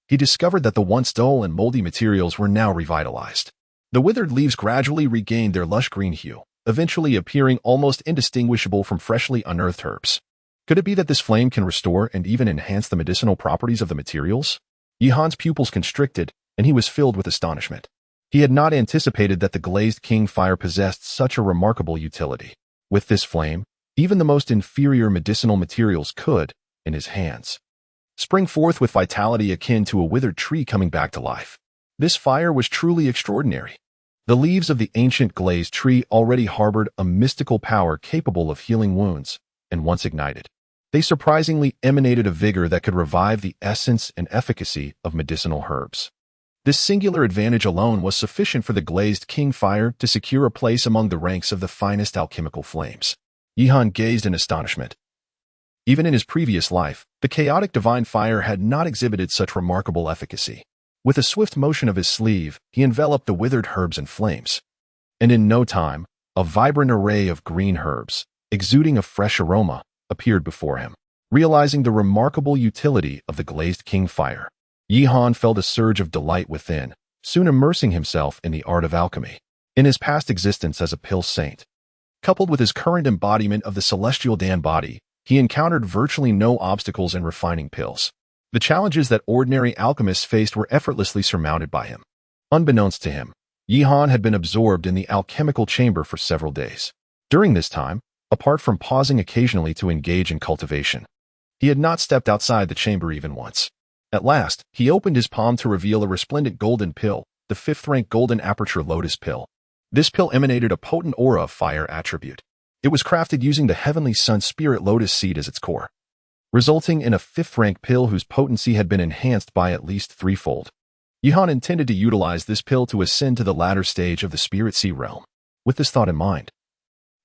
he discovered that the once dull and moldy materials were now revitalized. The withered leaves gradually regained their lush green hue, eventually appearing almost indistinguishable from freshly unearthed herbs. Could it be that this flame can restore and even enhance the medicinal properties of the materials? Yi Han's pupils constricted, and he was filled with astonishment. He had not anticipated that the glazed king fire possessed such a remarkable utility. With this flame, even the most inferior medicinal materials could, in his hands, spring forth with vitality akin to a withered tree coming back to life. This fire was truly extraordinary. The leaves of the ancient glazed tree already harbored a mystical power capable of healing wounds, and once ignited, they surprisingly emanated a vigor that could revive the essence and efficacy of medicinal herbs. This singular advantage alone was sufficient for the glazed king fire to secure a place among the ranks of the finest alchemical flames. Yi Han gazed in astonishment. Even in his previous life, the chaotic divine fire had not exhibited such remarkable efficacy. With a swift motion of his sleeve, he enveloped the withered herbs in flames. And in no time, a vibrant array of green herbs, exuding a fresh aroma, appeared before him. Realizing the remarkable utility of the glazed king fire, Yihan felt a surge of delight within, soon immersing himself in the art of alchemy. In his past existence as a pill saint, coupled with his current embodiment of the celestial Dan body, he encountered virtually no obstacles in refining pills. The challenges that ordinary alchemists faced were effortlessly surmounted by him. Unbeknownst to him, Yihan had been absorbed in the alchemical chamber for several days. During this time, apart from pausing occasionally to engage in cultivation, he had not stepped outside the chamber even once. At last, he opened his palm to reveal a resplendent golden pill, the 5th-rank golden aperture lotus pill. This pill emanated a potent aura of fire attribute. It was crafted using the heavenly sun spirit lotus seed as its core, resulting in a 5th-rank pill whose potency had been enhanced by at least threefold. Yihan intended to utilize this pill to ascend to the latter stage of the spirit sea realm. With this thought in mind,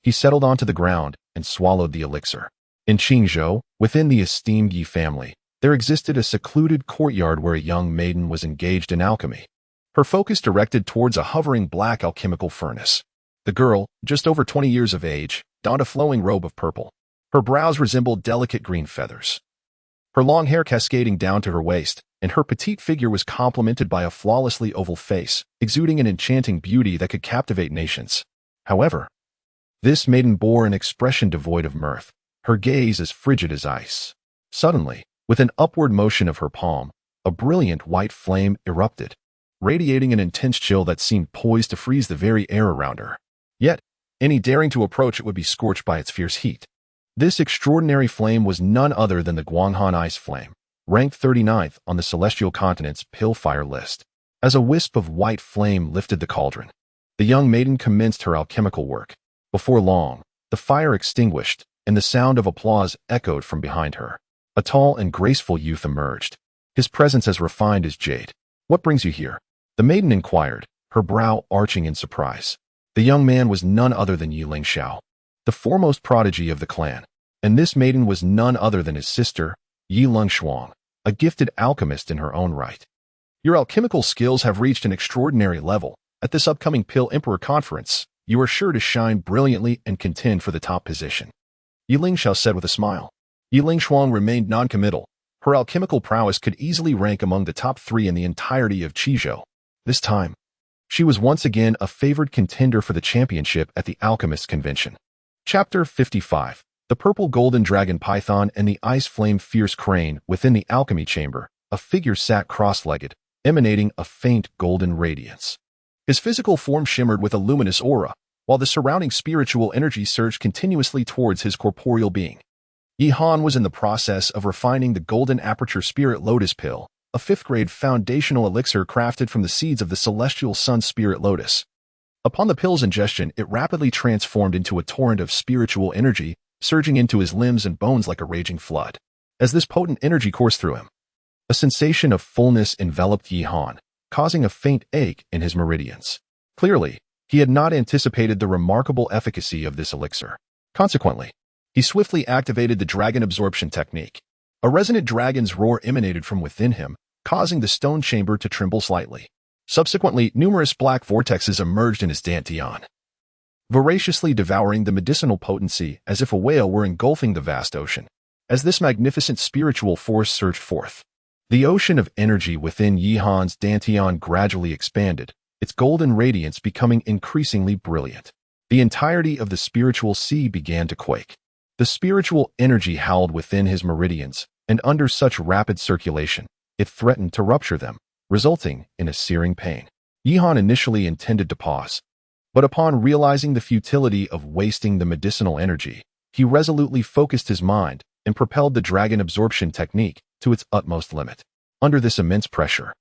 he settled onto the ground and swallowed the elixir. In Qingzhou, within the esteemed Yi family, there existed a secluded courtyard where a young maiden was engaged in alchemy, her focus directed towards a hovering black alchemical furnace. The girl, just over 20 years of age, donned a flowing robe of purple. Her brows resembled delicate green feathers, her long hair cascading down to her waist, and her petite figure was complemented by a flawlessly oval face, exuding an enchanting beauty that could captivate nations. However, this maiden bore an expression devoid of mirth, her gaze as frigid as ice. Suddenly, with an upward motion of her palm, a brilliant white flame erupted, radiating an intense chill that seemed poised to freeze the very air around her. Yet, any daring to approach it would be scorched by its fierce heat. This extraordinary flame was none other than the Guanghan Ice Flame, ranked 39th on the Celestial Continent's pill fire list. As a wisp of white flame lifted the cauldron, the young maiden commenced her alchemical work. Before long, the fire extinguished, and the sound of applause echoed from behind her. A tall and graceful youth emerged, his presence as refined as jade. "What brings you here?" the maiden inquired, her brow arching in surprise. The young man was none other than Yi Lingxiao, the foremost prodigy of the clan, and this maiden was none other than his sister, Yi Lungshuang, a gifted alchemist in her own right. "Your alchemical skills have reached an extraordinary level. At this upcoming Pill Emperor Conference, you are sure to shine brilliantly and contend for the top position," Yi Lingxiao said with a smile. Yi Lingxuang remained non-committal. Her alchemical prowess could easily rank among the top 3 in the entirety of Qizhou. This time, she was once again a favored contender for the championship at the Alchemist Convention. Chapter 55. The Purple Golden Dragon Python and the Ice Flame Fierce Crane. Within the alchemy chamber, a figure sat cross-legged, emanating a faint golden radiance. His physical form shimmered with a luminous aura, while the surrounding spiritual energy surged continuously towards his corporeal being. Yihan was in the process of refining the Golden Aperture Spirit Lotus Pill, a 5th-grade foundational elixir crafted from the seeds of the celestial sun spirit lotus. Upon the pill's ingestion, it rapidly transformed into a torrent of spiritual energy, surging into his limbs and bones like a raging flood. As this potent energy coursed through him, a sensation of fullness enveloped Yihan, causing a faint ache in his meridians. Clearly, he had not anticipated the remarkable efficacy of this elixir. Consequently, he swiftly activated the dragon absorption technique. A resonant dragon's roar emanated from within him, causing the stone chamber to tremble slightly. Subsequently, numerous black vortexes emerged in his dantian, voraciously devouring the medicinal potency as if a whale were engulfing the vast ocean. As this magnificent spiritual force surged forth, the ocean of energy within Yihan's dantian gradually expanded, its golden radiance becoming increasingly brilliant. The entirety of the spiritual sea began to quake. The spiritual energy howled within his meridians, and under such rapid circulation, it threatened to rupture them, resulting in a searing pain. Yihan initially intended to pause, but upon realizing the futility of wasting the medicinal energy, he resolutely focused his mind and propelled the dragon absorption technique to its utmost limit. Under this immense pressure,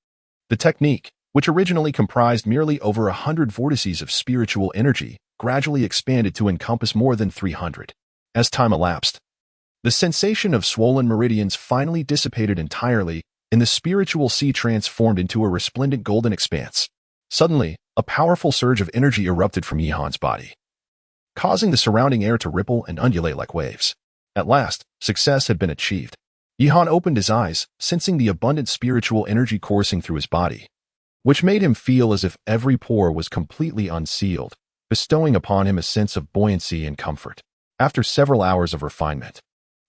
the technique, which originally comprised merely over 100 vortices of spiritual energy, gradually expanded to encompass more than 300. As time elapsed, the sensation of swollen meridians finally dissipated entirely, and the spiritual sea transformed into a resplendent golden expanse. Suddenly, a powerful surge of energy erupted from Yihan's body, causing the surrounding air to ripple and undulate like waves. At last, success had been achieved. Yihan opened his eyes, sensing the abundant spiritual energy coursing through his body, which made him feel as if every pore was completely unsealed, bestowing upon him a sense of buoyancy and comfort. After several hours of refinement,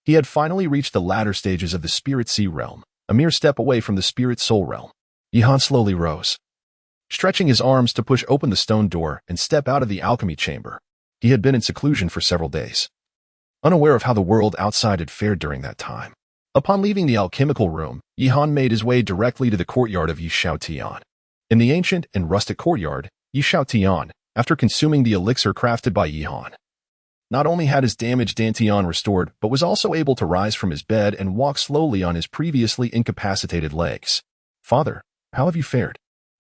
He had finally reached the latter stages of the spirit sea realm, a mere step away from the spirit soul realm. Yihan slowly rose, stretching his arms to push open the stone door and step out of the alchemy chamber. He had been in seclusion for several days, unaware of how the world outside had fared during that time. Upon leaving the alchemical room, Yihan made his way directly to the courtyard of Yishaotian. In the ancient and rustic courtyard, Yishaotian, after consuming the elixir crafted by Yihan, not only had his damaged Dantian restored, but was also able to rise from his bed and walk slowly on his previously incapacitated legs. "Father, how have you fared?"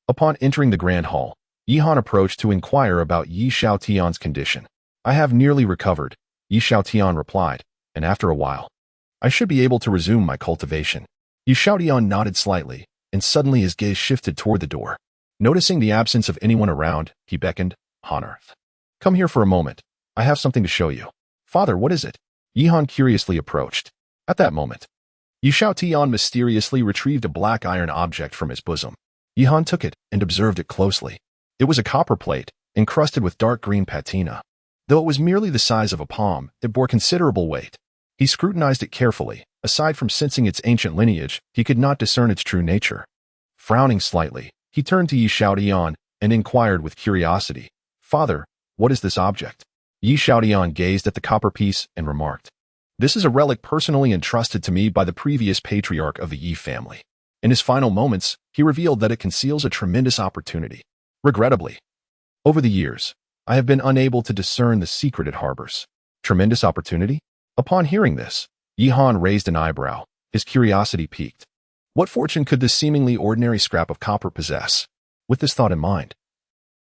Upon entering the grand hall, Yihan approached to inquire about Yishaotian's condition. "I have nearly recovered," Yishaotian replied, "and after a while, I should be able to resume my cultivation." Yishaotian nodded slightly, and suddenly his gaze shifted toward the door. Noticing the absence of anyone around, he beckoned, "Honorth, come here for a moment. I have something to show you." "Father, what is it?" Yihan curiously approached. At that moment, Yishaotian mysteriously retrieved a black iron object from his bosom. Yihan took it and observed it closely. It was a copper plate, encrusted with dark green patina. Though it was merely the size of a palm, it bore considerable weight. He scrutinized it carefully. Aside from sensing its ancient lineage, he could not discern its true nature. Frowning slightly, he turned to Yishaotian and inquired with curiosity, "Father, what is this object?" Yishaotian gazed at the copper piece and remarked, "This is a relic personally entrusted to me by the previous patriarch of the Yi family. In his final moments, he revealed that it conceals a tremendous opportunity. Regrettably, over the years, I have been unable to discern the secret it harbors." "Tremendous opportunity?" Upon hearing this, Yihan raised an eyebrow, his curiosity piqued. What fortune could this seemingly ordinary scrap of copper possess? With this thought in mind,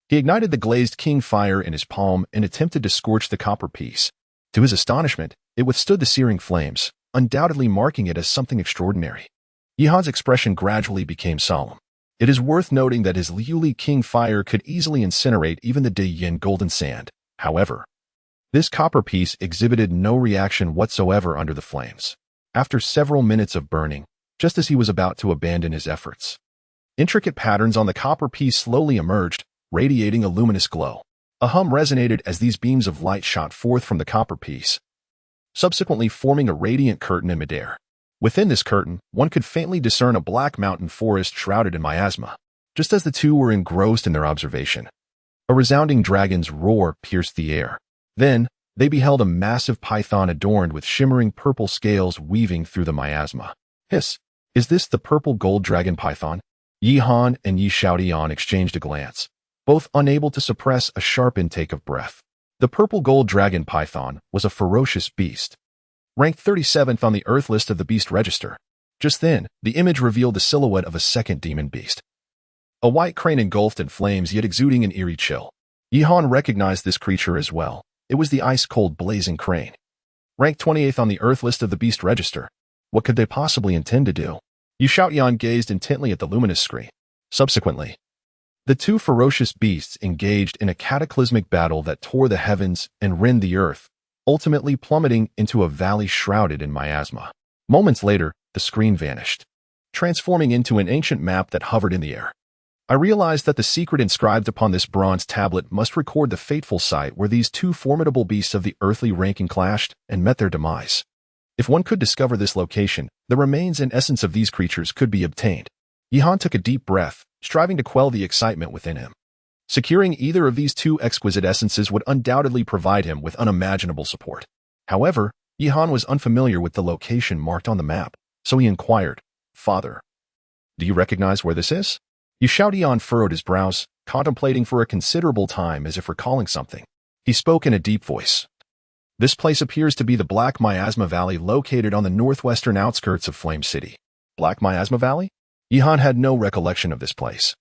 he ignited the glazed king fire in his palm and attempted to scorch the copper piece. To his astonishment, it withstood the searing flames, undoubtedly marking it as something extraordinary. Yihan's expression gradually became solemn. It is worth noting that his Liuli king fire could easily incinerate even the Deyin golden sand. However, this copper piece exhibited no reaction whatsoever under the flames. After several minutes of burning, just as he was about to abandon his efforts, intricate patterns on the copper piece slowly emerged, radiating a luminous glow. A hum resonated as these beams of light shot forth from the copper piece, subsequently forming a radiant curtain in midair. Within this curtain, one could faintly discern a black mountain forest shrouded in miasma. Just as the two were engrossed in their observation, a resounding dragon's roar pierced the air. Then, they beheld a massive python adorned with shimmering purple scales weaving through the miasma. "Hiss! Is this the purple gold dragon python?" Yihan and Yishaotian exchanged a glance, both unable to suppress a sharp intake of breath. The purple gold dragon python was a ferocious beast, ranked 37th on the Earth list of the beast register. Just then, the image revealed the silhouette of a second demon beast, a white crane engulfed in flames yet exuding an eerie chill. Yihan recognized this creature as well. It was the ice-cold blazing crane, ranked 28th on the Earth list of the beast register. What could they possibly intend to do? Yishaotian gazed intently at the luminous screen. Subsequently, the two ferocious beasts engaged in a cataclysmic battle that tore the heavens and rend the earth, ultimately plummeting into a valley shrouded in miasma. Moments later, the screen vanished, transforming into an ancient map that hovered in the air. I realized that the secret inscribed upon this bronze tablet must record the fateful site where these two formidable beasts of the earthly ranking clashed and met their demise. If one could discover this location, the remains and essence of these creatures could be obtained. Yihan took a deep breath, striving to quell the excitement within him. Securing either of these two exquisite essences would undoubtedly provide him with unimaginable support. However, Yihan was unfamiliar with the location marked on the map, so he inquired, "Father, do you recognize where this is?" Yishaotian furrowed his brows, contemplating for a considerable time as if recalling something. He spoke in a deep voice. "This place appears to be the Black Miasma Valley located on the northwestern outskirts of Flame City." Black Miasma Valley? Yihan had no recollection of this place.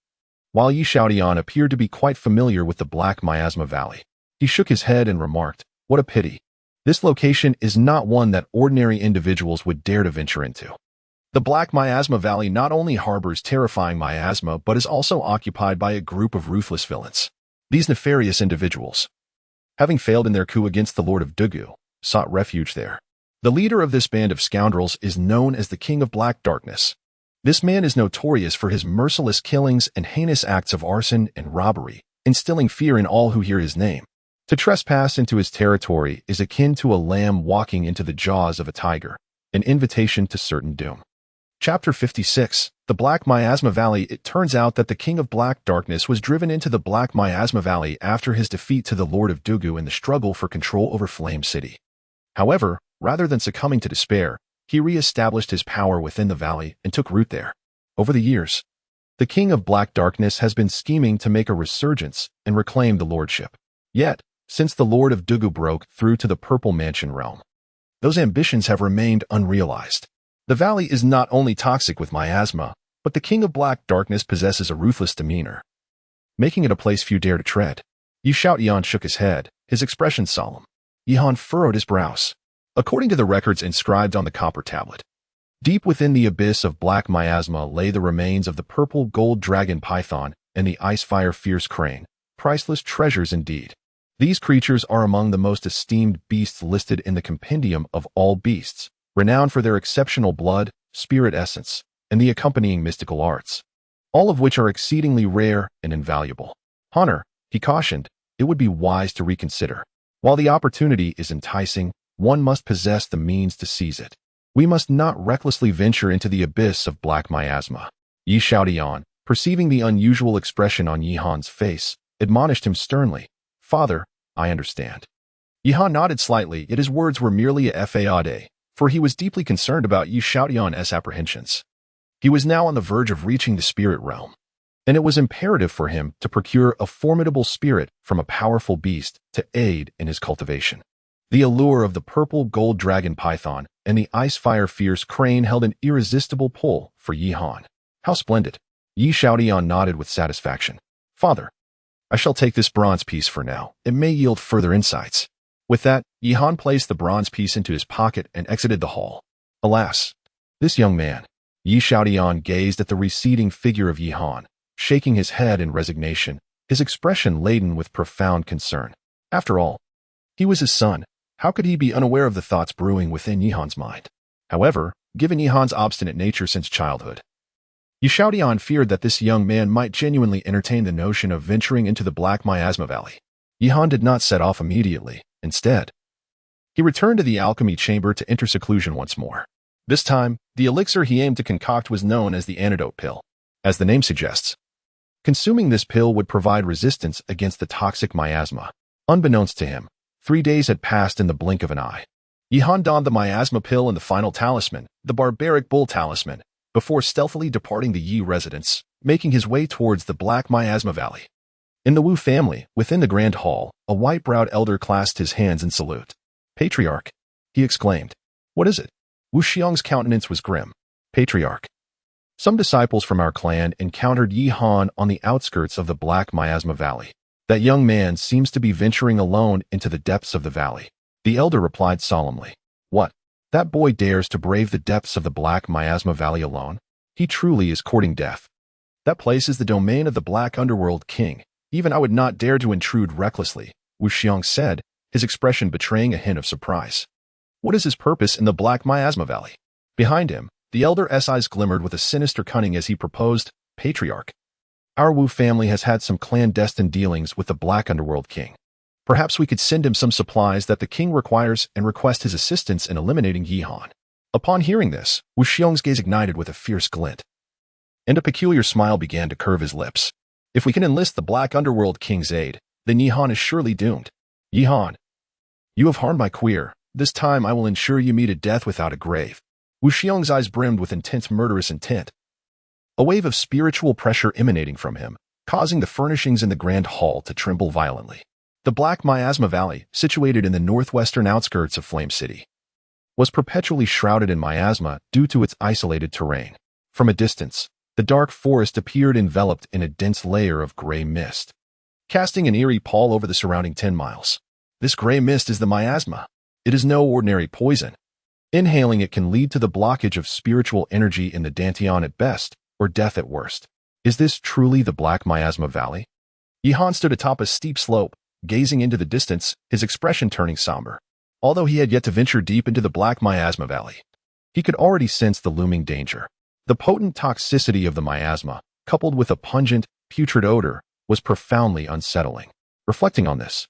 While Yishaotian appeared to be quite familiar with the Black Miasma Valley, he shook his head and remarked, "What a pity. This location is not one that ordinary individuals would dare to venture into. The Black Miasma Valley not only harbors terrifying miasma but is also occupied by a group of ruthless villains. These nefarious individuals, having failed in their coup against the Lord of Dugu, sought refuge there. The leader of this band of scoundrels is known as the King of Black Darkness. This man is notorious for his merciless killings and heinous acts of arson and robbery, instilling fear in all who hear his name. To trespass into his territory is akin to a lamb walking into the jaws of a tiger, an invitation to certain doom. Chapter 56, The Black Miasma Valley. It turns out that the King of Black Darkness was driven into the Black Miasma Valley after his defeat to the Lord of Dugu in the struggle for control over Flame City. However, rather than succumbing to despair, he re-established his power within the valley and took root there. Over the years, the King of Black Darkness has been scheming to make a resurgence and reclaim the lordship. Yet, since the Lord of Dugu broke through to the Purple Mansion realm, those ambitions have remained unrealized. The valley is not only toxic with miasma, but the King of Black Darkness possesses a ruthless demeanor, making it a place few dare to tread. Yihan shook his head, his expression solemn. Yihan furrowed his brows. According to the records inscribed on the copper tablet, deep within the abyss of black miasma lay the remains of the purple gold dragon python and the ice-fire fierce crane, priceless treasures indeed. These creatures are among the most esteemed beasts listed in the compendium of all beasts, renowned for their exceptional blood, spirit essence, and the accompanying mystical arts, all of which are exceedingly rare and invaluable. Hunter, he cautioned, it would be wise to reconsider. While the opportunity is enticing, one must possess the means to seize it. We must not recklessly venture into the abyss of black miasma. Yihan, perceiving the unusual expression on Yihan's face, admonished him sternly. Father, I understand. Yihan nodded slightly, yet his words were merely a fade, for he was deeply concerned about Yihan's apprehensions. He was now on the verge of reaching the spirit realm, and it was imperative for him to procure a formidable spirit from a powerful beast to aid in his cultivation. The allure of the purple gold dragon python and the ice-fire fierce crane held an irresistible pull for Yihan. How splendid! Yihan nodded with satisfaction. Father, I shall take this bronze piece for now. It may yield further insights. With that, Yihan placed the bronze piece into his pocket and exited the hall. Alas, this young man. Yihan gazed at the receding figure of Yihan, shaking his head in resignation, his expression laden with profound concern. After all, he was his son. How could he be unaware of the thoughts brewing within Yihan's mind? However, given Yihan's obstinate nature since childhood, Yihan feared that this young man might genuinely entertain the notion of venturing into the Black Miasma Valley. Yihan did not set off immediately. Instead, he returned to the alchemy chamber to enter seclusion once more. This time, the elixir he aimed to concoct was known as the antidote pill. As the name suggests, consuming this pill would provide resistance against the toxic miasma. Unbeknownst to him, 3 days had passed in the blink of an eye. Yihan donned the miasma pill and the final talisman, the barbaric bull talisman, before stealthily departing the Yi residence, making his way towards the Black Miasma Valley. In the Wu family, within the grand hall, a white-browed elder clasped his hands in salute. Patriarch, he exclaimed. What is it? Wu Xiong's countenance was grim. Patriarch. Some disciples from our clan encountered Yihan on the outskirts of the Black Miasma Valley. That young man seems to be venturing alone into the depths of the valley. The elder replied solemnly. What? That boy dares to brave the depths of the Black Miasma Valley alone? He truly is courting death. That place is the domain of the Black Underworld King. Even I would not dare to intrude recklessly, Wu Xiong said, his expression betraying a hint of surprise. What is his purpose in the Black Miasma Valley? Behind him, the elder's eyes glimmered with a sinister cunning as he proposed, Patriarch. Our Wu family has had some clandestine dealings with the Black Underworld King. Perhaps we could send him some supplies that the king requires and request his assistance in eliminating Yihan. Upon hearing this, Wu Xiong's gaze ignited with a fierce glint, and a peculiar smile began to curve his lips. If we can enlist the Black Underworld King's aid, then Yihan is surely doomed. Yihan, you have harmed my queer. This time I will ensure you meet a death without a grave. Wu Xiong's eyes brimmed with intense murderous intent. A wave of spiritual pressure emanating from him, causing the furnishings in the grand hall to tremble violently. The Black Miasma Valley, situated in the northwestern outskirts of Flame City, was perpetually shrouded in miasma due to its isolated terrain. From a distance, the dark forest appeared enveloped in a dense layer of gray mist, casting an eerie pall over the surrounding 10 miles. This gray mist is the miasma. It is no ordinary poison. Inhaling it can lead to the blockage of spiritual energy in the Dantian at best, or death at worst. Is this truly the Black Miasma Valley? Yihan stood atop a steep slope, gazing into the distance, his expression turning somber. Although he had yet to venture deep into the Black Miasma Valley, he could already sense the looming danger. The potent toxicity of the miasma, coupled with a pungent, putrid odor, was profoundly unsettling. Reflecting on this,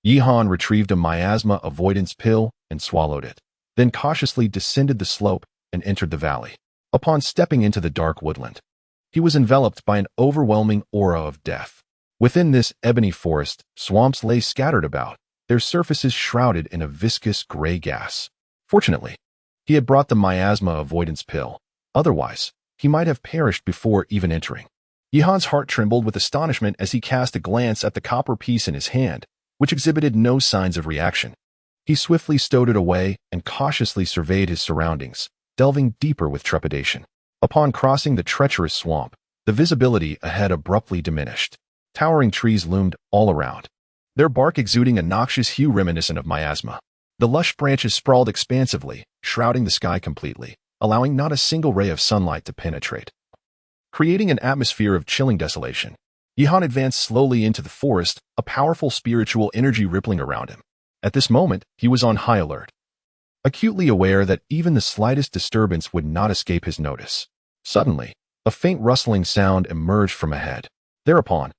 Yihan retrieved a miasma avoidance pill and swallowed it, then cautiously descended the slope and entered the valley. Upon stepping into the dark woodland, he was enveloped by an overwhelming aura of death. Within this ebony forest, swamps lay scattered about, their surfaces shrouded in a viscous gray gas. Fortunately, he had brought the miasma avoidance pill. Otherwise, he might have perished before even entering. Yihan's heart trembled with astonishment as he cast a glance at the copper piece in his hand, which exhibited no signs of reaction. He swiftly stowed it away and cautiously surveyed his surroundings, delving deeper with trepidation. Upon crossing the treacherous swamp, the visibility ahead abruptly diminished. Towering trees loomed all around, their bark exuding a noxious hue reminiscent of miasma. The lush branches sprawled expansively, shrouding the sky completely, allowing not a single ray of sunlight to penetrate, creating an atmosphere of chilling desolation. Yihan advanced slowly into the forest, a powerful spiritual energy rippling around him. At this moment, he was on high alert, acutely aware that even the slightest disturbance would not escape his notice. Suddenly, a faint rustling sound emerged from ahead. Thereupon,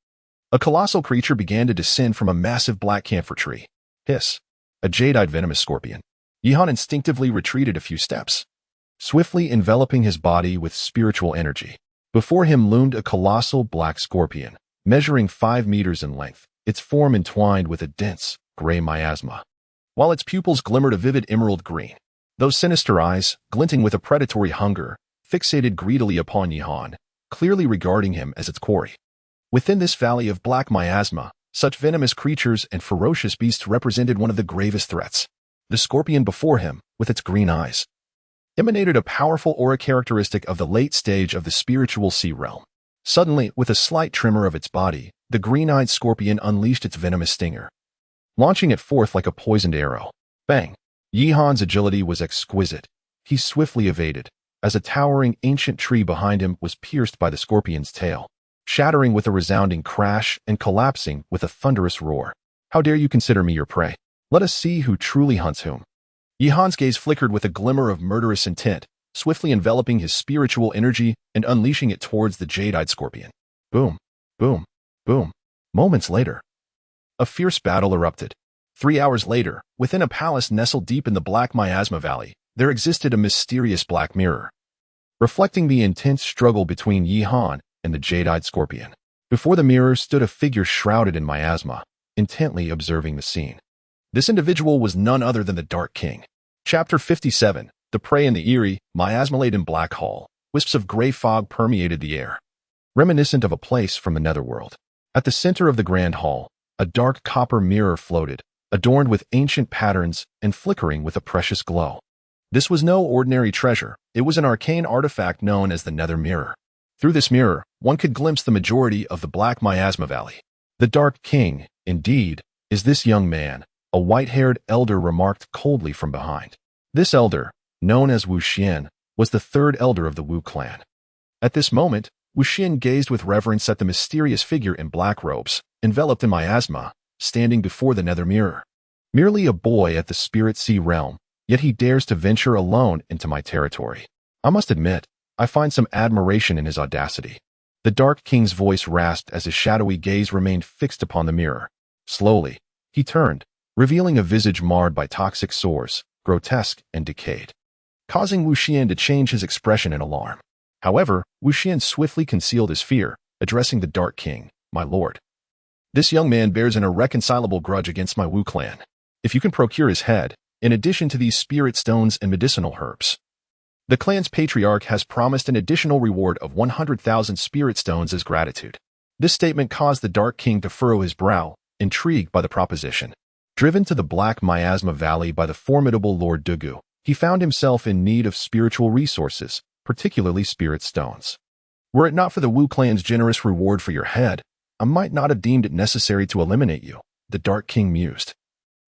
a colossal creature began to descend from a massive black camphor tree. Hiss! A jade-eyed venomous scorpion. Yihan instinctively retreated a few steps, swiftly enveloping his body with spiritual energy. Before him loomed a colossal black scorpion, measuring 5 meters in length, its form entwined with a dense, gray miasma, while its pupils glimmered a vivid emerald green. Those sinister eyes, glinting with a predatory hunger, fixated greedily upon Yihan, clearly regarding him as its quarry. Within this valley of black miasma, such venomous creatures and ferocious beasts represented one of the gravest threats. The scorpion before him, with its green eyes, emanated a powerful aura characteristic of the late stage of the spiritual sea realm. Suddenly, with a slight tremor of its body, the green-eyed scorpion unleashed its venomous stinger, launching it forth like a poisoned arrow. Bang! Yihan's agility was exquisite. He swiftly evaded, as a towering ancient tree behind him was pierced by the scorpion's tail, shattering with a resounding crash and collapsing with a thunderous roar. How dare you consider me your prey? Let us see who truly hunts whom. Yihan's gaze flickered with a glimmer of murderous intent, swiftly enveloping his spiritual energy and unleashing it towards the jade-eyed scorpion. Boom, boom, boom. Moments later, a fierce battle erupted. 3 hours later, within a palace nestled deep in the Black Miasma Valley, there existed a mysterious black mirror, reflecting the intense struggle between Yihan and the jade-eyed scorpion. Before the mirror stood a figure shrouded in miasma, intently observing the scene. This individual was none other than the Dark King. Chapter 57, The Prey in the Eerie, Miasma-laden Black Hall. Wisps of gray fog permeated the air, reminiscent of a place from the netherworld. At the center of the grand hall, a dark copper mirror floated, adorned with ancient patterns and flickering with a precious glow. This was no ordinary treasure. It was an arcane artifact known as the Nether Mirror. Through this mirror, one could glimpse the majority of the Black Miasma Valley. The Dark King, indeed, is this young man, a white-haired elder remarked coldly from behind. This elder, known as Wu Xian, was the third elder of the Wu clan. At this moment, Wu Xian gazed with reverence at the mysterious figure in black robes, enveloped in miasma, standing before the Nether Mirror. Merely a boy at the Spirit Sea realm, yet he dares to venture alone into my territory. I must admit, I find some admiration in his audacity. The Dark King's voice rasped as his shadowy gaze remained fixed upon the mirror. Slowly, he turned, revealing a visage marred by toxic sores, grotesque and decayed, causing Wu Xian to change his expression in alarm. However, Wu Xian swiftly concealed his fear, addressing the Dark King, "My lord, this young man bears an irreconcilable grudge against my Wu clan. If you can procure his head, in addition to these spirit stones and medicinal herbs, the clan's patriarch has promised an additional reward of 100,000 spirit stones as gratitude." This statement caused the Dark King to furrow his brow, intrigued by the proposition. Driven to the Black Miasma Valley by the formidable Lord Dugu, he found himself in need of spiritual resources, particularly spirit stones. Were it not for the Wu clan's generous reward for your head, I might not have deemed it necessary to eliminate you, the Dark King mused,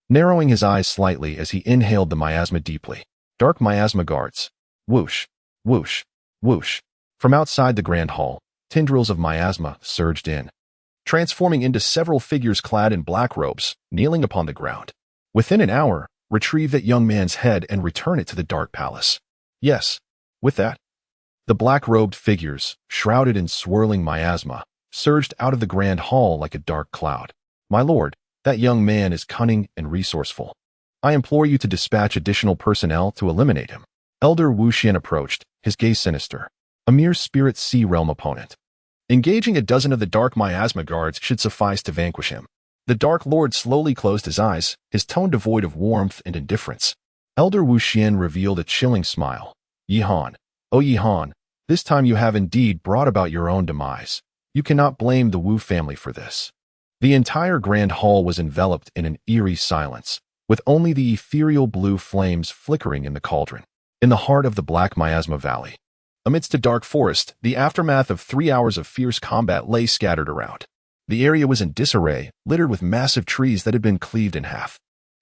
narrowing his eyes slightly as he inhaled the miasma deeply. Dark miasma guards. Whoosh, whoosh, whoosh. From outside the grand hall, tendrils of miasma surged in, transforming into several figures clad in black robes, kneeling upon the ground. Within an hour, retrieve that young man's head and return it to the Dark Palace. Yes, with that. The black-robed figures, shrouded in swirling miasma, surged out of the grand hall like a dark cloud. My lord, That young man is cunning and resourceful. I implore you to dispatch additional personnel to eliminate him. Elder Wu Xian approached, his gaze sinister. A mere spirit sea realm opponent. Engaging a dozen of the dark miasma guards should suffice to vanquish him. The Dark Lord slowly closed his eyes, his tone devoid of warmth and indifference. Elder Wu Xian revealed a chilling smile. Yi Han, oh Yi Han, this time you have indeed brought about your own demise. You cannot blame the Wu family for this. The entire grand hall was enveloped in an eerie silence, with only the ethereal blue flames flickering in the cauldron. In the heart of the Black Miasma Valley, amidst a dark forest, the aftermath of 3 hours of fierce combat lay scattered around. The area was in disarray, littered with massive trees that had been cleaved in half.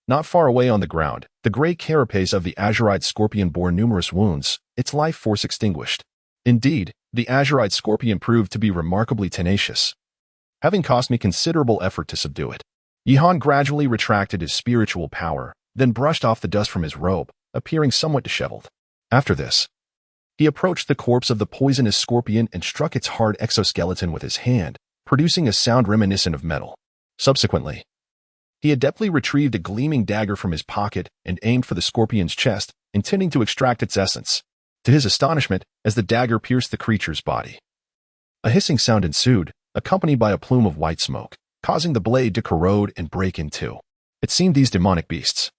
Not far away on the ground, the gray carapace of the azurite scorpion bore numerous wounds, its life force extinguished. Indeed, the azurite scorpion proved to be remarkably tenacious, having cost me considerable effort to subdue it. Yi Han gradually retracted his spiritual power, then brushed off the dust from his robe, appearing somewhat disheveled. After this, he approached the corpse of the poisonous scorpion and struck its hard exoskeleton with his hand, producing a sound reminiscent of metal. Subsequently, he adeptly retrieved a gleaming dagger from his pocket and aimed for the scorpion's chest, intending to extract its essence. To his astonishment, as the dagger pierced the creature's body, a hissing sound ensued, accompanied by a plume of white smoke, causing the blade to corrode and break in two. It seemed these demonic beasts,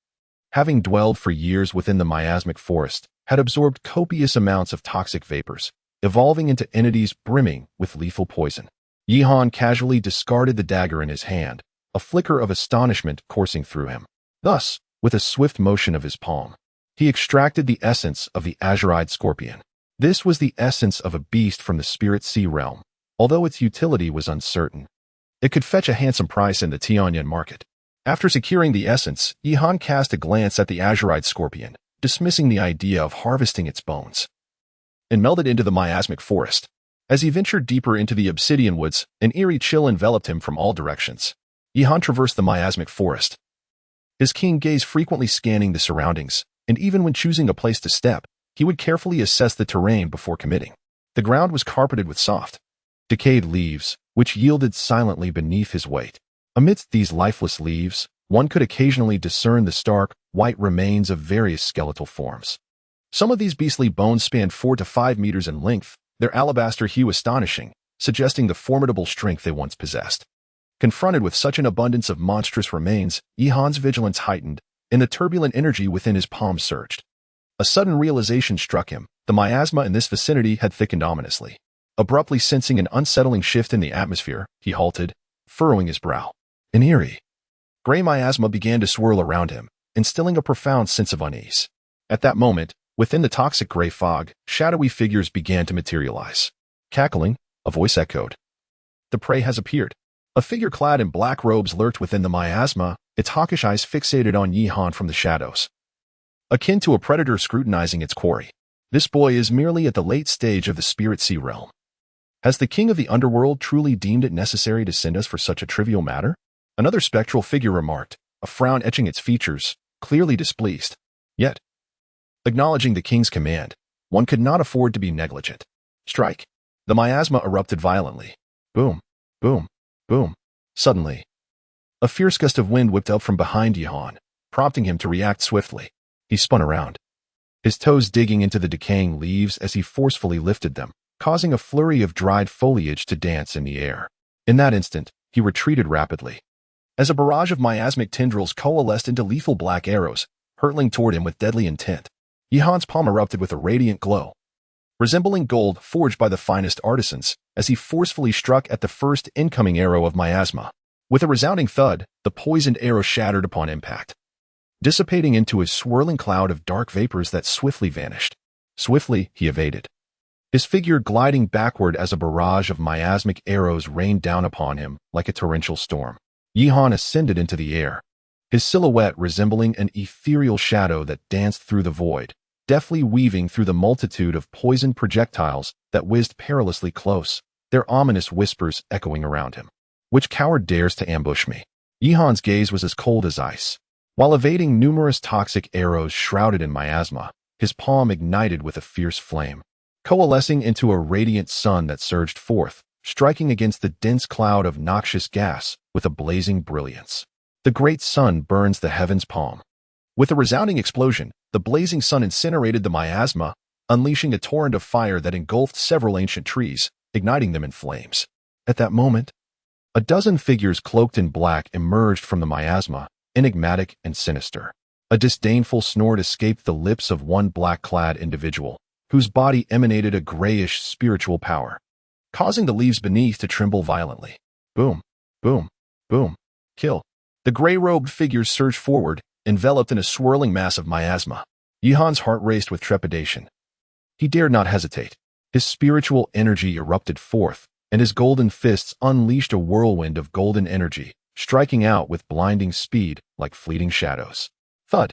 having dwelled for years within the miasmic forest, had absorbed copious amounts of toxic vapors, evolving into entities brimming with lethal poison. Yi Han casually discarded the dagger in his hand, a flicker of astonishment coursing through him. Thus, with a swift motion of his palm, he extracted the essence of the azurite scorpion. This was the essence of a beast from the spirit sea realm, although its utility was uncertain. It could fetch a handsome price in the Tianyan market. After securing the essence, Yi Han cast a glance at the azurite scorpion, dismissing the idea of harvesting its bones, and melded into the miasmic forest. As he ventured deeper into the obsidian woods, an eerie chill enveloped him from all directions. Yi Han traversed the miasmic forest, his keen gaze frequently scanning the surroundings, and even when choosing a place to step, he would carefully assess the terrain before committing. The ground was carpeted with soft, decayed leaves, which yielded silently beneath his weight. Amidst these lifeless leaves, one could occasionally discern the stark, white remains of various skeletal forms. Some of these beastly bones spanned 4 to 5 meters in length, their alabaster hue astonishing, suggesting the formidable strength they once possessed. Confronted with such an abundance of monstrous remains, Yi Han's vigilance heightened, and the turbulent energy within his palm surged. A sudden realization struck him. The miasma in this vicinity had thickened ominously. Abruptly sensing an unsettling shift in the atmosphere, he halted, furrowing his brow. An eerie, gray miasma began to swirl around him, instilling a profound sense of unease. At that moment, within the toxic gray fog, shadowy figures began to materialize. Cackling, a voice echoed. The prey has appeared. A figure clad in black robes lurked within the miasma, its hawkish eyes fixated on Yi Han from the shadows, akin to a predator scrutinizing its quarry. This boy is merely at the late stage of the spirit sea realm. Has the king of the underworld truly deemed it necessary to send us for such a trivial matter? Another spectral figure remarked, a frown etching its features, clearly displeased. Yet, acknowledging the king's command, one could not afford to be negligent. Strike! The miasma erupted violently. Boom, boom, boom. Suddenly, a fierce gust of wind whipped up from behind Yi Han, prompting him to react swiftly. He spun around, his toes digging into the decaying leaves as he forcefully lifted them, causing a flurry of dried foliage to dance in the air. In that instant, he retreated rapidly, as a barrage of miasmic tendrils coalesced into lethal black arrows, hurtling toward him with deadly intent. Yi Han's palm erupted with a radiant glow, resembling gold forged by the finest artisans, as he forcefully struck at the first incoming arrow of miasma. With a resounding thud, the poisoned arrow shattered upon impact, dissipating into a swirling cloud of dark vapors that swiftly vanished. Swiftly, he evaded, his figure gliding backward as a barrage of miasmic arrows rained down upon him like a torrential storm. Yi Han ascended into the air, his silhouette resembling an ethereal shadow that danced through the void, deftly weaving through the multitude of poisoned projectiles that whizzed perilously close, their ominous whispers echoing around him. Which coward dares to ambush me? Yi Han's gaze was as cold as ice. While evading numerous toxic arrows shrouded in miasma, his palm ignited with a fierce flame, coalescing into a radiant sun that surged forth, striking against the dense cloud of noxious gas with a blazing brilliance. The great sun burns the heaven's palm. With a resounding explosion, the blazing sun incinerated the miasma, unleashing a torrent of fire that engulfed several ancient trees, igniting them in flames. At that moment, a dozen figures cloaked in black emerged from the miasma, enigmatic and sinister. A disdainful snort escaped the lips of one black-clad individual, whose body emanated a grayish spiritual power, causing the leaves beneath to tremble violently. Boom, boom, boom, kill. The gray-robed figures surged forward, enveloped in a swirling mass of miasma. Yihan's heart raced with trepidation. He dared not hesitate. His spiritual energy erupted forth, and his golden fists unleashed a whirlwind of golden energy, striking out with blinding speed like fleeting shadows. Thud!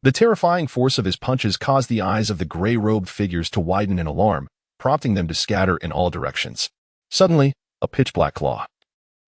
The terrifying force of his punches caused the eyes of the gray-robed figures to widen in alarm, prompting them to scatter in all directions. Suddenly, a pitch-black claw,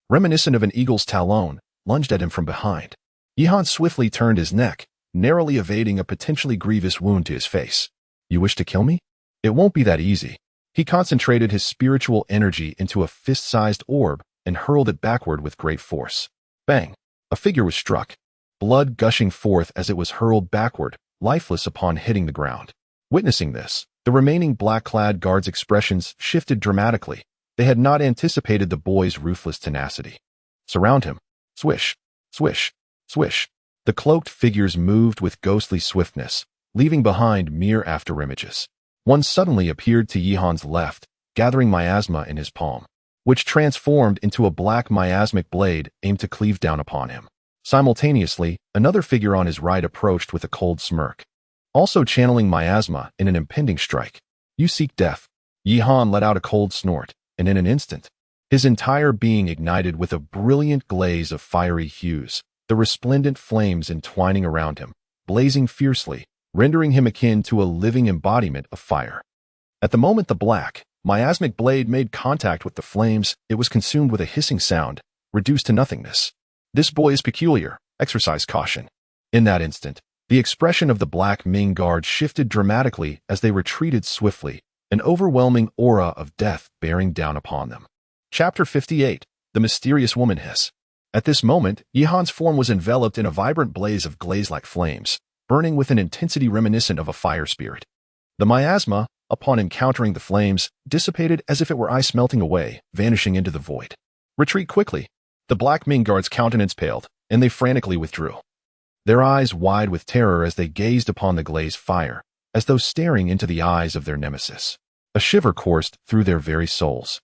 reminiscent of an eagle's talon, lunged at him from behind. Yihan swiftly turned his neck, narrowly evading a potentially grievous wound to his face. You wish to kill me? It won't be that easy. He concentrated his spiritual energy into a fist-sized orb and hurled it backward with great force. Bang! A figure was struck, blood gushing forth as it was hurled backward, lifeless upon hitting the ground. Witnessing this, the remaining black-clad guards' expressions shifted dramatically. They had not anticipated the boy's ruthless tenacity. Surround him. Swish, swish, swish. The cloaked figures moved with ghostly swiftness, leaving behind mere afterimages. One suddenly appeared to Yihan's left, gathering miasma in his palm, which transformed into a black miasmic blade aimed to cleave down upon him. Simultaneously, another figure on his right approached with a cold smirk, also channeling miasma in an impending strike. You seek death. Yihan let out a cold snort, and in an instant, his entire being ignited with a brilliant glaze of fiery hues, the resplendent flames entwining around him, blazing fiercely, rendering him akin to a living embodiment of fire. At the moment the black, miasmic blade made contact with the flames, it was consumed with a hissing sound, reduced to nothingness. This boy is peculiar. Exercise caution. In that instant, the expression of the Black Ming guard shifted dramatically as they retreated swiftly, an overwhelming aura of death bearing down upon them. Chapter 58. The Mysterious Woman Hiss. At this moment, Yihan's form was enveloped in a vibrant blaze of glaze-like flames, burning with an intensity reminiscent of a fire spirit. The miasma, upon encountering the flames, dissipated as if it were ice melting away, vanishing into the void. Retreat quickly. The Black Ming guard's countenance paled, and they frantically withdrew, their eyes wide with terror as they gazed upon the glazed fire, as though staring into the eyes of their nemesis. A shiver coursed through their very souls.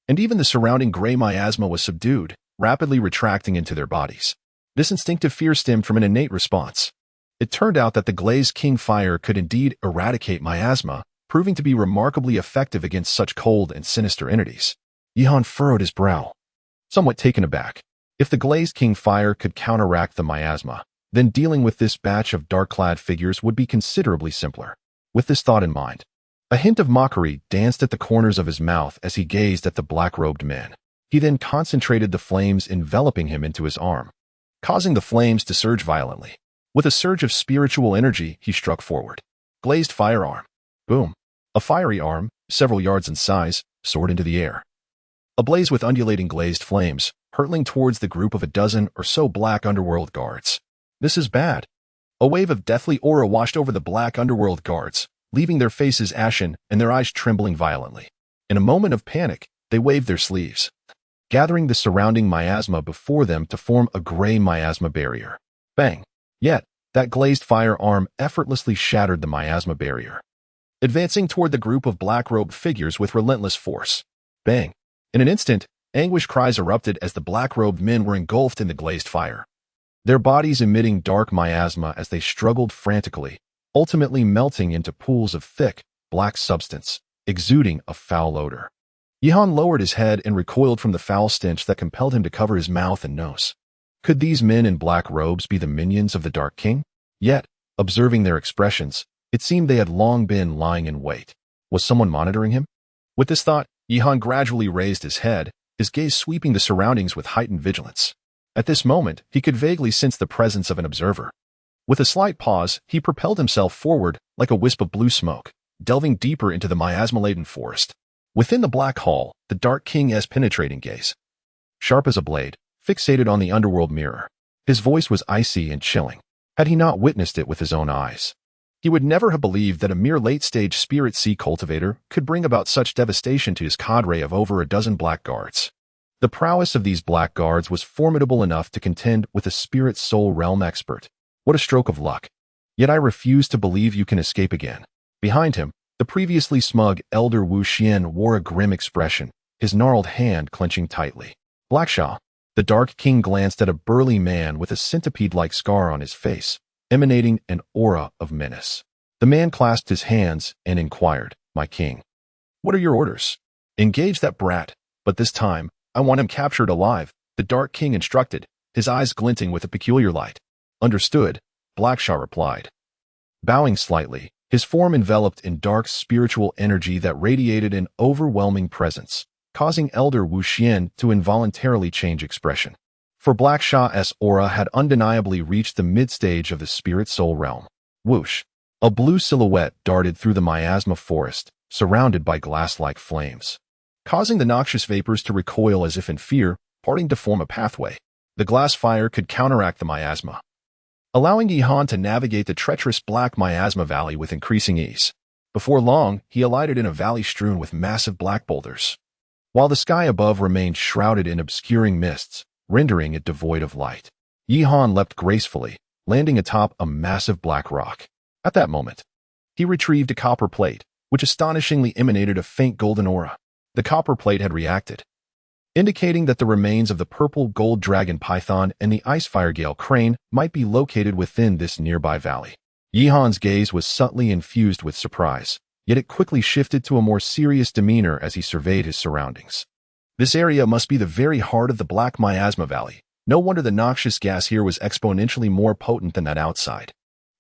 And even the surrounding gray miasma was subdued, rapidly retracting into their bodies. This instinctive fear stemmed from an innate response. It turned out that the glazed king fire could indeed eradicate miasma, proving to be remarkably effective against such cold and sinister entities. Yihan furrowed his brow, somewhat taken aback. If the glazed king fire could counteract the miasma, then dealing with this batch of dark-clad figures would be considerably simpler. With this thought in mind, a hint of mockery danced at the corners of his mouth as he gazed at the black-robed man. He then concentrated the flames enveloping him into his arm, causing the flames to surge violently. With a surge of spiritual energy, he struck forward. Glazed firearm. Boom. A fiery arm, several yards in size, soared into the air, ablaze with undulating glazed flames, hurtling towards the group of a dozen or so black underworld guards. This is bad. A wave of deathly aura washed over the black underworld guards, leaving their faces ashen and their eyes trembling violently. In a moment of panic, they waved their sleeves, gathering the surrounding miasma before them to form a gray miasma barrier. Bang! Yet, that glazed firearm effortlessly shattered the miasma barrier, advancing toward the group of black-robed figures with relentless force. Bang! In an instant, anguish cries erupted as the black-robed men were engulfed in the glazed fire, their bodies emitting dark miasma as they struggled frantically, ultimately melting into pools of thick, black substance, exuding a foul odor. Yihan lowered his head and recoiled from the foul stench that compelled him to cover his mouth and nose. Could these men in black robes be the minions of the Dark King? Yet, observing their expressions, it seemed they had long been lying in wait. Was someone monitoring him? With this thought, Yihan gradually raised his head, his gaze sweeping the surroundings with heightened vigilance. At this moment, he could vaguely sense the presence of an observer. With a slight pause, he propelled himself forward like a wisp of blue smoke, delving deeper into the miasma-laden forest. Within the black hall, the Dark King's penetrating gaze, sharp as a blade, fixated on the underworld mirror. His voice was icy and chilling. Had he not witnessed it with his own eyes, he would never have believed that a mere late-stage spirit sea cultivator could bring about such devastation to his cadre of over a dozen blackguards. The prowess of these blackguards was formidable enough to contend with a spirit soul realm expert. What a stroke of luck. Yet I refuse to believe you can escape again. Behind him, the previously smug Elder Wu Xian wore a grim expression, his gnarled hand clenching tightly. Blackshaw, the Dark King, glanced at a burly man with a centipede-like scar on his face, emanating an aura of menace. The man clasped his hands and inquired, "My king, what are your orders?" "Engage that brat, but this time, I want him captured alive," the Dark King instructed, his eyes glinting with a peculiar light. "Understood," Blackshaw replied. Bowing slightly, his form enveloped in dark spiritual energy that radiated an overwhelming presence, causing Elder Wu Xian to involuntarily change expression. For Blackshaw's aura had undeniably reached the mid-stage of the spirit-soul realm. Whoosh! A blue silhouette darted through the miasma forest, surrounded by glass-like flames, causing the noxious vapors to recoil as if in fear, parting to form a pathway. The glass fire could counteract the miasma, allowing Yihan to navigate the treacherous black miasma valley with increasing ease. Before long, he alighted in a valley strewn with massive black boulders, while the sky above remained shrouded in obscuring mists, rendering it devoid of light. Yihan leapt gracefully, landing atop a massive black rock. At that moment, he retrieved a copper plate, which astonishingly emanated a faint golden aura. The copper plate had reacted, indicating that the remains of the purple gold dragon python and the icefire gale crane might be located within this nearby valley. Yihan's gaze was subtly infused with surprise, yet it quickly shifted to a more serious demeanor as he surveyed his surroundings. This area must be the very heart of the Black Miasma Valley. No wonder the noxious gas here was exponentially more potent than that outside.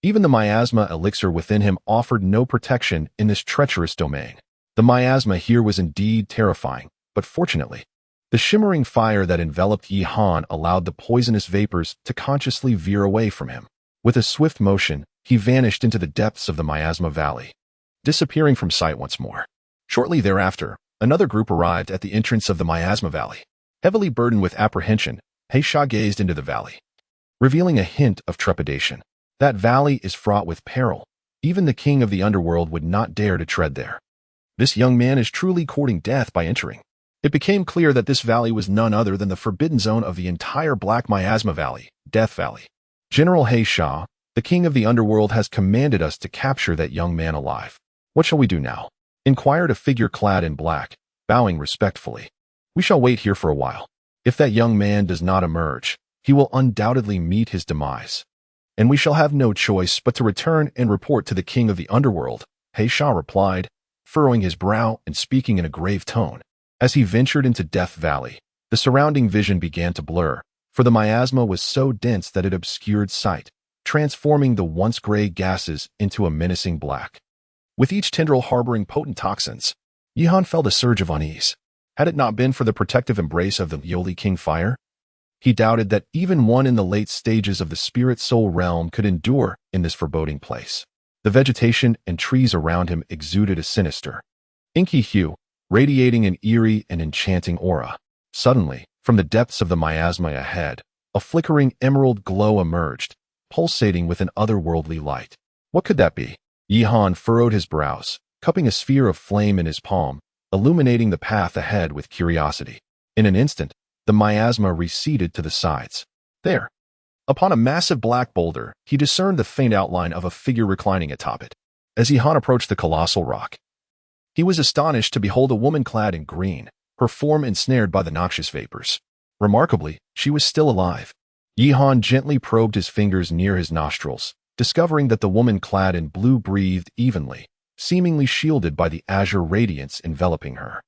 Even the miasma elixir within him offered no protection in this treacherous domain. The miasma here was indeed terrifying, but fortunately, the shimmering fire that enveloped Yihan allowed the poisonous vapors to consciously veer away from him. With a swift motion, he vanished into the depths of the miasma valley, disappearing from sight once more. Shortly thereafter, another group arrived at the entrance of the miasma valley. Heavily burdened with apprehension, Heisha gazed into the valley, revealing a hint of trepidation. That valley is fraught with peril. Even the king of the underworld would not dare to tread there. This young man is truly courting death by entering. It became clear that this valley was none other than the forbidden zone of the entire Black Miasma Valley, Death Valley. General Heisha, the king of the underworld, has commanded us to capture that young man alive. What shall we do now? Inquired a figure clad in black, bowing respectfully. We shall wait here for a while. If that young man does not emerge, he will undoubtedly meet his demise, and we shall have no choice but to return and report to the king of the underworld, Heisha replied, furrowing his brow and speaking in a grave tone. As he ventured into Death Valley, the surrounding vision began to blur, for the miasma was so dense that it obscured sight, transforming the once gray gases into a menacing black. With each tendril harboring potent toxins, Yihan felt a surge of unease. Had it not been for the protective embrace of the Yoli King Fire, he doubted that even one in the late stages of the spirit-soul realm could endure in this foreboding place. The vegetation and trees around him exuded a sinister, inky hue, radiating an eerie and enchanting aura. Suddenly, from the depths of the miasma ahead, a flickering emerald glow emerged, pulsating with an otherworldly light. What could that be? Yihan furrowed his brows, cupping a sphere of flame in his palm, illuminating the path ahead with curiosity. In an instant, the miasma receded to the sides. There, upon a massive black boulder, he discerned the faint outline of a figure reclining atop it. As Yihan approached the colossal rock, he was astonished to behold a woman clad in green, her form ensnared by the noxious vapors. Remarkably, she was still alive. Yihan gently probed his fingers near his nostrils, discovering that the woman clad in blue breathed evenly, seemingly shielded by the azure radiance enveloping her.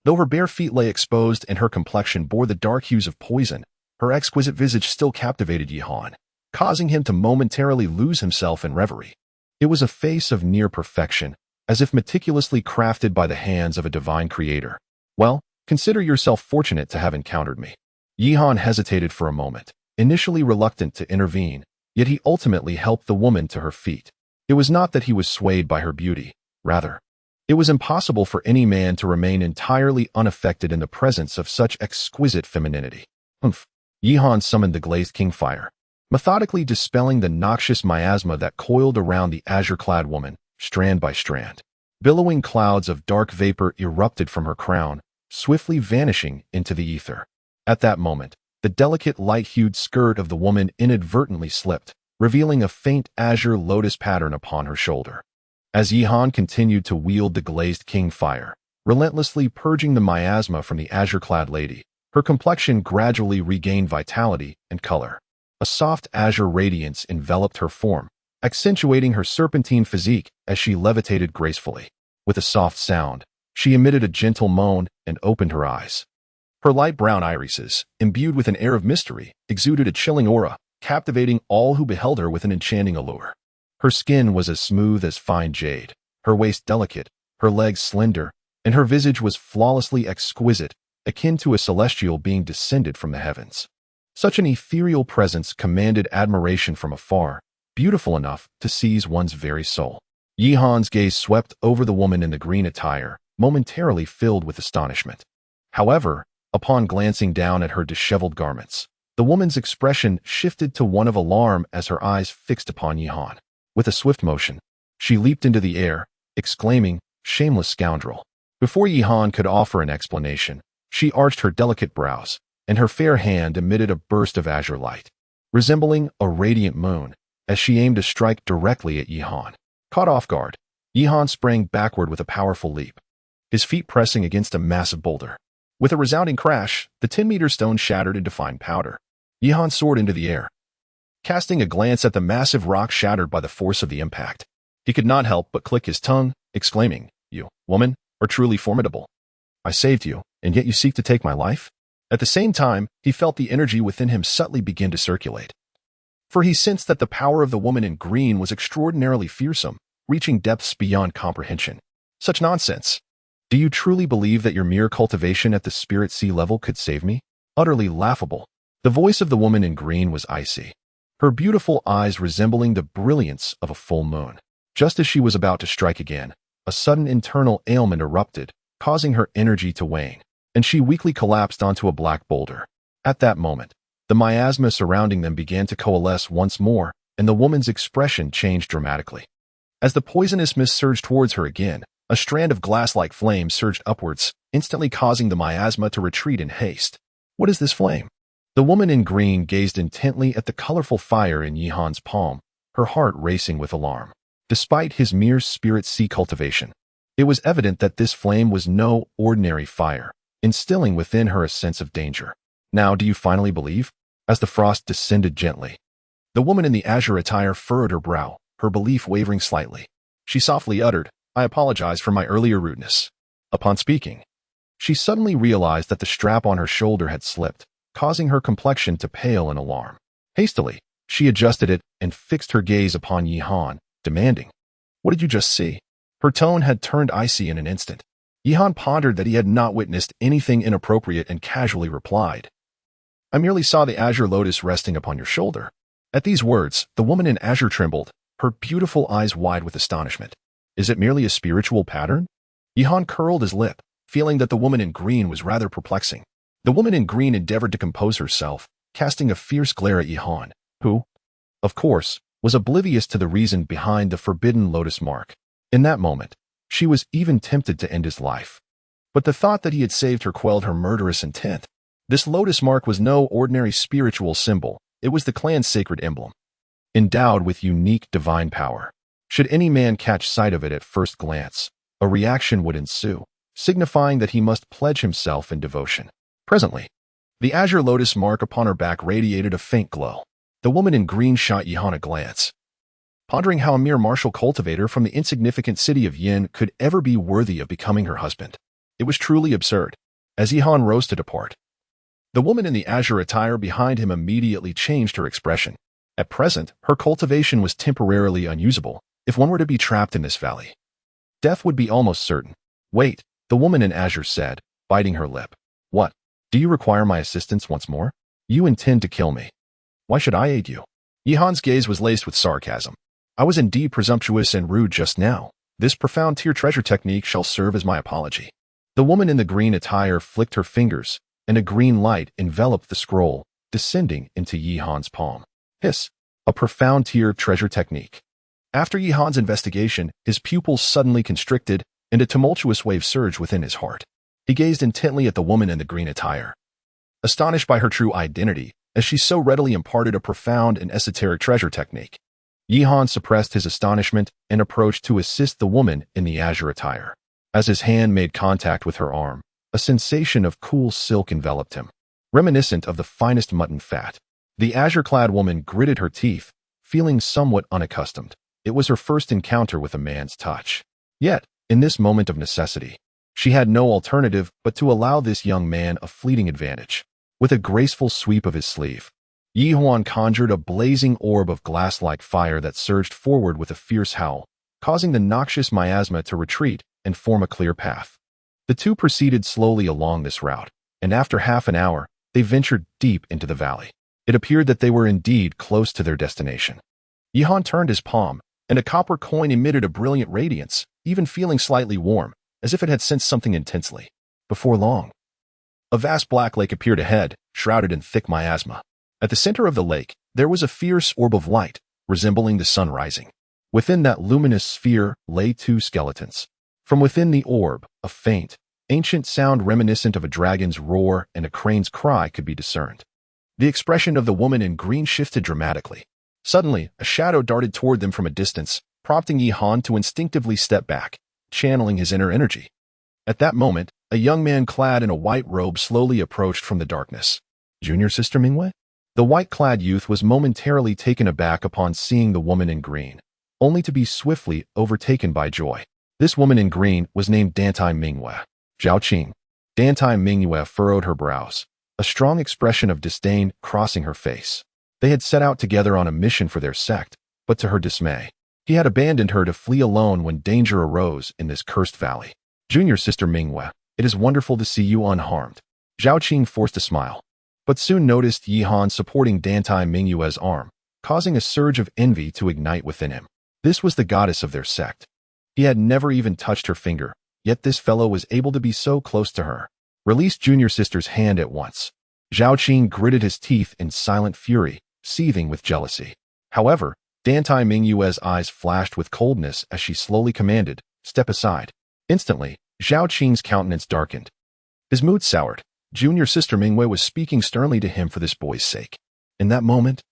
Though her bare feet lay exposed and her complexion bore the dark hues of poison, her exquisite visage still captivated Yihan, causing him to momentarily lose himself in reverie. It was a face of near perfection, as if meticulously crafted by the hands of a divine creator. Well, consider yourself fortunate to have encountered me. Yihan hesitated for a moment, initially reluctant to intervene, yet he ultimately helped the woman to her feet. It was not that he was swayed by her beauty, rather, it was impossible for any man to remain entirely unaffected in the presence of such exquisite femininity. Yihan summoned the glazed king fire, methodically dispelling the noxious miasma that coiled around the azure-clad woman, strand by strand. Billowing clouds of dark vapor erupted from her crown, swiftly vanishing into the ether. At that moment, the delicate light-hued skirt of the woman inadvertently slipped, revealing a faint azure lotus pattern upon her shoulder. As Yihan continued to wield the glazed king fire, relentlessly purging the miasma from the azure-clad lady, her complexion gradually regained vitality and color. A soft azure radiance enveloped her form, accentuating her serpentine physique as she levitated gracefully. With a soft sound, she emitted a gentle moan and opened her eyes. Her light brown irises, imbued with an air of mystery, exuded a chilling aura, captivating all who beheld her with an enchanting allure. Her skin was as smooth as fine jade, her waist delicate, her legs slender, and her visage was flawlessly exquisite, akin to a celestial being descended from the heavens. Such an ethereal presence commanded admiration from afar, beautiful enough to seize one's very soul. Yihan's gaze swept over the woman in the green attire, momentarily filled with astonishment. However, upon glancing down at her disheveled garments, the woman's expression shifted to one of alarm as her eyes fixed upon Yihan. With a swift motion, she leaped into the air, exclaiming, "Shameless scoundrel!" Before Yihan could offer an explanation, she arched her delicate brows, and her fair hand emitted a burst of azure light, resembling a radiant moon, as she aimed to strike directly at Yihan. Caught off guard, Yihan sprang backward with a powerful leap, his feet pressing against a massive boulder. With a resounding crash, the 10-meter stone shattered into fine powder. Yihan soared into the air, casting a glance at the massive rock shattered by the force of the impact. He could not help but click his tongue, exclaiming, "You, woman, are truly formidable. I saved you, and yet you seek to take my life?" At the same time, he felt the energy within him subtly begin to circulate. For he sensed that the power of the woman in green was extraordinarily fearsome, reaching depths beyond comprehension. Such nonsense. Do you truly believe that your mere cultivation at the spirit sea level could save me? Utterly laughable. The voice of the woman in green was icy, her beautiful eyes resembling the brilliance of a full moon. Just as she was about to strike again, a sudden internal ailment erupted, causing her energy to wane, and she weakly collapsed onto a black boulder. At that moment, the miasma surrounding them began to coalesce once more, and the woman's expression changed dramatically. As the poisonous mist surged towards her again, a strand of glass-like flame surged upwards, instantly causing the miasma to retreat in haste. What is this flame? The woman in green gazed intently at the colorful fire in Yihan's palm, her heart racing with alarm. Despite his mere spirit sea cultivation, it was evident that this flame was no ordinary fire, instilling within her a sense of danger. "Now do you finally believe?" As the frost descended gently, the woman in the azure attire furrowed her brow, her belief wavering slightly. She softly uttered, "I apologize for my earlier rudeness." Upon speaking, she suddenly realized that the strap on her shoulder had slipped, causing her complexion to pale in alarm. Hastily, she adjusted it and fixed her gaze upon Yihan, demanding, "What did you just see?" Her tone had turned icy in an instant. Yihan pondered that he had not witnessed anything inappropriate and casually replied, "I merely saw the azure lotus resting upon your shoulder." At these words, the woman in azure trembled, her beautiful eyes wide with astonishment. "Is it merely a spiritual pattern?" Yihan curled his lip, feeling that the woman in green was rather perplexing. The woman in green endeavored to compose herself, casting a fierce glare at Yihan, who, of course, was oblivious to the reason behind the forbidden lotus mark. In that moment, she was even tempted to end his life. But the thought that he had saved her quelled her murderous intent. This lotus mark was no ordinary spiritual symbol, it was the clan's sacred emblem, endowed with unique divine power. Should any man catch sight of it at first glance, a reaction would ensue, signifying that he must pledge himself in devotion. Presently, the azure lotus mark upon her back radiated a faint glow. The woman in green shot Yihan a glance, pondering how a mere martial cultivator from the insignificant city of Yin could ever be worthy of becoming her husband. It was truly absurd. As Yihan rose to depart, the woman in the azure attire behind him immediately changed her expression. At present, her cultivation was temporarily unusable. If one were to be trapped in this valley, death would be almost certain. "Wait," the woman in azure said, biting her lip. "What? Do you require my assistance once more? You intend to kill me. Why should I aid you?" Yihan's gaze was laced with sarcasm. "I was indeed presumptuous and rude just now. This profound tier treasure technique shall serve as my apology." The woman in the green attire flicked her fingers, and a green light enveloped the scroll, descending into Yihan's palm. Hiss. A profound tier treasure technique. After Yihan's investigation, his pupils suddenly constricted, and a tumultuous wave surged within his heart. He gazed intently at the woman in the green attire, astonished by her true identity, as she so readily imparted a profound and esoteric treasure technique. Yihan suppressed his astonishment and approached to assist the woman in the azure attire. As his hand made contact with her arm, a sensation of cool silk enveloped him, reminiscent of the finest mutton fat. The azure-clad woman gritted her teeth, feeling somewhat unaccustomed. It was her first encounter with a man's touch. Yet, in this moment of necessity, she had no alternative but to allow this young man a fleeting advantage. With a graceful sweep of his sleeve, Yihan conjured a blazing orb of glass-like fire that surged forward with a fierce howl, causing the noxious miasma to retreat and form a clear path. The two proceeded slowly along this route, and after half an hour, they ventured deep into the valley. It appeared that they were indeed close to their destination. Yihan turned his palm, and a copper coin emitted a brilliant radiance, even feeling slightly warm, as if it had sensed something intensely. Before long, a vast black lake appeared ahead, shrouded in thick miasma. At the center of the lake, there was a fierce orb of light, resembling the sun rising. Within that luminous sphere lay two skeletons. From within the orb, a faint, ancient sound reminiscent of a dragon's roar and a crane's cry could be discerned. The expression of the woman in green shifted dramatically. Suddenly, a shadow darted toward them from a distance, prompting Yihan to instinctively step back, channeling his inner energy. At that moment, a young man clad in a white robe slowly approached from the darkness. Junior Sister Mingwei? The white-clad youth was momentarily taken aback upon seeing the woman in green, only to be swiftly overtaken by joy. This woman in green was named Dantai Mingwei. Zhao Qing. Dantai Mingwei furrowed her brows, a strong expression of disdain crossing her face. They had set out together on a mission for their sect, but to her dismay, he had abandoned her to flee alone when danger arose in this cursed valley. Junior Sister Mingwei, it is wonderful to see you unharmed. Zhao Qing forced a smile, but soon noticed Yihan supporting Dantai Mingwei's arm, causing a surge of envy to ignite within him. This was the goddess of their sect. He had never even touched her finger, yet this fellow was able to be so close to her. Released Junior Sister's hand at once. Zhao Qing gritted his teeth in silent fury, seething with jealousy. However, Dantai Mingwei's eyes flashed with coldness as she slowly commanded, "Step aside." Instantly, Zhao Qing's countenance darkened. His mood soured. Junior Sister Mingwei was speaking sternly to him for this boy's sake. In that moment,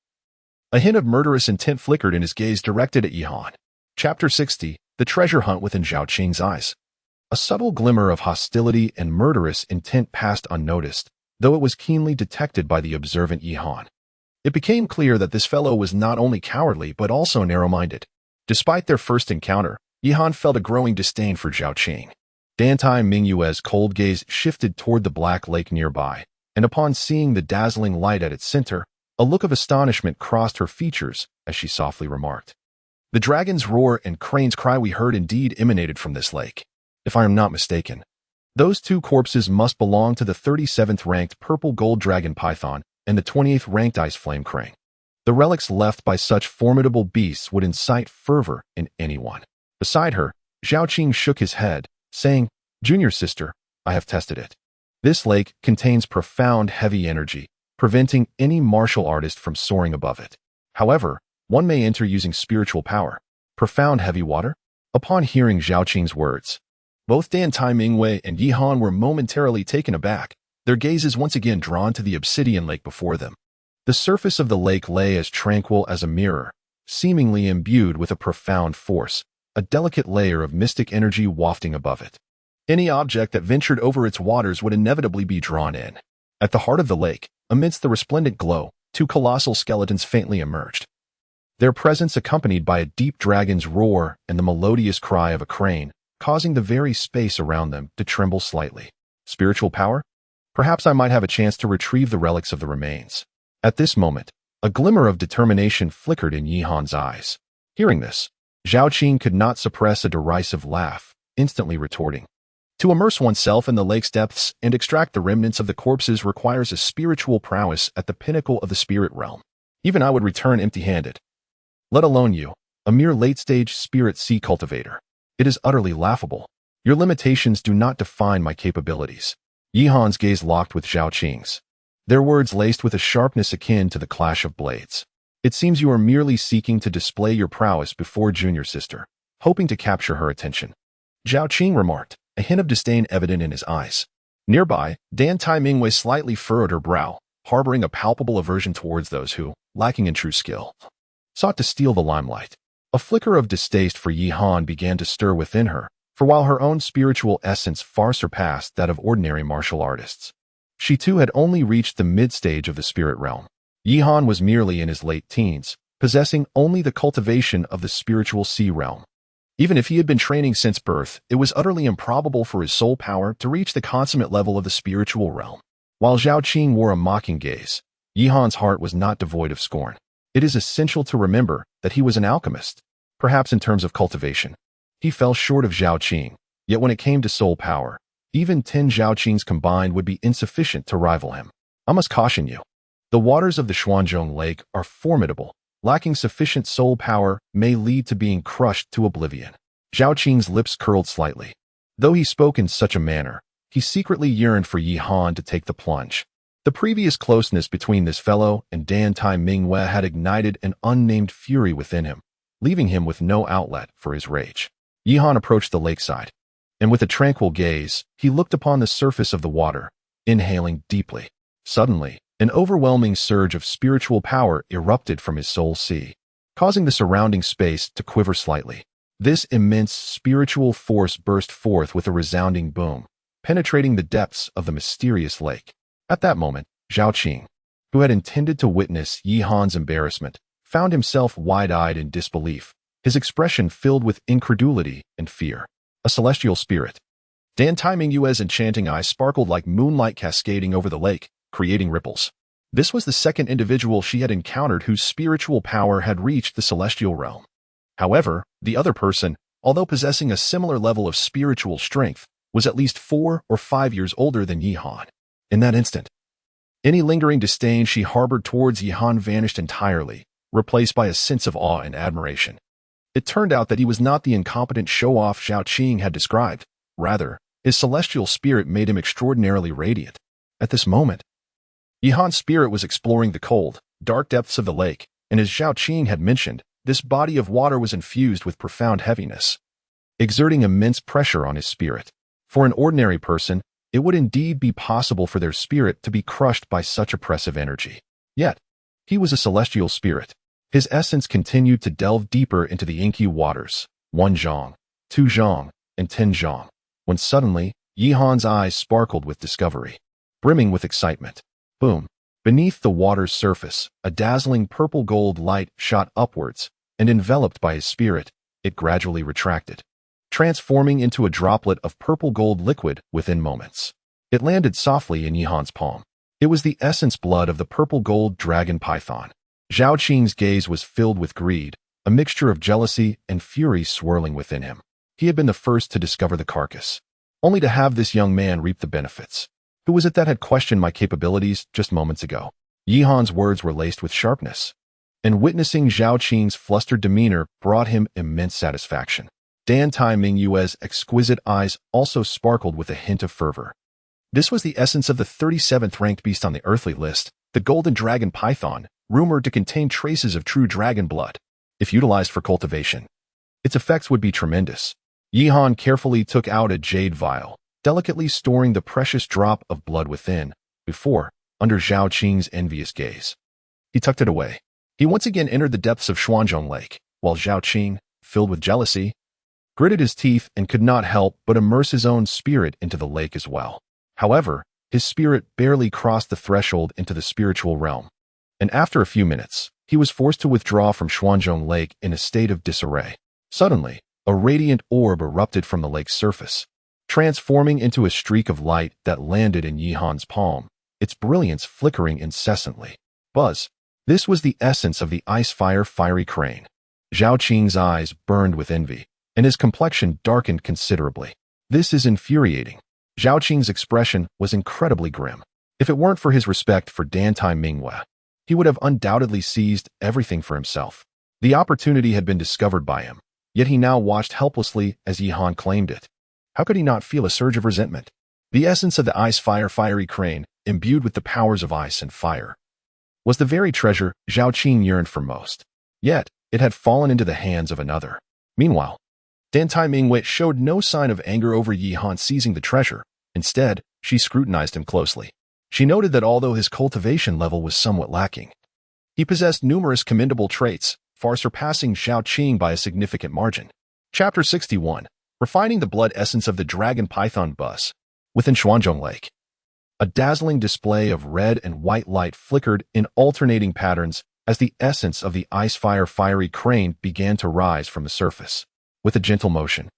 a hint of murderous intent flickered in his gaze directed at Yihan. Chapter 60, The Treasure Hunt Within Zhao Qing's Eyes. A subtle glimmer of hostility and murderous intent passed unnoticed, though it was keenly detected by the observant Yihan. It became clear that this fellow was not only cowardly but also narrow-minded. Despite their first encounter, Yihan felt a growing disdain for Zhao Qing. Dantai Mingwei's cold gaze shifted toward the black lake nearby, and upon seeing the dazzling light at its center, a look of astonishment crossed her features as she softly remarked, "The dragon's roar and crane's cry we heard indeed emanated from this lake. If I am not mistaken, those two corpses must belong to the 37th ranked purple gold dragon python and the 28th ranked ice flame crane. The relics left by such formidable beasts would incite fervor in anyone." Beside her, Zhao Qing shook his head, saying, "Junior Sister, I have tested it. This lake contains profound heavy energy, preventing any martial artist from soaring above it. However, one may enter using spiritual power. Profound heavy water?" Upon hearing Zhao Qing's words, both Dantai Mingwei and Yihan were momentarily taken aback, their gazes once again drawn to the obsidian lake before them. The surface of the lake lay as tranquil as a mirror, seemingly imbued with a profound force, a delicate layer of mystic energy wafting above it. Any object that ventured over its waters would inevitably be drawn in. At the heart of the lake, amidst the resplendent glow, two colossal skeletons faintly emerged. Their presence accompanied by a deep dragon's roar and the melodious cry of a crane, causing the very space around them to tremble slightly. Spiritual power? Perhaps I might have a chance to retrieve the relics of the remains. At this moment, a glimmer of determination flickered in Yihan's eyes. Hearing this, Zhao Qing could not suppress a derisive laugh, instantly retorting, "To immerse oneself in the lake's depths and extract the remnants of the corpses requires a spiritual prowess at the pinnacle of the spirit realm. Even I would return empty-handed. Let alone you, a mere late-stage spirit sea cultivator. It is utterly laughable. Your limitations do not define my capabilities." Yihan's gaze locked with Zhao Qing's, their words laced with a sharpness akin to the clash of blades. It seems you are merely seeking to display your prowess before junior sister, hoping to capture her attention. Zhao Qing remarked, a hint of disdain evident in his eyes. Nearby, Dan Tai Mingwei slightly furrowed her brow, harboring a palpable aversion towards those who, lacking in true skill, sought to steal the limelight. A flicker of distaste for Yi Han began to stir within her, for while her own spiritual essence far surpassed that of ordinary martial artists, she too had only reached the mid-stage of the spirit realm. Yi Han was merely in his late teens, possessing only the cultivation of the spiritual sea realm. Even if he had been training since birth, it was utterly improbable for his soul power to reach the consummate level of the spiritual realm. While Zhao Qing wore a mocking gaze, Yi Han's heart was not devoid of scorn. It is essential to remember that he was an alchemist. Perhaps in terms of cultivation, he fell short of Zhao Qing, yet when it came to soul power, even 10 Zhao Qings combined would be insufficient to rival him. I must caution you. The waters of the Xuanzhong Lake are formidable. Lacking sufficient soul power may lead to being crushed to oblivion. Zhao Qing's lips curled slightly. Though he spoke in such a manner, he secretly yearned for Yi Han to take the plunge. The previous closeness between this fellow and Dan Tai Mingwei had ignited an unnamed fury within him, leaving him with no outlet for his rage. Yi Han approached the lakeside, and with a tranquil gaze, he looked upon the surface of the water, inhaling deeply. Suddenly, an overwhelming surge of spiritual power erupted from his soul sea, causing the surrounding space to quiver slightly. This immense spiritual force burst forth with a resounding boom, penetrating the depths of the mysterious lake. At that moment, Zhao Qing, who had intended to witness Yi Han's embarrassment, found himself wide-eyed in disbelief, his expression filled with incredulity and fear. A celestial spirit. Dan Tai Mingyue's enchanting eyes sparkled like moonlight cascading over the lake, creating ripples. This was the second individual she had encountered whose spiritual power had reached the celestial realm. However, the other person, although possessing a similar level of spiritual strength, was at least 4 or 5 years older than Yi Han. In that instant, any lingering disdain she harbored towards Yi Han vanished entirely, replaced by a sense of awe and admiration. It turned out that he was not the incompetent show-off Zhao Qing had described. Rather, his celestial spirit made him extraordinarily radiant. At this moment, Yi Han's spirit was exploring the cold, dark depths of the lake, and as Zhao Qing had mentioned, this body of water was infused with profound heaviness, exerting immense pressure on his spirit. For an ordinary person, it would indeed be possible for their spirit to be crushed by such oppressive energy. Yet, he was a celestial spirit. His essence continued to delve deeper into the inky waters, 1 zhang, 2 zhang, and 10 zhang, when suddenly, Yi Han's eyes sparkled with discovery, brimming with excitement. Boom! Beneath the water's surface, a dazzling purple-gold light shot upwards, and enveloped by his spirit, it gradually retracted, transforming into a droplet of purple-gold liquid within moments. It landed softly in Yi Han's palm. It was the essence blood of the purple-gold dragon python. Zhao Qing's gaze was filled with greed, a mixture of jealousy and fury swirling within him. He had been the first to discover the carcass, only to have this young man reap the benefits. Who was it that had questioned my capabilities just moments ago? Yi Han's words were laced with sharpness, and witnessing Zhao Qing's flustered demeanor brought him immense satisfaction. Dan Tai Mingyue's exquisite eyes also sparkled with a hint of fervor. This was the essence of the 37th ranked beast on the earthly list, the golden dragon python, rumored to contain traces of true dragon blood. If utilized for cultivation, its effects would be tremendous. Yi Han carefully took out a jade vial, delicately storing the precious drop of blood within, before, under Zhao Qing's envious gaze, he tucked it away. He once again entered the depths of Xuanzhong Lake, while Zhao Qing, filled with jealousy, gritted his teeth and could not help but immerse his own spirit into the lake as well. However, his spirit barely crossed the threshold into the spiritual realm, and after a few minutes, he was forced to withdraw from Xuanzhong Lake in a state of disarray. Suddenly, a radiant orb erupted from the lake's surface, transforming into a streak of light that landed in Yi Han's palm, its brilliance flickering incessantly. Buzz! This was the essence of the ice-fire fiery crane. Zhao Qing's eyes burned with envy, and his complexion darkened considerably. This is infuriating. Zhao Qing's expression was incredibly grim. If it weren't for his respect for Dan Tai Mingwei, he would have undoubtedly seized everything for himself. The opportunity had been discovered by him, yet he now watched helplessly as Yi Han claimed it. How could he not feel a surge of resentment? The essence of the ice-fire fiery crane, imbued with the powers of ice and fire, was the very treasure Zhao Qing yearned for most. Yet, it had fallen into the hands of another. Meanwhile, Dan Tai Mingwei showed no sign of anger over Yi Han seizing the treasure. Instead, she scrutinized him closely. She noted that although his cultivation level was somewhat lacking, he possessed numerous commendable traits, far surpassing Zhao Qing by a significant margin. Chapter 61. Refining the blood essence of the dragon python bus. Within Xuanzhong Lake, a dazzling display of red and white light flickered in alternating patterns as the essence of the ice-fire fiery crane began to rise from the surface. With a gentle motion,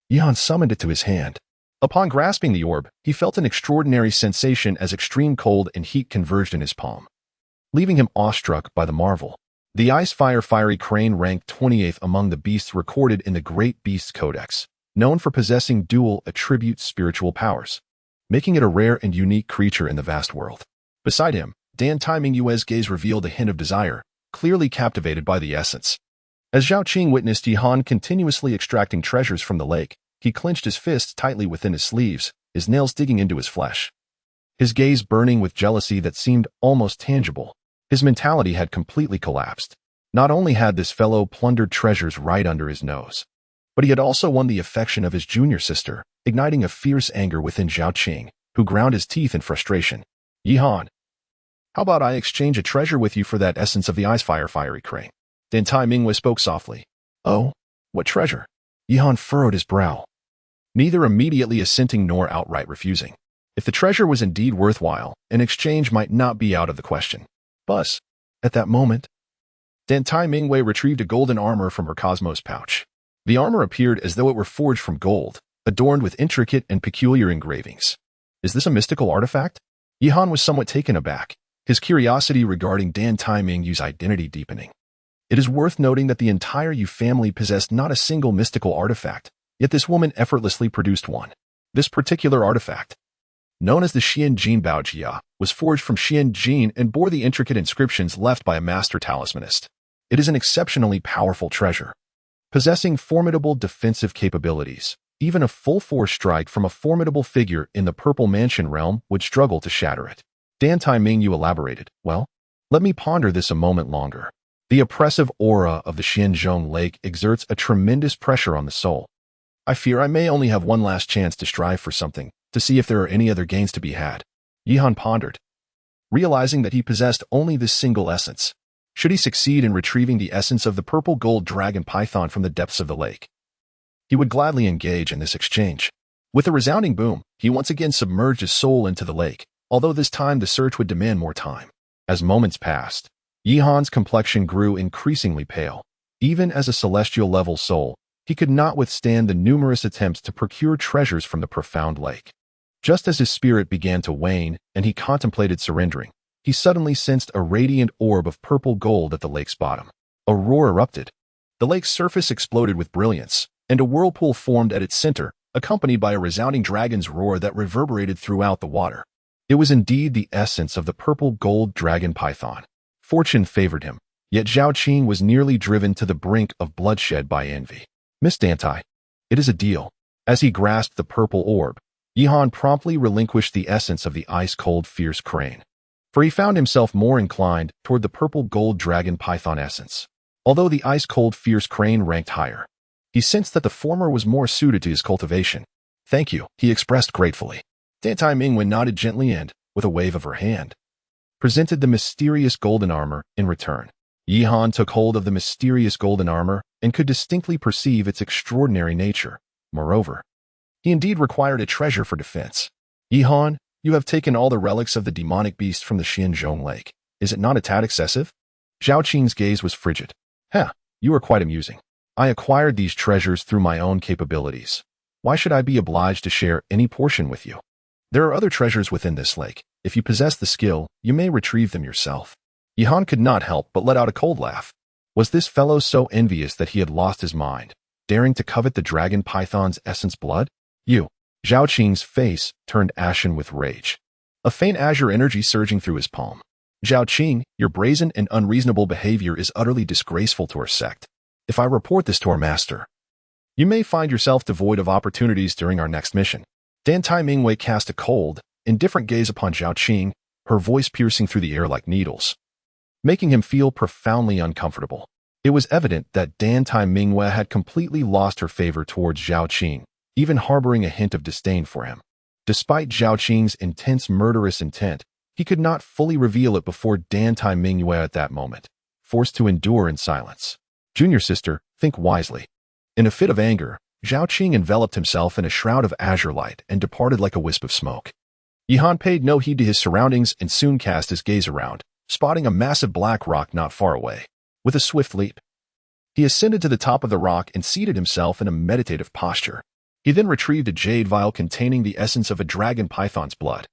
Yi Han summoned it to his hand. Upon grasping the orb, he felt an extraordinary sensation as extreme cold and heat converged in his palm, leaving him awestruck by the marvel. The ice-fire fiery crane ranked 28th among the beasts recorded in the Great Beasts Codex, known for possessing dual attribute spiritual powers, making it a rare and unique creature in the vast world. Beside him, Dan Tai Mingyue's gaze revealed a hint of desire, clearly captivated by the essence. As Zhao Qing witnessed Yi Han continuously extracting treasures from the lake, he clenched his fists tightly within his sleeves, his nails digging into his flesh. His gaze burning with jealousy that seemed almost tangible. His mentality had completely collapsed. Not only had this fellow plundered treasures right under his nose, but he had also won the affection of his junior sister, igniting a fierce anger within Zhao Qing, who ground his teeth in frustration. Yi Han, how about I exchange a treasure with you for that essence of the ice-fire fiery crane? Dan Tai Mingwei spoke softly. Oh, what treasure? Yi Han furrowed his brow, neither immediately assenting nor outright refusing. If the treasure was indeed worthwhile, an exchange might not be out of the question. But, at that moment, Dan Tai Mingwei retrieved a golden armor from her cosmos pouch. The armor appeared as though it were forged from gold, adorned with intricate and peculiar engravings. Is this a mystical artifact? Yi Han was somewhat taken aback, his curiosity regarding Dan Tai Mingyu's identity deepening. It is worth noting that the entire Yu family possessed not a single mystical artifact, yet this woman effortlessly produced one. This particular artifact, known as the Xian Jin Baojia, was forged from Xian Jin and bore the intricate inscriptions left by a master talismanist. It is an exceptionally powerful treasure, possessing formidable defensive capabilities. Even a full-force strike from a formidable figure in the Purple Mansion realm would struggle to shatter it. Dan Tai Mingyu elaborated, well, let me ponder this a moment longer. The oppressive aura of the Xianzhong Lake exerts a tremendous pressure on the soul. I fear I may only have one last chance to strive for something, to see if there are any other gains to be had. Yi Han pondered, realizing that he possessed only this single essence. Should he succeed in retrieving the essence of the purple gold dragon python from the depths of the lake, he would gladly engage in this exchange. With a resounding boom, he once again submerged his soul into the lake, although this time the search would demand more time. As moments passed, Yi Han's complexion grew increasingly pale. Even as a celestial-level soul, he could not withstand the numerous attempts to procure treasures from the profound lake. Just as his spirit began to wane and he contemplated surrendering, he suddenly sensed a radiant orb of purple gold at the lake's bottom. A roar erupted. The lake's surface exploded with brilliance, and a whirlpool formed at its center, accompanied by a resounding dragon's roar that reverberated throughout the water. It was indeed the essence of the purple gold dragon python. Fortune favored him, yet Zhao Qing was nearly driven to the brink of bloodshed by envy. Miss Dantai, it is a deal. As he grasped the purple orb, Yi Han promptly relinquished the essence of the ice-cold fierce crane, for he found himself more inclined toward the purple gold dragon python essence. Although the ice-cold fierce crane ranked higher, he sensed that the former was more suited to his cultivation. Thank you, he expressed gratefully. Dan Tai Mingwen nodded gently and, with a wave of her hand, presented the mysterious golden armor in return. Yi Han took hold of the mysterious golden armor and could distinctly perceive its extraordinary nature. Moreover, he indeed required a treasure for defense. Yi Han, you have taken all the relics of the demonic beast from the Xianzhong Lake. Is it not a tad excessive? Zhao Qing's gaze was frigid. You are quite amusing. I acquired these treasures through my own capabilities. Why should I be obliged to share any portion with you? There are other treasures within this lake. If you possess the skill, you may retrieve them yourself. Yi Han could not help but let out a cold laugh. Was this fellow so envious that he had lost his mind, daring to covet the dragon python's essence blood? You. Zhao Qing's face turned ashen with rage, a faint azure energy surging through his palm. Zhao Qing, your brazen and unreasonable behavior is utterly disgraceful to our sect. If I report this to our master, you may find yourself devoid of opportunities during our next mission. Dan Tai Mingwei cast a cold, indifferent gaze upon Zhao Qing, her voice piercing through the air like needles. making him feel profoundly uncomfortable. It was evident that Dan Tai Mingwei had completely lost her favor towards Zhao Qing, even harboring a hint of disdain for him. Despite Zhao Qing's intense murderous intent, he could not fully reveal it before Dan Tai Mingwei at that moment, forced to endure in silence. Junior sister, think wisely. In a fit of anger, Zhao Qing enveloped himself in a shroud of azure light and departed like a wisp of smoke. Yihan paid no heed to his surroundings and soon cast his gaze around, spotting a massive black rock not far away. With a swift leap, he ascended to the top of the rock and seated himself in a meditative posture. He then retrieved a jade vial containing the essence of a dragon python's blood.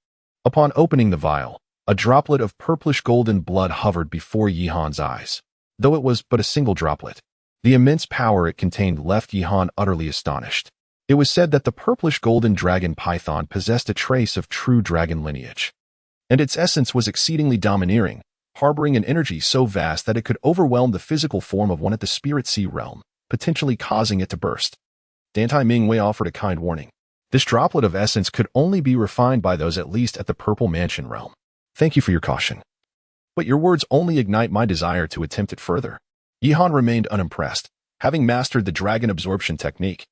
Upon opening the vial, a droplet of purplish golden blood hovered before Yihan's eyes. Though it was but a single droplet, the immense power it contained left Yihan utterly astonished. It was said that the purplish golden dragon python possessed a trace of true dragon lineage, and its essence was exceedingly domineering, harboring an energy so vast that it could overwhelm the physical form of one at the spirit sea realm, potentially causing it to burst. Dan Tai Mingwei offered a kind warning. This droplet of essence could only be refined by those at least at the Purple Mansion realm. Thank you for your caution, but your words only ignite my desire to attempt it further. Yihan remained unimpressed. Having mastered the dragon absorption technique,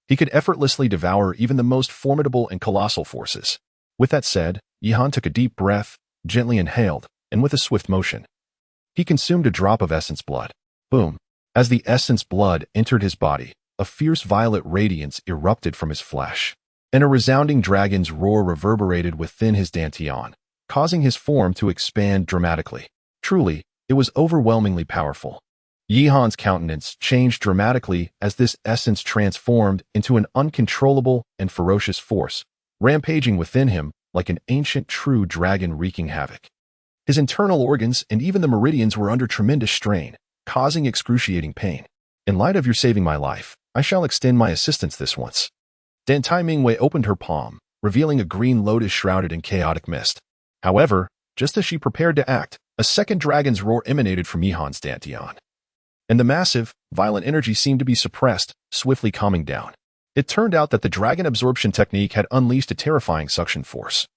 he could effortlessly devour even the most formidable and colossal forces. With that said, Yihan took a deep breath, gently inhaled, and with a swift motion, he consumed a drop of essence blood. Boom! As the essence blood entered his body, a fierce violet radiance erupted from his flesh, and a resounding dragon's roar reverberated within his dantian, causing his form to expand dramatically. Truly, it was overwhelmingly powerful. Yihan's countenance changed dramatically as this essence transformed into an uncontrollable and ferocious force, rampaging within him like an ancient true dragon wreaking havoc. His internal organs and even the meridians were under tremendous strain, causing excruciating pain. In light of your saving my life, I shall extend my assistance this once. Dan Tai Mingwei opened her palm, revealing a green lotus shrouded in chaotic mist. However, just as she prepared to act, a second dragon's roar emanated from Yihan's dantian, and the massive, violent energy seemed to be suppressed, swiftly calming down. It turned out that the dragon absorption technique had unleashed a terrifying suction force,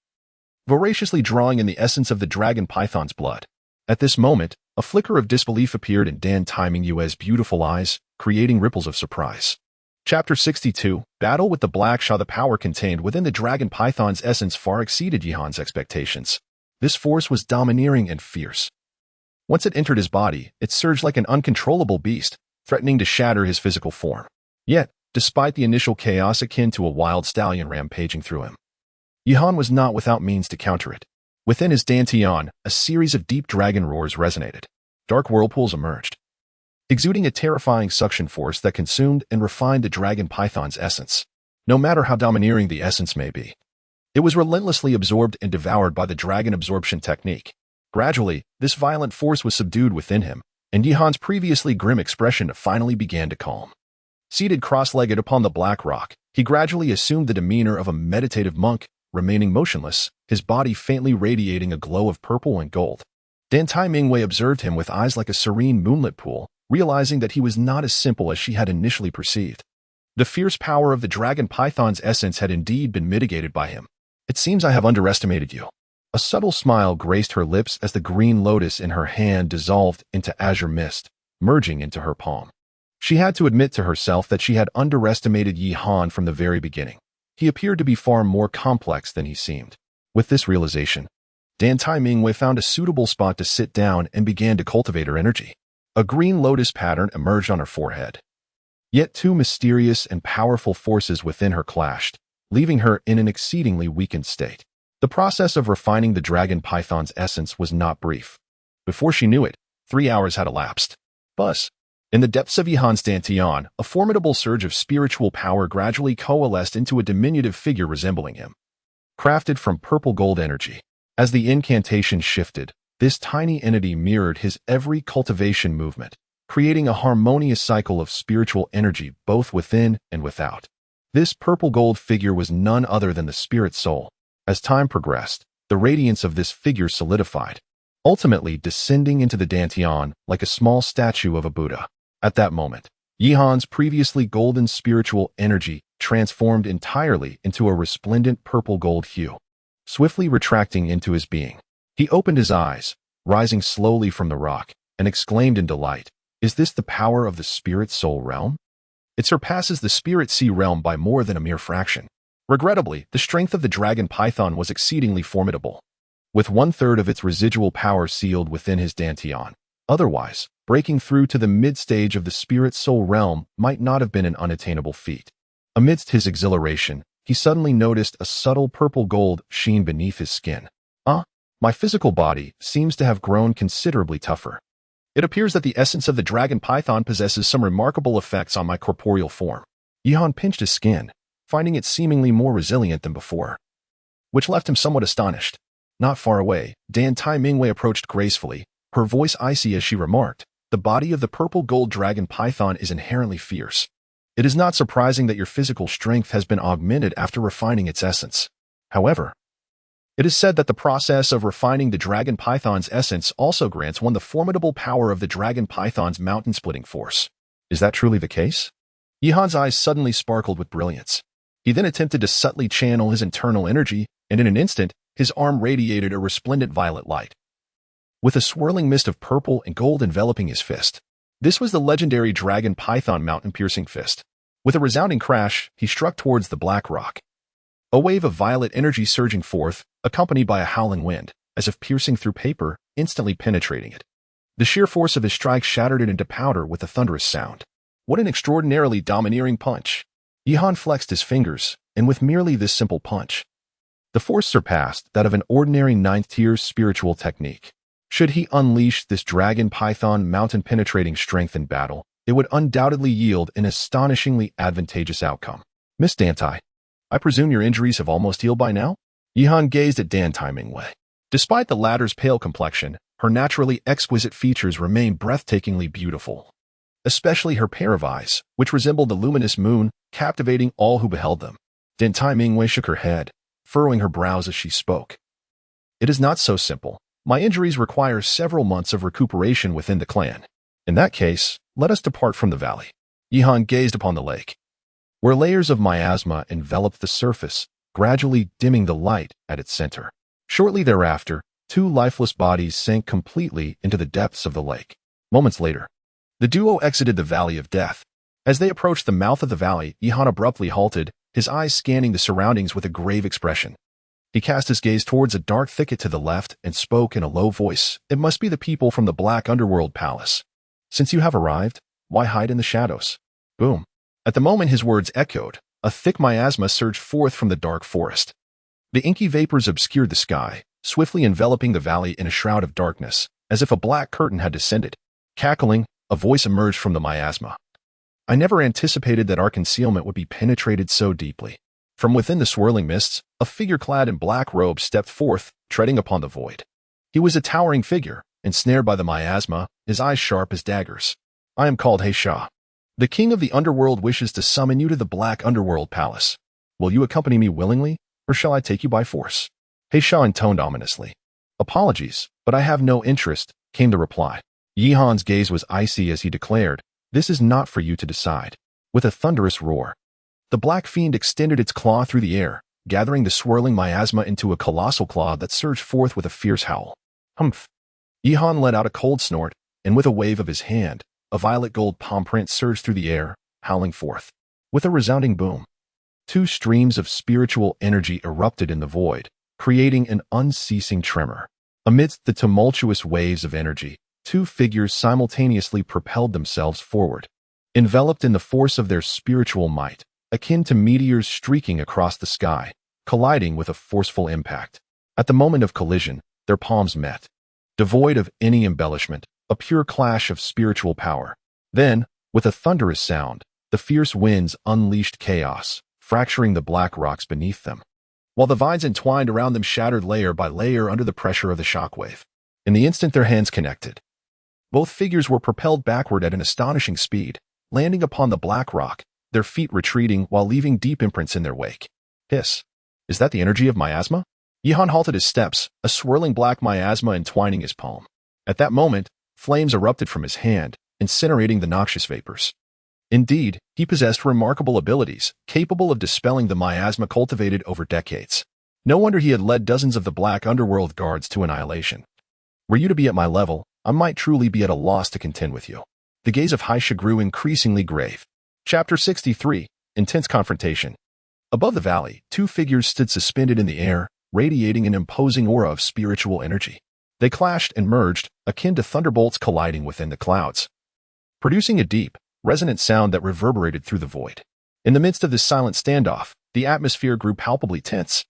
voraciously drawing in the essence of the dragon python's blood. At this moment, a flicker of disbelief appeared in Dan Tai Mingwei's beautiful eyes, creating ripples of surprise. Chapter 62, Battle with the Black Shah. The power contained within the dragon python's essence far exceeded Yihan's expectations. This force was domineering and fierce. Once it entered his body, it surged like an uncontrollable beast, threatening to shatter his physical form. Yet, despite the initial chaos akin to a wild stallion rampaging through him, Yihan was not without means to counter it. Within his dantian, a series of deep dragon roars resonated. Dark whirlpools emerged, exuding a terrifying suction force that consumed and refined the dragon python's essence. No matter how domineering the essence may be, it was relentlessly absorbed and devoured by the dragon absorption technique. Gradually, this violent force was subdued within him, and Yihan's previously grim expression finally began to calm. Seated cross-legged upon the black rock, he gradually assumed the demeanor of a meditative monk, remaining motionless, his body faintly radiating a glow of purple and gold. Dan Tai Mingwei observed him with eyes like a serene moonlit pool, realizing that he was not as simple as she had initially perceived. The fierce power of the dragon python's essence had indeed been mitigated by him. It seems I have underestimated you. A subtle smile graced her lips as the green lotus in her hand dissolved into azure mist, merging into her palm. She had to admit to herself that she had underestimated Yihan from the very beginning. He appeared to be far more complex than he seemed. With this realization, Dan Tai Mingwei found a suitable spot to sit down and began to cultivate her energy. A green lotus pattern emerged on her forehead. Yet two mysterious and powerful forces within her clashed, leaving her in an exceedingly weakened state. The process of refining the dragon python's essence was not brief. Before she knew it, 3 hours had elapsed. Buzz. In the depths of Yihan's dantian, a formidable surge of spiritual power gradually coalesced into a diminutive figure resembling him, crafted from purple gold energy. As the incantation shifted, this tiny entity mirrored his every cultivation movement, creating a harmonious cycle of spiritual energy both within and without. This purple gold figure was none other than the spirit soul. As time progressed, the radiance of this figure solidified, ultimately descending into the dantian like a small statue of a Buddha. At that moment, Yihan's previously golden spiritual energy transformed entirely into a resplendent purple gold hue. Swiftly retracting into his being, he opened his eyes, rising slowly from the rock, and exclaimed in delight, "Is this the power of the spirit soul realm? It surpasses the spirit sea realm by more than a mere fraction." Regrettably, the strength of the dragon python was exceedingly formidable, with 1/3 of its residual power sealed within his dantian. Otherwise, breaking through to the mid-stage of the spirit soul realm might not have been an unattainable feat. Amidst his exhilaration, he suddenly noticed a subtle purple gold sheen beneath his skin. My physical body seems to have grown considerably tougher. It appears that the essence of the dragon python possesses some remarkable effects on my corporeal form. Yihan pinched his skin, finding it seemingly more resilient than before, which left him somewhat astonished. Not far away, Dan Tai Mingwei approached gracefully, her voice icy as she remarked, "The body of the purple gold dragon python is inherently fierce. It is not surprising that your physical strength has been augmented after refining its essence. However, it is said that the process of refining the dragon python's essence also grants one the formidable power of the dragon python's mountain-splitting force. Is that truly the case?" Yihan's eyes suddenly sparkled with brilliance. He then attempted to subtly channel his internal energy, and in an instant, his arm radiated a resplendent violet light, with a swirling mist of purple and gold enveloping his fist. This was the legendary dragon python mountain-piercing fist. With a resounding crash, he struck towards the black rock, a wave of violet energy surging forth, accompanied by a howling wind, as if piercing through paper, instantly penetrating it. The sheer force of his strike shattered it into powder with a thunderous sound. What an extraordinarily domineering punch! Yihan flexed his fingers, and with merely this simple punch, the force surpassed that of an ordinary 9th-tier spiritual technique. Should he unleash this dragon python mountain-penetrating strength in battle, it would undoubtedly yield an astonishingly advantageous outcome. "Miss Dan Tai, I presume your injuries have almost healed by now?" Yihan gazed at Dan Tai Mingwei. Despite the latter's pale complexion, her naturally exquisite features remained breathtakingly beautiful, especially her pair of eyes, which resembled the luminous moon, captivating all who beheld them. Dan Tai Mingwei shook her head, furrowing her brows as she spoke. "It is not so simple. My injuries require several months of recuperation within the clan. In that case, let us depart from the valley." Yihan gazed upon the lake, where layers of miasma enveloped the surface, gradually dimming the light at its center. Shortly thereafter, 2 lifeless bodies sank completely into the depths of the lake. Moments later, the duo exited the Valley of Death. As they approached the mouth of the valley, Yihan abruptly halted, his eyes scanning the surroundings with a grave expression. He cast his gaze towards a dark thicket to the left and spoke in a low voice. "It must be the people from the Black Underworld Palace. Since you have arrived, why hide in the shadows?" Boom. At the moment his words echoed, a thick miasma surged forth from the dark forest. The inky vapors obscured the sky, swiftly enveloping the valley in a shroud of darkness, as if a black curtain had descended. Cackling, a voice emerged from the miasma. "I never anticipated that our concealment would be penetrated so deeply." From within the swirling mists, a figure clad in black robes stepped forth, treading upon the void. He was a towering figure, ensnared by the miasma, his eyes sharp as daggers. "I am called He Sha. The king of the underworld wishes to summon you to the Black Underworld Palace. Will you accompany me willingly, or shall I take you by force?" He Sha intoned ominously. "Apologies, but I have no interest," came the reply. Yihan's gaze was icy as he declared, "This is not for you to decide." With a thunderous roar, the black fiend extended its claw through the air, gathering the swirling miasma into a colossal claw that surged forth with a fierce howl. Humph! Yihan let out a cold snort, and with a wave of his hand, a violet gold palm print surged through the air, howling forth. With a resounding boom, 2 streams of spiritual energy erupted in the void, creating an unceasing tremor. Amidst the tumultuous waves of energy, 2 figures simultaneously propelled themselves forward, enveloped in the force of their spiritual might, akin to meteors streaking across the sky, colliding with a forceful impact. At the moment of collision, their palms met. Devoid of any embellishment, a pure clash of spiritual power. Then, with a thunderous sound, the fierce winds unleashed chaos, fracturing the black rocks beneath them, while the vines entwined around them shattered layer by layer under the pressure of the shockwave. In the instant their hands connected, both figures were propelled backward at an astonishing speed, landing upon the black rock, their feet retreating while leaving deep imprints in their wake. Hiss. Is that the energy of miasma? Yihan halted his steps, a swirling black miasma entwining his palm. At that moment, flames erupted from his hand, incinerating the noxious vapors. Indeed, he possessed remarkable abilities, capable of dispelling the miasma cultivated over decades. No wonder he had led dozens of the Black Underworld guards to annihilation. Were you to be at my level, I might truly be at a loss to contend with you. The gaze of Haisha grew increasingly grave. Chapter 63. Intense Confrontation. Above the valley, two figures stood suspended in the air, radiating an imposing aura of spiritual energy. They clashed and merged, akin to thunderbolts colliding within the clouds, producing a deep, resonant sound that reverberated through the void. In the midst of this silent standoff, the atmosphere grew palpably tense,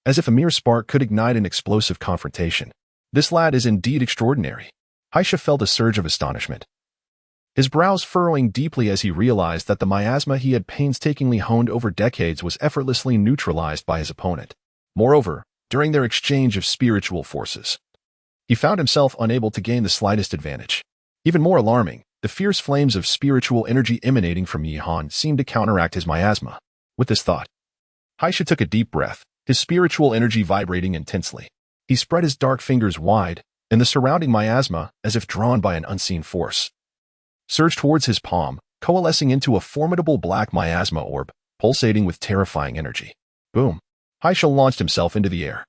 as if a mere spark could ignite an explosive confrontation. This lad is indeed extraordinary. Haisha felt a surge of astonishment, his brows furrowing deeply as he realized that the miasma he had painstakingly honed over decades was effortlessly neutralized by his opponent. Moreover, during their exchange of spiritual forces, he found himself unable to gain the slightest advantage. Even more alarming, the fierce flames of spiritual energy emanating from Yihan seemed to counteract his miasma. With this thought, Haisha took a deep breath, his spiritual energy vibrating intensely. He spread his dark fingers wide, and the surrounding miasma, as if drawn by an unseen force, surged towards his palm, coalescing into a formidable black miasma orb, pulsating with terrifying energy. Boom! Haisha launched himself into the air,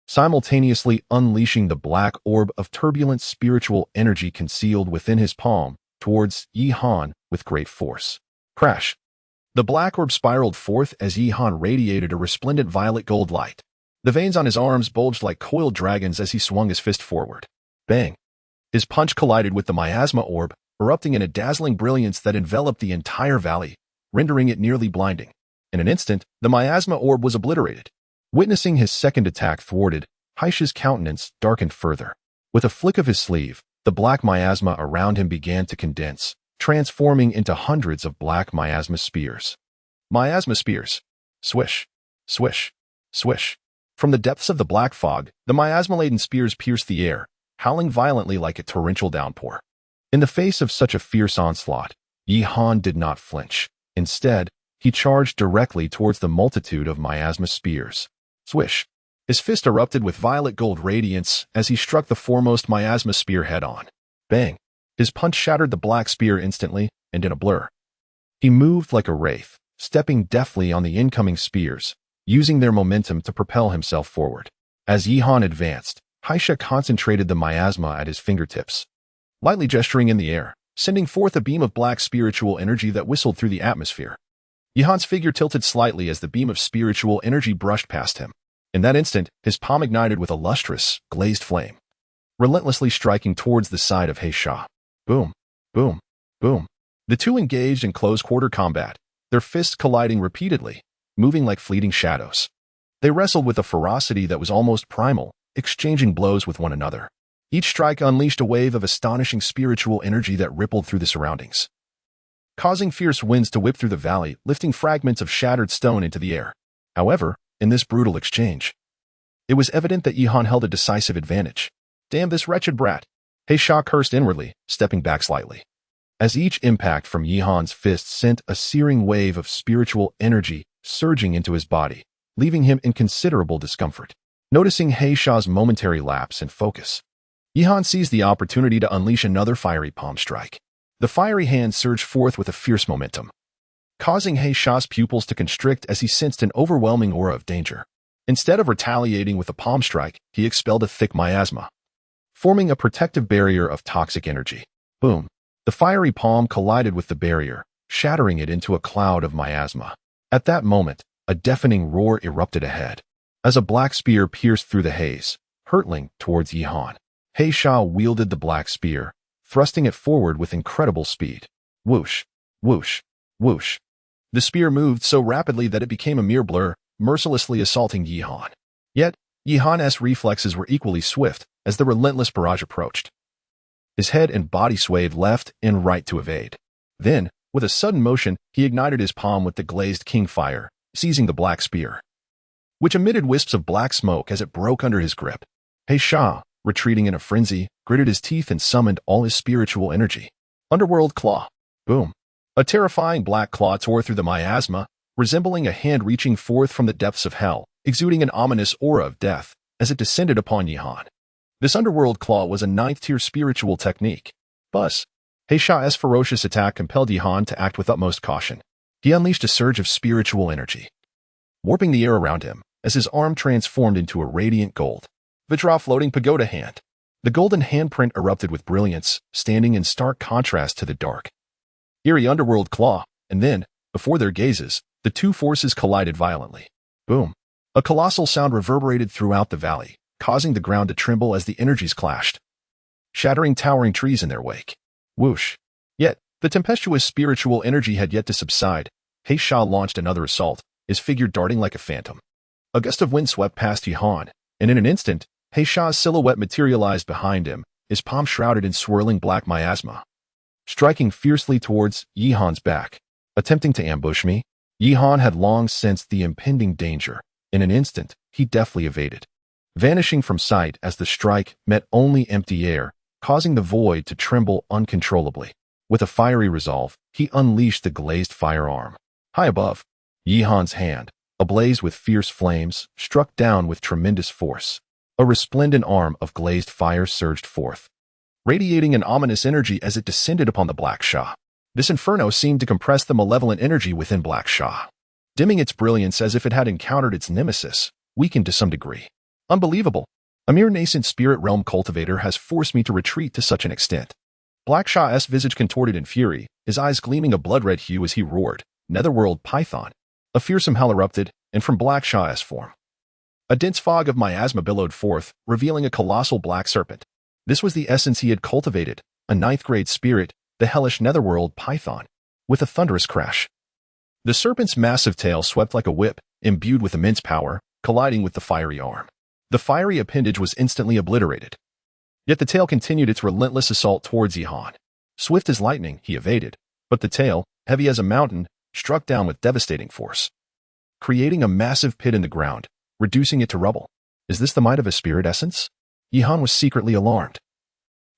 simultaneously unleashing the black orb of turbulent spiritual energy concealed within his palm towards Yihan with great force. Crash! The black orb spiraled forth as Yihan radiated a resplendent violet gold light. The veins on his arms bulged like coiled dragons as he swung his fist forward. Bang! His punch collided with the miasma orb, erupting in a dazzling brilliance that enveloped the entire valley, rendering it nearly blinding. In an instant, the miasma orb was obliterated. Witnessing his second attack thwarted, Haisha's countenance darkened further. With a flick of his sleeve, the black miasma around him began to condense, transforming into hundreds of black miasma spears. Miasma spears. Swish, swish, swish. From the depths of the black fog, the miasma-laden spears pierced the air, howling violently like a torrential downpour. In the face of such a fierce onslaught, Yihan did not flinch. Instead, he charged directly towards the multitude of miasma spears. Swish! His fist erupted with violet gold radiance as he struck the foremost miasma spear head-on. Bang! His punch shattered the black spear instantly, and in a blur, he moved like a wraith, stepping deftly on the incoming spears, using their momentum to propel himself forward. As Yihan advanced, Haisha concentrated the miasma at his fingertips, lightly gesturing in the air, sending forth a beam of black spiritual energy that whistled through the atmosphere. Yihan's figure tilted slightly as the beam of spiritual energy brushed past him. In that instant, his palm ignited with a lustrous, glazed flame, relentlessly striking towards the side of Haisha. Boom, boom, boom. The two engaged in close-quarter combat, their fists colliding repeatedly, moving like fleeting shadows. They wrestled with a ferocity that was almost primal, exchanging blows with one another. Each strike unleashed a wave of astonishing spiritual energy that rippled through the surroundings, causing fierce winds to whip through the valley, lifting fragments of shattered stone into the air. However, in this brutal exchange, it was evident that Yihan held a decisive advantage. Damn this wretched brat! Haisha cursed inwardly, stepping back slightly, as each impact from Yihan's fist sent a searing wave of spiritual energy surging into his body, leaving him in considerable discomfort. Noticing Haisha's momentary lapse in focus, Yihan seized the opportunity to unleash another fiery palm strike. The fiery hand surged forth with a fierce momentum, causing Haisha's pupils to constrict as he sensed an overwhelming aura of danger. Instead of retaliating with a palm strike, he expelled a thick miasma, forming a protective barrier of toxic energy. Boom! The fiery palm collided with the barrier, shattering it into a cloud of miasma. At that moment, a deafening roar erupted ahead, as a black spear pierced through the haze, hurtling towards Yihan. Haisha wielded the black spear, thrusting it forward with incredible speed. Whoosh! Whoosh! Whoosh! The spear moved so rapidly that it became a mere blur, mercilessly assaulting Yihan. Yet, Yihan's reflexes were equally swift as the relentless barrage approached. His head and body swayed left and right to evade. Then, with a sudden motion, he ignited his palm with the glazed king fire, seizing the black spear, which emitted wisps of black smoke as it broke under his grip. Haisha, retreating in a frenzy, gritted his teeth and summoned all his spiritual energy. Underworld Claw. Boom. A terrifying black claw tore through the miasma, resembling a hand reaching forth from the depths of hell, exuding an ominous aura of death as it descended upon Yihan. This underworld claw was a 9th-tier spiritual technique. Buzz. Haisha's ferocious attack compelled Yihan to act with utmost caution. He unleashed a surge of spiritual energy, warping the air around him as his arm transformed into a radiant gold, Vajra floating pagoda hand. The golden handprint erupted with brilliance, standing in stark contrast to the dark, eerie underworld claw, and then, before their gazes, the two forces collided violently. Boom! A colossal sound reverberated throughout the valley, causing the ground to tremble as the energies clashed, shattering towering trees in their wake. Whoosh! Yet, the tempestuous spiritual energy had yet to subside. Heisha launched another assault, his figure darting like a phantom. A gust of wind swept past Yihan, and in an instant, Heisha's silhouette materialized behind him, his palm shrouded in swirling black miasma. Striking fiercely towards Yihan's back. Attempting to ambush me, Yihan had long sensed the impending danger. In an instant, he deftly evaded, vanishing from sight as the strike met only empty air, causing the void to tremble uncontrollably. With a fiery resolve, he unleashed the glazed firearm. High above, Yihan's hand, ablaze with fierce flames, struck down with tremendous force. A resplendent arm of glazed fire surged forth, radiating an ominous energy as it descended upon the Black Shah. This inferno seemed to compress the malevolent energy within Black Shah, dimming its brilliance as if it had encountered its nemesis, weakened to some degree. Unbelievable! A mere nascent spirit realm cultivator has forced me to retreat to such an extent. Black Shah's visage contorted in fury, his eyes gleaming a blood-red hue as he roared, "Netherworld Python!" A fearsome howl erupted, and from Black Shah's form, a dense fog of miasma billowed forth, revealing a colossal black serpent. This was the essence he had cultivated, a ninth-grade spirit, the hellish Netherworld Python. With a thunderous crash, the serpent's massive tail swept like a whip, imbued with immense power, colliding with the fiery arm. The fiery appendage was instantly obliterated. Yet the tail continued its relentless assault towards Yihan. Swift as lightning, he evaded, but the tail, heavy as a mountain, struck down with devastating force, creating a massive pit in the ground, reducing it to rubble. Is this the might of a spirit essence? Yihan was secretly alarmed.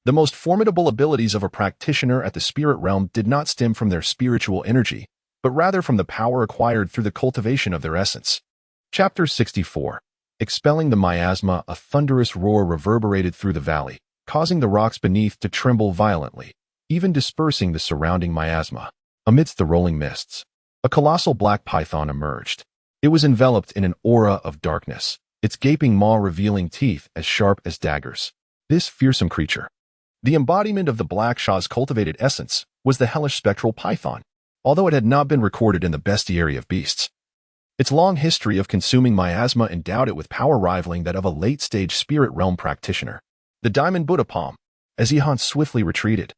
The most formidable abilities of a practitioner at the spirit realm did not stem from their spiritual energy, but rather from the power acquired through the cultivation of their essence. Chapter 64. Expelling the miasma, a thunderous roar reverberated through the valley, causing the rocks beneath to tremble violently, even dispersing the surrounding miasma. Amidst the rolling mists, a colossal black python emerged. It was enveloped in an aura of darkness, its gaping maw revealing teeth as sharp as daggers. This fearsome creature, the embodiment of the Black Shah's cultivated essence, was the hellish spectral python, although it had not been recorded in the bestiary of beasts. Its long history of consuming miasma endowed it with power rivaling that of a late-stage spirit realm practitioner. The diamond Buddha palm, as Yihan swiftly retreated.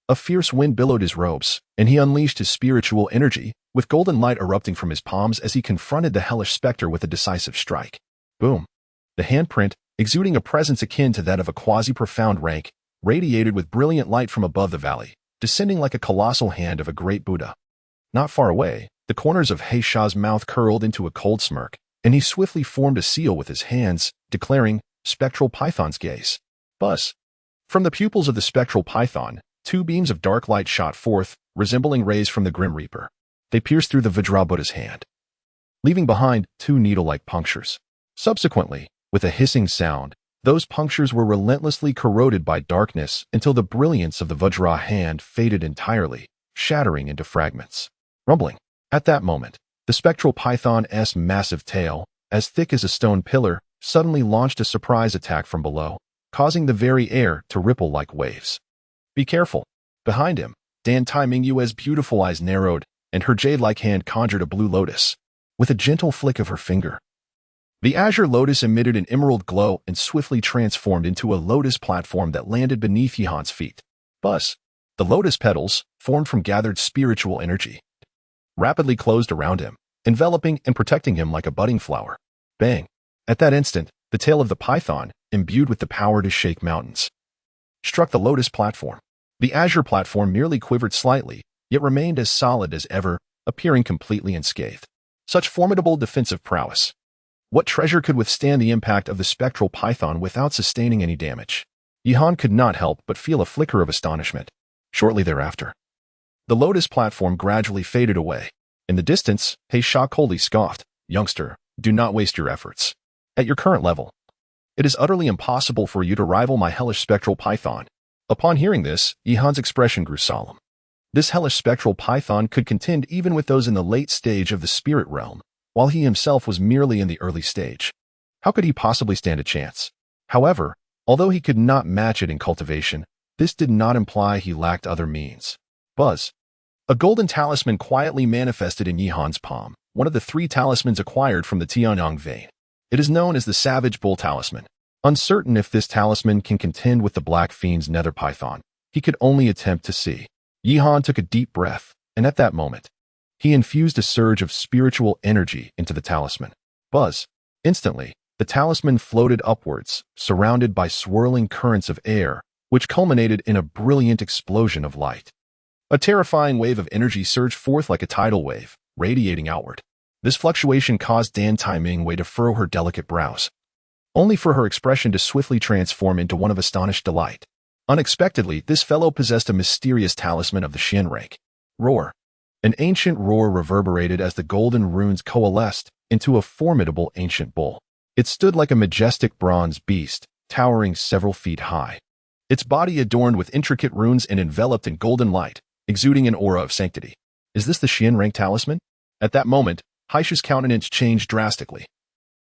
A fierce wind billowed his robes, and he unleashed his spiritual energy, with golden light erupting from his palms as he confronted the hellish specter with a decisive strike. Boom! The handprint, exuding a presence akin to that of a quasi-profound rank, radiated with brilliant light from above the valley, descending like a colossal hand of a great Buddha. Not far away, the corners of Heisha's mouth curled into a cold smirk, and he swiftly formed a seal with his hands, declaring, "Spectral Python's gaze." Buzz! From the pupils of the spectral python, two beams of dark light shot forth, resembling rays from the Grim Reaper. They pierced through the Vajra Buddha's hand, leaving behind two needle-like punctures. Subsequently, with a hissing sound, those punctures were relentlessly corroded by darkness until the brilliance of the Vajra hand faded entirely, shattering into fragments. Rumbling. At that moment, the spectral python's massive tail, as thick as a stone pillar, suddenly launched a surprise attack from below, causing the very air to ripple like waves. Be careful. Behind him, Dan Tai Mingyue's beautiful eyes narrowed, and her jade-like hand conjured a blue lotus. With a gentle flick of her finger, the azure lotus emitted an emerald glow and swiftly transformed into a lotus platform that landed beneath Yihan's feet. Buzz! The lotus petals, formed from gathered spiritual energy, rapidly closed around him, enveloping and protecting him like a budding flower. Bang! At that instant, the tail of the python, imbued with the power to shake mountains, struck the lotus platform. The azure platform merely quivered slightly, yet remained as solid as ever, appearing completely unscathed. Such formidable defensive prowess. What treasure could withstand the impact of the spectral python without sustaining any damage? Yihan could not help but feel a flicker of astonishment. Shortly thereafter, the lotus platform gradually faded away. In the distance, Heisha coldly scoffed, "Youngster, do not waste your efforts. At your current level, it is utterly impossible for you to rival my hellish spectral python." Upon hearing this, Yihan's expression grew solemn. This hellish spectral python could contend even with those in the late stage of the spirit realm, while he himself was merely in the early stage. How could he possibly stand a chance? However, Although he could not match it in cultivation, this did not imply he lacked other means. Buzz. A golden talisman quietly manifested in Yihan's palm, one of the 3 talismans acquired from the Tianyang vein. It is known as the Savage Bull Talisman. Uncertain if this talisman can contend with the Black Fiend's nether python, he could only attempt to see. Yihan took a deep breath, and at that moment, he infused a surge of spiritual energy into the talisman. Buzz. Instantly, the talisman floated upwards, surrounded by swirling currents of air, which culminated in a brilliant explosion of light. A terrifying wave of energy surged forth like a tidal wave, radiating outward. This fluctuation caused Dan Taimingwei to furrow her delicate brows, only for her expression to swiftly transform into one of astonished delight. Unexpectedly, this fellow possessed a mysterious talisman of the Xian rank. Roar. An ancient roar reverberated as the golden runes coalesced into a formidable ancient bull. It stood like a majestic bronze beast, towering several feet high. Its body adorned with intricate runes and enveloped in golden light, exuding an aura of sanctity. Is this the Xian rank talisman? At that moment, Haisha's countenance changed drastically.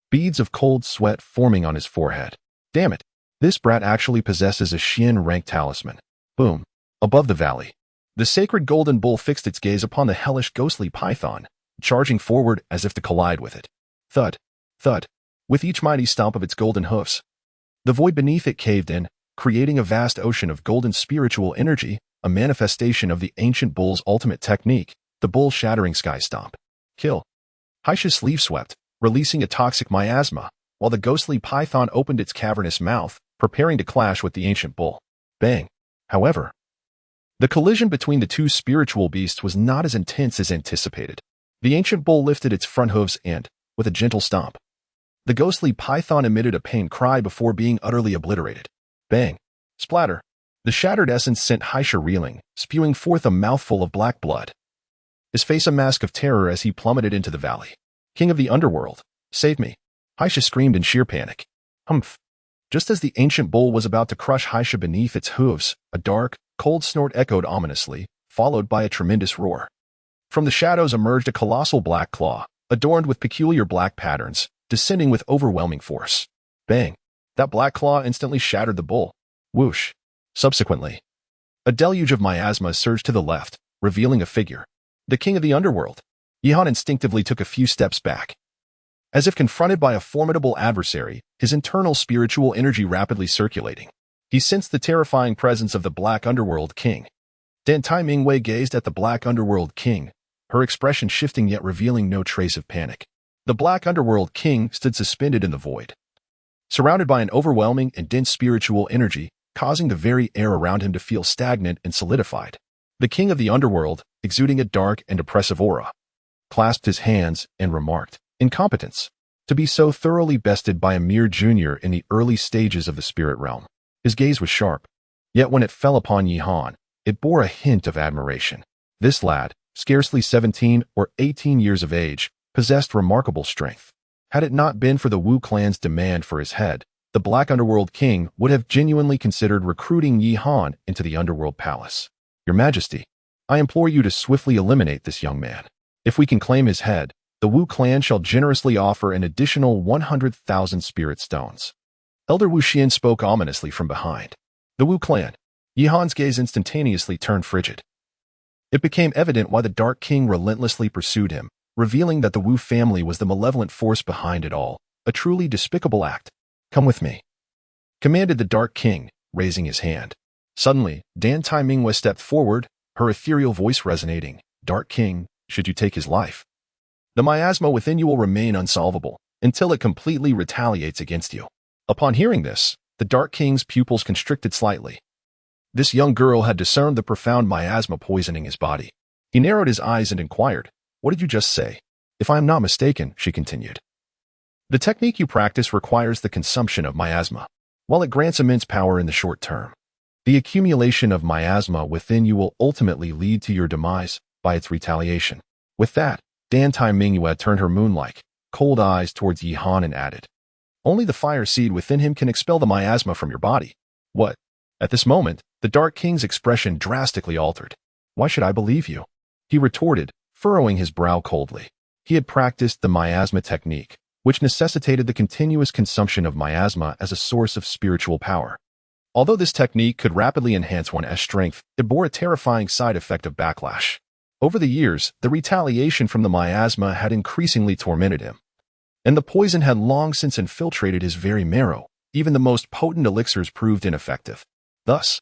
Beads of cold sweat forming on his forehead. Damn it! This brat actually possesses a Xian rank talisman. Boom. Above the valley, the sacred golden bull fixed its gaze upon the hellish ghostly python, charging forward as if to collide with it. Thud. Thud. With each mighty stomp of its golden hoofs, the void beneath it caved in, creating a vast ocean of golden spiritual energy, a manifestation of the ancient bull's ultimate technique, the bull-shattering sky stomp. Kill. Haisha's sleeve swept, releasing a toxic miasma, while the ghostly python opened its cavernous mouth, preparing to clash with the ancient bull. Bang. However, the collision between the 2 spiritual beasts was not as intense as anticipated. The ancient bull lifted its front hooves and, with a gentle stomp, the ghostly python emitted a pained cry before being utterly obliterated. Bang. Splatter. The shattered essence sent Haisha reeling, spewing forth a mouthful of black blood, his face a mask of terror as he plummeted into the valley. King of the underworld, save me. Haisha screamed in sheer panic. Humph. Just as the ancient bull was about to crush Haisha beneath its hooves, a dark, cold snort echoed ominously, followed by a tremendous roar. From the shadows emerged a colossal black claw, adorned with peculiar black patterns, descending with overwhelming force. Bang. That black claw instantly shattered the bull. Whoosh. Subsequently, a deluge of miasma surged to the left, revealing a figure. The king of the underworld. Yihan instinctively took a few steps back. As if confronted by a formidable adversary, his internal spiritual energy rapidly circulating. He sensed the terrifying presence of the Black Underworld King. Dan Taimingwei gazed at the Black Underworld King, her expression shifting yet revealing no trace of panic. The Black Underworld King stood suspended in the void, surrounded by an overwhelming and dense spiritual energy, causing the very air around him to feel stagnant and solidified. The king of the underworld, exuding a dark and oppressive aura, clasped his hands and remarked, "Incompetence. To be so thoroughly bested by a mere junior in the early stages of the spirit realm." His gaze was sharp, yet when it fell upon Yihan, it bore a hint of admiration. This lad, scarcely 17 or 18 years of age, possessed remarkable strength. Had it not been for the Wu clan's demand for his head, the Black Underworld King would have genuinely considered recruiting Yihan into the Underworld Palace. "Your Majesty, I implore you to swiftly eliminate this young man. If we can claim his head, the Wu clan shall generously offer an additional 100,000 spirit stones." Elder Wu Xian spoke ominously from behind. The Wu clan. Yihan's gaze instantaneously turned frigid. It became evident why the Dark King relentlessly pursued him, revealing that the Wu family was the malevolent force behind it all, a truly despicable act. "Come with me," commanded the Dark King, raising his hand. Suddenly, Dan Taimingwei stepped forward, her ethereal voice resonating. "Dark King, should you take his life, the miasma within you will remain unsolvable until it completely retaliates against you." Upon hearing this, the Dark King's pupils constricted slightly. This young girl had discerned the profound miasma poisoning his body. He narrowed his eyes and inquired, "What did you just say?" "If I am not mistaken," she continued, "the technique you practice requires the consumption of miasma. While it grants immense power in the short term, the accumulation of miasma within you will ultimately lead to your demise by its retaliation." With that, Dan Taimingwei turned her moon-like, cold eyes towards Yihan and added, "Only the fire seed within him can expel the miasma from your body." "What?" At this moment, the Dark King's expression drastically altered. "Why should I believe you?" he retorted, furrowing his brow coldly. He had practiced the miasma technique, which necessitated the continuous consumption of miasma as a source of spiritual power. Although this technique could rapidly enhance one's strength, it bore a terrifying side effect of backlash. Over the years, the retaliation from the miasma had increasingly tormented him, and the poison had long since infiltrated his very marrow. Even the most potent elixirs proved ineffective. Thus,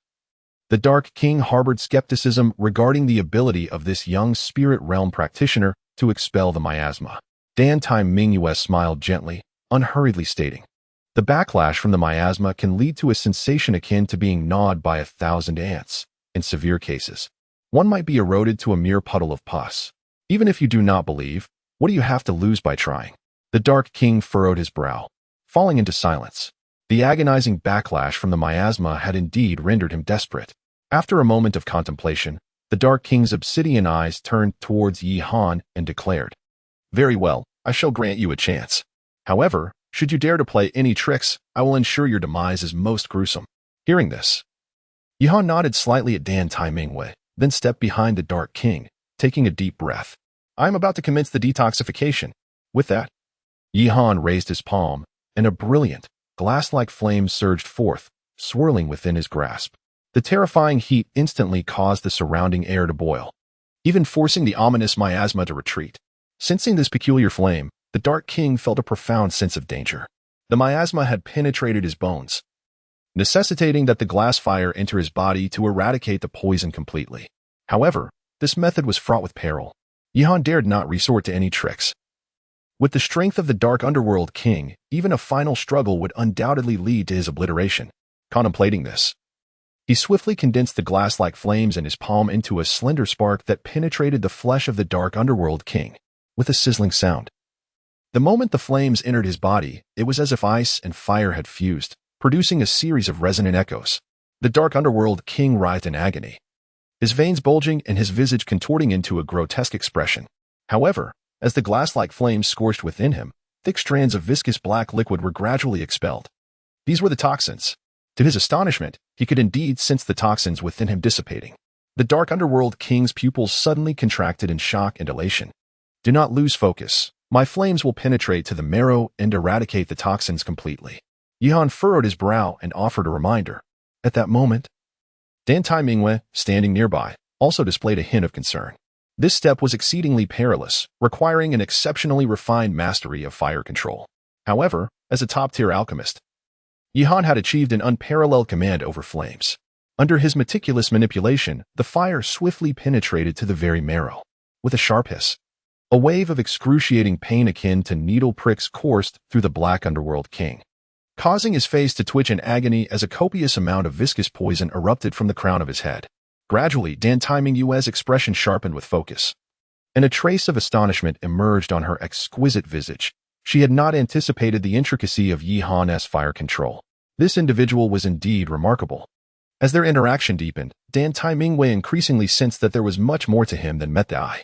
the Dark King harbored skepticism regarding the ability of this young spirit realm practitioner to expel the miasma. Dan Tai Mingyue smiled gently, unhurriedly stating, "The backlash from the miasma can lead to a sensation akin to being gnawed by 1,000 ants. In severe cases, one might be eroded to a mere puddle of pus. Even if you do not believe, what do you have to lose by trying?" The Dark King furrowed his brow, falling into silence. The agonizing backlash from the miasma had indeed rendered him desperate. After a moment of contemplation, the Dark King's obsidian eyes turned towards Yi Han and declared, "Very well, I shall grant you a chance. However, should you dare to play any tricks, I will ensure your demise is most gruesome." Hearing this, Yi Han nodded slightly at Dan Tai Mingyue, then stepped behind the Dark King, taking a deep breath. "I am about to commence the detoxification." With that, Yi Han raised his palm, and a brilliant, glass-like flame surged forth, swirling within his grasp. The terrifying heat instantly caused the surrounding air to boil, even forcing the ominous miasma to retreat. Sensing this peculiar flame, the Dark King felt a profound sense of danger. The miasma had penetrated his bones, necessitating that the glass fire enter his body to eradicate the poison completely. However, this method was fraught with peril. Yi Han dared not resort to any tricks. With the strength of the Dark Underworld King, even a final struggle would undoubtedly lead to his obliteration. Contemplating this, he swiftly condensed the glass-like flames in his palm into a slender spark that penetrated the flesh of the Dark Underworld King, with a sizzling sound. The moment the flames entered his body, it was as if ice and fire had fused, producing a series of resonant echoes. The Dark Underworld King writhed in agony, his veins bulging and his visage contorting into a grotesque expression. However, as the glass-like flames scorched within him, thick strands of viscous black liquid were gradually expelled. These were the toxins. To his astonishment, he could indeed sense the toxins within him dissipating. The Dark Underworld King's pupils suddenly contracted in shock and elation. "Do not lose focus. My flames will penetrate to the marrow and eradicate the toxins completely." Yi Han furrowed his brow and offered a reminder. At that moment, Dan Tai Mingyue, standing nearby, also displayed a hint of concern. This step was exceedingly perilous, requiring an exceptionally refined mastery of fire control. However, as a top-tier alchemist, Yi Han had achieved an unparalleled command over flames. Under his meticulous manipulation, the fire swiftly penetrated to the very marrow. With a sharp hiss, a wave of excruciating pain akin to needle pricks coursed through the Black Underworld King, causing his face to twitch in agony as a copious amount of viscous poison erupted from the crown of his head. Gradually, Dan Tai Mingyue's expression sharpened with focus, and a trace of astonishment emerged on her exquisite visage. She had not anticipated the intricacy of Yi Han's fire control. This individual was indeed remarkable. As their interaction deepened, Dan Tai Mingyue increasingly sensed that there was much more to him than met the eye.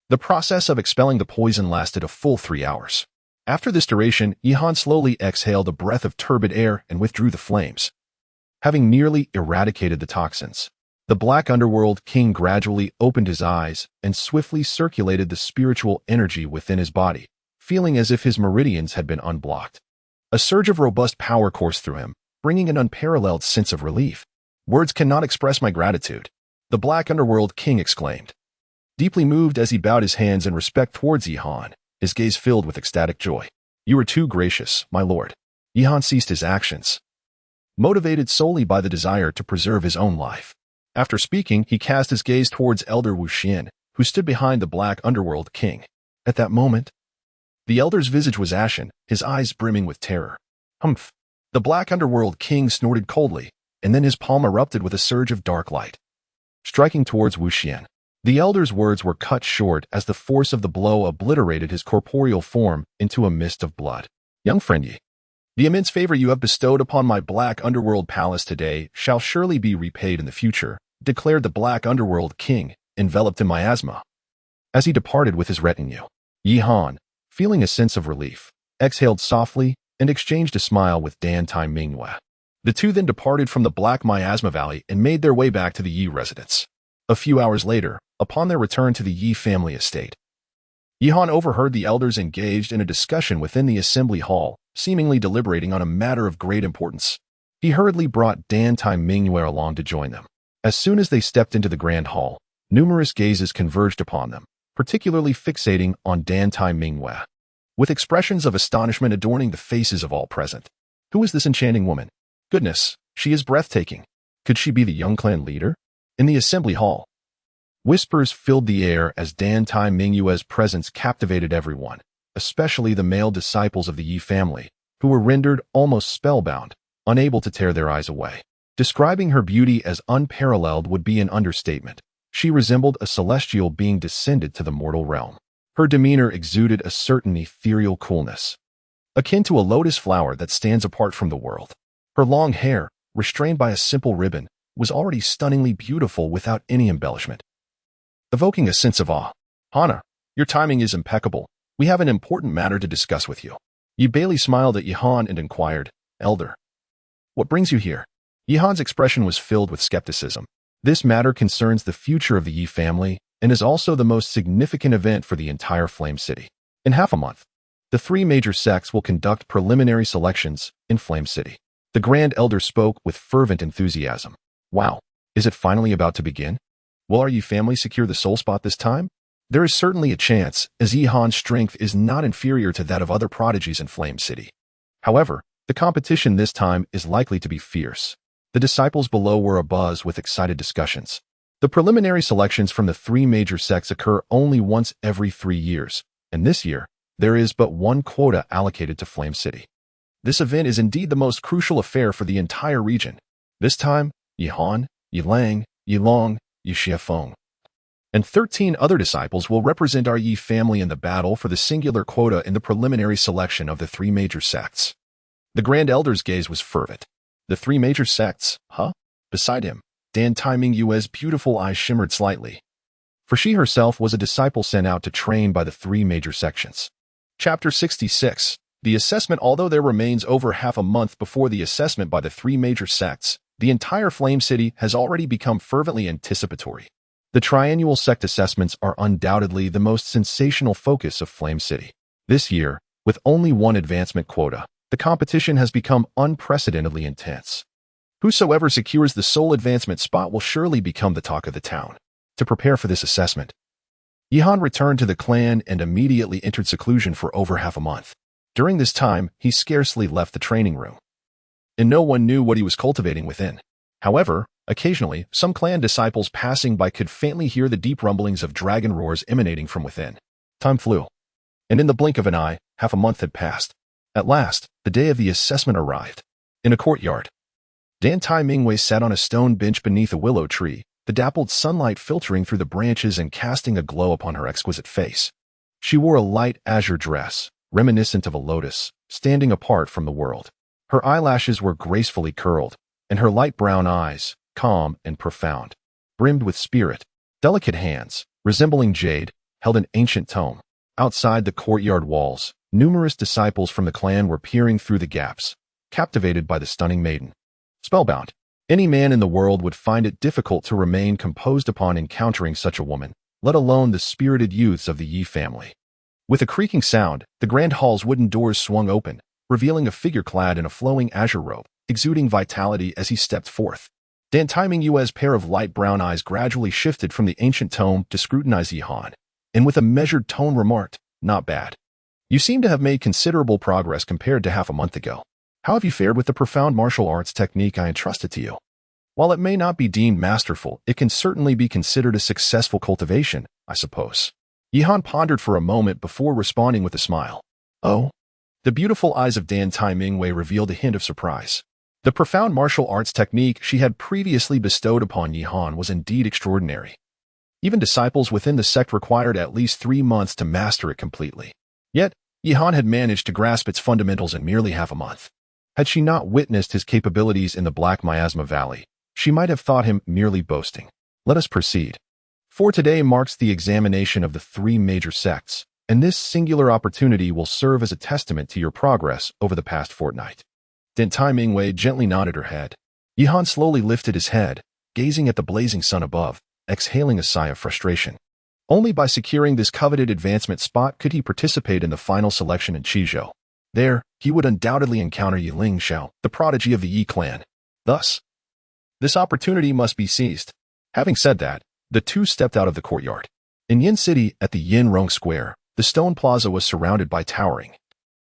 The process of expelling the poison lasted a full 3 hours. After this duration, Yi Han slowly exhaled a breath of turbid air and withdrew the flames. Having nearly eradicated the toxins, the Black Underworld King gradually opened his eyes and swiftly circulated the spiritual energy within his body, feeling as if his meridians had been unblocked. A surge of robust power coursed through him, bringing an unparalleled sense of relief. "Words cannot express my gratitude," the Black Underworld King exclaimed, deeply moved as he bowed his hands in respect towards Yi Han, his gaze filled with ecstatic joy. "You are too gracious, my lord." Yi Han ceased his actions, motivated solely by the desire to preserve his own life. After speaking, he cast his gaze towards Elder Wu Xian, who stood behind the Black Underworld King. At that moment, the elder's visage was ashen, his eyes brimming with terror. "Humph!" The Black Underworld King snorted coldly, and then his palm erupted with a surge of dark light, striking towards Wu Xian. The elder's words were cut short as the force of the blow obliterated his corporeal form into a mist of blood. "Young friend Yi, the immense favor you have bestowed upon my Black Underworld Palace today shall surely be repaid in the future," declared the Black Underworld King, enveloped in miasma. As he departed with his retinue, Yi Han, feeling a sense of relief, exhaled softly and exchanged a smile with Dan Tai Mingyue. The two then departed from the Black Miasma Valley and made their way back to the Yi residence. A few hours later, upon their return to the Yi family estate, Yihan overheard the elders engaged in a discussion within the assembly hall, seemingly deliberating on a matter of great importance. He hurriedly brought Dan Tai Mingyue along to join them. As soon as they stepped into the grand hall, numerous gazes converged upon them, particularly fixating on Dan Tai Mingyue, with expressions of astonishment adorning the faces of all present. Who is this enchanting woman? Goodness, she is breathtaking. Could she be the young clan leader? In the assembly hall, whispers filled the air as Dan Tai Mingyue's presence captivated everyone, especially the male disciples of the Yi family, who were rendered almost spellbound, unable to tear their eyes away. Describing her beauty as unparalleled would be an understatement. She resembled a celestial being descended to the mortal realm. Her demeanor exuded a certain ethereal coolness, akin to a lotus flower that stands apart from the world. Her long hair, restrained by a simple ribbon, was already stunningly beautiful without any embellishment, evoking a sense of awe. Hana, your timing is impeccable. We have an important matter to discuss with you. Yi Bailey smiled at Yihan and inquired, Elder, what brings you here? Yihan's expression was filled with skepticism. This matter concerns the future of the Yi family and is also the most significant event for the entire Flame City. In half a month, the three major sects will conduct preliminary selections in Flame City. The Grand Elder spoke with fervent enthusiasm. Wow, is it finally about to begin? Will our Yi family secure the soul spot this time? There is certainly a chance, as Yihan's strength is not inferior to that of other prodigies in Flame City. However, the competition this time is likely to be fierce. The disciples below were abuzz with excited discussions. The preliminary selections from the three major sects occur only once every 3 years, and this year, there is but one quota allocated to Flame City. This event is indeed the most crucial affair for the entire region. This time, Yihan, Yilang, Yilong, Yixiafeng, and 13 other disciples will represent our Yi family in the battle for the singular quota in the preliminary selection of the three major sects. The Grand Elder's gaze was fervent. The three major sects, huh? Beside him, Dan Tai Mingyue's beautiful eyes shimmered slightly, for she herself was a disciple sent out to train by the three major sections. Chapter 66. The assessment. Although there remains over half a month before the assessment by the three major sects, the entire Flame City has already become fervently anticipatory. The triennial sect assessments are undoubtedly the most sensational focus of Flame City. This year, with only one advancement quota, the competition has become unprecedentedly intense. Whosoever secures the sole advancement spot will surely become the talk of the town. To prepare for this assessment, Yihan returned to the clan and immediately entered seclusion for over half a month. During this time, he scarcely left the training room, and no one knew what he was cultivating within. However, occasionally, some clan disciples passing by could faintly hear the deep rumblings of dragon roars emanating from within. Time flew, and in the blink of an eye, half a month had passed. At last, the day of the assessment arrived. In a courtyard, Dan Tai Mingyue sat on a stone bench beneath a willow tree, the dappled sunlight filtering through the branches and casting a glow upon her exquisite face. She wore a light azure dress, reminiscent of a lotus, standing apart from the world. Her eyelashes were gracefully curled, and her light brown eyes, calm and profound, brimmed with spirit. Delicate hands, resembling jade, held an ancient tome. Outside the courtyard walls, numerous disciples from the clan were peering through the gaps, captivated by the stunning maiden. Spellbound, any man in the world would find it difficult to remain composed upon encountering such a woman, let alone the spirited youths of the Yi family. With a creaking sound, the grand hall's wooden doors swung open, revealing a figure clad in a flowing azure robe, exuding vitality as he stepped forth. Dan Tai Mingyue's pair of light brown eyes gradually shifted from the ancient tome to scrutinize Yihan, and with a measured tone remarked, "Not bad. You seem to have made considerable progress compared to half a month ago. How have you fared with the profound martial arts technique I entrusted to you? While it may not be deemed masterful, it can certainly be considered a successful cultivation, I suppose." Yihan pondered for a moment before responding with a smile. "Oh?" The beautiful eyes of Dan Tai Mingyue revealed a hint of surprise. The profound martial arts technique she had previously bestowed upon Yihan was indeed extraordinary. Even disciples within the sect required at least 3 months to master it completely. Yet, Yihan had managed to grasp its fundamentals in merely half a month. Had she not witnessed his capabilities in the Black Miasma Valley, she might have thought him merely boasting. Let us proceed. For today marks the examination of the three major sects, and this singular opportunity will serve as a testament to your progress over the past fortnight. Dan Tai Mingyue gently nodded her head. Yihan slowly lifted his head, gazing at the blazing sun above, exhaling a sigh of frustration. Only by securing this coveted advancement spot could he participate in the final selection in Chizhou. There, he would undoubtedly encounter Yi Lingxiao, the prodigy of the Yi clan. Thus, this opportunity must be seized. Having said that, the two stepped out of the courtyard. In Yin City, at the Yin Rong Square, the stone plaza was surrounded by towering,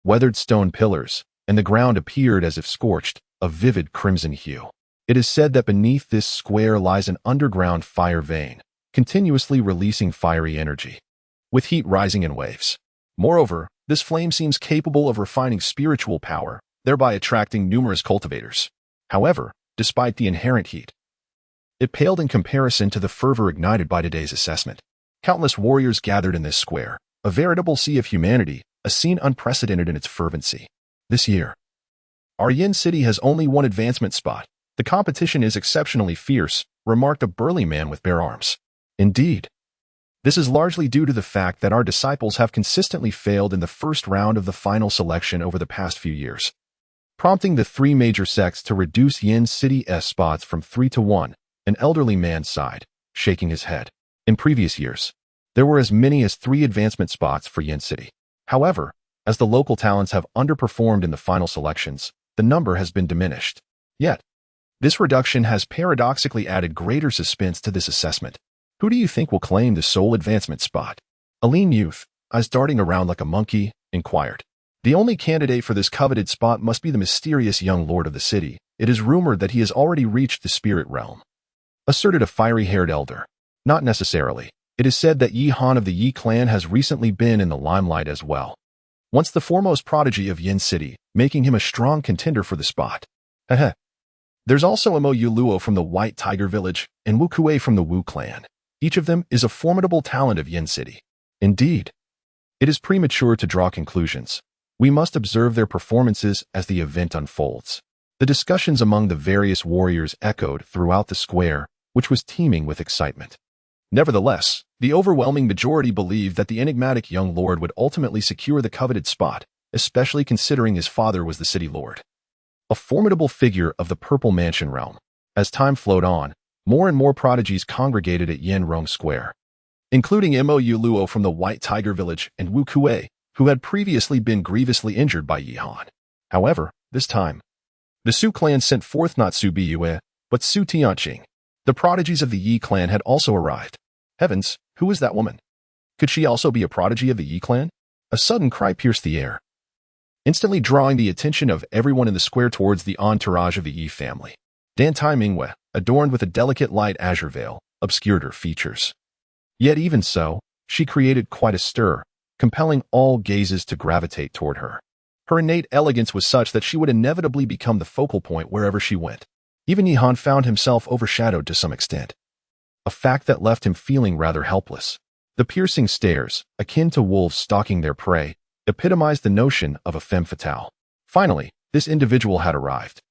weathered stone pillars, and the ground appeared as if scorched, a vivid crimson hue. It is said that beneath this square lies an underground fire vein, continuously releasing fiery energy, with heat rising in waves. Moreover, this flame seems capable of refining spiritual power, thereby attracting numerous cultivators. However, despite the inherent heat, it paled in comparison to the fervor ignited by today's assessment. Countless warriors gathered in this square, a veritable sea of humanity, a scene unprecedented in its fervency. This year, our Yin City has only one advancement spot. The competition is exceptionally fierce, remarked a burly man with bare arms. Indeed, this is largely due to the fact that our disciples have consistently failed in the first round of the final selection over the past few years, prompting the three major sects to reduce Yin City's spots from 3 to 1. An elderly man sighed, shaking his head. In previous years, there were as many as 3 advancement spots for Yin City. However, as the local talents have underperformed in the final selections, the number has been diminished. Yet, this reduction has paradoxically added greater suspense to this assessment. Who do you think will claim the sole advancement spot? A lean youth, eyes darting around like a monkey, inquired. The only candidate for this coveted spot must be the mysterious young lord of the city. It is rumored that he has already reached the spirit realm, asserted a fiery-haired elder. Not necessarily. It is said that Yi Han of the Yi clan has recently been in the limelight as well, once the foremost prodigy of Yin City, making him a strong contender for the spot. Heh. There's also Mo Yuluo from the White Tiger Village and Wu Kuei from the Wu clan. Each of them is a formidable talent of Yin City. Indeed, it is premature to draw conclusions. We must observe their performances as the event unfolds. The discussions among the various warriors echoed throughout the square, which was teeming with excitement. Nevertheless, the overwhelming majority believed that the enigmatic young lord would ultimately secure the coveted spot, especially considering his father was the city lord, a formidable figure of the Purple Mansion realm. As time flowed on, more and more prodigies congregated at Yin Rong Square, including Mo Yuluo from the White Tiger Village and Wu Kuei, who had previously been grievously injured by Yi Han. However, this time, the Su clan sent forth not Su Biyue, but Su Tianqing. The prodigies of the Yi clan had also arrived. Heavens, who was that woman? Could she also be a prodigy of the Yi clan? A sudden cry pierced the air, instantly drawing the attention of everyone in the square towards the entourage of the Yi family. Dan Tai Mingwe, adorned with a delicate light azure veil, obscured her features. Yet even so, she created quite a stir, compelling all gazes to gravitate toward her. Her innate elegance was such that she would inevitably become the focal point wherever she went. Even Yi Han found himself overshadowed to some extent, a fact that left him feeling rather helpless. The piercing stares, akin to wolves stalking their prey, epitomized the notion of a femme fatale. Finally, this individual had arrived.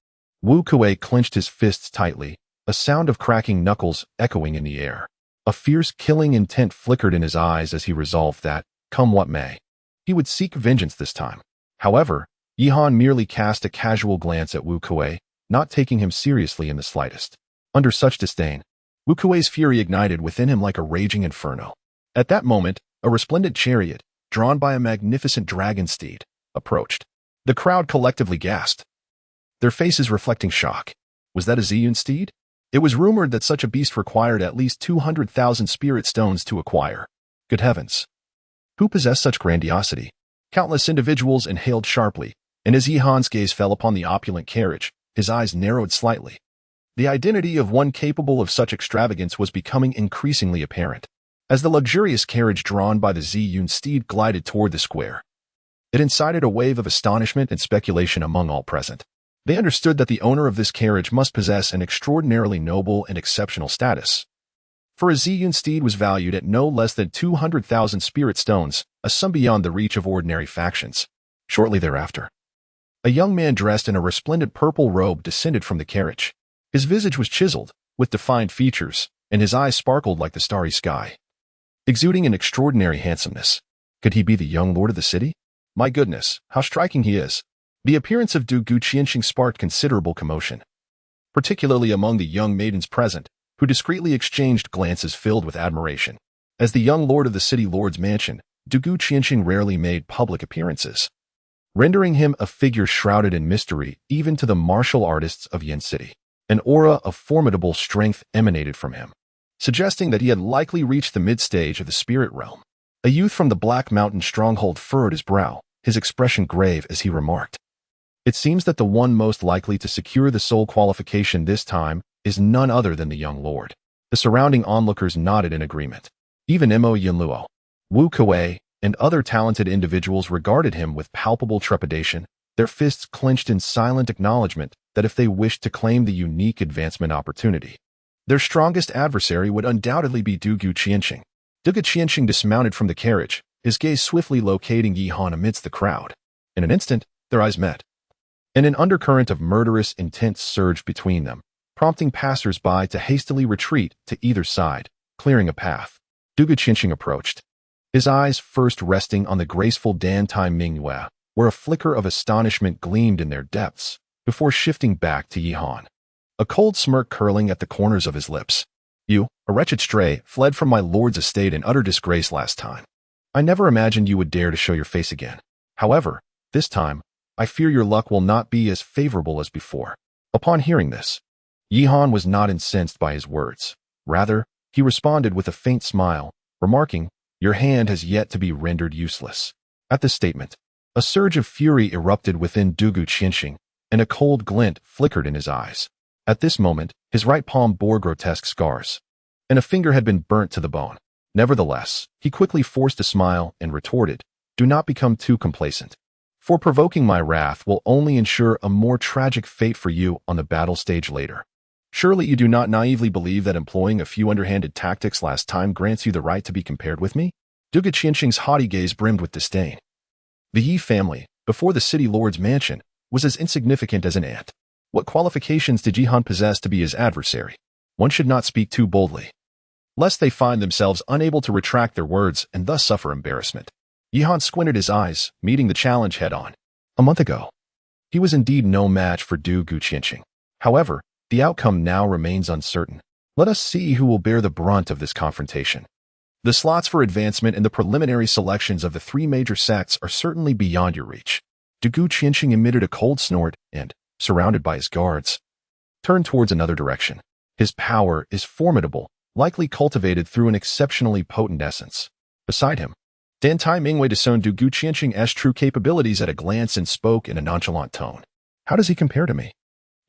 Wu Kuei clenched his fists tightly, a sound of cracking knuckles echoing in the air. A fierce killing intent flickered in his eyes as he resolved that, come what may, he would seek vengeance this time. However, Yi Han merely cast a casual glance at Wu Kuei, not taking him seriously in the slightest. Under such disdain, Wu Kuei's fury ignited within him like a raging inferno. At that moment, a resplendent chariot, drawn by a magnificent dragon steed, approached. The crowd collectively gasped, their faces reflecting shock. Was that a Ziyun steed? It was rumored that such a beast required at least 200,000 spirit stones to acquire. Good heavens! Who possessed such grandiosity? Countless individuals inhaled sharply, and as Yi Han's gaze fell upon the opulent carriage, his eyes narrowed slightly. The identity of one capable of such extravagance was becoming increasingly apparent. As the luxurious carriage drawn by the Ziyun steed glided toward the square, it incited a wave of astonishment and speculation among all present. They understood that the owner of this carriage must possess an extraordinarily noble and exceptional status, for a Ziyun steed was valued at no less than 200,000 spirit stones, a sum beyond the reach of ordinary factions. Shortly thereafter, a young man dressed in a resplendent purple robe descended from the carriage. His visage was chiseled, with defined features, and his eyes sparkled like the starry sky, exuding an extraordinary handsomeness. Could he be the young lord of the city? My goodness, how striking he is! The appearance of Du Guqianxing sparked considerable commotion, particularly among the young maidens present, who discreetly exchanged glances filled with admiration. As the young lord of the city lord's mansion, Dugu Qianqing rarely made public appearances, rendering him a figure shrouded in mystery even to the martial artists of Yin City. An aura of formidable strength emanated from him, suggesting that he had likely reached the mid-stage of the spirit realm. A youth from the Black Mountain stronghold furrowed his brow, his expression grave as he remarked, "It seems that the one most likely to secure the soul qualification this time is none other than the young lord." The surrounding onlookers nodded in agreement. Even Mo Yinluo, Wu Kuei, and other talented individuals regarded him with palpable trepidation, their fists clenched in silent acknowledgement that if they wished to claim the unique advancement opportunity, their strongest adversary would undoubtedly be Dugu Qianqing. Dugu Qianqing dismounted from the carriage, his gaze swiftly locating Yi Han amidst the crowd. In an instant, their eyes met, and an undercurrent of murderous intent surged between them, prompting passers-by to hastily retreat to either side, clearing a path. Dugu Qianqing approached, his eyes first resting on the graceful Dan Tai Mingyue, where a flicker of astonishment gleamed in their depths, before shifting back to Yi Han, a cold smirk curling at the corners of his lips. "You, a wretched stray, fled from my lord's estate in utter disgrace last time. I never imagined you would dare to show your face again. However, this time, I fear your luck will not be as favorable as before." Upon hearing this, Yi Han was not incensed by his words. Rather, he responded with a faint smile, remarking, "Your hand has yet to be rendered useless." At this statement, a surge of fury erupted within Dugu Qianqing, and a cold glint flickered in his eyes. At this moment, his right palm bore grotesque scars, and a finger had been burnt to the bone. Nevertheless, he quickly forced a smile and retorted, "Do not become too complacent, for provoking my wrath will only ensure a more tragic fate for you on the battle stage later. Surely you do not naively believe that employing a few underhanded tactics last time grants you the right to be compared with me?" Dugu Qianqing's haughty gaze brimmed with disdain. The Yi family, before the city lord's mansion, was as insignificant as an ant. What qualifications did Yi Han possess to be his adversary? One should not speak too boldly, lest they find themselves unable to retract their words and thus suffer embarrassment. Yi Han squinted his eyes, meeting the challenge head-on. A month ago, he was indeed no match for Dugu Qianqing. However, the outcome now remains uncertain. Let us see who will bear the brunt of this confrontation. The slots for advancement and the preliminary selections of the three major sects are certainly beyond your reach. Dugu Qianqing emitted a cold snort and, surrounded by his guards, turned towards another direction. His power is formidable, likely cultivated through an exceptionally potent essence. Beside him, Dan Tai Mingyue discerned Dugu Qianqing's true capabilities at a glance and spoke in a nonchalant tone. "How does he compare to me?"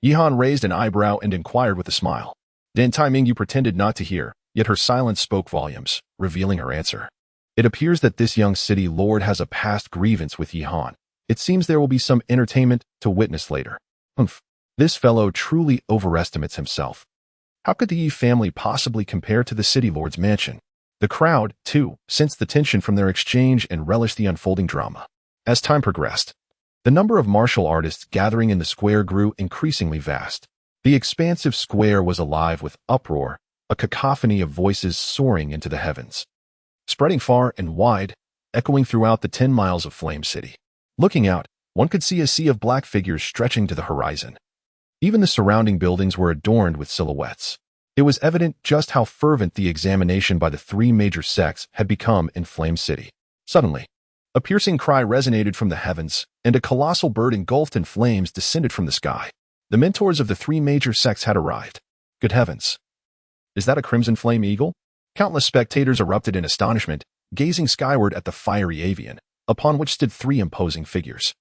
Yi Han raised an eyebrow and inquired with a smile. Dan Tai Mingyue pretended not to hear, yet her silence spoke volumes, revealing her answer. "It appears that this young city lord has a past grievance with Yi Han. It seems there will be some entertainment to witness later. Humph, this fellow truly overestimates himself. How could the Yi family possibly compare to the city lord's mansion?" The crowd, too, sensed the tension from their exchange and relished the unfolding drama. As time progressed, the number of martial artists gathering in the square grew increasingly vast. The expansive square was alive with uproar, a cacophony of voices soaring into the heavens, spreading far and wide, echoing throughout the 10 miles of Flame City. Looking out, one could see a sea of black figures stretching to the horizon. Even the surrounding buildings were adorned with silhouettes. It was evident just how fervent the examination by the three major sects had become in Flame City. Suddenly, a piercing cry resonated from the heavens, and a colossal bird engulfed in flames descended from the sky. The mentors of the three major sects had arrived. Good heavens! Is that a crimson flame eagle? Countless spectators erupted in astonishment, gazing skyward at the fiery avian, upon which stood three imposing figures.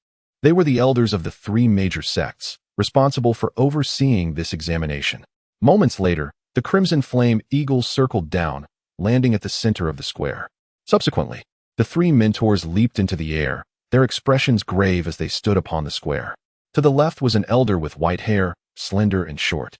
They were the elders of the three major sects, responsible for overseeing this examination. Moments later, the crimson flame eagle circled down, landing at the center of the square. Subsequently, the three mentors leaped into the air, their expressions grave as they stood upon the square. To the left was an elder with white hair, slender and short,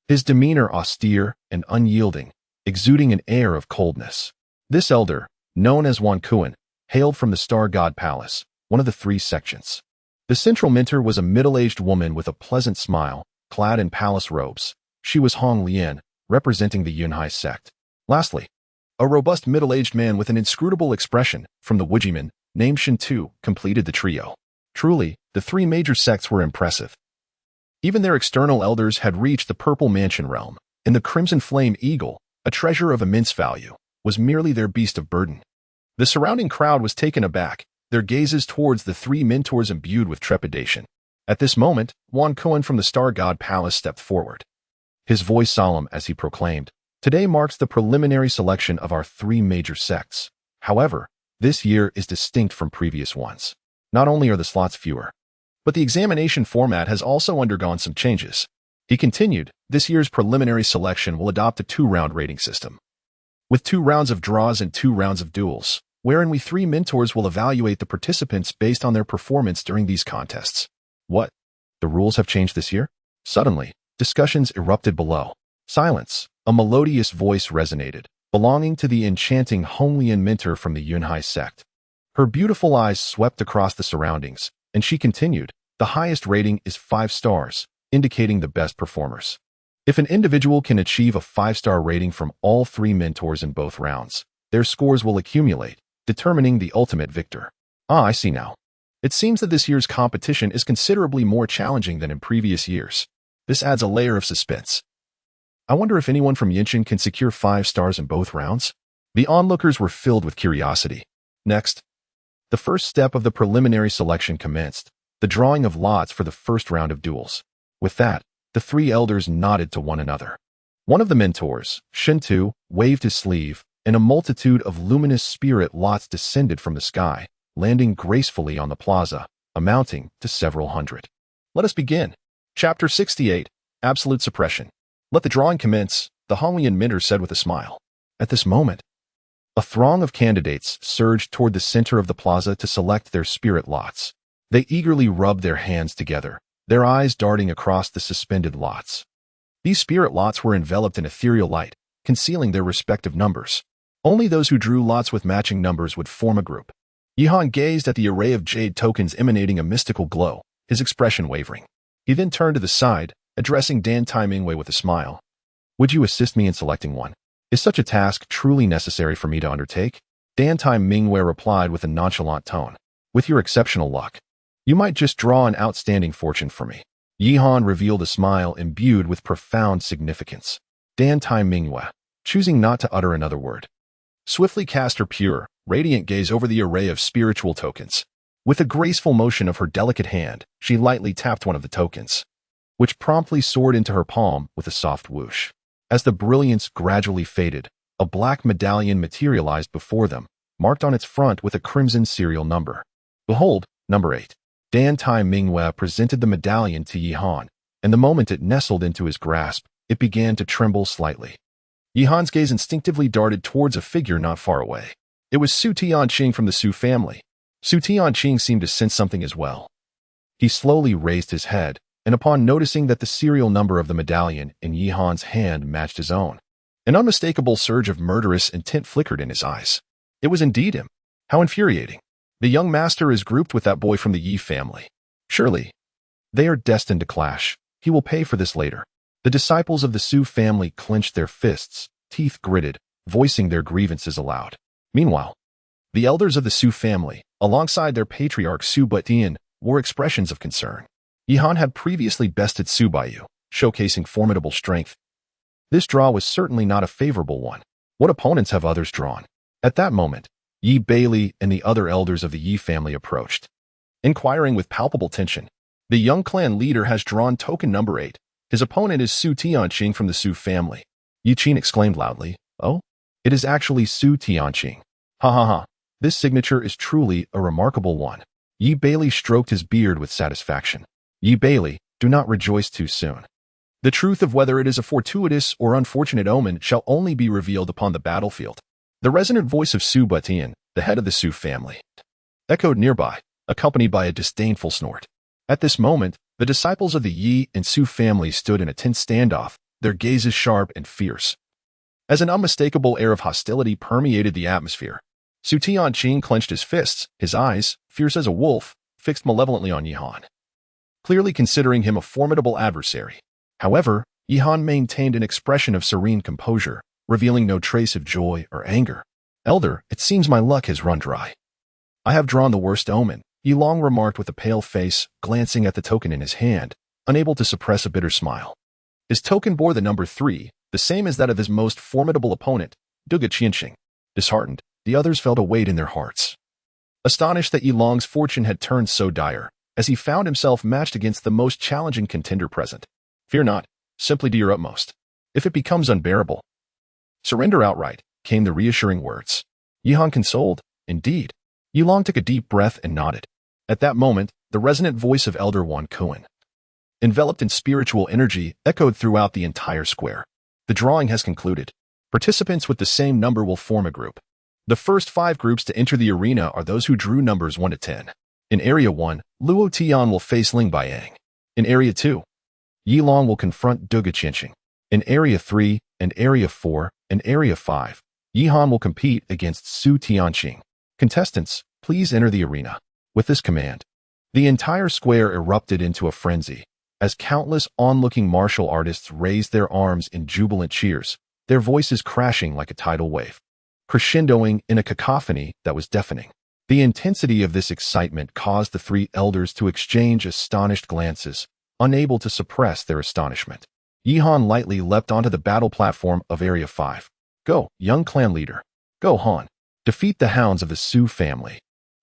his demeanor austere and unyielding, exuding an air of coldness. This elder, known as Wan Kuan, hailed from the Star God Palace, one of the three sections. The central mentor was a middle-aged woman with a pleasant smile, clad in palace robes. She was Hong Lian, representing the Yunhai sect. Lastly, a robust middle-aged man with an inscrutable expression, from the Wujiman, named Shin Tu, completed the trio. Truly, the three major sects were impressive. Even their external elders had reached the Purple Mansion realm, and the Crimson Flame Eagle, a treasure of immense value, was merely their beast of burden. The surrounding crowd was taken aback, their gazes towards the three mentors imbued with trepidation. At this moment, Juan Cohen from the Star God Palace stepped forward. His voice solemn as he proclaimed, "Today marks the preliminary selection of our three major sects. However, this year is distinct from previous ones. Not only are the slots fewer, but the examination format has also undergone some changes." He continued, "This year's preliminary selection will adopt a 2-round rating system, with 2 rounds of draws and 2 rounds of duels, wherein we 3 mentors will evaluate the participants based on their performance during these contests." What? The rules have changed this year? Suddenly, discussions erupted below. Silence. A melodious voice resonated, belonging to the enchanting Honglian mentor from the Yunhai sect. Her beautiful eyes swept across the surroundings, and she continued, "The highest rating is 5 stars, indicating the best performers. If an individual can achieve a 5-star rating from all 3 mentors in both rounds, their scores will accumulate, determining the ultimate victor." I see now. It seems that this year's competition is considerably more challenging than in previous years. This adds a layer of suspense. I wonder if anyone from Yinshan can secure 5 stars in both rounds? The onlookers were filled with curiosity. Next, the first step of the preliminary selection commenced, the drawing of lots for the first round of duels. With that, the 3 elders nodded to one another. One of the mentors, Shintu, waved his sleeve, and a multitude of luminous spirit lots descended from the sky, landing gracefully on the plaza, amounting to several hundred. Let us begin. Chapter 68, Absolute Suppression. Let the drawing commence, the Honglian mentor said with a smile. At this moment, a throng of candidates surged toward the center of the plaza to select their spirit lots. They eagerly rubbed their hands together, their eyes darting across the suspended lots. These spirit lots were enveloped in ethereal light, concealing their respective numbers. Only those who drew lots with matching numbers would form a group. Yihan gazed at the array of jade tokens emanating a mystical glow, his expression wavering. He then turned to the side, addressing Dan Tai Mingwei with a smile. "Would you assist me in selecting one? Is such a task truly necessary for me to undertake?" Dan Tai Mingwei replied with a nonchalant tone. "With your exceptional luck, you might just draw an outstanding fortune for me." Yihan revealed a smile imbued with profound significance. Dan Tai Mingwei, choosing not to utter another word, swiftly cast her pure, radiant gaze over the array of spiritual tokens. With a graceful motion of her delicate hand, she lightly tapped one of the tokens, which promptly soared into her palm with a soft whoosh. As the brilliance gradually faded, a black medallion materialized before them, marked on its front with a crimson serial number. "Behold, number 8. Dan Tai Mingwei presented the medallion to Yihan, and the moment it nestled into his grasp, it began to tremble slightly. Yihan's gaze instinctively darted towards a figure not far away. It was Su Tianqing from the Su family. Su Tianqing seemed to sense something as well. He slowly raised his head, and upon noticing that the serial number of the medallion in Yihan's hand matched his own, an unmistakable surge of murderous intent flickered in his eyes. It was indeed him. How infuriating. The young master is grouped with that boy from the Yi family. Surely, they are destined to clash. He will pay for this later. The disciples of the Su family clenched their fists, teeth gritted, voicing their grievances aloud. Meanwhile, the elders of the Su family, alongside their patriarch Su Butian, wore expressions of concern. Yihan had previously bested Su Baiyu, showcasing formidable strength. This draw was certainly not a favorable one. What opponents have others drawn? At that moment, Yi Bailey and the other elders of the Yi family approached, inquiring with palpable tension. The young clan leader has drawn token number 8. His opponent is Su Tianqing from the Su family. Yi Qin exclaimed loudly, "Oh, it is actually Su Tianqing. Ha ha ha. This signature is truly a remarkable one." Yi Bailey stroked his beard with satisfaction. Yi Bailey, do not rejoice too soon. The truth of whether it is a fortuitous or unfortunate omen shall only be revealed upon the battlefield. The resonant voice of Su Butian, the head of the Su family, echoed nearby, accompanied by a disdainful snort. At this moment, the disciples of the Yi and Su family stood in a tense standoff, their gazes sharp and fierce. As an unmistakable air of hostility permeated the atmosphere, Su Tianqing clenched his fists, his eyes, fierce as a wolf, fixed malevolently on Yihan, clearly considering him a formidable adversary. However, Yihan maintained an expression of serene composure, revealing no trace of joy or anger. "Elder, it seems my luck has run dry. I have drawn the worst omen," Yi Long remarked with a pale face, glancing at the token in his hand, unable to suppress a bitter smile. His token bore the number 3, the same as that of his most formidable opponent, Duga Qianxing. Disheartened, the others felt a weight in their hearts. Astonished that Yilong's fortune had turned so dire, as he found himself matched against the most challenging contender present. Fear not, simply do your utmost. If it becomes unbearable, surrender outright, came the reassuring words. Yihan consoled, indeed. Yilong took a deep breath and nodded. At that moment, the resonant voice of Elder Wan Kuan, enveloped in spiritual energy, echoed throughout the entire square. The drawing has concluded. Participants with the same number will form a group. The first 5 groups to enter the arena are those who drew numbers 1 to 10. In Area 1, Luo Tian will face Ling Baiyang. In Area 2, Yilong will confront Duga Qianqing. In Area 3 and Area 4 and Area 5, Yihan will compete against Su Tianqing. Contestants, please enter the arena. With this command, the entire square erupted into a frenzy, as countless onlooking martial artists raised their arms in jubilant cheers, their voices crashing like a tidal wave, crescendoing in a cacophony that was deafening. The intensity of this excitement caused the 3 elders to exchange astonished glances, unable to suppress their astonishment. Yihan lightly leapt onto the battle platform of Area 5. Go, young clan leader. Go, Han. Defeat the hounds of the Su family.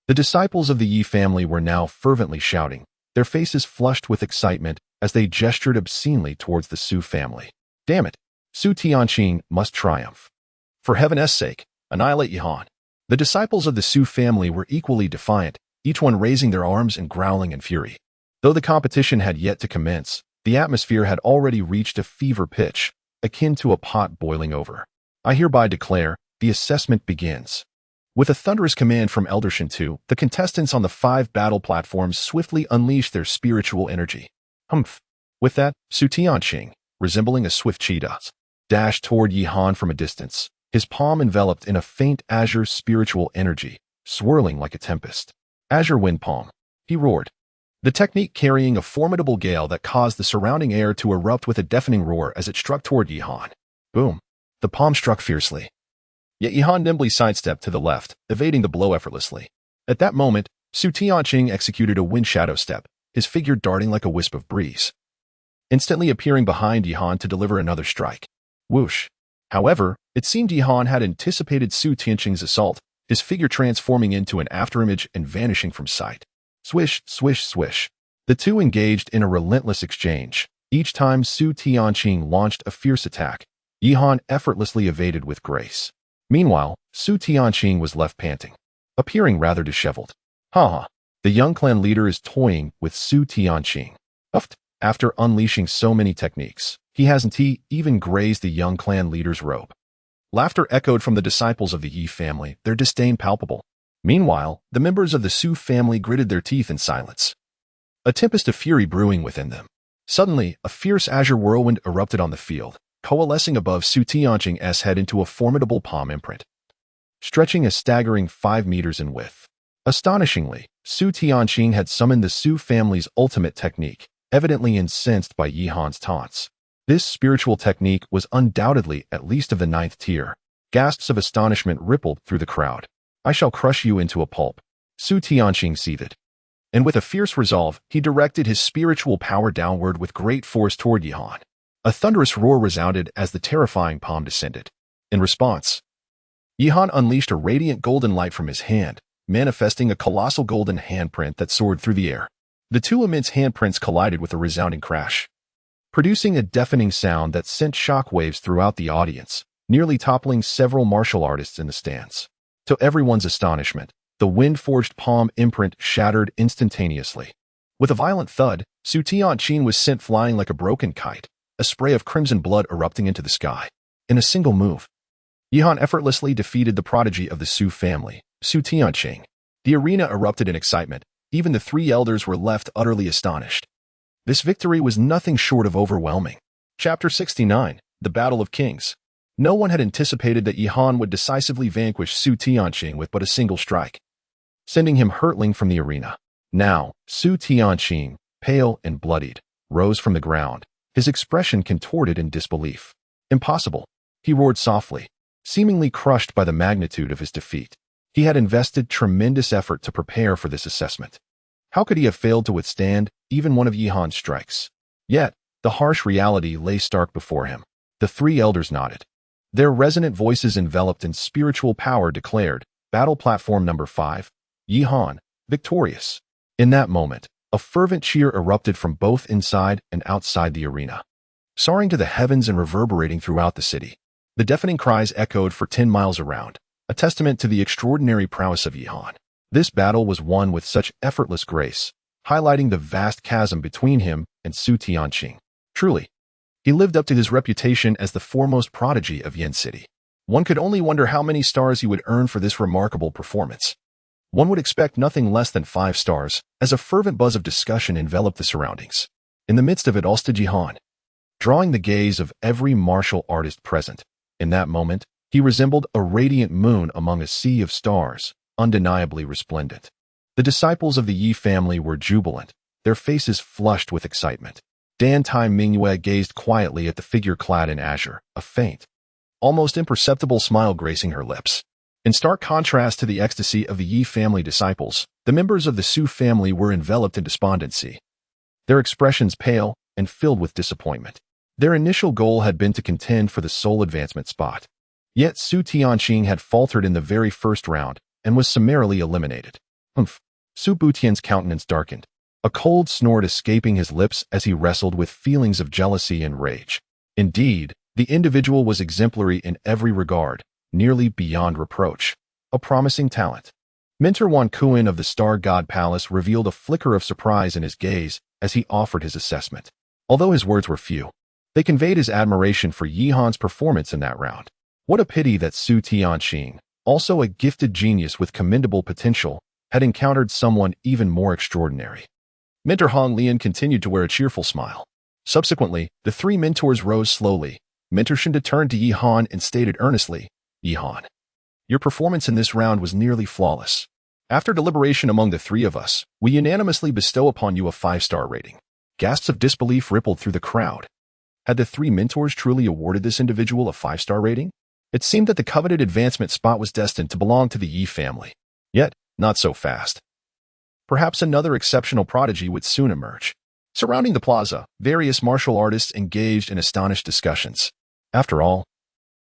The disciples of the Yi family were now fervently shouting, their faces flushed with excitement as they gestured obscenely towards the Su family. Damn it, Su Tianqing must triumph. For heaven's sake, annihilate Yihan. The disciples of the Su family were equally defiant, each one raising their arms and growling in fury. Though the competition had yet to commence, the atmosphere had already reached a fever pitch, akin to a pot boiling over. I hereby declare, the assessment begins. With a thunderous command from Elder Shintu, the contestants on the 5 battle platforms swiftly unleashed their spiritual energy. Humph. With that, Su Tianqing, resembling a swift cheetah, dashed toward Yihan from a distance, his palm enveloped in a faint azure spiritual energy, swirling like a tempest. Azure wind palm, he roared. The technique carrying a formidable gale that caused the surrounding air to erupt with a deafening roar as it struck toward Yihan. Boom. The palm struck fiercely. Yet Yihan nimbly sidestepped to the left, evading the blow effortlessly. At that moment, Su Tianqing executed a wind shadow step, his figure darting like a wisp of breeze, instantly appearing behind Yihan to deliver another strike. Whoosh. However, it seemed Yihan had anticipated Su Tianqing's assault, his figure transforming into an afterimage and vanishing from sight. Swish, swish, swish. The two engaged in a relentless exchange. Each time Su Tianqing launched a fierce attack, Yihan effortlessly evaded with grace. Meanwhile, Su Tianqing was left panting, appearing rather disheveled. Ha! The young clan leader is toying with Su Tianqing. Uffed. After unleashing so many techniques, he hasn't even grazed the young clan leader's robe. Laughter echoed from the disciples of the Yi family, their disdain palpable. Meanwhile, the members of the Su family gritted their teeth in silence, a tempest of fury brewing within them. Suddenly, a fierce azure whirlwind erupted on the field, coalescing above Su Tianqing's head into a formidable palm imprint, stretching a staggering 5 meters in width. Astonishingly, Su Tianqing had summoned the Su family's ultimate technique, evidently incensed by Yihan's taunts. This spiritual technique was undoubtedly at least of the 9th tier. Gasps of astonishment rippled through the crowd. I shall crush you into a pulp. Su Tianqing seethed. And with a fierce resolve, he directed his spiritual power downward with great force toward Yihan. A thunderous roar resounded as the terrifying palm descended. In response, Yihan unleashed a radiant golden light from his hand, manifesting a colossal golden handprint that soared through the air. The two immense handprints collided with a resounding crash, producing a deafening sound that sent shockwaves throughout the audience, nearly toppling several martial artists in the stands. To everyone's astonishment, the wind-forged palm imprint shattered instantaneously. With a violent thud, Su Tianqing was sent flying like a broken kite, a spray of crimson blood erupting into the sky. In a single move, Yihan effortlessly defeated the prodigy of the Su family, Su Tianqing. The arena erupted in excitement. Even the 3 elders were left utterly astonished. This victory was nothing short of overwhelming. Chapter 69, The Battle of Kings. No one had anticipated that Yihan would decisively vanquish Su Tianqing with but a single strike, sending him hurtling from the arena. Now, Su Tianqing, pale and bloodied, rose from the ground, his expression contorted in disbelief. Impossible, he roared softly, seemingly crushed by the magnitude of his defeat. He had invested tremendous effort to prepare for this assessment. How could he have failed to withstand even one of Yihan's strikes? Yet, the harsh reality lay stark before him. The 3 elders nodded. Their resonant voices enveloped in spiritual power declared, Battle Platform Number 5, Yihan, victorious. In that moment, a fervent cheer erupted from both inside and outside the arena, soaring to the heavens and reverberating throughout the city. The deafening cries echoed for 10 miles around, a testament to the extraordinary prowess of Yihan. This battle was won with such effortless grace, highlighting the vast chasm between him and Su Tianqing. Truly, he lived up to his reputation as the foremost prodigy of Yin City. One could only wonder how many stars he would earn for this remarkable performance. One would expect nothing less than 5 stars, as a fervent buzz of discussion enveloped the surroundings. In the midst of it all stood Yihan, drawing the gaze of every martial artist present. In that moment, he resembled a radiant moon among a sea of stars, undeniably resplendent. The disciples of the Yi family were jubilant, their faces flushed with excitement. Dan Tai Mingyue gazed quietly at the figure clad in azure, a faint, almost imperceptible smile gracing her lips. In stark contrast to the ecstasy of the Yi family disciples, the members of the Su family were enveloped in despondency, their expressions pale and filled with disappointment. Their initial goal had been to contend for the sole advancement spot. Yet Su Tianqing had faltered in the very first round and was summarily eliminated. Humph. Su Butian's countenance darkened, a cold snort escaping his lips as he wrestled with feelings of jealousy and rage. Indeed, the individual was exemplary in every regard, nearly beyond reproach. A promising talent. Mentor Wan Kuan of the Star God Palace revealed a flicker of surprise in his gaze as he offered his assessment. Although his words were few, they conveyed his admiration for Yihan's performance in that round. What a pity that Su Tianqing, also a gifted genius with commendable potential, had encountered someone even more extraordinary. Mentor Hong Lian continued to wear a cheerful smile. Subsequently, the 3 mentors rose slowly. Mentor Shinda turned to Yihan and stated earnestly, Yihan, your performance in this round was nearly flawless. After deliberation among the 3 of us, we unanimously bestow upon you a 5-star rating. Gasps of disbelief rippled through the crowd. Had the 3 mentors truly awarded this individual a 5-star rating? It seemed that the coveted advancement spot was destined to belong to the Yi family. Yet, not so fast. Perhaps another exceptional prodigy would soon emerge. Surrounding the plaza, various martial artists engaged in astonished discussions. After all,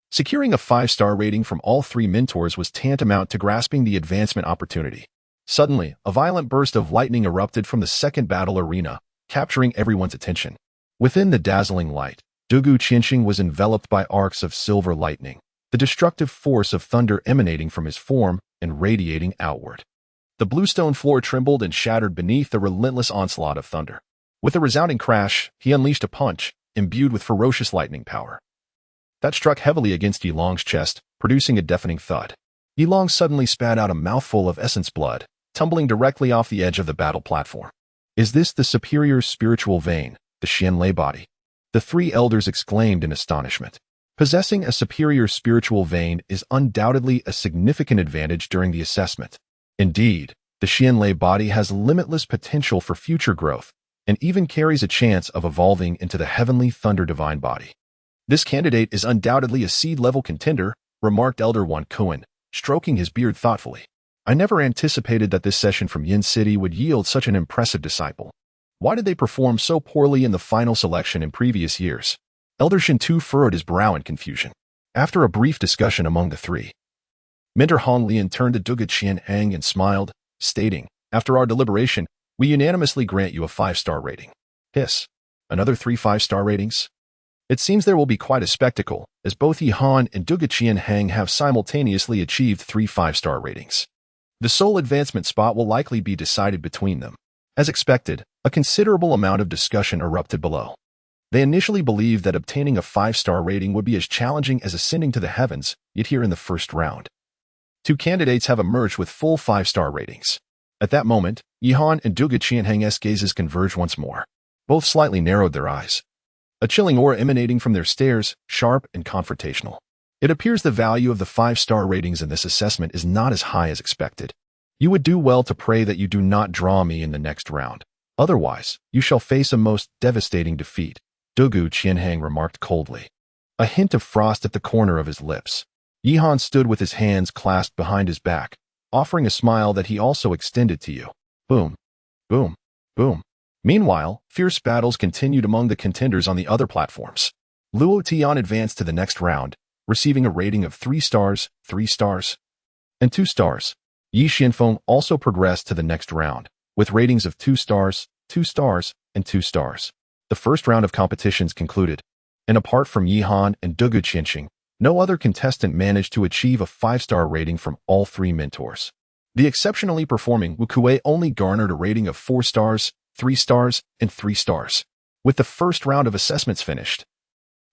securing a 5-star rating from all 3 mentors was tantamount to grasping the advancement opportunity. Suddenly, a violent burst of lightning erupted from the second battle arena, capturing everyone's attention. Within the dazzling light, Dugu Qianxing was enveloped by arcs of silver lightning, the destructive force of thunder emanating from his form and radiating outward. The bluestone floor trembled and shattered beneath the relentless onslaught of thunder. With a resounding crash, he unleashed a punch, imbued with ferocious lightning power, that struck heavily against Yilong's chest, producing a deafening thud. Yilong suddenly spat out a mouthful of essence blood, tumbling directly off the edge of the battle platform. Is this the superior spiritual vein, the Xianlei body? The 3 elders exclaimed in astonishment. Possessing a superior spiritual vein is undoubtedly a significant advantage during the assessment. Indeed, the Xianlei body has limitless potential for future growth, and even carries a chance of evolving into the heavenly thunder divine body. This candidate is undoubtedly a seed-level contender, remarked Elder Wan Kuan, stroking his beard thoughtfully. I never anticipated that this session from Yin City would yield such an impressive disciple. Why did they perform so poorly in the final selection in previous years? Elder Shintu furrowed his brow in confusion. After a brief discussion among the 3, Mentor Hong Lian turned to Dugu Qianhang and smiled, stating, After our deliberation, we unanimously grant you a 5-star rating. Hiss. Another 3 5-star ratings? It seems there will be quite a spectacle, as both Yihan and Dugu Qianhang have simultaneously achieved 3 5-star ratings. The sole advancement spot will likely be decided between them. As expected, a considerable amount of discussion erupted below. They initially believed that obtaining a 5-star rating would be as challenging as ascending to the heavens, yet here in the first round, 2 candidates have emerged with full 5-star ratings. At that moment, Yihan and Dugu Qianhang's gazes converged once more. Both slightly narrowed their eyes, a chilling aura emanating from their stares, sharp and confrontational. It appears the value of the 5-star ratings in this assessment is not as high as expected. You would do well to pray that you do not draw me in the next round. Otherwise, you shall face a most devastating defeat, Dugu Qianhang remarked coldly, a hint of frost at the corner of his lips. Yihan stood with his hands clasped behind his back, offering a smile that he also extended to you. Boom, boom, boom. Meanwhile, fierce battles continued among the contenders on the other platforms. Luo Tian advanced to the next round, receiving a rating of 3 stars, 3 stars, and 2 stars. Yi Xianfeng also progressed to the next round, with ratings of 2 stars, 2 stars, and 2 stars. The first round of competitions concluded, and apart from Yi Han and Dugu Qianxing, no other contestant managed to achieve a 5-star rating from all 3 mentors. The exceptionally performing Wu Kuei only garnered a rating of 4 stars, 3 stars, and 3 stars. With the first round of assessments finished,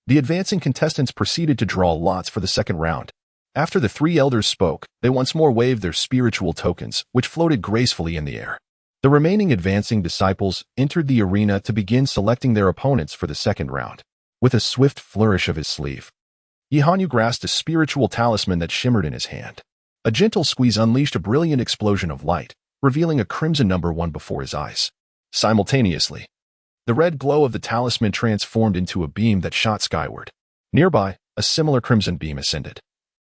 the advancing contestants proceeded to draw lots for the second round. After the 3 elders spoke, they once more waved their spiritual tokens, which floated gracefully in the air. The remaining advancing disciples entered the arena to begin selecting their opponents for the second round. With a swift flourish of his sleeve, Yi Hanyu grasped a spiritual talisman that shimmered in his hand. A gentle squeeze unleashed a brilliant explosion of light, revealing a crimson number 1 before his eyes. Simultaneously, the red glow of the talisman transformed into a beam that shot skyward. Nearby, a similar crimson beam ascended.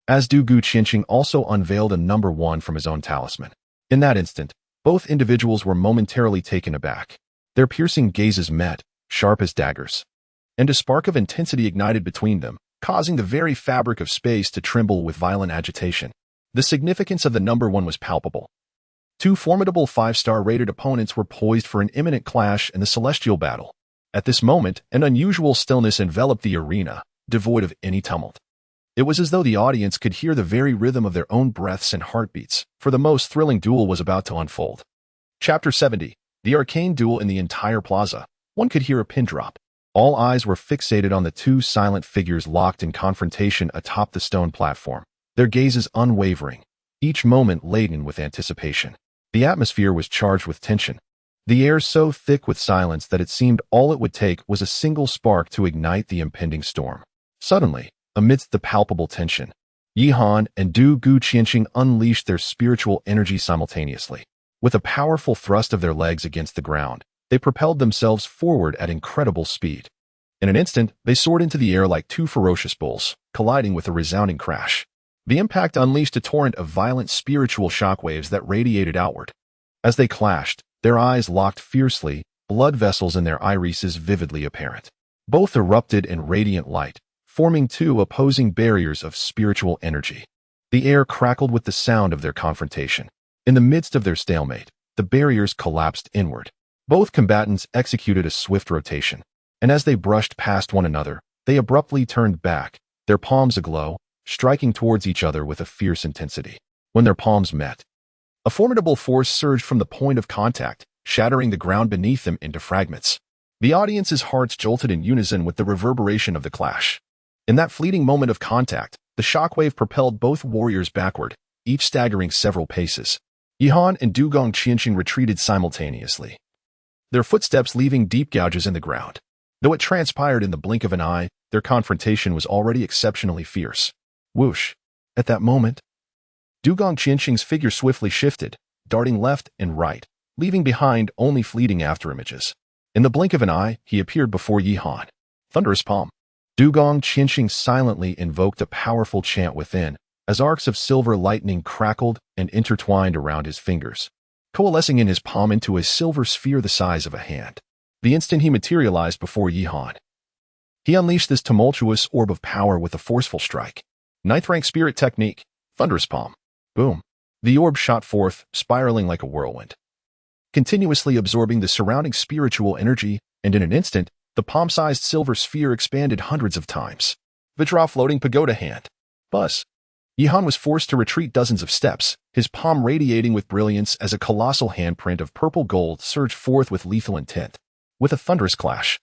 As Dugu Qianxing also unveiled a number 1 from his own talisman. In that instant, both individuals were momentarily taken aback. Their piercing gazes met, sharp as daggers, and a spark of intensity ignited between them, causing the very fabric of space to tremble with violent agitation. The significance of the number 1 was palpable. 2 formidable 5-star rated opponents were poised for an imminent clash in the celestial battle. At this moment, an unusual stillness enveloped the arena, devoid of any tumult. It was as though the audience could hear the very rhythm of their own breaths and heartbeats, for the most thrilling duel was about to unfold. Chapter 70. The arcane duel in the entire plaza. One could hear a pin drop. All eyes were fixated on the 2 silent figures locked in confrontation atop the stone platform, their gazes unwavering, each moment laden with anticipation. The atmosphere was charged with tension, the air so thick with silence that it seemed all it would take was a single spark to ignite the impending storm. Suddenly, amidst the palpable tension, Yi Han and Dugu Qianxing unleashed their spiritual energy simultaneously. With a powerful thrust of their legs against the ground, they propelled themselves forward at incredible speed. In an instant, they soared into the air like 2 ferocious bulls, colliding with a resounding crash. The impact unleashed a torrent of violent spiritual shockwaves that radiated outward. As they clashed, their eyes locked fiercely, blood vessels in their irises vividly apparent. Both erupted in radiant light, forming 2 opposing barriers of spiritual energy. The air crackled with the sound of their confrontation. In the midst of their stalemate, the barriers collapsed inward. Both combatants executed a swift rotation, and as they brushed past one another, they abruptly turned back, their palms aglow, striking towards each other with a fierce intensity. When their palms met, a formidable force surged from the point of contact, shattering the ground beneath them into fragments. The audience's hearts jolted in unison with the reverberation of the clash. In that fleeting moment of contact, the shockwave propelled both warriors backward, each staggering several paces. Yi Han and Dugu Qianxing retreated simultaneously, their footsteps leaving deep gouges in the ground. Though it transpired in the blink of an eye, their confrontation was already exceptionally fierce. Whoosh! At that moment, Dugu Qianxing's figure swiftly shifted, darting left and right, leaving behind only fleeting afterimages. In the blink of an eye, he appeared before Yi Han. Thunderous palm. Dugu Qianxing silently invoked a powerful chant within, as arcs of silver lightning crackled and intertwined around his fingers, coalescing in his palm into a silver sphere the size of a hand. The instant he materialized before Yi Han, he unleashed this tumultuous orb of power with a forceful strike. 9th rank spirit technique, Thunderous palm. Boom. The orb shot forth, spiraling like a whirlwind, continuously absorbing the surrounding spiritual energy, and in an instant, the palm-sized silver sphere expanded hundreds of times. Vajra floating pagoda hand. Buzz. Yi Han was forced to retreat dozens of steps, his palm radiating with brilliance as a colossal handprint of purple gold surged forth with lethal intent. With a thunderous clash,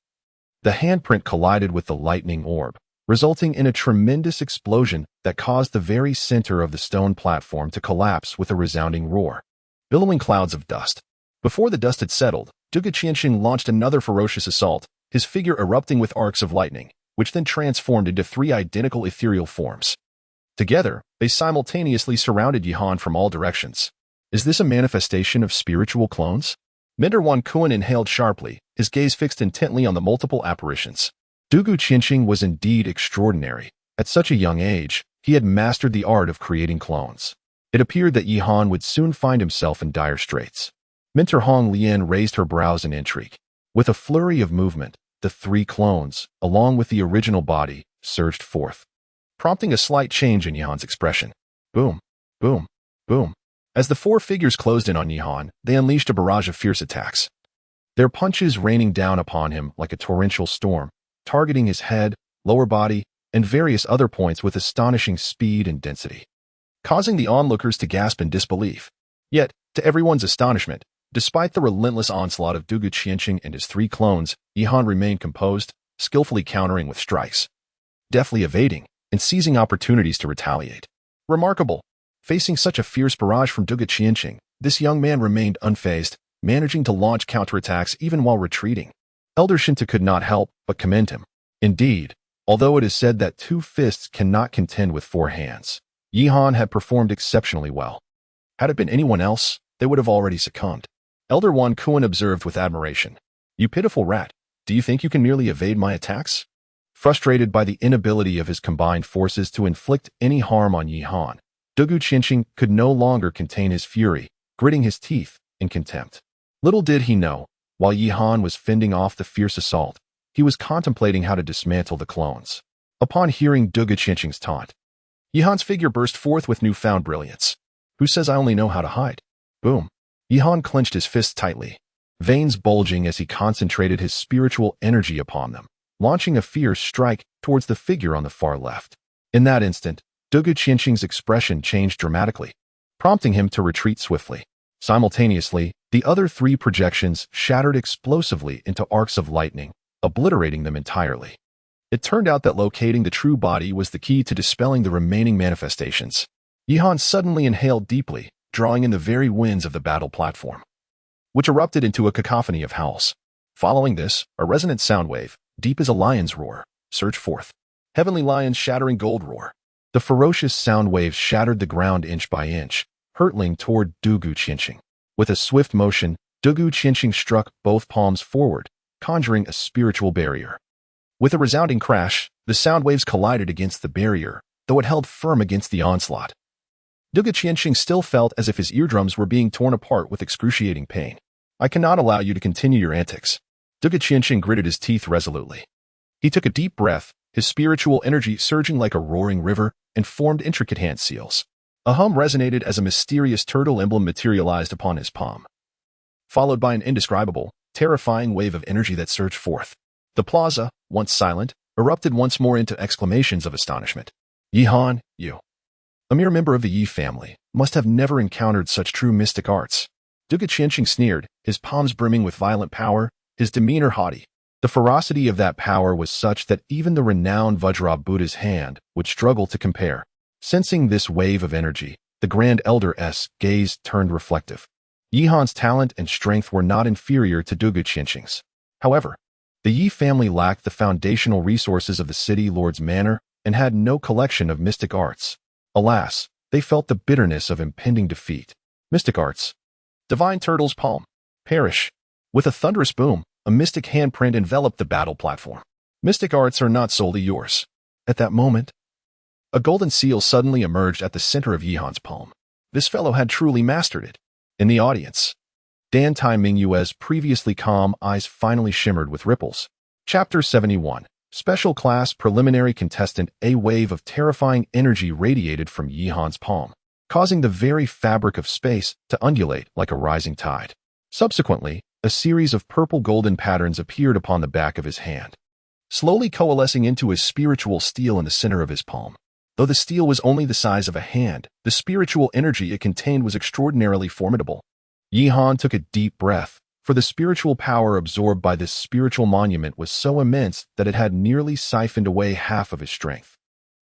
the handprint collided with the lightning orb, resulting in a tremendous explosion that caused the very center of the stone platform to collapse with a resounding roar, billowing clouds of dust. Before the dust had settled, Dugu Qianxing launched another ferocious assault, his figure erupting with arcs of lightning, which then transformed into 3 identical ethereal forms. Together, they simultaneously surrounded Yi Han from all directions. Is this a manifestation of spiritual clones? Mender Wan Kuan inhaled sharply, his gaze fixed intently on the multiple apparitions. Dugu Qianxing was indeed extraordinary. At such a young age, he had mastered the art of creating clones. It appeared that Yi Han would soon find himself in dire straits. Mentor Hong Lian raised her brows in intrigue. With a flurry of movement, the 3 clones, along with the original body, surged forth. prompting a slight change in Yihan's expression. Boom, boom, boom. As the four figures closed in on Yihan, they unleashed a barrage of fierce attacks, their punches raining down upon him like a torrential storm, targeting his head, lower body, and various other points with astonishing speed and density, causing the onlookers to gasp in disbelief. Yet, to everyone's astonishment, despite the relentless onslaught of Dugu Qianqing and his three clones, Yihan remained composed, skillfully countering with strikes, deftly evading, and seizing opportunities to retaliate. Remarkable! Facing such a fierce barrage from Dugu Qianqing, this young man remained unfazed, managing to launch counterattacks even while retreating. Elder Shinta could not help but commend him. Indeed, although it is said that two fists cannot contend with four hands, Yihan had performed exceptionally well. Had it been anyone else, they would have already succumbed. Elder Wan Kuan observed with admiration. You pitiful rat, do you think you can merely evade my attacks? Frustrated by the inability of his combined forces to inflict any harm on Yihan, Dugu Qianqing could no longer contain his fury, gritting his teeth in contempt. Little did he know, while Yihan was fending off the fierce assault, he was contemplating how to dismantle the clones. Upon hearing Dugu Qianqing's taunt, Yihan's figure burst forth with newfound brilliance. Who says I only know how to hide? Boom. Yihan clenched his fists tightly, veins bulging as he concentrated his spiritual energy upon them, launching a fierce strike towards the figure on the far left. In that instant, Dugu Qianqing's expression changed dramatically, prompting him to retreat swiftly. Simultaneously, the other three projections shattered explosively into arcs of lightning, obliterating them entirely. It turned out that locating the true body was the key to dispelling the remaining manifestations. Yihan suddenly inhaled deeply, drawing in the very winds of the battle platform, which erupted into a cacophony of howls. Following this, a resonant sound wave, deep as a lion's roar, surged forth. Heavenly lion's shattering gold roar. The ferocious sound waves shattered the ground inch by inch, hurtling toward Dugu Qianqing. With a swift motion, Dugu Qianqing struck both palms forward, conjuring a spiritual barrier. With a resounding crash, the sound waves collided against the barrier, though it held firm against the onslaught. Dugu Qianqing still felt as if his eardrums were being torn apart with excruciating pain. I cannot allow you to continue your antics. Dugu Qianqing gritted his teeth resolutely. He took a deep breath, his spiritual energy surging like a roaring river, and formed intricate hand seals. A hum resonated as a mysterious turtle emblem materialized upon his palm, followed by an indescribable, terrifying wave of energy that surged forth. The plaza, once silent, erupted once more into exclamations of astonishment. Yihan, you, a mere member of the Yi family, must have never encountered such true mystic arts. Dugu Qianqing sneered, his palms brimming with violent power, his demeanor haughty. The ferocity of that power was such that even the renowned Vajra Buddha's hand would struggle to compare. Sensing this wave of energy, the Grand Elder's gaze turned reflective. Yihan's talent and strength were not inferior to Dugu Qianqing's. However, the Yi family lacked the foundational resources of the city lord's manor and had no collection of mystic arts. Alas, they felt the bitterness of impending defeat. Mystic arts. Divine Turtle's palm. Perish. With a thunderous boom, a mystic handprint enveloped the battle platform. Mystic arts are not solely yours. At that moment, a golden seal suddenly emerged at the center of Yihan's palm. This fellow had truly mastered it. In the audience, Dan Tai Mingyue's previously calm eyes finally shimmered with ripples. Chapter 71. Special Class Preliminary Contestant. A wave of terrifying energy radiated from Yihan's palm, causing the very fabric of space to undulate like a rising tide. Subsequently, a series of purple-golden patterns appeared upon the back of his hand, slowly coalescing into his spiritual steel in the center of his palm. Though the steel was only the size of a hand, the spiritual energy it contained was extraordinarily formidable. Yihan took a deep breath, for the spiritual power absorbed by this spiritual monument was so immense that it had nearly siphoned away half of his strength.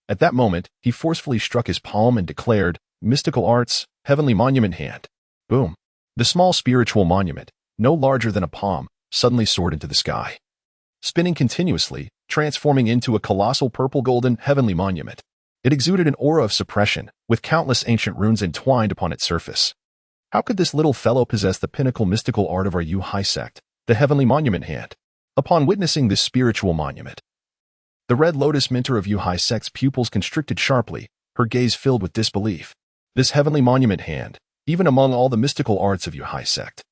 At that moment, he forcefully struck his palm and declared, Mystical Arts, Heavenly Monument Hand. Boom. The small spiritual monument, no larger than a palm, suddenly soared into the sky, spinning continuously, transforming into a colossal purple-golden heavenly monument. It exuded an aura of suppression, with countless ancient runes entwined upon its surface. How could this little fellow possess the pinnacle mystical art of our Yu Hai sect, the heavenly monument hand? Upon witnessing this spiritual monument, the red lotus mentor of Yu Hai sect's pupils constricted sharply, her gaze filled with disbelief. This heavenly monument hand, even among all the mystical arts of Yu Hai sect,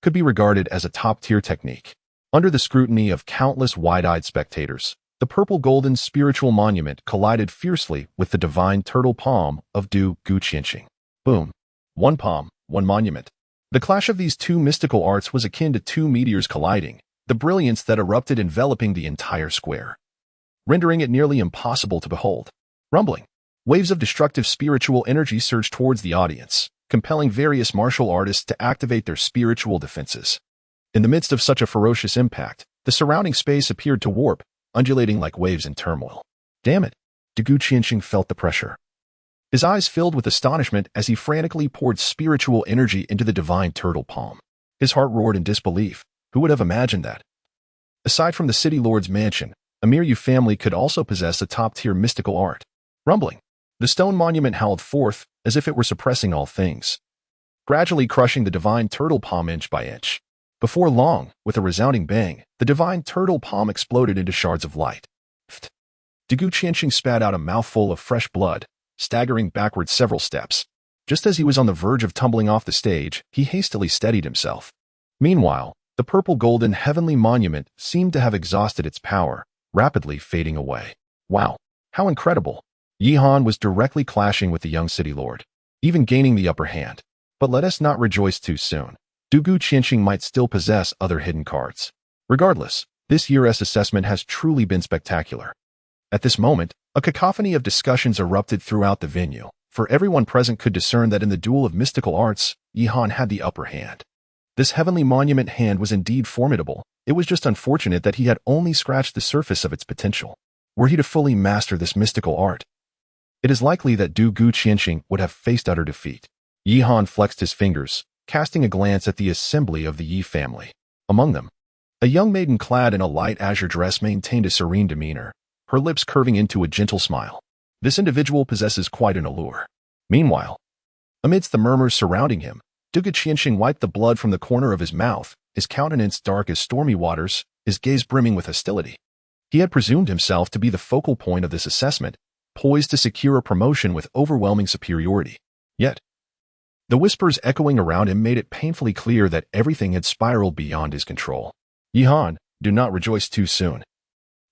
could be regarded as a top-tier technique. Under the scrutiny of countless wide-eyed spectators, The purple-golden spiritual monument collided fiercely with the divine turtle palm of Du Guqianxing. Boom. One palm, one monument. The clash of these two mystical arts was akin to two meteors colliding, the brilliance that erupted enveloping the entire square, rendering it nearly impossible to behold. Rumbling. Waves of destructive spiritual energy surged towards the audience, compelling various martial artists to activate their spiritual defenses. In the midst of such a ferocious impact, the surrounding space appeared to warp, undulating like waves in turmoil. Damn it! Du Guqianxing felt the pressure. His eyes filled with astonishment as he frantically poured spiritual energy into the divine turtle palm. His heart roared in disbelief. Who would have imagined that? Aside from the city lord's mansion, a Miryu family could also possess a top-tier mystical art. Rumbling. The stone monument howled forth, as if it were suppressing all things, gradually crushing the divine turtle palm inch by inch. Before long, with a resounding bang, the divine turtle palm exploded into shards of light. Du Guqianxing spat out a mouthful of fresh blood, staggering backward several steps. Just as he was on the verge of tumbling off the stage, he hastily steadied himself. Meanwhile, the purple-golden heavenly monument seemed to have exhausted its power, rapidly fading away. Wow, how incredible! Yihan was directly clashing with the young city lord, even gaining the upper hand. But let us not rejoice too soon. Du Guqianxing might still possess other hidden cards. Regardless, this year's assessment has truly been spectacular. At this moment, a cacophony of discussions erupted throughout the venue, for everyone present could discern that in the duel of mystical arts, Yihan had the upper hand. This heavenly monument hand was indeed formidable. It was just unfortunate that he had only scratched the surface of its potential. Were he to fully master this mystical art, it is likely that Du Guqianxing would have faced utter defeat. Yihan flexed his fingers, casting a glance at the assembly of the Yi family. Among them, a young maiden clad in a light azure dress maintained a serene demeanor, her lips curving into a gentle smile. This individual possesses quite an allure. Meanwhile, amidst the murmurs surrounding him, Du Guqianxing wiped the blood from the corner of his mouth, his countenance dark as stormy waters, his gaze brimming with hostility. He had presumed himself to be the focal point of this assessment, poised to secure a promotion with overwhelming superiority. Yet, the whispers echoing around him made it painfully clear that everything had spiraled beyond his control. Yihan, do not rejoice too soon.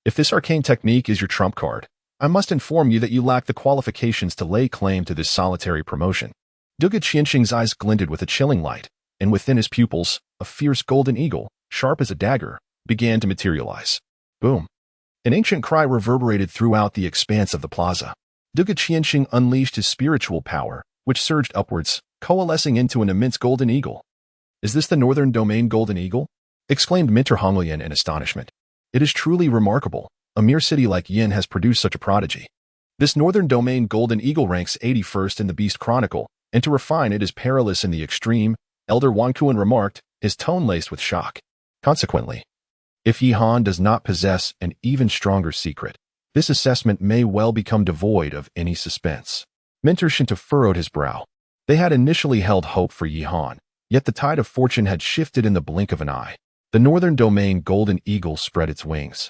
If this arcane technique is your trump card, I must inform you that you lack the qualifications to lay claim to this solitary promotion. Du Guqianxing's eyes glinted with a chilling light, and within his pupils, a fierce golden eagle, sharp as a dagger, began to materialize. Boom. An ancient cry reverberated throughout the expanse of the plaza. Du Guqianxing unleashed his spiritual power, which surged upwards, coalescing into an immense golden eagle. Is this the Northern Domain Golden Eagle? Exclaimed Minter Honglian in astonishment. It is truly remarkable. A mere city like Yin has produced such a prodigy. This Northern Domain Golden Eagle ranks 81st in the Beast Chronicle, and to refine it is perilous in the extreme, Elder Wankuan remarked, his tone laced with shock. Consequently, if Yihan does not possess an even stronger secret, this assessment may well become devoid of any suspense. Minter Shinta furrowed his brow. They had initially held hope for Yihan, yet the tide of fortune had shifted in the blink of an eye. The Northern Domain Golden Eagle spread its wings,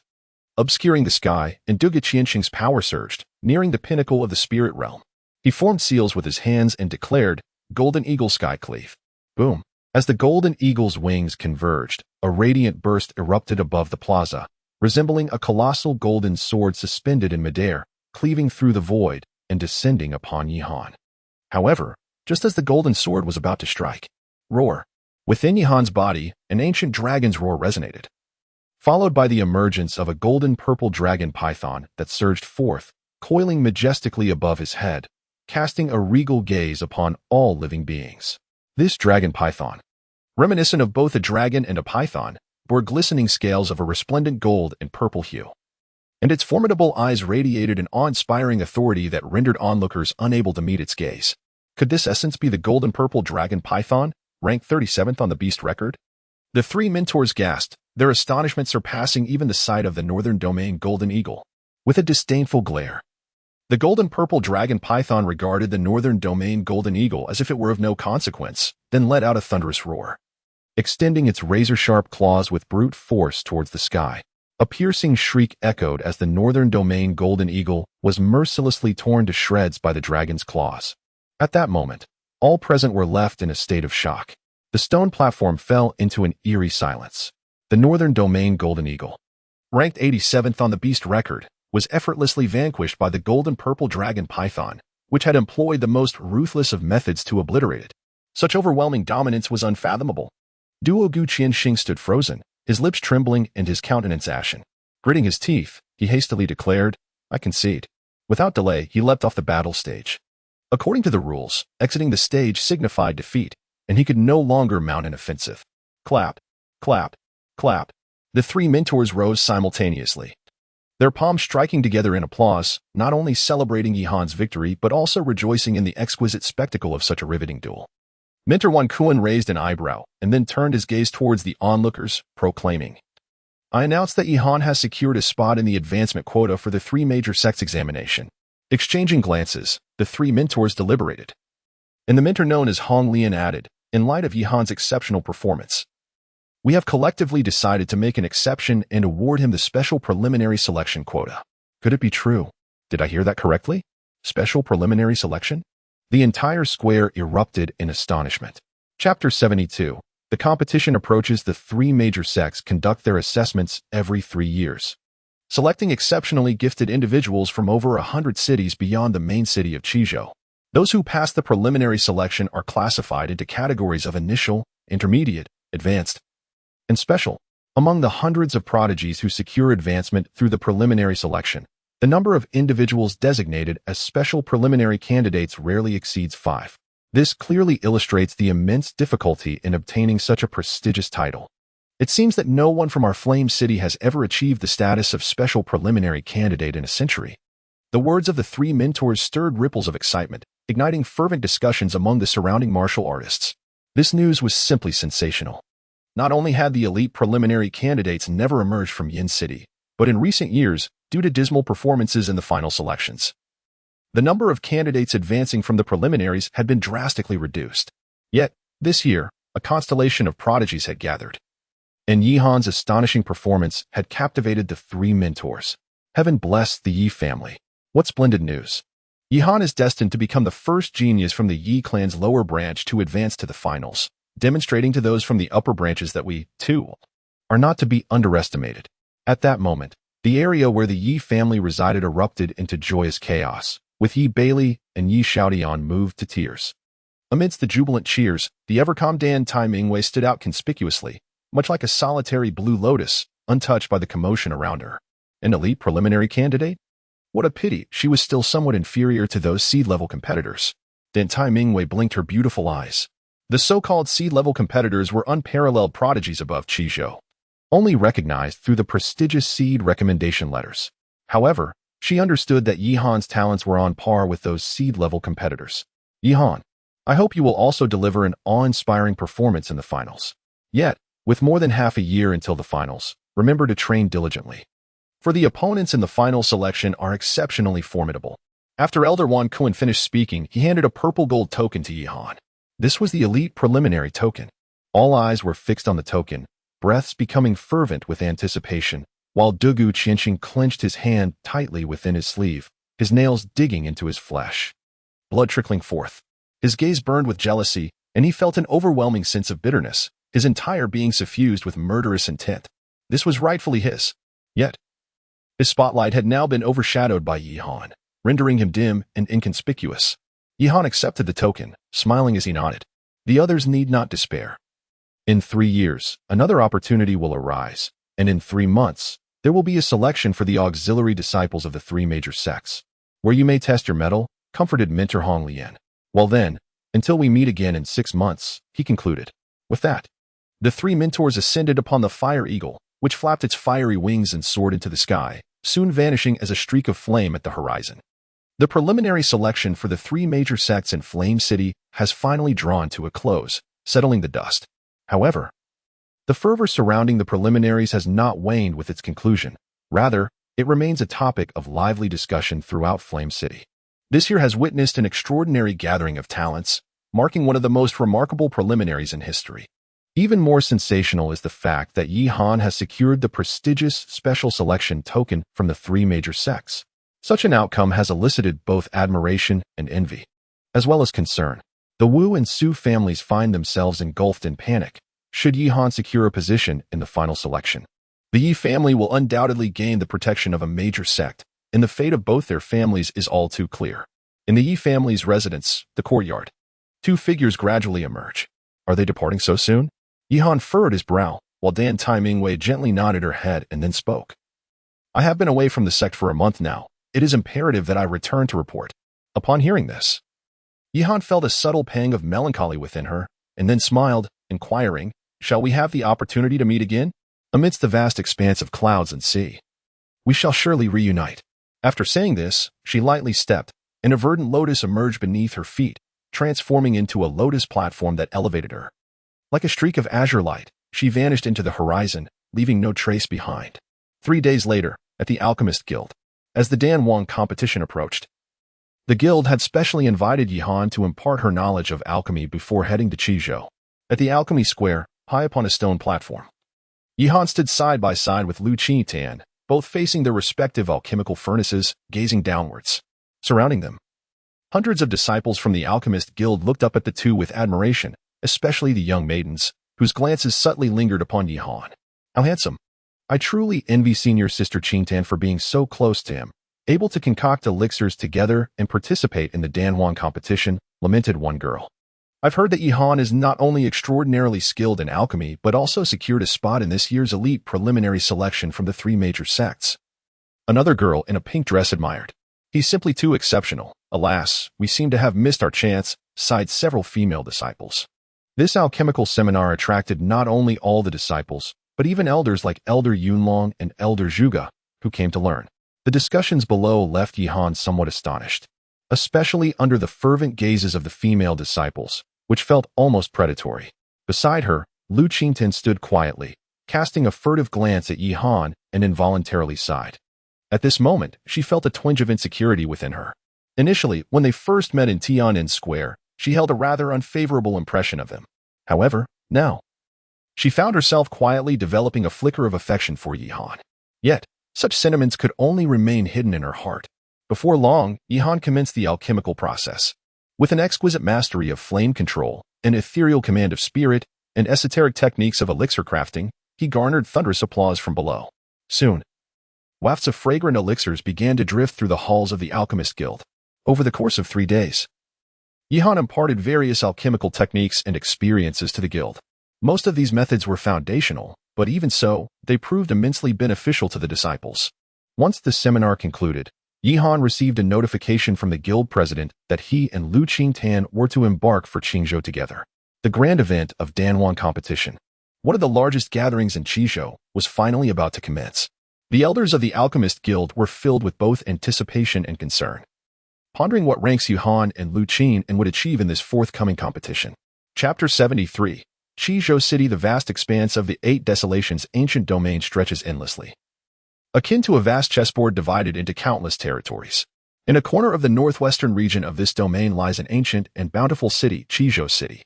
obscuring the sky, and Du Guqianxing's power surged, nearing the pinnacle of the spirit realm. He formed seals with his hands and declared, Golden Eagle Skycleave. Boom. As the Golden Eagle's wings converged, a radiant burst erupted above the plaza, resembling a colossal golden sword suspended in midair, cleaving through the void and descending upon Yihan. However, just as the golden sword was about to strike, roar. Within Yihan's body, an ancient dragon's roar resonated, followed by the emergence of a golden-purple dragon python that surged forth, coiling majestically above his head, casting a regal gaze upon all living beings. This dragon python, reminiscent of both a dragon and a python, bore glistening scales of a resplendent gold and purple hue, and its formidable eyes radiated an awe-inspiring authority that rendered onlookers unable to meet its gaze. Could this essence be the golden-purple dragon python, ranked 37th on the beast record? The three mentors gasped, their astonishment surpassing even the sight of the Northern Domain Golden Eagle. With a disdainful glare, the golden-purple dragon python regarded the Northern Domain Golden Eagle as if it were of no consequence, then let out a thunderous roar, extending its razor-sharp claws with brute force towards the sky. A piercing shriek echoed as the Northern Domain Golden Eagle was mercilessly torn to shreds by the dragon's claws. At that moment, all present were left in a state of shock. The stone platform fell into an eerie silence. The Northern Domain Golden Eagle, ranked 87th on the beast record, was effortlessly vanquished by the golden-purple dragon python, which had employed the most ruthless of methods to obliterate it. Such overwhelming dominance was unfathomable. Duo Gu Qianxing stood frozen, his lips trembling and his countenance ashen. Gritting his teeth, he hastily declared, "I concede." Without delay, he leapt off the battle stage. According to the rules, exiting the stage signified defeat, and he could no longer mount an offensive. Clap, clap, clap. The three mentors rose simultaneously, their palms striking together in applause, not only celebrating Yihan's victory but also rejoicing in the exquisite spectacle of such a riveting duel. Mentor Wan Kuan raised an eyebrow and then turned his gaze towards the onlookers, proclaiming, "I announce that Yihan has secured a spot in the advancement quota for the three major sects examination." Exchanging glances, the three mentors deliberated. And the mentor known as Hong Lian added, "In light of Yihan's exceptional performance, we have collectively decided to make an exception and award him the special preliminary selection quota." Could it be true? Did I hear that correctly? Special preliminary selection? The entire square erupted in astonishment. Chapter 72. The competition approaches. The three major sects conduct their assessments every 3 years, selecting exceptionally gifted individuals from over 100 cities beyond the main city of Qizhou. Those who pass the preliminary selection are classified into categories of initial, intermediate, advanced, and special. Among the hundreds of prodigies who secure advancement through the preliminary selection, the number of individuals designated as special preliminary candidates rarely exceeds 5. This clearly illustrates the immense difficulty in obtaining such a prestigious title. It seems that no one from our Flame City has ever achieved the status of special preliminary candidate in a century. The words of the three mentors stirred ripples of excitement, igniting fervent discussions among the surrounding martial artists. This news was simply sensational. Not only had the elite preliminary candidates never emerged from Yin City, but in recent years, due to dismal performances in the final selections, the number of candidates advancing from the preliminaries had been drastically reduced. Yet, this year, a constellation of prodigies had gathered, and Yihan's astonishing performance had captivated the three mentors. Heaven bless the Yi family. What splendid news! Yihan is destined to become the first genius from the Yi clan's lower branch to advance to the finals, demonstrating to those from the upper branches that we, too, are not to be underestimated. At that moment, the area where the Yi family resided erupted into joyous chaos, with Yi Bailey and Yi Xiaodian moved to tears. Amidst the jubilant cheers, the ever-calm Dan Tai Mingwei stood out conspicuously, much like a solitary blue lotus, untouched by the commotion around her. An elite preliminary candidate? What a pity she was still somewhat inferior to those seed-level competitors. Dan Tai Mingwei blinked her beautiful eyes. The so-called seed-level competitors were unparalleled prodigies above Qizhou, only recognized through the prestigious seed recommendation letters. However, she understood that Yihan's talents were on par with those seed-level competitors. Yihan, I hope you will also deliver an awe-inspiring performance in the finals. Yet, with more than half a year until the finals, remember to train diligently, for the opponents in the final selection are exceptionally formidable. After Elder Wan Kuan finished speaking, he handed a purple gold token to Yihan. This was the elite preliminary token. All eyes were fixed on the token, breaths becoming fervent with anticipation, while Dugu Qianxing clenched his hand tightly within his sleeve, his nails digging into his flesh. Blood trickling forth. His gaze burned with jealousy, and he felt an overwhelming sense of bitterness, his entire being suffused with murderous intent. This was rightfully his. Yet, his spotlight had now been overshadowed by Yihan, rendering him dim and inconspicuous. Yihan accepted the token, smiling as he nodded. The others need not despair. In 3 years, another opportunity will arise, and in 3 months, there will be a selection for the auxiliary disciples of the three major sects, where you may test your mettle, comforted Mentor Hong Lian. Well then, until we meet again in 6 months, he concluded. With that, the three mentors ascended upon the fire eagle, which flapped its fiery wings and soared into the sky, soon vanishing as a streak of flame at the horizon. The preliminary selection for the three major sects in Flame City has finally drawn to a close, settling the dust. However, the fervor surrounding the preliminaries has not waned with its conclusion. Rather, it remains a topic of lively discussion throughout Flame City. This year has witnessed an extraordinary gathering of talents, marking one of the most remarkable preliminaries in history. Even more sensational is the fact that Yihan has secured the prestigious special selection token from the three major sects. Such an outcome has elicited both admiration and envy, as well as concern. The Wu and Su families find themselves engulfed in panic should Yihan secure a position in the final selection. The The Yi family will undoubtedly gain the protection of a major sect, and the fate of both their families is all too clear. In the Yi family's residence, the courtyard, two figures gradually emerge. Are they departing so soon? Yihan furrowed his brow, while Dan Tai Mingwei gently nodded her head and then spoke. I have been away from the sect for a month now. It is imperative that I return to report. Upon hearing this, Yihan felt a subtle pang of melancholy within her, and then smiled, inquiring, shall we have the opportunity to meet again? Amidst the vast expanse of clouds and sea, we shall surely reunite. After saying this, she lightly stepped, and a verdant lotus emerged beneath her feet, transforming into a lotus platform that elevated her. Like a streak of azure light, she vanished into the horizon, leaving no trace behind. 3 days later, at the Alchemist Guild, as the Danwang competition approached, the guild had specially invited Yihan to impart her knowledge of alchemy before heading to Qizhou. At the Alchemy Square, high upon a stone platform, Yihan stood side by side with Lu Qingtan, both facing their respective alchemical furnaces, gazing downwards. Surrounding them, hundreds of disciples from the Alchemist Guild looked up at the two with admiration, especially the young maidens, whose glances subtly lingered upon Yihan. How handsome! I truly envy senior sister Qingtan for being so close to him, able to concoct elixirs together and participate in the Danwang competition, lamented one girl. I've heard that Yihan is not only extraordinarily skilled in alchemy, but also secured a spot in this year's elite preliminary selection from the 3 major sects. Another girl in a pink dress admired. He's simply too exceptional. Alas, we seem to have missed our chance, sighed several female disciples. This alchemical seminar attracted not only all the disciples, but even elders like Elder Yunlong and Elder Zhuge, who came to learn. The discussions below left Yihan somewhat astonished, especially under the fervent gazes of the female disciples, which felt almost predatory. Beside her, Lu Qingtan stood quietly, casting a furtive glance at Yihan and involuntarily sighed. At this moment, she felt a twinge of insecurity within her. Initially, when they first met in Tiananmen Square, she held a rather unfavorable impression of him. However, now, she found herself quietly developing a flicker of affection for Yihan. Yet, such sentiments could only remain hidden in her heart. Before long, Yihan commenced the alchemical process. With an exquisite mastery of flame control, an ethereal command of spirit, and esoteric techniques of elixir crafting, he garnered thunderous applause from below. Soon, wafts of fragrant elixirs began to drift through the halls of the Alchemist Guild. Over the course of 3 days, Yihan imparted various alchemical techniques and experiences to the guild. Most of these methods were foundational, but even so, they proved immensely beneficial to the disciples. Once the seminar concluded, Yihan received a notification from the guild president that he and Lu Qingtan were to embark for Qingzhou together. The grand event of Danwang competition, one of the largest gatherings in Qizhou, was finally about to commence. The elders of the Alchemist Guild were filled with both anticipation and concern, pondering what ranks Yihan and Lu Qingtan would achieve in this forthcoming competition. Chapter 73. Qizhou City. The vast expanse of the Eight Desolations ancient domain stretches endlessly, akin to a vast chessboard divided into countless territories. In a corner of the northwestern region of this domain lies an ancient and bountiful city, Qizhou City.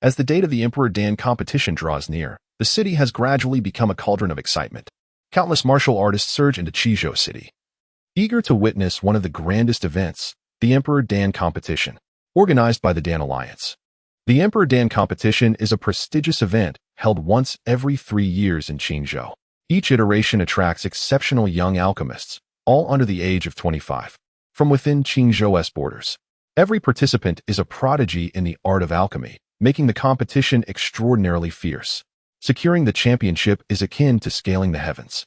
As the date of the Emperor Dan competition draws near, the city has gradually become a cauldron of excitement. Countless martial artists surge into Qizhou City, eager to witness one of the grandest events, the Emperor Dan competition, organized by the Dan Alliance. The Emperor Dan competition is a prestigious event held once every 3 years in Qingzhou. Each iteration attracts exceptional young alchemists, all under the age of 25, from within Qingzhou's borders. Every participant is a prodigy in the art of alchemy, making the competition extraordinarily fierce. Securing the championship is akin to scaling the heavens.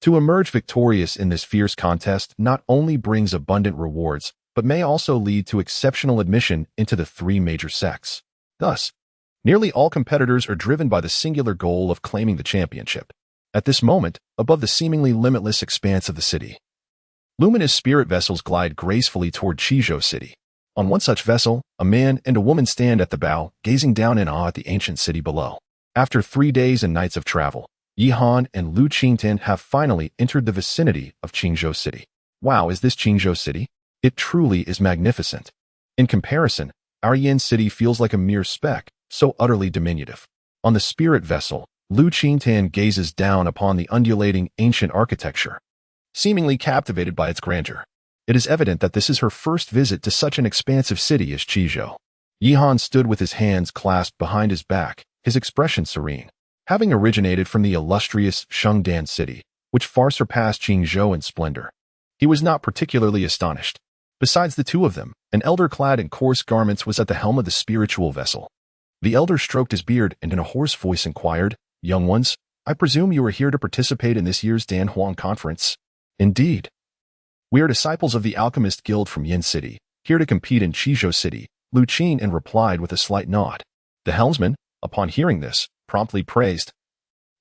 To emerge victorious in this fierce contest not only brings abundant rewards, but may also lead to exceptional admission into the 3 major sects. Thus, nearly all competitors are driven by the singular goal of claiming the championship. At this moment, above the seemingly limitless expanse of the city, luminous spirit vessels glide gracefully toward Qizhou City. On one such vessel, a man and a woman stand at the bow, gazing down in awe at the ancient city below. After 3 days and nights of travel, Yihan and Lu Qingtan have finally entered the vicinity of Qingzhou City. Wow, is this Qingzhou City? It truly is magnificent. In comparison, our Yin city feels like a mere speck, so utterly diminutive. On the spirit vessel, Lu Qingtan gazes down upon the undulating ancient architecture, seemingly captivated by its grandeur. It is evident that this is her first visit to such an expansive city as Qizhou. Yihan stood with his hands clasped behind his back, his expression serene. having originated from the illustrious Shengdan city, which far surpassed Qingzhou in splendor. He was not particularly astonished. Besides the two of them, an elder clad in coarse garments was at the helm of the spiritual vessel. The elder stroked his beard and in a hoarse voice inquired, "Young ones, I presume you are here to participate in this year's Danhuang conference?" "Indeed. We are disciples of the Alchemist Guild from Yin City, here to compete in Qizhou City," Lu Qing replied with a slight nod. The helmsman, upon hearing this, promptly praised.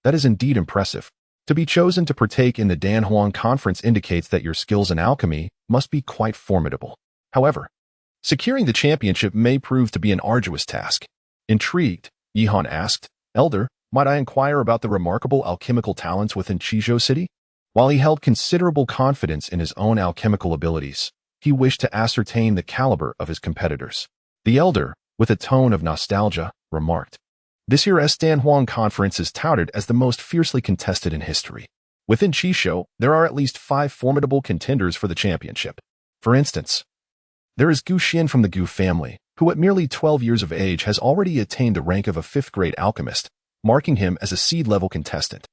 "That is indeed impressive. To be chosen to partake in the Danhuang conference indicates that your skills in alchemy must be quite formidable. However, securing the championship may prove to be an arduous task." Intrigued, Yihan asked, "Elder, might I inquire about the remarkable alchemical talents within Qizhou City?" While he held considerable confidence in his own alchemical abilities, he wished to ascertain the caliber of his competitors. The elder, with a tone of nostalgia, remarked, "This year's Danhuang conference is touted as the most fiercely contested in history. Within Qizhou, there are at least 5 formidable contenders for the championship. For instance, there is Gu Xin from the Gu family, who at merely 12 years of age has already attained the rank of a 5th-grade alchemist, marking him as a seed-level contestant.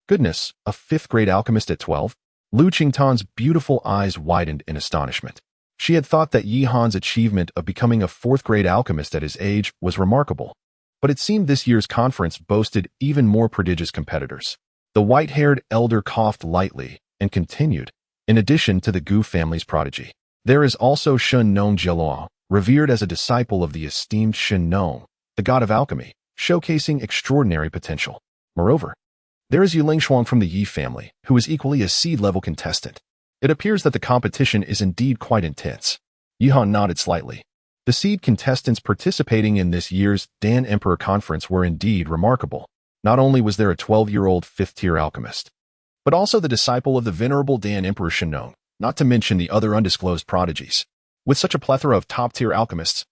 Goodness, a 5th-grade alchemist at 12? Lu Qingtan's beautiful eyes widened in astonishment. She had thought that Yihan's achievement of becoming a 4th-grade alchemist at his age was remarkable. But it seemed this year's conference boasted even more prodigious competitors. The white-haired elder coughed lightly and continued, "In addition to the Gu family's prodigy, there is also Shen Nong Jiluo, revered as a disciple of the esteemed Shen Nong, the god of alchemy, showcasing extraordinary potential. Moreover, there is Yuling Shuang from the Yi family, who is equally a seed-level contestant. It appears that the competition is indeed quite intense." Yihan nodded slightly. The seed contestants participating in this year's Dan Emperor Conference were indeed remarkable. Not only was there a 12-year-old 5th-tier alchemist, but also the disciple of the venerable Dan Emperor Shenong, not to mention the other undisclosed prodigies. With such a plethora of top-tier alchemists,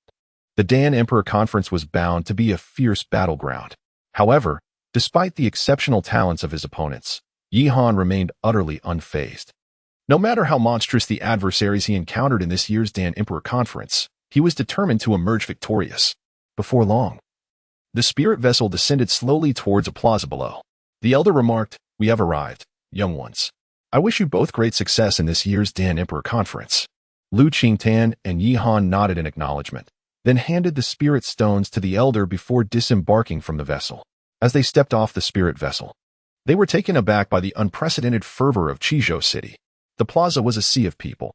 the Dan Emperor Conference was bound to be a fierce battleground. However, despite the exceptional talents of his opponents, Yihan remained utterly unfazed. No matter how monstrous the adversaries he encountered in this year's Dan Emperor Conference, he was determined to emerge victorious. Before long, the spirit vessel descended slowly towards a plaza below. The elder remarked, "We have arrived, young ones. I wish you both great success in this year's Dan Emperor Conference." Lu Qingtan and Yihan nodded in acknowledgement, then handed the spirit stones to the elder before disembarking from the vessel. As they stepped off the spirit vessel, they were taken aback by the unprecedented fervor of Qizhou City. The plaza was a sea of people,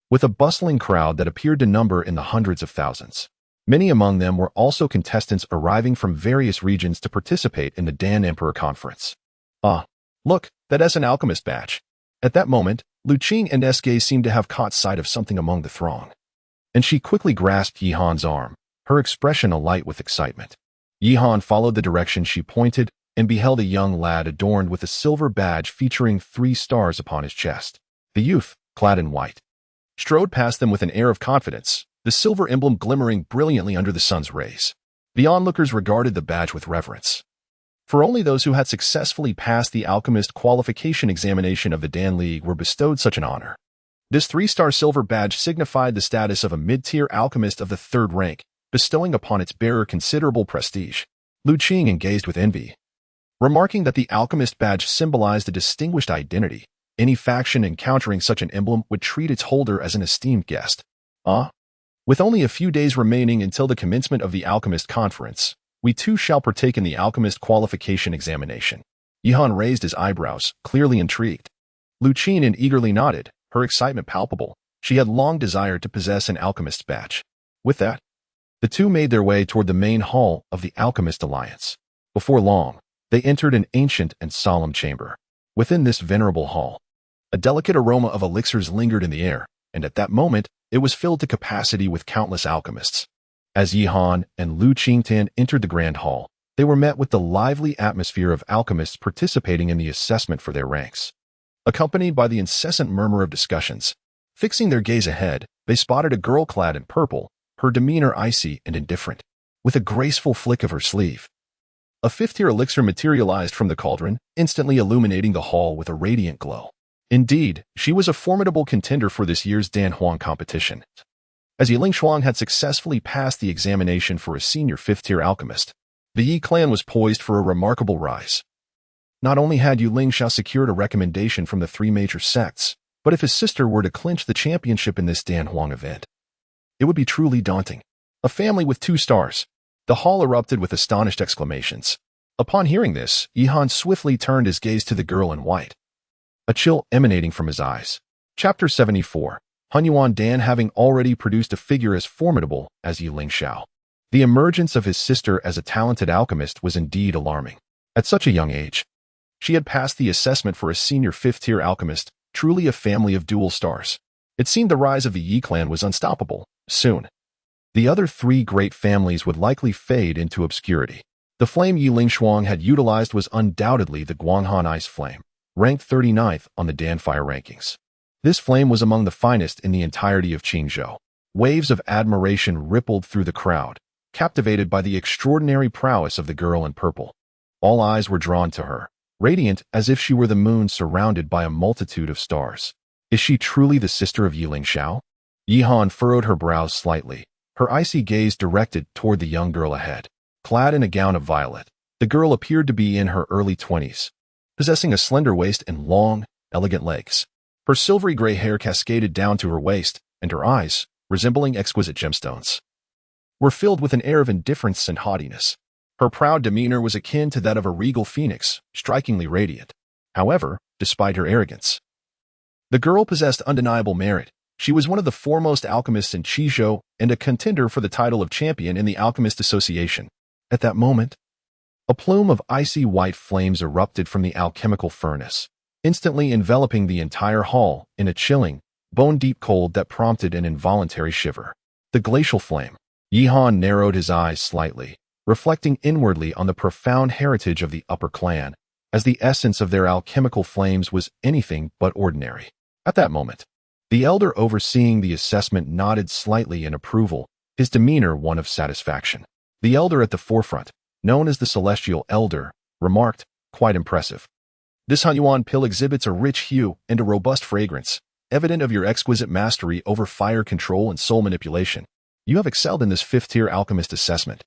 with a bustling crowd that appeared to number in the hundreds of thousands. Many among them were also contestants arriving from various regions to participate in the Dan Emperor Conference. "Ah, look, that is an alchemist badge." At that moment, Lu Qing and SK seemed to have caught sight of something among the throng, and she quickly grasped Yihan's arm, her expression alight with excitement. Yihan followed the direction she pointed and beheld a young lad adorned with a silver badge featuring 3 stars upon his chest. The youth, clad in white, strode past them with an air of confidence, the silver emblem glimmering brilliantly under the sun's rays. The onlookers regarded the badge with reverence. For only those who had successfully passed the alchemist qualification examination of the Dan League were bestowed such an honor. This 3-star silver badge signified the status of a mid-tier alchemist of the 3rd rank, bestowing upon its bearer considerable prestige. Lu Qing gazed with envy, remarking that the alchemist badge symbolized a distinguished identity. Any faction encountering such an emblem would treat its holder as an esteemed guest. With only a few days remaining until the commencement of the Alchemist Conference, we too shall partake in the Alchemist Qualification Examination. Yihan raised his eyebrows, clearly intrigued. Lu Qing eagerly nodded, her excitement palpable. She had long desired to possess an alchemist's badge. With that, the two made their way toward the main hall of the Alchemist Alliance. Before long, they entered an ancient and solemn chamber. Within this venerable hall, a delicate aroma of elixirs lingered in the air, and at that moment, it was filled to capacity with countless alchemists. As Yihan and Lu Qingtan entered the grand hall, they were met with the lively atmosphere of alchemists participating in the assessment for their ranks. Accompanied by the incessant murmur of discussions, fixing their gaze ahead, they spotted a girl clad in purple, her demeanor icy and indifferent, with a graceful flick of her sleeve. A 5th-tier elixir materialized from the cauldron, instantly illuminating the hall with a radiant glow. Indeed, she was a formidable contender for this year's Danhuang competition. As Yiling Shuang had successfully passed the examination for a senior 5th-tier alchemist, The Yi clan was poised for a remarkable rise. Not only had Yu Lingxiao secured a recommendation from the three major sects, but if his sister were to clinch the championship in this Dan Huang event, it would be truly daunting. A family with 2 stars. The hall erupted with astonished exclamations. Upon hearing this, Yihan swiftly turned his gaze to the girl in white, a chill emanating from his eyes. Chapter 74. Hunyuan Dan having already produced a figure as formidable as Yu Lingxiao. The emergence of his sister as a talented alchemist was indeed alarming. At such a young age, she had passed the assessment for a senior 5th-tier alchemist, truly a family of dual stars. It seemed the rise of the Yi clan was unstoppable. Soon, the other 3 great families would likely fade into obscurity. The flame Yi Lingshuang had utilized was undoubtedly the Guanghan Ice Flame, ranked 39th on the Dan Fire rankings. This flame was among the finest in the entirety of Qingzhou. Waves of admiration rippled through the crowd, captivated by the extraordinary prowess of the girl in purple. All eyes were drawn to her, radiant as if she were the moon surrounded by a multitude of stars. Is she truly the sister of Yi Lingxiao? Yihan furrowed her brows slightly, her icy gaze directed toward the young girl ahead. Clad in a gown of violet, the girl appeared to be in her early 20s, possessing a slender waist and long, elegant legs. Her silvery gray hair cascaded down to her waist, and her eyes, resembling exquisite gemstones, were filled with an air of indifference and haughtiness. Her proud demeanor was akin to that of a regal phoenix, strikingly radiant. However, despite her arrogance, the girl possessed undeniable merit. She was one of the foremost alchemists in Qizhou and a contender for the title of champion in the Alchemist Association. At that moment, a plume of icy white flames erupted from the alchemical furnace, instantly enveloping the entire hall in a chilling, bone-deep cold that prompted an involuntary shiver. The glacial flame. Yihan narrowed his eyes slightly, reflecting inwardly on the profound heritage of the upper clan, as the essence of their alchemical flames was anything but ordinary. At that moment, the elder overseeing the assessment nodded slightly in approval, his demeanor one of satisfaction. The elder at the forefront, known as the Celestial Elder, remarked, "Quite impressive. This Hunyuan pill exhibits a rich hue and a robust fragrance, evident of your exquisite mastery over fire control and soul manipulation. You have excelled in this 5th-tier alchemist assessment.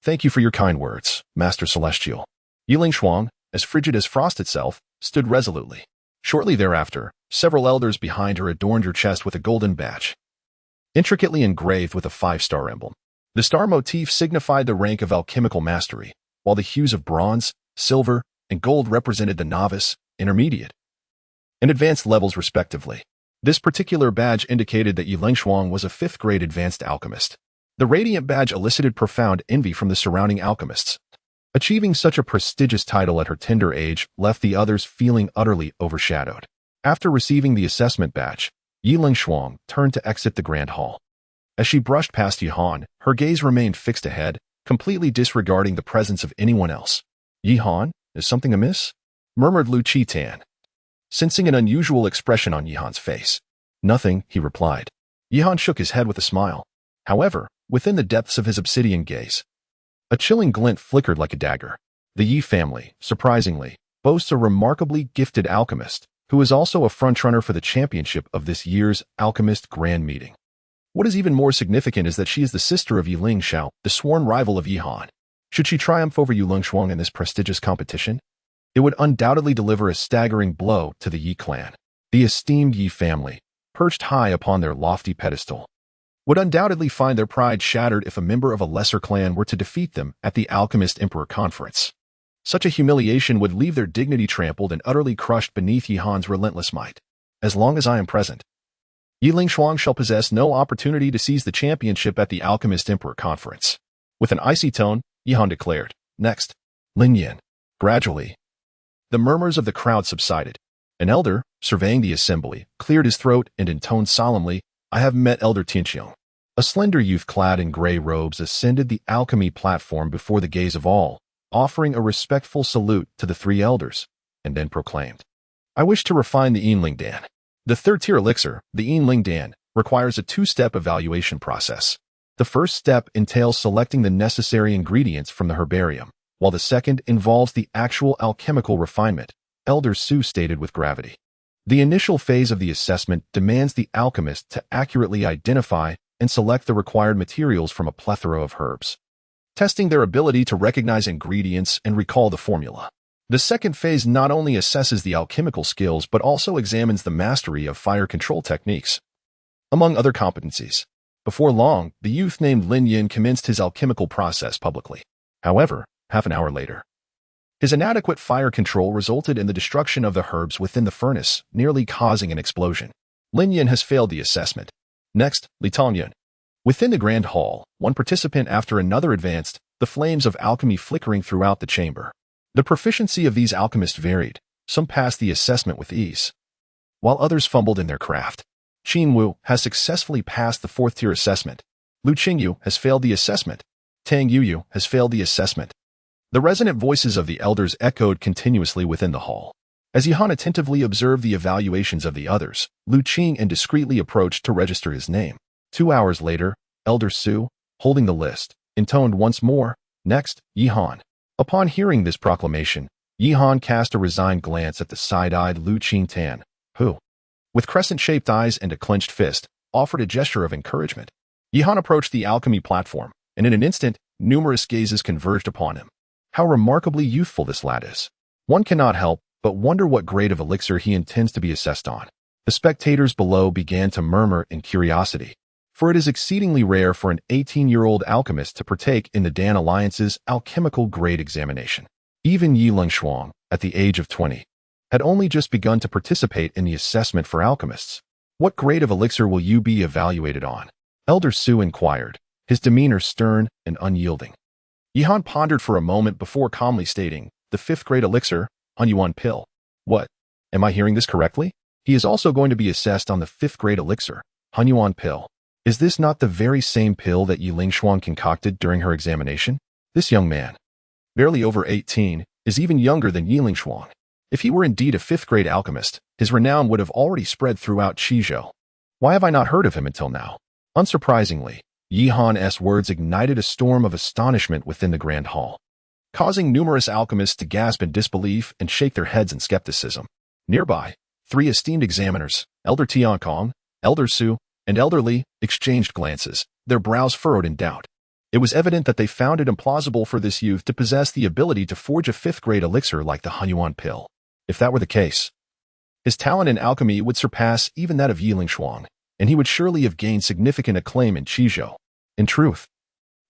Thank you for your kind words, Master Celestial." Yi Lingshuang, as frigid as frost itself, stood resolutely. Shortly thereafter, several elders behind her adorned her chest with a golden badge, intricately engraved with a 5-star emblem. The star motif signified the rank of alchemical mastery, while the hues of bronze, silver, and gold represented the novice, intermediate, and advanced levels respectively. This particular badge indicated that Yi Lingshuang was a 5th-grade advanced alchemist. The radiant badge elicited profound envy from the surrounding alchemists. Achieving such a prestigious title at her tender age left the others feeling utterly overshadowed. After receiving the assessment badge, Yi Lingshuang turned to exit the grand hall. As she brushed past Yihan, her gaze remained fixed ahead, completely disregarding the presence of anyone else. "Yihan, is something amiss?" murmured Lu Qitan, sensing an unusual expression on Yihan's face. "Nothing," he replied. Yihan shook his head with a smile. However, within the depths of his obsidian gaze, a chilling glint flickered like a dagger. The Yi family, surprisingly, boasts a remarkably gifted alchemist, who is also a frontrunner for the championship of this year's Alchemist Grand Meeting. What is even more significant is that she is the sister of Yi Lingxiao, the sworn rival of Yihan. Should she triumph over Yu Lingshuang in this prestigious competition, it would undoubtedly deliver a staggering blow to the Yi clan. The esteemed Yi family, perched high upon their lofty pedestal, would undoubtedly find their pride shattered if a member of a lesser clan were to defeat them at the Alchemist Emperor Conference. Such a humiliation would leave their dignity trampled and utterly crushed beneath Yihan's relentless might. As long as I am present, Yi Lingshuang shall possess no opportunity to seize the championship at the Alchemist Emperor Conference. With an icy tone, Yihan declared, "Next, Lin Yin." Gradually, the murmurs of the crowd subsided. An elder, surveying the assembly, cleared his throat and intoned solemnly, "I have met Elder Tianqiang." A slender youth clad in gray robes ascended the alchemy platform before the gaze of all, offering a respectful salute to the 3 elders, and then proclaimed, "I wish to refine the Yinling Dan. The 3rd-tier elixir, the Yinling Dan, requires a 2-step evaluation process. The first step entails selecting the necessary ingredients from the herbarium, while the second involves the actual alchemical refinement," Elder Su stated with gravity. The initial phase of the assessment demands the alchemist to accurately identify and select the required materials from a plethora of herbs. testing their ability to recognize ingredients and recall the formula. The second phase not only assesses the alchemical skills but also examines the mastery of fire control techniques, among other competencies. Before long, the youth named Lin Yin commenced his alchemical process publicly. However, half an hour later, his inadequate fire control resulted in the destruction of the herbs within the furnace, nearly causing an explosion. Lin Yin has failed the assessment. Next, Li Tongyan. Within the grand hall, one participant after another advanced, the flames of alchemy flickering throughout the chamber. The proficiency of these alchemists varied. Some passed the assessment with ease, while others fumbled in their craft. Qin Wu has successfully passed the 4th-tier assessment. Lu Qingyu has failed the assessment. Tang Yuyu has failed the assessment. The resonant voices of the elders echoed continuously within the hall. As Yihan attentively observed the evaluations of the others, Lu Qing indiscreetly approached to register his name. 2 hours later, Elder Su, holding the list, intoned once more, "Next, Yihan." Upon hearing this proclamation, Yihan cast a resigned glance at the side-eyed Lu Qingtan, who, with crescent-shaped eyes and a clenched fist, offered a gesture of encouragement. Yihan approached the alchemy platform, and in an instant, numerous gazes converged upon him. How remarkably youthful this lad is. One cannot help but wonder what grade of elixir he intends to be assessed on. The spectators below began to murmur in curiosity, for it is exceedingly rare for an 18-year-old alchemist to partake in the Dan Alliance's alchemical grade examination. Even Yi Lengshuang, at the age of 20, had only just begun to participate in the assessment for alchemists. "What grade of elixir will you be evaluated on?" Elder Su inquired, his demeanor stern and unyielding. Yihan pondered for a moment before calmly stating, "The 5th-grade elixir, Hunyuan pill." "What? Am I hearing this correctly? He is also going to be assessed on the 5th-grade elixir, Hunyuan pill. Is this not the very same pill that Yi Lingshuang concocted during her examination?" This young man, barely over 18, is even younger than Yi Lingshuang. If he were indeed a 5th-grade alchemist, his renown would have already spread throughout Qizhou. Why have I not heard of him until now? Unsurprisingly, Yihan's words ignited a storm of astonishment within the grand hall, causing numerous alchemists to gasp in disbelief and shake their heads in skepticism. Nearby, 3 esteemed examiners, Elder Tiankong, Elder Su, and Elder Li, exchanged glances, their brows furrowed in doubt. It was evident that they found it implausible for this youth to possess the ability to forge a 5th-grade elixir like the Hunyuan pill. If that were the case, his talent in alchemy would surpass even that of Yi Lingshuang, and he would surely have gained significant acclaim in Qizhou. In truth,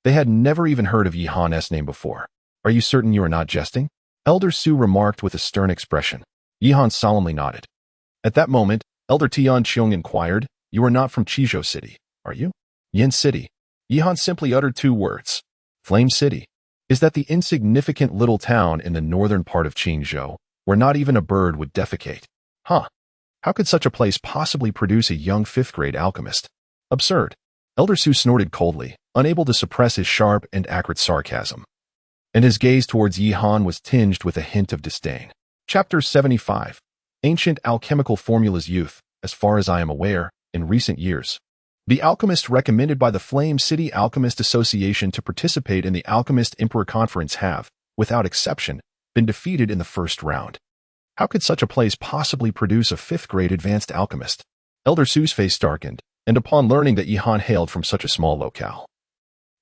they had never even heard of Yihan's name before. "Are you certain you are not jesting?" Elder Su remarked with a stern expression. Yihan solemnly nodded. At that moment, Elder Tian Qiong inquired, "You are not from Qizhou City, are you?" "Yin City." Yihan simply uttered 2 words. "Flame City." Is that the insignificant little town in the northern part of Qingzhou, where not even a bird would defecate? Huh. How could such a place possibly produce a young 5th-grade alchemist? Absurd. Elder Su snorted coldly, unable to suppress his sharp and acrid sarcasm, and his gaze towards Yihan was tinged with a hint of disdain. Chapter 75. Ancient Alchemical Formulas. Youth. As far as I am aware, in recent years, the alchemists recommended by the Flame City Alchemist Association to participate in the Alchemist Emperor Conference have, without exception, been defeated in the first round. How could such a place possibly produce a 5th-grade advanced alchemist? Elder Su's face darkened, and upon learning that Yihan hailed from such a small locale,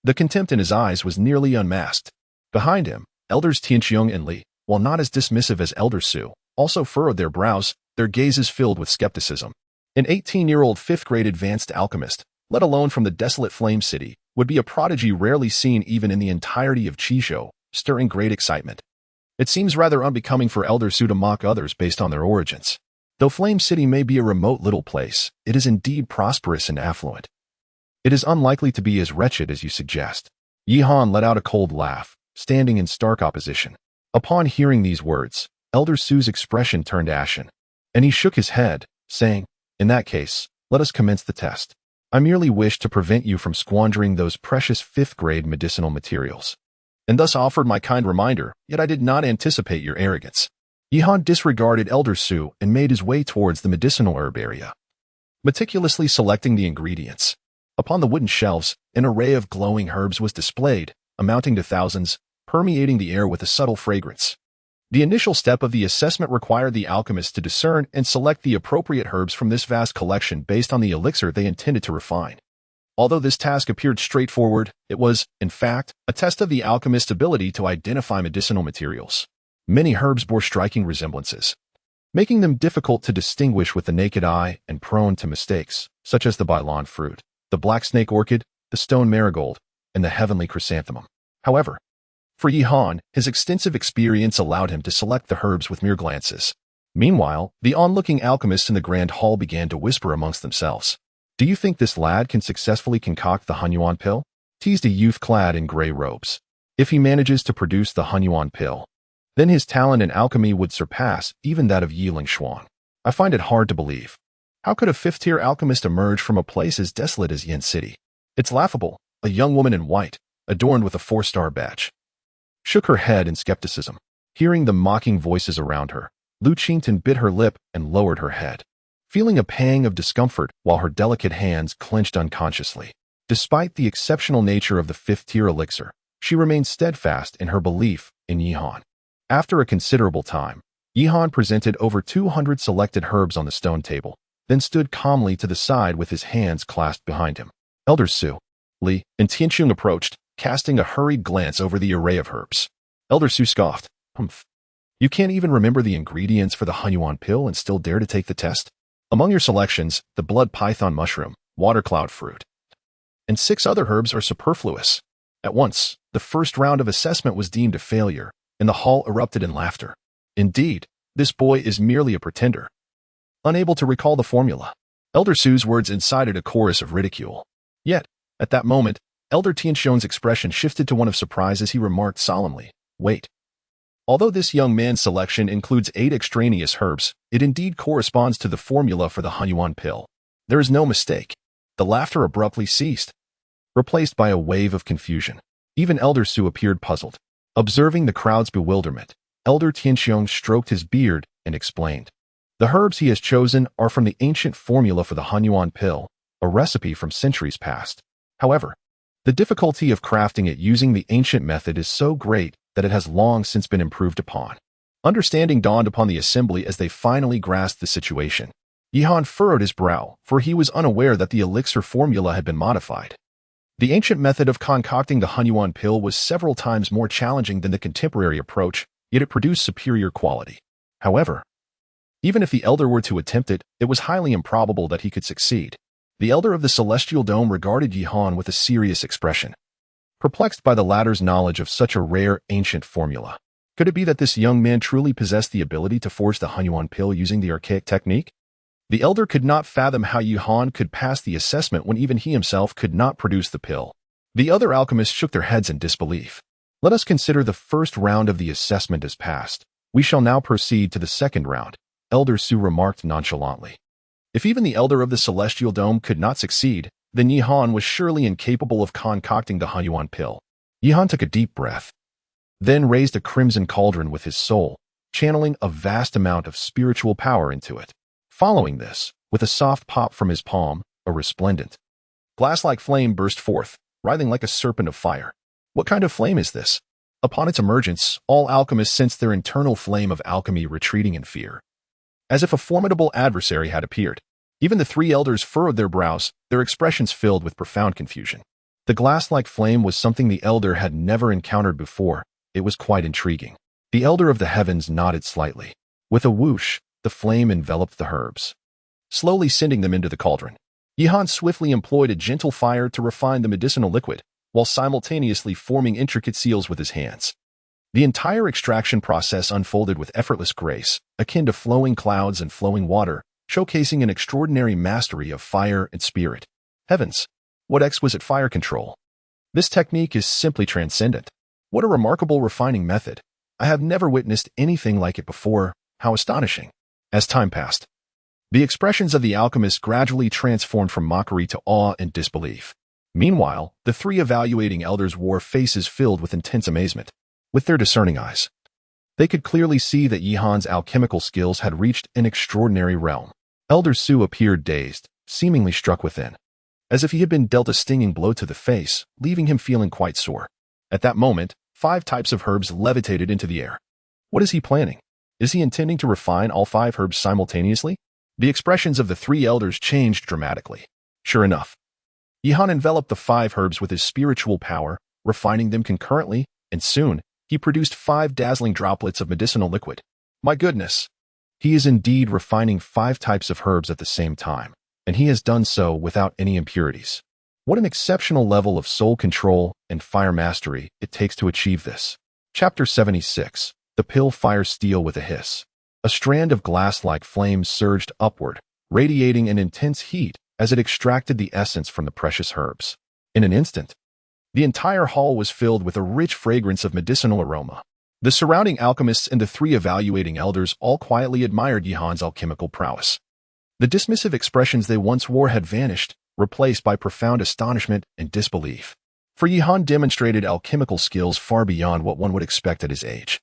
the contempt in his eyes was nearly unmasked. Behind him, Elders Tianqiong and Li, while not as dismissive as Elder Su, also furrowed their brows, their gazes filled with skepticism. An 18-year-old 5th-grade advanced alchemist, let alone from the desolate Flame City, would be a prodigy rarely seen even in the entirety of Qizhou, stirring great excitement. It seems rather unbecoming for Elder Su to mock others based on their origins. Though Flame City may be a remote little place, it is indeed prosperous and affluent. It is unlikely to be as wretched as you suggest. Yihan let out a cold laugh, standing in stark opposition. Upon hearing these words, Elder Su's expression turned ashen, and he shook his head, saying, "In that case, let us commence the test. I merely wish to prevent you from squandering those precious 5th-grade medicinal materials, and thus offered my kind reminder, yet I did not anticipate your arrogance." Yihan disregarded Elder Su and made his way towards the medicinal herb area, meticulously selecting the ingredients. Upon the wooden shelves, an array of glowing herbs was displayed, amounting to thousands, permeating the air with a subtle fragrance. The initial step of the assessment required the alchemists to discern and select the appropriate herbs from this vast collection based on the elixir they intended to refine. Although this task appeared straightforward, it was, in fact, a test of the alchemist's ability to identify medicinal materials. Many herbs bore striking resemblances, making them difficult to distinguish with the naked eye and prone to mistakes, such as the bailan fruit, the black snake orchid, the stone marigold, and the heavenly chrysanthemum. However, for Yihan, his extensive experience allowed him to select the herbs with mere glances. Meanwhile, the onlooking alchemists in the grand hall began to whisper amongst themselves. "Do you think this lad can successfully concoct the Hunyuan pill?" teased a youth clad in gray robes. "If he manages to produce the Hunyuan pill, then his talent in alchemy would surpass even that of Yi Lingshuan. I find it hard to believe. How could a fifth-tier alchemist emerge from a place as desolate as Yin City? It's laughable." A young woman in white, adorned with a 4-star badge, shook her head in skepticism. Hearing the mocking voices around her, Lu Qington bit her lip and lowered her head, feeling a pang of discomfort while her delicate hands clenched unconsciously. Despite the exceptional nature of the 5th-tier elixir, she remained steadfast in her belief in Yihan. After a considerable time, Yihan presented over 200 selected herbs on the stone table, then stood calmly to the side with his hands clasped behind him. Elders Su, Li, and Tianqing approached, casting a hurried glance over the array of herbs. Elder Su scoffed. "Humph. You can't even remember the ingredients for the Hunyuan pill and still dare to take the test? Among your selections, the blood python mushroom, water cloud fruit, and 6 other herbs are superfluous." At once, the first round of assessment was deemed a failure, and the hall erupted in laughter. Indeed, this boy is merely a pretender, unable to recall the formula. Elder Su's words incited a chorus of ridicule. Yet, at that moment, Elder Tianxion's expression shifted to one of surprise as he remarked solemnly, "Wait. Although this young man's selection includes 8 extraneous herbs, it indeed corresponds to the formula for the Hunyuan pill. There is no mistake." The laughter abruptly ceased, replaced by a wave of confusion. Even Elder Su appeared puzzled. Observing the crowd's bewilderment, Elder Tianxiong stroked his beard and explained. "The herbs he has chosen are from the ancient formula for the Hunyuan pill, a recipe from centuries past. However, the difficulty of crafting it using the ancient method is so great that it has long since been improved upon." Understanding dawned upon the assembly as they finally grasped the situation. Yihan furrowed his brow, for he was unaware that the elixir formula had been modified. The ancient method of concocting the Hunyuan pill was several times more challenging than the contemporary approach, yet it produced superior quality. However, even if the elder were to attempt it, it was highly improbable that he could succeed. The elder of the Celestial Dome regarded Yihan with a serious expression, perplexed by the latter's knowledge of such a rare, ancient formula. Could it be that this young man truly possessed the ability to forge the Hunyuan pill using the archaic technique? The elder could not fathom how Yihan could pass the assessment when even he himself could not produce the pill. The other alchemists shook their heads in disbelief. "Let us consider the first round of the assessment as passed. We shall now proceed to the second round," Elder Su remarked nonchalantly. If even the elder of the Celestial Dome could not succeed, then Yihan was surely incapable of concocting the Hunyuan pill. Yihan took a deep breath, then raised a crimson cauldron with his soul, channeling a vast amount of spiritual power into it. Following this, with a soft pop from his palm, a resplendent, glass-like flame burst forth, writhing like a serpent of fire. What kind of flame is this? Upon its emergence, all alchemists sensed their internal flame of alchemy retreating in fear, as if a formidable adversary had appeared. Even the 3 elders furrowed their brows, their expressions filled with profound confusion. The glass-like flame was something the elder had never encountered before. It was quite intriguing. The elder of the heavens nodded slightly. With a whoosh, the flame enveloped the herbs, slowly sending them into the cauldron. Yihan swiftly employed a gentle fire to refine the medicinal liquid, while simultaneously forming intricate seals with his hands. The entire extraction process unfolded with effortless grace, akin to flowing clouds and flowing water, showcasing an extraordinary mastery of fire and spirit. Heavens, what exquisite fire control! This technique is simply transcendent. What a remarkable refining method. I have never witnessed anything like it before. How astonishing. As time passed, the expressions of the alchemists gradually transformed from mockery to awe and disbelief. Meanwhile, the 3 evaluating elders wore faces filled with intense amazement. With their discerning eyes, they could clearly see that Yihan's alchemical skills had reached an extraordinary realm. Elder Su appeared dazed, seemingly struck within, as if he had been dealt a stinging blow to the face, leaving him feeling quite sore. At that moment, 5 types of herbs levitated into the air. What is he planning? Is he intending to refine all 5 herbs simultaneously? The expressions of the 3 elders changed dramatically. Sure enough, Yihan enveloped the 5 herbs with his spiritual power, refining them concurrently, and soon, he produced 5 dazzling droplets of medicinal liquid. My goodness! He is indeed refining 5 types of herbs at the same time, and he has done so without any impurities. What an exceptional level of soul control and fire mastery it takes to achieve this. Chapter 76. The pill fires steel with a hiss. A strand of glass-like flames surged upward, radiating an intense heat as it extracted the essence from the precious herbs. In an instant, the entire hall was filled with a rich fragrance of medicinal aroma. The surrounding alchemists and the 3 evaluating elders all quietly admired Yihan's alchemical prowess. The dismissive expressions they once wore had vanished, replaced by profound astonishment and disbelief. For Yihan demonstrated alchemical skills far beyond what one would expect at his age,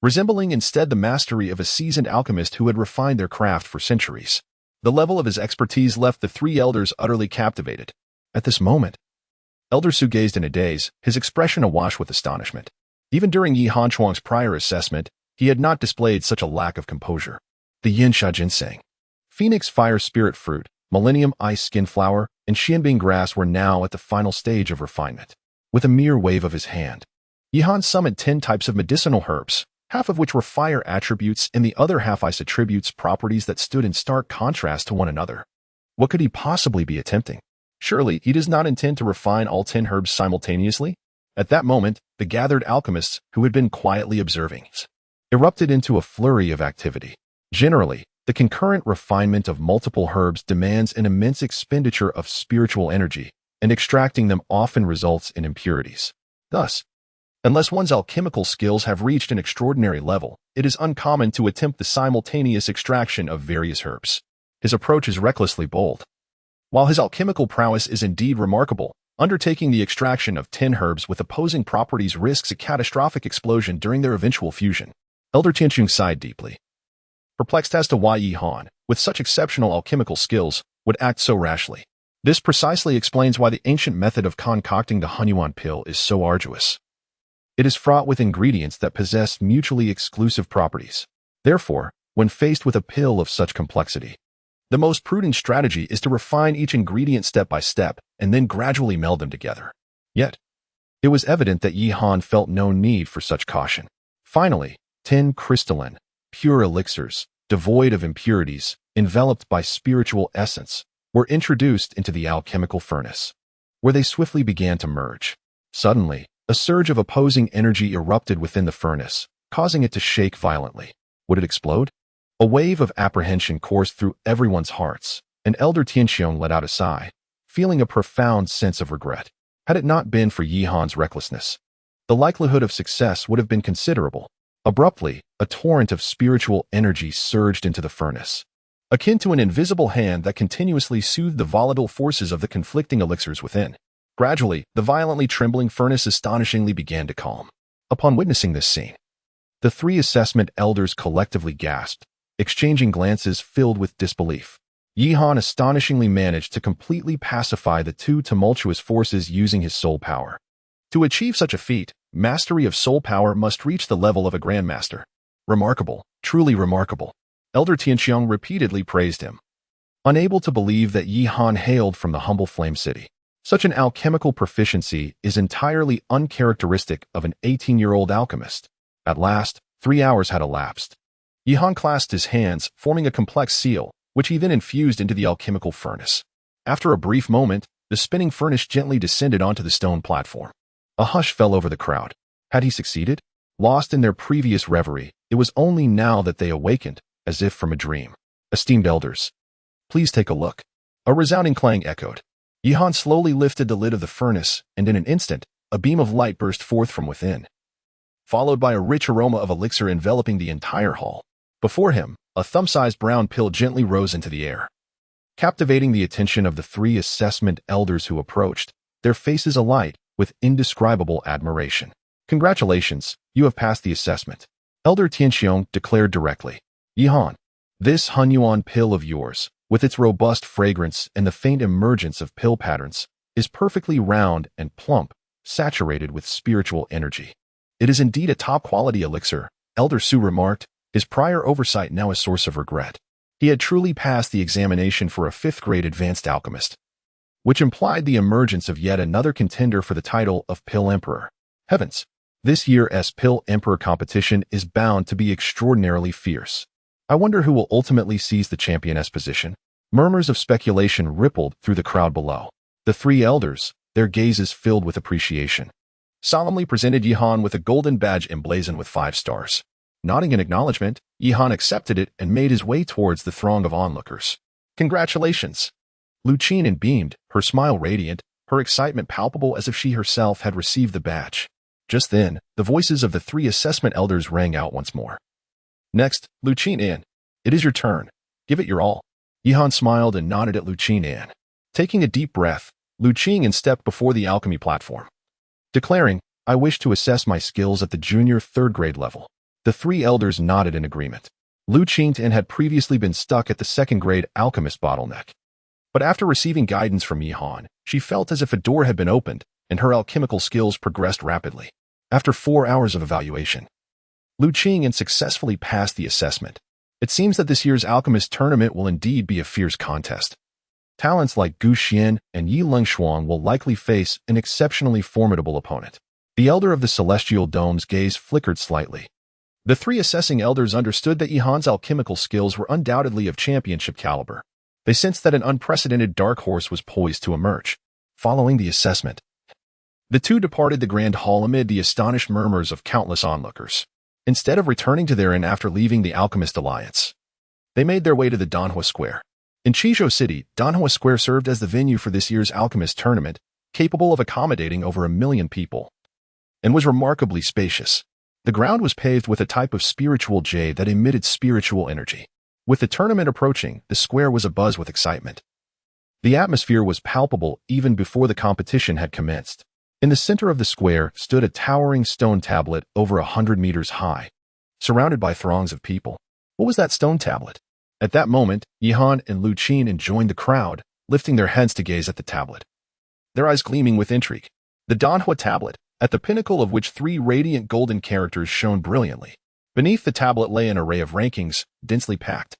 resembling instead the mastery of a seasoned alchemist who had refined their craft for centuries. The level of his expertise left the 3 elders utterly captivated. At this moment, Elder Su gazed in a daze, his expression awash with astonishment. Even during Yi Hanchuang's prior assessment, he had not displayed such a lack of composure. The Yinsha Ginseng, Phoenix Fire Spirit Fruit, Millennium Ice Skin Flower, and Xianbing Grass were now at the final stage of refinement. With a mere wave of his hand, Yihan summoned 10 types of medicinal herbs, half of which were fire attributes and the other half ice attributes, properties that stood in stark contrast to one another. What could he possibly be attempting? Surely he does not intend to refine all 10 herbs simultaneously? At that moment, the gathered alchemists, who had been quietly observing, erupted into a flurry of activity. Generally, the concurrent refinement of multiple herbs demands an immense expenditure of spiritual energy, and extracting them often results in impurities. Thus, unless one's alchemical skills have reached an extraordinary level, it is uncommon to attempt the simultaneous extraction of various herbs. His approach is recklessly bold. While his alchemical prowess is indeed remarkable, undertaking the extraction of 10 herbs with opposing properties risks a catastrophic explosion during their eventual fusion. Elder Tianqing sighed deeply, perplexed as to why Yihan, with such exceptional alchemical skills, would act so rashly. This precisely explains why the ancient method of concocting the Hunyuan pill is so arduous. It is fraught with ingredients that possess mutually exclusive properties. Therefore, when faced with a pill of such complexity, the most prudent strategy is to refine each ingredient step by step and then gradually meld them together. Yet, it was evident that Yihan felt no need for such caution. Finally, 10 crystalline, pure elixirs, devoid of impurities, enveloped by spiritual essence, were introduced into the alchemical furnace, where they swiftly began to merge. Suddenly, a surge of opposing energy erupted within the furnace, causing it to shake violently. Would it explode? A wave of apprehension coursed through everyone's hearts, and Elder Tianqiong let out a sigh, feeling a profound sense of regret. Had it not been for Yihan's recklessness, the likelihood of success would have been considerable. Abruptly, a torrent of spiritual energy surged into the furnace, akin to an invisible hand that continuously soothed the volatile forces of the conflicting elixirs within. Gradually, the violently trembling furnace astonishingly began to calm. Upon witnessing this scene, the 3 assessment elders collectively gasped, exchanging glances filled with disbelief. Yihan astonishingly managed to completely pacify the 2 tumultuous forces using his soul power. To achieve such a feat, mastery of soul power must reach the level of a grandmaster. Remarkable, truly remarkable. Elder Tianqiong repeatedly praised him, unable to believe that Yihan hailed from the humble Flame City. Such an alchemical proficiency is entirely uncharacteristic of an 18-year-old alchemist. At last, 3 hours had elapsed. Yihan clasped his hands, forming a complex seal, which he then infused into the alchemical furnace. After a brief moment, the spinning furnace gently descended onto the stone platform. A hush fell over the crowd. Had he succeeded? Lost in their previous reverie, it was only now that they awakened, as if from a dream. Esteemed elders, please take a look. A resounding clang echoed. Yihan slowly lifted the lid of the furnace, and in an instant, a beam of light burst forth from within, followed by a rich aroma of elixir enveloping the entire hall. Before him, a thumb-sized brown pill gently rose into the air, captivating the attention of the 3 assessment elders who approached, their faces alight with indescribable admiration. Congratulations, you have passed the assessment. Elder Tianqiong declared directly. Yihan, this Hunyuan pill of yours, with its robust fragrance and the faint emergence of pill patterns, is perfectly round and plump, saturated with spiritual energy. It is indeed a top-quality elixir, Elder Su remarked, his prior oversight now a source of regret. He had truly passed the examination for a 5th-grade advanced alchemist. which implied the emergence of yet another contender for the title of Pill Emperor. Heavens! This year's Pill Emperor competition is bound to be extraordinarily fierce. I wonder who will ultimately seize the championess position. Murmurs of speculation rippled through the crowd below. The three elders, their gazes filled with appreciation, solemnly presented Yihan with a golden badge emblazoned with 5 stars. Nodding in acknowledgement, Yihan accepted it and made his way towards the throng of onlookers. Congratulations! Lu Qin beamed, her smile radiant, her excitement palpable as if she herself had received the badge. Just then, the voices of the 3 assessment elders rang out once more. Next, Lu Qin, it is your turn. Give it your all. Yihan smiled and nodded at Lu Qin. Taking a deep breath, Lu Qin stepped before the alchemy platform, declaring, I wish to assess my skills at the junior 3rd grade level. The 3 elders nodded in agreement. Lu Qin had previously been stuck at the 2nd grade alchemist bottleneck. But after receiving guidance from Yihan, she felt as if a door had been opened, and her alchemical skills progressed rapidly. After 4 hours of evaluation, Lu Qin successfully passed the assessment. It seems that this year's alchemist tournament will indeed be a fierce contest. Talents like Gu Xian and Yi Lengshuang will likely face an exceptionally formidable opponent. The elder of the celestial dome's gaze flickered slightly. The 3 assessing elders understood that Yihan's alchemical skills were undoubtedly of championship caliber. They sensed that an unprecedented dark horse was poised to emerge. Following the assessment, the 2 departed the grand hall amid the astonished murmurs of countless onlookers. Instead of returning to their inn after leaving the Alchemist Alliance, they made their way to the Danhua Square. In Qizhou City, Danhua Square served as the venue for this year's alchemist tournament, capable of accommodating over 1 million people, and was remarkably spacious. The ground was paved with a type of spiritual jade that emitted spiritual energy. With the tournament approaching, the square was abuzz with excitement. The atmosphere was palpable even before the competition had commenced. In the center of the square stood a towering stone tablet over 100 meters high, surrounded by throngs of people. What was that stone tablet? At that moment, Yihan and Lu Qin joined the crowd, lifting their heads to gaze at the tablet, their eyes gleaming with intrigue. The Danhua tablet, at the pinnacle of which 3 radiant golden characters shone brilliantly. Beneath the tablet lay an array of rankings, densely packed.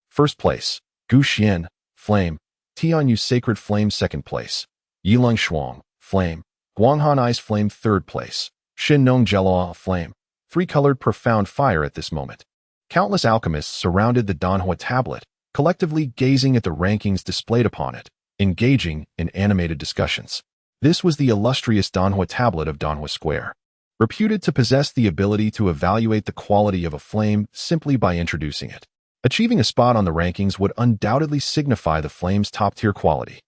First place, Gu Xian, Flame. Tianyu Sacred Flame 2nd place. Yi Lengshuang, Flame. Guanghan Ice Flame 3rd place. Xin Nong Jelua Flame. 3-colored Profound Fire. At this moment, countless alchemists surrounded the Danhua tablet, collectively gazing at the rankings displayed upon it, engaging in animated discussions. This was the illustrious Danhua tablet of Danhua Square, reputed to possess the ability to evaluate the quality of a flame simply by introducing it. Achieving a spot on the rankings would undoubtedly signify the flame's top-tier quality.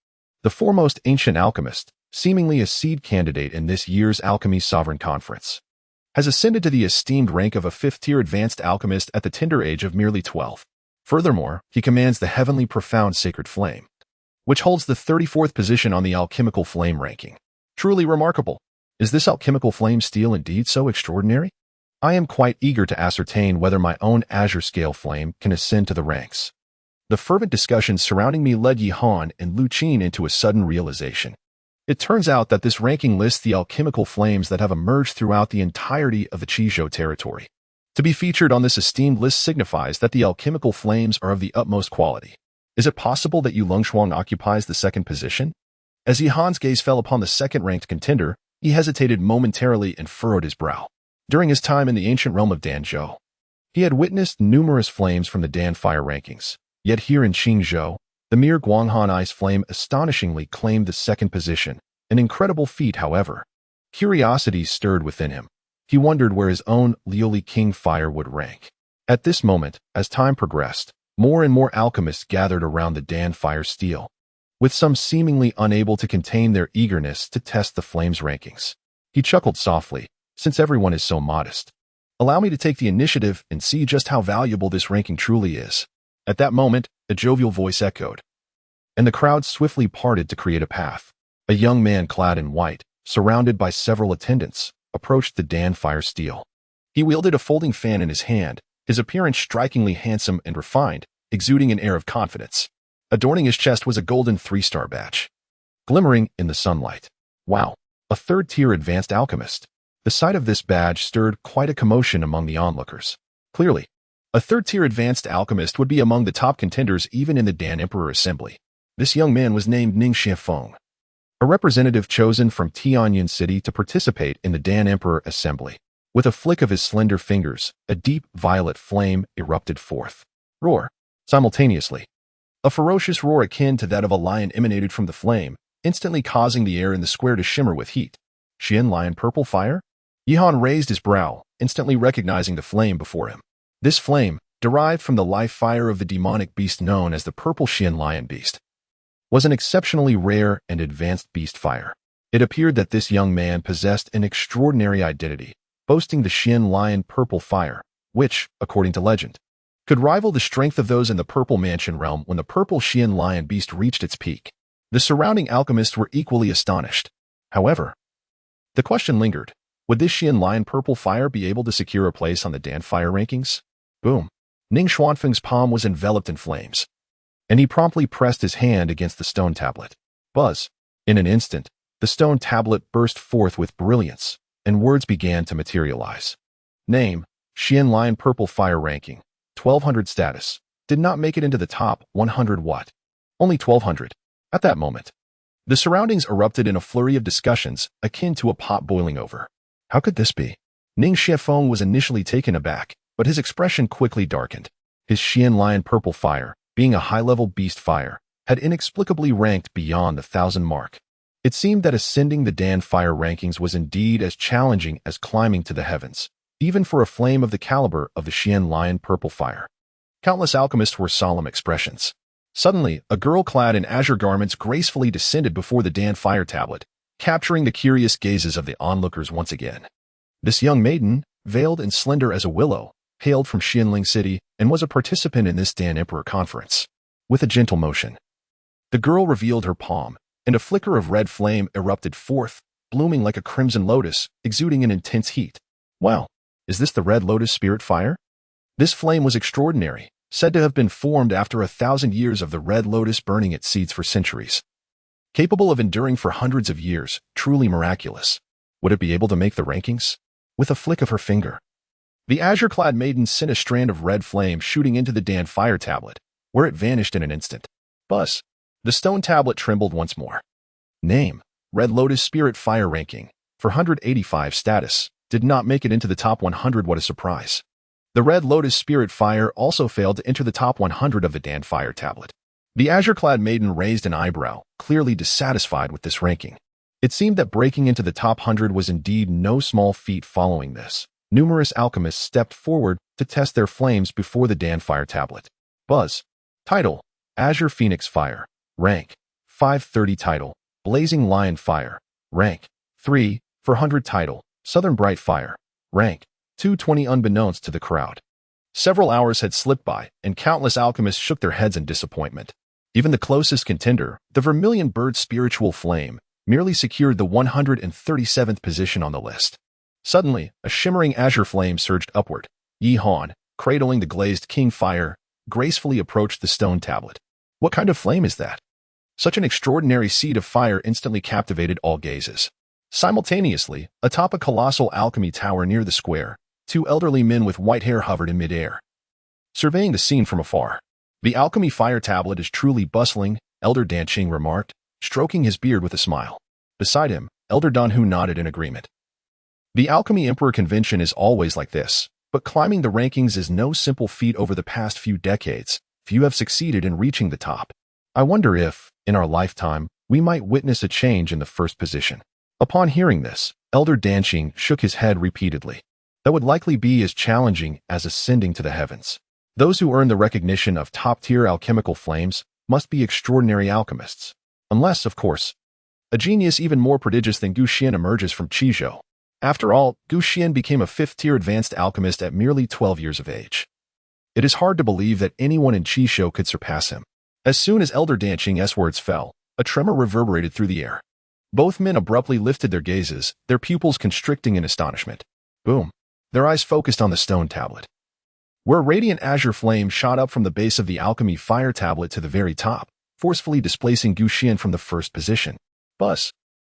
The foremost ancient alchemist, seemingly a seed candidate in this year's Alchemy Sovereign Conference, has ascended to the esteemed rank of a 5th-tier advanced alchemist at the tender age of merely 12. Furthermore, he commands the heavenly profound sacred flame, which holds the 34th position on the alchemical flame ranking. Truly remarkable. Is this alchemical flame steel indeed so extraordinary? I am quite eager to ascertain whether my own azure scale flame can ascend to the ranks. The fervent discussions surrounding me led Yihan and Lu Qin into a sudden realization. It turns out that this ranking lists the alchemical flames that have emerged throughout the entirety of the Qizhou territory. To be featured on this esteemed list signifies that the alchemical flames are of the utmost quality. Is it possible that Yu Lengshuang occupies the 2nd position? As Yihan's gaze fell upon the 2nd-ranked contender, he hesitated momentarily and furrowed his brow. During his time in the ancient realm of Danzhou, he had witnessed numerous flames from the Dan Fire rankings. Yet here in Qingzhou, the mere Guanghan Ice Flame astonishingly claimed the 2nd position, an incredible feat, however. Curiosity stirred within him. He wondered where his own Liuli King Fire would rank. At this moment, as time progressed, more and more alchemists gathered around the Dan Fire steel, with some seemingly unable to contain their eagerness to test the flame's rankings. He chuckled softly, since everyone is so modest. Allow me to take the initiative and see just how valuable this ranking truly is. At that moment, a jovial voice echoed, and the crowd swiftly parted to create a path. A young man clad in white, surrounded by several attendants, approached the Dan Fire steel. He wielded a folding fan in his hand, his appearance strikingly handsome and refined, exuding an air of confidence. Adorning his chest was a golden 3-star badge, glimmering in the sunlight. Wow, a 3rd-tier advanced alchemist. The sight of this badge stirred quite a commotion among the onlookers. Clearly, a 3rd-tier advanced alchemist would be among the top contenders even in the Dan Emperor Assembly. This young man was named Ning Xianfeng, a representative chosen from Tianjin City to participate in the Dan Emperor Assembly. With a flick of his slender fingers, a deep violet flame erupted forth. Roar. Simultaneously, a ferocious roar akin to that of a lion emanated from the flame, instantly causing the air in the square to shimmer with heat. Xian Lion Purple Fire? Yihan raised his brow, instantly recognizing the flame before him. This flame, derived from the life fire of the demonic beast known as the Purple Xian Lion Beast, was an exceptionally rare and advanced beast fire. It appeared that this young man possessed an extraordinary identity, boasting the Xian Lion Purple Fire, which, according to legend, could rival the strength of those in the Purple Mansion realm when the Purple Xian Lion Beast reached its peak. The surrounding alchemists were equally astonished. However, the question lingered. Would this Xian Lion Purple Fire be able to secure a place on the Dan Fire rankings? Boom. Ning Xuanfeng's palm was enveloped in flames, and he promptly pressed his hand against the stone tablet. Buzz. In an instant, the stone tablet burst forth with brilliance, and words began to materialize. Name, Xian Lion Purple Fire ranking, 1200 status. Did not make it into the top 100 what? Only 1200. At that moment, the surroundings erupted in a flurry of discussions akin to a pot boiling over. How could this be? Ning Xiefeng was initially taken aback, but his expression quickly darkened. His Xian Lion Purple Fire, being a high-level beast fire, had inexplicably ranked beyond the 1,000 mark. It seemed that ascending the Dan Fire rankings was indeed as challenging as climbing to the heavens, even for a flame of the caliber of the Xian Lion Purple Fire. Countless alchemists wore solemn expressions. Suddenly, a girl clad in azure garments gracefully descended before the Dan Fire tablet, capturing the curious gazes of the onlookers once again. This young maiden, veiled and slender as a willow, hailed from Xianling City and was a participant in this Dan Emperor conference. With a gentle motion, the girl revealed her palm, and a flicker of red flame erupted forth, blooming like a crimson lotus, exuding an intense heat. Wow, is this the Red Lotus Spirit Fire? This flame was extraordinary, said to have been formed after 1,000 years of the red lotus burning its seeds for centuries. Capable of enduring for hundreds of years, truly miraculous. Would it be able to make the rankings? With a flick of her finger, the azure-clad maiden sent a strand of red flame shooting into the Dan Fire tablet, where it vanished in an instant. Buzz. The stone tablet trembled once more. Name, Red Lotus Spirit Fire ranking, 485 status, did not make it into the top 100. What a surprise. The Red Lotus Spirit Fire also failed to enter the top 100 of the Dan Fire tablet. The azure-clad maiden raised an eyebrow, clearly dissatisfied with this ranking. It seemed that breaking into the top 100 was indeed no small feat. Following this, numerous alchemists stepped forward to test their flames before the Dan Fire tablet. Buzz. Title, Azure Phoenix Fire. Rank, 530. Title, Blazing Lion Fire. Rank, 3, 400. Title, Southern Bright Fire. Rank, 220. Unbeknownst to the crowd, several hours had slipped by, and countless alchemists shook their heads in disappointment. Even the closest contender, the Vermilion Bird Spiritual Flame, merely secured the 137th position on the list. Suddenly, a shimmering azure flame surged upward. Yi Han, cradling the glazed king fire, gracefully approached the stone tablet. What kind of flame is that? Such an extraordinary seed of fire instantly captivated all gazes. Simultaneously, atop a colossal alchemy tower near the square, two elderly men with white hair hovered in midair, surveying the scene from afar. The alchemy fire tablet is truly bustling, Elder Dan Qing remarked, stroking his beard with a smile. Beside him, Elder Dan Hu nodded in agreement. The Alchemy Emperor Convention is always like this, but climbing the rankings is no simple feat. Over the past few decades, few have succeeded in reaching the top. I wonder if, in our lifetime, we might witness a change in the first position. Upon hearing this, Elder Dan Qing shook his head repeatedly. That would likely be as challenging as ascending to the heavens. Those who earn the recognition of top-tier alchemical flames must be extraordinary alchemists. Unless, of course, a genius even more prodigious than Gu Xian emerges from Qizhou. After all, Gu Xian became a fifth-tier advanced alchemist at merely 12 years of age. It is hard to believe that anyone in Qizhou could surpass him. As soon as Elder Dan Qing's words fell, a tremor reverberated through the air. Both men abruptly lifted their gazes, their pupils constricting in astonishment. Boom. Their eyes focused on the stone tablet, where a radiant azure flame shot up from the base of the alchemy fire tablet to the very top, forcefully displacing Gu Xian from the first position. Buzz.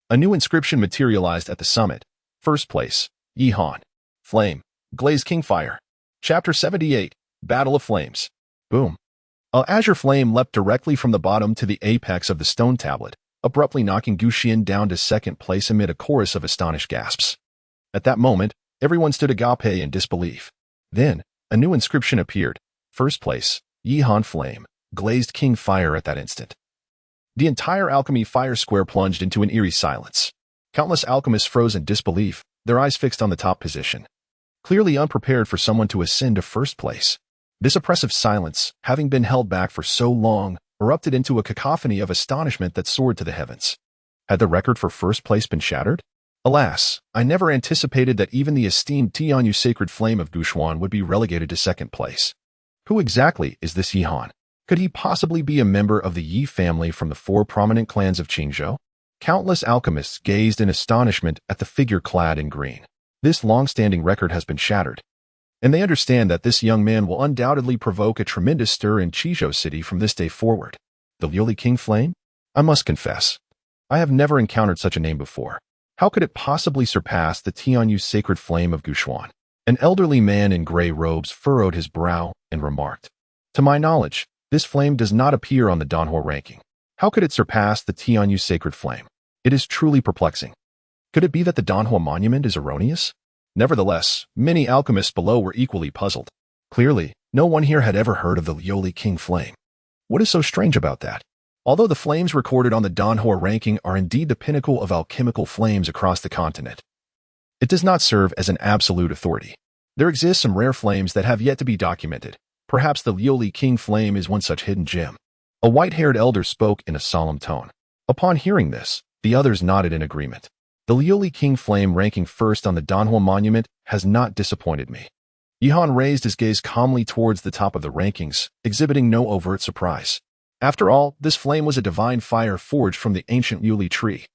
A new inscription materialized at the summit. First place, Yi Han. Flame, Glazed King Fire. Chapter 78, Battle of Flames. Boom. A azure flame leapt directly from the bottom to the apex of the stone tablet, abruptly knocking Gu Xian down to second place amid a chorus of astonished gasps. At that moment, everyone stood agape in disbelief. Then, a new inscription appeared. First place, Yihan Flame, glazed king fire at that instant. The entire alchemy fire square plunged into an eerie silence. Countless alchemists froze in disbelief, their eyes fixed on the top position. Clearly unprepared for someone to ascend to first place. This oppressive silence, having been held back for so long, erupted into a cacophony of astonishment that soared to the heavens. Had the record for first place been shattered? Alas, I never anticipated that even the esteemed Tianyu sacred flame of Gushuan would be relegated to second place. Who exactly is this Yihan? Could he possibly be a member of the Yi family from the 4 prominent clans of Qingzhou? Countless alchemists gazed in astonishment at the figure clad in green. This long-standing record has been shattered, and they understand that this young man will undoubtedly provoke a tremendous stir in Qizhou City from this day forward. The Liuli King Flame? I must confess, I have never encountered such a name before. How could it possibly surpass the Tianyu sacred flame of Gushuan? An elderly man in gray robes furrowed his brow and remarked, "To my knowledge, this flame does not appear on the Danhua ranking. How could it surpass the Tianyu sacred flame? It is truly perplexing. Could it be that the Danhua monument is erroneous?" Nevertheless, many alchemists below were equally puzzled. Clearly, no one here had ever heard of the Liuli King Flame. What is so strange about that? Although the flames recorded on the Danhua ranking are indeed the pinnacle of alchemical flames across the continent, it does not serve as an absolute authority. There exist some rare flames that have yet to be documented. Perhaps the Liuli King Flame is one such hidden gem. A white-haired elder spoke in a solemn tone. Upon hearing this, the others nodded in agreement. The Liuli King Flame ranking first on the Danhua monument has not disappointed me. Yihan raised his gaze calmly towards the top of the rankings, exhibiting no overt surprise. After all, this flame was a divine fire forged from the ancient Liuli tree.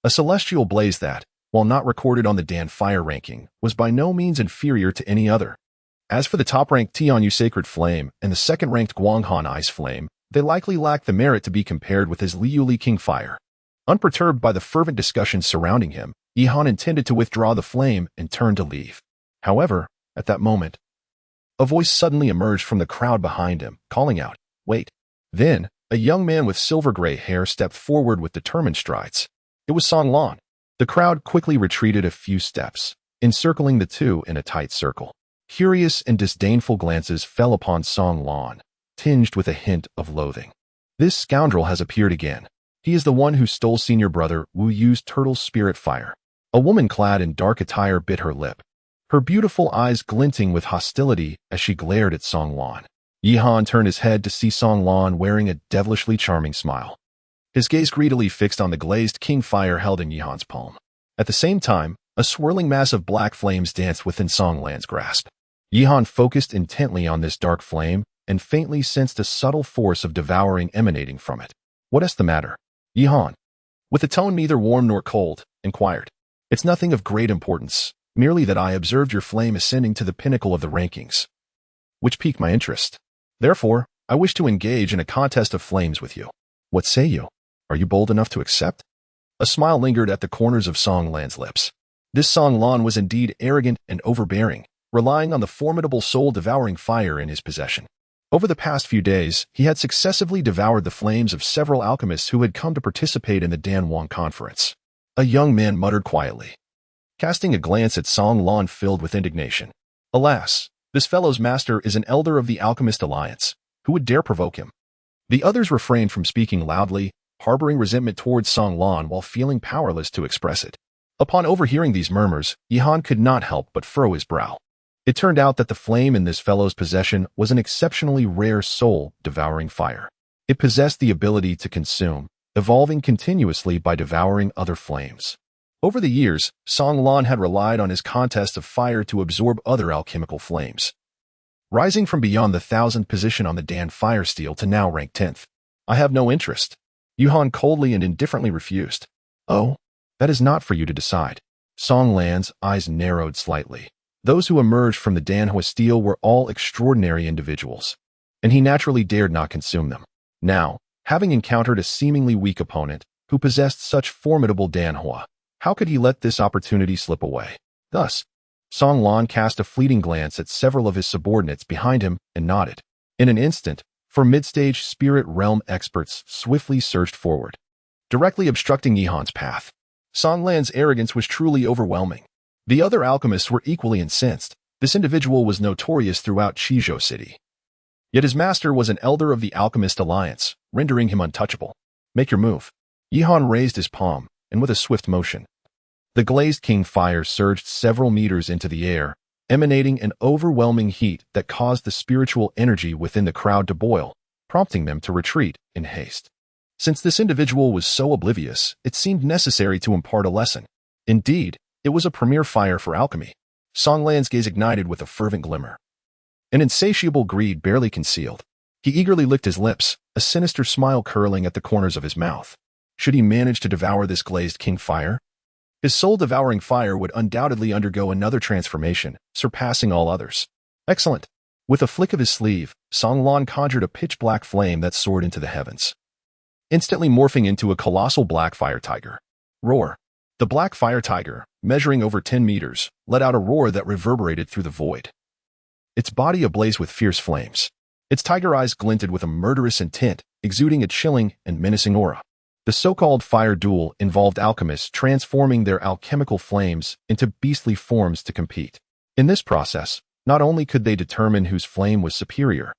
A celestial blaze that, while not recorded on the Dan fire ranking, was by no means inferior to any other. As for the top-ranked Tianyu sacred flame and the second-ranked Guanghan ice flame, they likely lack the merit to be compared with his Liuli King fire. Unperturbed by the fervent discussions surrounding him, Yihan intended to withdraw the flame and turn to leave. However, at that moment, a voice suddenly emerged from the crowd behind him, calling out, "Wait." Then, a young man with silver-gray hair stepped forward with determined strides. It was Song Lan. The crowd quickly retreated a few steps, encircling the two in a tight circle. Curious and disdainful glances fell upon Song Lan, tinged with a hint of loathing. This scoundrel has appeared again. He is the one who stole senior brother Wu Yu's turtle spirit fire. A woman clad in dark attire bit her lip, her beautiful eyes glinting with hostility as she glared at Song Lan. Yihan turned his head to see Song Lan wearing a devilishly charming smile. His gaze greedily fixed on the glazed king fire held in Yihan's palm. At the same time, a swirling mass of black flames danced within Song Lan's grasp. Yihan focused intently on this dark flame and faintly sensed a subtle force of devouring emanating from it. "What is the matter?" Yihan, with a tone neither warm nor cold, inquired. "It's nothing of great importance, merely that I observed your flame ascending to the pinnacle of the rankings, which piqued my interest. Therefore, I wish to engage in a contest of flames with you. What say you? Are you bold enough to accept?" A smile lingered at the corners of Song Lan's lips. This Song Lan was indeed arrogant and overbearing, relying on the formidable soul-devouring fire in his possession. Over the past few days, he had successively devoured the flames of several alchemists who had come to participate in the Danwang conference. A young man muttered quietly, casting a glance at Song Lan filled with indignation. Alas, this fellow's master is an elder of the Alchemist Alliance. Who would dare provoke him? The others refrained from speaking loudly, harboring resentment towards Song Lan while feeling powerless to express it. Upon overhearing these murmurs, Yihan could not help but furrow his brow. It turned out that the flame in this fellow's possession was an exceptionally rare soul-devouring fire. It possessed the ability to consume, evolving continuously by devouring other flames. Over the years, Song Lan had relied on his contest of fire to absorb other alchemical flames, rising from beyond the 1,000th position on the Dan fire steel to now rank 10th. "I have no interest." Yihan coldly and indifferently refused. "Oh, that is not for you to decide." Song Lan's eyes narrowed slightly. Those who emerged from the Danhua steel were all extraordinary individuals, and he naturally dared not consume them. Now, having encountered a seemingly weak opponent who possessed such formidable Danhua, how could he let this opportunity slip away? Thus, Song Lan cast a fleeting glance at several of his subordinates behind him and nodded. In an instant, for mid-stage spirit realm experts swiftly surged forward. directly obstructing Yihan's path. Song Lan's arrogance was truly overwhelming. The other alchemists were equally incensed. This individual was notorious throughout Qizhou City. Yet his master was an elder of the Alchemist Alliance, rendering him untouchable. Make your move. Yihan raised his palm, and with a swift motion, the glazed king fire surged several meters into the air, emanating an overwhelming heat that caused the spiritual energy within the crowd to boil, prompting them to retreat in haste. Since this individual was so oblivious, it seemed necessary to impart a lesson. Indeed, it was a premier fire for alchemy. Song Lan's gaze ignited with a fervent glimmer. An insatiable greed barely concealed. He eagerly licked his lips, a sinister smile curling at the corners of his mouth. Should he manage to devour this glazed king fire, his soul-devouring fire would undoubtedly undergo another transformation, surpassing all others. Excellent. With a flick of his sleeve, Song Lan conjured a pitch-black flame that soared into the heavens, instantly morphing into a colossal black fire tiger. Roar. The black fire tiger, measuring over 10 meters, let out a roar that reverberated through the void. Its body ablaze with fierce flames. Its tiger eyes glinted with a murderous intent, exuding a chilling and menacing aura. The so-called fire duel involved alchemists transforming their alchemical flames into beastly forms to compete. In this process, not only could they determine whose flame was superior,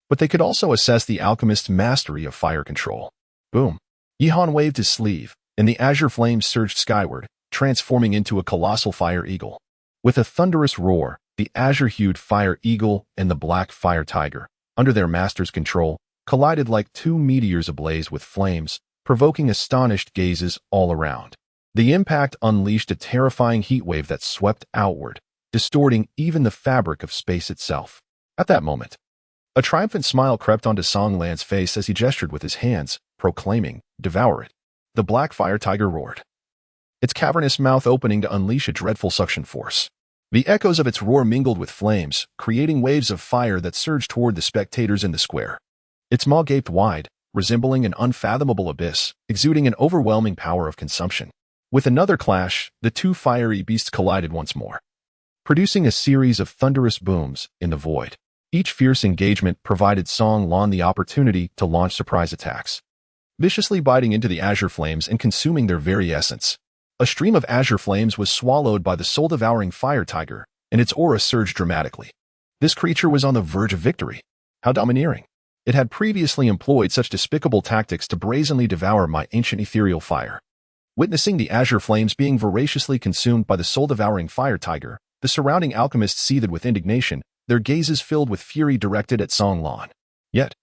but they could also assess the alchemist's mastery of fire control. Boom. Yihan waved his sleeve, and the azure flames surged skyward, transforming into a colossal fire eagle. With a thunderous roar, the azure-hued fire eagle and the black fire tiger, under their master's control, collided like two meteors ablaze with flames, provoking astonished gazes all around. The impact unleashed a terrifying heatwave that swept outward, distorting even the fabric of space itself. At that moment, a triumphant smile crept onto Song Lan's face as he gestured with his hands, proclaiming, "Devour it." The black fire tiger roared, its cavernous mouth opening to unleash a dreadful suction force. The echoes of its roar mingled with flames, creating waves of fire that surged toward the spectators in the square. Its maw gaped wide, resembling an unfathomable abyss, exuding an overwhelming power of consumption. With another clash, the two fiery beasts collided once more, producing a series of thunderous booms in the void. Each fierce engagement provided Song Lan the opportunity to launch surprise attacks, viciously biting into the azure flames and consuming their very essence. A stream of azure flames was swallowed by the soul-devouring fire tiger, and its aura surged dramatically. This creature was on the verge of victory. How domineering! It had previously employed such despicable tactics to brazenly devour my ancient ethereal fire. Witnessing the azure flames being voraciously consumed by the soul-devouring fire tiger, the surrounding alchemists seethed with indignation, their gazes filled with fury directed at Song Lan. Yet,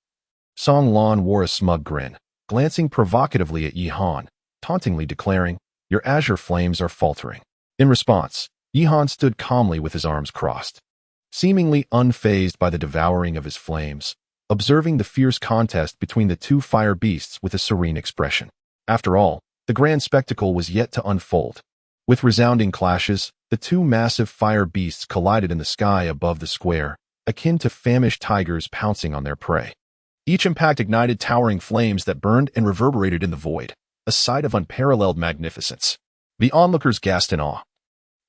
Song Lan wore a smug grin, glancing provocatively at Yihan, tauntingly declaring, "Your azure flames are faltering." In response, Yihan stood calmly with his arms crossed, seemingly unfazed by the devouring of his flames, observing the fierce contest between the two fire beasts with a serene expression. After all, the grand spectacle was yet to unfold. With resounding clashes, the two massive fire beasts collided in the sky above the square, akin to famished tigers pouncing on their prey. Each impact ignited towering flames that burned and reverberated in the void, a sight of unparalleled magnificence. The onlookers gasped in awe,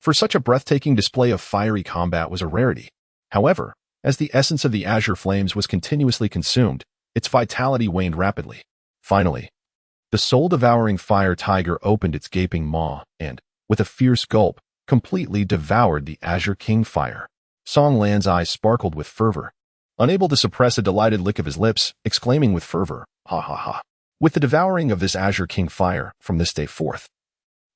for such a breathtaking display of fiery combat was a rarity. However, as the essence of the azure flames was continuously consumed, its vitality waned rapidly. Finally, the soul-devouring fire tiger opened its gaping maw and, with a fierce gulp, completely devoured the azure king fire. Song Lan's eyes sparkled with fervor, unable to suppress a delighted lick of his lips, exclaiming with fervor, "Ha ha ha. With the devouring of this azure king fire, from this day forth,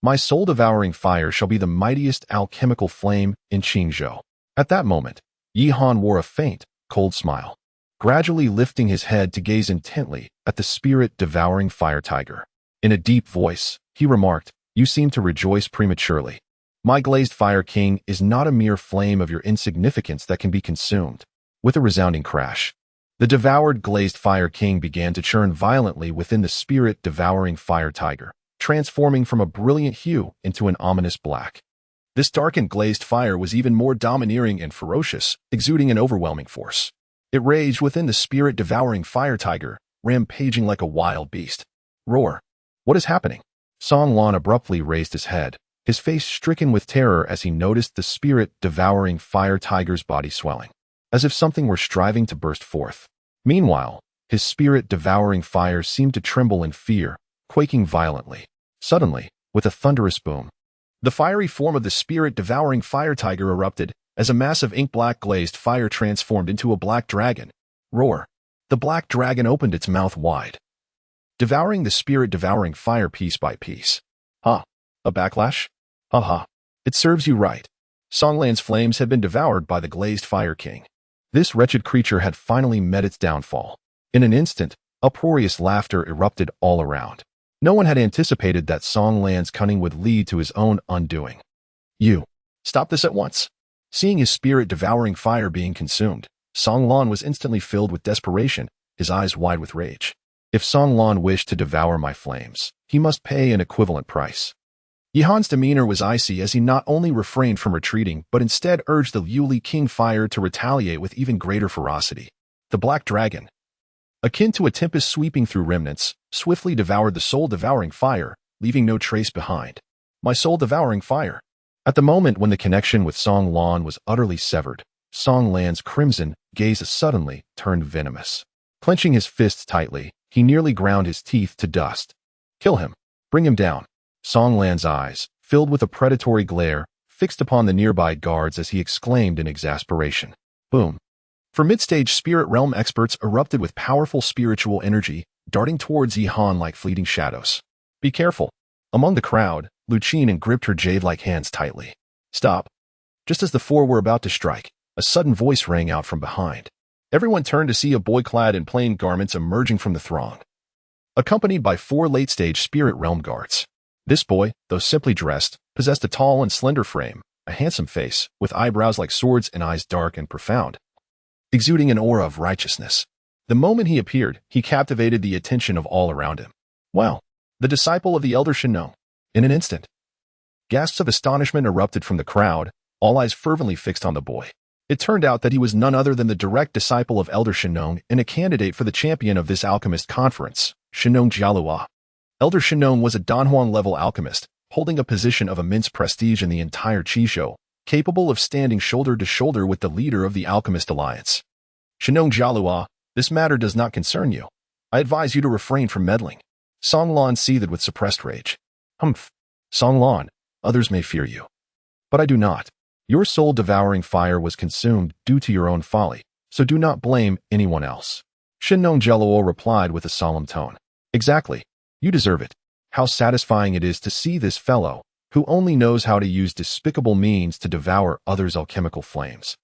my soul-devouring fire shall be the mightiest alchemical flame in Qingzhou." At that moment, Yihan wore a faint, cold smile, gradually lifting his head to gaze intently at the spirit-devouring fire tiger. In a deep voice, he remarked, "You seem to rejoice prematurely. My glazed fire king is not a mere flame of your insignificance that can be consumed." With a resounding crash, the devoured glazed fire king began to churn violently within the spirit-devouring fire tiger, transforming from a brilliant hue into an ominous black. This darkened glazed fire was even more domineering and ferocious, exuding an overwhelming force. It raged within the spirit-devouring fire tiger, rampaging like a wild beast. Roar. What is happening? Song Lan abruptly raised his head, his face stricken with terror as he noticed the spirit-devouring fire tiger's body swelling, as if something were striving to burst forth. Meanwhile, his spirit-devouring fire seemed to tremble in fear, quaking violently. Suddenly, with a thunderous boom, the fiery form of the spirit-devouring fire tiger erupted as a massive ink-black glazed fire transformed into a black dragon. Roar! The black dragon opened its mouth wide, devouring the spirit-devouring fire piece by piece. Ha! A backlash? Ha ha! It serves you right. Songlan's flames had been devoured by the glazed fire king. This wretched creature had finally met its downfall. In an instant, uproarious laughter erupted all around. No one had anticipated that Songlan's cunning would lead to his own undoing. You! Stop this at once! Seeing his spirit-devouring fire being consumed, Songlan was instantly filled with desperation, his eyes wide with rage. If Songlan wished to devour my flames, he must pay an equivalent price. Yihan's demeanor was icy as he not only refrained from retreating but instead urged the Yuli King Fire to retaliate with even greater ferocity. The Black Dragon, akin to a tempest sweeping through remnants, swiftly devoured the soul-devouring fire, leaving no trace behind. My soul-devouring fire! At the moment when the connection with Songlan was utterly severed, Songlan's crimson gaze suddenly turned venomous. Clenching his fists tightly, he nearly ground his teeth to dust. Kill him! Bring him down! Songlan's eyes, filled with a predatory glare, fixed upon the nearby guards as he exclaimed in exasperation. Boom! For mid-stage spirit realm experts erupted with powerful spiritual energy, darting towards Yihan like fleeting shadows. Be careful! Among the crowd, Lucine gripped her jade-like hands tightly. Stop! Just as the four were about to strike, a sudden voice rang out from behind. Everyone turned to see a boy clad in plain garments emerging from the throng, accompanied by four late-stage spirit realm guards. This boy, though simply dressed, possessed a tall and slender frame, a handsome face, with eyebrows like swords and eyes dark and profound, exuding an aura of righteousness. The moment he appeared, he captivated the attention of all around him. Wow! The disciple of the Elder Shenong! In an instant, gasps of astonishment erupted from the crowd, all eyes fervently fixed on the boy. It turned out that he was none other than the direct disciple of Elder Shenong and a candidate for the champion of this alchemist conference, Shenong Jialua. Elder Shenong was a Danhuang-level alchemist, holding a position of immense prestige in the entire Qizhou, capable of standing shoulder to shoulder with the leader of the Alchemist Alliance. Shenong Jialua, this matter does not concern you. I advise you to refrain from meddling. Songlan seethed with suppressed rage. Humph. Songlan, others may fear you, but I do not. Your soul-devouring fire was consumed due to your own folly, so do not blame anyone else. Shenong Jialua replied with a solemn tone. Exactly. You deserve it. How satisfying it is to see this fellow, who only knows how to use despicable means to devour others' alchemical flames,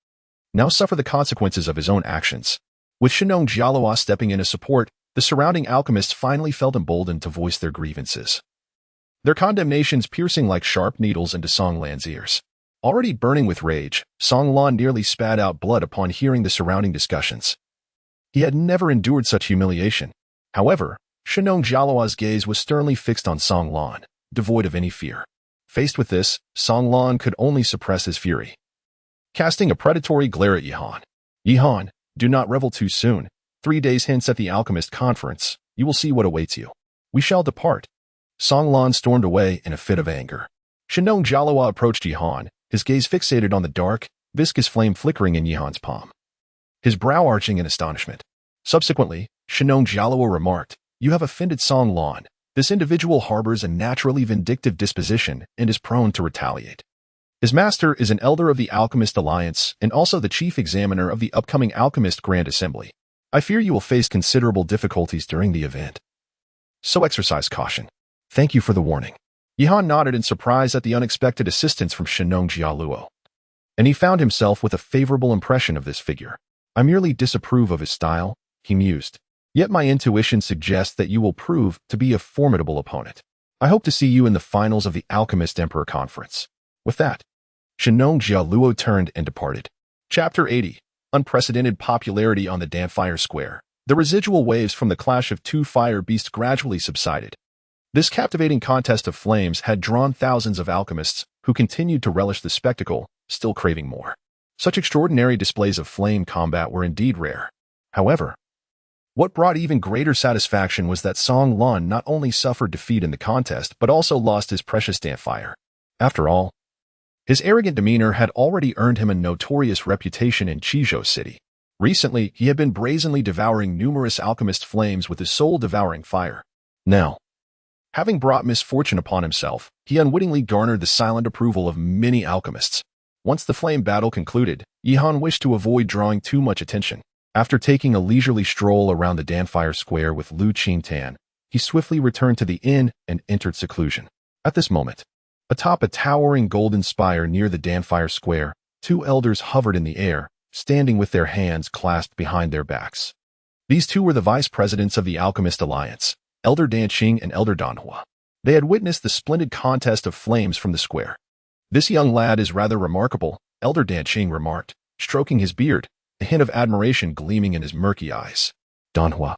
now suffer the consequences of his own actions. With Shenong Jialua stepping in as support, the surrounding alchemists finally felt emboldened to voice their grievances, their condemnations piercing like sharp needles into Songlan's ears. Already burning with rage, Songlan nearly spat out blood upon hearing the surrounding discussions. He had never endured such humiliation. However, Shenong Jialua's gaze was sternly fixed on Songlan, devoid of any fear. Faced with this, Songlan could only suppress his fury, casting a predatory glare at Yihan. Yihan, do not revel too soon. 3 days hence at the Alchemist Conference, you will see what awaits you. We shall depart. Songlan stormed away in a fit of anger. Shenong Jialua approached Yihan, his gaze fixated on the dark, viscous flame flickering in Yihan's palm, his brow arching in astonishment. Subsequently, Shenong Jialua remarked, You have offended Songlan. This individual harbors a naturally vindictive disposition and is prone to retaliate. His master is an elder of the Alchemist Alliance and also the chief examiner of the upcoming Alchemist Grand Assembly. I fear you will face considerable difficulties during the event, so exercise caution. Thank you for the warning. Yihan nodded in surprise at the unexpected assistance from Shenong Jialua, and he found himself with a favorable impression of this figure. I merely disapprove of his style, he mused. Yet my intuition suggests that you will prove to be a formidable opponent. I hope to see you in the finals of the Alchemist Emperor Conference. With that, Shenong Jialua turned and departed. Chapter 80. Unprecedented popularity on the Danfire Square. The residual waves from the clash of two fire beasts gradually subsided. This captivating contest of flames had drawn thousands of alchemists who continued to relish the spectacle, still craving more. Such extraordinary displays of flame combat were indeed rare. However, what brought even greater satisfaction was that Songlan not only suffered defeat in the contest but also lost his precious Danfire. After all, his arrogant demeanor had already earned him a notorious reputation in Qizhou City. Recently, he had been brazenly devouring numerous alchemist flames with his soul-devouring fire. Now, Having brought misfortune upon himself, he unwittingly garnered the silent approval of many alchemists. Once the flame battle concluded, Yihan wished to avoid drawing too much attention. After taking a leisurely stroll around the Danfire Square with Lu Qingtan, he swiftly returned to the inn and entered seclusion. At this moment, atop a towering golden spire near the Danfire Square, two elders hovered in the air, standing with their hands clasped behind their backs. These two were the vice presidents of the Alchemist Alliance, Elder Danqing and Elder Danhua. They had witnessed the splendid contest of flames from the square. "This young lad is rather remarkable," Elder Danqing remarked, stroking his beard, a hint of admiration gleaming in his murky eyes. "Danhua,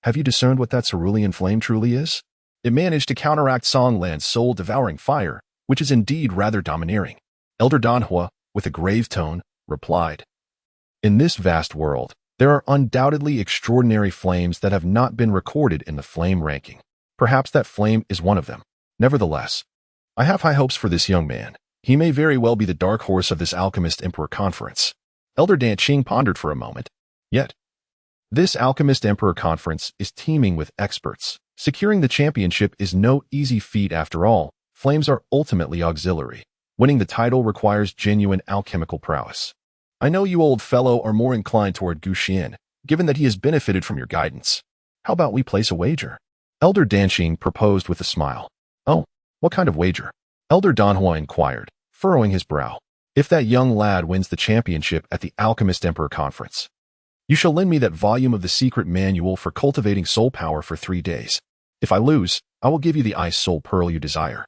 have you discerned what that cerulean flame truly is? It managed to counteract Songland's soul-devouring fire, which is indeed rather domineering." Elder Danhua, with a grave tone, replied, "In this vast world, there are undoubtedly extraordinary flames that have not been recorded in the flame ranking. Perhaps that flame is one of them. Nevertheless, I have high hopes for this young man. He may very well be the dark horse of this Alchemist Emperor Conference." Elder Danqing pondered for a moment. Yet, this Alchemist Emperor Conference is teeming with experts. Securing the championship is no easy feat after all. Flames are ultimately auxiliary. Winning the title requires genuine alchemical prowess. "I know you old fellow are more inclined toward Gu Xian, given that he has benefited from your guidance. How about we place a wager?" Elder Danqing proposed with a smile. "Oh, what kind of wager?" Elder Danhua inquired, furrowing his brow. "If that young lad wins the championship at the Alchemist Emperor Conference, you shall lend me that volume of the secret manual for cultivating soul power for 3 days. If I lose, I will give you the ice soul pearl you desire.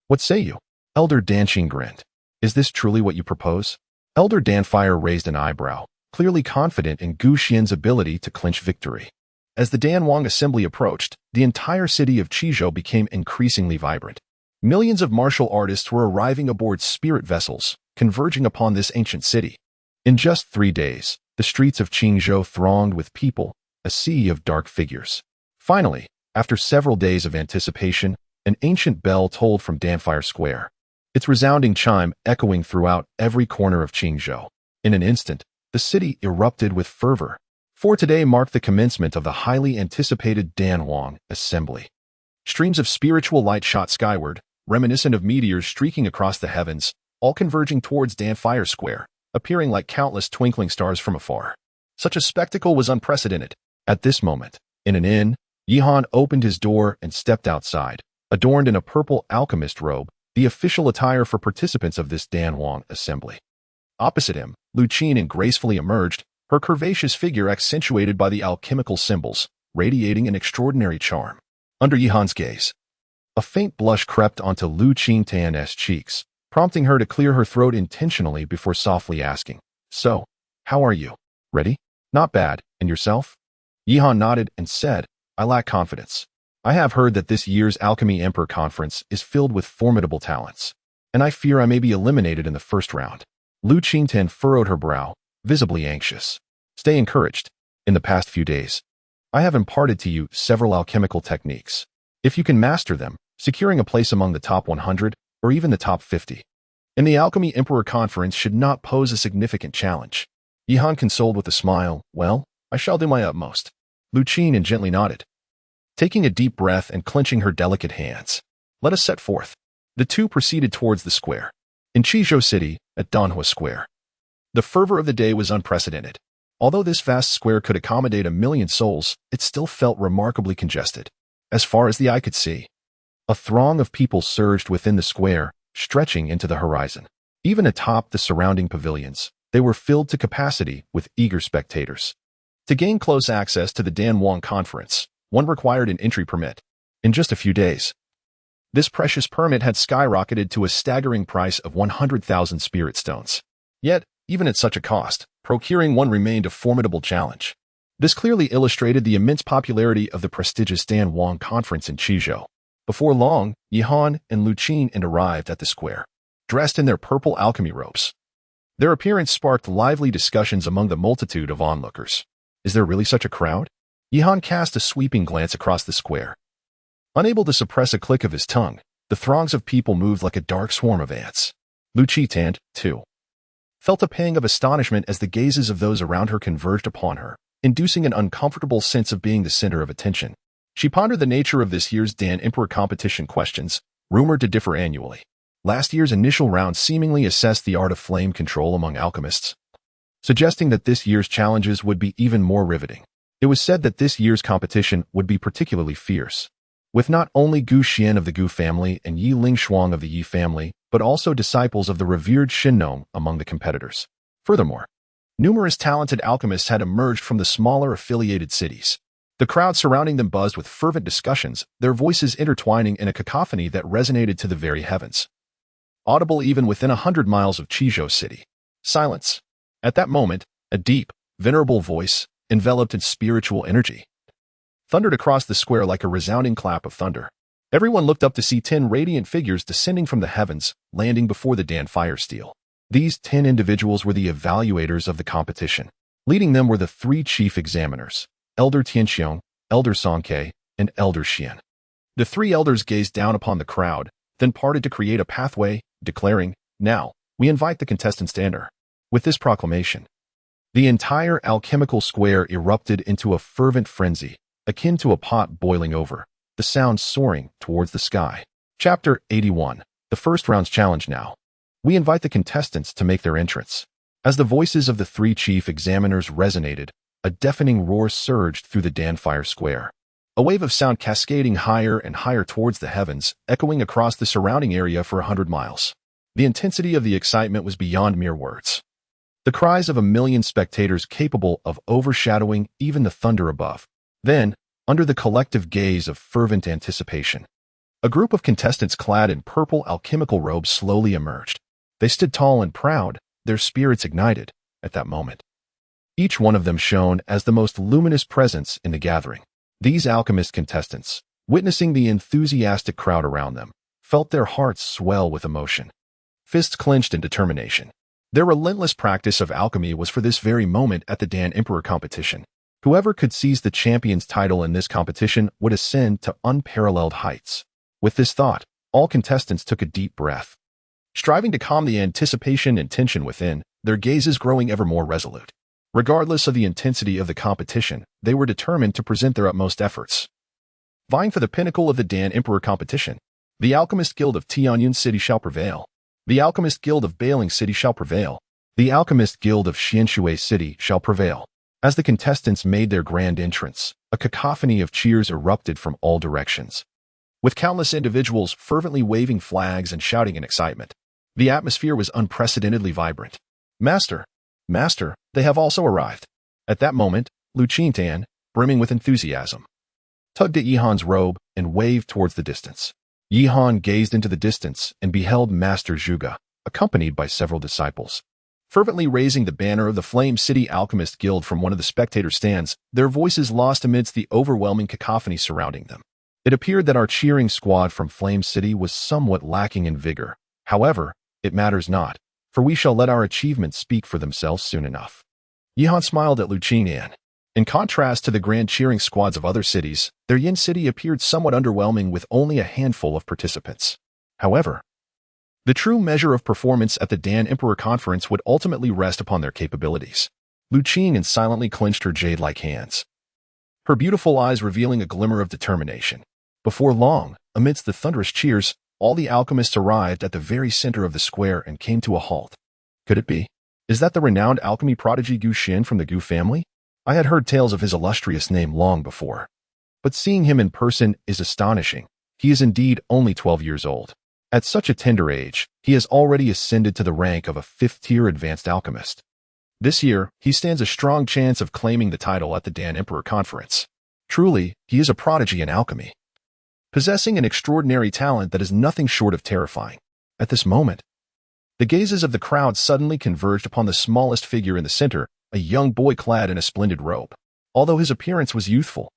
What say you?" Elder Danqing grinned. "Is this truly what you propose?" Elder Danfire raised an eyebrow, clearly confident in Gu Xian's ability to clinch victory. As the Danwang assembly approached, the entire city of Qizhou became increasingly vibrant. Millions of martial artists were arriving aboard spirit vessels, converging upon this ancient city. In just 3 days, the streets of Qingzhou thronged with people, a sea of dark figures. Finally, after several days of anticipation, an ancient bell tolled from Danfire Square, its resounding chime echoing throughout every corner of Qingzhou. In an instant, the city erupted with fervor, for today marked the commencement of the highly anticipated Danwang Assembly. Streams of spiritual light shot skyward, reminiscent of meteors streaking across the heavens, all converging towards Danfire Square, appearing like countless twinkling stars from afar. Such a spectacle was unprecedented. At this moment, in an inn, Yihan opened his door and stepped outside, adorned in a purple alchemist robe, the official attire for participants of this Danwang Assembly. Opposite him, Lu Qingtan gracefully emerged, her curvaceous figure accentuated by the alchemical symbols, radiating an extraordinary charm. Under Yihan's gaze, a faint blush crept onto Lu Qingtan's cheeks, prompting her to clear her throat intentionally before softly asking, "So, how are you? Ready?" "Not bad. And yourself?" Yihan nodded and said, "I lack confidence. I have heard that this year's Alchemy Emperor Conference is filled with formidable talents, and I fear I may be eliminated in the first round." Lu Qingtan furrowed her brow, visibly anxious. "Stay encouraged. In the past few days, I have imparted to you several alchemical techniques. If you can master them, securing a place among the top 100 or even the top 50 in the Alchemy Emperor Conference should not pose a significant challenge." Yihan consoled with a smile. "Well, I shall do my utmost." Lu Qingtan gently nodded, taking a deep breath and clenching her delicate hands. "Let us set forth." The two proceeded towards the square. In Qizhou City, at Danhua Square, the fervor of the day was unprecedented. Although this vast square could accommodate 1,000,000 souls, it still felt remarkably congested. As far as the eye could see, a throng of people surged within the square, stretching into the horizon. Even atop the surrounding pavilions, they were filled to capacity with eager spectators. To gain close access to the Danwang Conference, one required an entry permit. In just a few days, this precious permit had skyrocketed to a staggering price of 100,000 spirit stones. Yet, even at such a cost, procuring one remained a formidable challenge. This clearly illustrated the immense popularity of the prestigious Danwang Conference in Qizhou. Before long, Yihan and Lu Qingtan arrived at the square, dressed in their purple alchemy robes. Their appearance sparked lively discussions among the multitude of onlookers. Is there really such a crowd? Yihan cast a sweeping glance across the square. Unable to suppress a click of his tongue, the throngs of people moved like a dark swarm of ants. Lu Qingtan, too, felt a pang of astonishment as the gazes of those around her converged upon her, inducing an uncomfortable sense of being the center of attention. She pondered the nature of this year's Dan Emperor competition questions, rumored to differ annually. Last year's initial round seemingly assessed the art of flame control among alchemists, suggesting that this year's challenges would be even more riveting. It was said that this year's competition would be particularly fierce, with not only Gu Xian of the Gu family and Yi Lingshuang of the Yi family, but also disciples of the revered Shinnong among the competitors. Furthermore, numerous talented alchemists had emerged from the smaller affiliated cities. The crowd surrounding them buzzed with fervent discussions, their voices intertwining in a cacophony that resonated to the very heavens, audible even within 100 miles of Qizhou City. Silence. At that moment, a deep, venerable voice, enveloped in spiritual energy, thundered across the square like a resounding clap of thunder. Everyone looked up to see 10 radiant figures descending from the heavens, landing before the Dan Firesteel. These 10 individuals were the evaluators of the competition. Leading them were the 3 chief examiners, Elder Tianxiong, Elder Songke, and Elder Xian. The 3 elders gazed down upon the crowd, then parted to create a pathway, declaring, "Now, we invite the contestants to enter." With this proclamation, the entire alchemical square erupted into a fervent frenzy, akin to a pot boiling over, the sound soaring towards the sky. Chapter 81. The first round's challenge now. We invite the contestants to make their entrance. As the voices of the 3 chief examiners resonated, a deafening roar surged through the Danfire Square. A wave of sound cascading higher and higher towards the heavens, echoing across the surrounding area for 100 miles. The intensity of the excitement was beyond mere words. The cries of a million spectators capable of overshadowing even the thunder above. Then, under the collective gaze of fervent anticipation, a group of contestants clad in purple alchemical robes slowly emerged. They stood tall and proud, their spirits ignited at that moment. Each one of them shone as the most luminous presence in the gathering. These alchemist contestants, witnessing the enthusiastic crowd around them, felt their hearts swell with emotion, fists clenched in determination. Their relentless practice of alchemy was for this very moment at the Dan Emperor competition. Whoever could seize the champion's title in this competition would ascend to unparalleled heights. With this thought, all contestants took a deep breath, striving to calm the anticipation and tension within, their gazes growing ever more resolute. Regardless of the intensity of the competition, they were determined to present their utmost efforts. Vying for the pinnacle of the Dan Emperor competition, the Alchemist Guild of Tianyun City shall prevail. The Alchemist Guild of Bailing City shall prevail. The Alchemist Guild of Xianshui City shall prevail. As the contestants made their grand entrance, a cacophony of cheers erupted from all directions, with countless individuals fervently waving flags and shouting in excitement. The atmosphere was unprecedentedly vibrant. Master, they have also arrived. At that moment, Lu Qingtan, brimming with enthusiasm, tugged at Yihan's robe and waved towards the distance. Yihan gazed into the distance and beheld Master Zhuge, accompanied by several disciples, fervently raising the banner of the Flame City Alchemist Guild from one of the spectator stands, their voices lost amidst the overwhelming cacophony surrounding them. It appeared that our cheering squad from Flame City was somewhat lacking in vigor. However, it matters not, for we shall let our achievements speak for themselves soon enough. Yihan smiled at Lu Qingyan. In contrast to the grand cheering squads of other cities, their Yin City appeared somewhat underwhelming with only a handful of participants. However, the true measure of performance at the Dan Emperor Conference would ultimately rest upon their capabilities. Lu Qingyan silently clenched her jade-like hands, her beautiful eyes revealing a glimmer of determination. Before long, amidst the thunderous cheers, all the alchemists arrived at the very center of the square and came to a halt. Could it be? Is that the renowned alchemy prodigy Gu Xian from the Gu family? I had heard tales of his illustrious name long before, but seeing him in person is astonishing. He is indeed only 12 years old. At such a tender age, he has already ascended to the rank of a 5th-tier advanced alchemist. This year, he stands a strong chance of claiming the title at the Dan Emperor Conference. Truly, he is a prodigy in alchemy, possessing an extraordinary talent that is nothing short of terrifying. At this moment, the gazes of the crowd suddenly converged upon the smallest figure in the center, a young boy clad in a splendid robe. Although his appearance was youthful,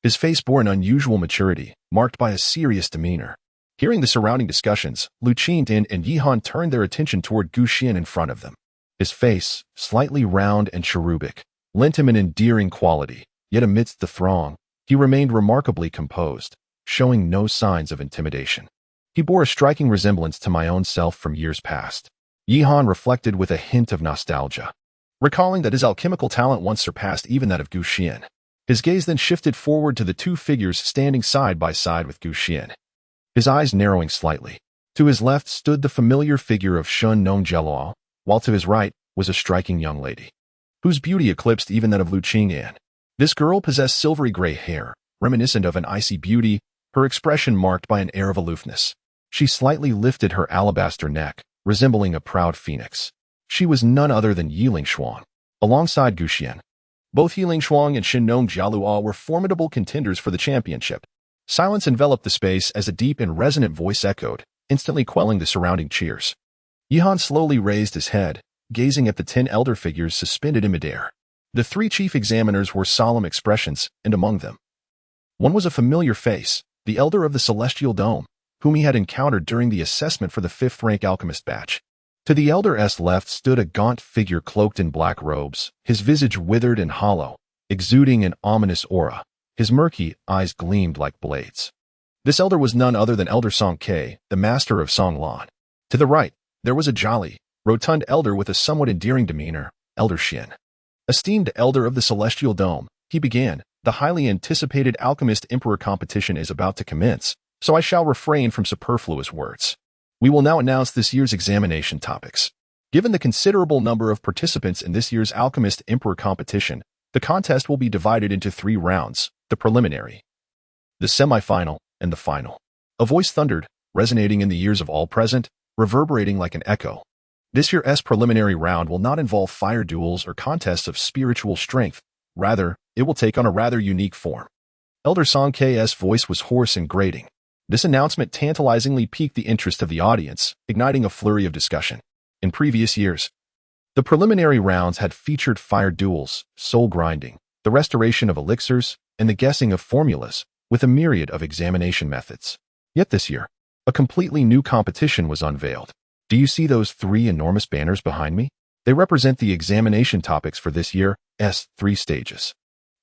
his face bore an unusual maturity, marked by a serious demeanor. Hearing the surrounding discussions, Lu Qingdan and Yihan turned their attention toward Gu Xian in front of them. His face, slightly round and cherubic, lent him an endearing quality, yet amidst the throng, he remained remarkably composed, showing no signs of intimidation. He bore a striking resemblance to my own self from years past. Yihan reflected with a hint of nostalgia, recalling that his alchemical talent once surpassed even that of Gu Xian. His gaze then shifted forward to the two figures standing side by side with Gu Xian, his eyes narrowing slightly. To his left stood the familiar figure of Shun Nong Jialuo, while to his right was a striking young lady, whose beauty eclipsed even that of Lu Qingyan. This girl possessed silvery gray hair, reminiscent of an icy beauty, her expression marked by an air of aloofness. She slightly lifted her alabaster neck, resembling a proud phoenix. She was none other than Yiling Shuang, alongside Gu Xian. Both Yiling Shuang and Shin Nong Jialuo were formidable contenders for the championship. Silence enveloped the space as a deep and resonant voice echoed, instantly quelling the surrounding cheers. Yihan slowly raised his head, gazing at the 10 elder figures suspended in midair. The 3 chief examiners wore solemn expressions, and among them, one was a familiar face, the elder of the Celestial Dome, whom he had encountered during the assessment for the 5th rank alchemist batch. To the elder's left stood a gaunt figure cloaked in black robes, his visage withered and hollow, exuding an ominous aura. His murky eyes gleamed like blades. This elder was none other than Elder Song Ke, the master of Song Lan. To the right, there was a jolly, rotund elder with a somewhat endearing demeanor, Elder Xin. Esteemed elder of the Celestial Dome, he began, the highly anticipated Alchemist Emperor competition is about to commence, so I shall refrain from superfluous words. We will now announce this year's examination topics. Given the considerable number of participants in this year's Alchemist Emperor competition, the contest will be divided into 3 rounds, the preliminary, the semi-final, and the final. A voice thundered, resonating in the ears of all present, reverberating like an echo. This year's preliminary round will not involve fire duels or contests of spiritual strength. Rather, it will take on a rather unique form. Elder Song Ke's voice was hoarse and grating. This announcement tantalizingly piqued the interest of the audience, igniting a flurry of discussion. In previous years, the preliminary rounds had featured fire duels, soul grinding, the restoration of elixirs, and the guessing of formulas, with a myriad of examination methods. Yet this year, a completely new competition was unveiled. Do you see those 3 enormous banners behind me? They represent the examination topics for this year's 3 stages.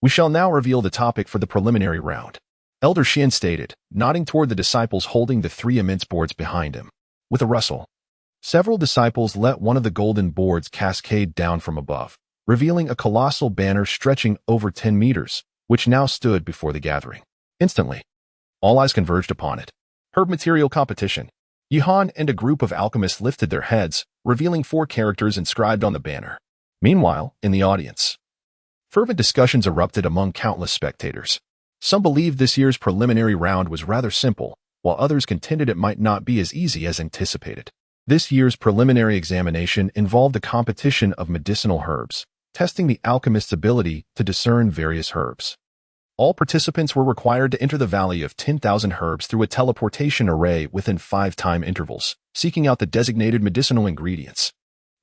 We shall now reveal the topic for the preliminary round. Elder Xian stated, nodding toward the disciples holding the 3 immense boards behind him. With a rustle, several disciples let one of the golden boards cascade down from above, revealing a colossal banner stretching over 10 meters, which now stood before the gathering. Instantly, all eyes converged upon it. Herb material competition. Yihan and a group of alchemists lifted their heads, revealing 4 characters inscribed on the banner. Meanwhile, in the audience, fervent discussions erupted among countless spectators. Some believed this year's preliminary round was rather simple, while others contended it might not be as easy as anticipated. This year's preliminary examination involved a competition of medicinal herbs, testing the alchemist's ability to discern various herbs. All participants were required to enter the Valley of 10,000 Herbs through a teleportation array within 5 time intervals, seeking out the designated medicinal ingredients.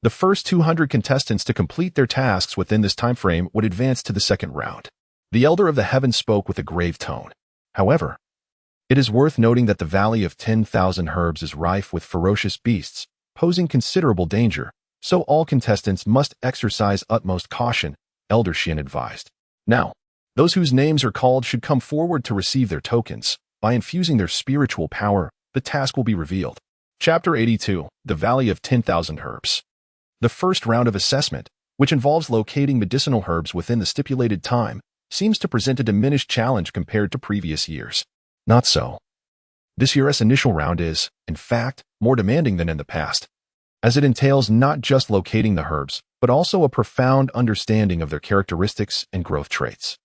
The first 200 contestants to complete their tasks within this time frame would advance to the second round. The Elder of the Heavens spoke with a grave tone. However, it is worth noting that the Valley of 10,000 Herbs is rife with ferocious beasts, posing considerable danger, so all contestants must exercise utmost caution, Elder Xian advised. Now, those whose names are called should come forward to receive their tokens. By infusing their spiritual power, the task will be revealed. Chapter 82, The Valley of 10,000 Herbs. The first round of assessment, which involves locating medicinal herbs within the stipulated time, seems to present a diminished challenge compared to previous years. Not so. This year's initial round is, in fact, more demanding than in the past, as it entails not just locating the herbs, but also a profound understanding of their characteristics and growth traits.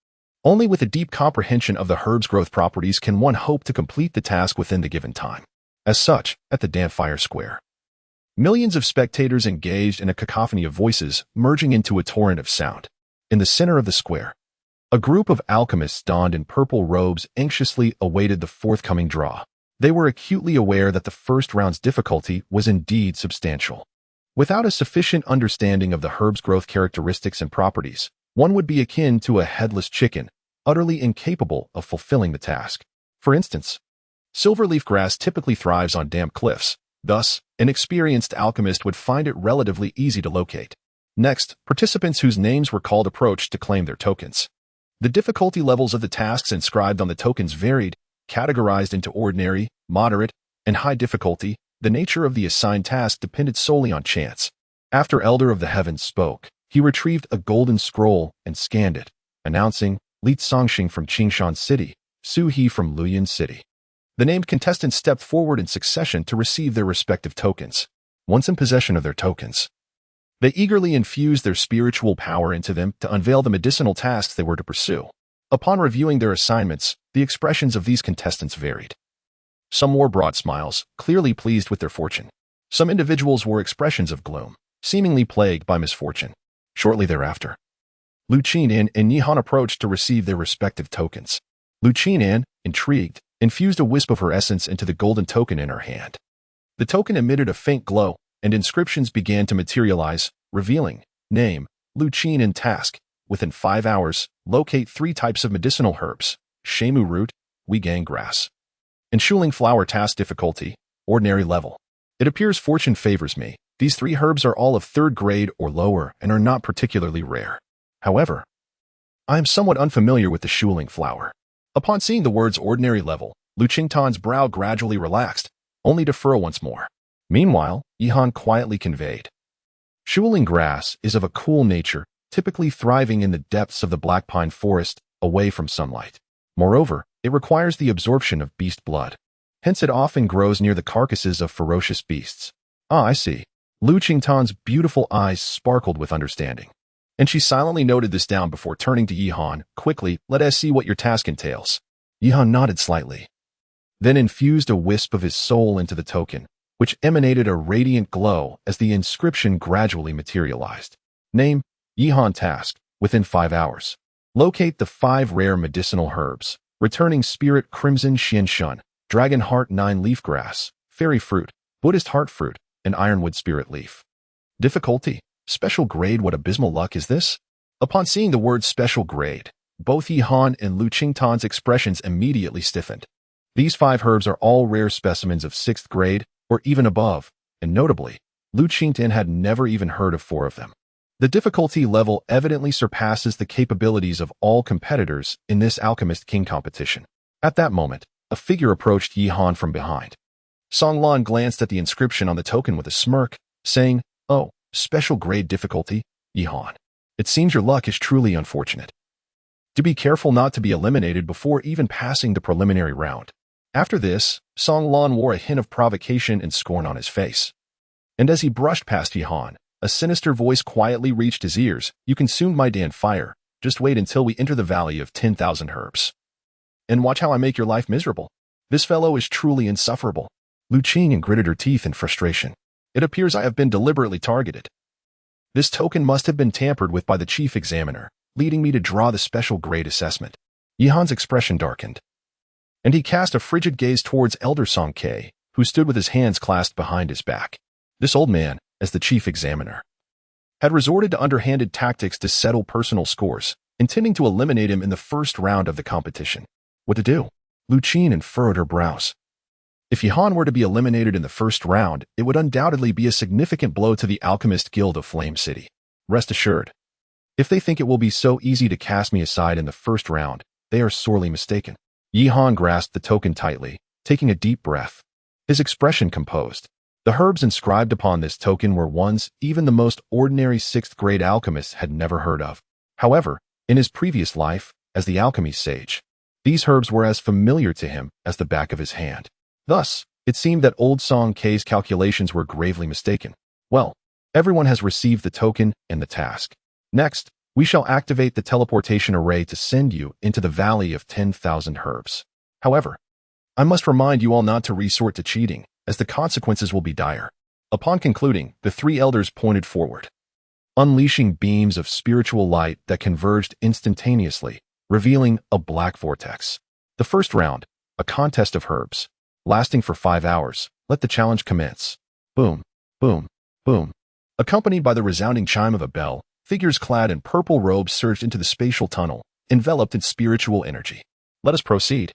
Only with a deep comprehension of the herb's growth properties can one hope to complete the task within the given time. As such, at the Danfire Square, millions of spectators engaged in a cacophony of voices, merging into a torrent of sound. In the center of the square, a group of alchemists donned in purple robes anxiously awaited the forthcoming draw. They were acutely aware that the first round's difficulty was indeed substantial. Without a sufficient understanding of the herb's growth characteristics and properties, one would be akin to a headless chicken, utterly incapable of fulfilling the task. For instance, silverleaf grass typically thrives on damp cliffs. Thus, an experienced alchemist would find it relatively easy to locate. Next, participants whose names were called approached to claim their tokens. The difficulty levels of the tasks inscribed on the tokens varied, categorized into ordinary, moderate, and high difficulty. The nature of the assigned task depended solely on chance. After Elder of the Heavens spoke, he retrieved a golden scroll and scanned it, announcing, Li Songxing from Qingshan City, Su He from Luoyang City. The named contestants stepped forward in succession to receive their respective tokens. Once in possession of their tokens, they eagerly infused their spiritual power into them to unveil the medicinal tasks they were to pursue. Upon reviewing their assignments, the expressions of these contestants varied. Some wore broad smiles, clearly pleased with their fortune. Some individuals wore expressions of gloom, seemingly plagued by misfortune. Shortly thereafter, Lu Qinan and Yi Han approached to receive their respective tokens. Lu Qinan, intrigued, infused a wisp of her essence into the golden token in her hand. The token emitted a faint glow, and inscriptions began to materialize, revealing, name, Lu Qinan task, within 5 hours, locate 3 types of medicinal herbs, Shamu root, Wegang grass, and Shuling flower task difficulty, ordinary level. It appears fortune favors me. These 3 herbs are all of 3rd grade or lower and are not particularly rare. However, I am somewhat unfamiliar with the Shuling flower. Upon seeing the words ordinary level, Lu Qingtan's brow gradually relaxed, only to furrow once more. Meanwhile, Yi Han quietly conveyed. Shuling grass is of a cool nature, typically thriving in the depths of the black pine forest, away from sunlight. Moreover, it requires the absorption of beast blood. Hence it often grows near the carcasses of ferocious beasts. Ah, I see. Lu Qingtan's beautiful eyes sparkled with understanding. And she silently noted this down before turning to Yi Han. Quickly, let us see what your task entails. Yi Han nodded slightly, then infused a wisp of his soul into the token, which emanated a radiant glow as the inscription gradually materialized. Name, Yi Han task, within 5 hours. Locate the 5 rare medicinal herbs, returning spirit crimson xianshun, dragon heart 9 leaf grass, fairy fruit, Buddhist heart fruit, and ironwood spirit leaf. Difficulty, special grade. What abysmal luck is this? Upon seeing the word special grade, both Yi Han and Lu Qingtan's expressions immediately stiffened. These 5 herbs are all rare specimens of 6th grade, or even above, and notably, Lu Qingtan had never even heard of 4 of them. The difficulty level evidently surpasses the capabilities of all competitors in this Alchemist King competition. At that moment, a figure approached Yi Han from behind. Song Lan glanced at the inscription on the token with a smirk, saying, "Oh, special grade difficulty, Yi Han. It seems your luck is truly unfortunate. Do be careful not to be eliminated before even passing the preliminary round." After this, Song Lan wore a hint of provocation and scorn on his face. And as he brushed past Yi Han, a sinister voice quietly reached his ears. "You consumed my Dan fire. Just wait until we enter the valley of 10,000 herbs. And watch how I make your life miserable. This fellow is truly insufferable." Lu Qing gritted her teeth in frustration. "It appears I have been deliberately targeted. This token must have been tampered with by the chief examiner, leading me to draw the special grade assessment." Yi Han's expression darkened, and he cast a frigid gaze towards Elder Song Ke, who stood with his hands clasped behind his back. This old man, as the chief examiner, had resorted to underhanded tactics to settle personal scores, intending to eliminate him in the first round of the competition. What to do? Lu Qing furrowed her brows. If Yi Han were to be eliminated in the first round, it would undoubtedly be a significant blow to the Alchemist Guild of Flame City. Rest assured, if they think it will be so easy to cast me aside in the first round, they are sorely mistaken. Yi Han grasped the token tightly, taking a deep breath, his expression composed. The herbs inscribed upon this token were ones even the most ordinary 6th grade alchemists had never heard of. However, in his previous life, as the alchemy sage, these herbs were as familiar to him as the back of his hand. Thus, it seemed that old Song Ke's calculations were gravely mistaken. Well, everyone has received the token and the task. Next, we shall activate the teleportation array to send you into the Valley of 10,000 Herbs. However, I must remind you all not to resort to cheating, as the consequences will be dire. Upon concluding, the 3 elders pointed forward, unleashing beams of spiritual light that converged instantaneously, revealing a black vortex. The first round, a contest of herbs, lasting for 5 hours. Let the challenge commence. Boom, boom, boom. Accompanied by the resounding chime of a bell, figures clad in purple robes surged into the spatial tunnel, enveloped in spiritual energy. Let us proceed.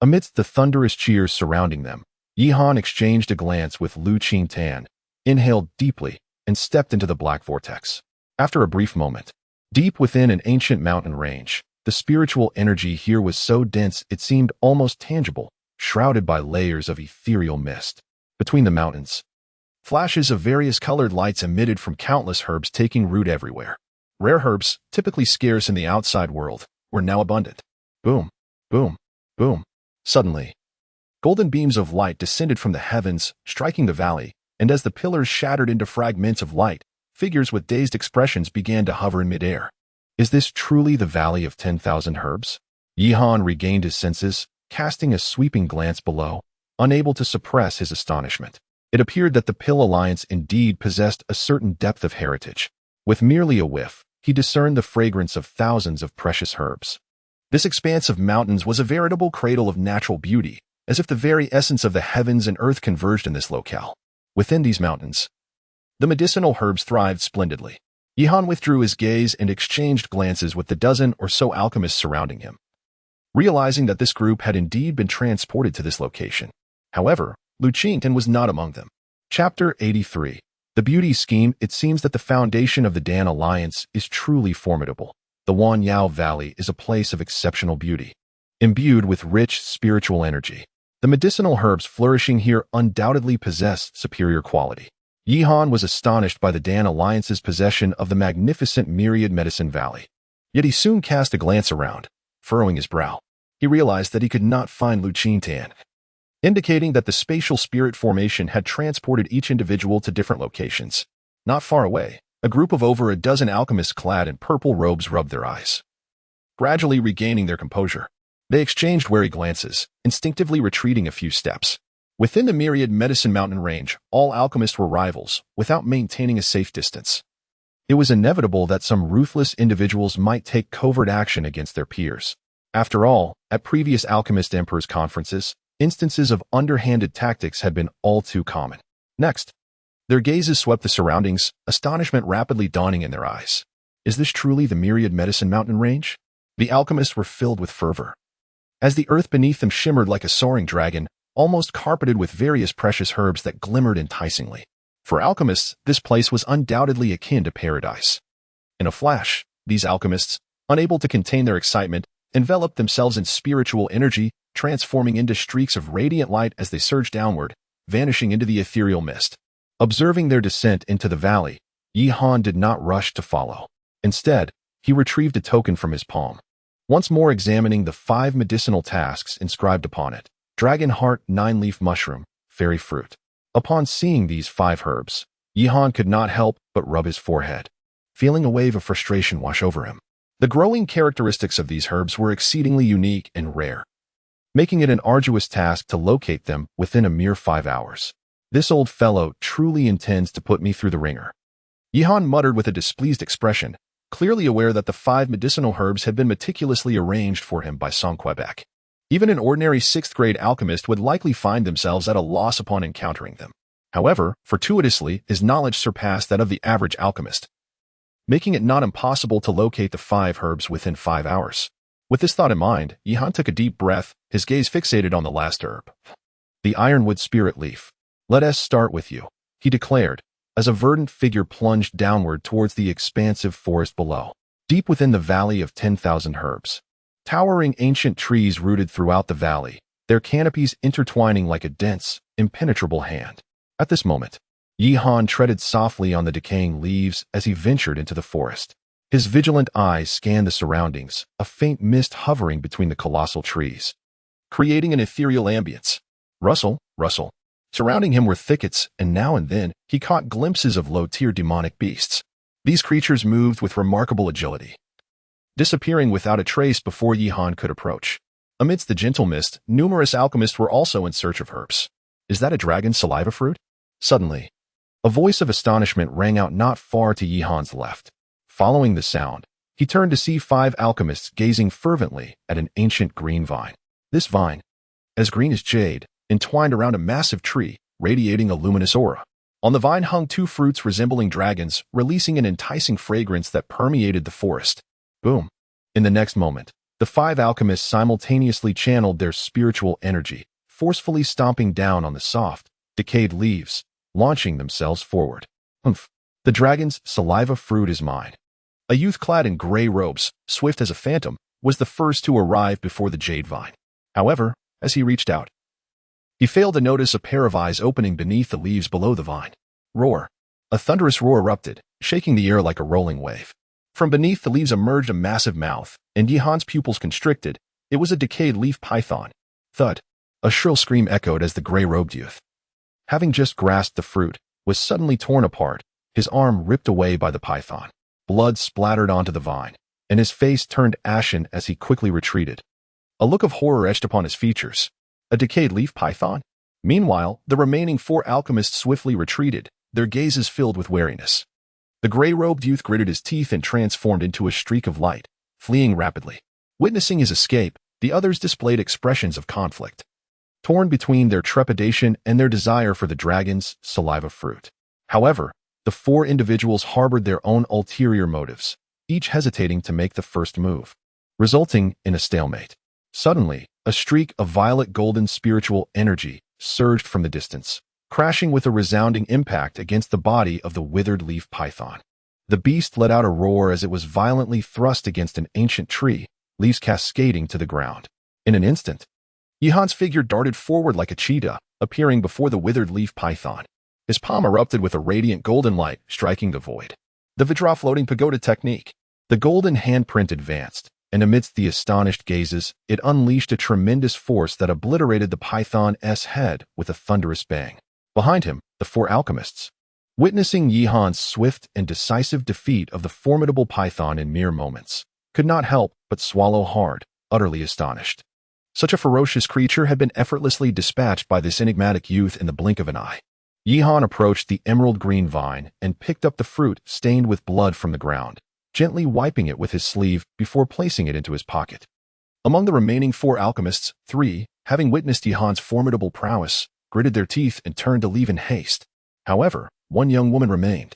Amidst the thunderous cheers surrounding them, Yi Han exchanged a glance with Lu Qingtan, inhaled deeply, and stepped into the black vortex. After a brief moment, deep within an ancient mountain range, the spiritual energy here was so dense it seemed almost tangible, shrouded by layers of ethereal mist. Between the mountains, flashes of various colored lights emitted from countless herbs taking root everywhere. Rare herbs, typically scarce in the outside world, were now abundant. Boom, boom, boom. Suddenly, golden beams of light descended from the heavens, striking the valley, and as the pillars shattered into fragments of light, figures with dazed expressions began to hover in midair. Is this truly the Valley of 10,000 Herbs? Yihan regained his senses, casting a sweeping glance below, unable to suppress his astonishment. It appeared that the Pill Alliance indeed possessed a certain depth of heritage. With merely a whiff, he discerned the fragrance of thousands of precious herbs. This expanse of mountains was a veritable cradle of natural beauty, as if the very essence of the heavens and earth converged in this locale. Within these mountains, the medicinal herbs thrived splendidly. Yihan withdrew his gaze and exchanged glances with the dozen or so alchemists surrounding him, realizing that this group had indeed been transported to this location. However, Lu Qingtan was not among them. Chapter 83. The Beauty Scheme. It seems that the foundation of the Dan Alliance is truly formidable. The Wanyao Valley is a place of exceptional beauty, imbued with rich spiritual energy. The medicinal herbs flourishing here undoubtedly possess superior quality. Yihan was astonished by the Dan Alliance's possession of the magnificent Myriad Medicine Valley. Yet he soon cast a glance around, furrowing his brow. He realized that he could not find Lu Qingtan, indicating that the spatial spirit formation had transported each individual to different locations. Not far away, a group of over a dozen alchemists clad in purple robes rubbed their eyes. Gradually regaining their composure, they exchanged wary glances, instinctively retreating a few steps. Within the Myriad Medicine Mountain range, all alchemists were rivals, without maintaining a safe distance. It was inevitable that some ruthless individuals might take covert action against their peers. After all, at previous alchemist emperors' conferences, instances of underhanded tactics had been all too common. Next, their gazes swept the surroundings, astonishment rapidly dawning in their eyes. Is this truly the Myriad Medicine Mountain range? The alchemists were filled with fervor, as the earth beneath them shimmered like a soaring dragon, almost carpeted with various precious herbs that glimmered enticingly. For alchemists, this place was undoubtedly akin to paradise. In a flash, these alchemists, unable to contain their excitement, enveloped themselves in spiritual energy, transforming into streaks of radiant light as they surged downward, vanishing into the ethereal mist. Observing their descent into the valley, Yihan did not rush to follow. Instead, he retrieved a token from his palm, once more examining the 5 medicinal tasks inscribed upon it. Dragon Heart, 9-leaf mushroom, fairy fruit. Upon seeing these 5 herbs, Yihan could not help but rub his forehead, feeling a wave of frustration wash over him. The growing characteristics of these herbs were exceedingly unique and rare, making it an arduous task to locate them within a mere 5 hours. This old fellow truly intends to put me through the ringer. Yihan muttered with a displeased expression, clearly aware that the 5 medicinal herbs had been meticulously arranged for him by Quebec. Even an ordinary 6th-grade alchemist would likely find themselves at a loss upon encountering them. However, fortuitously, his knowledge surpassed that of the average alchemist, making it not impossible to locate the 5 herbs within 5 hours. With this thought in mind, Yihan took a deep breath, his gaze fixated on the last herb. The ironwood spirit leaf. Let us start with you, he declared, as a verdant figure plunged downward towards the expansive forest below. Deep within the Valley of 10,000 Herbs, towering ancient trees rooted throughout the valley, their canopies intertwining like a dense, impenetrable hand. At this moment, Yihan treaded softly on the decaying leaves as he ventured into the forest. His vigilant eyes scanned the surroundings, a faint mist hovering between the colossal trees, creating an ethereal ambience. Rustle, rustle. Surrounding him were thickets, and now and then he caught glimpses of low-tier demonic beasts. These creatures moved with remarkable agility, disappearing without a trace before Yihan could approach. Amidst the gentle mist, numerous alchemists were also in search of herbs. Is that a dragon's saliva fruit? Suddenly, a voice of astonishment rang out not far to Yihan's left. Following the sound, he turned to see 5 alchemists gazing fervently at an ancient green vine. This vine, as green as jade, entwined around a massive tree, radiating a luminous aura. On the vine hung 2 fruits resembling dragons, releasing an enticing fragrance that permeated the forest. Boom. In the next moment, the 5 alchemists simultaneously channeled their spiritual energy, forcefully stomping down on the soft, decayed leaves, launching themselves forward. Humph. The dragon's saliva fruit is mine. A youth clad in gray robes, swift as a phantom, was the first to arrive before the jade vine. However, as he reached out, he failed to notice a pair of eyes opening beneath the leaves below the vine. Roar. A thunderous roar erupted, shaking the air like a rolling wave. From beneath the leaves emerged a massive mouth, and Yihan's pupils constricted. It was a decayed leaf python. Thud! A shrill scream echoed as the gray-robed youth, having just grasped the fruit, was suddenly torn apart, his arm ripped away by the python. Blood splattered onto the vine, and his face turned ashen as he quickly retreated. A look of horror etched upon his features. A decayed leaf python? Meanwhile, the remaining 4 alchemists swiftly retreated, their gazes filled with wariness. The gray-robed youth gritted his teeth and transformed into a streak of light, fleeing rapidly. Witnessing his escape, the others displayed expressions of conflict, torn between their trepidation and their desire for the dragon's saliva fruit. However, the 4 individuals harbored their own ulterior motives, each hesitating to make the first move, resulting in a stalemate. Suddenly, a streak of violet-golden spiritual energy surged from the distance, crashing with a resounding impact against the body of the withered leaf python. The beast let out a roar as it was violently thrust against an ancient tree, leaves cascading to the ground. In an instant, Yihan's figure darted forward like a cheetah, appearing before the withered leaf python. His palm erupted with a radiant golden light, striking the void. The Vidra floating pagoda technique. The golden handprint advanced, and amidst the astonished gazes, it unleashed a tremendous force that obliterated the python's head with a thunderous bang. Behind him, the 4 alchemists, witnessing Yihan's swift and decisive defeat of the formidable python in mere moments, could not help but swallow hard, utterly astonished. Such a ferocious creature had been effortlessly dispatched by this enigmatic youth in the blink of an eye. Yihan approached the emerald-green vine and picked up the fruit stained with blood from the ground, gently wiping it with his sleeve before placing it into his pocket. Among the remaining 4 alchemists, 3, having witnessed Yihan's formidable prowess, gritted their teeth and turned to leave in haste. However, one young woman remained,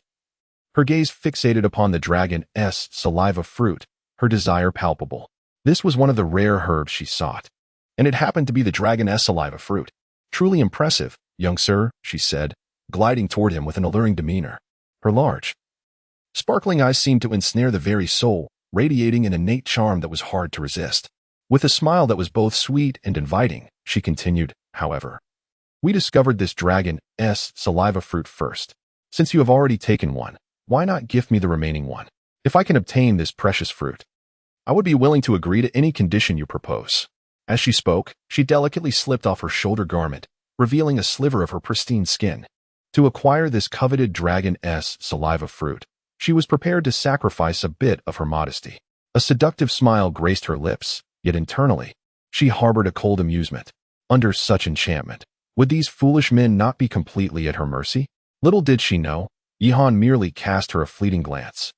her gaze fixated upon the dragon's saliva fruit, her desire palpable. This was one of the rare herbs she sought, and it happened to be the dragon's saliva fruit. Truly impressive, young sir, she said, gliding toward him with an alluring demeanor. Her large, sparkling eyes seemed to ensnare the very soul, radiating an innate charm that was hard to resist. With a smile that was both sweet and inviting, she continued, however, we discovered this dragon's saliva fruit first. Since you have already taken one, why not gift me the remaining one? If I can obtain this precious fruit, I would be willing to agree to any condition you propose. As she spoke, she delicately slipped off her shoulder garment, revealing a sliver of her pristine skin. To acquire this coveted dragon's saliva fruit, she was prepared to sacrifice a bit of her modesty. A seductive smile graced her lips, yet internally, she harbored a cold amusement. Under such enchantment, would these foolish men not be completely at her mercy? Little did she know, Yihan merely cast her a fleeting glance,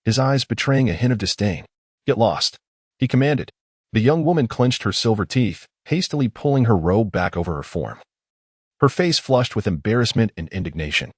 his eyes betraying a hint of disdain. Get lost, he commanded. The young woman clenched her silver teeth, hastily pulling her robe back over her form, her face flushed with embarrassment and indignation.